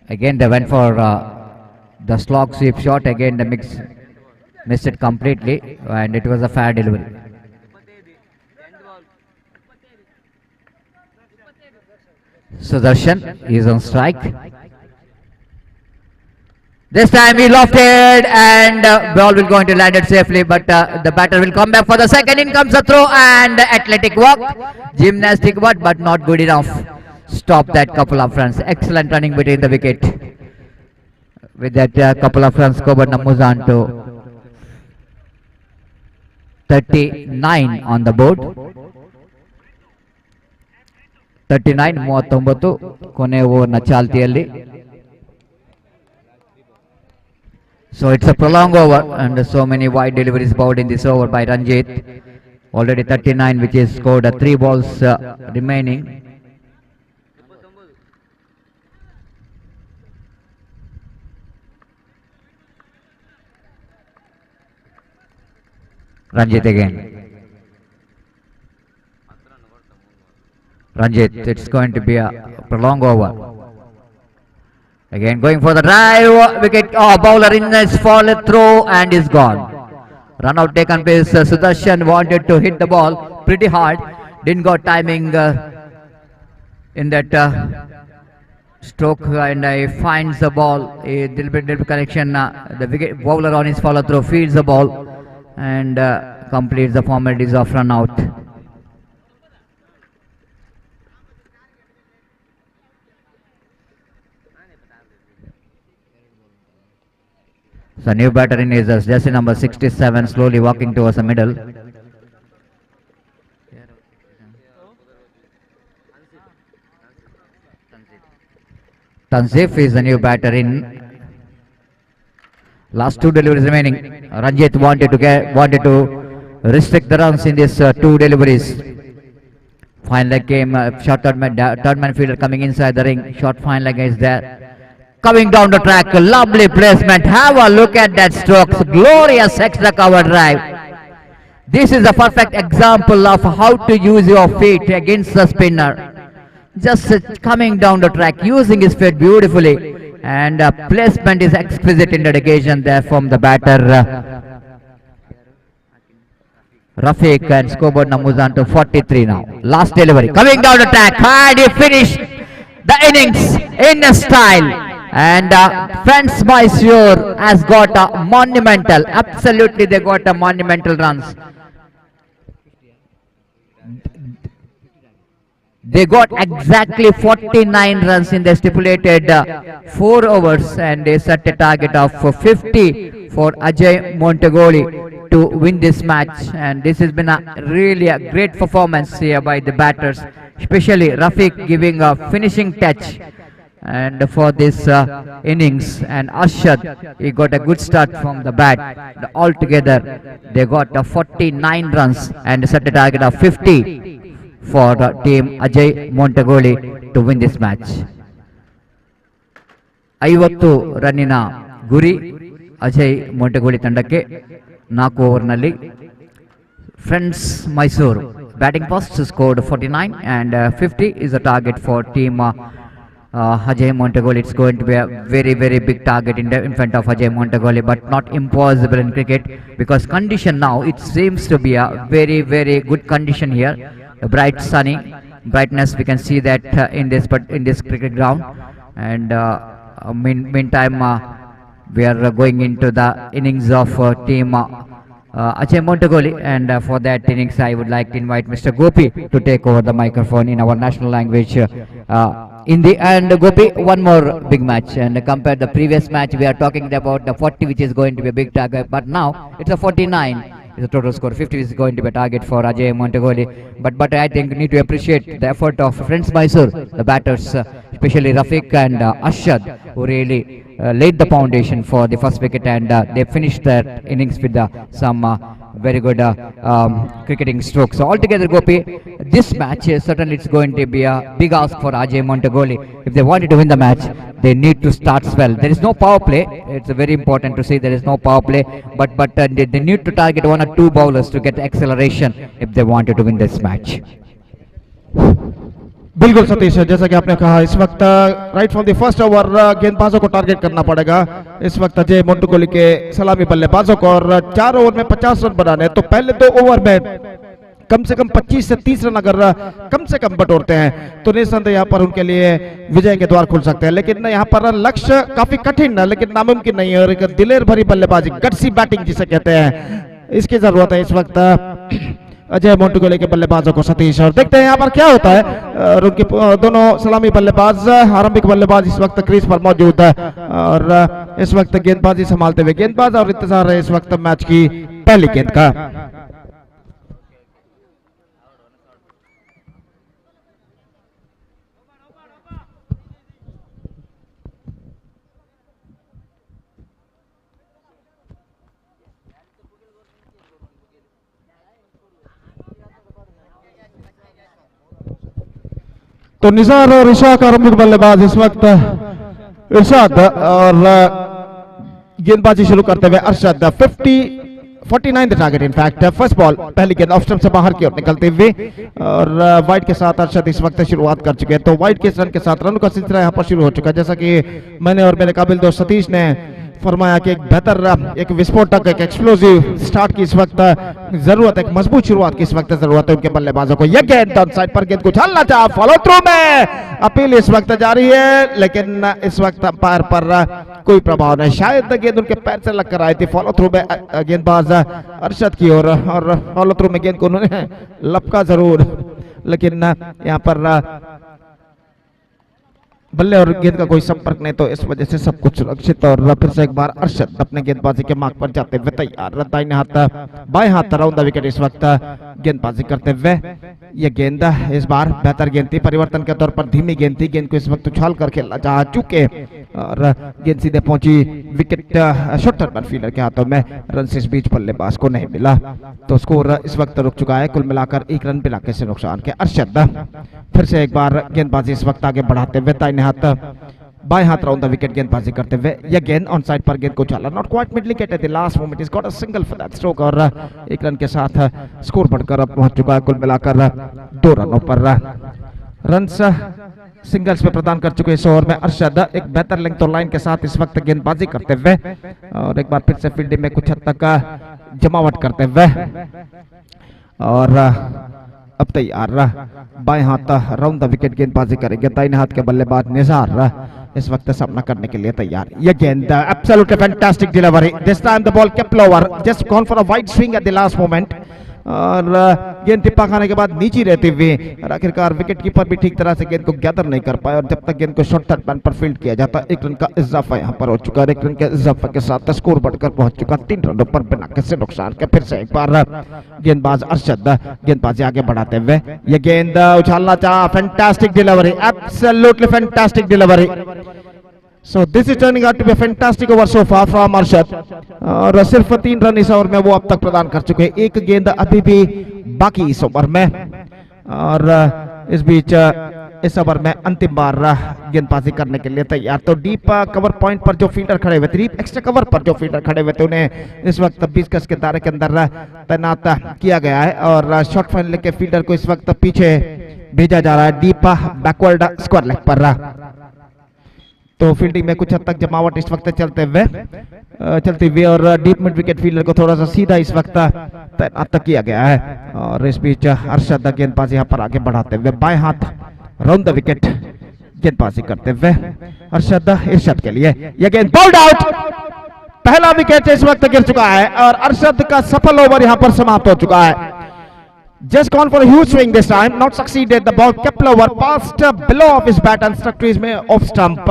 Again they went for the slog sweep shot. Again the missed it completely, and it was a fair delivery. Sudarshan is on strike. This time he lofted, and ball will going to land it safely, but the batter will come back for the second. In comes a throw, and athletic walk, gymnastic work, but not good enough. Stop that couple of runs. Excellent running between the wicket. With that couple of runs, Kobar moves on to 39 on the board. 39 39 ಕೊನೆ ಓವರ್ನ ಚಾಲ್ತಿಯಲ್ಲಿ. So it's a prolonged over, and so many wide deliveries bowled in this over by Ranjit. Already 39, which is scored 3 balls remaining. Ranjit again. Ranjit, it's going to be a prolonged over. Again going for the drive, wicket, bowler in his fall throw, and is gone. Run out taken place. Sudarshan wanted to hit the ball pretty hard, didn't got timing in that stroke and he finds the ball. A little bit connection. The wicket bowler on his follow through fields the ball and completes the formalities of run out. So new batter in is jersey number 67, slowly walking towards the middle. Tanzif is the new batter in. Last two deliveries remaining. Ranjit wanted to restrict the runs in these two deliveries. Fine leg came, short third man fielder coming inside the ring. Short fine leg is there. Coming down the track, lovely placement. Have a look at that strokes. Glorious extra cover drive. This is a perfect example of how to use your feet against the spinner. Just coming down the track, using his feet beautifully, and placement is exquisite in that occasion there from the batter Rafiq, and scoreboard numbers on to 43 now. Last delivery, coming down the track, and he finished the innings in a style. And Friends Mysore has got a monumental, absolutely they got a monumental runs. They got exactly 49 runs in the stipulated 4 overs, and they set a target of 50 for Ajay Montugoli to win this match. And this has been really a great performance here by the batters, especially Rafiq giving a finishing touch and for this innings, and Arshad, he got a good start from the bat. Altogether they got 49 runs and set a target of 50 for the team Ajay Montugoli to win this match. 50 ರನ್ನಿನ ಗುರಿ ಅಜಯ್ ಮೊಂಟೆಗೋಳಿ ತಂಡಕ್ಕೆ 4 ಓವರ್ನಲ್ಲಿ. Friends Mysuru batting first scored 49 and 50 is the target for team Ajay Montugoli. It's going to be a very big target in front of Ajay Montugoli, but not impossible in cricket, because condition now, it seems to be a very good condition here. A bright sunny brightness, we can see that in this cricket ground. And meantime we are going into the innings of team Ajay Montugoli, and for that innings I would like to invite Mr. Gopi to take over the microphone in our national language. In the end, Gopi, one more big match, and compared the previous match we are talking about the 40, which is going to be a big target, but now it's a 49 is a total score. 50 is going to be a target for Ajay Montugoli, but I think we need to appreciate the effort of Friends Mysore, the batters, especially Rafiq and Arshad, who really laid the foundation for the first wicket, and they finished their innings with some very good cricketing strokes. So altogether, Gopi, this match certainly it's going to be a big ask for Ajay Montugoli. If they wanted to win the match, they need to start well. There is no power play. It's very important to say there is no power play, but they need to target 1 or 2 bowlers to get acceleration if they wanted to win this match. बिल्कुल सतीश, जैसा कि आपने कहा, इस वक्त right from the first over गेंदबाजों को target करना पड़ेगा इस वक्त अजय मोंटुगोली के सलामी बल्लेबाजों को, और 4 ओवर में 50 रन बनाने, तो पहले 2 ओवर में कम से कम 25 से 30 रन अगर कम से कम बटोरते हैं तो निसंदेह यहाँ पर उनके लिए विजय के द्वार खुल सकते हैं। लेकिन यहाँ पर लक्ष्य काफी कठिन है, लेकिन नामुमकिन नहीं है, और एक दिलेर भरी बल्लेबाजी, गट्सी बैटिंग जिसे कहते हैं, इसकी जरूरत है इस वक्त अजय मोंटुगोली के बल्लेबाजों को सतीश। और देखते हैं यहाँ पर क्या होता है। और उनके दोनों सलामी बल्लेबाज, आरंभिक बल्लेबाज इस वक्त क्रीज पर मौजूद है, और इस वक्त गेंदबाजी संभालते हुए गेंदबाज, और इंतजार है इस वक्त मैच की पहली गेंद का। तो निसार और इशाक आरंभिक बल्लेबाज इस वक्त, इरशाद और गेंदबाजी शुरू करते हुए Arshad. 49 the target, in fact first ball, पहली गेंद ऑफ स्टंप से बाहर की ओर निकलते हुए, और वाइड के साथ अरशद इस वक्त शुरुआत कर चुके हैं। तो वाइड के रन के साथ रन का सिलसिला यहाँ पर शुरू हो चुका है, जैसा कि मैंने और मेरे काबिल दोस्त सतीश ने फरमाया कि एक बेहतर, एक विस्फोटक, एक एक्सप्लोसिव स्टार्ट की इस वक्त जरूरत है, एक मजबूत शुरुआत की इस वक्त जरूरत है उनके बल्लेबाजों को। ये गेंद डाउन साइड पर गेंद को उछालना चाहा, फॉलो थ्रू में अपील इस वक्त जारी है, लेकिन इस वक्त अंपायर पर कोई प्रभाव नहीं। शायद गेंद उनके पैर से लगकर आई थी। फॉलो थ्रू में गेंदबाज अरशद की ओर, और फॉलो थ्रू में गेंद को उन्होंने लपका जरूर, लेकिन यहाँ पर बल्ले और गेंद का कोई संपर्क नहीं, तो इस वजह से सब कुछ सुरक्षित। और फिर से एक बार अरशद अपने गेंदबाजी के मार्ग पर जाते हुए तैयार, दाहिने हाथ बाएं हाथ राउंड द विकेट इस वक्त गेंदबाजी करते हुए। यह गेंद इस बार बेहतर गेंद थी, परिवर्तन के तौर पर धीमी गेंद थी। गेंद को इस वक्त उछाल कर खेलना चाहा चुके, और गेंद सीधे पहुंची विकेट शॉर्ट फील्डर के हाथों में। रन से इस बीच बल्लेबाज को नहीं मिला, तो स्कोर इस वक्त रुक चुका है। कुल मिलाकर 1 रन बिना किसी नुकसान के। अरशद फिर से एक बार गेंदबाजी इस वक्त आगे बढ़ाते हुए, दाहिने हाथ बाएं हाथ राउंड द विकेट गेंदबाजी करते हुए। यह गेंद ऑन साइड पर गेंद को उछाला, not quite mid wicket at the last moment, is got a single for that stroke, और 1 रन के साथ स्कोर बढ़कर अब पहुंच चुका है कुल मिलाकर 2 रनों पर। रन्स सिंगल्स पे प्रदान कर चुके इस ओवर में अरशद, एक बेहतर लेंथ और लाइन के साथ इस वक्त गेंदबाजी करते हुए, और एक बार फिर से फील्डिंग में कुछ हद तक जमावट करते हुए। और अब तैयार बाएं हाथ राउंड द विकेट गेंदबाजी करेंगे, दाहिने हाथ के बल्लेबाज निजार इस वक्त सामना करने के लिए तैयार। यह गेंद absolutely fantastic delivery, this time the ball kept lower, just gone for a wide swing eight the last moment, और गेंद टिप्पा खाने के बाद नीचे रहते हुए और आखिरकार विकेट कीपर भी ठीक तरह से गेंद को गैदर नहीं कर पाए, और जब तक गेंद को शॉर्ट थर्ड मैन पर फील्ड किया जाता, 1 रन का इजाफा यहाँ पर हो चुका है। 1 रन के इजाफा के साथ स्कोर बढ़कर पहुंच चुका 3 रनों पर बिना किसी नुकसान के। फिर से एक बार गेंदबाज अरशद गेंदबाजी आगे बढ़ाते हुए, यह गेंद उछालना चाहा, fantastic delivery, absolutely fantastic delivery. So this is turning out to be a fantastic over so far from Arshad, और सिर्फ 3 रन इस ओवर में वो अब तक प्रदान कर चुके हैं। 1 गेंद अभी भी बाकी इस ओवर में, और इस बीच इस ओवर में अंतिम बार गेंदबाजी करने के लिए तैयार। तो डीप कवर पॉइंट पर जो फील्डर खड़े हुए थे, डीप एक्स्ट्रा कवर पर जो फील्डर खड़े हुए थे, उन्हें इस वक्त 20 गज के दायरे के अंदर तैनात किया गया है, और शॉर्ट फाइनल के फील्डर को इस वक्त पीछे भेजा जा रहा है डीप बैकवर्ड स्क्वायर लेग पर। तो फील्डिंग में कुछ हद तक जमावट इस वक्त चलते हुए, और डीप मिड विकेट फील्डर को थोड़ा सा सीधा इस वक्त तैनात किया गया है। और इस बीच अरशद गेंदबाजी यहाँ पर आगे बढ़ाते हुए, बाएं हाथ राउंड द विकेट गेंदबाजी करते हुए। अरशद इरशाद के लिए यह गेंद बॉल्ड आउट, पहला विकेट इस वक्त गिर चुका है, और अरशद का सफल ओवर यहाँ पर समाप्त हो चुका है। Just gone for a huge swing this time, not succeeded. The ball kept lower, passed below of his bat and struck to his off stump,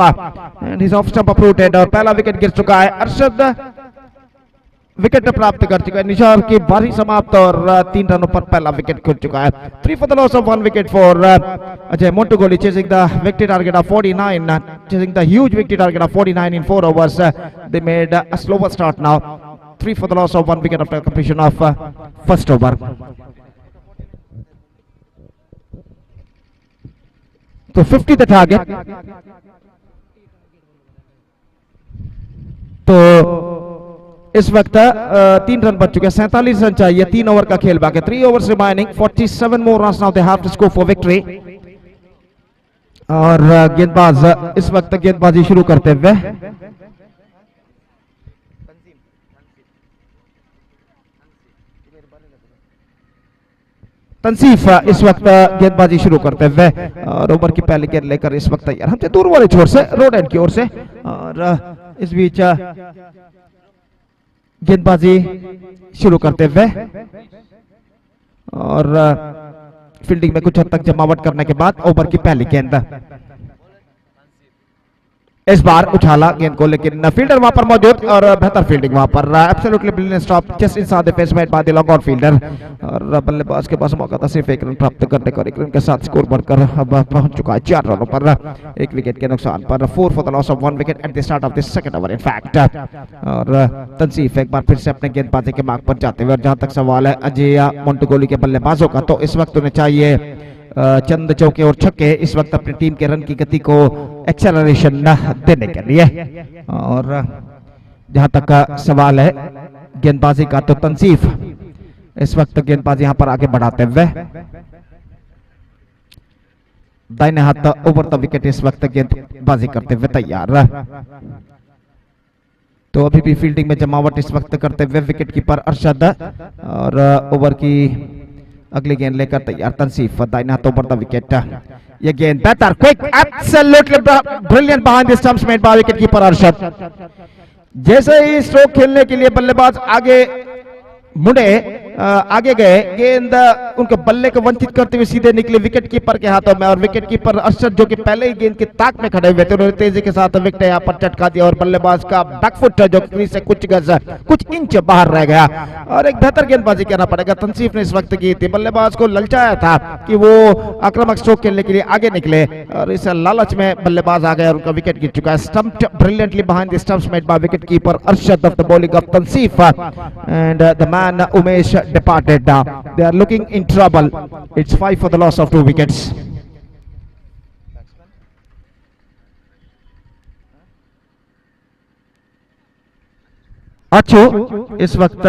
and his off stump uprooted, और पहला wicket गिर चुका है। Arshad wicket प्राप्त कर चुका है, निशार की बारी समाप्त, और 3 रनों पर पहला विकेट खुल चुका है। 3 for the loss of 1 wicket for Ajay Montugoli, chasing the victory target of 49, chasing the huge victory target of 49 in 4 overs. They made a slower start now. 3 for the loss of 1 wicket after completion of first over. तो 50 the target, तो इस वक्त 3 run बच चुके हैं, 47 run चाहिए, 3 over का खेल बाकी, 3 overs remaining, 47 more runs now they have to score for victory। और गेंदबाज इस वक्त गेंदबाजी शुरू करते हुए, तंसीफ इस वक्त गेंदबाजी शुरू करते हुए, और ओवर की पहली गेंद लेकर इस वक्त तैयार, हमसे दूर वाले छोर से, रोड एंड की ओर से। और इस बीच गेंदबाजी शुरू करते हुए, और फील्डिंग में कुछ हद तक जमावट करने के बाद ओवर की पहली गेंद इस बार उछाला गेंद को, लेकिन फील्डर वहां पर मौजूद, और बेहतर फील्डिंग वहां पर, absolutely brilliant stop just inside the face made by the long out fielder, और बल्लेबाज के पास मौका था सिर्फ 1 रन प्राप्त करने का, 1 रन के साथ स्कोर बढ़कर अब पहुंच चुका है 4 रनों पर 1 विकेट के नुकसान पर। 4 for the loss of 1 wicket at the start of the second over in fact। और तंसीफ एक बार फिर से अपने गेंदबाजी के मार्ग पर जाते हुए, और जहां तक सवाल है अजय मोंटुगोली के बल्लेबाजों का, तो इस वक्त उन्हें चाहिए चंद चौके और छक्के इस वक्त अपनी टीम के रन की गति को एक्सेलरेशन देने के लिए। और जहां तक का सवाल है गेंदबाजी का, तो तंसीफ इस वक्त गेंदबाजी यहां पर आगे बढ़ाते हुए, दाहिने हाथ ओवर द विकेट इस वक्त गेंदबाजी करते हुए तैयार। तो अभी भी फील्डिंग में जमावट इस वक्त करते हुए विकेट कीपर अरशद और ओवर की अगली गेंद लेकर तैयार तंसीफ दाहिने हाथों पर द विकेट। ये गेंद बेहतर quick absolutely brilliant behind the stumps made by wicket keeper Arshad. जैसे ही स्ट्रोक खेलने के लिए बल्लेबाज आगे मुड़े आगे गए, गेंद उनके बल्ले को वंचित करते हुए सीधे निकले विकेट कीपर के हाथों में और विकेट कीपर अरशद जो कि पहले ही गेंद की ताक में खड़े हुए थे, उन्होंने तेजी के साथ विकेट यहाँ पर चटका दिया और बल्लेबाज का बैकफुट जो क्रीज से कुछ गज कुछ इंच बाहर रह गया और एक बेहतर गेंदबाजी करना पड़ेगा तंसीफ ने इस वक्त की थी। बल्लेबाज को ललचाया था कि वो आक्रामक स्ट्रोक खेलने के लिए आगे निकले और इस लालच में बल्लेबाज आ गया और उनका विकेट गिर चुका है। Stumped brilliantly behind the stumps made by wicket keeper Arshad of the bowling of Tansif and the man Umesh departed. They are looking in trouble. It's 5 for the loss of 2 wickets. अच्छू इस वक्त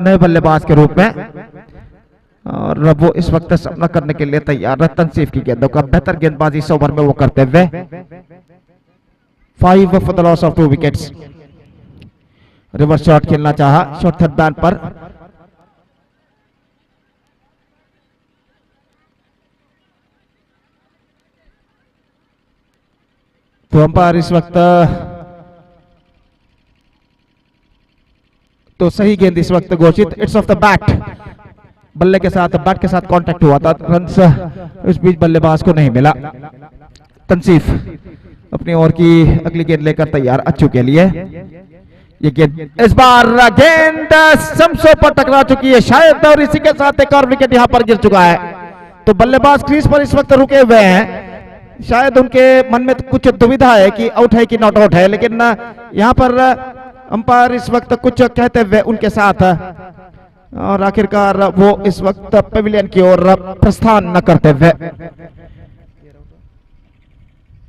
नए बल्लेबाज के रूप में और वो इस वक्त सामना करने के लिए तैयार है तंसीफ की गेंदों का। बेहतर गेंदबाजी इस ओवर में वो करते हुए 5 for the loss of 2 wickets. Reverse shot खेलना चाहा, शॉट थर्ड बैन पर तो अंपायर इस वक्त तो सही गेंद इस वक्त घोषित। इट्स ऑफ द बैट, बल्ले के साथ बैट के साथ कांटेक्ट हुआ था, रन्स इस बीच बल्लेबाज को नहीं मिला। तंसीफ अपनी ओवर की अगली गेंद लेकर तैयार अच्छू के लिए। ये गेंद इस बार गेंद समसों पर टकरा चुकी है शायद और इसी के साथ एक और विकेट यहां पर गिर चुका है। तो बल्लेबाज क्रीज पर इस वक्त रुके हुए हैं, शायद उनके मन में तो कुछ दुविधा है कि आउट है कि नॉट आउट है, लेकिन यहाँ पर अंपायर इस वक्त कुछ कहते हुए उनके साथ और आखिरकार वो इस वक्त पेविलियन की ओर प्रस्थान न करते हुए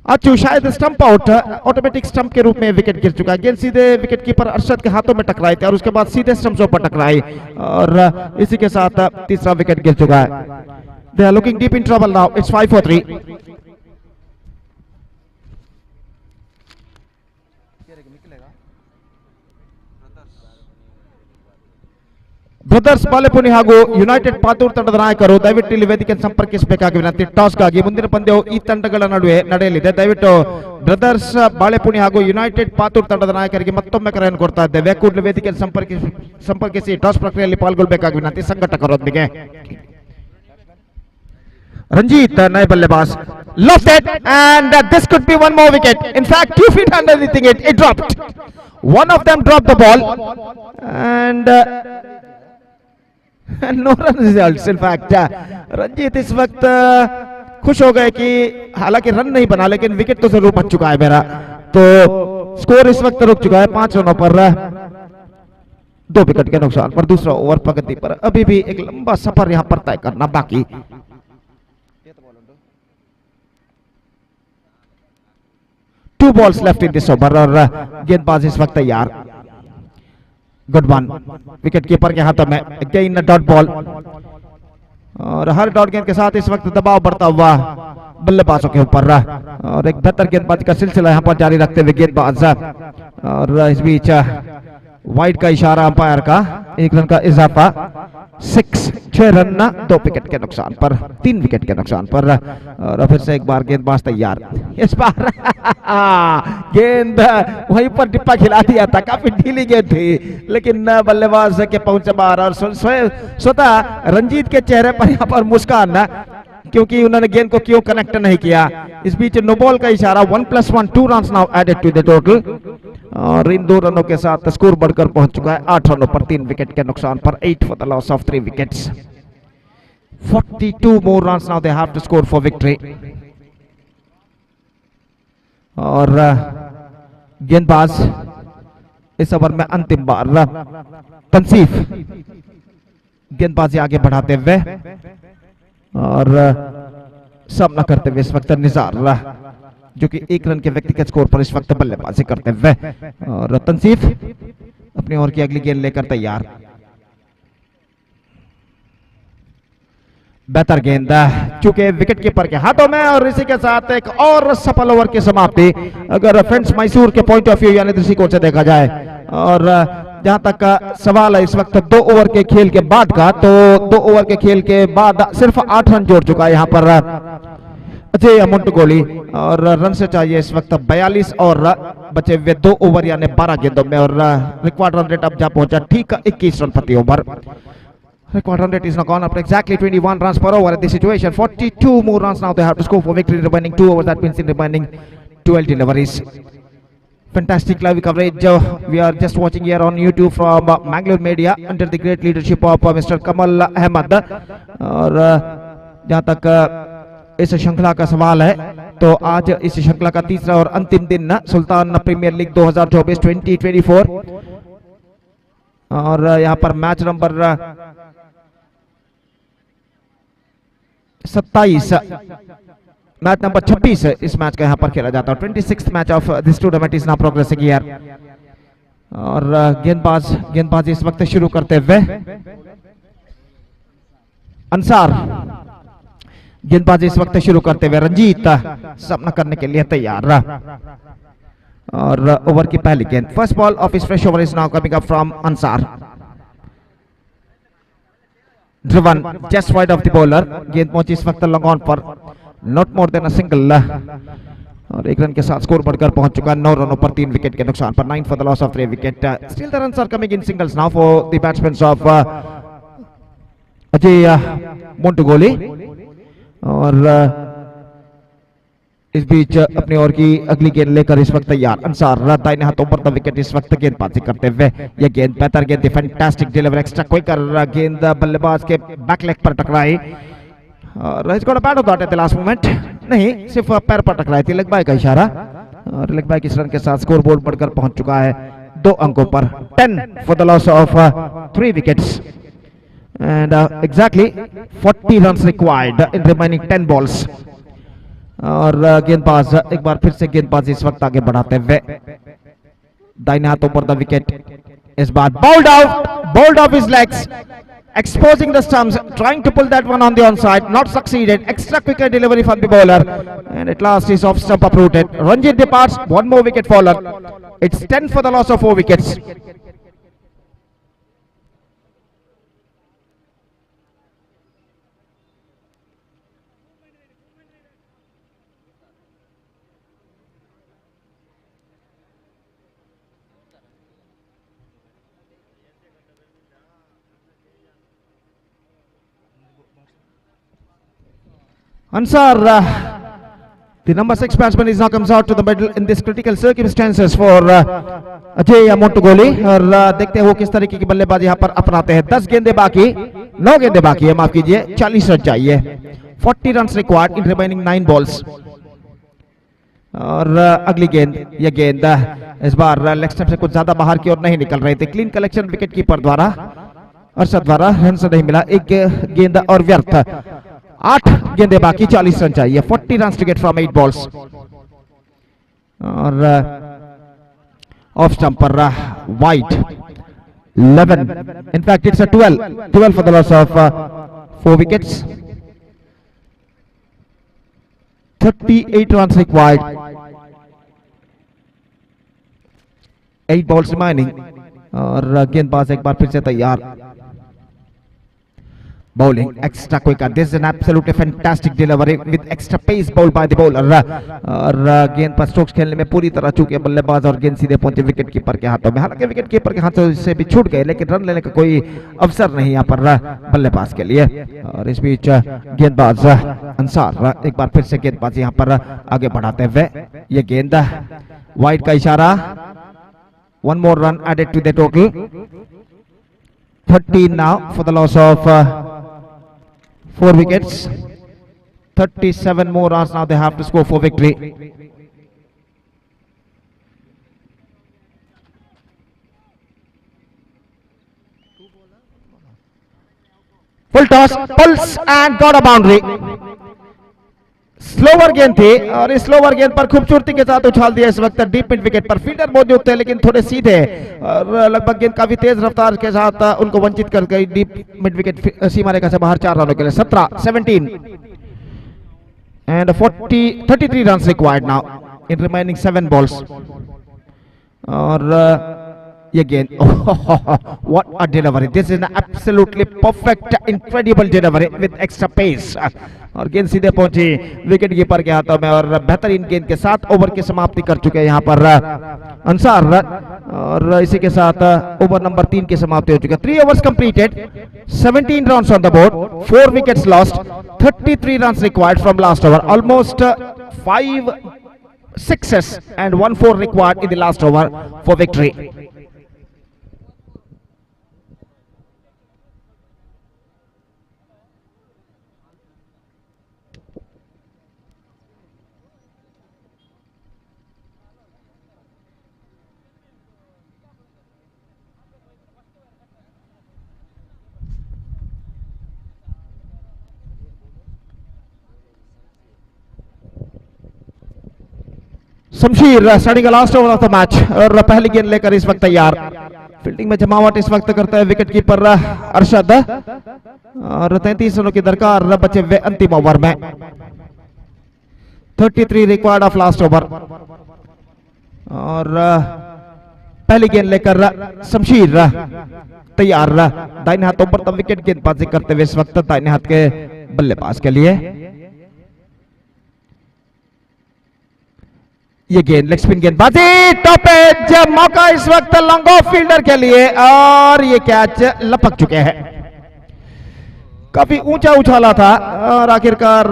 अच्छू शायद स्टंप आउट, ऑटोमेटिक स्टंप के रूप में विकेट गिर चुका है। गेंद सीधे विकेट कीपर अरशद के हाथों में टकराई थी और उसके बाद सीधे स्टंप्स पर टकराई और इसी के साथ तीसरा विकेट गिर चुका है। They are looking deep in trouble now. It's 5 for 3. Brothers Balepuni ಹಾಗೂ ಯುನೈಟೆಡ್ ಪಾತೂರು ತಂಡದ ನಾಯಕರು ದಯವಿಟ್ಟು ಇಲ್ಲಿ ವೇದಿಕೆ ಸಂಪರ್ಕಿಸಬೇಕಾಗಿ ವಿನಂತಿ. ಟಾಸ್ಗಾಗಿ ಮುಂದಿನ ಪಂದ್ಯವು ಈ ತಂಡಗಳ ನಡುವೆ ನಡೆಯಲಿದೆ. ದಯವಿಟ್ಟು ಬ್ರದರ್ಸ್ ಬಾಳೆಪುಣಿ ಹಾಗೂ ಯುನೈಟೆಡ್ ಪಾತೂರು ತಂಡದ ನಾಯಕರಿಗೆ ಮತ್ತೊಮ್ಮೆ ಕರೆಯನ್ನು ಕೊಡ್ತಾ ಇದ್ದೇವೆ. ಕೂಡಲೇ ವೇದಿಕೆ ಸಂಪರ್ಕಿಸಿ ಟಾಸ್ ಪ್ರಕ್ರಿಯೆಯಲ್ಲಿ ಪಾಲ್ಗೊಳ್ಳಬೇಕಾಗಿ ವಿನಂತಿ ಸಂಘಟಕರೊಂದಿಗೆ. ರಂಜಿತ್ ನಯ ಬಲ್ಲೆಬಾಜ್ lofted and this could be one more wicket. In fact 2 feet under anything it dropped. One of them dropped the ball and no run results. In fact Ranjit इस वक्त खुश हो गए कि हालांकि रन नहीं बना लेकिन विकेट तो जरूर बच चुका है मेरा। तो स्कोर इस वक्त रुक चुका है 5 रनों पर 2 विकेट के नुकसान पर। दूसरा ओवर प्रगति पर अभी भी एक लंबा सफर यहां पर तय करना बाकी। 2 balls left in this over और गेंदबाज इस वक्त तैयार। गुड वन विकेट कीपर के हाथों में अगेन डॉट बॉल और हर डॉट गेंद के साथ इस वक्त दबाव बढ़ता हुआ बल्लेबाजों के ऊपर और एक बेहतर गेंदबाजी का सिलसिला यहां पर जारी रखते हुए गेंदबाज और इस बीच वाइड का इशारा अंपायर का, 1 रन का इजाफा। 6 रन 2 विकेट के नुकसान पर, 3 विकेट के नुकसान पर और फिर से एक बार गेंदबाज तैयार। इस बार गेंद वहीं पर डिप्पा खिला दिया था, काफी ढीली गेंद थी लेकिन बल्लेबाज के पहुंचे बाहर और स्वतः रंजीत के चेहरे पर यहाँ पर मुस्कान क्योंकि उन्होंने गेंद को क्यों कनेक्ट नहीं किया। इस बीच नो बॉल का इशारा। 1+1 2 runs now added to the total और इन 2 रनों के साथ स्कोर बढ़कर पहुंच चुका है 8 रनों पर 3 विकेट के नुकसान पर। 8 for the loss of 3 wickets. 42 more runs now they have to score for victory. और गेंदबाज इस ओवर में अंतिम बार तंसीफ गेंदबाजी आगे बढ़ाते हुए और सामना करते हुए इस वक्त निजार जो कि 1 रन के व्यक्तिगत स्कोर पर इस वक्त बल्लेबाजी करते हुए और तंसीफ अपनी ओर की अगली गेंद लेकर तैयार। बेहतर गेंद चूंकि विकेट कीपर के हाथों में और इसी के साथ एक और सफल ओवर की समाप्ति। अगर फ्रेंड्स मैसूर के पॉइंट ऑफ व्यू यानी दृष्टिकोण से देखा जाए और जहां तक सवाल है इस वक्त 2 ओवर के खेल के बाद का, तो 2 ओवर के खेल के बाद सिर्फ 8 रन जोड़ चुका है यहाँ पर अजय मोंटुगोली, और रन से चाहिए इस वक्त 42 और बचे हुए 2 ओवर यानी 12 गेंदों में, और रिक्वायर्ड रन रेट अब जा पहुंचा ठीक 21 रन प्रति over. Record run rate is now gone up to exactly 21 runs per over at this situation. 42 more runs now they have to score for victory, remaining 2 overs. That means in remaining 12 deliveries. Fantastic live coverage. We are just watching here on YouTube from Mangalore Media under the great leadership of Mr. Kamal Ahmed. और जहाँ तक इस श्रृंखला का सवाल है, तो आज इस श्रृंखला का तीसरा और अंतिम दिन सुल्तान प्रीमियर लीग 2024-2024, और यहाँ पर मैच नंबर 27, मैच नंबर 26 इस मैच का यहाँ पर खेला जाता है. 26th match of this tournament is now progressing here. और गेंदबाजी इस वक्त शुरू करते हुए अंसार, गेंदबाजी इस वक्त शुरू करते हुए रंजीत सामना करने के लिए तैयार. और ओवर की पहली गेंद, फर्स्ट बॉल ऑफ इस fresh over is now coming up from Ansar. Driven just wide of the bowler. गेंद पहुंची इस वक्त लॉन्ग ऑन पर, not more than a single, और 1 रन के साथ स्कोर बढ़कर पहुंच चुका है 9 रनों पर 3 विकेट के नुकसान पर. 9 for the loss of 3 wicket. Still the runs are coming in singles now for the batsman of Ajay Montugoli. और इस बीच अपनी ओर की अगली गेंद लेकर इस वक्त तैयार अंसार. दाहिने हाथों पर द विकेट इस वक्त गेंदबाजी करते हुए. यह गेंद बेहतर गेंद, फैंटास्टिक डिलीवर, एक्स्ट्रा क्विकर गेंद बल्लेबाज के बैक लेग पर टकराई. और इसको bat of the last moment नहीं, सिर्फ पैर पर टकराई थी, लेग बाय का इशारा. और लेग बाय इस रन के साथ स्कोर बोर्ड बढ़कर पहुंच चुका है 2 अंकों पर. 10 for the loss of 3 wickets and exactly 40 run required in remaining 10 balls. और गेंदबाज एक बार फिर से गेंदबाजी इस वक्त आगे बढ़ाते हुए. दाहिने हाथों पर द विकेट, इस बार bowled off his legs, exposing the stumps, trying to pull that one on the onside, not succeeded. Extra quicker delivery from the bowler, and at last is off stump uprooted. Ranjit departs, 1 more wicket faller. It's 10 for the loss of 4 wickets. Ansar, the number 6 batsman is now comes out to the middle in this critical circumstances for Ajay Montugoli. और देखते हैं वो किस तरीके की बल्लेबाजी यहाँ पर अपनाते हैं. 10 गेंदे बाकी, 9 गेंदे बाकी है, माफ कीजिए, 40 रन चाहिए. 40 run required in remaining 9 balls. और अगली गेंद, यह गेंद इस बार लेग स्टंप से कुछ ज्यादा बाहर की ओर नहीं निकल रही थी. क्लीन कलेक्शन विकेट कीपर द्वारा, अरशद द्वारा, रन से नहीं मिला. एक गेंद और व्यर्थ. 8 गेंदे बाकी, 40 रन चाहिए. 40 run to get from 8 balls. और ऑफ स्टंप पर wide 11, in fact it's a 12 for the loss of 4 wickets. 38 run required, 8 balls remaining. और गेंदबाज एक बार फिर से तैयार. Bowling extra quicker. This is an absolutely fantastic delivery with extra pace bowled by the bowler. और गेंद पर स्ट्रोक्स खेलने में पूरी तरह चूके बल्लेबाज, और गेंद सीधे पहुंचे विकेट कीपर के हाथों में. हालांकि विकेट कीपर के हाथों से भी छूट गए, लेकिन रन लेने का कोई अवसर नहीं यहाँ पर बल्लेबाज के लिए. और इस बीच गेंदबाज अंसार एक बार फिर से गेंदबाज यहाँ पर आगे बढ़ाते हुए. ये गेंद वाइड का इशारा. 1 more run added to the total. 13 now for the loss of 4 wickets. 37 more runs now they have to score for victory. Full toss, pulse and got a boundary. Slower गेंद थी, और इस स्लोवर गेंद पर खूबसूरती के साथ उछाल दिया इस वक्त डीप मिड विकेट पर. फील्डर मौजूद थे लेकिन थोड़े सीधे, और लगभग गेंद काफी तेज रफ्तार के साथ उनको वंचित कर गई डीप मिड विकेट सीमा रेखा से बाहर 4 रनों के लिए. 17 and 33 run required now in remaining 7 balls. और Again, what a delivery. This is an absolutely perfect, incredible delivery with extra pace. और गेंद सीधे पहुंची विकेट कीपर के हाथों में और बेहतरीन गेंद के साथ ओवर की समाप्ति कर चुके हैं यहाँ पर अंसार और इसी के साथ ओवर नंबर 3 की समाप्ति हो चुकी है. 3 overs completed, 17 runs on the board, 4 wickets lost, 33 runs required from last over. Almost 5 sixes and 1 4 required in the last over for victory. Shamsheer starting last over of the match और पहली गेंद लेकर इस वक्त तैयार. फील्डिंग में जमावट इस वक्त करता है विकेट कीपर अरशद और 33 रनों की दरकार बचे हुए अंतिम ओवर में. 33 रिक्वायर्ड ऑफ लास्ट ओवर और पहली गेंद लेकर शमशीर तैयार. दाहिने हाथों पर तब विकेट गेंदबाजी करते हुए इस वक्त दाहिने हाथ के बल्लेबाज के लिए ये गेंद लेग स्पिन गेंदबाजी टॉप एज मौका इस वक्त लॉन्ग ऑफ फील्डर के लिए और ये कैच लपक चुके हैं. काफी ऊंचा उछाला था और आखिरकार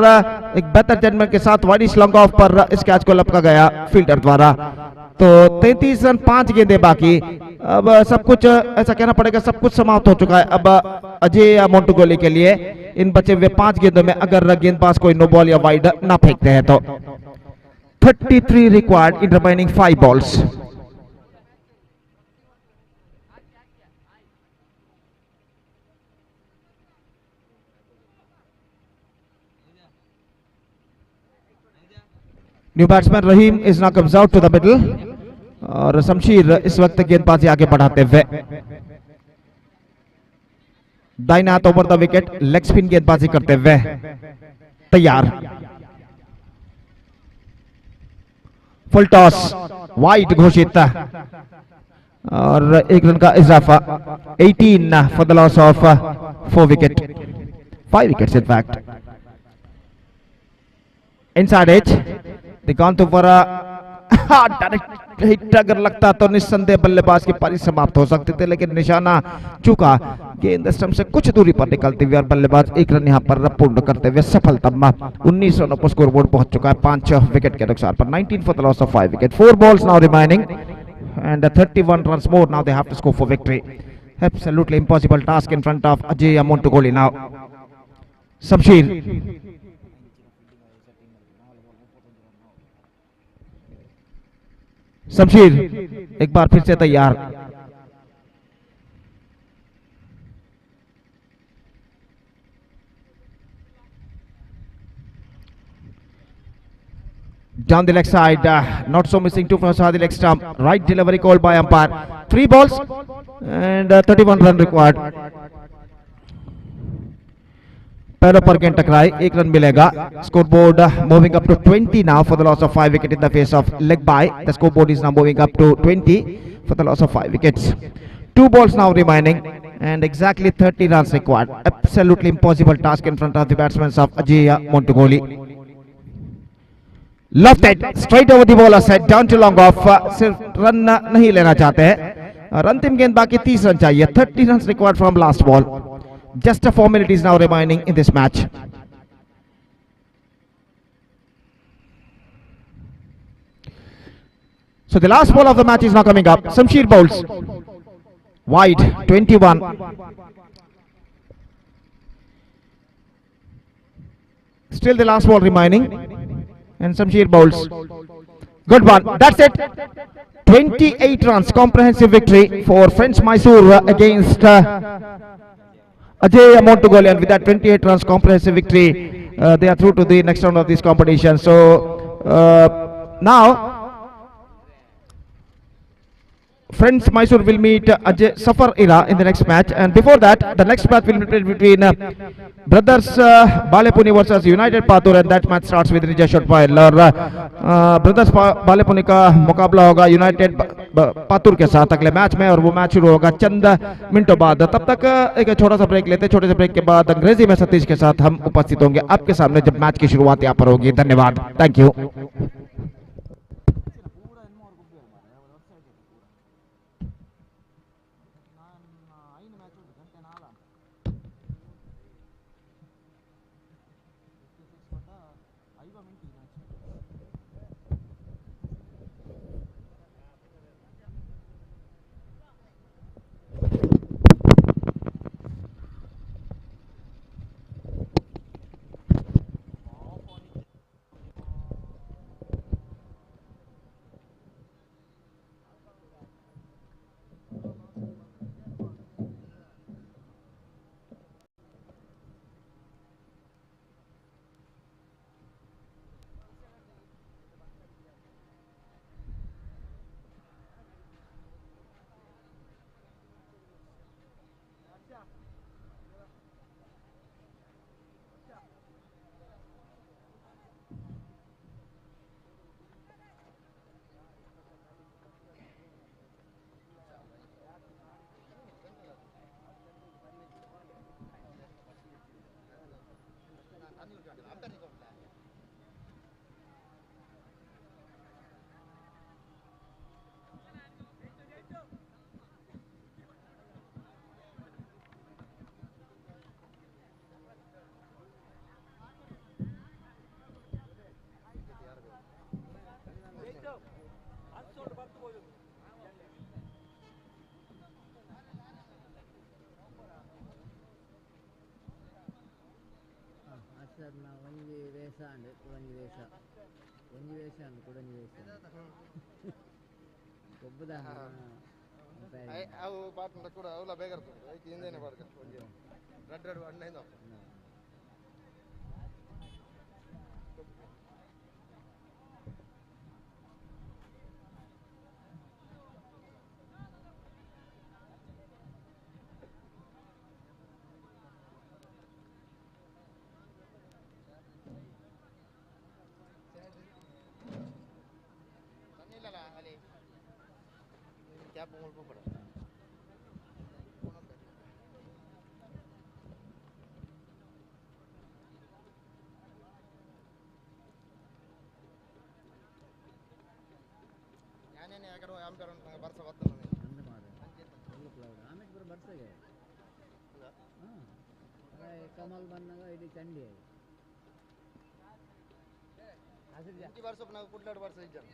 एक बेहतर जजमेंट के साथ वाइडिश लॉन्ग ऑफ पर इस कैच को लपका गया फील्डर द्वारा. तो 33 रन 5 गेंदें बाकी. अब सब कुछ ऐसा कहना पड़ेगा सब कुछ समाप्त हो चुका है. अब अजय मोंटुगोली के लिए इन बचे हुए 5 गेंदों में अगर गेंदबाज कोई नो बॉल या वाइड ना फेंकते हैं तो 33 required in remaining 5 balls. New batsman Rahim is now comes out to the middle और शमशीर इस वक्त गेंदबाजी आगे बढ़ाते हुए दाहिने हाथ over the wicket leg spin गेंदबाजी करते हुए तैयार. फुल टॉस वाइड घोषित और 1 रन का इजाफा. 18 for the loss of 4 wicket 5 wickets in fact. Inside edge the gone to for direct hit अगर लगता तो निस्संदेह बल्लेबाज की पारी समाप्त हो सकती थी लेकिन निशाना चूका. गेंद स्टंप से कुछ दूरी पर निकलती हुई और बल्लेबाज 1 रन यहां पर पूर्ण करते हुए सफलतम 19 रनों पर स्कोरबोर्ड पहुंच चुका है 5 विकेट के नुकसान पर. 19 for the loss of 5 wicket. 4 balls now remaining and 31 runs more now they have to score for victory. Absolutely impossible task in front of Ajay Montugoli now. Shamsheer एक बार फिर से तैयार. Down the leg side, not so missing 2 for the leg stump. Right delivery called by umpire. 3 balls and 31 run required. पैरों पर गेंद टकराई 1 run मिलेगा. Scoreboard moving up to 20 now for the loss of 5 wicket in the face of leg bye. The scoreboard is now moving up to 20 for the loss of 5 wickets. 2 balls now remaining and exactly 30 runs required. Absolutely impossible task in front of the batsmen of Ajay Montugoli. Lofted straight over the bowler set down to long off. सिर्फ run नहीं लेना चाहते हैं और अंतिम गेंद बाकी 30 run चाहिए. 30 runs required from last ball. Just a 4 minutes is now remaining in this match. So the last ball of the match is now coming up. Shamsheer bowls wide 21. Still the last ball remaining and Shamsheer bowls. Good one. That's it. 28 runs comprehensive victory for French Mysore against Ajay Montugoli, and with that 28 runs comprehensive victory, they are through to the next round of this competition. So now Friends Mysore will meet Ajay Safar Ira in the next match, and before that the next match will be between Brothers Balepuni versus United Patur, and that match starts with Rija shot pile. और Brothers Balepuni का मुकाबला होगा United Patur के साथ अगले match में, और वो मैच शुरू होगा चंद मिनटों बाद। तब तक एक छोटा सा ब्रेक लेते हैं। छोटे से ब्रेक के बाद अंग्रेजी में सतीश के साथ हम उपस्थित होंगे आपके सामने जब मैच की शुरुआत यहाँ पर होगी। धन्यवाद, थैंक यू। ಅವು ಪಾಟ್ನ ಕೂಡ ಅವಲ್ಲ ಬೇಗ ಇರ್ತದೆ ಐತಿ ಹಿಂದೆನೆ ಬಾಡ್ಕ ರೆಡ್ ರೆಡ್ ಅಣ್ಣ ಹಿಂದ ಕಮಲ್ ಬಂದಾಗ ಇದು ಚಂಡಿ ವರ್ಷ ನಾವು ಕುಡ್ಲಾಡ್ ವರ್ಷ ಇದ್ದಾರೆ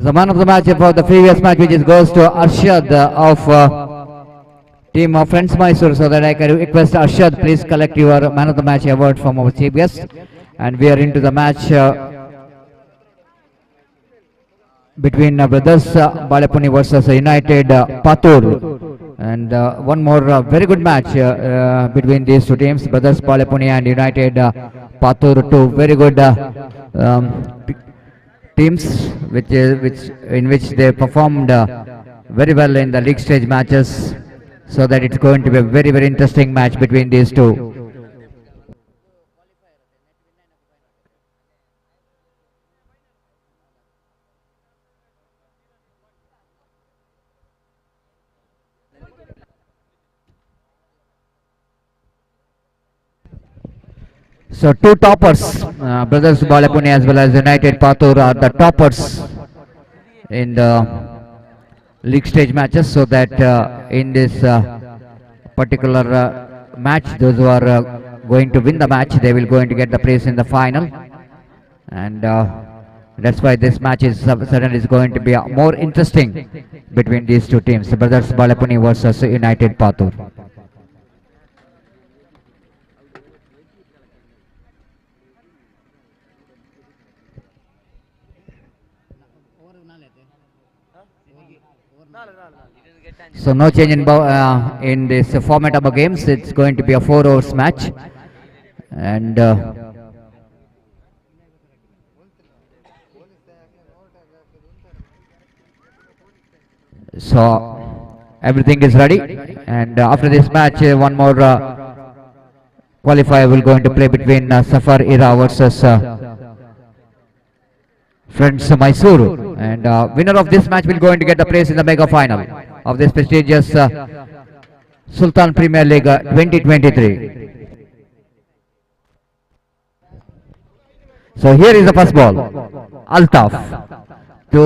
The man of the match for the previous match, which goes to Arshad of team of Friends Mysore. So that I can request Arshad, please collect your man of the match award from our chief guest. And we are into the match between brothers Balepuni versus United Patur. And one more very good match between these two teams, brothers Balepuni and United Patur. Two very good teams in which they performed very well in the league stage matches, so that it's going to be a very, very interesting match between these two. So two toppers, brothers Balepuni as well as United Patur are the toppers in the league stage matches, so that in this particular match, those who are going to win the match, they will going to get the place in the final. And that's why this match is certainly is going to be more interesting between these two teams, Brothers Balapuni versus United Patur. So no change in this format of the games. It's going to be a 4 overs match, and so everything is ready. And after this match, one more qualifier will going to play between Safar Ira versus Friends Mysuru, and winner of this match will going to get the place in the mega final of this prestigious Sultan Premier League 2023. So here is the first ball. Altaf to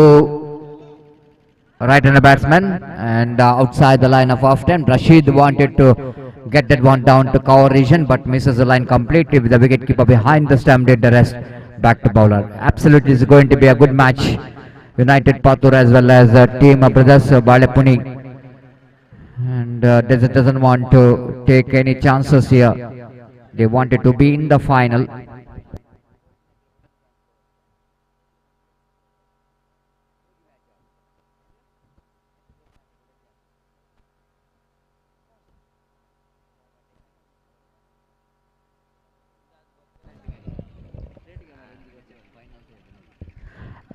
right-hander batsman, and outside the line of off-time. Rashid wanted to get that one down to cover region, but misses the line completely with the wicket-keeper behind the stump, did the rest back to bowler. Absolutely is going to be a good match. United Patur as well as team Brothers Balepuni, and doesn't want to take any chances here. They wanted to be in the final.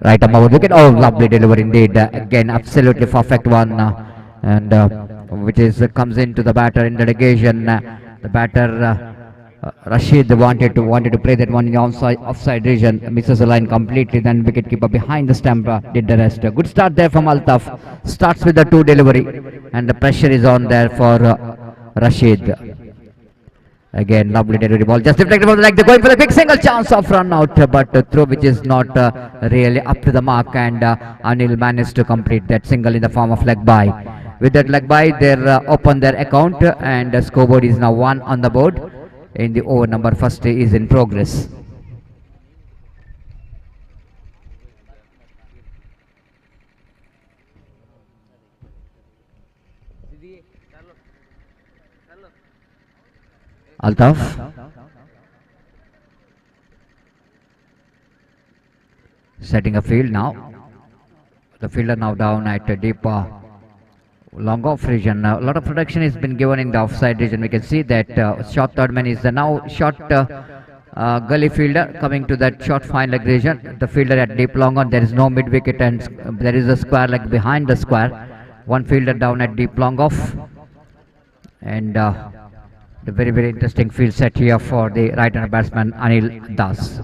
Right above the wicket. Oh, lovely delivery indeed. Again, absolutely perfect one, and which is comes into the batter in delegation. The batter Rashid wanted to play that one in the offside region, misses the line completely. Then wicketkeeper behind the stump did the rest. Good start there from Altaf. Starts with the 2 delivery, and the pressure is on there for Rashid. Again, lovely delivery ball, just deflected from the leg. They're going for a quick single, chance of run out, but throw which is not really up to the mark, and Anil managed to complete that single in the form of leg by. With that leg by, they're open their account, and the scoreboard is now 1 on the board. In the over number first is in progress. Altaf setting a field now. The fielder now down at a deep long off region. A lot of protection has been given in the offside region. We can see that short third man is the now short gully fielder coming to that short fine leg region. The fielder at deep long on. There is no mid wicket, and there is a square leg behind the square. One fielder down at deep long off, and the very interesting field set here for the right-hander batsman Anil Das.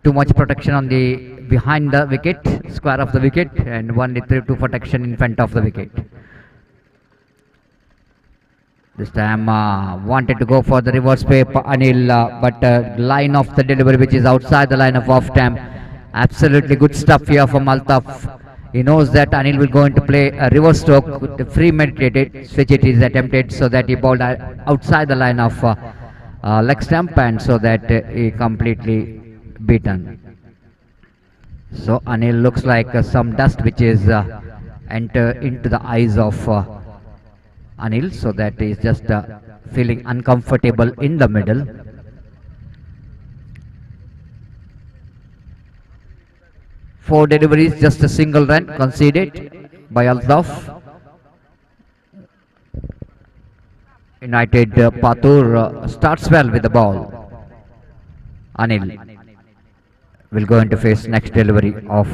Too much protection on the behind the wicket, square of the wicket, and only 3-2 protection in front of the wicket. This time wanted to go for the reverse sweep Anil, but line of the delivery which is outside the line of off time. Absolutely good stuff here from Altaf. He knows that Anil will going to play a reverse stroke with the free meditated switch. It is attempted so that he bowled outside the line of leg stump, and so that he completely beaten. So Anil looks like some dust which is enter into the eyes of Anil, so that he is just feeling uncomfortable in the middle. Four deliveries, just a single run conceded by Altaf. United Patur starts well with the ball. Anil will go into face next delivery of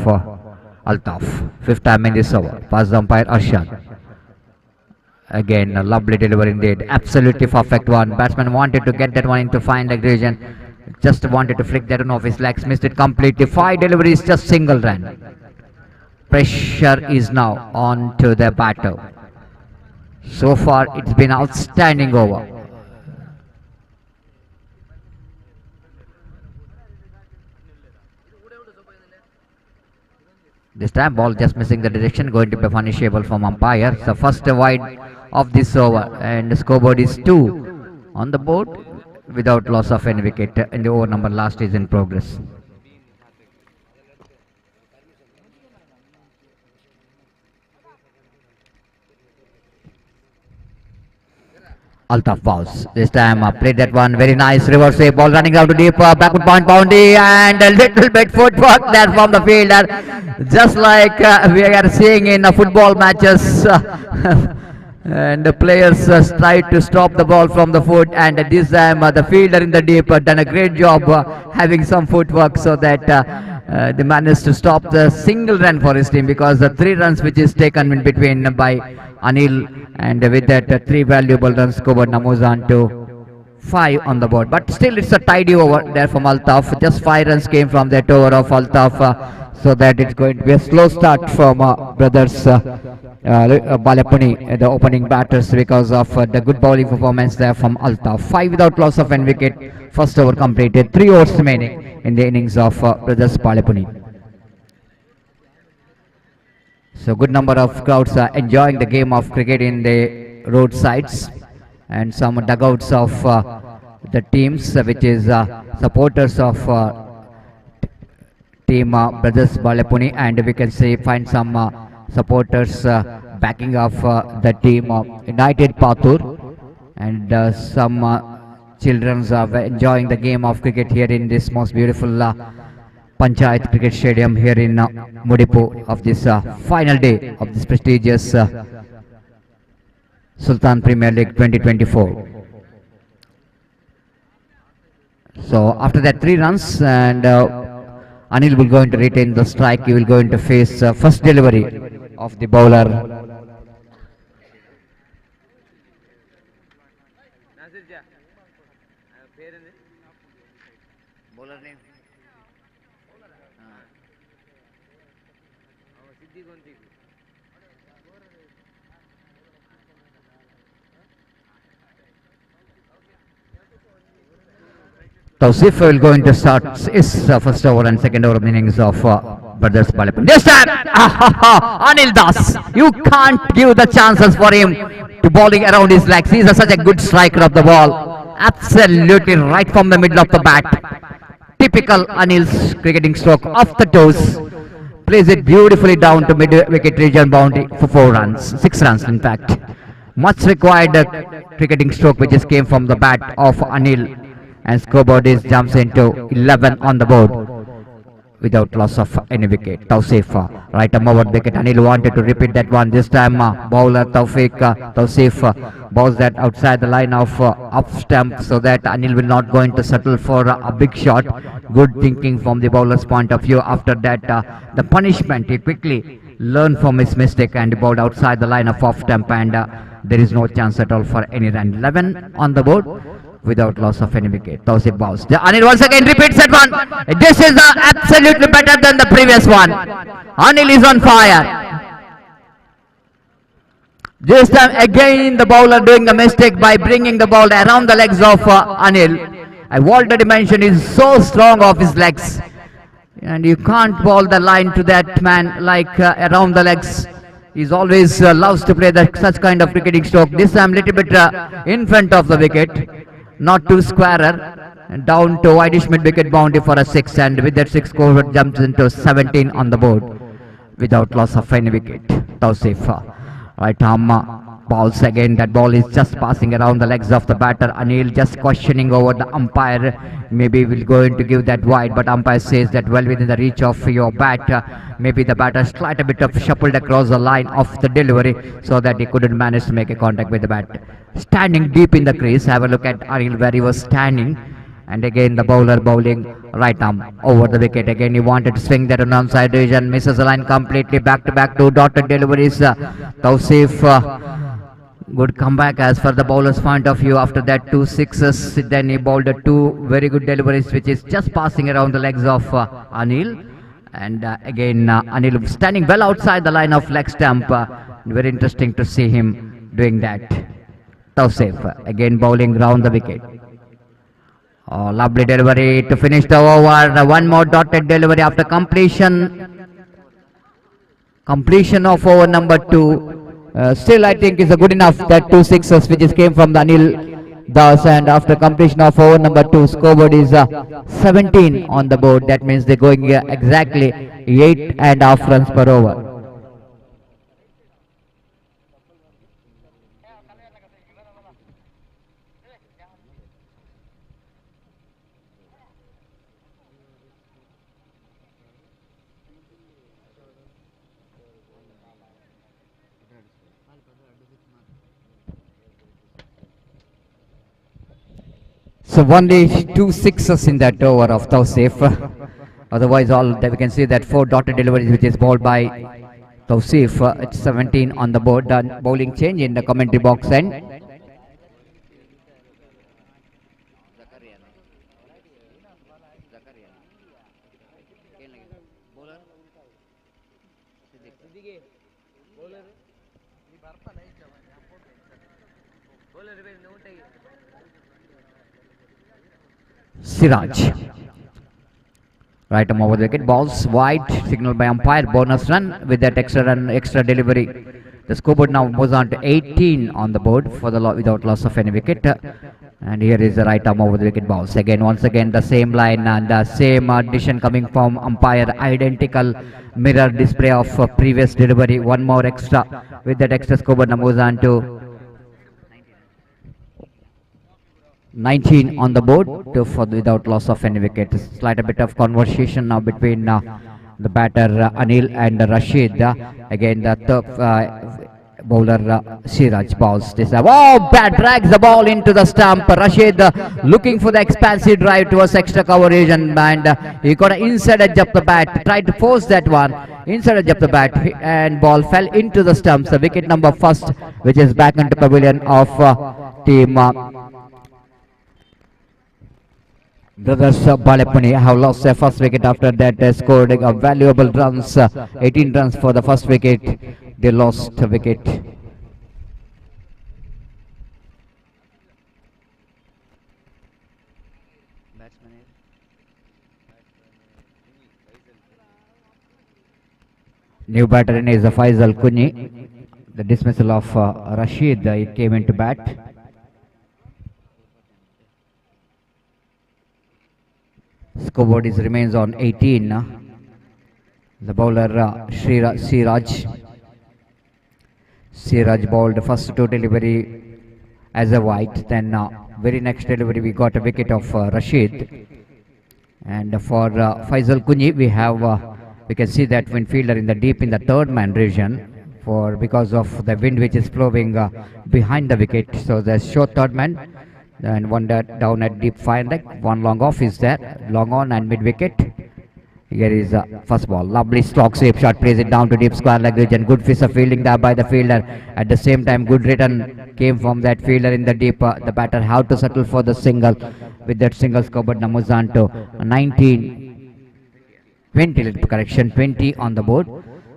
Altaf. 5th time in this over. Pass the umpire Arshad. Again, a lovely delivery indeed. Absolutely perfect one. Batsman wanted to get that one into fine leg region. Just wanted to flick that one off his legs. Missed it completely. 5 deliveries, just single run. Pressure is now on to the batter. So far, it's been outstanding over. This time ball just missing the direction, going to be punishable from umpire. So first wide of this over, and the scoreboard is 2 on the board. without loss of any wicket in the over number last is in progress. Altaf balls. This time played that one. Very nice reverse save. Ball running out to deep. Backward point boundary and a little bit footwork there from the fielder. Just like we are seeing in football matches. And the players tried to stop the ball from the foot, and this time the fielder in the deep done a great job having some footwork so that they managed to stop the single run for his team, because the 3 runs which is taken in between by Anil, and with that 3 valuable runs scored Namuzan to 5 on the board. But still it's a tidy over there from Altaf. Just 5 runs came from that over of Altaf, so that it's going to be a slow start from brothers Balapuni, the opening batters, because of the good bowling performance there from Altaf. 5 without loss of any wicket. First over completed. 3 overs remaining in the innings of brothers Balapuni. So good number of crowds are enjoying the game of cricket in the roadsides, and some dugouts of the teams, which is supporters of team brothers Balapuni, and we can say find some supporters backing of the team United Patur, and some children are enjoying the game of cricket here in this most beautiful Panchayat Cricket Stadium here in Mudipu of this final day of this prestigious Sultan Premier League 2024. So after that 3 runs, and Anil will going to retain the strike. He will going to face first delivery of the bowler. Tausif will going to start his first over and second over of the innings of brothers Balapun. This time, Anil Das, you can't give the chances for him to bowling around his legs. He is such a good striker of the ball. Absolutely right from the middle of the bat. Typical Anil's cricketing stroke off the toes. Plays it beautifully down to mid-wicket region boundary for 4 runs, 6 runs in fact. Much required cricketing stroke which just came from the bat of Anil, and scoreboard is jumps into 11 on the board without loss of any wicket. Tausif, right arm over wicket. Anil wanted to repeat that one. This time bowler Tausif bowls that outside the line of up stump, so that Anil will not going to settle for a big shot. Good thinking from the bowler's point of view. After that the punishment, he quickly learned from his mistake and bowled outside the line of off stump, and there is no chance at all for any run. 11 on the board without loss of any wicket. Tausif bows. Anil once again repeats that one. This is absolutely better than the previous one. Anil is on fire. This time again the bowler doing the mistake by bringing the ball around the legs of Anil. I've already mentioned he's so strong off his legs, and you can't bowl the line to that man like around the legs. He's always loves to play such kind of cricketing stroke. This time little bit in front of the wicket, not too squarer, and down to wideish mid-wicket boundary for a 6, and with that 6 score jumps into 17 on the board without loss of any wicket. Tausif, right arm bowls again. That ball is just passing around the legs of the batter. Anil just questioning over the umpire. Maybe we're going to give that wide, but umpire says that well within the reach of your bat. Maybe the batter slight a bit of shuffled across the line of the delivery, so that he couldn't manage to make a contact with the bat. Standing deep in the crease. Have a look at Anil where he was standing. And again the bowler bowling right arm over the wicket. Again he wanted to swing that on onside region. Misses the line completely. Back to back 2 dotted deliveries. Tausif, good comeback as for the bowler's point of view. After that 2 sixes, then he bowled 2 very good deliveries which is just passing around the legs of Anil. And again Anil standing well outside the line of leg stump. Very interesting to see him doing that. Tausif again bowling round the wicket. Oh, lovely delivery to finish the over. One more dotted delivery after completion of over number 2. Still I think is a good enough, that 2 sixes which is came from the Anil Thus, and after completion of over number 2, scoreboard is 17 on the board. That means they're going exactly 8.5 runs per over. So only 2 6s in that over of Tausif. Otherwise, all that we can see that 4 dotted deliveries which is bowled by Tausif. It's 17 on the board. Bowling change in the commentary box end. Siraj. Right arm over the wicket. Balls wide. Signal by umpire. Bonus run with that extra run, extra delivery. The scoreboard now moves on to 18 on the board for the without loss of any wicket. And here is the right arm over the wicket balls. Again, once again, the same line and the same decision coming from umpire. Identical mirror display of previous delivery. One more extra with that extra scoreboard now moves on to 19 on the board for without loss of any wicket. Slight a bit of conversation now between the batter Anil and Rashid. Again, the third bowler Siraj bowls this. Oh, bat drags the ball into the stump. Rashid looking for the expansive drive towards extra coverage, and he got an inside edge of the bat. Tried to force that one. Inside edge of the bat, and ball fell into the stumps. The wicket number first, which is back into pavilion of team. Brothers Balepuni have lost their first wicket. After that they scored a valuable runs, 18 runs for the first wicket. They lost a wicket. New batter in is Faisal Kunyi. The dismissal of Rashid, he came into bat. Scoreboard remains on 18. The bowler Siraj. Siraj bowled first 2 delivery as a white. Then very next delivery we got a wicket of Rashid. And for Faisal Kunyi we have we can see that wind fielder in the deep in the third man region because of the wind which is blowing behind the wicket. So the short third man. And one down at deep fine leg, one long off is there, long on and mid wicket. Here is first ball, lovely stroke sweep shot, plays it down to deep square leg region. Good piece of fielding there by the fielder. At the same time, good return came from that fielder in the deep. The batter how to settle for the single. With that single scoreboard, Namuzanto 19, 20 on the board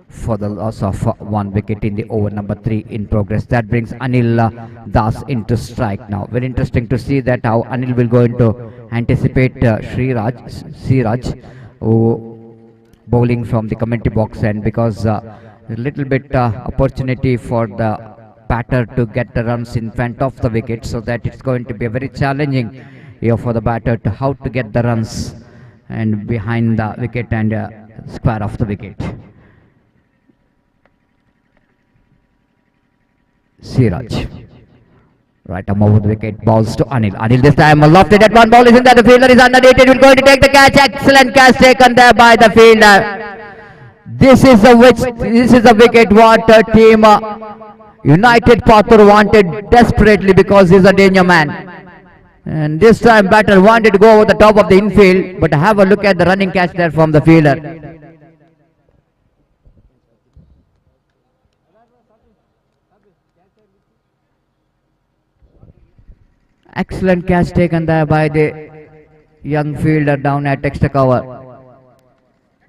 for the loss of 1 wicket in the over number 3 in progress. That brings Anil Das into strike now. Very interesting to see that how Anil will go into anticipate Siraj who bowling from the commentary box, and because a little bit opportunity for the batter to get the runs in front of the wicket, so that it's going to be a very challenging here for the batter to how to get the runs and behind the wicket and square of the wicket. Siraj. Right arm over the wicket, balls to Anil. Anil this time lofted at one ball is in there. The fielder is underneath. It will going to take the catch. Excellent catch taken there by the fielder. This is a wicket what team United Pathur wanted desperately, because he's a danger man. And this time batter wanted to go over the top of the infield, but have a look at the running catch there from the fielder. Excellent catch taken there by the young fielder down at extra cover.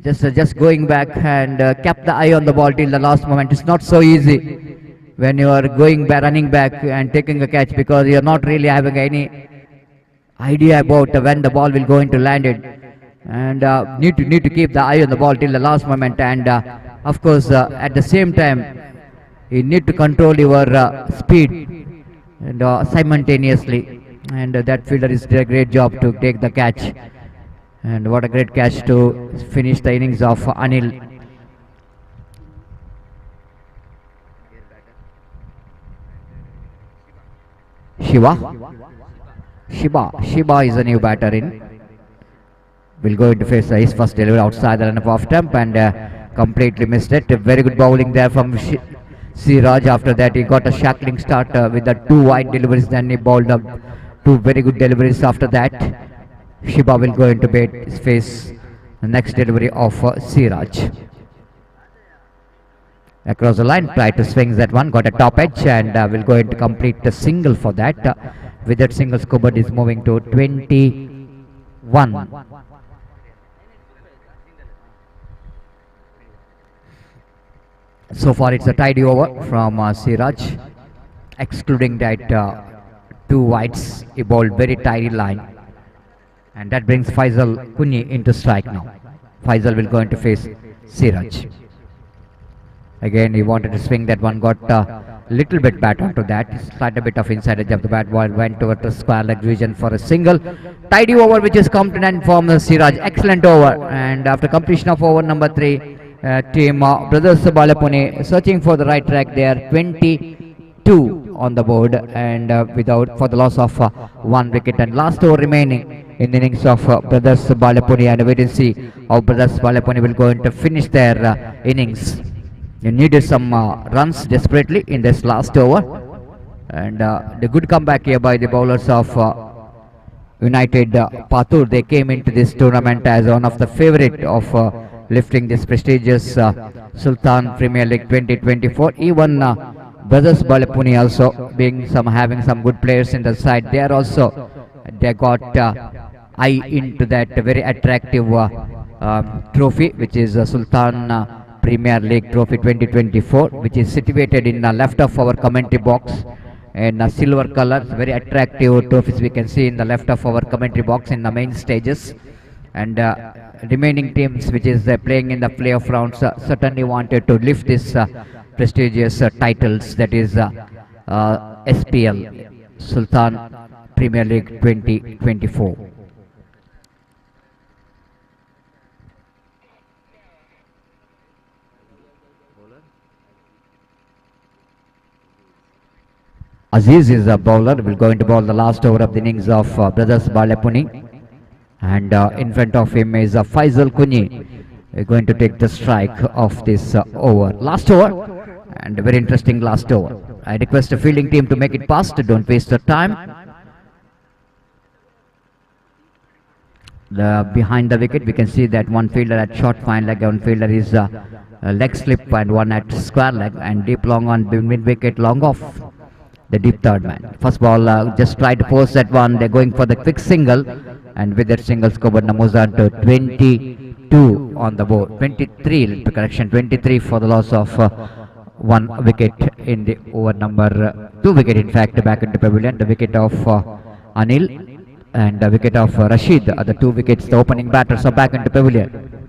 Just going back and kept the eye on the ball till the last moment. It's not so easy when you are going back, running back and taking a catch, because you are not really having any idea about when the ball will go into land it, and need to keep the eye on the ball till the last moment. And of course, at the same time, you need to control your speed and simultaneously. and that fielder is did a great job to take the catch. And what a great catch to finish the innings of Anil. Shiva. Shiba is a new batter in. Will go into face his first delivery outside the run of off stump and completely missed it. Very good bowling there from Siraj. After that, he got a shackling start with the two wide deliveries. Then he bowled up two very good deliveries after that. Shiba will go into face the next delivery of Siraj. Across the line, try to swing that one, got a top edge and will go into complete the single for that. With that single, scoreboard is moving to 21. So far, it's a tidy over from Siraj, excluding that two wides. He bowled very tidy line, and that brings Faisal Kunyi into strike now. Faisal will go into face Siraj. Again, he wanted to swing that one, got a little bit bat onto that. Slight a bit of inside edge of the bat ball, went towards the square leg region for a single. Tidy over, which is come to an end from Siraj. Excellent over, and after completion of over number 3, team Brothers Balapune searching for the right track. They are 22 on the board, and without for the loss of 1 wicket. And last over remaining in the innings of Brothers Balapune, and wait and see how Brothers Balapune will go into finish their innings. They needed some runs desperately in this last over, and the good comeback here by the bowlers of United Patur. They came into this tournament as one of the favorite of lifting this prestigious Sultan Premier League 2024. Even Brothers Balapuni also having some good players in the side. They are also they got eye into that very attractive trophy, which is Sultan Premier League Trophy 2024, which is situated in the left of our commentary box in silver color. Very attractive trophies we can see in the left of our commentary box in the main stages. And remaining teams which is playing in the playoff rounds certainly wanted to lift this prestigious titles, that is SPL, Sultan Premier League 2024. Aziz is a bowler, will going to bowl the last over of the innings of Brothers Balapuni, and in front of him is Faisal Kunyi, going to take the strike of this over. Last over, and a very interesting last over. I request the fielding team to make it fast, don't waste the time. Behind the wicket we can see that one fielder at short fine leg, one fielder is leg slip, and one at square leg, and deep long on mid wicket, long off the deep third man. First ball, just try to force that one. They're going for the quick single, and with that single, scoreboard moves on to 22 on the board. 23, correction, 23 for the loss of 1 wicket in the over number 2 wicket. In fact, back into pavilion, the wicket of Anil and the wicket of Rashid are the 2 wickets. The opening batters are back into pavilion.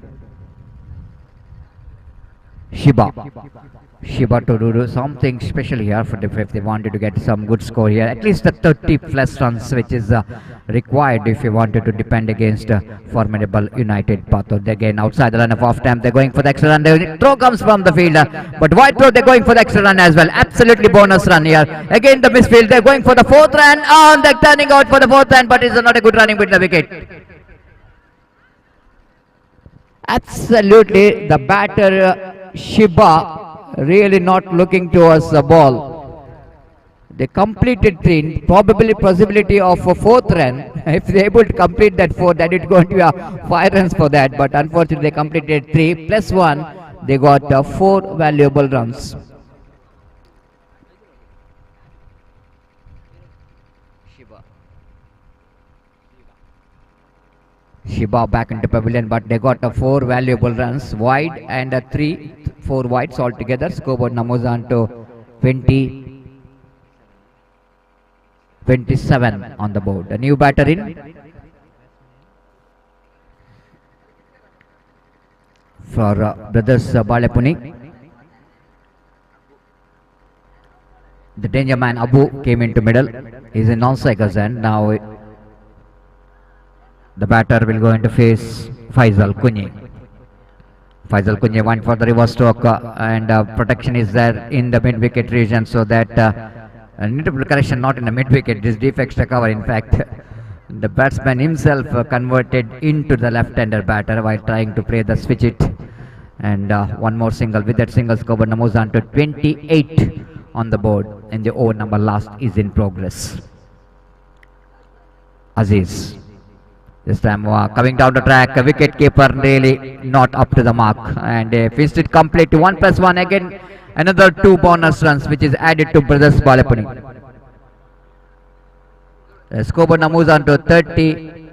Shiba to do something special here for if they wanted to get some good score here. At least the 30 plus runs, which is required if you wanted to depend against formidable United Patur. Again, outside the run of off time, they're going for the extra run. The throw comes from the fielder, but wide throw, they're going for the extra run as well. Absolutely bonus run here. Again, the misfield, they're going for the 4th run. And they're turning out for the 4th run, but it's not a good running with the wicket. Absolutely, the batter Shiba really not looking towards the ball. They completed 3, probably possibility of a 4th run. If they're able to complete that 4, then it's going to be 5 runs for that. But unfortunately, they completed 3 plus 1. They got 4 valuable runs. Shiba back into pavilion, but they got 4 valuable runs wide and 4 wides altogether. Scoreboard numbers on to 27 on the board. A new batter in for Brothers Balapuni. The danger man Abu came into middle. He's in non-striker's end. Now the batter will go into face Faisal Kunyi. Faisal Kunyi went for the reverse stroke and protection is there in the mid-wicket region, so that correction, not in the mid-wicket, this deep extra cover. In fact, the batsman himself converted into the left-hander batter while trying to play the switch it. And one more single. With that single, Skobar moves on to 28 on the board, and the over number last is in progress. Aziz. This time coming down the track, wicket keeper really not up to the mark, and finished it complete to 1+1 again. Another 2 bonus runs which is added to Brothers Balapuni. Skobar moves on to 30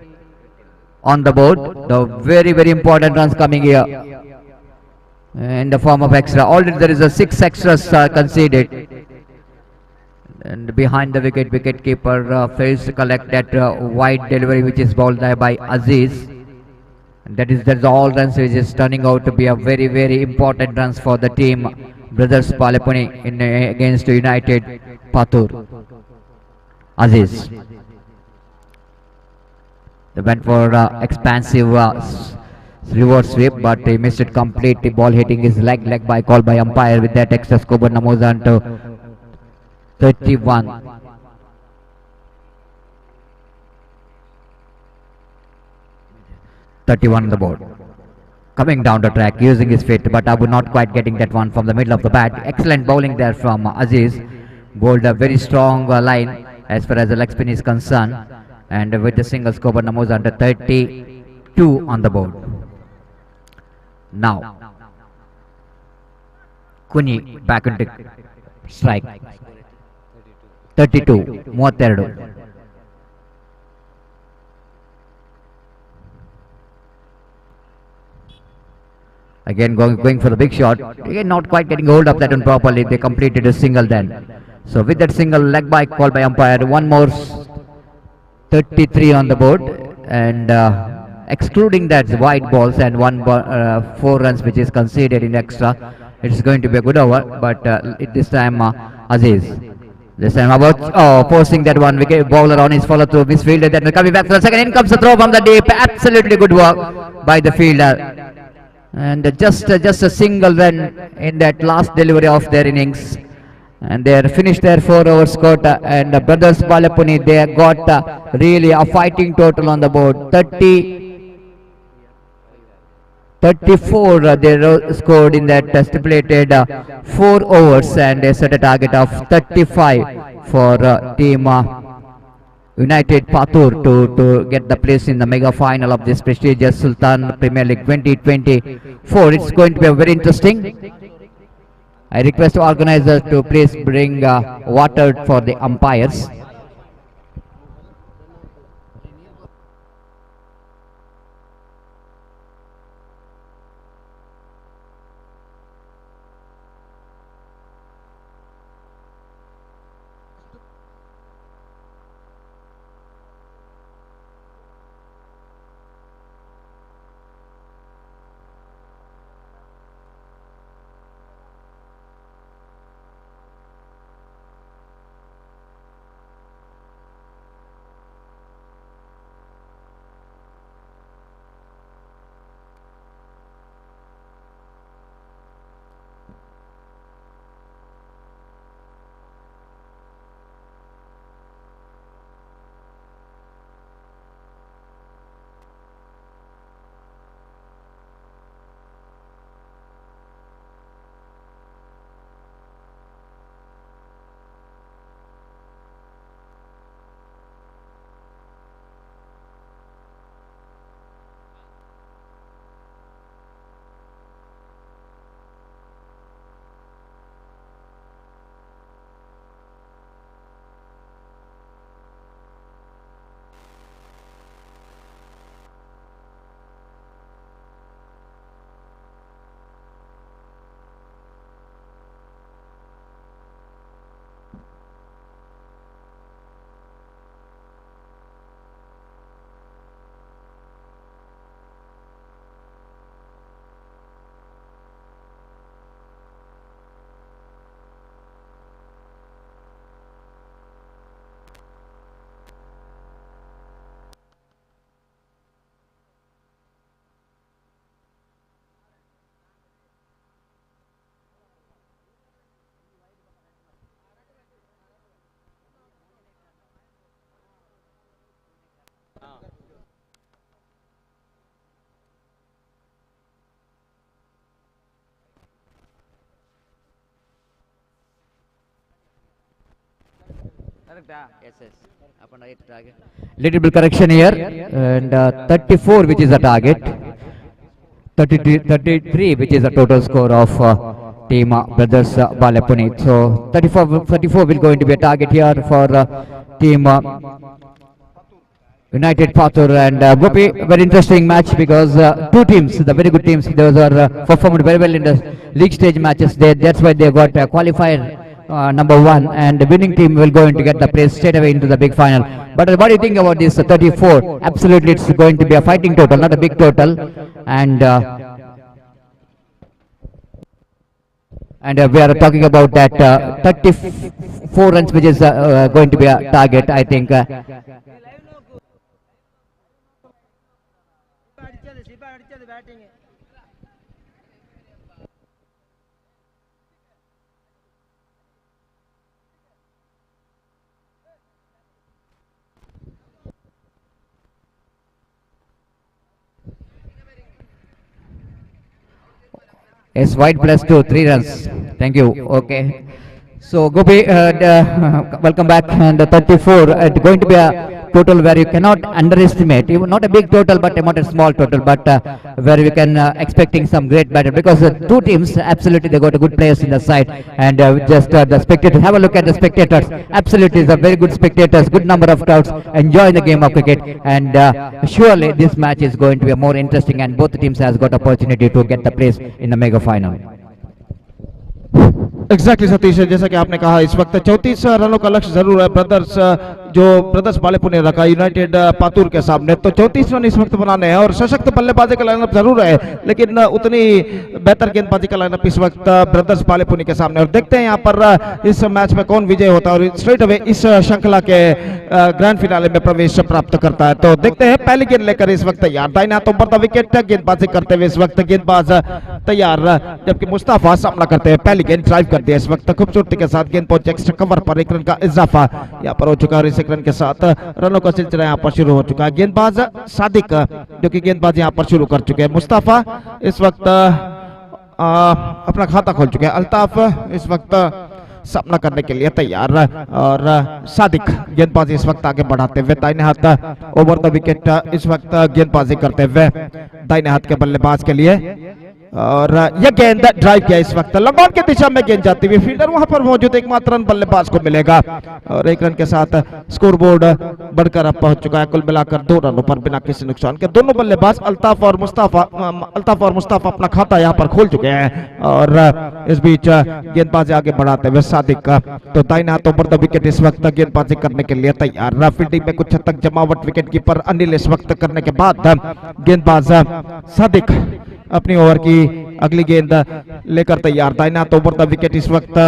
on the board. The very important runs coming here in the form of extra. Already there is a 6 extras conceded. And behind the wicket, wicketkeeper fails to collect that wide delivery which is bowled there by Aziz. And that's all runs which is turning out to be a very important runs for the team Brothers Balapuni in against United Patur. Aziz. They went for expansive reverse sweep, but he missed it completely. Ball hitting his leg by call by umpire. With that extra, Skobar moves on to 31. On the board. Coming down the track, using his feet, but Abu not quite getting that one from the middle of the bat. Excellent bowling there from Aziz. Bowled a very strong line as far as the leg spin is concerned. And with the single, Skobar moves on to 32 on the board. Now, Kuni back into strike. 32, 32. Again going for the big shot. Again not quite getting hold of that one properly. They completed a single then. So with that single, leg by call by umpire. One more 33 on the board. And excluding that wide balls and 4 runs which is conceded in extra, it's going to be a good over. But this time Aziz. This time about forcing that one wicket bowler on his follow through, misfielder. Then coming back for the second. In comes the throw from the deep. Absolutely good work by the fielder. And just a single run in that last delivery of their innings, and they are finished their 4 overs scored. And Brothers Balapuni, they got really a fighting total on the board. 34 they scored in that stipulated 4 overs, and they set a target of 35 for team United Patur to get the place in the mega final of this prestigious Sultan Premier League 2024. It's going to be very interesting. I request organizers to please bring water for the umpires. Yes, yes. Up and right target. Little bit correction here, and 34, which is the target. 33, which is the total score of team Brothers Balapunit. So 34 will going to be a target here for team United Patur and Gopi. Very interesting match because two teams, the very good teams, those are performed very well in the league stage matches. That's why they got qualifier number 1, and the winning team will going to get the place straight away into the big final. But what do you think about this 34? Absolutely, it's going to be a fighting total, not a big total, and we are talking about that 34 runs, which is going to be a target, I think. Yes, white +2, 3 runs. Thank you. Okay. So Gopi, welcome back. And 34, it's going to be a total where you cannot underestimate. Even not a big total, but not a small total, but where we can expecting some great battle, because two teams absolutely they got a good players in the side, and just the spectators. Have a look at the spectators. Absolutely, it's a very good spectators. Good number of crowds enjoying the game of cricket, and surely this match is going to be more interesting, and both teams has got opportunity to get the place in the mega final. Exactly Satish, जैसा कि आपने कहा इस वक्त 34 रनों का लक्ष्य जरूर है ब्रदर्स बालेपुर ने रखा यूनाइटेड पातुर के सामने। तो 34 रन इस वक्त बनाने हैं और सशक्त बल्लेबाजी का लाइनअप जरूर है, लेकिन उतनी बेहतर गेंदबाजी का लाइनअप इस वक्त ब्रदर्स बालेपुर के सामने। और देखते हैं यहाँ पर इस मैच में कौन विजय होता है और स्ट्रेट अवे इस श्रृंखला के ग्रैंड फिनाले में प्रवेश प्राप्त करता है। तो देखते हैं, पहली गेंद लेकर इस वक्त तैयार, दाहिने हाथों पर द विकेट, गेंदबाजी करते हुए इस वक्त गेंदबाज तैयार, जबकि मुस्तफा सामना करते हैं। पहली गेंद ड्राइव कर दिया इस वक्त खूबसूरती के साथ, गेंद पहुंचे एक्स्ट्रा कवर पर, 1 रन का इजाफा यहाँ पर हो चुका है और इस 1 रन के साथ रनों का सिलसिला यहाँ पर शुरू हो चुका है। गेंदबाज सादिक जो कि गेंदबाज यहाँ पर शुरू कर चुके हैं। मुस्तफा इस वक्त अपना खाता खोल चुके हैं। अल्ताफ इस वक्त सामना करने के लिए तैयार और सादिक गेंदबाजी इस वक्त आगे बढ़ाते हुए दाहिने हाथ ओवर द विकेट इस वक्त गेंदबाजी करते हुए दाहिने हाथ के बल्लेबाज के लिए, और यह गेंद ड्राइव किया इस वक्त लॉन्ग ऑन की दिशा में गेंद जाती हुई, फील्डर वहां पर मौजूद, एकमात्र रन बल्लेबाज को मिलेगा और 1 रन के साथ स्कोर बोर्ड बढ़कर अब पहुंच चुका है। कुल मिलाकर 2 रनों पर बिना किसी नुकसान के दोनों बल्लेबाज अल्ताफ और मुस्तफा अपना खाता यहां पर खोल चुके हैं और इस बीच गेंदबाजी आगे बढ़ाते हुए सादिक का तो दाहिने हाथों पर द विकेट इस वक्त गेंदबाजी करने के लिए तैयार। फील्डिंग में कुछ हद तक जमावट विकेट कीपर अनिल इस वक्त करने के बाद गेंदबाज सादिक अपनी ओवर की अगली गेंद लेकर तैयार। दाहिने हाथ ओवर द विकेट इस वक्त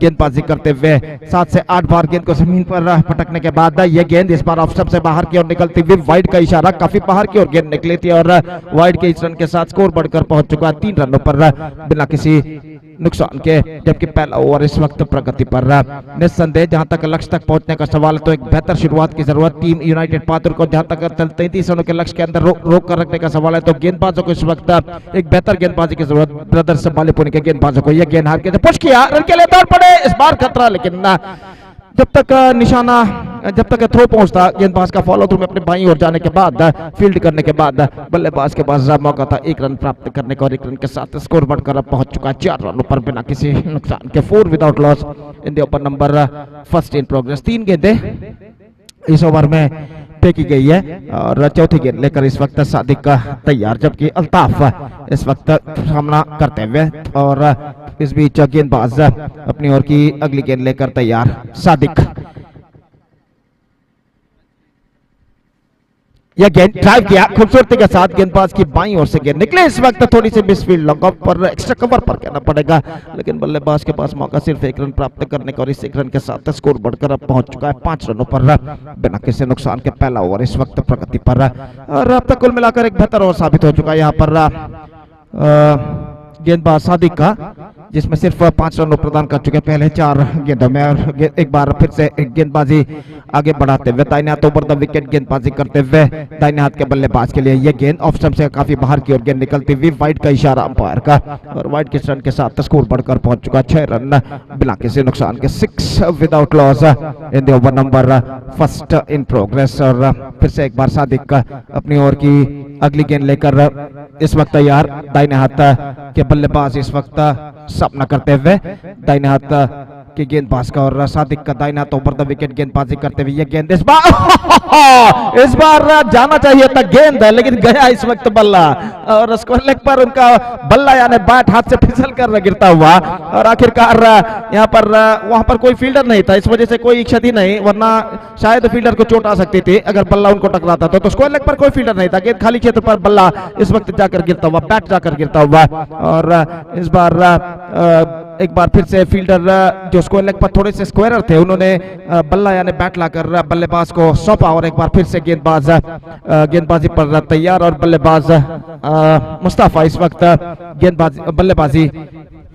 गेंदबाजी करते हुए 7 से 8 बार गेंद को जमीन पर पटकने के बाद यह गेंद इस बार ऑफ स्टंप से बाहर की ओर निकलती हुई, वाइड का इशारा, काफी बाहर की ओर गेंद निकली थी और वाइड के इस रन के साथ स्कोर बढ़कर पहुंच चुका है 3 रनों पर बिना किसी नुकसान के, जबकि पहला ओवर इस वक्त प्रगति पर। निस्संदेह जहां तक लक्ष्य तक पहुंचने का सवाल है तो एक बेहतर शुरुआत की जरूरत टीम यूनाइटेड पातुर को, जहां तक 33 रनों के लक्ष्य के अंदर रोक कर रखने का सवाल है तो गेंदबाजों को इस वक्त एक बेहतर गेंदबाजी की जरूरत। ब्रदर्स बालेपुर के गेंदबाजों को यह गेंद हार के पुश किया, रन के लिए दौड़ पड़े, इस बार खतरा, लेकिन जब तक थ्रो पहुंचता गेंदबाज का फॉलो थ्रू में अपने बाईं ओर जाने के बाद फील्ड करने के बाद बल्लेबाज के पास मौका था 1 रन प्राप्त करने का और 1 रन के साथ स्कोर बढ़कर अब पहुंच चुका है 4 रनों पर बिना किसी नुकसान के। 4 without loss in the over number first in progress. 3 गेंदें इस ओवर में फेंकी गई है और चौथी गेंद लेकर इस वक्त सादिक का तैयार, जबकि अल्ताफ इस वक्त सामना करते हुए और इस बीच गेंदबाज अपनी ओर की अगली गेंद लेकर तैयार। सादिक यह गेंद ड्राइव किया खूबसूरती के साथ, गेंदबाज की बाईं ओर से गेंद निकले इस वक्त थोड़ी सी मिसफील्ड, लॉन्ग ऑफ पर एक्स्ट्रा कवर पर कहना पड़ेगा, लेकिन बल्लेबाज के पास मौका सिर्फ 1 रन प्राप्त करने का और इस 1 रन के साथ स्कोर बढ़कर अब पहुंच चुका है 5 रनों पर बिना किसी नुकसान के। पहला ओवर इस वक्त प्रगति पर और अब तक कुल मिलाकर एक बेहतर ओवर साबित हो चुका है यहाँ पर गेंदबाज सादिक का, जिसमें सिर्फ 5 रन प्रदान कर चुके हैं पहले 4 गेंदों में। और एक बार फिर से गेंदबाजी आगे बढ़ाते हुए दाहिने हाथ ओवर द विकेट गेंदबाजी करते हुए दाहिने हाथ के बल्लेबाज के लिए यह गेंद ऑफ स्टंप से काफी बाहर की ओर गेंद निकलती हुई वाइड का इशारा अंपायर का, और वाइड के रन के साथ स्कोर बढ़कर पहुंच चुका 6 रन बिना किसी नुकसान के, 6 without loss in the over number first in progress. और फिर से एक बार सादिक का अपनी ओर की अगली गेंद लेकर इस वक्त तैयार, दाहिने हाथ के बल्लेबाज इस वक्त सामना करते हुए दाहिने हाथ के गेंदबाज का, और सादिक का दाहिना हाथ ओवर द विकेट गेंदबाजी करते हुए ये गेंद इस बार जाना चाहिए था गेंद, लेकिन गया इस वक्त बल्ला, और स्क्वायर लेग पर उनका बल्ला यानी बैट हाथ से फिसल कर गिरता हुआ, और आखिरकार यहाँ पर वहां पर कोई फील्डर नहीं था, इस वजह से कोई क्षति नहीं, वरना शायद फील्डर को चोट आ सकती थी अगर बल्ला उनको टकराता तो स्क्वायर लेग पर कोई फील्डर नहीं था, गेंद खाली क्षेत्र पर बल्ला इस वक्त जाकर गिरता हुआ, बैट जाकर गिरता हुआ। और इस बार एक बार फिर से फील्डर जो स्क्वायर लेग पर थोड़े से स्क्वायरर थे, उन्होंने बल्ला यानी बैट लाकर बल्लेबाज को सौंपा, और एक बार फिर से गेंदबाजी पर तैयार, और बल्लेबाज मुस्तफा इस वक्त बल्लेबाजी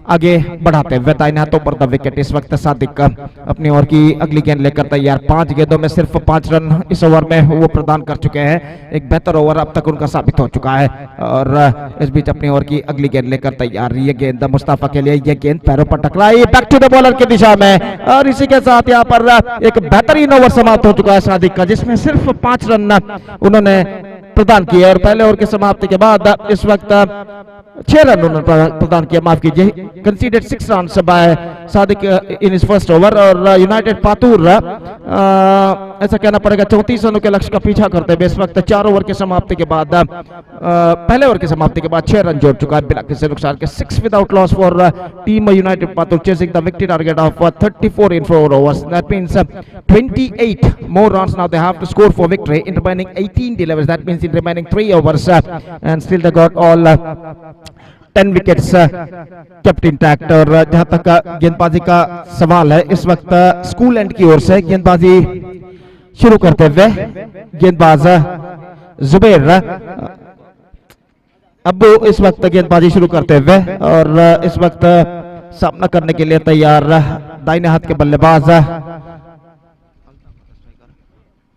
आगे बढ़ाते हुए दाहिने हाथों पर द विकेट इस वक्त सादिक अपनी ओर की अगली गेंद लेकर तैयार। 5 गेंदों में सिर्फ 5 रन इस ओवर में वो प्रदान कर चुके हैं, एक बेहतर ओवर अब तक उनका साबित हो चुका है, और इस बीच अपनी ओर की अगली गेंद लेकर तैयार। ये गेंद मुस्तफा के लिए, ये गेंद पैरों पर टकराई बैक टू द बॉलर की दिशा में, और इसी के साथ यहाँ पर एक बेहतरीन ओवर समाप्त हो चुका है सादिक का, जिसमें सिर्फ 5 रन उन्होंने प्रदान किए, और पहले ओवर की समाप्ति के बाद इस वक्त 6 रन उन्होंने प्रदान किया, माफ कीजिए, कंसीडर्ड 6 रन बाय सादिक इन इस फर्स्ट ओवर। और यूनाइटेड पातूर ऐसा कहना पड़ेगा 34 रनों के लक्ष्य का पीछा करते हुए इस वक्त 4 ओवर की समाप्ति के बाद पहले ओवर की समाप्ति के बाद 6 रन जोड़ चुका है बिना किसी नुकसान के, 6 without loss for team United Patur, chasing the victory target of 34 in 4 overs. That means 28 more runs now they have to score for victory in remaining 18 deliveries. That means in remaining 3 overs and still they got all 10 wickets kept intact. और जहां तक गेंदबाजी का सवाल है, इस वक्त school and की ओर से गेंदबाजी शुरू करते हुए गेंदबाज जुबैर अब्बू इस वक्त गेंदबाजी शुरू करते हुए, और इस वक्त सामना करने के लिए तैयार दाहिने हाथ के बल्लेबाज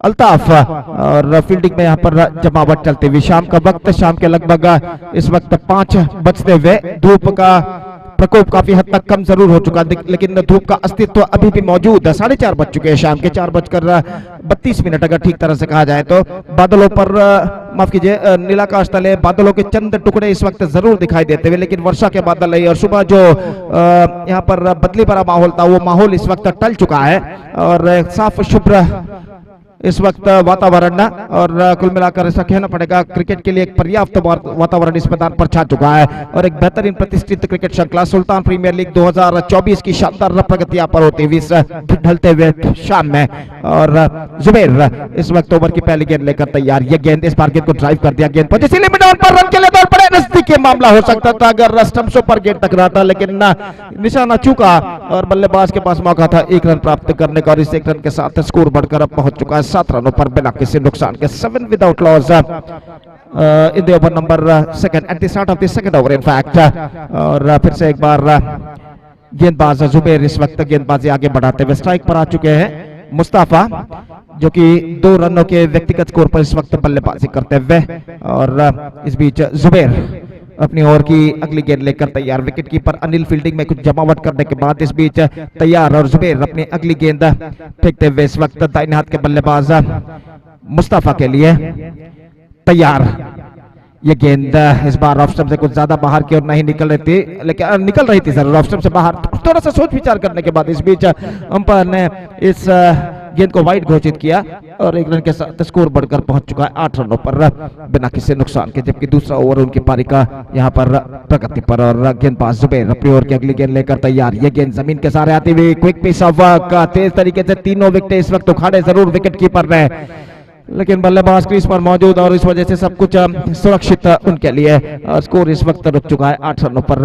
अल्ताफ, और फील्डिंग में यहाँ पर जमावट चलती हुई। शाम का वक्त, शाम के लगभग इस वक्त 5 बजते हुए, धूप का प्रकोप काफी हद तक कम जरूर हो चुका, लेकिन धूप का अस्तित्व अभी भी मौजूद है। 4:30 बज चुके हैं, शाम के 4:32 अगर ठीक तरह से कहा जाए तो। बादलों पर माफ कीजिए, नीलाकाश तले बादलों के चंद टुकड़े इस वक्त जरूर दिखाई देते हुए, लेकिन वर्षा के बादल नहीं, और सुबह जो यहाँ पर बदली भरा माहौल था, वो माहौल इस वक्त टल चुका है, और साफ शुभ्र इस वक्त वातावरण, और कुल मिलाकर ऐसा कहना पड़ेगा क्रिकेट के लिए एक पर्याप्त वातावरण इस मैदान पर छा चुका है, और एक बेहतरीन प्रतिष्ठित क्रिकेट श्रृंखला सुल्तान प्रीमियर लीग 2024 की शानदार प्रगति यहाँ पर होती हुई ढलते हुए शाम में। और जुबैर इस वक्त ओवर की पहली गेंद लेकर तैयार, ये गेंद इस बार गेंद को ड्राइव कर दिया, गेंद पहुंची मैदान पर, रन के लिए दौड़ पड़े, नजदीकी मामला हो सकता था अगर स्टंप्सों पर गेंद टकराता, लेकिन निशाना चूका, और बल्लेबाज के पास मौका था 1 रन प्राप्त करने का, और इस 1 रन के साथ स्कोर बढ़कर अब पहुंच चुका है 7 रनों पर बिना किसी नुकसान के, 7 without loss in the over number 2 at the start of the second over in fact. और फिर से एक बार गेंदबाज जुबैर इस वक्त गेंदबाजी आगे बढ़ाते हुए स्ट्राइक पर आ चुके हैं। मुस्तफा जो कि 2 रनों के व्यक्तिगत स्कोर पर इस वक्त बल्लेबाजी करते हुए, और इस बीच जुबैर अपनी ओर की अगली गेंद लेकर तैयार। विकेट कीपर अनिल फील्डिंग में कुछ जमावट करने के बाद इस बीच तैयार, और जुबैर अपनी अगली गेंद फेंकते हुए इस वक्त दाहिने हाथ के बल्लेबाज मुस्तफा के लिए तैयार। ये गेंद इस बार ऑफ स्टंप से कुछ ज्यादा बाहर की ओर नहीं निकल रही थी, लेकिन निकल रही थी जरूर ऑफ स्टंप से बाहर, थोड़ा सा सोच विचार करने के बाद इस बीच अंपायर ने इस गेंद को वाइड घोषित किया, और 1 रन के साथ स्कोर बढ़कर पहुंच चुका है 8 रनों पर बिना किसी नुकसान के, जबकि दूसरा ओवर उनकी पारी का यहाँ पर प्रगति पर। और गेंदबाज जुबैर अपनी ओर की अगली गेंद लेकर तैयार, ये गेंद जमीन के सहारे आती हुई, क्विक पीस ऑफ वर्क, तेज तरीके से 3 विकेट इस वक्त उखाड़े जरूर विकेट कीपर ने, लेकिन बल्लेबाज क्रीज पर मौजूद, और इस वजह से सब कुछ सुरक्षित उनके लिए। स्कोर इस वक्त रुक चुका है 8 रनों पर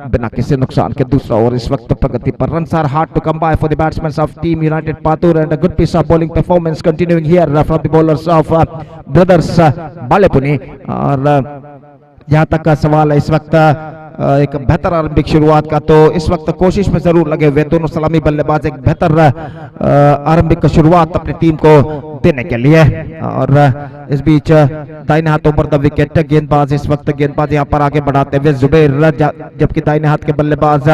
बिना किसी नुकसान के। दूसरा ओवर इस वक्त प्रगति पर। Runs are hard to come by for the batsman of team United Patur, and a good piece of bowling performance continuing here from the bowlers of Brothers Balepuni. और जहां तक का सवाल है, इस वक्त एक बेहतर आरंभिक शुरुआत का, तो इस वक्त कोशिश में जरूर लगे हुए दोनों सलामी बल्लेबाज एक बेहतर आरंभिक शुरुआत अपनी टीम को देने के लिए। और इस बीच दाहिने हाथ ओवर द विकेट गेंदबाज इस वक्त गेंदबाज यहाँ पर आगे बढ़ाते हुए जुबैर, जबकि दाहिने हाथ के बल्लेबाज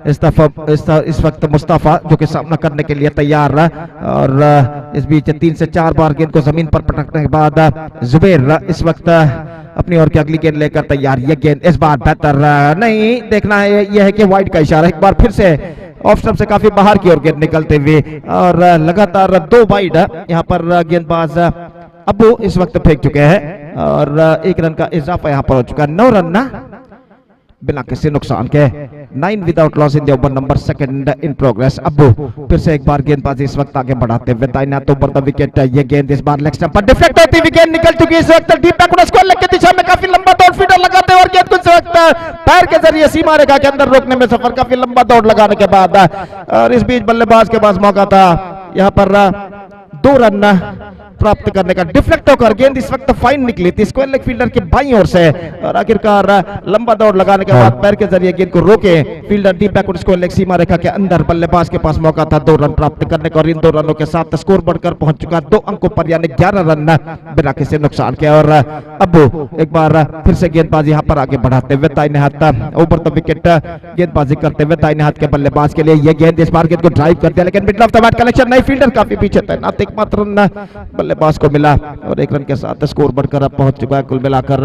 इस वक्त मुस्तफा जो कि सामना करने के लिए तैयार। और इस बीच 3 से 4 बार गेंद को जमीन पर पटकने के बाद जुबैर इस वक्त अपनी ओर की अगली गेंद लेकर तैयार। ये गेंद इस बार बेहतर नहीं, देखना है यह है कि वाइड का इशारा, एक बार फिर से ऑफ स्टंप से काफी बाहर की ओर गेंद निकलते हुए और लगातार 2 वाइड यहाँ पर गेंदबाज अब्बू इस वक्त फेंक चुके हैं और 1 रन का इजाफा यहाँ पर हो चुका है। 9 रन बिना किसी नुकसान के, 9 without loss in the over number 2 in progress. अब्बू फिर से एक बार गेंदबाजी इस वक्त आगे बढ़ाते हुए दाहिने हाथ ऊपर द विकेट। ये गेंद इस बार लेग स्टंप पर डिफ्लेक्ट होती हुई गेंद निकल चुकी है इस वक्त डीप बैक स्क्वायर लेग की दिशा में, काफी लंबा दौड़ फीडर लगाते हैं और गेंद को इस वक्त पैर के जरिए सीमा रेखा के अंदर रोकने में सफल, काफी लंबा दौड़ लगाने के बाद। और इस बीच बल्लेबाज के पास मौका था यहाँ पर 2 रन प्राप्त करने का। डिफ्लेक्ट होकर गेंद इस वक्त फाइन निकली थी स्क्वायर लेग फील्डर की बाईं ओर से और आखिरकार लंबा दौड़ लगाने के बाद पैर के जरिए गेंद को रोके fielder deep backward square leg सीमा रेखा के अंदर। बल्लेबाज के पास मौका था 2 रन प्राप्त करने का और इन 2 रनों के साथ स्कोर बढ़कर पहुंच चुका 2 अंकों पर, यानी 11 रन बिना किसी नुकसान के। और अब्बू एक बार फिर से गेंदबाजी यहाँ पर आगे बढ़ाते हुए दाहिने हाथ ओवर द विकेट गेंदबाजी करते हुए दाहिने हाथ के बल्लेबाज के लिए ये गेंद इस बार गेंद को ड्राइव कर दिया, लेकिन middle of the bat collection नहीं, फील्डर काफी पीछे तैनात, एकमात्र रन बल्लेबाज को मिला और 1 रन के साथ स्कोर बढ़कर अब पहुंच चुका है कुल मिलाकर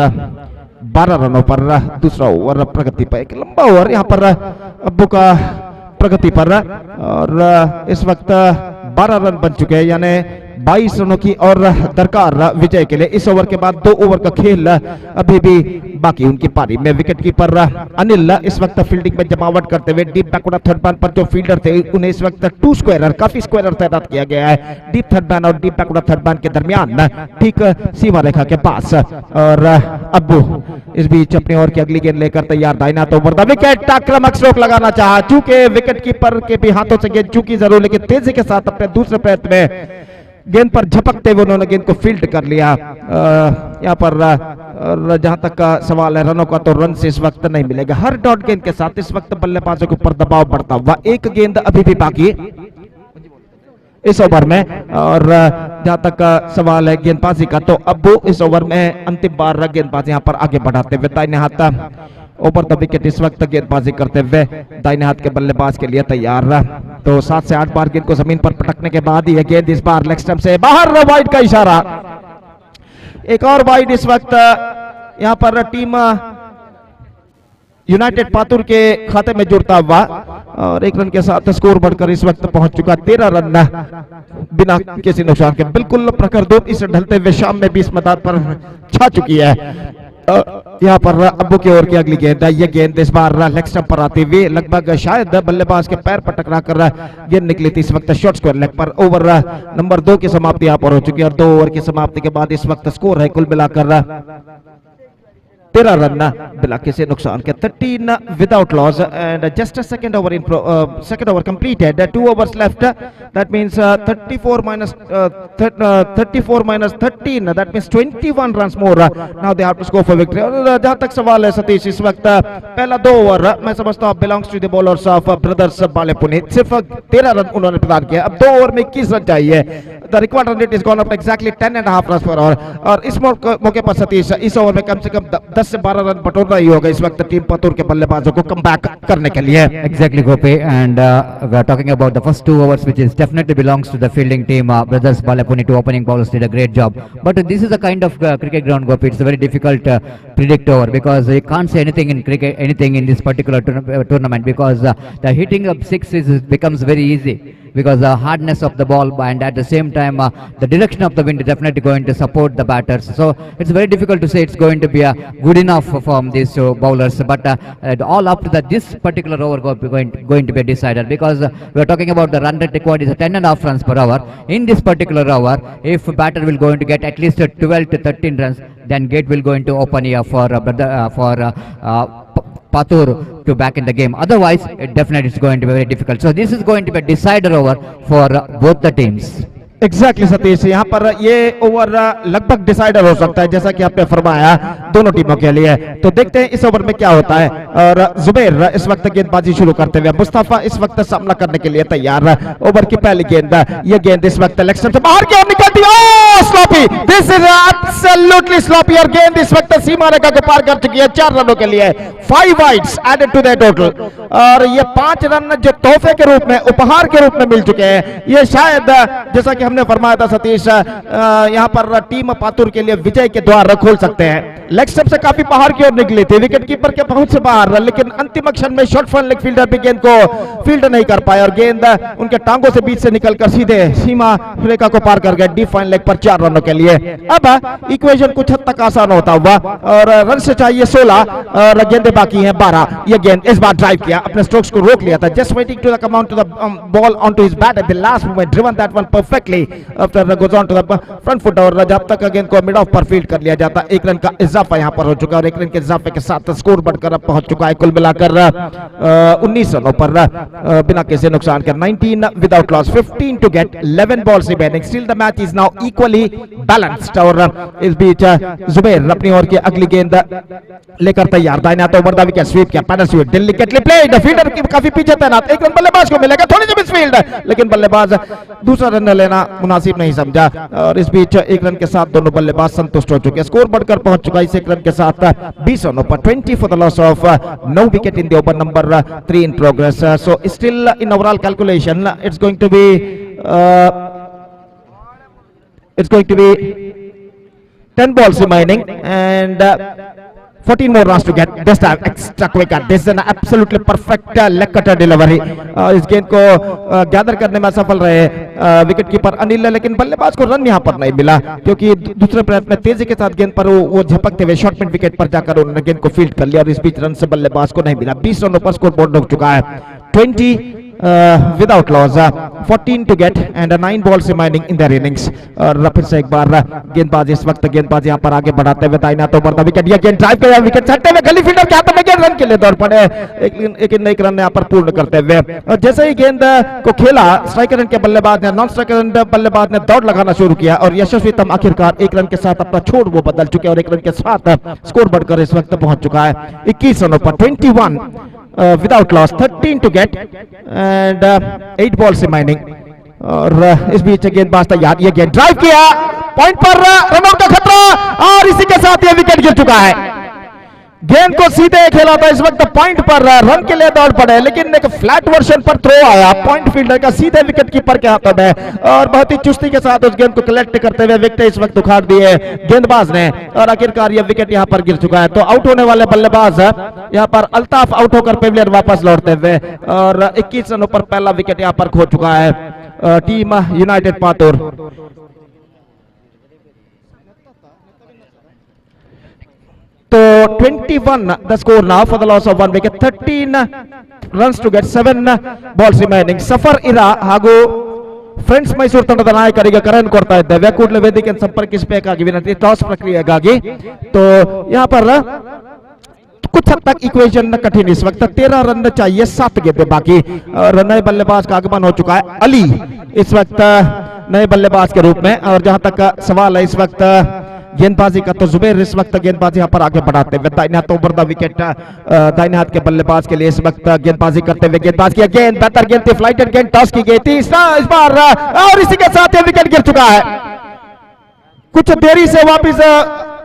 12 रनों पर। दूसरा ओवर प्रगति पर, एक लंबा ओवर यहाँ पर अब्बू का प्रगति पर और इस वक्त 12 रन बन चुके हैं, यानी 22 रनों की और दरकार विजय के लिए। इस ओवर के बाद 2 ओवर का खेल अभी भी बाकी उनकी पारी में। विकेट कीपर अनिल इस वक्त फील्डिंग में जमावट करते हुए डीप बैकवर्ड थर्ड मैन पर जो फील्डर थे उन्हें इस वक्त 2 स्क्वायर काफी स्क्वायर तैनात किया गया है डीप थर्ड मैन और डीप बैकवर्ड थर्ड मैन के दरमियान, ठीक सीमा रेखा के पास। और अब्बू इस बीच अपनी ओर की अगली गेंद लेकर तैयार, दाहिना तो ओवर द विकेट, आक्रामक स्ट्रोक लगाना चाहा, चूंकि विकेट कीपर के भी हाथों से गेंद चूकी जरूर, लेकिन तेजी के साथ अपने दूसरे प्रयत्न में गेंद पर झपकते हुए उन्होंने गेंद को फील्ड कर लिया। यहाँ पर जहां तक का सवाल है रनों का, तो रन से इस वक्त नहीं मिलेगा। हर डॉट गेंद के साथ इस वक्त बल्लेबाजों के ऊपर दबाव बढ़ता हुआ, 1 गेंद अभी भी बाकी इस ओवर में। और जहां तक का सवाल है गेंदबाजी का, तो अब्बू इस ओवर में अंतिम बार गेंदबाजी यहाँ पर आगे बढ़ाते हुए दाहिने हाथ ओवर द विकेट इस वक्त गेंदबाजी करते हुए दाहिने हाथ के बल्लेबाज के लिए तैयार। तो 7 से 8 बार गेंद को जमीन पर पटकने के बाद यह गेंद इस बार लेग स्टंप से बाहर, वाइड का इशारा, एक और वाइड इस वक्त यहां पर टीम यूनाइटेड पातुर के खाते में जुड़ता हुआ और 1 रन के साथ स्कोर बढ़कर इस वक्त पहुंच चुका 13 रन बिना किसी नुकसान के। बिल्कुल प्रखर धूप इस ढलते हुए शाम में भी इस मैदान पर छा चुकी है। यहाँ पर अब्बू की ओर की अगली गेंद, ये गेंद इस बार लेग स्टंप पर आती हुई लगभग शायद बल्लेबाज के पैर पर टकरा कर गेंद निकली थी इस वक्त शॉर्ट स्क्वायर लेग पर। ओवर नंबर 2 की समाप्ति यहाँ पर हो चुकी है और 2 ओवर की समाप्ति के बाद इस वक्त स्कोर है कुल मिलाकर 13 रन बिना किसी नुकसान के, 13 without loss and just second over second over completed, 2 overs left, that means 34 minus 13, that means 21 runs more, now they have to score for victory। और जहां तक सवाल है सतीश, इस वक्त पहला 2 ओवर मैं समझता हूं belongs to the bowlers of Brothers Balepuni, सिर्फ 13 रन उन्होंने प्रदान किया। अब 2 ओवर में 21 रन चाहिए, the required run rate is gone up exactly 10.5 runs per hour। और इस मौके पर सतीश इस ओवर में कम से कम 10 से 12 रन बटोरना ही होगा इस वक्त टीम पतूर के बल्लेबाजों को कम बैक करने के लिए। Exactly, Gopi, and we are talking about the first 2 overs, which is definitely belongs to the fielding team. Brothers Balapuni, 2 opening bowlers did a great job. But this is a kind of cricket ground, Gopi. It's a very difficult predict over because you can't say anything in cricket, anything in this particular tournament because the hitting of 6 becomes very easy because the hardness of the ball and at the same time the direction of the wind is definitely going to support the batters. So it's very difficult to say it's going to be good enough from these bowlers. But all up to this particular over going to be decided because we are talking about the run rate required is 10.5 runs per hour. In this particular hour, if batter will going to get at least 12 to 13 runs, then gate will going to open here for Patur to back in the game. Otherwise, it definitely is going to be very difficult. So this is going to be a decider over for both the teams. Exactly Satish, यहाँ पर ये over लगभग decider हो सकता है जैसा कि आपने फरमाया दोनों टीमों के लिए। तो देखते हैं इस ओवर में क्या होता है। और जुबैर इस वक्त गेंदबाजी शुरू करते हुए, मुस्तफा इस वक्त सामना करने के लिए तैयार। ओवर की पहली गेंद, ये गेंद इस वक्त लेग स्टंप से बाहर की ओर निकलती है, sloppy, this is absolutely sloppy, और गेंद इस वक्त सीमा रेखा को पार कर चुकी है 4 रनों के लिए। 5 wides added to the total, और ये 5 रन जो तोहफे के रूप में, उपहार के रूप में मिल चुके हैं। ये शायद जैसा कि हमने फरमाया था सतीश, यहाँ पर टीम पातुर के लिए विजय के द्वार खोल सकते हैं। लेग स्टंप से काफी बाहर की ओर निकली थी, विकेट कीपर के पहुंच से बाहर, लेकिन अंतिम क्षण में शॉर्ट फ्रंट लेग फील्डर भी गेंद को फील्ड नहीं कर पाए, और गेंद उनके टांगों से बीच से निकलकर सीधे सीमा रेखा को पार कर गए डीप फाइन लेग पर 4 रनों के लिए। अब इक्वेशन कुछ हद तक आसान होता हुआ, और रन से चाहिए 16 और गेंदें बाकी हैं 12। ये गेंद इस बार ड्राइव किया, अपने स्ट्रोक्स को रोक लिया था, just waiting to the come on to the ball on to his bat at the last moment, driven that one perfectly after goes on to the front foot, और जब तक गेंद को मिड ऑफ पर फील्ड कर लिया जाता। 1 run का इजाफा यहां पर हो चुका है, और 1 रन के इजाफे के साथ स्कोर बढ़कर अब पहुंच चुका है कुल मिलाकर 19 रनों पर, बिना किसी नुकसान के 19 without loss, 15 to get, 11 balls remaining, still the match is now equally balanced. और इस बीच जुबैर अपनी ओर की अगली गेंद लेकर तैयार, दाहिने हाथ ओवर द विकेट, स्वीप किया, paddle sweep, delicately played, fielder काफी पीछे तैनात, 1 रन बल्लेबाज को मिलेगा, थोड़ी सी मिसफील्ड, लेकिन बल्लेबाज दूसरा रन लेना मुनासिब नहीं समझा, और इस बीच 1 रन के साथ दोनों बल्लेबाज संतुष्ट हो चुके हैं। स्कोर बढ़कर पहुंच चुका है इस 1 रन के साथ 20 रनों पर, 20 for the loss of no wicket in the over number 3 in progress. So still in overall calculation, it's going to be 10 balls remaining, and 14 more runs to get. This time extra quicker. This is an absolutely perfect leg cutter delivery. इस गेंद को gather करने में सफल रहे wicket keeper Anil, लेकिन बल्लेबाज को रन यहाँ पर नहीं मिला, क्योंकि दूसरे प्रयत्न में तेजी के साथ गेंद पर वो झपकते हुए शॉर्ट मिड विकेट पर जाकर उन्होंने गेंद को फील्ड कर लिया, और इस बीच रन से बल्लेबाज को नहीं मिला। 20 रनों पर स्कोर बोर्ड हो चुका है, 20 without loss, 14 to get and 9 balls remaining in their innings। और फिर से एक बार गेंदबाज इस वक्त गेंदबाज यहाँ पर आगे बढ़ाते हुए, दाहिना तो बढ़ता विकेट, ये गेंद ड्राइव किया, विकेट छटते हुए गली फील्डर के हाथ में गेंद, रन के लिए दौड़ पड़े, एक रन यहाँ पर पूर्ण करते हुए। और जैसे ही गेंद को खेला, स्ट्राइकर एंड के बल्लेबाज ने, नॉन स्ट्राइकर एंड बल्लेबाज ने दौड़ लगाना शुरू किया, और यशस्वीतम आखिरकार 1 रन के साथ अपना छोड़ वो बदल चुके, और 1 रन के साथ स्कोर बढ़कर इस वक्त पहुंच चुका है 21 रनों पर, 21 without loss, 13 to get and 8 balls remaining। और इस बीच गेंदबाज तैयार, ये गेंद ड्राइव किया, पॉइंट पर, रन आउट का खतरा, और इसी के साथ ये विकेट गिर चुका है। गेंद को सीधे खेला था, इस वक्त पॉइंट पर रन के लिए दौड़ पड़े, लेकिन एक फ्लैट वर्जन पर थ्रो आया पॉइंट फील्डर का सीधे विकेट कीपर के हाथों में, और बहुत ही चुस्ती के साथ उस गेंद को कलेक्ट करते हुए विकेट इस वक्त उखाड़ दिए गेंदबाज ने, और आखिरकार यह विकेट यहां पर गिर चुका है। तो आउट होने वाले बल्लेबाज यहां पर अल्ताफ आउट होकर पेविलियन वापस लौटते हुए, और 21 रनों पर पहला विकेट यहां पर खो चुका है टीम यूनाइटेड पातुर। तो 21 the score now for the loss of 1 wicket, 13 runs to get, 7 balls remaining. Suffer ಇರಾ ಹಾಗೂ ಫ್ರೆಂಡ್ಸ್ ಮೈಸೂರು ತಂಡದ ನಾಯಕರಿಗೆ ಕರೆಯನ್ನು ಕೊಡ್ತಾ ಇದ್ದೇವೆ, ಕೂಡಲೇ ವೇದಿಕೆಯನ್ನು ಸಂಪರ್ಕಿಸಬೇಕಾಗಿ ವಿನಂತಿ ಟಾಸ್ ಪ್ರಕ್ರಿಯೆಗಾಗಿ। तो यहाँ पर कुछ हद तक इक्वेशन कठिन, इस वक्त 13 रन चाहिए, 7 गेंदें बाकी, और नए बल्लेबाज का आगमन हो चुका है अली इस वक्त नए बल्लेबाज के रूप में। और जहां तक सवाल है इस वक्त गेंदबाजी का, तो जुबैर इस वक्त गेंदबाजी यहाँ पर आगे बढ़ाते हुए, दाहिने हाथ ओवर द विकेट, दाहिने हाथ के बल्लेबाज के लिए इस वक्त गेंदबाजी करते हुए, गेंदबाज की गेंद, बेहतर गेंद थी, फ्लाइटेड गेंद टॉस की गई थी इस बार, और इसी के साथ ये विकेट गिर चुका है। कुछ देरी से वापिस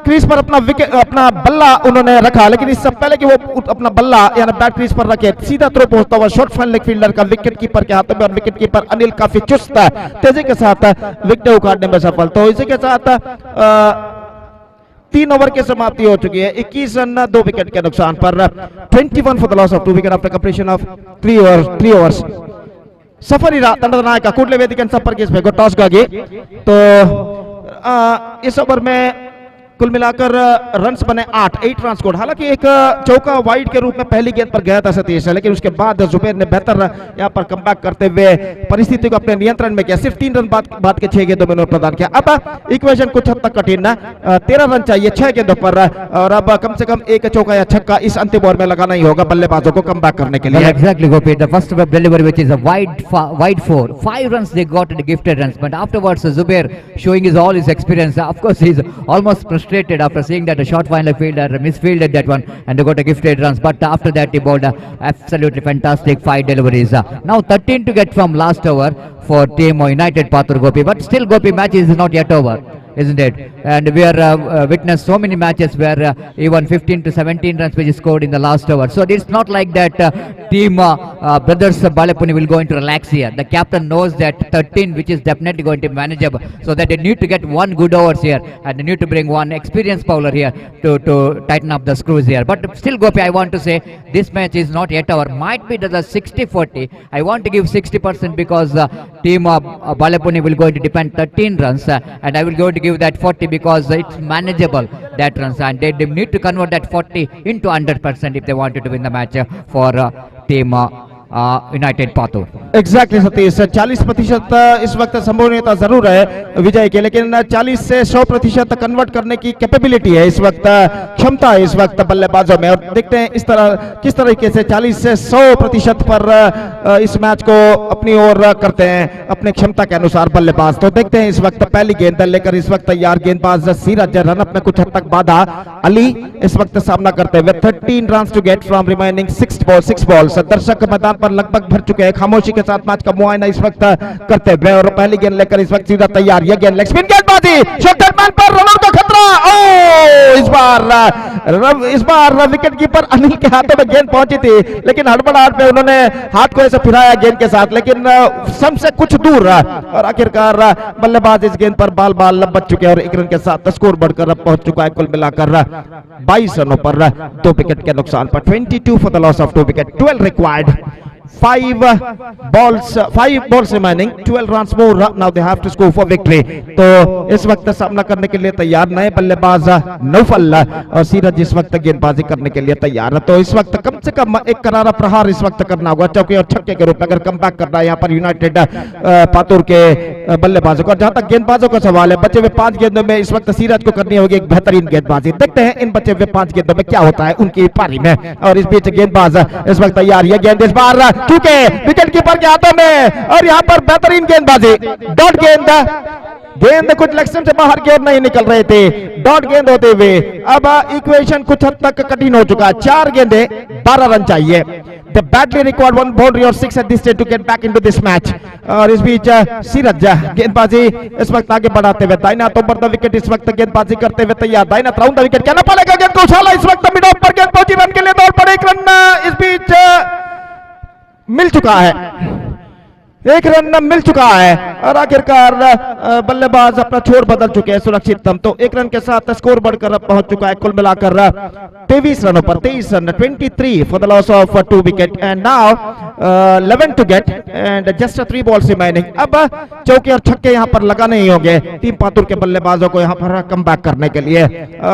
क्रीज पर अपना विकेट, अपना बल्ला उन्होंने रखा, लेकिन इससे पहले कि वो अपना बल्ला यानी बैट क्रीज पर रखे, सीधा थ्रो पहुंचता हुआ शॉर्ट फ्रंट लेग फील्डर का विकेट कीपर के हाथों में, और विकेट कीपर अनिल काफी चुस्त तेजी के साथ विकेट उखाड़ने में सफल। तो इसी के साथ 3 ओवर की समाप्ति हो चुकी है, 21 रन 2 विकेट के नुकसान पर, 21 for the loss of 2 wicket after completion of 3 overs. सफरीरा ತಂಡದ ನಾಯಕ ಕೂಡಲೇ ವೇದಿಕೆಯನ್ನು ಸಂಪರ್ಕಿಸಬೇಕು ಟಾಸ್ಗಾಗಿ। तो इस ओवर में कुल मिलाकर रन्स बने 8 रन स्कोर। हालांकि एक चौका वाइड के रूप में पहली गेंद पर गया था सतीश, लेकिन उसके बाद जुबैर ने बेहतर यहां पर कमबैक करते हुए परिस्थिति को अपने नियंत्रण में किया, सिर्फ 3 रन बाद के 6 गेंदों में उन्होंने प्रदान किया। अब इक्वेशन कुछ हद तक कठिन है, 13 रन चाहिए 6 गेंदों पर, और अब कम से कम एक चौका या छक्का इस अंतिम ओवर में लगाना ही होगा बल्लेबाजों को कमबैक करने के लिए। Exactly, Gopi. The first web delivery, which is a wide 4, 5 runs they got, gifted runs, but afterwards Zubair showing all his experience. Of course, he's almost frustrated frustrated after seeing that a short final fielder misfielded that one and they got a gifted runs. But after that, he bowled absolutely fantastic 5 deliveries. Now 13 to get from last over for Team United Pathur Gopi. But still, Gopi match is not yet over, isn't it? And we are witnessed so many matches where even 15 to 17 runs which is scored in the last over. So it's not like that team brothers Balepuni will go into relax here. The captain knows that 13 which is definitely going to be manageable, so that they need to get one good overs here and they need to bring one experienced bowler here to tighten up the screws here. But still, Gopi, I want to say this match is not yet over. Might be the 60-40. I want to give 60% because team Balepuni will going to depend 13 runs and I will go to give that 40 because it's manageable, that runs, and they need to convert that 40 into 100% if they wanted to win the match for team United Patur. Exactly Satish, 40% इस वक्त संभावनीयता जरूर है विजय के, लेकिन 40 से 100% convert करने की capability है इस वक्त, क्षमता है इस वक्त बल्लेबाजों में। और देखते हैं इस तरह किस तरीके से 40 से 100% पर इस मैच को अपनी ओर करते हैं अपने क्षमता के अनुसार बल्लेबाज। तो देखते हैं इस वक्त पहली गेंद लेकर इस वक्त तैयार गेंदबाज सीरज, रनअप में कुछ हद तक बाधा अली इस वक्त सामना करते हुए। 13 run to get from remaining 6 balls. दर्शक मैदान पर लगभग भर चुके हैं, खामोशी के साथ मैच का मुआयना इस वक्त करते हुए। और पहली गेंद लेकर इस वक्त सीधा तैयार, यह गेंद लेग स्पिन गेंदबाजी, शॉर्ट मैन पर रनर का खतरा। ओ इस बार विकेट कीपर अनिल के हाथों में गेंद पहुंची थी, लेकिन हड़बड़ाहट में उन्होंने हाथ को ऐसे फिराया गेंद के साथ, लेकिन सबसे कुछ दूर और आखिरकार बल्लेबाज इस गेंद पर बाल बच चुके हैं और 1 रन के साथ स्कोर बढ़कर अब पहुंच चुका है कुल मिलाकर 22 रनों पर 2 विकेट के नुकसान पर। 22 for the loss of 2 wicket, 12 required, 5 balls remaining, 12 runs more. Now they have to score for victory. तो इस वक्त सामना करने के लिए तैयार नए बल्लेबाज नौफल और सीरज इस वक्त गेंदबाजी करने के लिए तैयार है। तो इस वक्त कम से कम एक करारा प्रहार इस वक्त करना होगा चौके और छक्के के रूप में अगर कम बैक करना है यहाँ पर यूनाइटेड पातुर के बल्लेबाजों को। जहां तक गेंदबाजों का सवाल है, बचे हुए 5 गेंदों में इस वक्त सीरज को करनी होगी एक बेहतरीन गेंदबाजी। देखते हैं इन बचे हुए 5 गेंदों में क्या होता है उनकी पारी में। और इस बीच गेंदबाज इस वक्त तैयार, यह गेंद इस बार चूके विकेट कीपर के हाथों में और यहां पर बेहतरीन गेंदबाजी, डॉट गेंद कुछ लक्ष्य से बाहर की ओर नहीं निकल रहे थे, डॉट गेंद होते हुए अब इक्वेशन कुछ हद तक कठिन हो चुका है। 4 गेंदें 12 रन चाहिए। The badly required 1 boundary or 6 at this stage to get back into this match. और इस बीच सीरज गेंदबाजी इस वक्त आगे बढ़ाते हुए, दाहिना हाथ ऊपर द विकेट इस वक्त गेंदबाजी करते हुए तैयार, दाहिना राउंड द विकेट कहना पड़ेगा, गेंद को उछाला इस वक्त मिड ऑफ पर, गेंद पहुंची रन के लिए दौड़ पड़े, 1 रन इस बीच मिल चुका है, 1 रन मिल चुका है और आखिरकार बल्लेबाज अपना छोर बदल चुके हैं सुरक्षितम। तो 1 रन के साथ स्कोर बढ़कर अब पहुंच चुका है कुल मिलाकर 23 रनों पर, 23 run, 23 for the loss of 2 wicket and now 11 to get and just 3 balls remaining. अब चौके और छक्के यहां पर लगाने ही होंगे टीम पातुर के बल्लेबाजों को यहां पर कम बैक करने के लिए।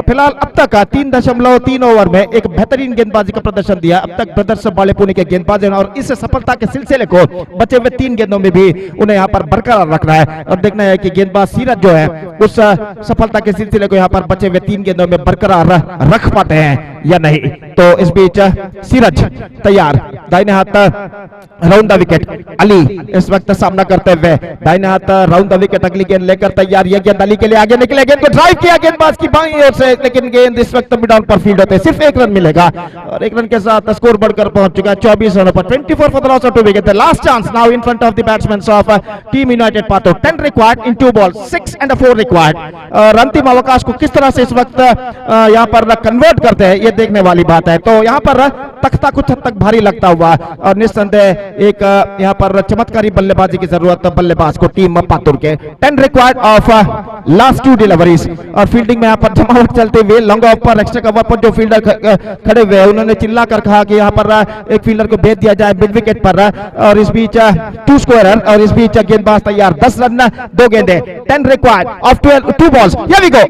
फिलहाल अब तक 3.3 ओवर में एक बेहतरीन गेंदबाजी का प्रदर्शन दिया अब तक ब्रदर्स बालेपुनी के गेंदबाजों ने, और इस सफलता के सिलसिले को बचे हुए 3 गेंदों में भी उन्हें यहां पर बरकरार रखना है और देखना है कि गेंदबाज सीरज जो है उस सफलता के सिलसिले को यहां पर बचे हुए 3 गेंदों में बरकरार रख पाते हैं या नहीं। तो इस बीच सीरज तैयार, दाहिने हाथ राउंड द विकेट, अली इस वक्त सामना करते हुए, दाहिने हाथ राउंड द विकेट, अगली गेंद लेकर तैयार, यह गेंद अली के लिए आगे निकले, गेंद को ड्राइव किया गेंदबाज की बाईं ओर से, लेकिन गेंद इस वक्त मिड ऑन पर फील्ड होते, सिर्फ 1 रन मिलेगा और 1 रन के साथ स्कोर बढ़कर पहुंच चुका है 24 रनों पर। 24 for the loss of 2 wicket, last chance now in front of the batsman of team United Patur. 10 required in 2 balls, 6 and 4 required. और अंतिम अवकाश को किस तरह से इस वक्त यहां पर कन्वर्ट करते हैं ये देखने वाली बात है। तो यहां पर तख्ता कुछ हद तक भारी लगता हुआ और निस्संदेह एक यहां पर चमत्कारी बल्लेबाजी की जरूरत बल्लेबाज को टीम पातुर के। 10 रिक्वायर्ड ऑफ लास्ट 2 डिलीवरीज और फील्डिंग में यहां पर जमावट चलते हुए लॉन्ग ऑफ पर एक्स्ट्रा कवर पर जो फील्डर खड़े हुए उन्होंने चिल्ला कर कहा कि यहां पर एक फील्डर को भेज दिया जाए मिड विकेट पर। और इस बीच 2 स्कोरर और इस बीच गेंदबाज तैयार, 10 रन 2 गेंदे, 10 required of 2 balls, here we go.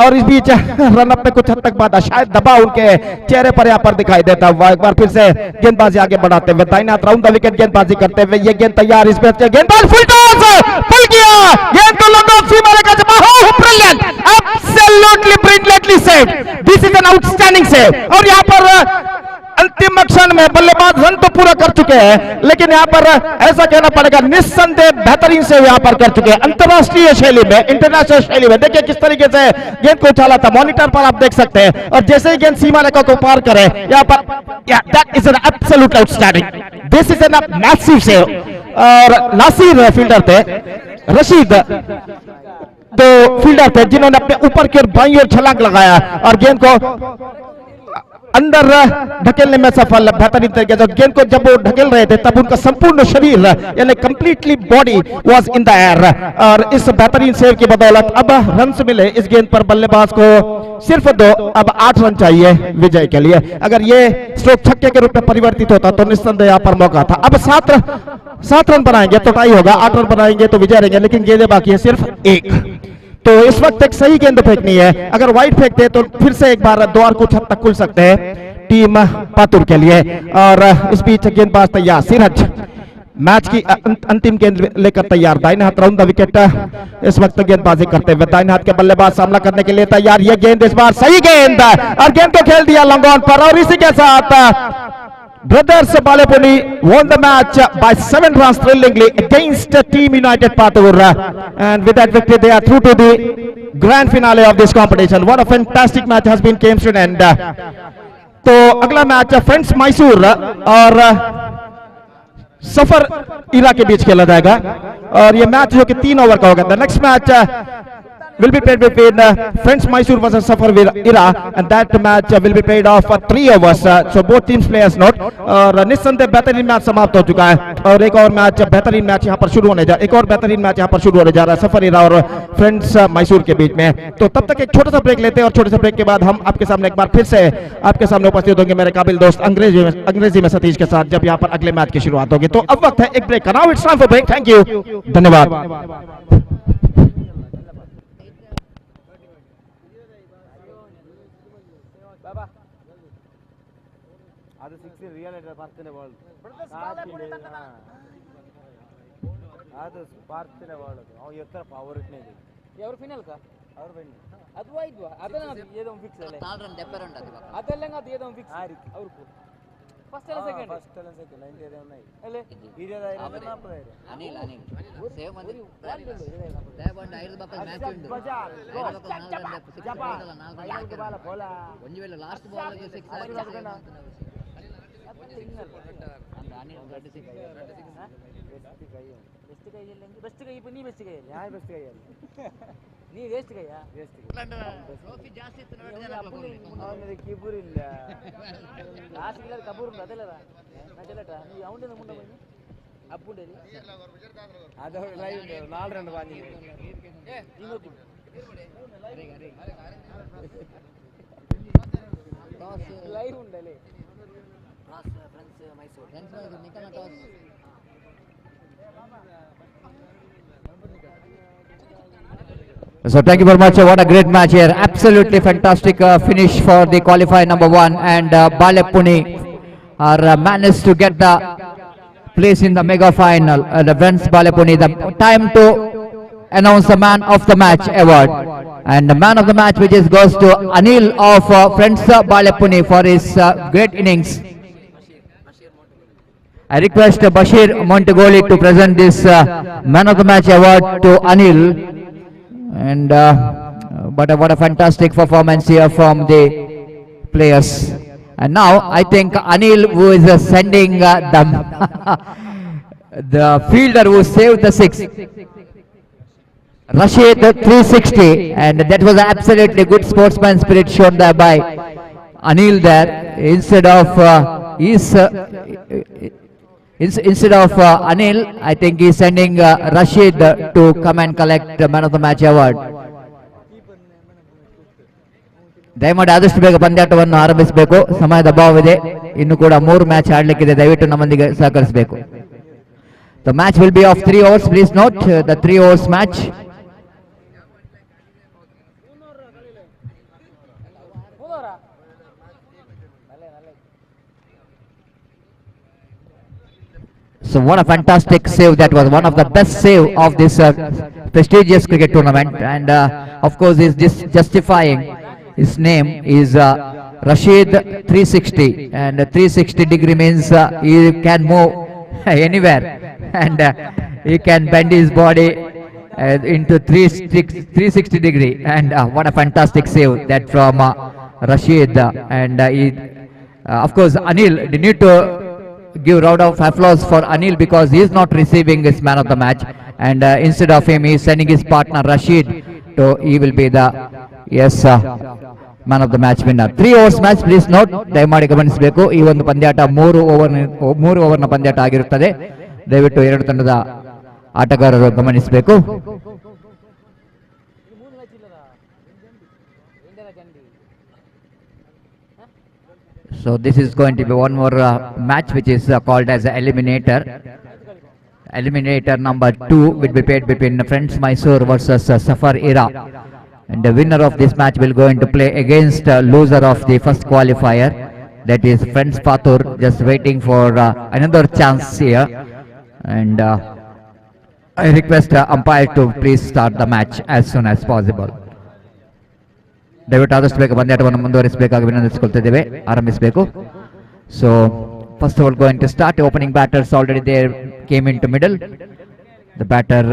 और इस बीच रन अप में कुछ हद तक बाधा, शायद दबाव उनके चेहरे पर यहां पर दिखाई देता हुआ। एक बार फिर से गेंदबाजी आगे बढ़ाते हुए, दाहिना हाथ राउंड द विकेट गेंदबाजी करते हुए, ये गेंद तैयार, इस बीच गेंदबाज फुल टॉस पुल किया, गेंद को लॉन्ग ऑफ सीमा रेखा से बाहर, brilliant, absolutely brilliantly saved, this is an outstanding save. और यहां पर अंतिम क्षण में बल्लेबाज रन तो पूरा कर चुके हैं, लेकिन यहाँ पर ऐसा कहना पड़ेगा निस्संदेह बेहतरीन से यहाँ पर कर चुके हैं अंतरराष्ट्रीय शैली में, इंटरनेशनल शैली में। देखिए किस तरीके से गेंद को उछाला था, मॉनिटर पर आप देख सकते हैं, और जैसे ही गेंद सीमा रेखा को पार करे यहाँ पर, that is an absolute outstanding, this is N massive save. और नासिर फील्डर थे, रशीद तो फील्डर थे जिन्होंने अपने ऊपर की ओर बाईं ओर छलांग लगाया और गेंद को अंदर ढकेलने में सफल बेहतरीन तरीके से। गेंद को जब वो ढकेल रहे थे तब उनका संपूर्ण शरीर यानी completely body was in the air, और इस बेहतरीन सेव की बदौलत अब रन मिले इस गेंद पर बल्लेबाज को सिर्फ 2, अब 8 रन चाहिए विजय के लिए। अगर ये स्ट्रोक छक्के के रूप में परिवर्तित होता तो निस्संदेह यहाँ पर मौका था। अब 7 रन बनाएंगे तो टाई होगा, 8 रन बनाएंगे तो विजय रहेंगे, लेकिन गेंदें बाकी है सिर्फ 1। तो इस वक्त एक सही गेंद फेंकनी है, अगर वाइड फेंकते तो फिर से एक बार द्वार कुछ हद तक खुल सकते हैं टीम पातुर के लिए। और इस बीच गेंदबाज तैयार, सिरज मैच की अंतिम गेंद लेकर तैयार, दाहिने हाथ राउंड द विकेट इस वक्त गेंदबाजी करते हुए, दाहिने हाथ के बल्लेबाज सामना करने के लिए तैयार। ये गेंद इस बार सही गेंद और गेंद को खेल दिया लॉन्ग ऑन पर, और इसी के साथ Brothers Balepuni won the match by 7 runs thrillingly against Team United Patur, and with that victory they are through to the grand finale of this competition. What a fantastic match has been came to an end. तो अगला match friends Mysore और सफर इरा के बीच खेला जाएगा, और ये match जो कि 3 ओवर का होगा। The next match will be played between Friends Mysore versus Safar Ira, and that match will be played off 3 overs. So both teams players note, और निस्संदेह बेहतरीन मैच समाप्त हो चुका है, और एक और मैच बेहतरीन मैच यहाँ पर शुरू होने जा रहा है सफर इरा और फ्रेंड्स मैसूर के बीच में। तो तब तक एक छोटा सा ब्रेक लेते हैं, और छोटे से ब्रेक के बाद हम आपके सामने एक बार फिर से आपके सामने उपस्थित होंगे मेरे काबिल दोस्त अंग्रेजी में सतीश के साथ, जब यहाँ पर अगले मैच की शुरुआत होगी। तो अब वक्त है एक ब्रेक का। Now it's time for break. Thank you, धन्यवाद। ಅದು 6 ರಿಯಲ್ ಬರ್ತಾನೆ ಬಾಲ್ ಅದು ಬರ್ತಾನೆ ಬಾಲ್ ಅವ ಎತ್ತರ ಪವರ್ ಇಟ್ನೇది ఎవరు ఫైనల్ కా ఎవరు ఫైనల్ ಅದು ಐದ್ವಾ ಅದನ್ನ ఏదో ಫಿಕ್ಸ್ ಅಲ್ಲ 4 ರನ್ ಡೆಪ್ಪರ್ ಉಂಟು ಅದು ಅದೆಲ್ಲ ಅದು ಏదో ಫಿಕ್ಸ್ ಅವರಿಗೆ ಫಸ್ಟ್ ಅಲ್ಲ ಸೆಕೆಂಡ್ ಲೈನ್ ಏದೇ ఉన్నాయి ಅಲ್ಲ ಇರಿಯದ ಇರಲ್ಲ ನಾಪದ ಅನಿಲ್ ಸೇವ್ ಮಂದಿ ದಯಬಂಡ 5 ಬಕಲ್ ಮ್ಯಾಚ್ ಉಂಟು 5 ಬಕಲ್ 4 ರನ್ ಡೆಪ್ಪರ್ 6 4 ಬಾಲ್ ಬೋಲ ಒಂದು ವೇಳೆ ಲಾಸ್ಟ್ ಬಾಲ್ ಗೆ 6 ಆಗಿದೆ ಬೆಸ್ಟ್ ಕೈ ನೀ ಬೆಸ್ಟ್ ಕೈ ಯಾರು ಬೆಸ್ಟ್ ಕೈ ನೀ ವೇಸ್ಟ್ ಕೈಯಾ ಟ್ರೋಫಿ ಜಾಸ್ತಿ ಇತ್ತು ನೋಡಿ ಅವನಿಗೆ ಕಿಬೂರ್ ಇಲ್ಲ ಲಾಸ್ಟ್ ಗಿಲ್ಲರ್ ಕಬೂರ್ ಉಂಟು ಅದೆಲ್ಲ ನಜಲಟ ನೀ ಅವನಿಂದ ಮುಂದೆ ಬನ್ನಿ ಅಪ್ಪುಂಡೇರಿ ಅದು ಲೈವ್ ಉಂಟು 4 ರನ್ ಬಾನಿ ಇನ್ನೊಂದು live ಉಂಟಲ್ಲಿ So thank you very much. What a great match here. Absolutely fantastic finish for the qualifier number 1, and Balepuni are managed to get the place in the mega final. The friends Balepuni, the time to announce the man of the match award, and the man of the match which is goes to Anil of friends Balepuni for his great innings. I request Bashir Montugoli to present this man of the match award to Anil. And what a fantastic performance here from the players. And now I think Anil, who is sending the fielder who saved the 6, Rashid 360, and that was absolutely good sportsman spirit shown there by Anil there. Instead of Anil, I think he's sending Rashid to come and collect the man of the match award. ದಯಮಾಡಿ ಆದಷ್ಟು ಬೇಗ ಪಂದ್ಯಾಟವನ್ನು ಆರಂಭಿಸಬೇಕು, ಸಮಯದ ಅಭಾವವಿದೆ, ಇನ್ನು ಕೂಡ 3 match ಆಡಲಿಕ್ಕಿದೆ, ದಯವಿಟ್ಟು ನಮ್ಮೊಂದಿಗೆ ಸಹಕರಿಸಬೇಕು. The match will be of 3 overs. Please note the 3 overs match. So what a fantastic save that was, one of the best save of this prestigious cricket tournament, and of course is justifying his name is Rashid 360, and 360 degree means he can move anywhere, and he can bend his body into 360 degree, and what a fantastic save that from Rashid, and of course Anil, they need to give round of applause for Anil because he is not receiving his man of the match, and instead of him he is sending his partner Rashid to, he will be the man of the match winner. 3 overs match, please note, ದಯಮಾಡಿ ಗಮನಿಸಬೇಕು. ಈ ಒಂದು ಪಂದ್ಯಾಟ 3 ಓವರ್ನ ಪಂದ್ಯಾಟ ಆಗಿರುತ್ತದೆ. ದಯವಿಟ್ಟು ಎರಡು ತಂಡದ ಆಟಗಾರರು ಗಮನಿಸಬೇಕು. So this is going to be one more match which is called as eliminator. Eliminator number 2 will be played between Friends Mysore versus Safar Ira. And the winner of this match will going to play against loser of the first qualifier, that is Friends Patur, just waiting for another chance here. And I request umpire to please start the match as soon as possible. ದಯವಿಟ್ಟು ಆದಷ್ಟು ಬೇಗ ಪಂದ್ಯಾಟವನ್ನು ಮುಂದುವರಿಸಬೇಕಾಗಿ ವಿನಂತಿಸಿಕೊಳ್ತಿದ್ದೇವೆ. ಆರಂಭಿಸಬೇಕು. So first of all, going to start. Opening batters already there came into middle. The batter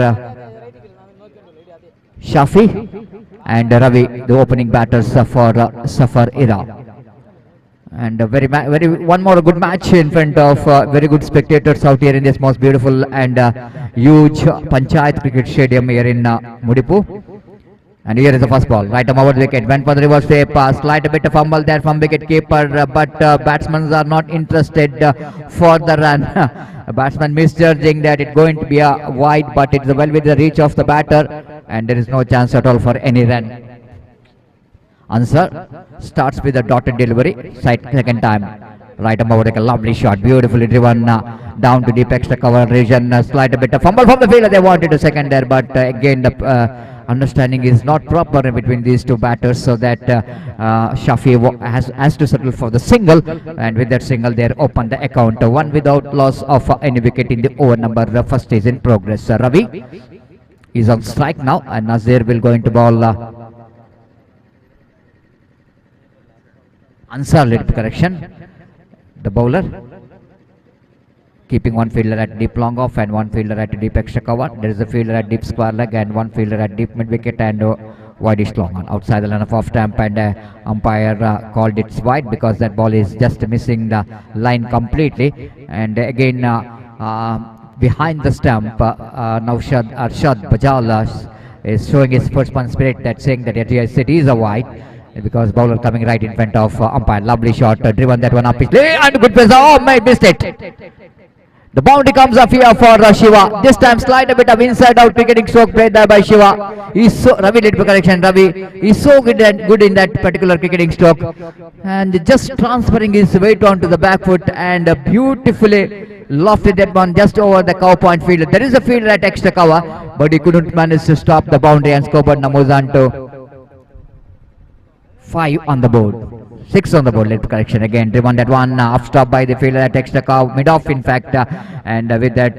Shafi and Ravi, the opening batters for Safar Ira. And very one more good match in front of very good spectators out here in this most beautiful and huge Panchayat cricket stadium here in Mudipu. And here is the first ball, right over the wicket, went for the reverse sweep, slight a bit of fumble there from wicket keeper, but batsmen are not interested for the run. Batsman misjudging that it's going to be a wide, but it's well within the reach of the batter, and there is no chance at all for any run. Answer starts with a dotted delivery, second time. Right over like a lovely shot, beautifully driven down to deep extra cover region, slight a bit of fumble from the fielder. They wanted to second there, but again the understanding is not proper between these two batters, so that Shafi has to settle for the single, and with that single they open the account. One without loss of any wicket in the over number first is in progress. Ravi is on strike now, and Nazir will going to bowl. Ansar led correction. The bowler keeping one fielder at deep long off and one fielder at deep extra cover. There is a fielder at deep square leg and one fielder at deep mid wicket and wideish long on outside the line of off stamp, and umpire called it wide because that ball is just missing the line completely. And again behind the stump, Arshad Bajal is showing his sportsman spirit, that saying that yes, it is a wide, because bowler coming right in front of umpire. Lovely shot, driven that one up his leg, and good pace. Oh, missed it. The boundary comes up here for Shiva. This time slide a bit of inside out cricketing stroke played there by Shiva. He's so Ravi did correction. Ravi is so good in that particular cricketing stroke, and just transferring his weight onto the back foot and beautifully lofted that one just over the cow point fielder. There is a fielder at extra cover, but he couldn't manage to stop the boundary and scored Namuzan to 5 on the board. 6 on the board, late correction. Again driven that one off stop by the fielder at extra cow, mid off in fact, and with that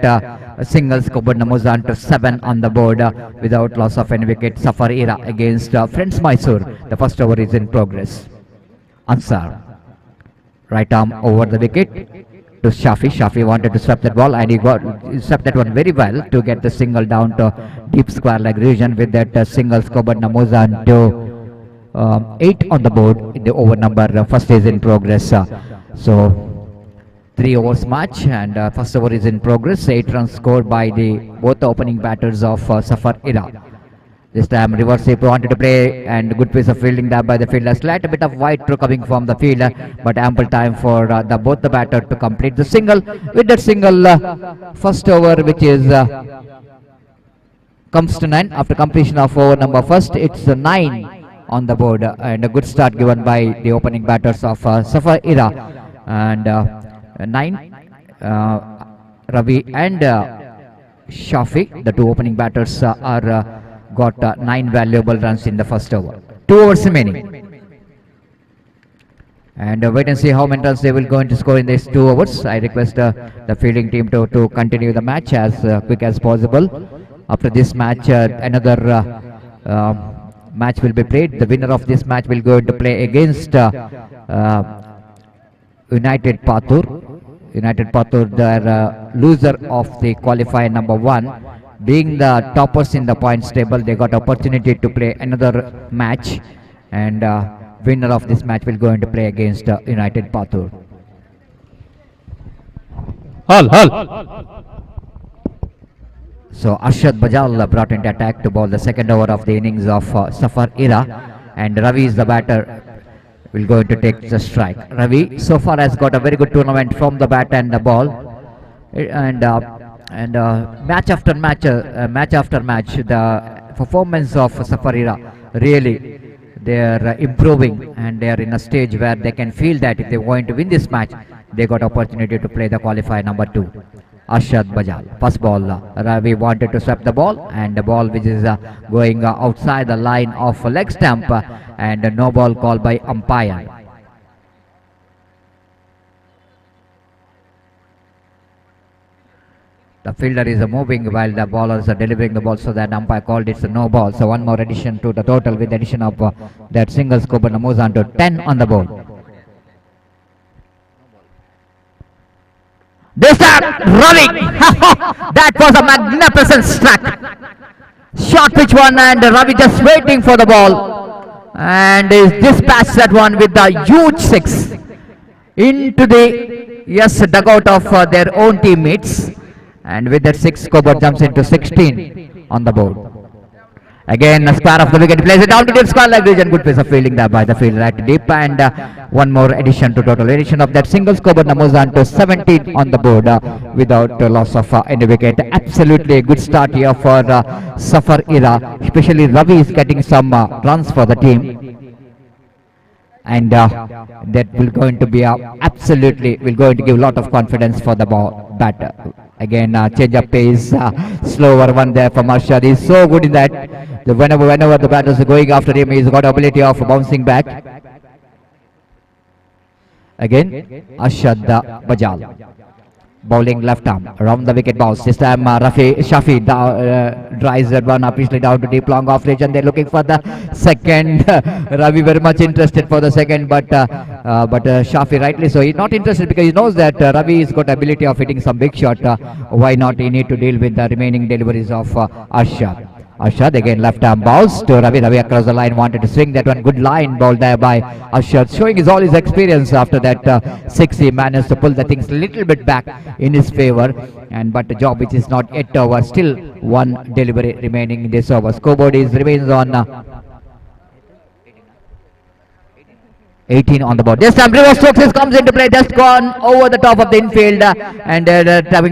single scored Namuzan to 7 on the board without loss of any wicket. Safar Ira against Friends Mysore. The first over is in progress. Ansar, right arm over the wicket to Shafi. Shafi wanted to sweep that ball, and he swept that one very well to get the single down to deep square leg region. With that single scored Namuzan to 8 on the board in the over number first is in progress. So 3 overs match, and first over is in progress. 8 runs scored by the both the opening batters of Safar Ira. This time reverse sweep wanted to play, and good piece of fielding there by the fielder. Slight a bit of wide throw coming from the fielder, but ample time for both the batter to complete the single. With that single, first over which is comes to 9 after completion of over number first. It's 9 on the board, and a good start given by the opening batters of Safar Ira. And 9 Ravi and Shafi, the two opening batters, are got 9 valuable runs in the first over. 2 overs remaining, and wait and see how many runs they will go into score in these 2 overs. I request the fielding team to continue the match as quick as possible. After this match, another match will be played. The winner of this match will go to play against United Patur. United Patur, the loser of the qualifier number 1. Being the toppers in the points table, they got opportunity to play another match, and winner of this match will go into play against United Patur. Hal. So Arshad Bajal brought into attack to bowl the second over of the innings of Safar Ira, and Ravi is the batter, will go to take the strike. Ravi so far has got a very good tournament from the bat and the ball, and match after match, the performance of Safar Ira, really they are improving, and they are in a stage where they can feel that if they are going to win this match, they got opportunity to play the qualifier number 2. Arshad Bajal, first ball, Ravi wanted to sweep the ball, and the ball which is going outside the line of leg stump, and no ball called by umpire. The fielder is moving while the bowlers are delivering the ball, so that umpire called it's a no ball. So one more addition to the total, with the addition of that single scope, and moves on to 10 on the board. This time, Ravi! That was a magnificent strike. Short pitch one, and Ravi just waiting for the ball, and is dispatched that one with the huge 6 into the dugout of their own teammates, and with that 6, Cobalt jumps into 16 on the board. Again, a square of the wicket, plays it down to deep square leg region. Good piece of fielding there by the fielder at deep, and one more addition to total addition of that single score, but moves on to 17 on the board without loss of any wicket. Absolutely a good start here for Safar Ira, especially Ravi is getting some runs for the team, and that will going to be absolutely will going to give a lot of confidence for the batter. Again, change of pace, slower one there from Arshad. He's so good in that. Whenever the batters are going after him, he's got ability of bouncing back. Again, Arshad Bajal, bowling left arm around the wicket bounce. This time Shafi drives that one officially down to deep long off region. They're looking for the second. Ravi very much interested for the second, but Shafi rightly so, he's not interested because he knows that Ravi has got ability of hitting some big shot. Why not? He need to deal with the remaining deliveries of Arshad. Arshad again left arm bowls to Ravi. Ravi across the line, wanted to swing that one. Good line ball there by Arshad, showing all his experience. After that 6, he managed to pull the things a little bit back in his favor, but the job which is not yet over. Still one delivery remaining in this over. Scoreboard remains on 18 on the board. This time reverse strokes comes into play, just gone over the top of the infield, and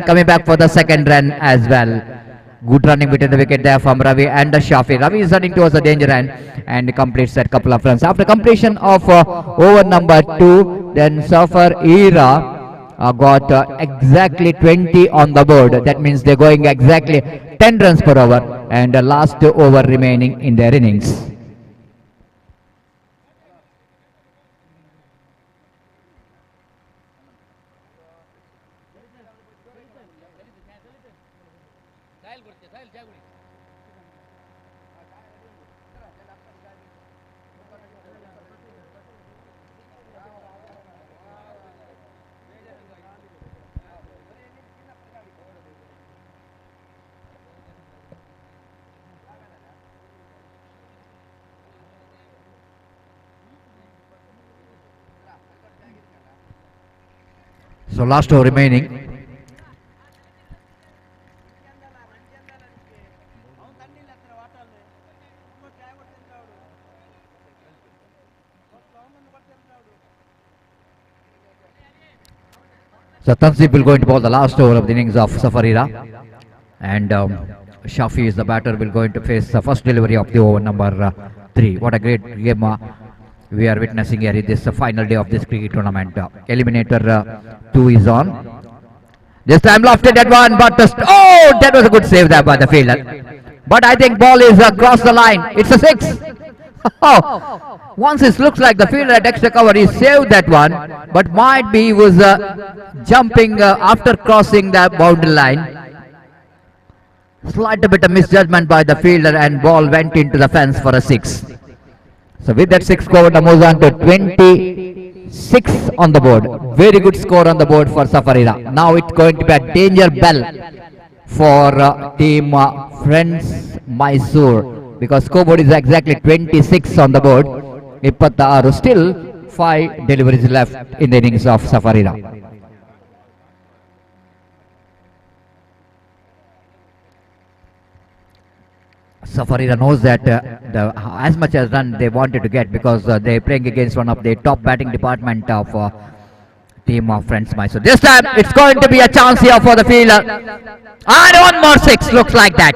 coming back for the second run as well. Good running between the wicket there from Ravi and Shafi. Ravi is running towards the danger end and completes that couple of runs. After completion of over number 2, then Safar Ira got exactly 20 on the board. That means they're going exactly 10 runs per over, and the last over remaining in their innings. So last over remaining. So Tansib will go into ball the last over of the innings of Safar Ira, and Shafi is the batter, will go into face the first delivery of the over number 3. What a great game we are witnessing here in this final day of this cricket tournament. Eliminator 2 is on. This time lofted that one, but that was a good save there by the fielder. But I think ball is across the line. It's a 6. Once it looks like the fielder at extra cover, he saved that one, but might be he was jumping after crossing the boundary line. Slight bit of misjudgment by the fielder, and ball went into the fence for a 6. So with that 6 score, moves on to 26 on the board. Very good score on the board for Safarira. Now it's going to be a danger bell for team Friends Mysore, because scoreboard is exactly 26 on the board. 26, still 5 deliveries left in the innings of Safarira. Safarira knows that as much as run they wanted to get, because they're playing against one of the top batting department of team of Friends Mysore. This time it's going to be a chance here for the fielder, and one more 6 looks like that.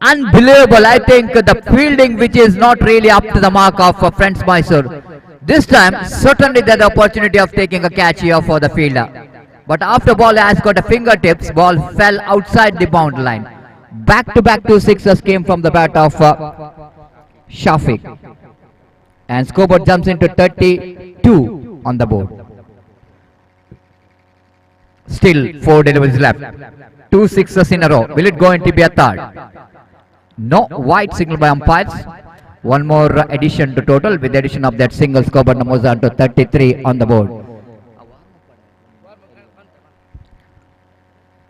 Unbelievable. I think the fielding, which is not really up to the mark of Friends Mysore. This time certainly they had the opportunity of taking a catch here for the fielder, but after ball has got a fingertips, ball fell outside the boundary line. Back to back 2 sixes came from the bat of Shafiq, and scoreboard jumps into 32 on the board. Still 4 deliveries left. 2 sixes in a row. Will it go into be a third? No. White signal by umpires. One more addition to total. With the addition of that single, scoreboard moves on to 33 on the board.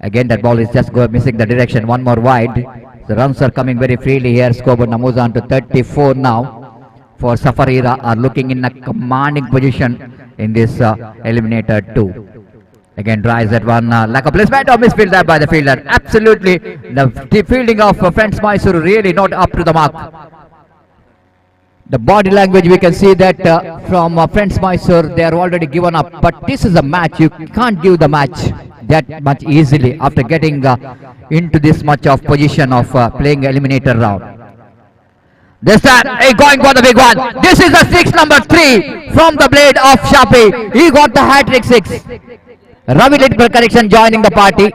Again that ball is just missing the direction. One more wide. The runs are coming very freely here. Scoreboard moves on to 34 now. For Safarira are looking in a commanding position in this eliminator 2. Again tries that one, lack of placement or misfield there by the fielder. Absolutely the fielding of Friends Mysore really not up to the mark. The body language, we can see that from Friends Mysore, they are already given up. But this is a match, you can't give the match that much easily after getting into this much of position of playing eliminator round. This time, going for the big one. This is the 6, number 3 from the blade of Shafi. He got the hat-trick 6. Ravi did correction joining the party.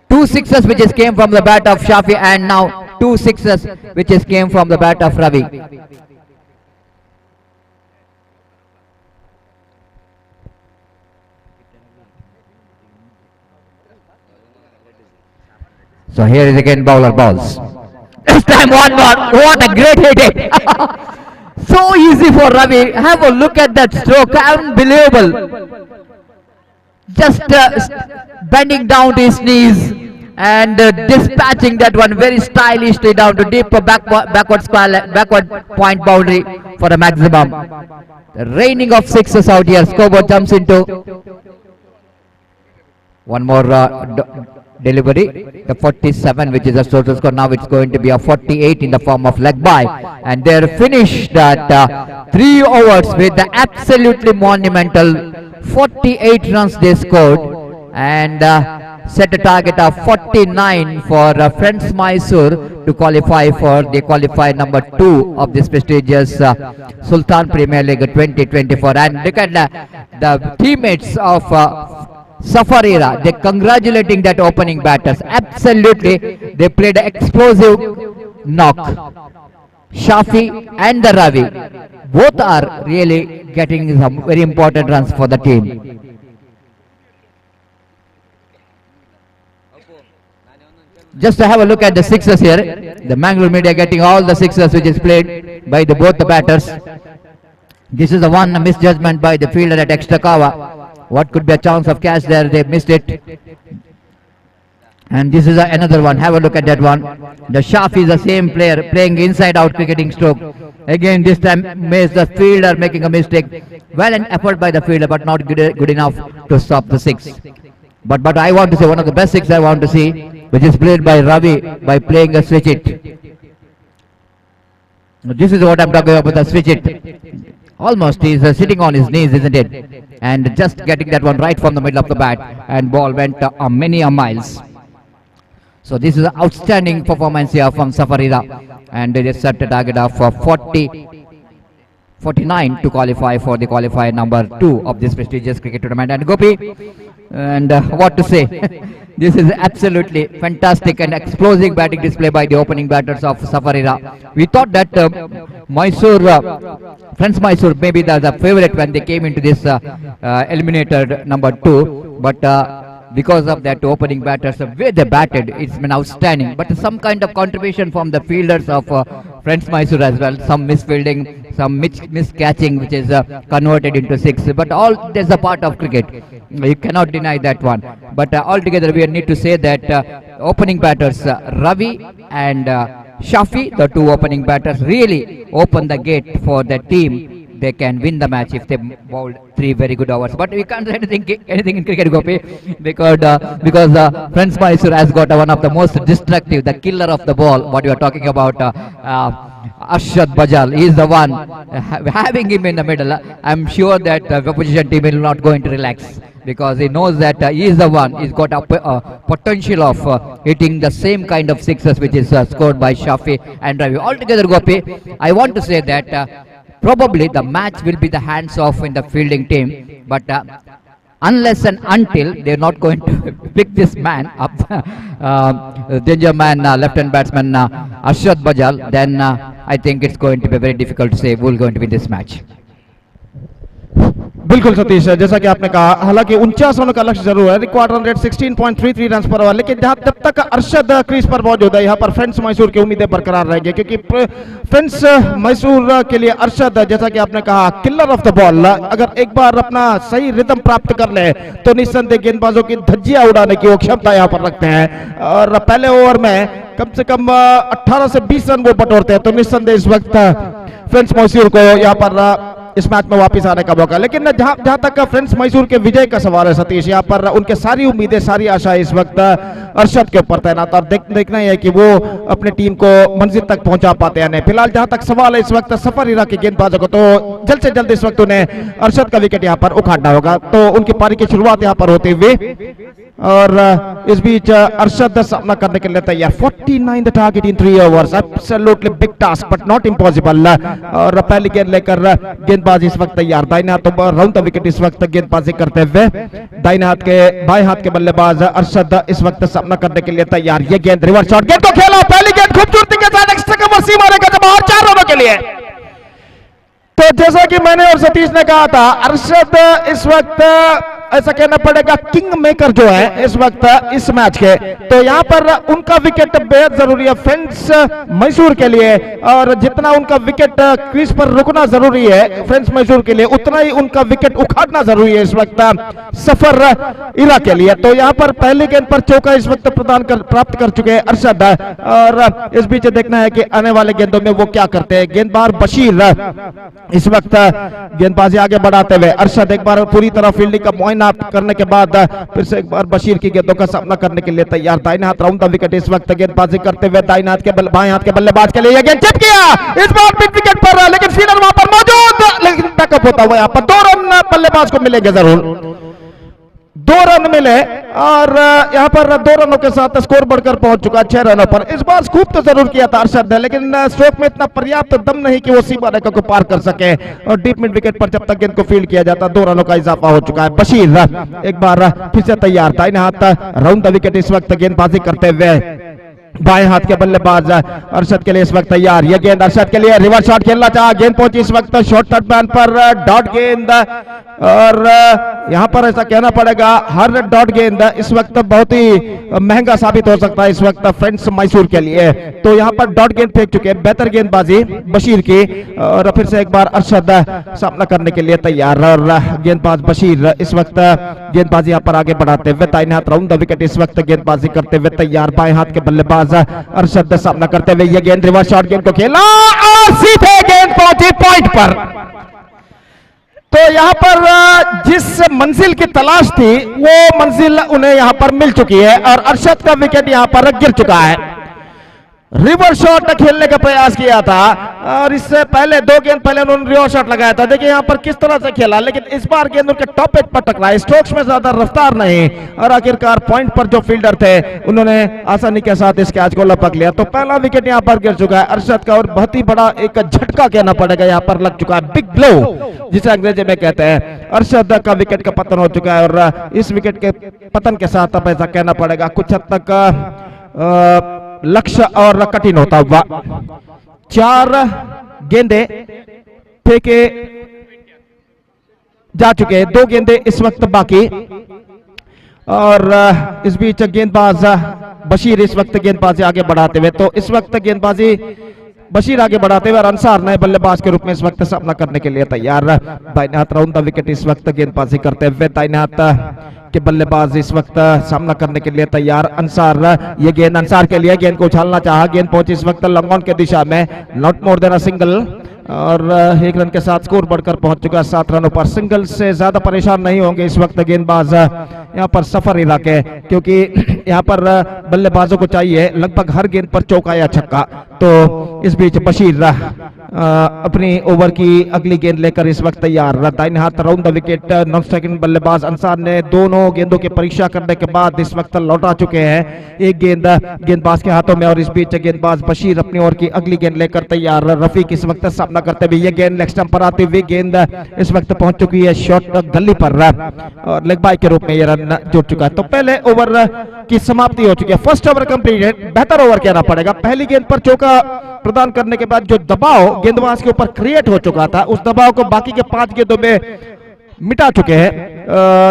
2 sixes which is came from the bat of Shafi, and now 2 sixes which is came from the bat of Ravi. So here is again bowler balls. This time one more. What a great hit! So easy for Ravi. Have a look at that stroke. Unbelievable. Just bending down to his knees and dispatching that one very stylishly down to deep backward point boundary for a maximum. The raining of 6s out here. Scoreboard jumps into one more delivery, the 47, which is a total score. Now it's going to be a 48 in the form of leg by, and they're finished at 3 overs with the absolutely monumental 48 runs they scored, and set a target of 49 for Friends Mysore to qualify for the qualifier number 2 of this prestigious Sultan Premier League 2024. And look at the teammates of Safarira, they're congratulating that opening batters. Absolutely, they played an explosive knock. Shafi and the Ravi, both are really getting some very important runs for the team. Just to have a look at the 6s here, the Mangalore media getting all the 6s which is played by both the batters. This is the one misjudgment by the fielder at extra cover. What could be a chance of catch there? They missed it. And this is another one. Have a look at that one. The Shafi is the same player playing inside out cricketing stroke. Again this time missed the fielder, making a mistake. Well, an effort by the fielder, but not good enough to stop the 6. But I want to say one of the best 6 I want to see, which is played by Ravi by playing a switch it. This is what I'm talking about, the switch it. Almost he's sitting on his knees, isn't it? And just getting that one right from the middle of the bat, and ball went many miles. So this is an outstanding performance here from Safarira, and they just set a target of 49 to qualify for the qualifier number 2 of this prestigious cricket tournament. And Gopi, and what to say, this is absolutely fantastic and explosive batting display by the opening batters of Safarira. We thought that Friends Mysore maybe the favorite when they came into this eliminator number 2, but because of that opening batters, the way they batted, it's been outstanding. But some kind of contribution from the fielders of Friends Mysore as well. Some misfielding, some miscatching, which is converted into six. But all there's a part of cricket. You cannot deny that one. But altogether, we need to say that opening batters Ravi and Shafi, the two opening batters, really opened the gate for the team. They can win the match if they bowled 3 very good overs. But we can't say anything in cricket, Gopi, because Friends Mysore has got one of the most destructive, the killer of the ball. What you are talking about, Arshad Bajal, he is the one. Having him in the middle, I'm sure that the opposition team will not going to relax, because he knows that he is the one. He's got a potential of hitting the same kind of sixes which is scored by Shafi and Ravi. Altogether, Gopi, I want to say that probably the match will be the hands off in the fielding team, but unless and until they're not going to pick this man up, danger man, left-hand batsman Arshad Bajal, then I think it's going to be very difficult to say who's going to win this match. बिल्कुल सतीश, जैसा कि आपने कहा, हालांकि 49 रनों का लक्ष्य जरूर है, record run rate 16.33 run per over, लेकिन जब तक अरशद क्रीज पर मौजूद है, यहाँ पर फ्रेंड्स मैसूर की उम्मीदें बरकरार रहेंगी, क्योंकि फ्रेंड्स मैसूर के लिए अरशद, जैसा कि आपने कहा, किलर ऑफ द बॉल, अगर एक बार अपना सही रिदम प्राप्त कर ले तो निस्संदेह गेंदबाजों की धज्जियां उड़ाने की वो क्षमता यहाँ पर रखते हैं। और पहले ओवर में कम से कम 18 से 20 रन वो बटोरते हैं, तो निस्संदेह इस वक्त फ्रेंड्स मैसूर को यहाँ पर इस मैच में वापस आने का मौका। लेकिन जहां तक फ्रेंड्स मैसूर के विजय का सवाल है सतीश, यहाँ पर उनके सारी उम्मीदें, सारी आशाएं इस वक्त अरशद के ऊपर तैनात, और देखना ही है कि वो अपने टीम को मंजिल तक पहुंचा पाते हैं। फिलहाल जहां तक सवाल है इस वक्त सफर इराक के गेंदबाजों को, तो जल्द से जल्द इस वक्त उन्हें अरशद का विकेट यहाँ पर उखाड़ना होगा। तो उनकी पारी की शुरुआत यहाँ पर होते हुए, और इस बीच अरशद सामना करने के लिए तैयार। 49 the target in 3 overs, absolutely big task but not impossible. और पहली गेंद लेकर गेंदबाज इस वक्त तैयार, दाहिने हाथ तो राउंड द विकेट इस वक्त गेंदबाजी करते हुए, दाहिने हाथ के बाएं हाथ के बल्लेबाज अरशद इस वक्त सामना करने के लिए तैयार। ये गेंद रिवर्स शॉट, गेंद को खेला, पहली गेंद खूबसूरती के साथ एक्स्ट्रा कवर सीमा लेकर बाहर 4 रनों के लिए। तो जैसा कि मैंने और सतीश ने कहा था, अरशद इस वक्त ऐसा कहना पड़ेगा किंग मेकर जो है इस वक्त इस मैच के, तो यहाँ पर उनका विकेट बेहद जरूरी है फ्रेंड्स मैसूर के लिए, और जितना उनका विकेट क्रीज पर रुकना जरूरी है फ्रेंड्स मैसूर के लिए, उतना ही उनका विकेट उखाड़ना जरूरी है इस वक्त सफर इरा के लिए। तो यहाँ पर पहली गेंद पर चौका इस वक्त प्राप्त कर चुके हैं अरशद, और इस बीच देखना है कि आने वाले गेंदों में वो क्या करते हैं। गेंदबाज बशीर इस वक्त गेंदबाजी आगे बढ़ाते हुए, अरशद एक बार पूरी तरह फील्डिंग का मुआयना करने के बाद फिर से एक बार बशीर की गेंदों का सामना करने के लिए तैयार। दाहिने हाथ राउंड द विकेट इस वक्त गेंदबाजी करते हुए, दाहिने हाथ के बाएं हाथ के बल्लेबाज के लिए गेंद चिप किया, इस बार मिड विकेट पर, लेकिन फील्डर वहां पर मौजूद, लेकिन बैकअप होता हुआ यहाँ पर 2 रन बल्लेबाज को मिलेंगे जरूर। 2 रन मिले, और यहाँ पर 2 रनों के साथ स्कोर बढ़कर पहुंच चुका 6 रनों पर। इस बार स्कूप तो जरूर किया था अरशद ने, लेकिन स्ट्रोक में इतना पर्याप्त दम नहीं कि वो सीमा रेखा को पार कर सके, और डीप मिड विकेट पर जब तक गेंद को फील्ड किया जाता 2 रनों का इजाफा हो चुका है। बशीर एक बार फिर से तैयार, दाहिने हाथ राउंड द विकेट इस वक्त गेंदबाजी करते हुए, बाएं हाथ के बल्लेबाज अरशद के लिए इस वक्त तैयार। यह गेंद अरशद के लिए रिवर्स शॉट खेलना चाहा, गेंद पहुंची इस वक्त शॉर्ट थर्ड मैन पर, डॉट गेंद, और यहां पर ऐसा कहना पड़ेगा हर डॉट गेंद इस वक्त बहुत ही महंगा साबित हो सकता है इस वक्त फ्रेंड्स मैसूर के लिए। तो यहां पर डॉट गेंद फेंक चुके हैं, बेहतर गेंदबाजी बशीर की, और फिर से एक बार अरशद सामना करने के लिए तैयार, और गेंदबाज बशीर इस वक्त गेंदबाजी यहां पर आगे बढ़ाते हुए, दाहिने हाथ राउंड द विकेट इस वक्त गेंदबाजी करते हुए तैयार, बाएं हाथ के बल्लेबाज अरशद सामना करते हुए, यह गेंद रिवर्स शॉट, गेंद को खेला और सीधे गेंद पहुंची पॉइंट पर। तो यहां पर जिस मंजिल की तलाश थी वो मंजिल उन्हें यहां पर मिल चुकी है, और अरशद का विकेट यहां पर गिर चुका है। रिवर्स शॉट खेलने का प्रयास किया था, और इससे पहले 2 गेंद पहले उन्होंने रिवर्स शॉट लगाया था। देखिए यहाँ पर किस तरह से खेला, लेकिन इस बार गेंद उनके टॉप एज पर टकराई, स्ट्रोक्स में ज्यादा रफ्तार नहीं, और आखिरकार पॉइंट पर जो फील्डर थे उन्होंने आसानी के साथ इस कैच को लपक लिया। तो पहला विकेट यहाँ पर गिर चुका है अरशद का, और बहुत ही बड़ा एक झटका कहना पड़ेगा यहाँ पर लग चुका है, बिग ब्लो जिसे अंग्रेजी में कहते हैं। अरशद का विकेट का पतन हो चुका है, और इस विकेट के पतन के साथ अब ऐसा कहना पड़ेगा कुछ हद तक लक्ष्य और कठिन होता हुआ। 4 गेंदे फेंके जा चुके हैं, 2 गेंदे इस वक्त बाकी, और इस बीच गेंदबाज बशीर इस वक्त गेंदबाजी आगे बढ़ाते हुए, तो इस वक्त गेंदबाजी बशीर आगे बढ़ाते हुए और अंसार नए बल्लेबाज के रूप में इस वक्त सामना करने के लिए तैयार। दाहिने हाथ राउंड द विकेट इस वक्त गेंदबाजी करते हुए, दाहिने हाथ के बल्लेबाज इस वक्त सामना करने के लिए तैयार। अंसार, ये गेंद अंसार के लिए, गेंद को उछालना चाहा, गेंद पहुंची इस वक्त लॉन्ग ऑन के दिशा में, not more than a single, और 1 रन के साथ स्कोर बढ़कर पहुंच चुका है 7 रनों पर। सिंगल से ज्यादा परेशान नहीं होंगे इस वक्त गेंदबाज यहाँ पर सफर इलाके, क्योंकि यहाँ पर बल्लेबाजों को चाहिए लगभग हर गेंद पर चौका या छक्का। तो इस बीच बशीर अपनी ओवर की अगली गेंद लेकर इस वक्त तैयार। दाहिने हाथ round the wicket non striking बल्लेबाज अंसार ने दोनों गेंदों की परीक्षा करने के बाद इस वक्त लौटा चुके हैं। एक गेंद गेंदबाज के हाथों में और इस बीच गेंदबाज बशीर अपनी ओवर की अगली गेंद लेकर तैयार। रफीक इस वक्त सामना करते हुए, ये गेंद लेग स्टंप पर आती हुई गेंद इस वक्त पहुंच चुकी है शॉर्ट गली पर और लेग बाय के रूप में ये रन जुड़ चुका है। तो पहले ओवर की समाप्ति हो चुकी है, फर्स्ट ओवर कंप्लीटेड। बेहतर ओवर कहना पड़ेगा। पहली गेंद पर चौका प्रदान करने के बाद जो दबाव गेंदबाज के ऊपर क्रिएट हो चुका था, उस दबाव को बाकी के 5 गेंदों में मिटा चुके हैं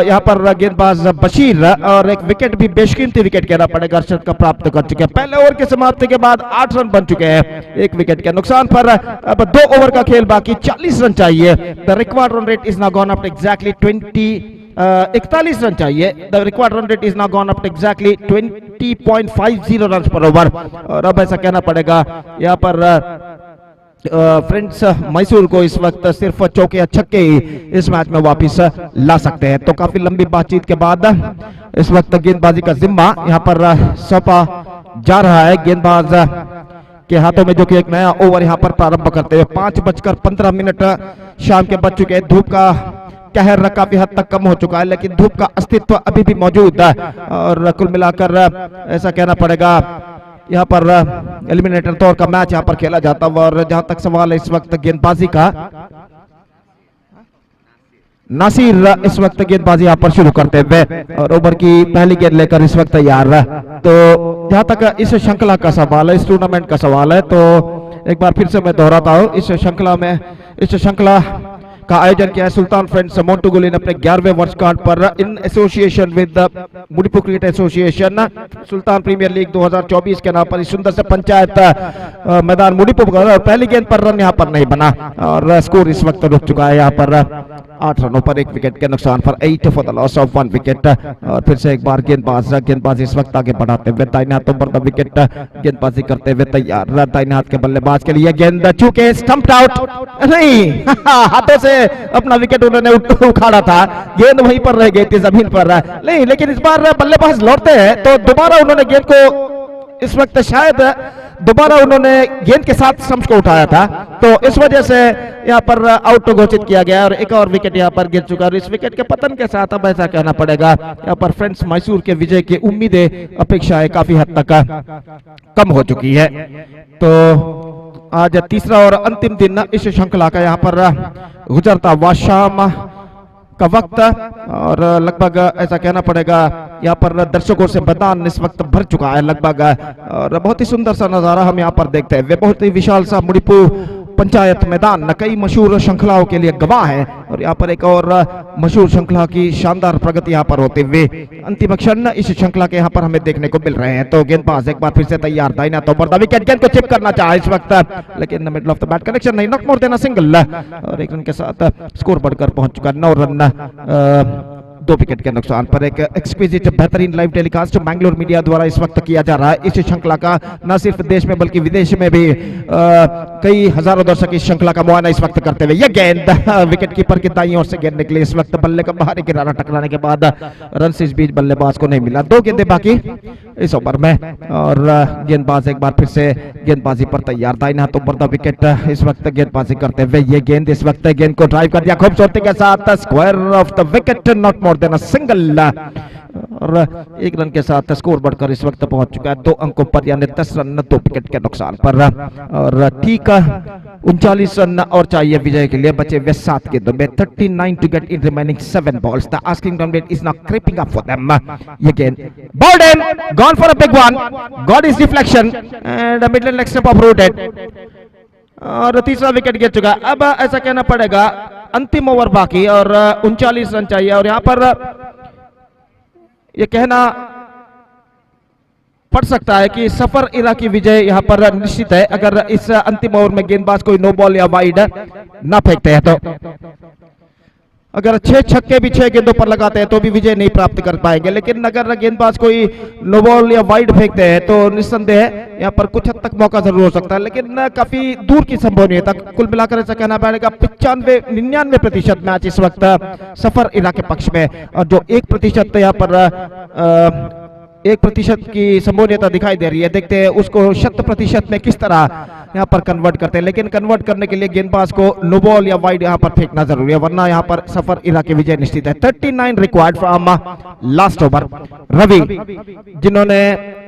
यहाँ पर गेंदबाज बशीर, और एक विकेट भी बेशकीमती विकेट कहना पड़ेगा अर्शद का प्राप्त कर चुके हैं। पहले ओवर की समाप्ति के बाद 8 रन बन चुके हैं 1 विकेट के नुकसान पर। अब 2 ओवर का खेल बाकी, 40 रन चाहिए। The required run rate is now gone up exactly 41 run चाहिए। The required run rate is now gone up exactly 20.50 run per over. और अब ऐसा कहना पड़ेगा यहाँ पर फ्रेंड्स मैसूर को इस वक्त सिर्फ चौके या छक्के ही इस मैच में वापस ला सकते हैं। तो काफी लंबी बातचीत के बाद इस वक्त गेंदबाजी का जिम्मा यहाँ पर सौंपा जा रहा है गेंदबाज के हाथों में, जो कि एक नया ओवर यहाँ पर प्रारंभ करते हुए। 5:15 शाम के बज चुके हैं। धूप का कहर काफी हद तक कम हो चुका है, लेकिन धूप का अस्तित्व अभी भी मौजूद है। और कुल मिलाकर ऐसा कहना पड़ेगा यहाँ पर एलिमिनेटर तौर का मैच यहाँ पर खेला जाता है। और जहां तक सवाल है इस वक्त गेंदबाजी का, नासिर इस वक्त गेंदबाजी यहाँ पर शुरू करते हुए और ओवर की पहली गेंद लेकर इस वक्त तैयार। तो जहां तक इस श्रृंखला का सवाल है, इस टूर्नामेंट का सवाल है, तो एक बार फिर से मैं दोहराता हूँ, इस श्रृंखला का आयोजन किया है सुल्तान फ्रेंड्स मोंटुगोली ने अपने 11वें वर्षगांठ पर in association with Mudipu cricket association. Sultan premiere league 2024 के नाम पर इस सुंदर से पंचायत मैदान मुड़िपु पर पहली गेंद पर रन यहाँ पर नहीं बना और स्कोर इस वक्त रुक चुका है यहाँ पर 8 रनों पर 1 विकेट के नुकसान पर, 8 for the loss of 1 wicket. और फिर से एक बार गेंदबाज इस वक्त आगे बढ़ाते हुए दाहिने हाथों पर द विकेट गेंदबाजी करते हुए तैयार। दाहिने हाथ के बल्लेबाज के लिए गेंद चूके स्टंप्ड आउट नहीं हाथों से अपना विकेट उन्होंने उखाड़ा था, गेंद वहीं पर रह गई थी जमीन पर नहीं, लेकिन इस बार बल्लेबाज लौटते हैं तो दोबारा उन्होंने गेंद को इस वक्त शायद दोबारा उन्होंने गेंद के साथ स्टंप्स को उठाया था, तो इस वजह से यहाँ पर आउट घोषित किया गया और एक और विकेट यहाँ पर गिर चुका। और इस विकेट के पतन के साथ अब ऐसा कहना पड़ेगा यहाँ पर फ्रेंड्स मैसूर के विजय की उम्मीदें अपेक्षाएं काफी हद तक कम हो चुकी है। तो आज तीसरा और अंतिम दिन इस श्रृंखला का यहाँ पर गुजरता हुआ शाम का वक्त और लगभग ऐसा कहना पड़ेगा यहाँ पर दर्शकों से मैदान इस वक्त भर चुका है लगभग, और बहुत ही सुंदर सा नजारा हम यहाँ पर देखते हैं। बहुत ही विशाल सा मुड़िपु पंचायत मैदान कई मशहूर श्रृंखलाओं के लिए गवाह है और यहाँ पर एक और मशहूर श्रृंखला की शानदार प्रगति यहाँ पर होते हुए अंतिम क्षण इस श्रृंखला के यहाँ पर हमें देखने को मिल रहे हैं। तो गेंदबाज एक बार फिर से तैयार, दाहिना तो पर विकेट गेंद को चिप करना चाहा इस वक्त, लेकिन middle of the bat connection नहीं, not more than a single और 1 रन के साथ स्कोर बढ़कर पहुंच चुका 9 रन 2 विकेट के नुकसान पर। एक एक्सक्विजिट बेहतरीन लाइव टेलीकास्ट बैंगलोर मीडिया द्वारा इस वक्त किया जा रहा है इस श्रृंखला का, न सिर्फ देश में बल्कि विदेश में भी कई हजारों दर्शक इस श्रृंखला का मुआयना इस वक्त करते हुए। यह गेंद विकेट कीपर की दाईं ओर से गेंद निकली इस वक्त बल्ले का बाहरी किनारा टकराने के बाद रन इस बीच बल्लेबाज को नहीं मिला। 2 गेंदें बाकी इस ओवर में और गेंदबाज एक बार फिर से गेंदबाजी पर तैयार, दाईं हाथों पर द विकेट इस वक्त गेंदबाजी करते हुए। ये गेंद इस वक्त गेंद को ड्राइव कर दिया खूबसूरती के साथ, square of the wicket, not more than a single और 1 रन के साथ स्कोर बढ़कर इस वक्त पहुंच चुका है 2 अंकों पर, यानी 10 रन 2 विकेट के नुकसान पर। और ठीक 39 रन और चाहिए विजय के लिए, बचे वे 7 गेंदों में, 39 to get in remaining 7 balls। The asking run rate is not creeping up for them. ये गेंद bowled in, gone for a big one, got his deflection and middle leg stump uprooted और तीसरा विकेट गिर चुका। अब ऐसा कहना पड़ेगा अंतिम ओवर बाकी और 39 रन चाहिए और यहाँ पर ये कहना पड़ सकता है कि सफर इरा की विजय यहाँ पर निश्चित है अगर इस अंतिम ओवर में गेंदबाज कोई नो बॉल या वाइड ना फेंकते हैं तो। अगर 6 छक्के भी 6 गेंदों पर लगाते हैं तो भी विजय नहीं प्राप्त कर पाएंगे, लेकिन अगर गेंदबाज कोई नो बॉल या वाइड फेंकते हैं तो निस्संदेह यहाँ पर कुछ हद तक मौका जरूर हो सकता है, लेकिन काफी दूर की संभावना तक कुल मिलाकर ऐसा कहना पड़ेगा 95-99% मैच इस वक्त सफर इरा के पक्ष में, और जो 1% यहाँ पर 1% की संभावना दिखाई दे रही है, देखते हैं उसको 100% में किस तरह यहाँ पर कन्वर्ट करते हैं। लेकिन कन्वर्ट करने के लिए गेंदबाज को नो बॉल या वाइड यहाँ पर फेंकना जरूरी है, वरना यहाँ पर सफर इरा की विजय निश्चित है। 39 required from last over. Ravi जिन्होंने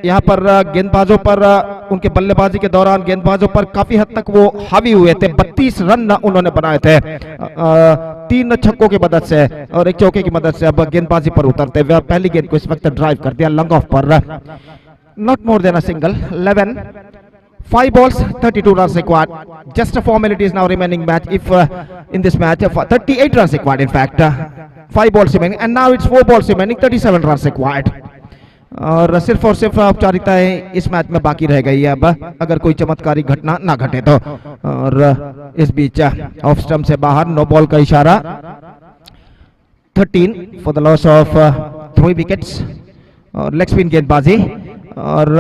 यहाँ पर गेंदबाजों पर उनके बल्लेबाजी के दौरान गेंदबाजों पर काफी हद तक वो हावी हुए थे, 32 रन उन्होंने बनाए थे 3 छक्कों की मदद से और 1 चौके की मदद से। अब गेंदबाजी पर उतरते हुए पहली गेंद को इस वक्त ड्राइव कर दिया लॉन्ग ऑफ पर, not more than a single. 11 5 balls 32 runs required, just a formality is now remaining match if in this match 38 runs required in fact, 5 balls remaining and now it's 4 balls remaining, 37 runs required और सिर्फ औपचारिकताएं इस match में बाकी रह गई है अब अगर कोई चमत्कारी घटना ना घटे तो। और इस बीच ऑफ स्टंप से बाहर नो बॉल का इशारा, 13 for the loss of 3 wickets और लेग स्पिन गेंदबाजी और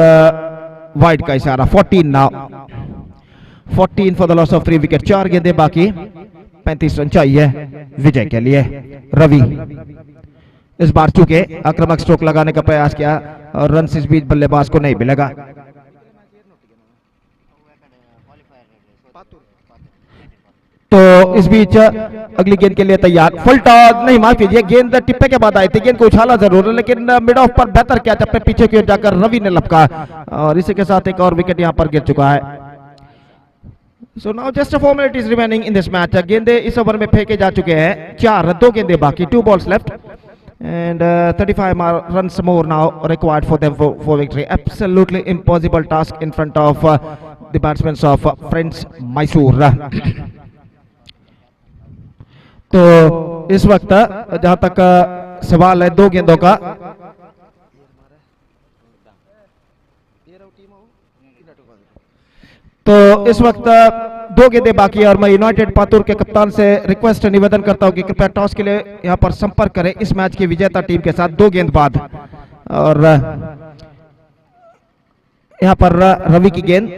वाइड का इशारा, 14 now, 14 for the loss of 3 wicket. 4 गेंदें बाकी, 35 रन चाहिए विजय के लिए। रवि इस बार चूंकि आक्रामक स्ट्रोक लगाने का प्रयास किया और रन इस बीच बल्लेबाज को नहीं मिलेगा। तो इस बीच अगली गेंद के लिए तैयार, फुल टॉस नहीं, माफ कीजिए, गेंद टिप्पे के बाद आई थी, गेंद को उछाला जरूर है लेकिन मिड ऑफ पर बेहतर कैच अपने पीछे की ओर जाकर रवि ने लपका और इसी के साथ एक और विकेट यहां पर गिर चुका है। So now just a formalities remaining in this match. गेंदे इस ओवर में फेंके जा चुके हैं 4, 2 गेंदे बाकी, 2 balls left and 35 runs more now required for them for victory. Absolutely impossible task in front of the batsmen of Friends Mysore. तो इस वक्त जहां तक सवाल है 2 गेंदों का, तो इस वक्त 2 गेंदें बाकी है और मैं यूनाइटेड पातुर के कप्तान से रिक्वेस्ट निवेदन करता हूं कि कृपया टॉस के लिए यहां पर संपर्क करें इस मैच की विजेता टीम के साथ 2 गेंद बाद। और यहां पर रवि की गेंद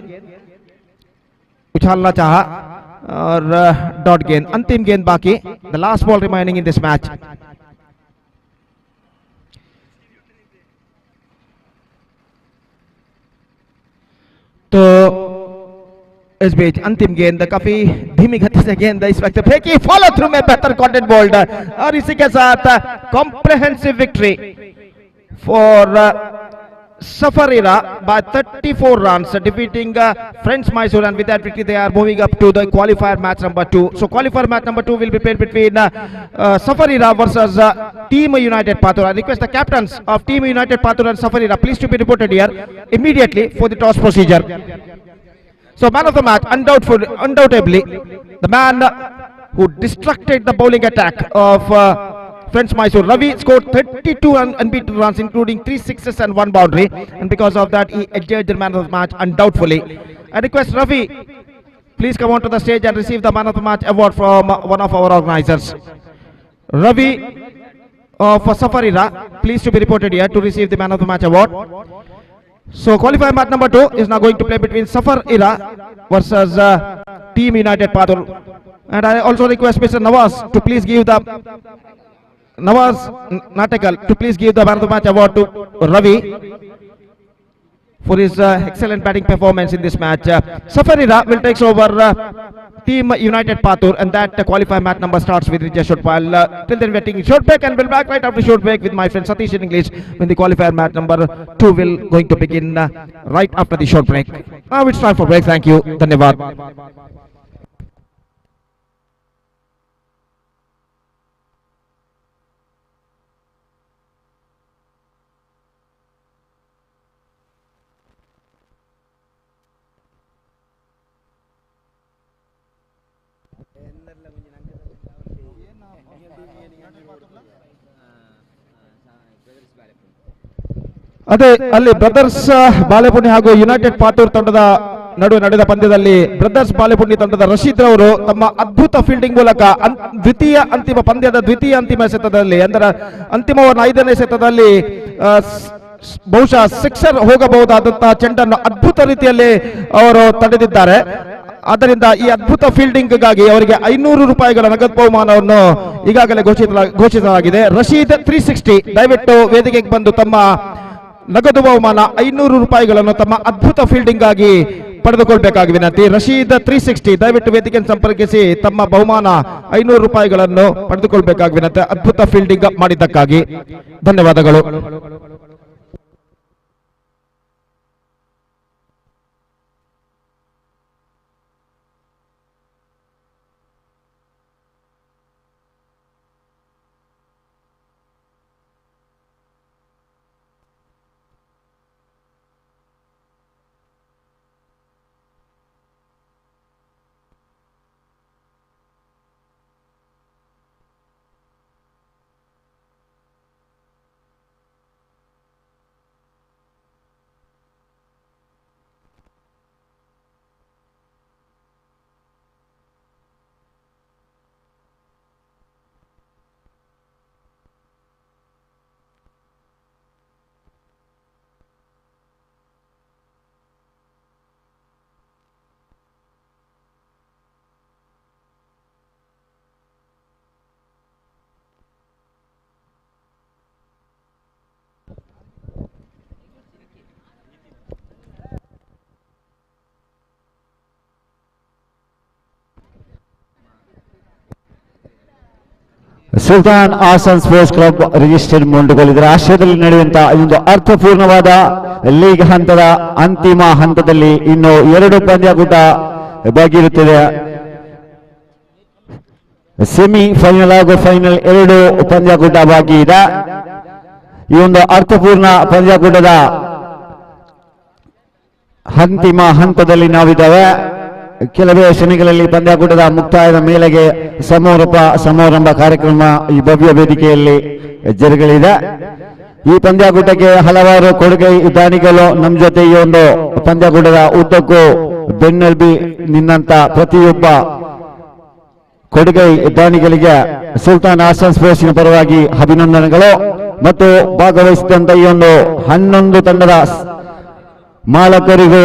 उछालना चाहा और डॉट गेंद, अंतिम गेंद बाकी, the last ball remaining in this match. तो इस बीच अंतिम गेंद, काफी धीमी गति से गेंद इस वक्त फेंकी, फॉलो थ्रू में बेहतर कॉन्टेंट बोल्ड और इसी के साथ comprehensive victory for Safar Ira by 34 runs, defeating Friends Mysore, and with that victory they are moving up to the qualifier match number 2. So qualifier match number 2 will be played between Safar Ira versus Team United Pathur. I request the captains of Team United Pathur and Safar Ira please to be reported here immediately for the toss procedure. So man of the match, undoubtedly the man who distracted the bowling attack of Friends Mysore. Ravi scored 32 unbeaten runs including 3 sixes and 1 boundary, and because of that he adjudged the man of the match undoubtedly. I request Ravi please come onto the stage and receive the man of the match award from one of our organizers. Ravi of Safar Ira please to be reported here to receive the man of the match award. So qualifier match number 2 is now going to play between Safar Ira versus Team United Pathur, and I also request Mr. Nawaz to please give the Nawaz Natakal to please give the man of the match award to Ravi for his excellent batting performance in this match. Safar Ira will take over Team United Pathur, and that qualifier match number starts with just short while. Till then we are taking short break and we'll back right after short break with my friend Satish in English when the qualifier match number 2 will going to begin right after the short break. Now it's time for break. Thank you. Dhanyavad. ಅದೇ ಅಲ್ಲಿ brothers Balepuni ಹಾಗೂ United ಪಾಟೂರ್ ತಂಡದ ನಡುವೆ ನಡೆದ ಪಂದ್ಯದಲ್ಲಿ brothers ಬಾಲೆಪುಣಿ ತಂಡದ ರಶೀದ್ ಅವರು ತಮ್ಮ ಅದ್ಭುತ ಫೀಲ್ಡಿಂಗ್ ಮೂಲಕ ದ್ವಿತೀಯ ಅಂತಿಮ ಎಸೆತದಲ್ಲಿ ಅಂದರೆ ಅಂತಿಮವನ್ನು 5ನೇ ಎಸೆತದಲ್ಲಿ ಬಹುಶಃ ಸಿಕ್ಸರ್ ಹೋಗಬಹುದಾದಂತಹ ಚೆಂಡನ್ನು ಅದ್ಭುತ ರೀತಿಯಲ್ಲಿ ಅವರು ತಡೆದಿದ್ದಾರೆ. ಆದ್ದರಿಂದ ಈ ಅದ್ಭುತ ಫೀಲ್ಡಿಂಗ್ಗಾಗಿ ಅವರಿಗೆ 500 ರೂಪಾಯಿಗಳ ನಗದು ಬಹುಮಾನವನ್ನು ಈಗಾಗಲೇ ಘೋಷಿಸಲಾಗಿದೆ. ರಶೀದ್ 360 ದಯವಿಟ್ಟು ವೇದಿಕೆಗೆ ಬಂದು ತಮ್ಮ ನಗದು ಬಹುಮಾನ 500 ರೂಪಾಯಿಗಳನ್ನು ತಮ್ಮ ಅದ್ಭುತ ಫೀಲ್ಡಿಂಗ್ ಆಗಿ ಪಡೆದುಕೊಳ್ಬೇಕಾಗಿ ವಿನಂತಿ. ರಶೀದ್ 360 ದಯವಿಟ್ಟು ವೇದಿಕೆಯನ್ನು ಸಂಪರ್ಕಿಸಿ ತಮ್ಮ ಬಹುಮಾನ 500 ರೂಪಾಯಿಗಳನ್ನು ಪಡೆದುಕೊಳ್ಬೇಕಾಗಿ ವಿನಂತಿ. ಅದ್ಭುತ ಫೀಲ್ಡಿಂಗ್ ಮಾಡಿದ್ದಕ್ಕಾಗಿ ಧನ್ಯವಾದಗಳು. Sultan Hassan sports club registered ಮೊಂಟುಗೋಲ್ ಇದರ ಆಶ್ರಯದಲ್ಲಿ ನಡೆಯುವಂತಹ ಒಂದು ಅರ್ಥಪೂರ್ಣವಾದ ಲೀಗ್ ಹಂತದ ಅಂತಿಮ ಹಂತದಲ್ಲಿ ಇನ್ನು 2 ಪಂದ್ಯಾಕೂಟ ಬಾಕಿ ಇರುತ್ತದೆ. ಸೆಮಿ ಫೈನಲ್ ಹಾಗೂ ಫೈನಲ್ 2 ಪಂದ್ಯಾಕೂಟ ಬಾಕಿ ಇದೆ. ಈ ಒಂದು ಅರ್ಥಪೂರ್ಣ ಪಂದ್ಯಾಕೂಟದ ಅಂತಿಮ ಹಂತದಲ್ಲಿ ನಾವಿದ್ದೇವೆ. ಕೆಲವೇ ಕ್ಷಣಗಳಲ್ಲಿ ಪಂದ್ಯಾಕೂಟದ ಮುಕ್ತಾಯದ ಮೇಲೆಗೆ ಸಮಾರಂಭ ಕಾರ್ಯಕ್ರಮ ಈ ಭವ್ಯ ವೇದಿಕೆಯಲ್ಲಿ ಜರುಗಲಿದೆ. ಈ ಪಂದ್ಯಾಕೂಟಕ್ಕೆ ಹಲವಾರು ಕೊಡುಗೆ ದಾನಿಗಳು ನಮ್ಮ ಜೊತೆ ಈ ಒಂದು ಪಂದ್ಯಾಕೂಟದ ಉದ್ದಕ್ಕೂ ಬೆನ್ನೆಲುಬಿ ನಿನ್ನಂತ ಪ್ರತಿಯೊಬ್ಬ ಕೊಡುಗೆ ದಾನಿಗಳಿಗೆ ಸುಲ್ತಾನ್ ಆಸನ್ ಸ್ಪೋರ್ಟ್ಸಿನ ಪರವಾಗಿ ಅಭಿನಂದನೆಗಳು. ಮತ್ತು ಭಾಗವಹಿಸಿದಂತ ಈ ಒಂದು 11 ತಂಡದ ಮಾಲಕರಿಗೂ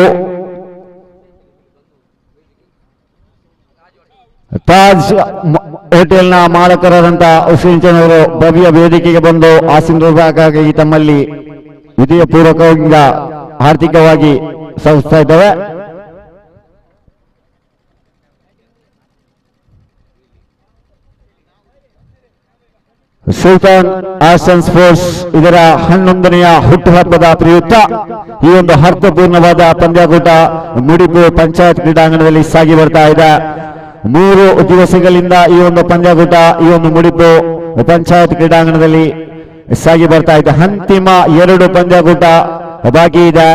ತಾಜ್ ಹೋಟೆಲ್ನ ಮಾಲಕರಾದಂತಹ ಹುಸೇನ್ ಚಂದ್ ಅವರು ಭವ್ಯ ವೇದಿಕೆಗೆ ಬಂದು ಆಶೀರ್ವಾದಕ್ಕಾಗಿ ತಮ್ಮಲ್ಲಿ ವಿಧೇಯಪೂರ್ವಕದಿಂದ ಆರ್ಥಿಕವಾಗಿ ಸಲ್ಲಿಸ್ತಾ ಇದ್ದೇವೆ. ಸುಲ್ತಾನ್ ಆಸನ್ ಸ್ಪೋರ್ಟ್ಸ್ ಇದರ 11ನೆಯ ಹುಟ್ಟುಹಬ್ಬದ ಪ್ರಯುಕ್ತ ಈ ಒಂದು ಅರ್ಥಪೂರ್ಣವಾದ ಪಂದ್ಯಾಕೂಟ ಮುಡಿಪು ಪಂಚಾಯತ್ ಕ್ರೀಡಾಂಗಣದಲ್ಲಿ ಸಾಗಿ ಬರ್ತಾ ಇದೆ. 3 ದಿವಸಗಳಿಂದ ಈ ಒಂದು ಪಂದ್ಯಾಕೂಟ ಈ ಒಂದು ಮುಡಿಪು ಪಂಚಾಯತ್ ಕ್ರೀಡಾಂಗಣದಲ್ಲಿ ಸಾಗಿ ಬರ್ತಾ ಇದೆ. ಅಂತಿಮ 2 ಪಂದ್ಯಾಕೂಟ ಬಾಕಿ ಇದೆ.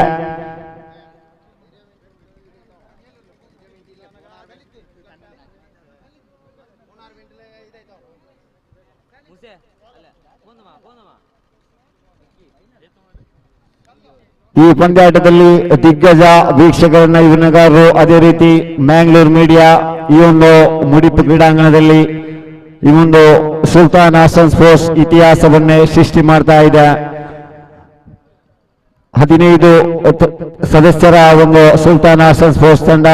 ಈ ಪಂದ್ಯಾಟದಲ್ಲಿ ದಿಗ್ಗಜ ವೀಕ್ಷಕರನ್ನ ವಿನಗಾರರು ಅದೇ ರೀತಿ ಮ್ಯಾಂಗ್ಳೂರ್ ಮೀಡಿಯಾ ಈ ಒಂದು ಮುಡಿಪು ಕ್ರೀಡಾಂಗಣದಲ್ಲಿ ಈ ಒಂದು ಸುಲ್ತಾನ್ ಆಸನ್ ಸ್ಪೋರ್ಟ್ಸ್ ಇತಿಹಾಸವನ್ನೇ ಸೃಷ್ಟಿ ಮಾಡ್ತಾ ಇದೆ. 15 ಸದಸ್ಯರ ಒಂದು ಸುಲ್ತಾನ್ ಆಸನ್ ಸ್ಪೋರ್ಟ್ಸ್ ತಂಡ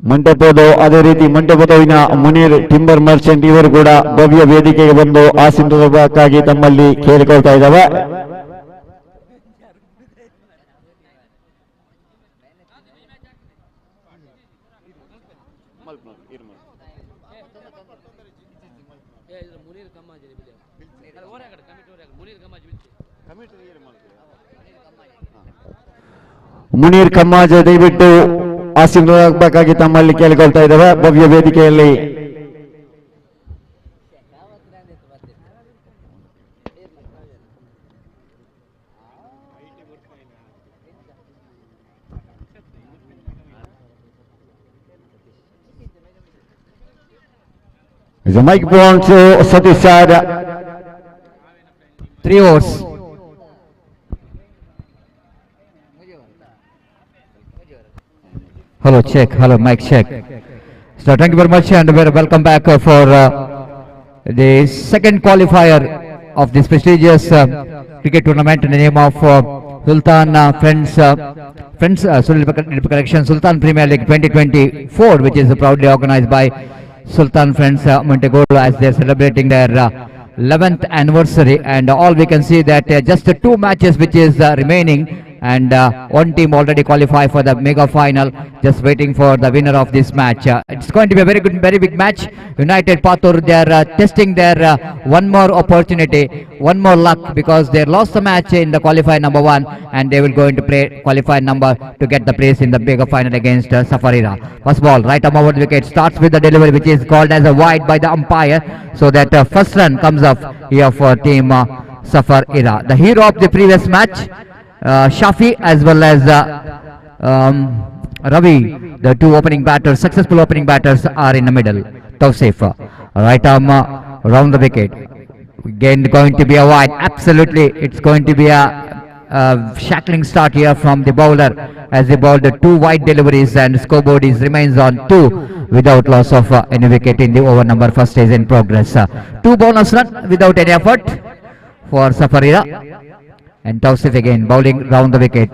ಮಂಟಪದ ಅದೇ ರೀತಿ ಮಂಟಪದವಿನ ಮುನೀರ್ ಟಿಂಬರ್ ಮರ್ಚೆಂಟ್ ಇವರು ಕೂಡ ಭವ್ಯ ವೇದಿಕೆಗೆ ಬಂದು ಆಶೀರ್ವಾದಕ್ಕಾಗಿ ತಮ್ಮಲ್ಲಿ ಕೇಳಿಕೊಳ್ತಾ ಇದ್ದಾವೆ. ಮುನೀರ್ ಕಮ್ಮಾಜ್ ದಯವಿಟ್ಟು ಆಶೀರ್ವಾದಕ್ಕಾಗಿ ತಮ್ಮಲ್ಲಿ ಕೇಳಿಕೊಳ್ತಾ ಇದ್ದಾವೆ ಭವ್ಯ ವೇದಿಕೆಯಲ್ಲಿ. The mic belongs to Satish sir. 3 overs. Hello, check. Hello, mic check. So thank you very much and welcome back for the second qualifier of this prestigious cricket tournament in the name of Sultan Correction Sultan Premier League 2024, which is proudly organized by Sultan Friends Montugoli, as they are celebrating their 11th anniversary, and all we can see that just 2 matches which is remaining, and one team already qualified for the mega final, just waiting for the winner of this match. It's going to be a very good, very big match. United Pathur, they are testing their one more opportunity, one more luck, because they lost the match in the qualifier number 1, and they will go into play qualifier number to get the place in the mega final against Safarira. First ball, right arm over the wicket, starts with the delivery which is called as a wide by the umpire, so that first run comes up here for team Safarira. The hero of the previous match, Shafi as well as Ravi, the 2 opening batters, successful opening batters, are in the middle. Tausif, right arm round the wicket. Again going to be a wide. Absolutely, it's going to be a shackling start here from the bowler, as he bowled 2 wide deliveries, and scoreboard remains on 2 without loss of any wicket in the over number first is in progress. 2 bonus run without any effort for Safarira. And Tausif again bowling round the wicket.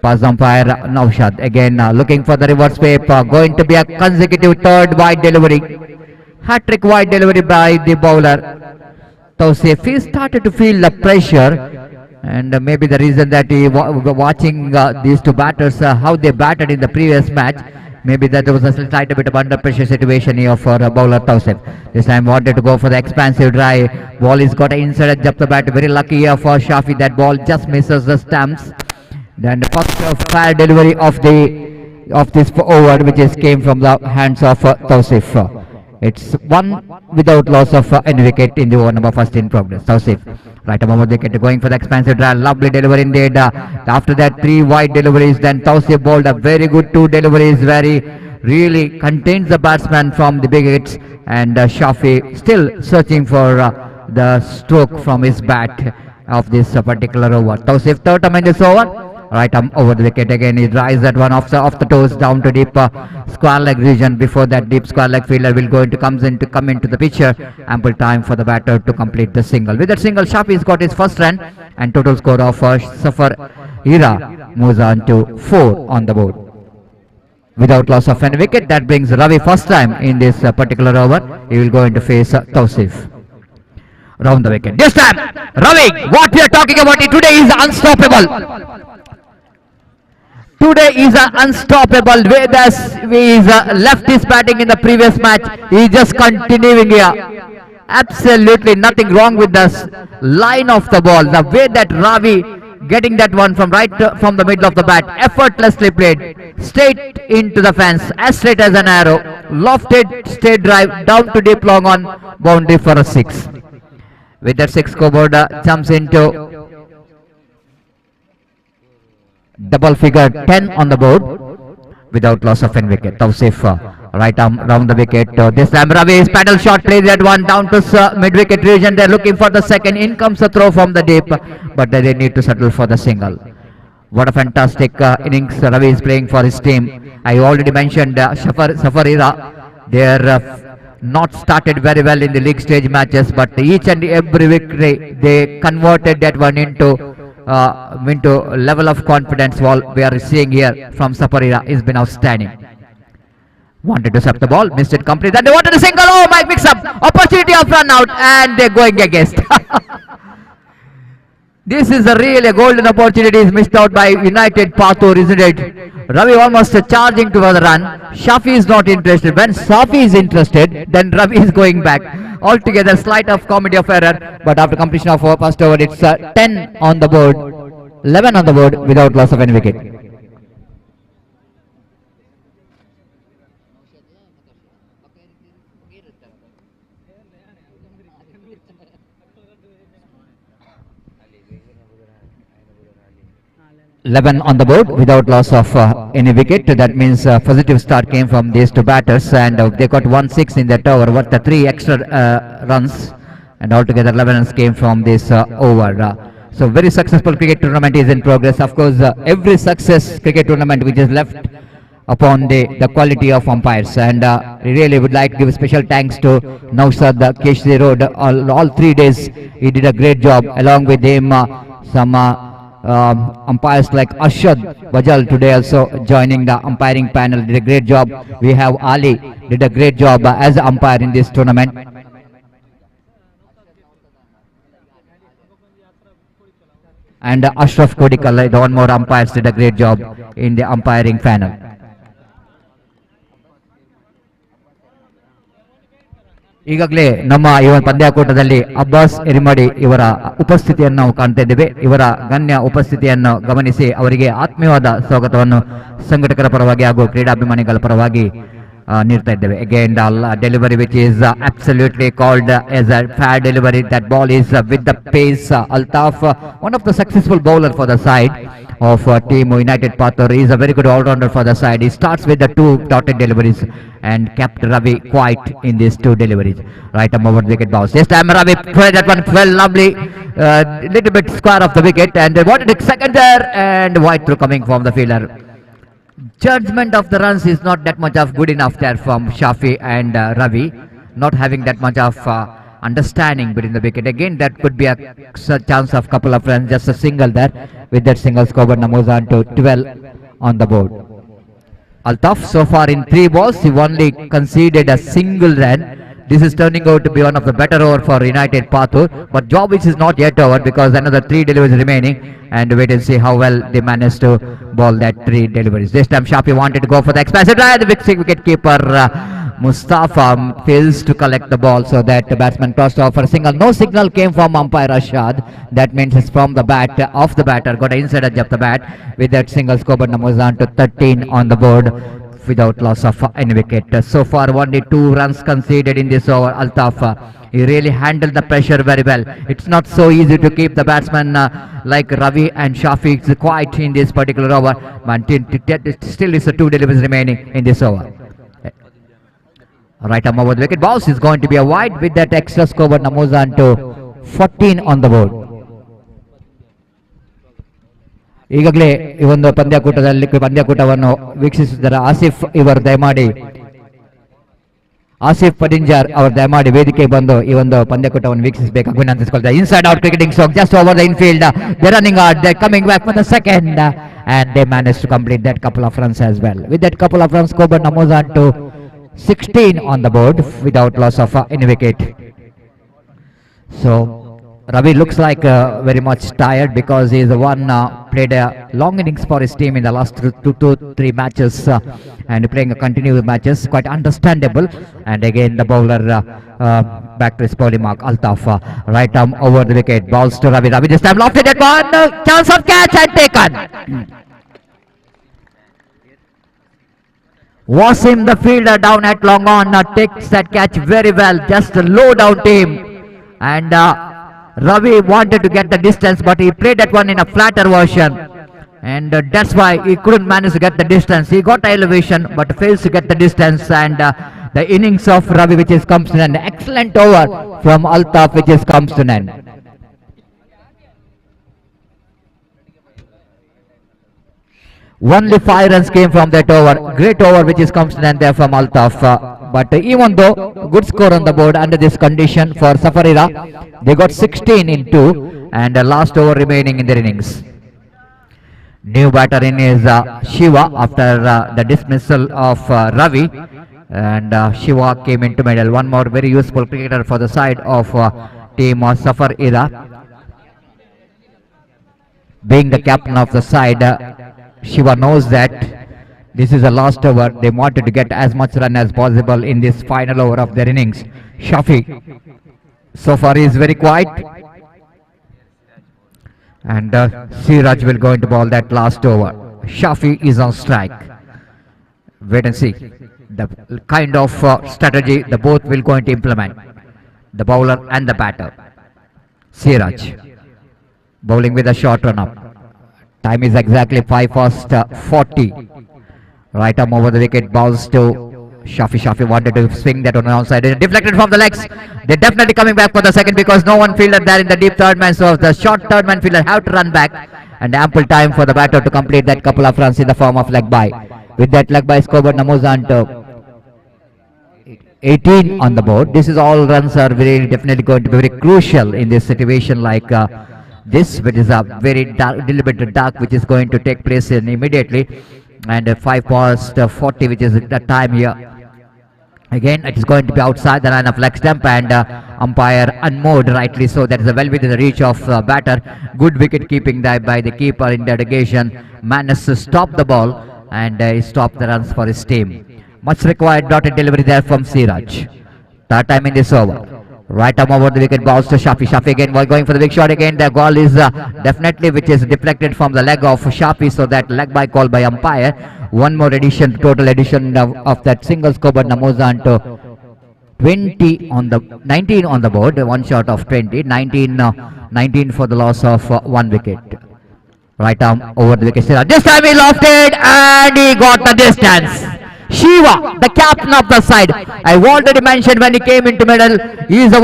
Pass umpire Naushad again looking for the reverse sweep. Going to be a consecutive 3rd wide delivery. Hat-trick wide delivery by the bowler. Tausif, he started to feel the pressure, and maybe the reason that he watching these 2 batters, how they batted in the previous match, maybe that there was a slight bit of under pressure situation here for bowler Tausif. This time wanted to go for the expansive drive. Ball is got inside edge of the bat. Very lucky here for Shafi. That ball just misses the stumps. Then the first fair delivery of this over, which is came from the hands of Tausif. It's 1 without loss of any wicket in the over number first in progress. Tausif, right above the wicket, going for the expansive drive. Lovely delivery indeed. After that, 3 wide deliveries. Then Tausif bowled a very good 2 deliveries. Really contains the batsman from the big hits, and Shafi still searching for the stroke from his bat of this particular over. Tausif, 3rd time in this over. Right arm over the wicket again. He drives that one off the toes down to deep square leg region. Before that, deep square leg fielder will come into the picture. Ample time for the batter to complete the single. With that single, Shafi has got his first run, and total score of Safarira moves on to 4 on the board. Without loss of any wicket, that brings Ravi first time in this particular over. He will go into face Tausif. Round the wicket. This time, Ravi, what we are talking about today is unstoppable. Today is unstoppable. He's left his batting in the previous match. He's just continuing here. Absolutely nothing wrong with the line of the ball. The way that Ravi getting that one from from the middle of the bat, effortlessly played, straight into the fence, as straight as an arrow, lofted straight drive down to deep long on boundary for a 6. With that 6, scoreboard jumps into double figure 10 on the board without loss of any wicket. Tausif, right arm round the wicket. This time Ravi's paddle shot plays that one down to mid wicket region. They're looking for the second. In comes a throw from the deep, but they need to settle for the single. What a fantastic innings Ravi is playing for his team. I already mentioned Safarira. They're not started very well in the league stage matches, but each and every victory they converted that one into level of confidence. What we are seeing here from Safarira has been outstanding. Wanted to sweep the ball, missed it completely. Then they wanted a single. Oh my, mix up. Opportunity of run out, and they're going against. This is a really golden opportunity is missed out by United Pathur, isn't it? Ravi almost charging towards the run. Shafi is not interested. When Safi is interested, then Ravi is going back. Altogether, slight of comedy of error. But after completion of first over, it's 10 on the board, 11 on the board without loss of any wicket. 11 on the board without loss of any wicket. That means positive start came from these two batters, and they got 1-6 in that over worth the 3 extra runs, and altogether 11 runs came from this over. So very successful cricket tournament is in progress. Of course, every success cricket tournament which is left upon the quality of umpires, and we really would like to give special thanks to Nausad Keshri Road. All 3 days he did a great job. Along with him, some umpires like Ashad Bajal today also joining the umpiring panel, did a great job. We have Ali, did a great job as an umpire in this tournament. And Ashraf Kodikal, the one more umpires, did a great job in the umpiring panel. ಈಗಾಗಲೇ ನಮ್ಮ ಈ ಒಂದು ಪಂದ್ಯಾಕೂಟದಲ್ಲಿ ಅಬ್ಬಾಸ್ ಎರಿಮಡಿ ಇವರ ಉಪಸ್ಥಿತಿಯನ್ನು ನಾವು ಕಾಣ್ತಾ ಇದ್ದೇವೆ. ಇವರ ಗಣ್ಯ ಉಪಸ್ಥಿತಿಯನ್ನು ಗಮನಿಸಿ ಅವರಿಗೆ ಆತ್ಮೀಯವಾದ ಸ್ವಾಗತವನ್ನು ಸಂಘಟಕರ ಪರವಾಗಿ ಹಾಗೂ ಕ್ರೀಡಾಭಿಮಾನಿಗಳ ಪರವಾಗಿ ನೀಡ್ತಾ ಇದ್ದೇವೆ. Again, the delivery which is absolutely called as a fair delivery. That ball is with the pace. Altaf, one of the successful bowler for the side of team United Pathur, is a very good all-rounder for the side. He starts with the 2 dotted deliveries and kept Ravi quiet in these 2 deliveries. Right arm over the wicket bounce. This time Ravi played that one well, lovely, little bit square of the wicket, and wanted it second there, and wide through coming from the fielder. Judgment of the runs is not that much of good enough there from Shafi and Ravi, not having that much of understanding between the wicket. Again, that could be a chance of couple of runs, just a single there. With that single scored, moves on to 12 on the board. Altaf, so far in 3 balls, he only conceded a single run. This is turning out to be one of the better over for United Pathur, but job which is not yet over because another 3 deliveries remaining, and wait and see how well they manage to ball that 3 deliveries. This time Shafi wanted to go for the expansive drive. The wicket keeper Mustafa fails to collect the ball, so that the batsman crossed off for a single. No signal came from umpire Rashad. That means it's from the bat of the batter. Got an inside edge of the bat. With that single score, but moves on to 13 on the board without loss of any wicket. So far only 2 runs conceded in this over. Altaf, he really handled the pressure very well. It's not so easy to keep the batsman like Ravi and Shafi quiet in this particular over, but still is a 2 deliveries remaining in this over. Right arm over the wicket bounce is going to be a wide. With that extra score, but moves on to 14 on the board. ಈಗಾಗಲೇ ಈ ಒಂದು ಪಂದ್ಯಾಕೂಟವನ್ನು ವೀಕ್ಷಿಸಿದ್ದಾರೆ ಆಸಿಫ್ ಇವರು ದಯಮಾಡಿ ಆಸಿಫ್ ಪಡಿಂಜಾರ್ ಅವರು ದಯಮಾಡಿ ವೇದಿಕೆ ಬಂದು ಈ ಒಂದು ಪಂದ್ಯಾಕೂಟವನ್ನು ವೀಕ್ಷಿಸಬೇಕು ವಿನಂತಿಸಿಕೊಳ್ತಾರೆ. Inside out cricketing stroke just over the infield. They're running hard, they're coming back for the second, and they managed to complete that couple of runs as well. With that couple of runs, Coburn moves on to 16 on the board without loss of any wicket. So Ravi looks like very much tired because he is the one played a long innings for his team in the last 2-3 matches, and playing a continuous matches, quite understandable. And again the bowler back to his bowling mark. Altaf, right arm over the wicket, balls to Ravi. Ravi this time lofted at one, chance of catch and taken. Wasim, the fielder down at long on, takes that catch very well, just a low down team, and Ravi wanted to get the distance, but he played that one in a flatter version, and that's why he couldn't manage to get the distance. He got elevation but fails to get the distance, and the innings of Ravi which is comes to an end. Excellent over from Altaf which is comes to an end. Only 5 runs came from that over. Great over which is comes to an end there from Altaf. But even though good score on the board under this condition for Safarira, they got 16 in 2, and the last over remaining in their innings. New batter in is Shiva after the dismissal of Ravi, and Shiva came into middle. One more very useful cricketer for the side of team Safarira. Being the captain of the side, Shiva knows that this is the last over. They wanted to get as much run as possible in this final over of their innings. Shafi so far is very quiet, and Siraj will go into ball that last over. Shafi is on strike. Wait and see the kind of strategy the both will going to implement, the bowler and the batter. Siraj bowling with a short run up. Time is exactly 5 past 40. Right arm over the wicket, bounce to Shafi. Shafi wanted to swing that on the outside. Deflected from the legs. They're definitely coming back for the second because no one fielder there in the deep third man. So the short third man fielder have to run back. And ample time for the batter to complete that couple of runs in the form of leg by. With that leg by scoreboard, Namuzan to 18 on the board. This is all runs are very definitely going to be very crucial in this situation like this, which is a very dark, deliberate dark, which is going to take place in immediately. And 5 past 40, which is the time here. Again, it is going to be outside the line of leg stump, and umpire unmoored rightly so. That is well within the reach of batter. Good wicket keeping there by the keeper in dedication. Managed to stop the ball and he stopped the runs for his team. Much required dotted delivery there from Siraj. Third time in this over. Right arm over the wicket, balls to Shafi. Shafi again while going for the big shot again. The ball is definitely which is deflected from the leg of Shafi, so that leg by call by umpire. One more addition, total addition of that single scoreboard. Namuzan to 20 on the 19 on the board. One shot of 20. 19 for the loss of 1 wicket. Right arm over the wicket. This time he lofted and he got the distance. Shiva, the captain of the side. I already mentioned when he came into middle, he is a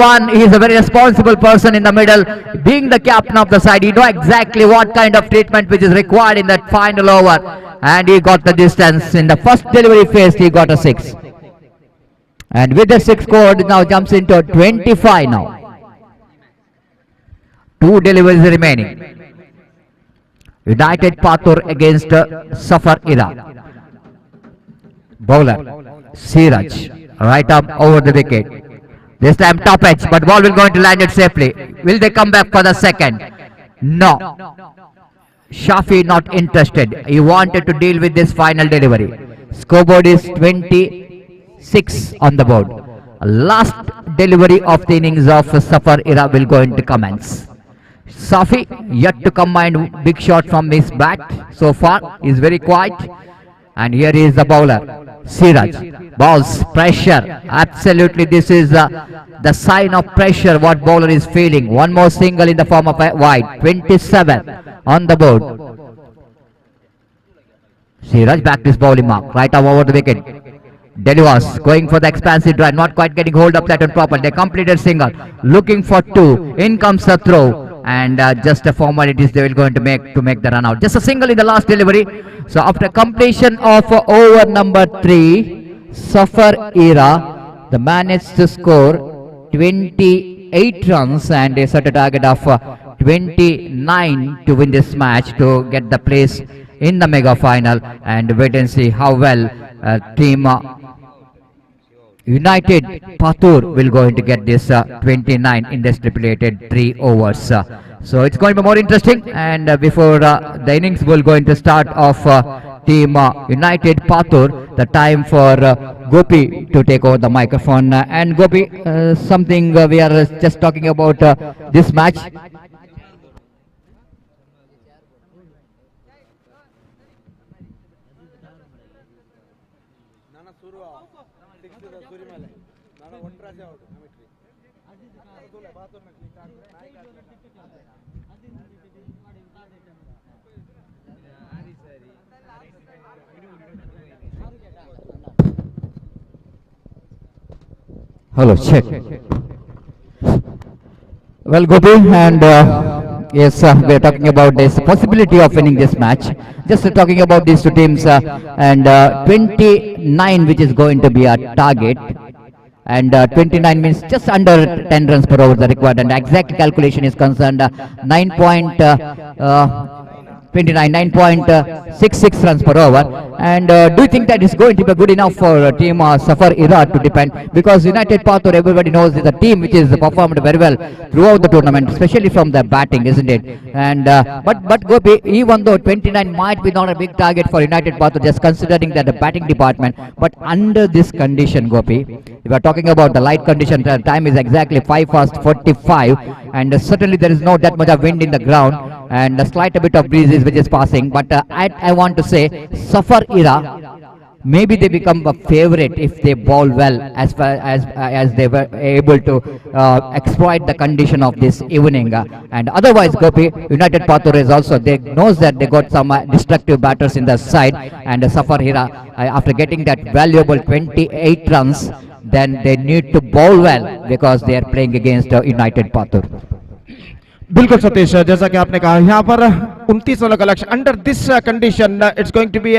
very responsible person in the middle. Being the captain of the side, he knows exactly what kind of treatment which is required in that final over. And he got the distance. In the first delivery phase, he got a 6. And with the 6 scored, now jumps into 25 now. 2 deliveries remaining. United Patur against Safar Ira. Bowler Siraj, right arm over the wicket. This time top edge, but ball will going to land it safely. Will they come back for the second? No. Shafi not interested. He wanted to deal with this final delivery. Scoreboard is 26 on the board. Last delivery of the innings of Safar Ira will going to commence. Safi yet to combine big shot from his bat. So far is very quiet. And here is the bowler Siraj. Balls, pressure. Absolutely, this is the sign of pressure what bowler is feeling. One more single in the form of a wide. 27 on the board. Siraj back to his bowling mark. Right arm over the wicket. Delivas going for the expansive drive. Not quite getting hold of that one proper. They completed single. Looking for 2. In comes the throw. And just a formalities they will going to make the run out. Just a single in the last delivery. So after completion of over number 3, Safar Ira, the managed to score 28 runs and they set a target of 29 to win this match to get the place in the mega final. And wait and see how well team United Patur will going to get this 29 in the stipulated 3 overs. So it's going to be more interesting, and before the innings will going to start off team United Patur, the time for Gopi to take over the microphone. And Gopi, something we are just talking about this match. Hello, check. Well, Gopi, and yes, we are talking about this possibility of winning this match. Just talking about these two teams, and 29, which is going to be a target, and 29 means just under 10 runs per over the required, and exact calculation is concerned 9.66 runs per over. And do you think that is going to be good enough for team Safar Ira to depend? Because United Patur, everybody knows, is a team which is performed very well throughout the tournament, especially from the batting, isn't it? And but Gopi, even though 29 might be not a big target for United Patur, just considering that the batting department, but under this condition, Gopi, we are talking about the light condition. The time is exactly 5 past 45, and certainly there is no that much of wind in the ground, and a slight bit of breezes which is passing. But I want to say Safar Ira maybe they become a favorite if they bowl well, as far as they were able to exploit the condition of this evening. And otherwise, Gopi, United Pathur is also, they knows that they got some destructive batters in the side, and Safar Hira, after getting that valuable 28 runs, then they need to bowl well because they are playing against United Pathur. बिल्कुल सतीश, जैसा कि आपने कहा यहाँ पर 29 रनों का लक्ष्य under this condition it's going to be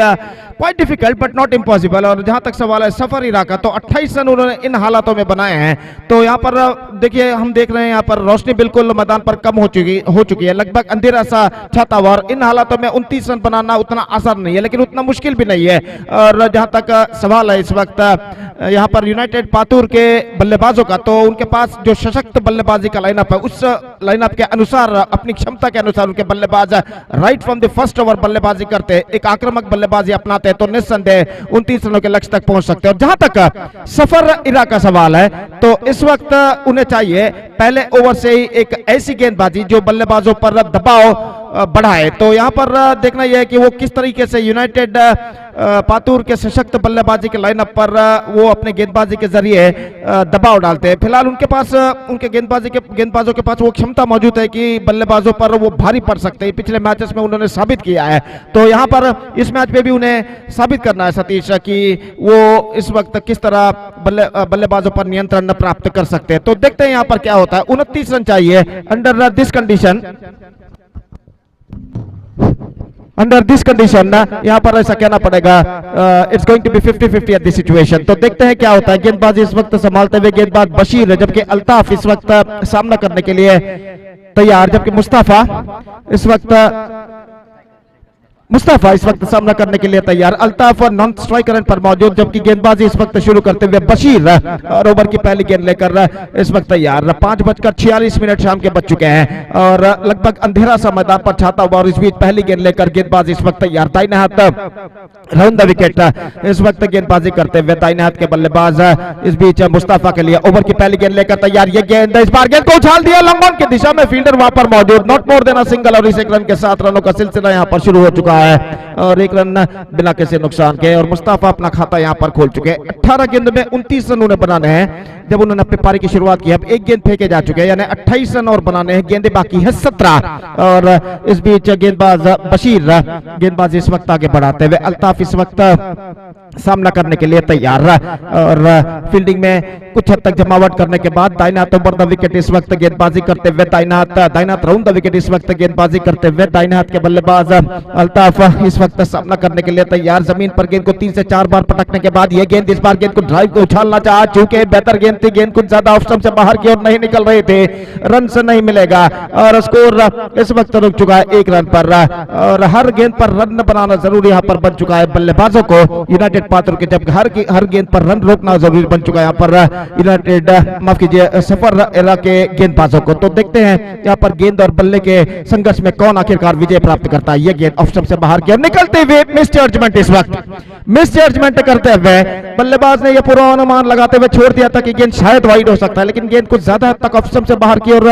quite difficult but not impossible. और जहाँ तक सवाल है सफर इरा का, तो 28 रन उन्होंने इन हालातों में बनाए हैं। तो यहाँ पर देखिए, हम देख रहे हैं यहाँ पर रोशनी बिल्कुल मैदान पर कम हो चुकी है, लगभग अंधेरा सा छाता हुआ, और इन हालातों में 29 रन बनाना उतना आसान नहीं है, लेकिन उतना मुश्किल भी नहीं है। और जहाँ तक सवाल है इस वक्त यहाँ पर यूनाइटेड पातूर के बल्लेबाजों का, तो उनके पास जो सशक्त बल्लेबाजी का लाइनअप है, उस लाइनअप के अनुसार, अपनी क्षमता के अनुसार उनके बल्लेबाज right from the first over बल्लेबाजी करते हैं, एक आक्रामक बल्लेबाजी अपनाते हैं, तो निस्संदेह 29 रनों के लक्ष्य तक पहुंच सकते हैं। और जहां तक सफर इरा का सवाल है, तो इस वक्त उन्हें चाहिए पहले ओवर से ही एक ऐसी गेंदबाजी जो बल्लेबाजों पर दबाव बढ़ाए। तो यहां पर देखना यह है कि वो किस तरीके से यूनाइटेड पातूर के सशक्त बल्लेबाजी के लाइनअप पर वो अपने गेंदबाजी के जरिए दबाव डालते हैं। फिलहाल उनके पास, उनके गेंदबाजों के पास वो क्षमता मौजूद है कि बल्लेबाजों पर वो भारी पड़ सकते हैं। पिछले मैचेस में उन्होंने साबित किया है, तो यहाँ पर इस मैच में भी उन्हें साबित करना है सतीश कि वो इस वक्त किस तरह बल्लेबाजों पर नियंत्रण प्राप्त कर सकते हैं। तो देखते हैं यहाँ पर क्या होता है। 29 रन चाहिए under this condition. Under this condition यहाँ पर ऐसा कहना पड़ेगा, it's going to be 50-50 at this situation. तो देखते हैं क्या होता है। गेंदबाजी इस वक्त संभालते हुए गेंदबाज बशीर है, जबकि अल्ताफ इस वक्त सामना करने के लिए तैयार, जबकि मुस्तफा इस वक्त सामना करने के लिए तैयार। अल्ताफ नॉन स्ट्राइकर एंड पर मौजूद, जबकि गेंदबाजी इस वक्त शुरू करते हुए बशीर और ओवर की पहली गेंद लेकर इस वक्त तैयार। 5:46 शाम के बज चुके हैं और लगभग अंधेरा सा मैदान पर छाता हुआ, और इस बीच पहली गेंद लेकर गेंदबाज इस वक्त तैयार। दाहिने हाथ राउंड द विकेट इस वक्त गेंदबाजी करते हुए दाहिने हाथ के बल्लेबाज इस बीच मुस्तफा के लिए ओवर की पहली गेंद लेकर तैयार। ये गेंद इस बार गेंद को उछाल दिया लॉन्ग ऑन की दिशा में, फील्डर वहां पर मौजूद, not more than a single, और इस एक रन के 7 रनों का सिलसिला यहां पर शुरू हो चुका है और एक रन बिना किसी नुकसान के, और मुस्तफा अपना खाता यहां पर खोल चुके हैं। 18 गेंद में 29 रन उन्हें बनाने हैं जब उन्होंने अपनी पारी की शुरुआत की। अब एक गेंद फेंके जा चुके हैं, यानी 28 रन और बनाने हैं, गेंदें बाकी है 17। और इस बीच गेंदबाज बशीर गेंदबाज इस वक्त आगे बढ़ाते हुए, अल्ताफ इस वक्त सामना करने के लिए तैयार और फील्डिंग में कुछ हद तक जमावट करने के बाद दाहिने हाथ ओवर द विकेट इस वक्त गेंदबाजी करते हुए, दाहिने हाथ राउंड द विकेट इस वक्त गेंदबाजी करते हुए, दाहिने हाथ के बल्लेबाज अल्ताफ इस वक्त सामना करने के लिए तैयार। जमीन पर गेंद को 3 से 4 बार पटकने के बाद यह गेंद इस बार गेंद को ड्राइव को उछालना चाहा, चूंकि बेहतर गेंद थी, गेंद कुछ ज्यादा ऑफ स्टंप से बाहर की ओर नहीं निकल रहे थे, रन से नहीं मिलेगा और स्कोर इस वक्त रुक चुका है 1 रन पर। और हर गेंद पर रन बनाना जरूरी यहाँ पर बन चुका है बल्लेबाजों को यूनाइटेड पात्र के, जब हर गेंद पर रन रोकना जरूरी बन चुका है यहाँ पर यूनाइटेड, माफ कीजिए, सफर इरा के गेंदबाजों को। तो देखते हैं यहाँ पर गेंद और बल्ले के संघर्ष में कौन आखिरकार विजय प्राप्त करता है। ये गेंद ऑफ स्टंप से बाहर की ओर निकलते हुए मिस जजमेंट, इस वक्त मिस जजमेंट करते हुए बल्लेबाज ने यह पूर्वानुमान लगाते हुए छोड़ दिया था कि गेंद शायद वाइड हो सकता है, लेकिन गेंद कुछ ज्यादा हद तक ऑफ स्टंप से बाहर की ओर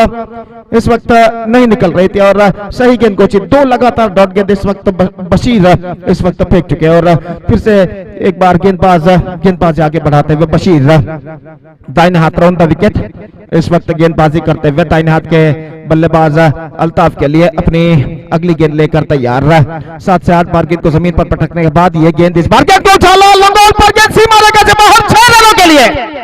इस वक्त नहीं निकल रही थी और सही गेंद को 2 लगातार डॉट गेंद इस वक्त बशीर इस वक्त फेंक चुके हैं। और फिर से एक बार गेंदबाज आगे बढ़ाते हुए बशीर दाहिने हाथ राउंड द विकेट इस वक्त गेंदबाजी करते हुए, दाहिने हाथ के बल्लेबाज अल्ताफ के लिए अपनी अगली गेंद लेकर तैयार। 7 से 8 बार गेंद को जमीन पर पटकने के बाद यह गेंद इस बार गेंद को उछाला, लॉन्ग ऑन पर गेंद सीमा रेखा से बाहर 6 रनों के लिए।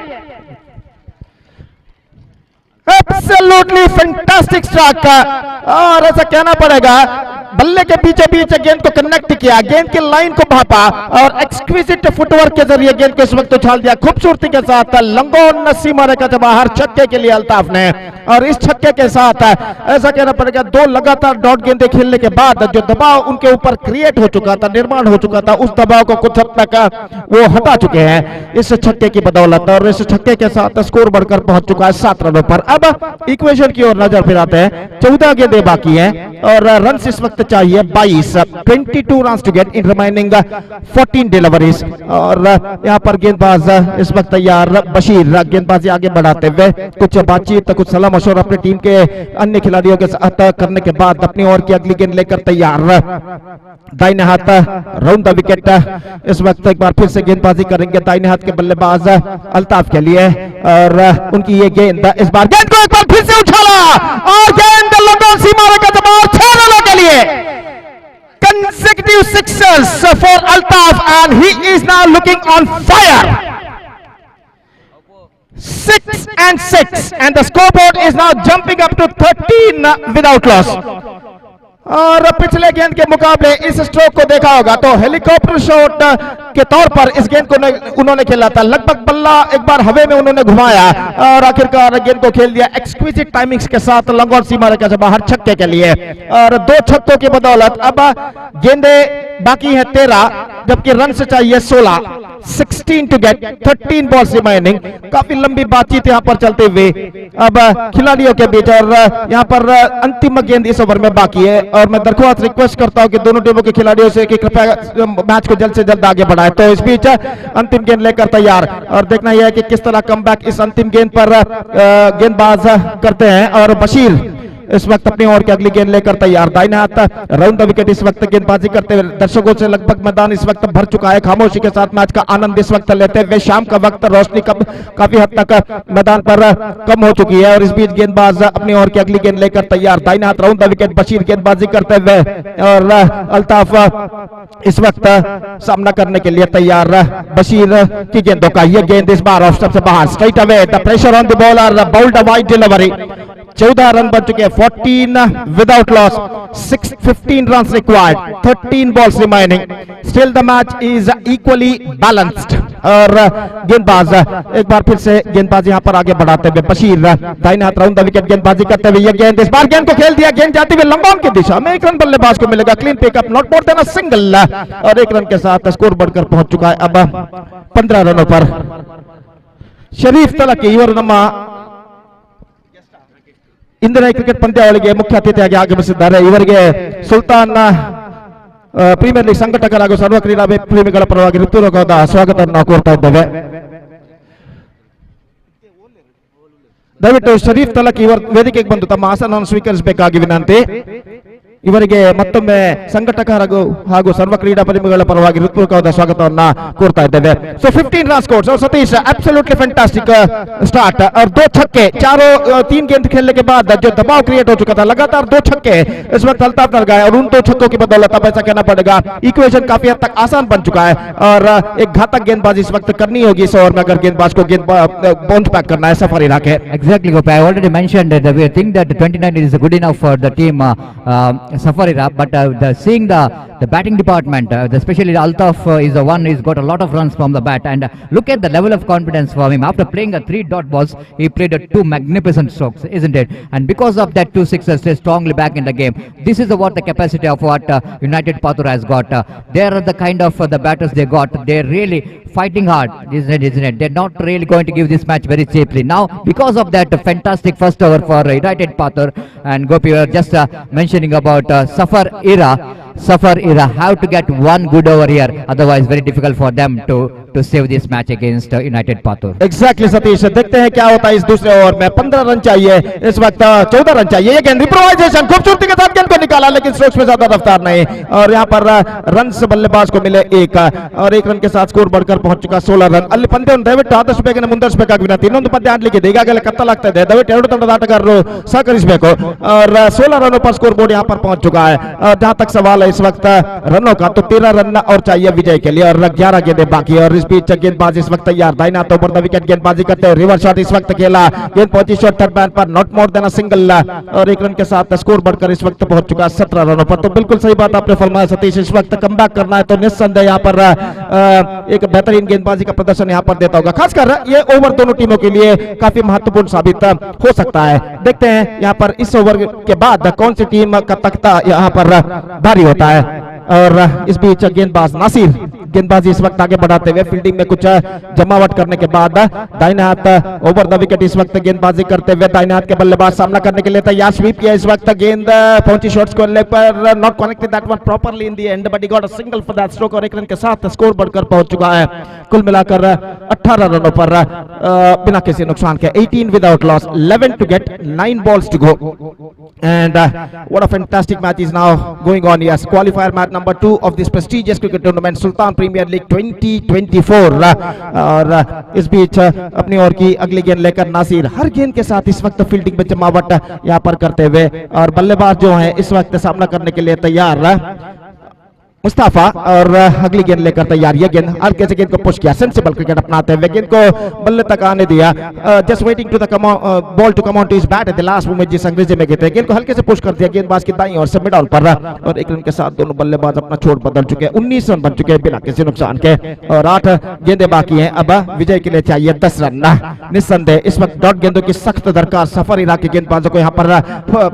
एब्सोल्युटली फैंटास्टिक स्ट्राइक, और ऐसा कहना पड़ेगा बल्ले के बीचों बीच गेंद को कनेक्ट किया, गेंद की लाइन को भापा और एक्सक्विजिट फुटवर्क के जरिए गेंद को इस वक्त उछाल दिया खूबसूरती के साथ लंगोन सीमा रेखा से बाहर छक्के के लिए अल्ताफ ने। और इस छक्के के साथ ऐसा कहना पड़ेगा 2 लगातार डॉट गेंदें खेलने के बाद जो दबाव उनके ऊपर क्रिएट हो चुका था, निर्माण हो चुका था, उस दबाव को कुछ हद तक वो हटा चुके हैं इस छक्के की बदौलत। और इस छक्के के साथ स्कोर बढ़कर पहुंच चुका है 7 रनों पर। अब इक्वेशन की ओर नजर फिराते हैं, 14 गेंदें बाकी हैं और रन इस वक्त चाहिए 22, 22 run to get in remaining 14 deliveries. और यहाँ पर गेंदबाज इस वक्त तैयार, बशीर गेंदबाजी आगे बढ़ाते हुए कुछ बातचीत, कुछ सलाह मशवरा अपनी टीम के अन्य खिलाड़ियों के साथ करने के बाद अपनी ओर की अगली गेंद लेकर तैयार, दाहिने हाथ राउंड द विकेट। इस वक्त एक बार फिर से गेंदबाजी करेंगे दाहिने हाथ के बल्लेबाज अल्ताफ के लिए, और उनकी ये गेंद, इस बार गेंद को एक बार फिर से उछाला और गेंद लंबी सीमा का जवाब 6 रनों के लिए। Consecutive sixes for Altaf and he is now looking on fire. 6 and 6 and the scoreboard is now jumping up to 13 without loss. और पिछले गेंद के मुकाबले इस स्ट्रोक को देखा होगा तो हेलीकॉप्टर शॉट के तौर पर इस गेंद को उन्होंने खेला था। लगभग बल्ला एक बार हवा में उन्होंने घुमाया और आखिरकार गेंद को खेल दिया एक्सक्विजिट टाइमिंग्स के साथ लॉन्ग ऑन सीमा रेखा से बाहर छक्के के लिए। और 2 छक्कों की बदौलत अब गेंदे बाकी है 13, जबकि रन से चाहिए 16, 16 टू गेट 13 बॉल्स रिमेनिंग। काफी लंबी बातचीत यहाँ पर चलते हुए अब खिलाड़ियों के बीच, और यहाँ पर अंतिम गेंद इस ओवर में बाकी है। और मैं दरख्वास्त रिक्वेस्ट करता हूं कि दोनों टीमों के खिलाड़ियों से कि कृपया मैच को जल्द से जल्द आगे बढ़ाए। तो इस बीच अंतिम गेंद लेकर तैयार, और देखना यह है कि किस तरह कमबैक इस अंतिम गेंद पर गेंदबाज करते हैं। और बशीर इस वक्त अपनी ओर की अगली गेंद लेकर तैयार, दाहिने हाथ राउंड द विकेट इस वक्त गेंदबाजी करते हुए। दर्शकों से लगभग मैदान इस वक्त भर चुका है, खामोशी के साथ मैच का आनंद इस वक्त लेते हुए। शाम का वक्त, रोशनी काफी हद तक मैदान पर कम हो चुकी है, और इस बीच गेंदबाज अपनी ओर की अगली गेंद लेकर तैयार, दाहिने हाथ राउंड द विकेट बशीर गेंदबाजी करते हुए। और अल्ताफ इस वक्त सामना करने के लिए तैयार बशीर की गेंदों का। यह गेंद इस बार ऑफ स्टंप से बाहर, straight away, the pressure on the bowler, bowled a wide delivery. 14 run बन चुके हैं, 14 without loss, 15 run required, 13 balls remaining, still the match is equally balanced. और गेंदबाज एक बार फिर से गेंदबाजी यहाँ पर आगे बढ़ाते हुए बशीर दाहिने हाथ राउंड द विकेट गेंदबाजी करते हुए। यह गेंद इस बार गेंद को खेल दिया, गेंद जाती हुई लंबा की दिशा में, 1 रन बल्लेबाज को मिलेगा, clean pickup, not more than a single, और 1 रन के साथ स्कोर बढ़कर पहुंच चुका है अब 15 रनों पर। शरीफ तलकी इवर ನಮ್ಮ ಇಂದಿನ ಕ್ರಿಕೆಟ್ ಪಂದ್ಯಾವಳಿಗೆ ಮುಖ್ಯ ಅತಿಥಿಯಾಗಿ ಆಗಮಿಸಿದ್ದಾರೆ। ಇವರಿಗೆ ಸುಲ್ತಾನ್ ಪ್ರೀಮಿಯರ್ ಲೀಗ್ ಸಂಘಟಕರ ಹಾಗೂ ಸರ್ವ ಕ್ರೀಡಾ ಪ್ರೇಮಿಗಳ ಪರವಾಗಿ ಹೃತ್ಪೂರ್ವಕವಾದ ಸ್ವಾಗತವನ್ನು ನಾವು ಕೋರ್ತಾ ಇದ್ದೇವೆ। ದಯವಿಟ್ಟು ಶರೀಫ್ ತಲಕ್ ಇವರ ವೇದಿಕೆಗೆ ಬಂದು ತಮ್ಮ ಆಸನವನ್ನು ಸ್ವೀಕರಿಸಬೇಕಾಗಿ ವಿನಂತಿ। ಇವರಿಗೆ ಮತ್ತೊಮ್ಮೆ ಸಂಘಟಕರ ಹಾಗೂ ಸರ್ವ ಕ್ರೀಡಾ ಪ್ರೇಮಿಗಳ ಪರವಾಗಿ ಹೃತ್ಪೂರ್ವಕವಾದ ಸ್ವಾಗತವನ್ನ ಕೋರ್ತಾ ಇದ್ದೇವೆ। ಸೊ 15 रन स्कोर्स और सतीश एब्सोल्युटली फैंटास्टिक स्टार्ट, और 2 छक्के, 3 गेंद खेलने के बाद जो दबाव क्रिएट हो चुका था, लगातार 2 छक्के इस वक्त अल्ताफ ने लगाए, और उन 2 छक्कों की बदौलत अब ऐसा कहना पड़ेगा इक्वेशन काफी हद तक आसान बन चुका है। और एक घातक गेंदबाजी इस वक्त करनी होगी इस ओवर में अगर गेंदबाज को गेंद बाउंस बैक करना है सफर इरा के। Exactly, Gopi. I already mentioned that we think that 29 is good enough for the team Safarira, but seeing the batting department, especially Altaf is the one who's got a lot of runs from the bat, and look at the level of confidence from him. After playing 3 dot balls, he played 2 magnificent strokes, isn't it? And because of that 2 sixes, they're strongly back in the game. This is what the capacity of what United Pathur has got. They are the kind of the batters they got. They're really fighting hard, isn't it? They're not really going to give this match very cheaply. Now, because of that fantastic first over for United Pathur, and Gopi, we were just mentioning about Safar Ira have to get 1 good over here, otherwise very difficult for them to save this match against United Pathur. Exactly Satish, देखते हैं क्या होता है इस दूसरे over में। 15 run चाहिए इस वक्त, 14 रन चाहिए। ये गेंद इंप्रोवाइजेशन खूबसूरती के साथ गेंद को निकाला, लेकिन स्ट्रोक्स में ज्यादा रफ्तार नहीं, और यहाँ पर रन से बल्लेबाज को मिले 1, और 1 रन के साथ स्कोर बढ़कर पहुंच चुका 16 रन। ಅಲ್ಲಿ ಪಂದ್ಯ ದಯವಿಟ್ಟು ಆದಷ್ಟು ಬೇಗನೆ ಮುಂದುವರಿಸಬೇಕಾಗಿ ವಿನಂತಿ। ಇನ್ನೊಂದು ಪಂದ್ಯ ಆಡಲಿಕ್ಕಿದೆ, ಈಗಾಗಲೇ ಕತ್ತಲಾಗ್ತಾ ಇದೆ, ದಯವಿಟ್ಟು 2 ತಂಡದ ಆಟಗಾರರು सहकरिसಬೇಕು। और 16 रनों पर स्कोर बोर्ड यहाँ पर पहुंच चुका है। जहां तक सवाल है इस वक्त रनों का, तो 13 रन और चाहिए विजय के लिए, और 11 गेंदें बाकी। और इस बीच गेंदबाज इस वक्त तैयार, दाहिना हाथ ओवर द विकेट गेंदबाजी करते हुए, रिवर्स शॉट इस वक्त खेला, गेंद पहुंची शॉट थर्ड मैन पर, not more than a single, और 1 रन के साथ स्कोर बढ़कर इस वक्त पहुंच चुका 17 रनों पर। तो बिल्कुल सही बात आपने फरमाया सतीश, इस वक्त कमबैक करना है तो निस्संदेह यहाँ पर एक बेहतरीन गेंदबाजी का प्रदर्शन यहाँ पर देता होगा। खासकर ये ओवर दोनों टीमों के लिए काफी महत्वपूर्ण साबित हो सकता है। देखते हैं यहाँ पर इस ओवर के बाद कौन सी टीम का तख्ता यहाँ पर भारी होता है। और इस बीच गेंदबाज नासिर गेंदबाजी इस वक्त आगे बढ़ाते हुए फील्डिंग में कुछ जमावट करने के बाद दाहिने हाथ ओवर द विकेट इस वक्त गेंदबाजी करते हुए दाहिने हाथ के बल्लेबाज सामना करने के लिए तैयार। स्वीप किया इस वक्त, गेंद पहुंची शॉर्ट स्कोर लेग पर, not connected that one properly in the end but he got a single for that stroke और एक रन के साथ स्कोर बढ़कर पहुंच चुका है कुल मिलाकर 18 रनों पर बिना किसी नुकसान के। 18 without loss, 11 to get, 9 balls to go and what a fantastic match is now going on. Yes, qualifier match number 2 of this prestigious cricket tournament Sultan Premier League 2024 और इस बीच अपनी ओर की अगली गेंद लेकर नासिर हर गेंद के साथ इस वक्त फील्डिंग में जमावट यहाँ पर करते हुए और बल्लेबाज जो है इस वक्त सामना करने के लिए तैयार मुस्तफा और अगली गेंद लेकर तैयार। ये गेंद हल्के से गेंद को पुश किया, सेंसिबल क्रिकेट अपनाते हुए गेंद को बल्ले तक आने दिया, just waiting to the ball to come on to his bat at the last moment जिस अंग्रेजी में कहते हैं। गेंद को हल्के से पुश कर दिया गेंदबाज की दाईं ओर से मिड ऑन पर और एक रन के साथ दोनों बल्लेबाज अपना छोड़ बदल चुके हैं। 19 रन बन चुके हैं बिना किसी नुकसान के और 8 गेंदें बाकी हैं। अब विजय के लिए चाहिए 10 रन। निस्संदेह इस वक्त डॉट गेंदों की सख्त दरकार सफर इराक के गेंदबाजों को यहाँ पर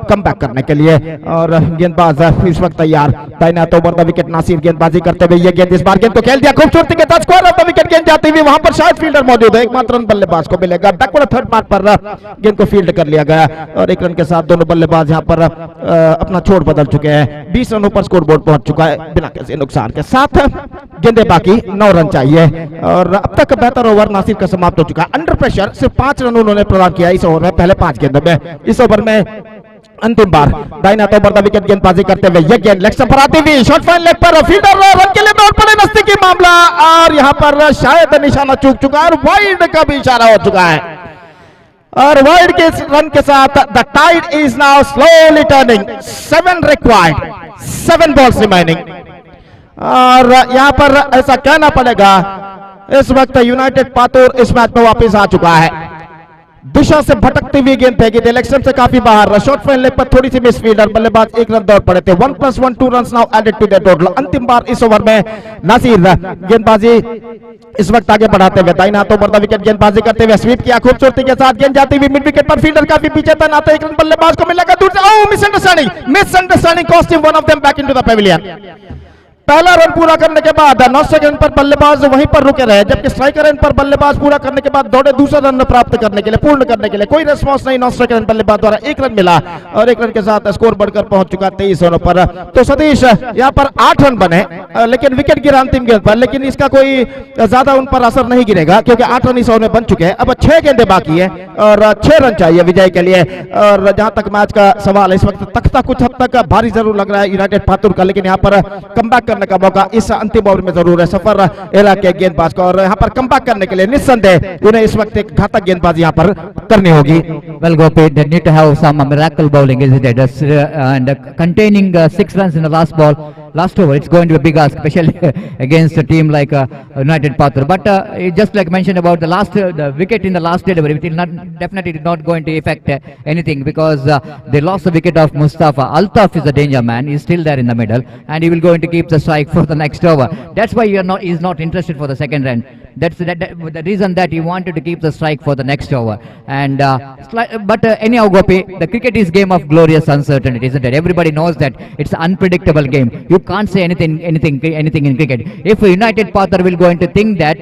कम बैक करने के लिए और गेंदबाज इस वक्त तैयार। दाहिने हाथ ओवर द विकेट नासिर गेंदबाजी करते हुए ये गेंद इस बार गेंद को खेल दिया खूबसूरती के साथ, स्क्वायर ऑफ द विकेट गेंद जाती हुई वहां पर शायद फील्डर मौजूद है, एकमात्र रन बल्लेबाज को मिलेगा। बैकवर्ड थर्ड मार्क पर गेंद को फील्ड कर लिया गया और एक रन के साथ दोनों बल्लेबाज यहां पर अपना छोड़ बदल चुके हैं। 20 रनों पर स्कोर बोर्ड पहुंच चुका है बिना किसी नुकसान के। 7 गेंदें बाकी, 9 रन चाहिए और अब तक बेहतर ओवर नासिर का समाप्त हो चुका है। अंडर प्रेशर सिर्फ 5 रन उन्होंने प्रदान किया इस ओवर में, पहले 5 गेंदों में। इस ओवर में अंतिम बार दाहिने हाथ ओवर द विकेट गेंदबाजी करते हुए ये गेंद लेग स्टंप पर आती हुई शॉर्ट फाइन लेग पर फील्डर रन के लिए दौड़ पड़े, नजदीकी मामला और यहां पर शायद निशाना चूक चुका है और वाइड का भी इशारा हो चुका है और वाइड के रन के साथ the tide is now slowly turning. 7 required, 7 balls remaining और यहां पर ऐसा कहना पड़ेगा इस वक्त यूनाइटेड पातुर इस मैच में वापस आ चुका है। दिशा से भटकती हुई गेंद फेंकी थी, इलेक्शन से काफी बाहर, शॉर्ट फाइन लेग पर थोड़ी सी मिस फील्डर, बल्लेबाज 1 रन दौड़ पड़े थे। 1+1 2 run now added to the total. अंतिम बार इस ओवर में नासिर गेंदबाजी इस वक्त आगे बढ़ाते हुए दाहिने हाथ ओवर द विकेट गेंदबाजी करते हुए स्वीप किया खूबसूरती के साथ, गेंद जाती हुई मिड विकेट पर, फील्डर काफी पीछे तैनात है, 1 रन बल्लेबाज को मिलेगा दूर से। Misunderstanding cost him one of them back into the Pavilion. पहला रन पूरा करने के बाद 9 सेकंड पर बल्लेबाज वहीं पर रुके रहे, जबकि स्ट्राइकर रन पर बल्लेबाज पूरा करने के बाद दौड़े दूसरा रन प्राप्त करने के लिए, पूर्ण करने के लिए। कोई रिस्पांस नहीं 9 सेकंड बल्लेबाज द्वारा, 1 रन मिला और 1 रन के साथ स्कोर बढ़कर पहुंच चुका 23 रनों पर। तो सतीश यहां पर 8 रन बने लेकिन विकेट गिरा अंतिम गेंद पर, लेकिन इसका कोई ज्यादा उन पर असर नहीं गिरेगा क्योंकि 8 रन इस ओवर में बन चुके हैं। अब 6 गेंदें बाकी है और 6 रन चाहिए विजय के लिए। और जहां तक मैच का सवाल है इस वक्त तख्ता कुछ हद तक भारी जरूर लग रहा है यूनाइटेड पातुर का, लेकिन यहाँ पर कमबैक करने का मौका इस अंतिम ओवर में जरूर है सफर इलाके के गेंदबाज को और यहाँ पर कमबैक करने के लिए निस्संदेह उन्हें इस वक्त एक घातक गेंदबाजी यहाँ पर करनी होगी। Well, Gopi, they need to have some miracle bowling, isn't it? And containing 6 runs in the last over, it's going to be a big ask, especially against a team like United Pathur. But just like mentioned about the wicket in the last delivery, it will definitely not going to affect anything because they lost the wicket of Mustafa. Altaf is a danger man. He's still there in the middle, and he will going to keep the strike for the next over. That's why he's not interested for the second run. That's the reason that he wanted to keep the strike for the next over. And but anyhow, Gopi, the cricket is game of glorious uncertainty, isn't it? Everybody knows that it's an unpredictable game. You can't say anything in cricket. If United Pathur will going to think that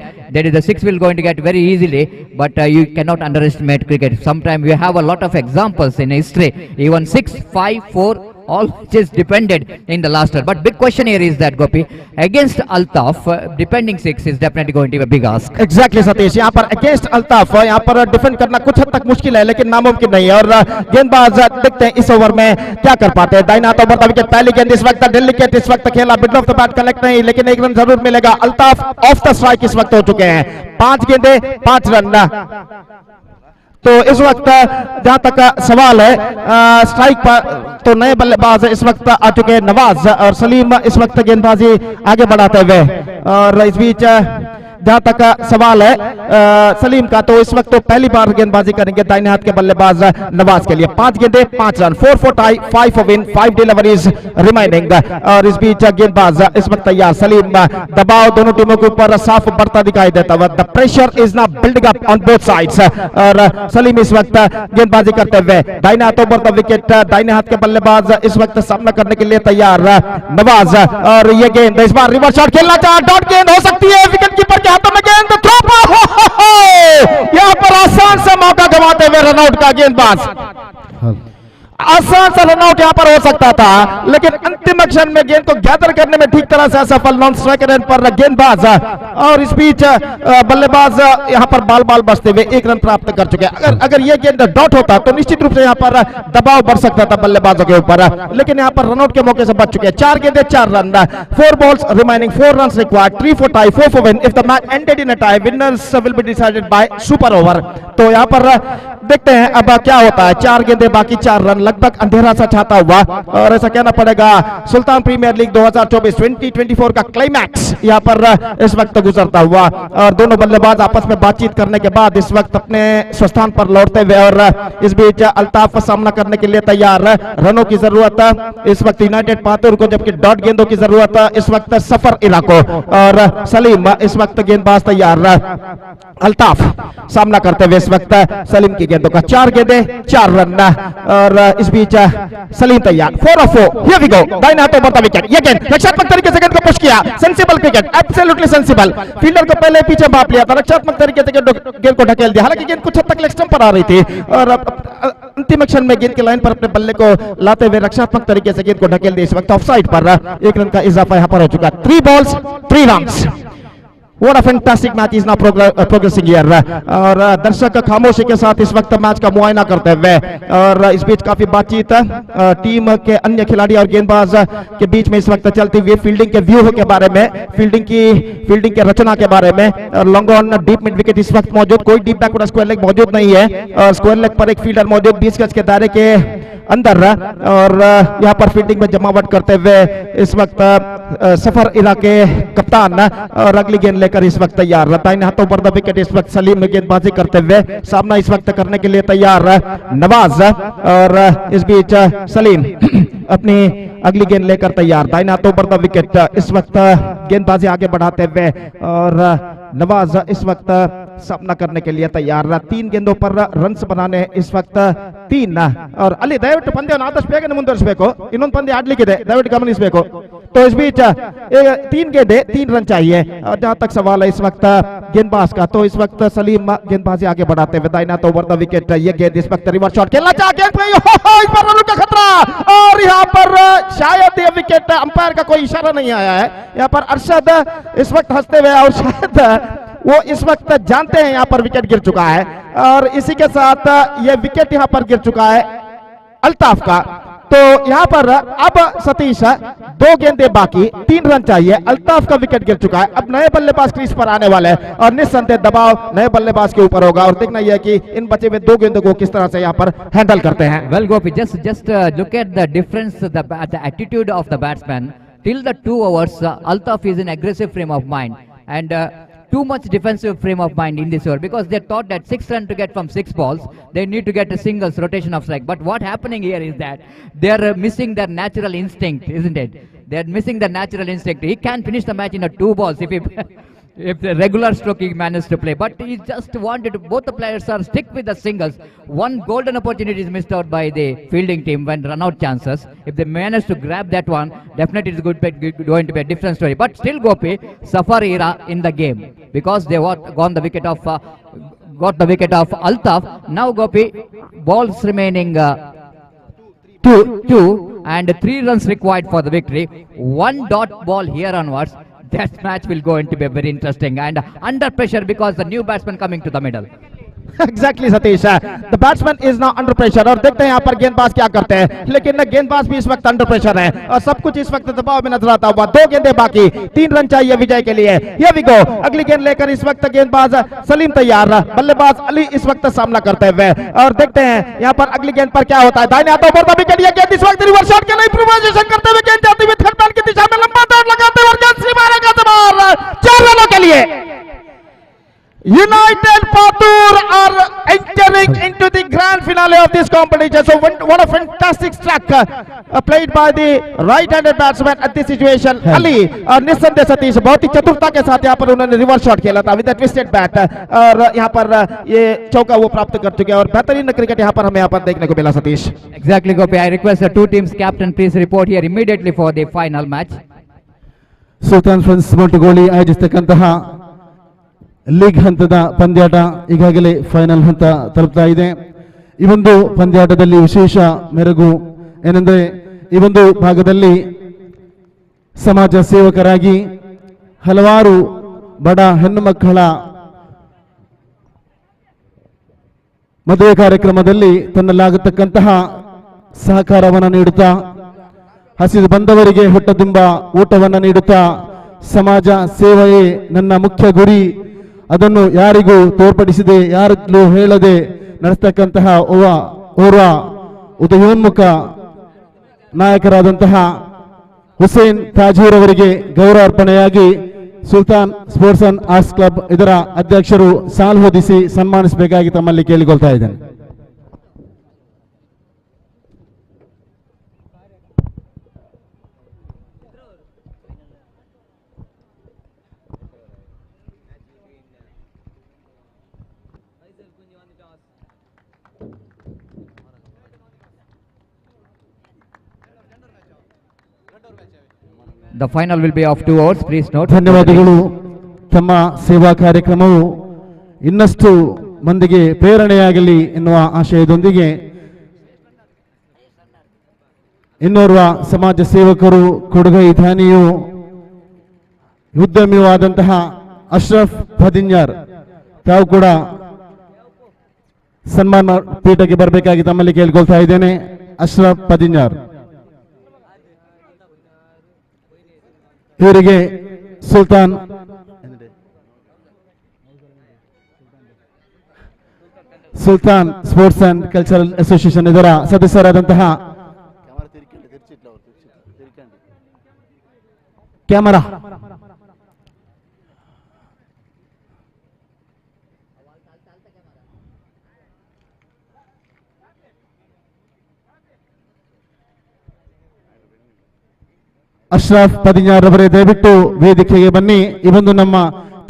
is the 6 will going to get very easily, but you cannot underestimate cricket. Sometimes we have a lot of examples in history, even 6, 5, 4. All just depended in the last over. But big question here is that Gopi, against Altaf, defending 6 is definitely going to be a big ask. Exactly Satish, यहाँ पर against Altaf यहाँ पर defend करना कुछ हद तक मुश्किल है लेकिन नामुमकिन नहीं है और गेंदबाज देखते हैं इस ओवर में क्या कर पाते हैं। दाहिना हाथ ओवर द विकेट, पहली गेंद इस वक्त दिल्ली के इस वक्त खेला, middle of the bat collect नहीं लेकिन 1 रन जरूर मिलेगा। अल्ताफ ऑफ द स्ट्राइक इस वक्त हो चुके हैं, 5 गेंदें 5 रन। तो इस वक्त जहां तक सवाल है स्ट्राइक पर तो नए बल्लेबाज इस वक्त आ चुके हैं, नवाज और सलीम इस वक्त गेंदबाजी आगे बढ़ाते हुए और इस बीच जहां तक सवाल है सलीम का, तो इस वक्त तो पहली बार गेंदबाजी करेंगे दाहिने हाथ के बल्लेबाज नवाज के लिए। 5 गेंदे 5 run, 4 for tie, 5 for win, 5 deliveries remaining. और इस बीच गेंदबाज इस वक्त तैयार। सलीम, दबाव दोनों टीमों के ऊपर साफ बढ़ता दिखाई देता हुआ। The pressure is now building up on both sides. और सलीम इस वक्त गेंदबाजी करते हुए दाहिने हाथों पर विकेट, दाहिने हाथ के बल्लेबाज इस वक्त सामना करने के लिए तैयार नवाज। और ये गेंद इस बार रिवर्स शॉट खेलना चाह, डॉट गेंद हो सकती है, विकेट कीपर के हाथों में गेंद, थ्रो पर यहां पर आसान से मौका गंवाते हुए रनआउट का गेंदबाज। आसान सा रनआउट यहां पर हो सकता था, लेकिन अंतिम क्षण में गेंद को गैदर करने में ठीक तरह से असफल नॉन स्ट्राइकर एंड पर गेंदबाज। और इस बीच बल्लेबाज यहां पर बाल बाल बचते हुए 1 रन प्राप्त कर चुके हैं। अगर यह गेंद डॉट होता तो निश्चित रूप से यहां पर दबाव बढ़ सकता था बल्लेबाजों के ऊपर, लेकिन यहां पर रनआउट के मौके से बच चुके हैं। 4 गेंदे 4 run, 4 balls remaining, 4 runs required, 3 for tie, 4 for win. If the match ended in a tie, winners will be decided by super over. तो यहां पर देखते हैं अब क्या होता है। 4 गेंदे बाकी 4 रन, लगभग अंधेरा सा छाता हुआ, और ऐसा कहना पड़ेगा सुल्तान प्रीमियर लीग 2024-2024 का क्लाइमैक्स यहां पर इस वक्त गुजरता हुआ। और दोनों बल्लेबाज आपस में बातचीत करने के बाद इस वक्त अपने स्वस्थान पर लौटते हुए, और इस बीच अल्ताफ सामना करने के लिए तैयार। रनों की जरूरत इस वक्त यूनाइटेड पातुर को, जबकि डॉट गेंदों की जरूरत इस वक्त सफर इरा को। और सलीम इस वक्त गेंदबाज तैयार, अल्ताफ सामना करते हुए इस वक्त सलीम की गेंदों का। 4 गेंदे 4 रन, और इस बीच सलीम तैयार। 4 of 4, here we go, दाहिने हाथों पर विकेट। ये गेंद रक्षात्मक तरीके से गेंद को पुश किया, sensible cricket, absolutely sensible. Fielder को पहले पीछे भाप लिया था, रक्षात्मक तरीके से गेंद को ढकेल दिया। हालांकि गेंद कुछ हद तक लेग स्टंप पर आ रही थी, और अंतिम क्षण में गेंद की लाइन पर अपने बल्ले को लाते हुए रक्षात्मक तरीके से गेंद को ढकेल दिया। इस वक्त ऑफसाइड पर 1 रन का इजाफा यहां पर हो चुका। 3 balls 3 runs। What a fantastic match is now progressing here। और दर्शक खामोशी के साथ इस वक्त मैच का मुआयना करते हुए, और इस बीच काफी बातचीत टीम के अन्य खिलाड़ी और गेंदबाज के बीच में इस वक्त चलती हुई फील्डिंग के व्यू के बारे में, फील्डिंग के रचना के बारे में। और long on deep mid wicket इस वक्त मौजूद, कोई डीप बैकवर्ड स्क्वायर लेग मौजूद नहीं है, और स्क्वायर लेग पर एक फील्डर मौजूद 20 गज के दायरे के अंदर। और यहाँ पर फील्डिंग में जमावट करते हुए इस वक्त सफर इरा के कप्तान, और अगली गेंद लेकर इस वक्त तैयार। दाहिने हाथों पर द विकेट इस वक्त सलीम गेंदबाजी करते हुए, सामना इस वक्त करने के लिए तैयार नवाज। और इस बीच सलीम अपनी अगली गेंद लेकर तैयार। दाहिने हाथों पर द विकेट इस वक्त गेंदबाजी आगे बढ़ाते हुए, और नवाज इस वक्त सामना करने के लिए तैयार। 3 गेंदों पर रन्स बनाने इस वक्त 3। और ಅಲ್ಲಿ ದಯವಿಟ್ಟು ಪಂದ್ಯವನ್ನು ಆದಷ್ಟು ಬೇಗನೆ ಮುಂದುವರಿಸಬೇಕು, ಇನ್ನೊಂದು ಪಂದ್ಯ ಆಡಲಿಕ್ಕಿದೆ, ದಯವಿಟ್ಟು ಗಮನಿಸಬೇಕು। तो इस बीच 3 गेंदे 3 रन चाहिए। और जहां तक सवाल है इस वक्त गेंदबाज का, तो इस वक्त सलीम गेंदबाजी आगे बढ़ाते हुए दाहिना तो ओवर द विकेट। ये गेंद इस वक्त रिवर्स शॉट खेलना चाह, गेंद पे इस पर रन का खतरा, और यहां पर शायद ये विकेट, अंपायर का कोई इशारा नहीं आया है। यहां पर अरशद इस वक्त हंसते हुए, और शायद वो इस वक्त जानते हैं यहां पर विकेट गिर चुका है, और इसी के साथ ये विकेट यहां पर गिर चुका है अल्ताफ का। तो यहां पर अब सतीश 2 गेंदे बाकी 3 रन चाहिए, अल्ताफ का विकेट गिर चुका है। अब नए बल्लेबाज क्रीज पर आने वाले हैं, और निस्संदेह दबाव नए बल्लेबाज के ऊपर होगा, और देखना यह है कि इन बचे हुए 2 गेंदों को किस तरह से यहां पर हैंडल करते हैं। Well, Gopi, just look at the difference, the attitude of the batsman. Till the 2 overs, Altaf is in aggressive frame of mind, and too much defensive frame of mind in this over, because they thought that 6 runs to get from 6 balls, they need to get a singles rotation of strike. But what happening here is that they are missing their natural instinct, isn't it? They are missing their natural instinct. He can finish the match in a 2 balls if he if the regular stroke he managed to play, but he just wanted to, both the players are stick with the singles. One golden opportunity is missed out by the fielding team when run out chances. If they manage to grab that one, definitely it's going to be a different story. But still, Gopi, Safar era in the game, because they got the wicket of Altaf. Now, Gopi, balls remaining 2 and 3 runs required for the victory. 1 dot ball here onwards. That match will go into be very interesting and under pressure, because the new batsman coming to the middle. Exactly, Satish. The batsman is now under pressure, और देखते हैं यहाँ पर गेंदबाज क्या करते हैं। लेकिन गेंदबाज भी इस वक्त अंडर प्रेशर है, और सब कुछ इस वक्त दबाव में नजर आता हुआ। 2 गेंदे बाकी, 3 रन चाहिए विजय के लिए। Here we go, अगली गेंद लेकर इस वक्त गेंदबाज सलीम तैयार, बल्लेबाज अली इस वक्त सामना करते हुए, और देखते हैं यहाँ पर अगली गेंद पर क्या होता है। दाहिने हाथों पर विकेट, ये गेंद इस वक्त रिवर्स शॉट के लिए इम्प्रोवाइजेशन करते हुए गेंद जाती हुई थर्ड मैन की दिशा में लंबा दौड़ लगाते हुए 4 रनों के लिए United Patur are entering into the grand finale of this competition. So what a fantastic struck played by the right-handed batsman at this situation. Ali निस्संदेह सतीश बहुत ही चतुरता के साथ यहाँ पर उन्होंने रिवर्स शॉट खेला था विद ट्विस्टेड बैट और यहाँ पर ये चौका वो प्राप्त कर चुके हैं और बेहतरीन क्रिकेट यहाँ पर हमें यहाँ पर देखने को मिला Satish. Exactly, Gopi. I request the two teams captain please report here immediately for the final match. Sultan Friends Montugoli ಆಯೋಜಿಸತಕ್ಕಂತಹ ಲೀಗ್ ಹಂತದ ಪಂದ್ಯಾಟ ಈಗಾಗಲೇ ಫೈನಲ್ ಹಂತ ತಲುಪ್ತಾ ಇದೆ. ಈ ಒಂದು ಪಂದ್ಯಾಟದಲ್ಲಿ ವಿಶೇಷ ಮೆರುಗು ಏನೆಂದರೆ ಈ ಒಂದು ಭಾಗದಲ್ಲಿ ಸಮಾಜ ಸೇವಕರಾಗಿ ಹಲವಾರು ಬಡ ಹೆಣ್ಣು ಮಕ್ಕಳ ಮದುವೆ ಕಾರ್ಯಕ್ರಮದಲ್ಲಿ ತನ್ನಲ್ಲಾಗತಕ್ಕಂತಹ ಸಹಕಾರವನ್ನು ನೀಡುತ್ತಾ ಹಸಿದು ಬಂದವರಿಗೆ ಹೊಟ್ಟೆತುಂಬ ಊಟವನ್ನು ನೀಡುತ್ತಾ ಸಮಾಜ ಸೇವೆಯೇ ನನ್ನ ಮುಖ್ಯ ಗುರಿ, ಅದನ್ನು ಯಾರಿಗೂ ತೋರ್ಪಡಿಸದೆ ಯಾರಲ್ಲೂ ಹೇಳದೆ ನಡೆಸ್ತಕ್ಕಂತಹ ಓರ್ವ ಉದಯೋನ್ಮುಖ ನಾಯಕರಾದಂತಹ ಹುಸೇನ್ ತಾಜೂರ್ ಅವರಿಗೆ ಗೌರವ ಅರ್ಪಣೆಯಾಗಿ Sultan Sports and Arts Club ಇದರ ಅಧ್ಯಕ್ಷರು ಸಾಲ್ ಹೊದಿಸಿ ಸನ್ಮಾನಿಸಬೇಕಾಗಿ ತಮ್ಮಲ್ಲಿ ಕೇಳಿಕೊಳ್ತಾ ಇದ್ದೇನೆ. The final will be of 2 hours. Please note. ಧನ್ಯವಾದಗಳು. ತಮ್ಮ ಸೇವಾ ಕಾರ್ಯಕ್ರಮವು ಇನ್ನಷ್ಟು ಮಂದಿಗೆ ಪ್ರೇರಣೆಯಾಗಲಿ ಎನ್ನುವ ಆಶಯದೊಂದಿಗೆ ಇನ್ನೋರ್ವ ಸಮಾಜ ಸೇವಕರು ಕೊಡುಗೈ ದಾನಿಯು ಉದ್ಯಮಿಯೂ ಆದಂತಹ ಅಶ್ರಫ್ ಪದಿನ್ಯಾರ್ ತಾವು ಕೂಡ ಸನ್ಮಾನ ಪೀಠಕ್ಕೆ ಬರಬೇಕಾಗಿ ತಮ್ಮಲ್ಲಿ ಕೇಳ್ಕೊಳ್ತಾ ಇದ್ದೇನೆ. ಅಶ್ರಫ್ ಪದಿನ್ಯಾರ್ ಇವರಿಗೆ Sultan Sports and cultural association ಇದರ ಸದಸ್ಯರಾದಂತಹ ಕ್ಯಾಮರಾ ಅಶ್ರಫ್ ಪದಿನ್ಯಾರ್ ಅವರೇ ದಯವಿಟ್ಟು ವೇದಿಕೆಗೆ ಬನ್ನಿ. ಈ ಒಂದು ನಮ್ಮ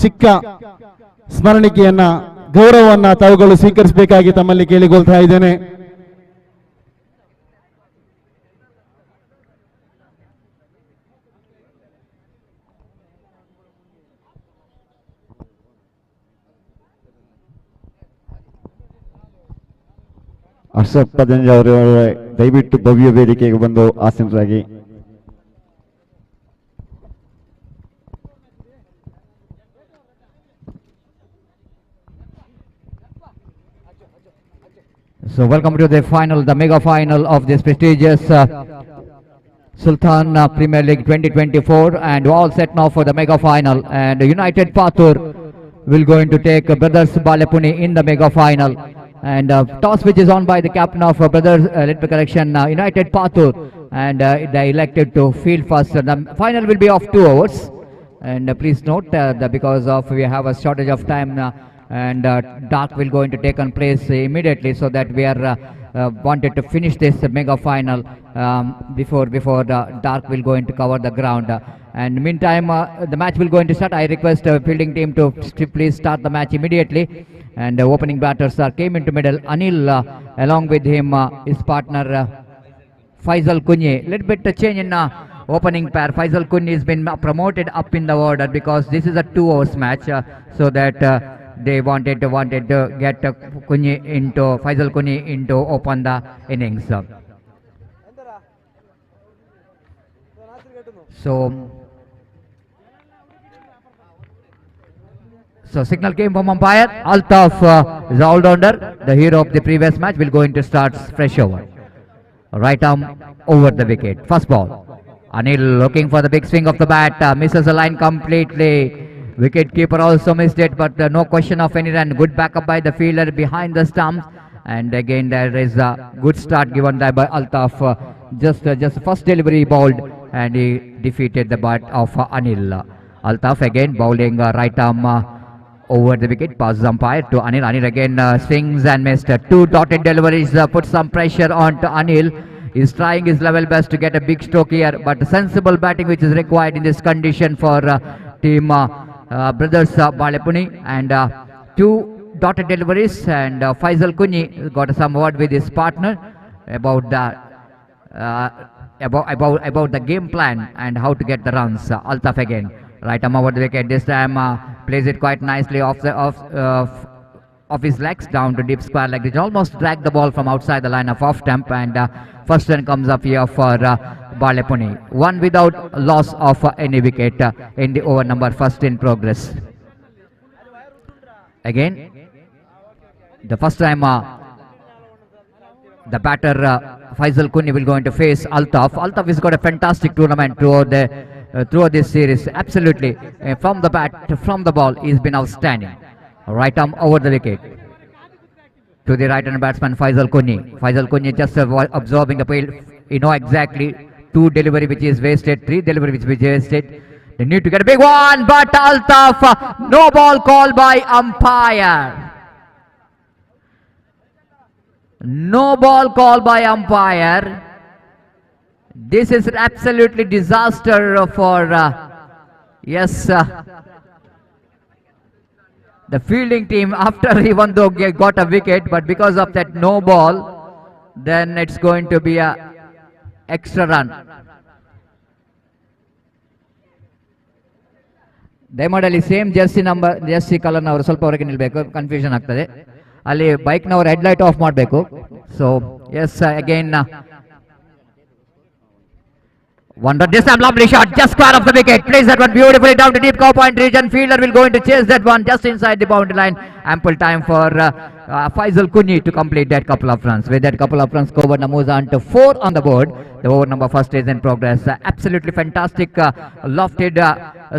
ಚಿಕ್ಕ ಸ್ಮರಣಿಕೆಯನ್ನ ಗೌರವವನ್ನ ತಾವುಗಳು ಸ್ವೀಕರಿಸಬೇಕಾಗಿ ತಮ್ಮಲ್ಲಿ ಕೇಳಿಕೊಳ್ತಾ ಇದ್ದೇನೆ. ಅಶ್ರಫ್ ಪದಂಜ ಅವರು ದಯವಿಟ್ಟು ಭವ್ಯ ವೇದಿಕೆಗೆ ಬಂದು ಆಸೀನರಾಗಿ. So welcome to the final, the mega final of this prestigious Sultan Premier League 2024, and all set now for the mega final. And United Patur will going to take Brothers Balepuni in the mega final. And toss which is on by the captain of Brothers, let me correction, United Patur, and they elected to field first. The final will be of 2 hours. And please note that because of we have a shortage of time. And dark will going to take on place immediately, so that we are wanted to finish this mega final before the dark will going to cover the ground. And meantime the match will going to start. I request fielding team to please start the match immediately. And opening batters came into middle. Anil along with him his partner Faisal Kunye. Little bit change in opening pair. Faisal Kunye has been promoted up in the order because this is a 2 hours match, so that they wanted to get Faisal Kunye into open the innings. So signal came from umpire. Altaf is all-rounder, the hero of the previous match, will go into start fresh over. Right arm over the wicket. First ball. Anil looking for the big swing of the bat, misses the line completely. Wicket keeper also missed it, but no question of any run. Good backup by the fielder behind the stumps. And again there is a good start given there by Altaf. Just first delivery bowled, and he defeated the bat of Anil. Altaf again bowling right arm over the wicket, passes umpire to Anil. Anil again swings and missed. Two dotted deliveries put some pressure on to Anil. He's trying his level best to get a big stroke here, but sensible batting which is required in this condition for team brothers Balepuni, and two dotted deliveries, and Faisal Kunyi got some word with his partner about the about the game plan and how to get the runs. Altaf again, right arm over the wicket. This time plays it quite nicely off his legs down to deep square leg. It almost dragged the ball from outside the line of off stump, and first run comes up here for Balepuni. One without loss of any wicket in the over number first in progress. Again, the first time the batter Faisal Kunyi will going to face Altaf. Altaf has got a fantastic tournament throughout this series. Absolutely, from the bat, from the ball, he's been outstanding. Right arm over the wicket to the right-hand batsman Faisal Kunyi. Faisal Kunyi just absorbing the field. You know exactly, two delivery which is wasted, three delivery which is wasted. They need to get a big one, but Altaf, no ball called by umpire. No ball called by umpire. This is absolutely disaster for the fielding team, after even though got a wicket, but because of that no ball, then it's going to be a extra run. ದಯಮಾಡಿ same jersey ಕಲರ್ನ ಅವರು ಸ್ವಲ್ಪ ಹೊರಗೆ ನಿಲ್ಬೇಕು, confusion ಆಗ್ತದೆ. ಅಲ್ಲಿ ಬೈಕ್ನವರು headlight off ಮಾಡಬೇಕು. So as again one dot, this time lovely shot, just square of the wicket, plays that one beautifully down to deep cow point region. Fielder will go in to chase that one just inside the boundary line. Ample time for Faisal Kunyi to complete that couple of runs. With that couple of runs, Coburn moves on to 4 on the board. The over number first is in progress. Absolutely fantastic lofted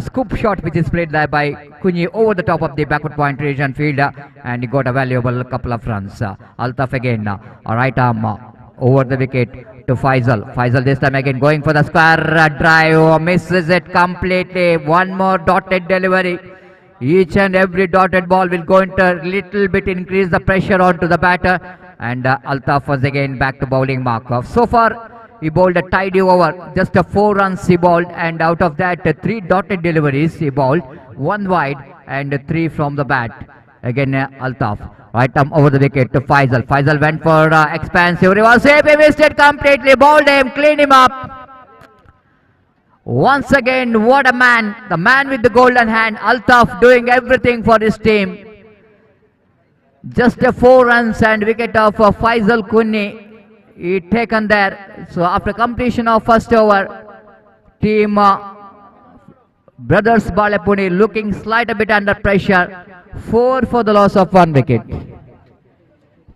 scoop shot which is played there by Kunyi over the top of the backward point region fielder, and he got a valuable couple of runs. Altaf again, right arm over the wicket to Faisal. Faisal this time again going for the square drive, misses it completely. One more dotted delivery. Each and every dotted ball will go into a little bit increase the pressure onto the batter, and Altaf was again back to bowling mark. So far he bowled a tidy over, just a 4 runs he bowled, and out of that 3 dotted deliveries he bowled, 1 wide and 3 from the bat. Again Altaf, right arm over the wicket to Faisal. Faisal went for expansive reverse sweep, he missed it completely, bowled him, cleaned him up. Once again, what a man, the man with the golden hand, Altaf doing everything for his team. Just a 4 runs and wicket of Faisal Kunyi he taken there. So after completion of first over, team brothers Balepuni looking slight a bit under pressure. 4 for the loss of 1 wicket.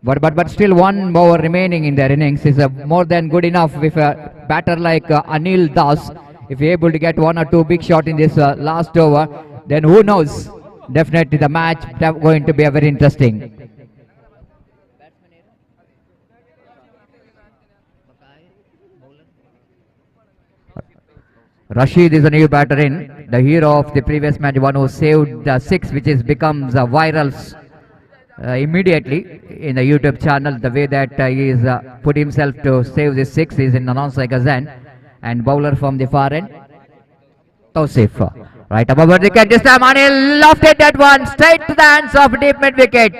But still 1 over remaining in their innings is more than good enough with a batter like Anil Das. If you're able to get 1 or 2 big shot in this last over, then who knows? Definitely the match going to be a very interesting. Rashid is a new batter in, the hero of the previous match, one who saved 6, which is becomes viral immediately in the YouTube channel. The way that he is put himself to save this 6 is in announcer Gazan, and bowler from the far end, Tausif. Right above the wicket, this time Anil lofted that one straight to the hands of deep mid wicket.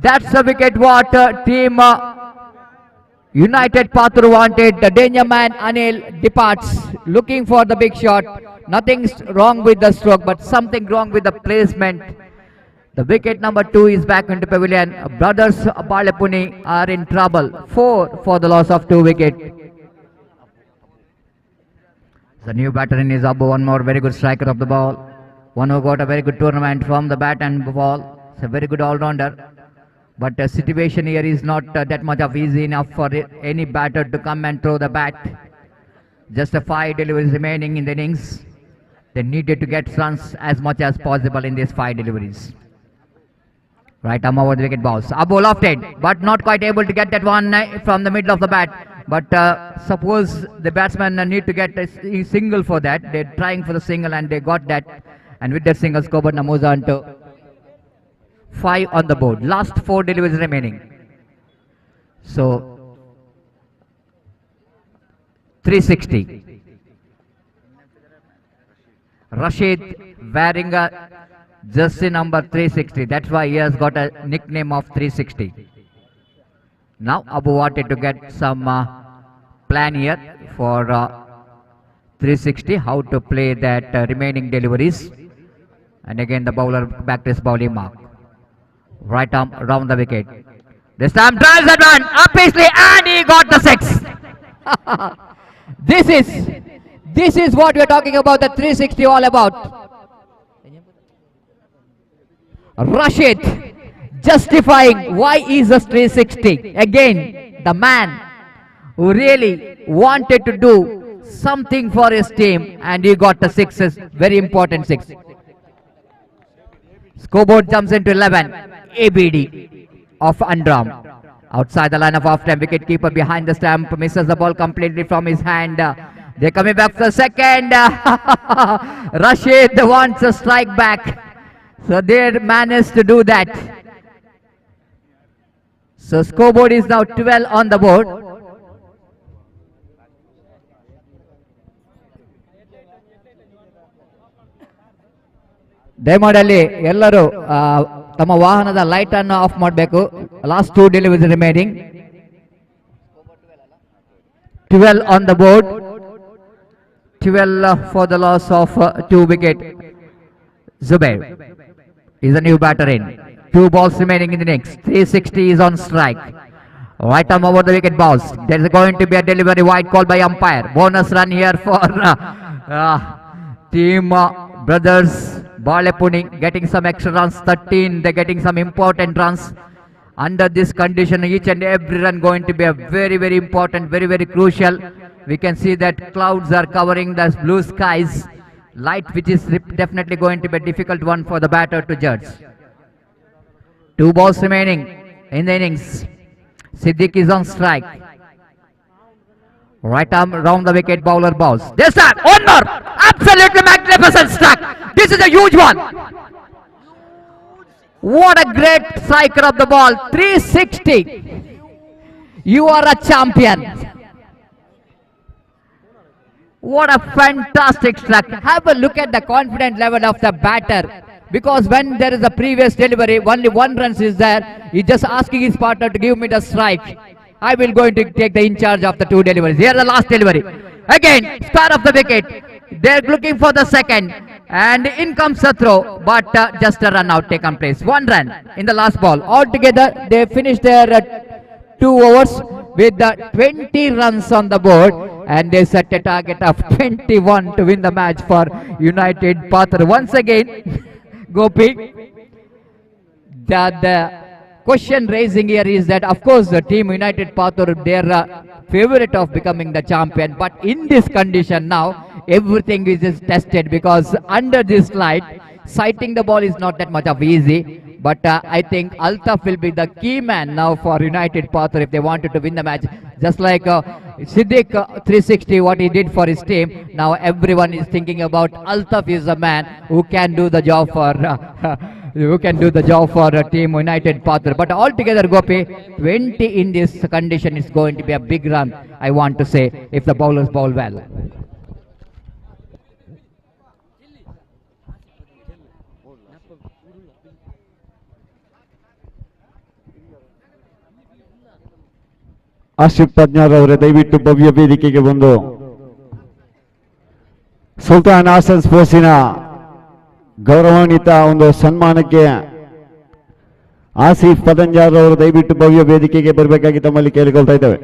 That's a wicket what team United Pathur wanted. The danger man Anil departs looking for the big shot. Nothing's wrong with the stroke, but something wrong with the placement. The wicket number 2 is back into pavilion. Brothers Balepuni are in trouble. 4 for the loss of 2 wickets. The new batter in is Abu, one more very good striker of the ball. One who got a very good tournament from the bat and ball. It's a very good all-rounder. But the situation here is not that much of easy enough for any batter to come and throw the bat. Just 5 deliveries remaining in the innings. They needed to get runs as much as possible in these 5 deliveries. Right arm over the wicket balls. Abu lofted, but not quite able to get that one from the middle of the bat. But suppose the batsman need to get a single for that. They're trying for the single and they got that. And with that single, scoreboard now moves on to 5 on the board. Last 4 deliveries remaining. So 360. Rashid wearing a jersey number 360. That's why he has got a nickname of 360. Now Abu wanted to get some plan here for 360, how to play that remaining deliveries. And again the bowler back to his bowling mark. Right arm round the wicket. This time drives that one up easily and he got the 6. This is what we are talking about, the 360 all about. Rashid justifying why is a 360. Again, the man who really wanted to do something for his team and he got the 6, very important 6. Scoreboard jumps into 11. ABD of Andram. Outside the line of off time, wicket keeper behind the stump misses the ball completely from his hand. They're coming back for the second. Rashid wants a strike back. So they managed to do that. So scoreboard is now 12 on the board. ದಯಮಾಡಿ ಎಲ್ಲರೂ ತಮ್ಮ ವಾಹನದ light ಅನ್ನು of ಮಾಡಬೇಕು. Last 2 deliveries remaining. 12 on the board. 12 for the loss of 2 wicket. Zubair is a new batter in. 2 balls remaining in the innings. 360 is on strike. Right arm over the wicket balls. There is going to be a delivery wide call by umpire. Bonus run here for team brothers Balepuni getting some extra runs. 13. They're getting some important runs. Under this condition, each and every run going to be a very, very important, very, very crucial. We can see that clouds are covering the blue skies. Light, which is definitely going to be a difficult one for the batter to judge. 2 balls remaining in the innings. Siddiq is on strike. Right arm round the wicket, bowler balls. This time, one more! Absolutely magnificent strike! This is a huge one! What a great striker of the ball! 360! You are a champion! What a fantastic strike! Have a look at the confidence level of the batter. Because when there is a previous delivery, only 1 run is there. He's just asking his partner to give me the strike. I will going to take the in charge of the 2 deliveries. Here the last delivery. Again, spare of the wicket. They're looking for the second. And in comes a throw. But just a run out taken place. 1 run in the last ball. Altogether, they finished their 2 overs with 20 runs on the board. And they set a target of 21 to win the match for United Pathar. Once again, Gopi, the question raising here is that of course the team United Pathar, they're favorite of becoming the champion, but in this condition now everything is tested because under this light sighting the ball is not that much of easy. But I think Altaf will be the key man now for United Pathar if they wanted to win the match. Just like Siddiq 360, what he did for his team, now everyone is thinking about Altaf is the man who can do the job for team United Pathar. But altogether, Gopi, 20 in this condition is going to be a big run, I want to say, if the bowlers bowl well. Ashif Padnar ಅವರೇ ದಯವಿಟ್ಟು ಭವ್ಯ ವೇದಿಕೆಗೆ ಬಂದು ಸುಲ್ತಾನ್ ಹಾಸನ್ ಸ್ಪೋರ್ಟ್ಸಿನ ಗೌರವಾನ್ವಿತ ಒಂದು ಸನ್ಮಾನಕ್ಕೆ ಆಸಿಫ್ ಪದಂಜಾರ್ ಅವರು ದಯವಿಟ್ಟು ಭವ್ಯ ವೇದಿಕೆಗೆ ಬರಬೇಕಾಗಿ ತಮ್ಮಲ್ಲಿ ಕೇಳಿಕೊಳ್ತಾ ಇದ್ದೇವೆ.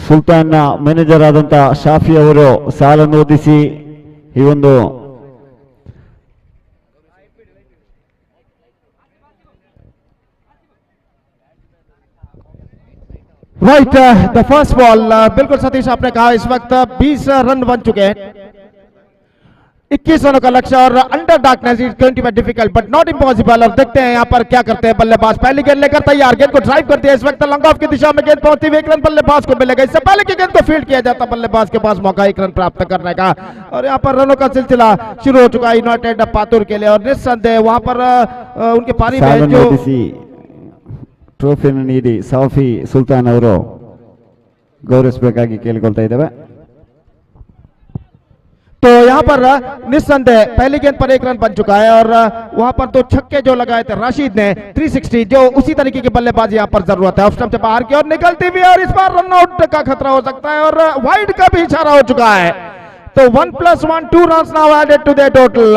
ಸುಲ್ತಾನ್ನ ಮ್ಯಾನೇಜರ್ ಆದಂತ ಶಾಫಿ ಅವರು ಸಾಲನ್ನು ಓದಿಸಿ ಈ ಒಂದು राइट द फर्स्ट बॉल बिल्कुल सतीश आपने कहा इस वक्त 20 रन बन चुके हैं. 21 रनों का लक्ष्य और under darkness is going to be difficult but not impossible. और देखते हैं यहाँ पर क्या करते हैं बल्लेबाज। पहली गेंद लेकर तैयार, गेंद को ड्राइव कर दिया इस वक्त लॉन्ग ऑफ की दिशा में, गेंद पहुंचती हुई 1 रन बल्लेबाज को मिलेगा। इससे पहले की गेंद को फील्ड किया जाता, बल्लेबाज के पास मौका 1 रन प्राप्त करने का। और यहाँ पर रनों का सिलसिला शुरू हो चुका है यूनाइटेड पातुर के लिए। और निस्संदेह वहां पर उनके पारी में जो ಟ್ರೋಫಿ ನೀಡಿ ಸಾಫಿ ಸುಲ್ತಾನ್ ಅವರು ಗೌರವಿಸಬೇಕಾಗಿ ಕೇಳಿಕೊಳ್ತಾ ಇದ್ದೇವೆ। तो यहाँ पर निस्संदेह पहली गेंद पर 1 रन बन चुका है। और वहां पर 2 छक्के जो लगाए थे राशिद ने 360, जो उसी तरीके की बल्लेबाजी यहाँ पर जरूरत है। ऑफ स्टंप से बाहर की ओर निकलती हुई और इस बार रन आउट का खतरा हो सकता है और वाइड का भी इशारा हो चुका है। तो 1+1 2 run now added to the total.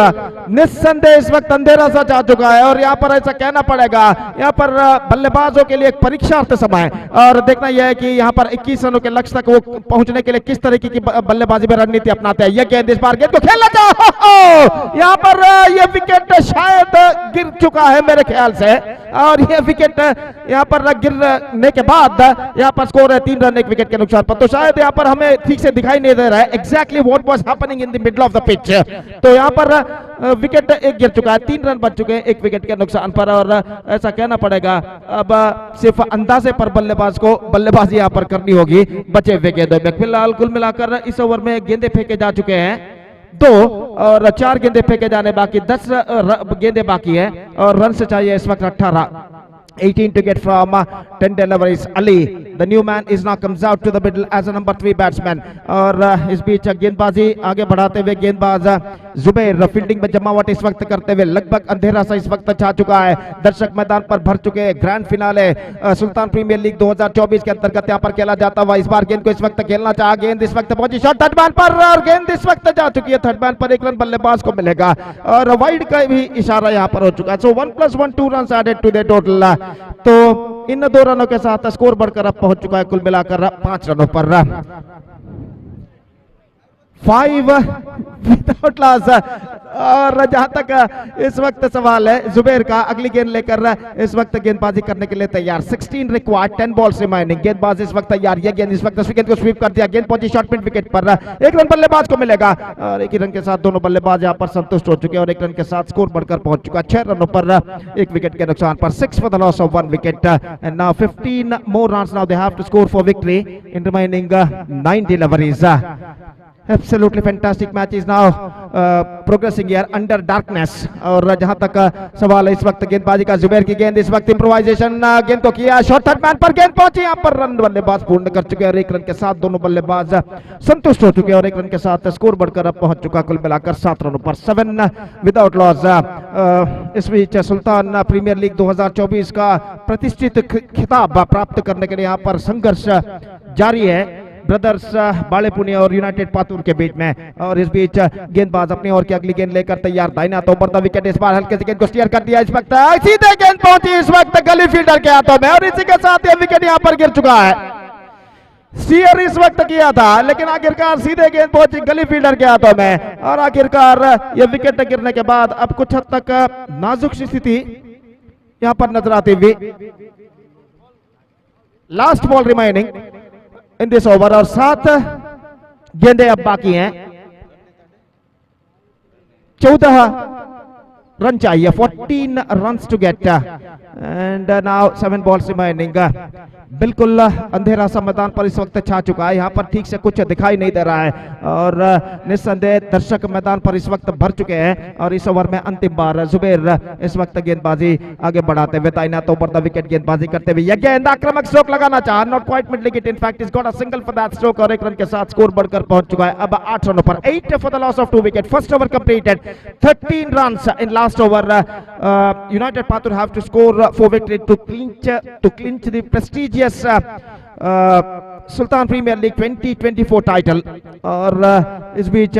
निस्संदेह इस वक्त अंधेरा सा जा चुका है और यहाँ पर ऐसा कहना पड़ेगा, यहाँ पर बल्लेबाजों के लिए एक परीक्षार्थ समय और देखना यह है कि यहाँ पर 21 रनों के लक्ष्य तक वो पहुंचने के लिए किस तरीके की बल्लेबाजी में रणनीति अपनाते हैं। यह गेंद इस बार गेंद को खेलना चाहो, यहाँ पर यह विकेट शायद गिर चुका है मेरे ख्याल से। और यह विकेट यहाँ पर गिरने के बाद यहाँ पर स्कोर है 3 रन 1 विकेट के नुकसान पर। तो शायद यहाँ पर हमें ठीक से दिखाई नहीं दे रहा है exactly what was happening in the middle of the pitch. तो यहाँ पर विकेट 1 गिर चुका है, 3 रन बच चुके हैं 1 विकेट के नुकसान पर। और ऐसा कहना पड़ेगा अब सिर्फ अंदाजे पर बल्लेबाज को बल्लेबाजी यहाँ पर करनी होगी बचे हुए गेंदों में। फिलहाल कुल मिलाकर इस ओवर में गेंदे फेंके जा चुके हैं 2 और 4 गेंदे फेंके जाने बाकी, 10 गेंदे बाकी है और रन से चाहिए इस वक्त 18। 18 to get from 10 deliveries. Ali, the new man, is now comes out to the middle as a number 3 batsman. और इस बीच गेंदबाजी आगे बढ़ाते हुए गेंदबाज जुबैर फील्डिंग में जमावट इस वक्त करते हुए लगभग अंधेरा सा इस वक्त छा चुका है। दर्शक मैदान पर भर चुके हैं। ग्रैंड फिनाले सुल्तान प्रीमियर लीग 2024 के अंतर्गत यहाँ पर खेला जाता हुआ इस बार गेंद को इस वक्त खेलना चाहा। गेंद इस वक्त पहुंची शॉट थर्ड मैन पर और गेंद इस वक्त जा चुकी है थर्ड मैन पर। 1 रन बल्लेबाज को मिलेगा और वाइड का भी इशारा यहाँ पर हो चुका है। So 1+1 2 run added to the total. तो इन 2 रनों के साथ स्कोर बढ़कर अब पहुंच चुका है कुल मिलाकर 5 रनों पर। 5 विदाउट लॉस। और जहां तक इस वक्त सवाल है जुबैर का, अगली गेंद लेकर इस वक्त गेंदबाजी करने के लिए तैयार। 16 रिक्वायर्ड, 10 बॉल्स रिमाइनिंग। गेंदबाज इस वक्त तैयार। यह गेंद इस वक्त गेंद को स्वीप कर दिया, गेंद पहुंची शॉर्ट मिड विकेट पर। 1 रन बल्लेबाज को मिलेगा और 1 ही रन के साथ दोनों बल्लेबाज यहां पर संतुष्ट हो चुके हैं और 1 रन के साथ स्कोर बढ़कर पहुंच चुका 6 रनों पर 1 विकेट के नुकसान पर। 6 for the loss of 1 wicket and now 15 more runs now they have to score for victory in remaining 9 deliveries. Absolutely fantastic match is now progressing here under darkness। और जहां तक सवाल है इस वक्त गेंदबाजी का, जुबैर की गेंद इस वक्त इंप्रोवाइजेशन, गेंद को किया शॉट थर्ड मैन पर, गेंद पहुंची यहाँ पर। रन बल्लेबाज पूर्ण कर चुके हैं और 1 रन के साथ दोनों बल्लेबाज संतुष्ट हो चुके हैं और 1 रन के साथ स्कोर बढ़कर अब पहुंच चुका कुल मिलाकर 7 रनों पर। 7 विदाउट लॉस। इस बीच सुल्तान प्रीमियर लीग 2024 का प्रतिष्ठित खिताब प्राप्त करने के लिए यहाँ पर संघर्ष जारी है ब्रदर्स बालेपुनिया और यूनाइटेड पातुर के बीच में। और इस बीच गेंदबाज अपनी ओर की अगली गेंद लेकर तैयार। दाहिना तो ऊपर द विकेट, इस बार हल्के से गेंद को स्टीयर कर दिया इस वक्त, सीधे गेंद पहुंची इस वक्त गली फील्डर के हाथों में और इसी के साथ ये विकेट यहां पर गिर चुका है। स्टीयर इस वक्त किया था लेकिन आखिरकार सीधे गेंद पहुंची गली फील्डर के हाथों में और आखिरकार यह विकेट गिरने के बाद अब कुछ हद तक नाजुक स्थिति यहां पर नजर आती हुई। Last ball remaining in this over और 7 गेंदे अब बाकी हैं। 14 रन चाहिए, 14 runs to get and now 7 balls remaining। बिल्कुल अंधेरा सा मैदान पर इस वक्त छा चुका है, यहाँ पर ठीक से कुछ दिखाई नहीं दे रहा है और निस्संदेह दर्शक मैदान पर इस वक्त भर चुके हैं। और इस ओवर में अंतिम बार जुबैर इस वक्त गेंदबाजी आगे बढ़ाते हुए दाहिना तो ऊपर द विकेट गेंदबाजी करते हुए, यह गेंद आक्रामक स्ट्रोक लगाना चाहा, not quite middle wicket, in fact is got a single for that stroke और 1 रन के साथ स्कोर बढ़कर पहुंच चुका है अब 8 रनों पर। 8 for the loss of 2 wicket। First over completed, 13 runs in last over। United Pathur have to score for victory to clinch the prestigious Sultan premiere league 2024 title. और इस बीच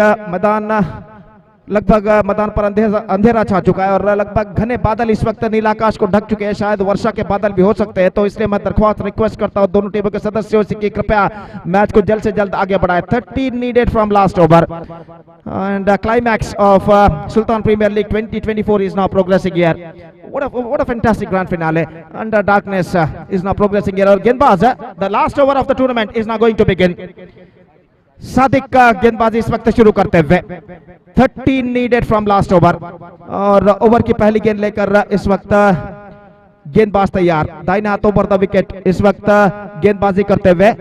लगभग मैदान पर अंधेरा छा चुका है और लगभग घने बादल इस वक्त नीला आकाश को ढक चुके हैं, शायद वर्षा के बादल भी हो सकते हैं। तो इसलिए मैं दरख्वास्त रिक्वेस्ट करता हूं दोनों टीमों के सदस्यों से कि कृपया मैच को जल्द से जल्द आगे बढ़ाएं। 13 needed from last over and climax of Sultan premiere league 2024 is now progressing here. What a fantastic grand finale under darkness is now progressing here। और गेंदबाज the last over of the tournament is now going to begin। Sadiq का गेंदबाजी इस वक्त शुरू करते हुए 13 needed from last over, और ओवर की पहली गेंद लेकर इस वक्त गेंदबाज तैयार। दाहिने हाथों पर द विकेट इस वक्त गेंदबाजी करते हुए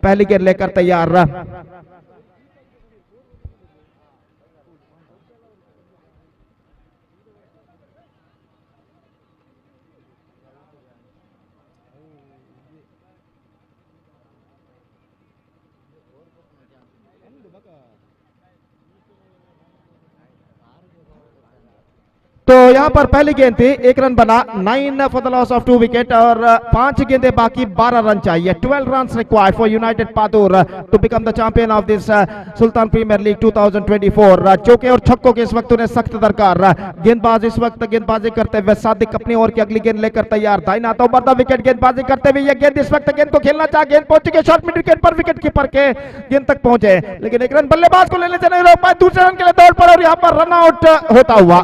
पहली गेंद लेकर तैयार। तो यहां पर पहली गेंद थी, एक रन बना, 9 for the loss of 2 wicket, और 5 गेंदें बाकी, 12 रन चाहिए। 12 runs required for united Patur to become the champion of this Sultan premiere league 2024। चौके और छक्कों के इस वक्त उन्हें सख्त दरकार। गेंदबाज इस वक्त गेंदबाजी करते हुए सादिक अपनी ओर की अगली गेंद लेकर तैयार। दाहिने हाथों पर द विकेट गेंदबाजी करते हुए यह गेंद इस वक्त गेंद को खेलना चाह, गेंद पहुंच चुकी है शॉर्ट मिड विकेट पर, विकेट कीपर के गेंद तक पहुंचे, लेकिन एक रन बल्लेबाज को लेने से नहीं रोक पाए। दूसरे रन के लिए दौड़ पड़ा और यहां पर रन आउट होता हुआ।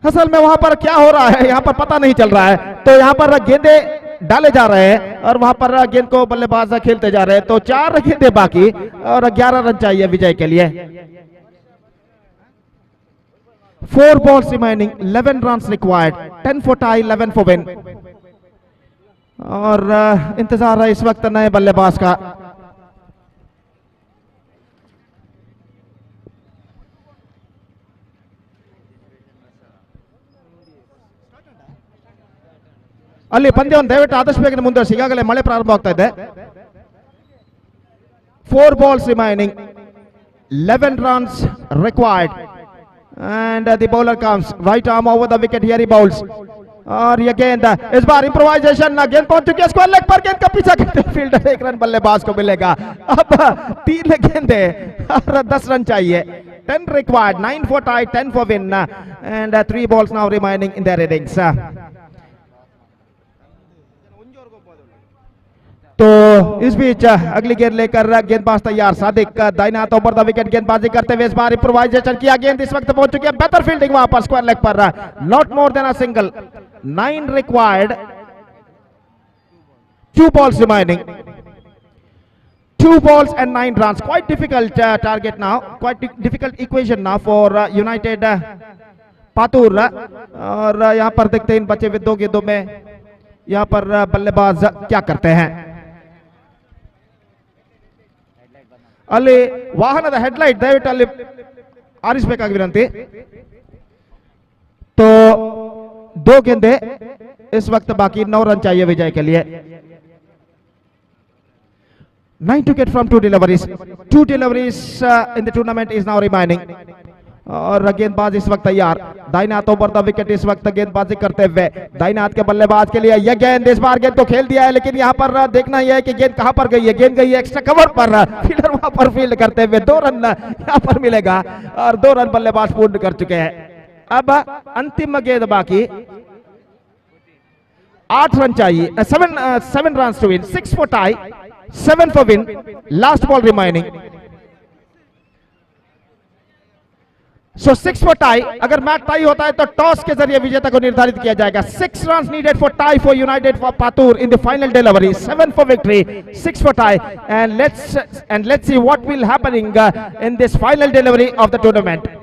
असल में वहां पर क्या हो रहा है यहाँ पर पता नहीं चल रहा है। तो यहाँ पर गेंदे डाले जा रहे हैं और वहां पर गेंद को बल्लेबाज खेलते जा रहे हैं। तो 4 गेंदें बाकी और 11 रन चाहिए विजय के लिए। 4 balls remaining, 11 runs required, 10 for tie, 11 for win। और इंतजार है इस वक्त नए बल्लेबाज का। ಅಲ್ಲಿ ಪಂದ್ಯವನ್ನು ದಯವಿಟ್ಟು ಆದಷ್ಟು ಬೇಗನೆ ಮುಂದುವರಿಸಿ, ಈಗಾಗಲೇ ಮಳೆ ಪ್ರಾರಂಭ ಆಗ್ತಾ ಇದೆ। 4 balls remaining, 11 runs required, and the bowler comes, right arm over the wicket, here he bowls, और ये गेंद इस बार इम्प्रोवाइजेशन, गेंद पहुंच चुकी है स्क्वायर लेग पर, गेंद का पीछा करते फील्डर, 1 रन बल्लेबाज को मिलेगा। अब 3 गेंदें और 10 रन चाहिए। 10 required, 9 for tie, 10 for win, and 3 balls now remaining in their innings। तो इस बीच अगली गेंद लेकर गेंदबाज तैयार। सादिक दाहिने हाथों पर द विकेट गेंदबाजी करते हुए इस बार इम्प्रोवाइजेशन किया, गेंद इस वक्त पहुंच चुकी है, बेहतर फील्डिंग वहां पर स्क्वायर लेग पर, not more than a single. 9 required, 2 balls remaining, 2 balls and 9 runs। Quite difficult target now, quite difficult equation now for United Patur. और यहां पर देखते हैं इन बचे हुए 2 गेंदों में यहां पर बल्लेबाज क्या करते हैं। ಅಲ್ಲಿ ವಾಹನದ ಹೆಡ್ಲೈಟ್ ದಯವಿಟ್ಟು ಅಲ್ಲಿ ಆರಿಸಬೇಕಾಗಿ ವಿನಂತಿ। तो 2 गेंदे इस वक्त बाकी, 9 रन चाहिए विजय के लिए। 9 to get from 2 deliveries, 2 deliveries in the tournament is now remaining। और गेंदबाज इस वक्त तैयार। दाहिने हाथों पर द विकेट इस वक्त गेंदबाजी करते हुए दाहिने हाथ के बल्लेबाज के लिए यह गेंद, इस बार गेंद को खेल दिया है, लेकिन यहाँ पर देखना यह है कि गेंद कहां पर गई है। गेंद गई है एक्स्ट्रा कवर पर, फील्डर वहां पर फील्ड करते हुए 2 रन यहाँ पर मिलेगा, और 2 रन बल्लेबाज पूर्ण कर चुके हैं। अब अंतिम गेंद बाकी, 8 रन चाहिए, 7 runs to win, 6 for tie, 7 for win, last ball remaining। So 6 for tie, अगर मैच टाई होता है तो टॉस के जरिए विजेता को निर्धारित किया जाएगा। 6 runs needed for tie for United for Patur in the final delivery, 7 for victory, 6 for tie, and let's see what will happening in this final delivery of the tournament।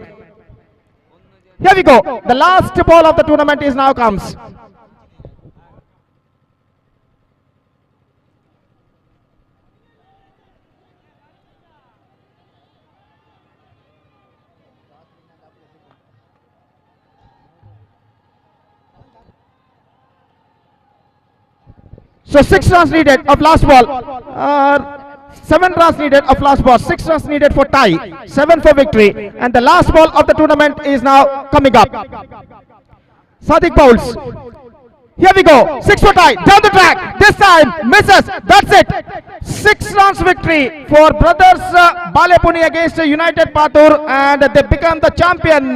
Here we go, the last ball of the tournament is now comes। So 6 runs needed of last ball, 7 runs needed of last ball, 6 runs needed for tie, 7 for victory, and the last ball of the tournament is now coming up। Sadik bowls. Here we go, 6 for tie, down the track, this time misses, that's it। 6 runs victory for brothers Balepuni against United Patur, and they become the champion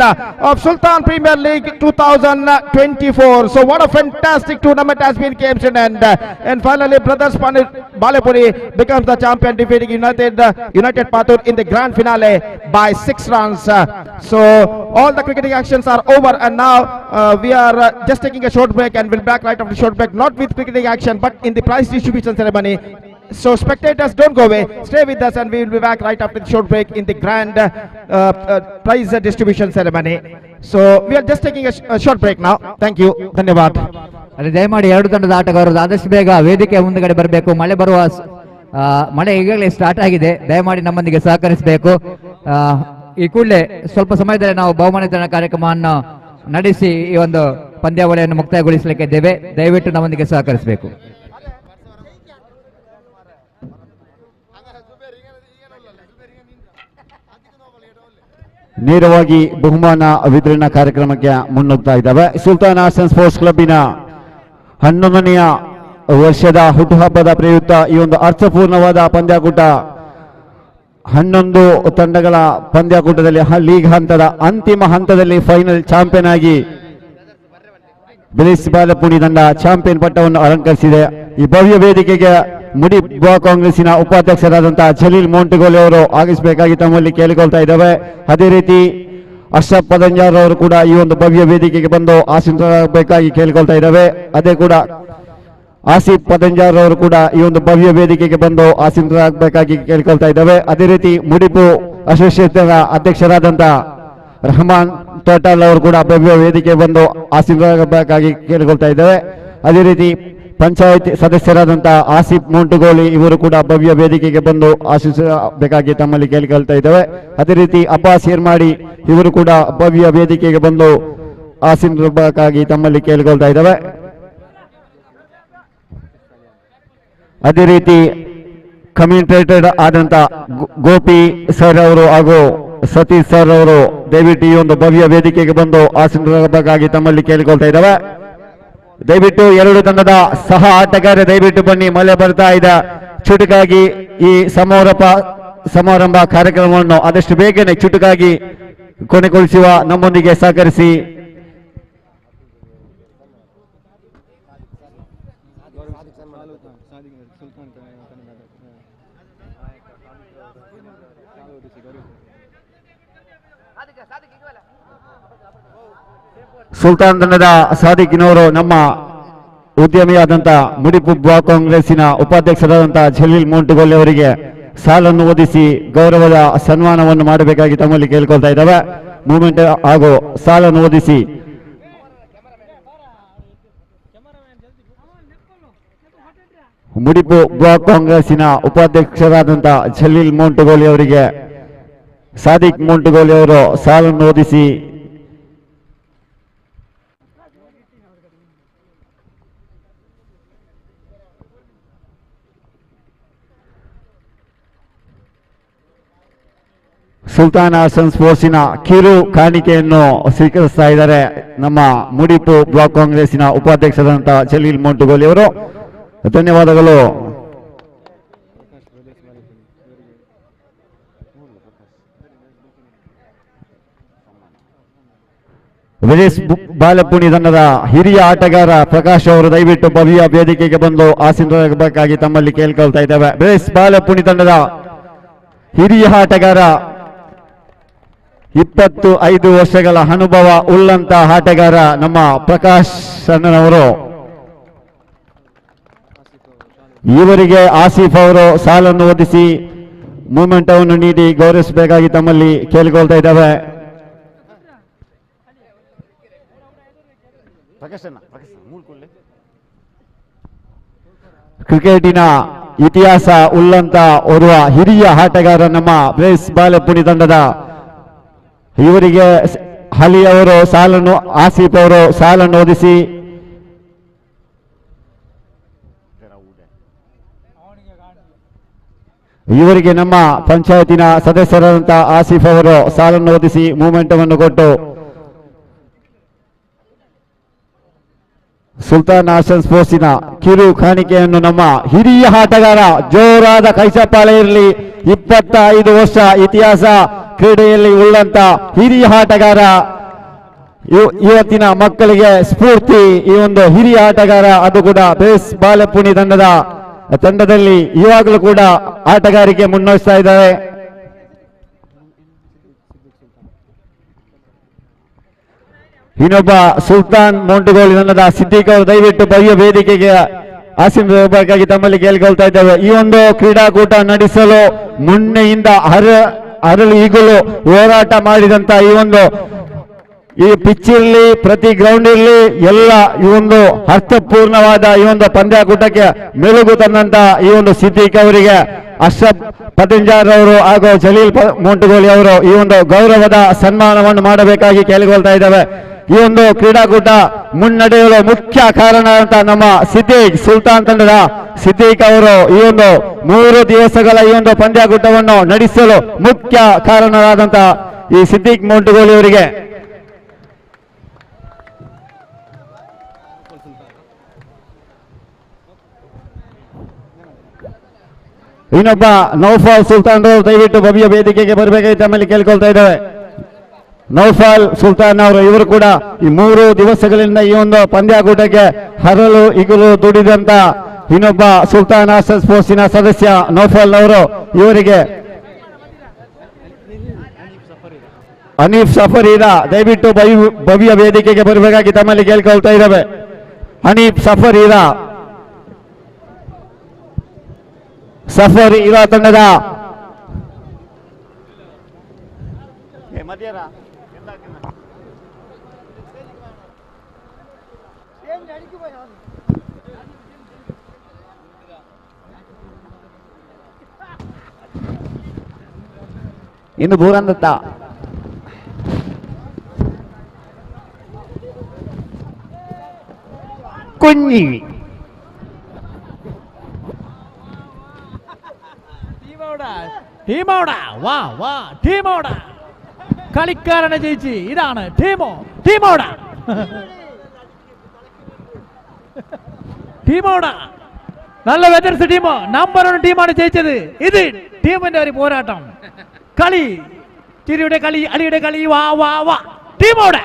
of Sultan Premier League 2024। So what a fantastic tournament has been came to an end, and finally brothers Balepuni becomes the champion, defeating United Patur in the grand finale by 6 runs। So all the cricketing actions are over, and now we are just taking a short break, and we'll back right after the short break, not with cricketing action but in the prize distribution ceremony So spectators, don't go away. Stay with us, and we will be back right after the short break in the grand prize distribution ceremony. So we are just taking a short break now. Thank you. Dhanyavad. ಅಲ್ಲಿ ದಯಮಾಡಿ ಎರಡು ತಂಡದ ಆಟಗಾರರು ಆದಷ್ಟು ಬೇಗ ವೇದಿಕೆ ಮುಂದುಗಡೆ ಬರಬೇಕು. ಮಳೆ ಈಗಾಗಲೇ ಸ್ಟಾರ್ಟ್ ಆಗಿದೆ. ದಯಮಾಡಿ ನಮ್ಮೊಂದಿಗೆ ಸಹಕರಿಸಬೇಕು. ಈ ಕೂಡಲೇ ಸ್ವಲ್ಪ ಸಮಯದಲ್ಲಿ ನಾವು ಬಹುಮಾನ ವಿತರಣಾ ಕಾರ್ಯಕ್ರಮವನ್ನು ನಡೆಸಿ ಈ ಒಂದು ಪಂದ್ಯಾವಳಿಯನ್ನು ಮುಕ್ತಾಯಗೊಳಿಸಲಿಕ್ಕೆ ಇದ್ದೇವೆ. ದಯವಿಟ್ಟು ನಮ್ಮೊಂದಿಗೆ ಸಹಕರಿಸಬೇಕು. ನೇರವಾಗಿ ಬಹುಮಾನ ವಿತರಣಾ ಕಾರ್ಯಕ್ರಮಕ್ಕೆ ಮುನ್ನುಗ್ತಾ ಇದ್ದಾವೆ. ಸುಲ್ತಾನ್ ಆರ್ಟ್ಸ್ ಅಂಡ್ ಸ್ಪೋರ್ಟ್ಸ್ ಕ್ಲಬ್ಬಿನ 11ನೆಯ ವರ್ಷದ ಹುಟ್ಟುಹಬ್ಬದ ಪ್ರಯುಕ್ತ ಈ ಒಂದು ಅರ್ಥಪೂರ್ಣವಾದ ಪಂದ್ಯಾಕೂಟ 11 ತಂಡಗಳ ಪಂದ್ಯಾಕೂಟದಲ್ಲಿ ಲೀಗ್ ಹಂತದ ಅಂತಿಮ ಹಂತದಲ್ಲಿ ಫೈನಲ್ ಚಾಂಪಿಯನ್ ಆಗಿ ಬಿಲಿಸ್ ಬಾಲಪುಣಿ ತಂಡ ಚಾಂಪಿಯನ್ ಪಟ್ಟವನ್ನು ಅಲಂಕರಿಸಿದೆ. ಈ ಭವ್ಯ ವೇದಿಕೆಗೆ ಮುಡಿ ಬ್ಲಾಕ್ ಕಾಂಗ್ರೆಸ್ಸಿನ ಉಪಾಧ್ಯಕ್ಷರಾದಂತಹ ಜಲೀಲ್ ಮೊಂಟುಗೋಲಿ ಅವರು ಆಗಮಿಸಬೇಕಾಗಿ ತಮ್ಮಲ್ಲಿ ಕೇಳಿಕೊಳ್ತಾ ಇದ್ದಾವೆ. ಅದೇ ರೀತಿ ಅಶ್ರಫ್ ಪದಂಜಾರ್ ಅವರು ಕೂಡ ಈ ಒಂದು ಭವ್ಯ ವೇದಿಕೆಗೆ ಬಂದು ಆಸೀನರಾಗಬೇಕಾಗಿ ಕೇಳಿಕೊಳ್ತಾ ಇದ್ದಾವೆ. ಅದೇ ಕೂಡ ಆಸಿಫ್ ಪದಂಜಾರ್ ಅವರು ಕೂಡ ಈ ಒಂದು ಭವ್ಯ ವೇದಿಕೆಗೆ ಬಂದು ಆಸೀನರಾಗಬೇಕಾಗಿ ಕೇಳಿಕೊಳ್ತಾ ಇದ್ದಾವೆ. ಅದೇ ರೀತಿ ಮುಡಿಪು ಅಸೋಸಿಯೇಷನ್ ಅಧ್ಯಕ್ಷರಾದಂತಹ ರಹಮಾನ್ ಟೋಟಲ್ ಅವರು ಕೂಡ ಭವ್ಯ ವೇದಿಕೆ ಬಂದು ಆಸೀನರಾಗಬೇಕಾಗಿ ಕೇಳಿಕೊಳ್ತಾ ಇದ್ದೇವೆ. ಅದೇ ರೀತಿ ಪಂಚಾಯತ್ ಸದಸ್ಯರಾದಂತಹ ಆಸಿಫ್ ಮೊಂಟುಗೋಲಿ ಇವರು ಕೂಡ ಭವ್ಯ ವೇದಿಕೆಗೆ ಬಂದು ಆಶಿಸಬೇಕಾಗಿ ತಮ್ಮಲ್ಲಿ ಕೇಳಿಕೊಳ್ತಾ ಇದ್ದೇವೆ. ಅದೇ ರೀತಿ ಅಬ್ಬಾಸ್ ಏರ್ಮಾಡಿ ಇವರು ಕೂಡ ಭವ್ಯ ವೇದಿಕೆಗೆ ಬಂದು ಆಸೀನರಾಗಬೇಕಾಗಿ ತಮ್ಮಲ್ಲಿ ಕೇಳಿಕೊಳ್ತಾ ಇದ್ದೇವೆ. ಅದೇ ರೀತಿ ಕಮ್ಯುನಿಟೇಟೆಡ್ ಆದಂತ ಗೋಪಿ ಸರ್ ಅವರು ಹಾಗೂ ಸತೀಶ್ ಸರ್ ಅವರು ದಯವಿಟ್ಟು ಈ ಒಂದು ಭವ್ಯ ವೇದಿಕೆಗೆ ಬಂದು ಆಸೀನರಾಗಬೇಕಾಗಿ ತಮ್ಮಲ್ಲಿ ಕೇಳಿಕೊಳ್ತಾ ಇದ್ದಾವೆ. ದಯವಿಟ್ಟು ಎರಡು ತಂಡದ ಸಹ ಆಟಗಾರ ದಯವಿಟ್ಟು ಬನ್ನಿ. ಮಳೆ ಬರ್ತಾ ಇದೆ. ಚುಟುಕಾಗಿ ಈ ಸಮಾರಂಭ ಕಾರ್ಯಕ್ರಮವನ್ನು ಆದಷ್ಟು ಬೇಗನೆ ಚುಟುಕಾಗಿ ಕೊನೆಗೊಳಿಸುವ ನಮ್ಮೊಂದಿಗೆ ಸಹಕರಿಸಿ. ಸುಲ್ತಾನ್ ತಂಡದ ಸಾದಿಕ್ನವರು ನಮ್ಮ ಉದ್ಯಮಿಯಾದಂಥ ಮುಡಿಪು ಬ್ಲಾಕ್ ಕಾಂಗ್ರೆಸ್ಸಿನ ಉಪಾಧ್ಯಕ್ಷರಾದಂತಹ ಜಲೀಲ್ ಮೊಂಟುಗೋಲಿ ಅವರಿಗೆ ಸಾಲನ್ನು ಓದಿಸಿ ಗೌರವದ ಸನ್ಮಾನವನ್ನು ಮಾಡಬೇಕಾಗಿ ತಮ್ಮಲ್ಲಿ ಕೇಳ್ಕೊಳ್ತಾ ಇದ್ದಾವೆ. ಮೂವ್ಮೆಂಟ್ ಹಾಗೂ ಸಾಲನ್ನು ಓದಿಸಿ ಮುಡಿಪು ಬ್ಲಾಕ್ ಕಾಂಗ್ರೆಸ್ಸಿನ ಉಪಾಧ್ಯಕ್ಷರಾದಂತಹ ಜಲೀಲ್ ಮೊಂಟುಗೋಲಿ ಅವರಿಗೆ ಸಾದಿಕ್ ಮೊಂಟುಗೋಲಿ ಅವರು ಸಾಲನ್ನು ಓದಿಸಿ ಸುಲ್ತಾನ್ ಆರ್ಟ್ಸ್ ಅಂಡ್ ಸ್ಪೋರ್ಟ್ಸಿನ ಕಿರು ಕಾಣಿಕೆಯನ್ನು ಸ್ವೀಕರಿಸ್ತಾ ಇದ್ದಾರೆ ನಮ್ಮ ಮುಡಿಪು ಬ್ಲಾಕ್ ಕಾಂಗ್ರೆಸ್ಸಿನ ಉಪಾಧ್ಯಕ್ಷರಾದಂತಹ ಜಲೀಲ್ ಮೊಂಟುಗೋಲಿ ಅವರು. ಧನ್ಯವಾದಗಳು. ವಿಲೇಸ್ ಬಾಲಪುಣಿ ತಂಡದ ಹಿರಿಯ ಆಟಗಾರ ಪ್ರಕಾಶ್ ಅವರು ದಯವಿಟ್ಟು ಭವ್ಯ ವೇದಿಕೆಗೆ ಬಂದು ಆಸೀನರಾಗಬೇಕಾಗಿ ತಮ್ಮಲ್ಲಿ ಕೇಳ್ಕೊಳ್ತಾ ಇದ್ದೇವೆ. ವಿಲೇಸ್ ಬಾಲಪುಣಿ ತಂಡದ ಹಿರಿಯ ಆಟಗಾರ 25 ವರ್ಷಗಳ ಅನುಭವ ಉಳ್ಳಂತ ಆಟಗಾರ ನಮ್ಮ ಪ್ರಕಾಶ್ ಅಣ್ಣನವರು. ಇವರಿಗೆ ಆಸಿಫ್ ಅವರು ಸಾಲನ್ನು ಓದಿಸಿ ಮೂಮೆಂಟ್ ಅನ್ನು ನೀಡಿ ಗೌರವಿಸಬೇಕಾಗಿ ತಮ್ಮಲ್ಲಿ ಕೇಳಿಕೊಳ್ತಾ ಇದ್ದಾವೆ. ಕ್ರಿಕೆಟಿನ ಇತಿಹಾಸ ಉಳ್ಳಂತ ಓರ್ವ ಹಿರಿಯ ಆಟಗಾರ ನಮ್ಮ ಬ್ರೇಸ್ ಬಾಲೆಪುಣಿ ತಂಡದ ಇವರಿಗೆ ಹಲಿ ಅವರು ಸಾಲನ್ನು ಆಸಿಫ್ ಅವರು ಸಾಲನ್ನು ಓದಿಸಿ ಇವರಿಗೆ ನಮ್ಮ ಪಂಚಾಯತಿನ ಸದಸ್ಯರಾದಂತಹ ಆಸಿಫ್ ಅವರು ಸಾಲನ್ನು ಓದಿಸಿ ಮೂಮೆಂಟವನ್ನು ಕೊಟ್ಟು ಸುಲ್ತಾನ್ ಆರ್ಟ್ಸ್ ಅಂಡ್ ಸ್ಪೋರ್ಟ್ಸಿನ ಕಿರು ಕಾಣಿಕೆಯನ್ನು ನಮ್ಮ ಹಿರಿಯ ಆಟಗಾರ ಜೋರಾದ ಕೈಚಪ್ಪಾಳೆ ಇರಲಿ. 25 ವರ್ಷ ಇತಿಹಾಸ ಕ್ರೀಡೆಯಲ್ಲಿ ಉಳ್ಳಂತ ಹಿರಿಯ ಆಟಗಾರ, ಇವತ್ತಿನ ಮಕ್ಕಳಿಗೆ ಸ್ಫೂರ್ತಿ ಈ ಒಂದು ಹಿರಿಯ ಆಟಗಾರ. ಅದು ಕೂಡ ಬೇಸ್ ಬಾಲೆಪುಣಿ ತಂಡದಲ್ಲಿ ಇವಾಗಲೂ ಕೂಡ ಆಟಗಾರಿಕೆ ಮುನ್ನಡೆಸ್ತಾ ಇದ್ದಾರೆ. ಇನ್ನೊಬ್ಬ ಸುಲ್ತಾನ್ ಮೊಂಟುಗೋಲಿ ತಂಡದ ಸಿದ್ದಿಕ್ ಅವರು ದಯವಿಟ್ಟು ಭವ್ಯ ವೇದಿಕೆಗೆ ಆಶೀರ್ವಾದಕ್ಕಾಗಿ ತಮ್ಮಲ್ಲಿ ಕೇಳಿಕೊಳ್ತಾ ಇದ್ದೇವೆ. ಈ ಒಂದು ಕ್ರೀಡಾಕೂಟ ನಡೆಸಲು ಮುನ್ನೆಯಿಂದ ಅರಳು ಈಗಲೂ ಹೋರಾಟ ಮಾಡಿದಂತ ಈ ಪಿಚ್ ಇರಲಿ, ಪ್ರತಿ ಗ್ರೌಂಡ್ ಇರಲಿ, ಎಲ್ಲ ಈ ಒಂದು ಅರ್ಥಪೂರ್ಣವಾದ ಈ ಒಂದು ಪಂದ್ಯಾಕೂಟಕ್ಕೆ ಮೆಲುಗು ತಂದಂತ ಈ ಒಂದು ಸಿದ್ದಿಕ್ ಅವರಿಗೆ ಅಶ್ರಫ್ ಪತಂಜಾರ್ ಅವರು ಹಾಗೂ ಜಲೀಲ್ ಮೊಂಟುಗೋಲಿ ಅವರು ಈ ಒಂದು ಗೌರವದ ಸನ್ಮಾನವನ್ನು ಮಾಡಬೇಕಾಗಿ ಕೇಳಿಕೊಳ್ತಾ ಇದ್ದೇವೆ. ಈ ಒಂದು ಕ್ರೀಡಾಕೂಟ ಮುನ್ನಡೆಯಲು ಮುಖ್ಯ ಕಾರಣ ಅಂತ ನಮ್ಮ ಸಿದ್ದಿಕ್ ಸುಲ್ತಾನ್ ತಂಡದ ಸಿದ್ದಿಕ್ ಅವರು ಈ ಒಂದು 3 ದಿವಸಗಳ ಈ ಒಂದು ಪಂದ್ಯಾಕೂಟವನ್ನು ನಡೆಸಲು ಮುಖ್ಯ ಕಾರಣರಾದಂತ ಈ ಸಿದ್ದಿಕ್ ಮೊಂಟುಗೋಲಿ ಅವರಿಗೆ ಇನ್ನೊಬ್ಬ ನೌಫಾಲ್ ಸುಲ್ತಾನ್ ಅವರು ದಯವಿಟ್ಟು ಭವ್ಯ ವೇದಿಕೆಗೆ ಬರಬೇಕಾಗಿ ತಮ್ಮಲ್ಲಿ ಕೇಳ್ಕೊಳ್ತಾ ಇದ್ದೇವೆ. ನೌಫಾಲ್ ಸುಲ್ತಾನ್ ಅವರು ಇವರು ಕೂಡ ಈ 3 ದಿವಸಗಳಿಂದ ಈ ಒಂದು ಪಂದ್ಯಾಕೂಟಕ್ಕೆ ಹರಳು ಇಗಲು ದುಡಿದಂತ ಇನ್ನೊಬ್ಬ ಸುಲ್ತಾನ್ ಆಸಸ್ ಸ್ಪೋರ್ಟ್ಸಿನ ಸದಸ್ಯ ನೌಫಾಲ್ ಅವರು ಇವರಿಗೆ ಹನೀಫ್ ಸಫರೀದ ದಯವಿಟ್ಟು ಭವ್ಯ ವೇದಿಕೆಗೆ ಬರಬೇಕಾಗಿ ತಮ್ಮಲ್ಲಿ ಕೇಳ್ಕೊಳ್ತಾ ಇದ್ದೇವೆ. ಹನೀಫ್ ಸಫರೀದ ತಂಡದ ಇನ್ನು ಬೂರಂದತ್ತ കുഞ്ഞി കളിക്കാരനെ ജയിച്ച് ഇതാണ് ടീമോടാ നല്ല വെതർസ് ടീം നമ്പർ 1 ടീമാണ് ജയിച്ചത്. ഇത് ടീമിന്റെ ഒരു പോരാട്ടം, കളി ചിരിയുടെ കളി, അലിയുടെ കളി, വാ ടീമോടാ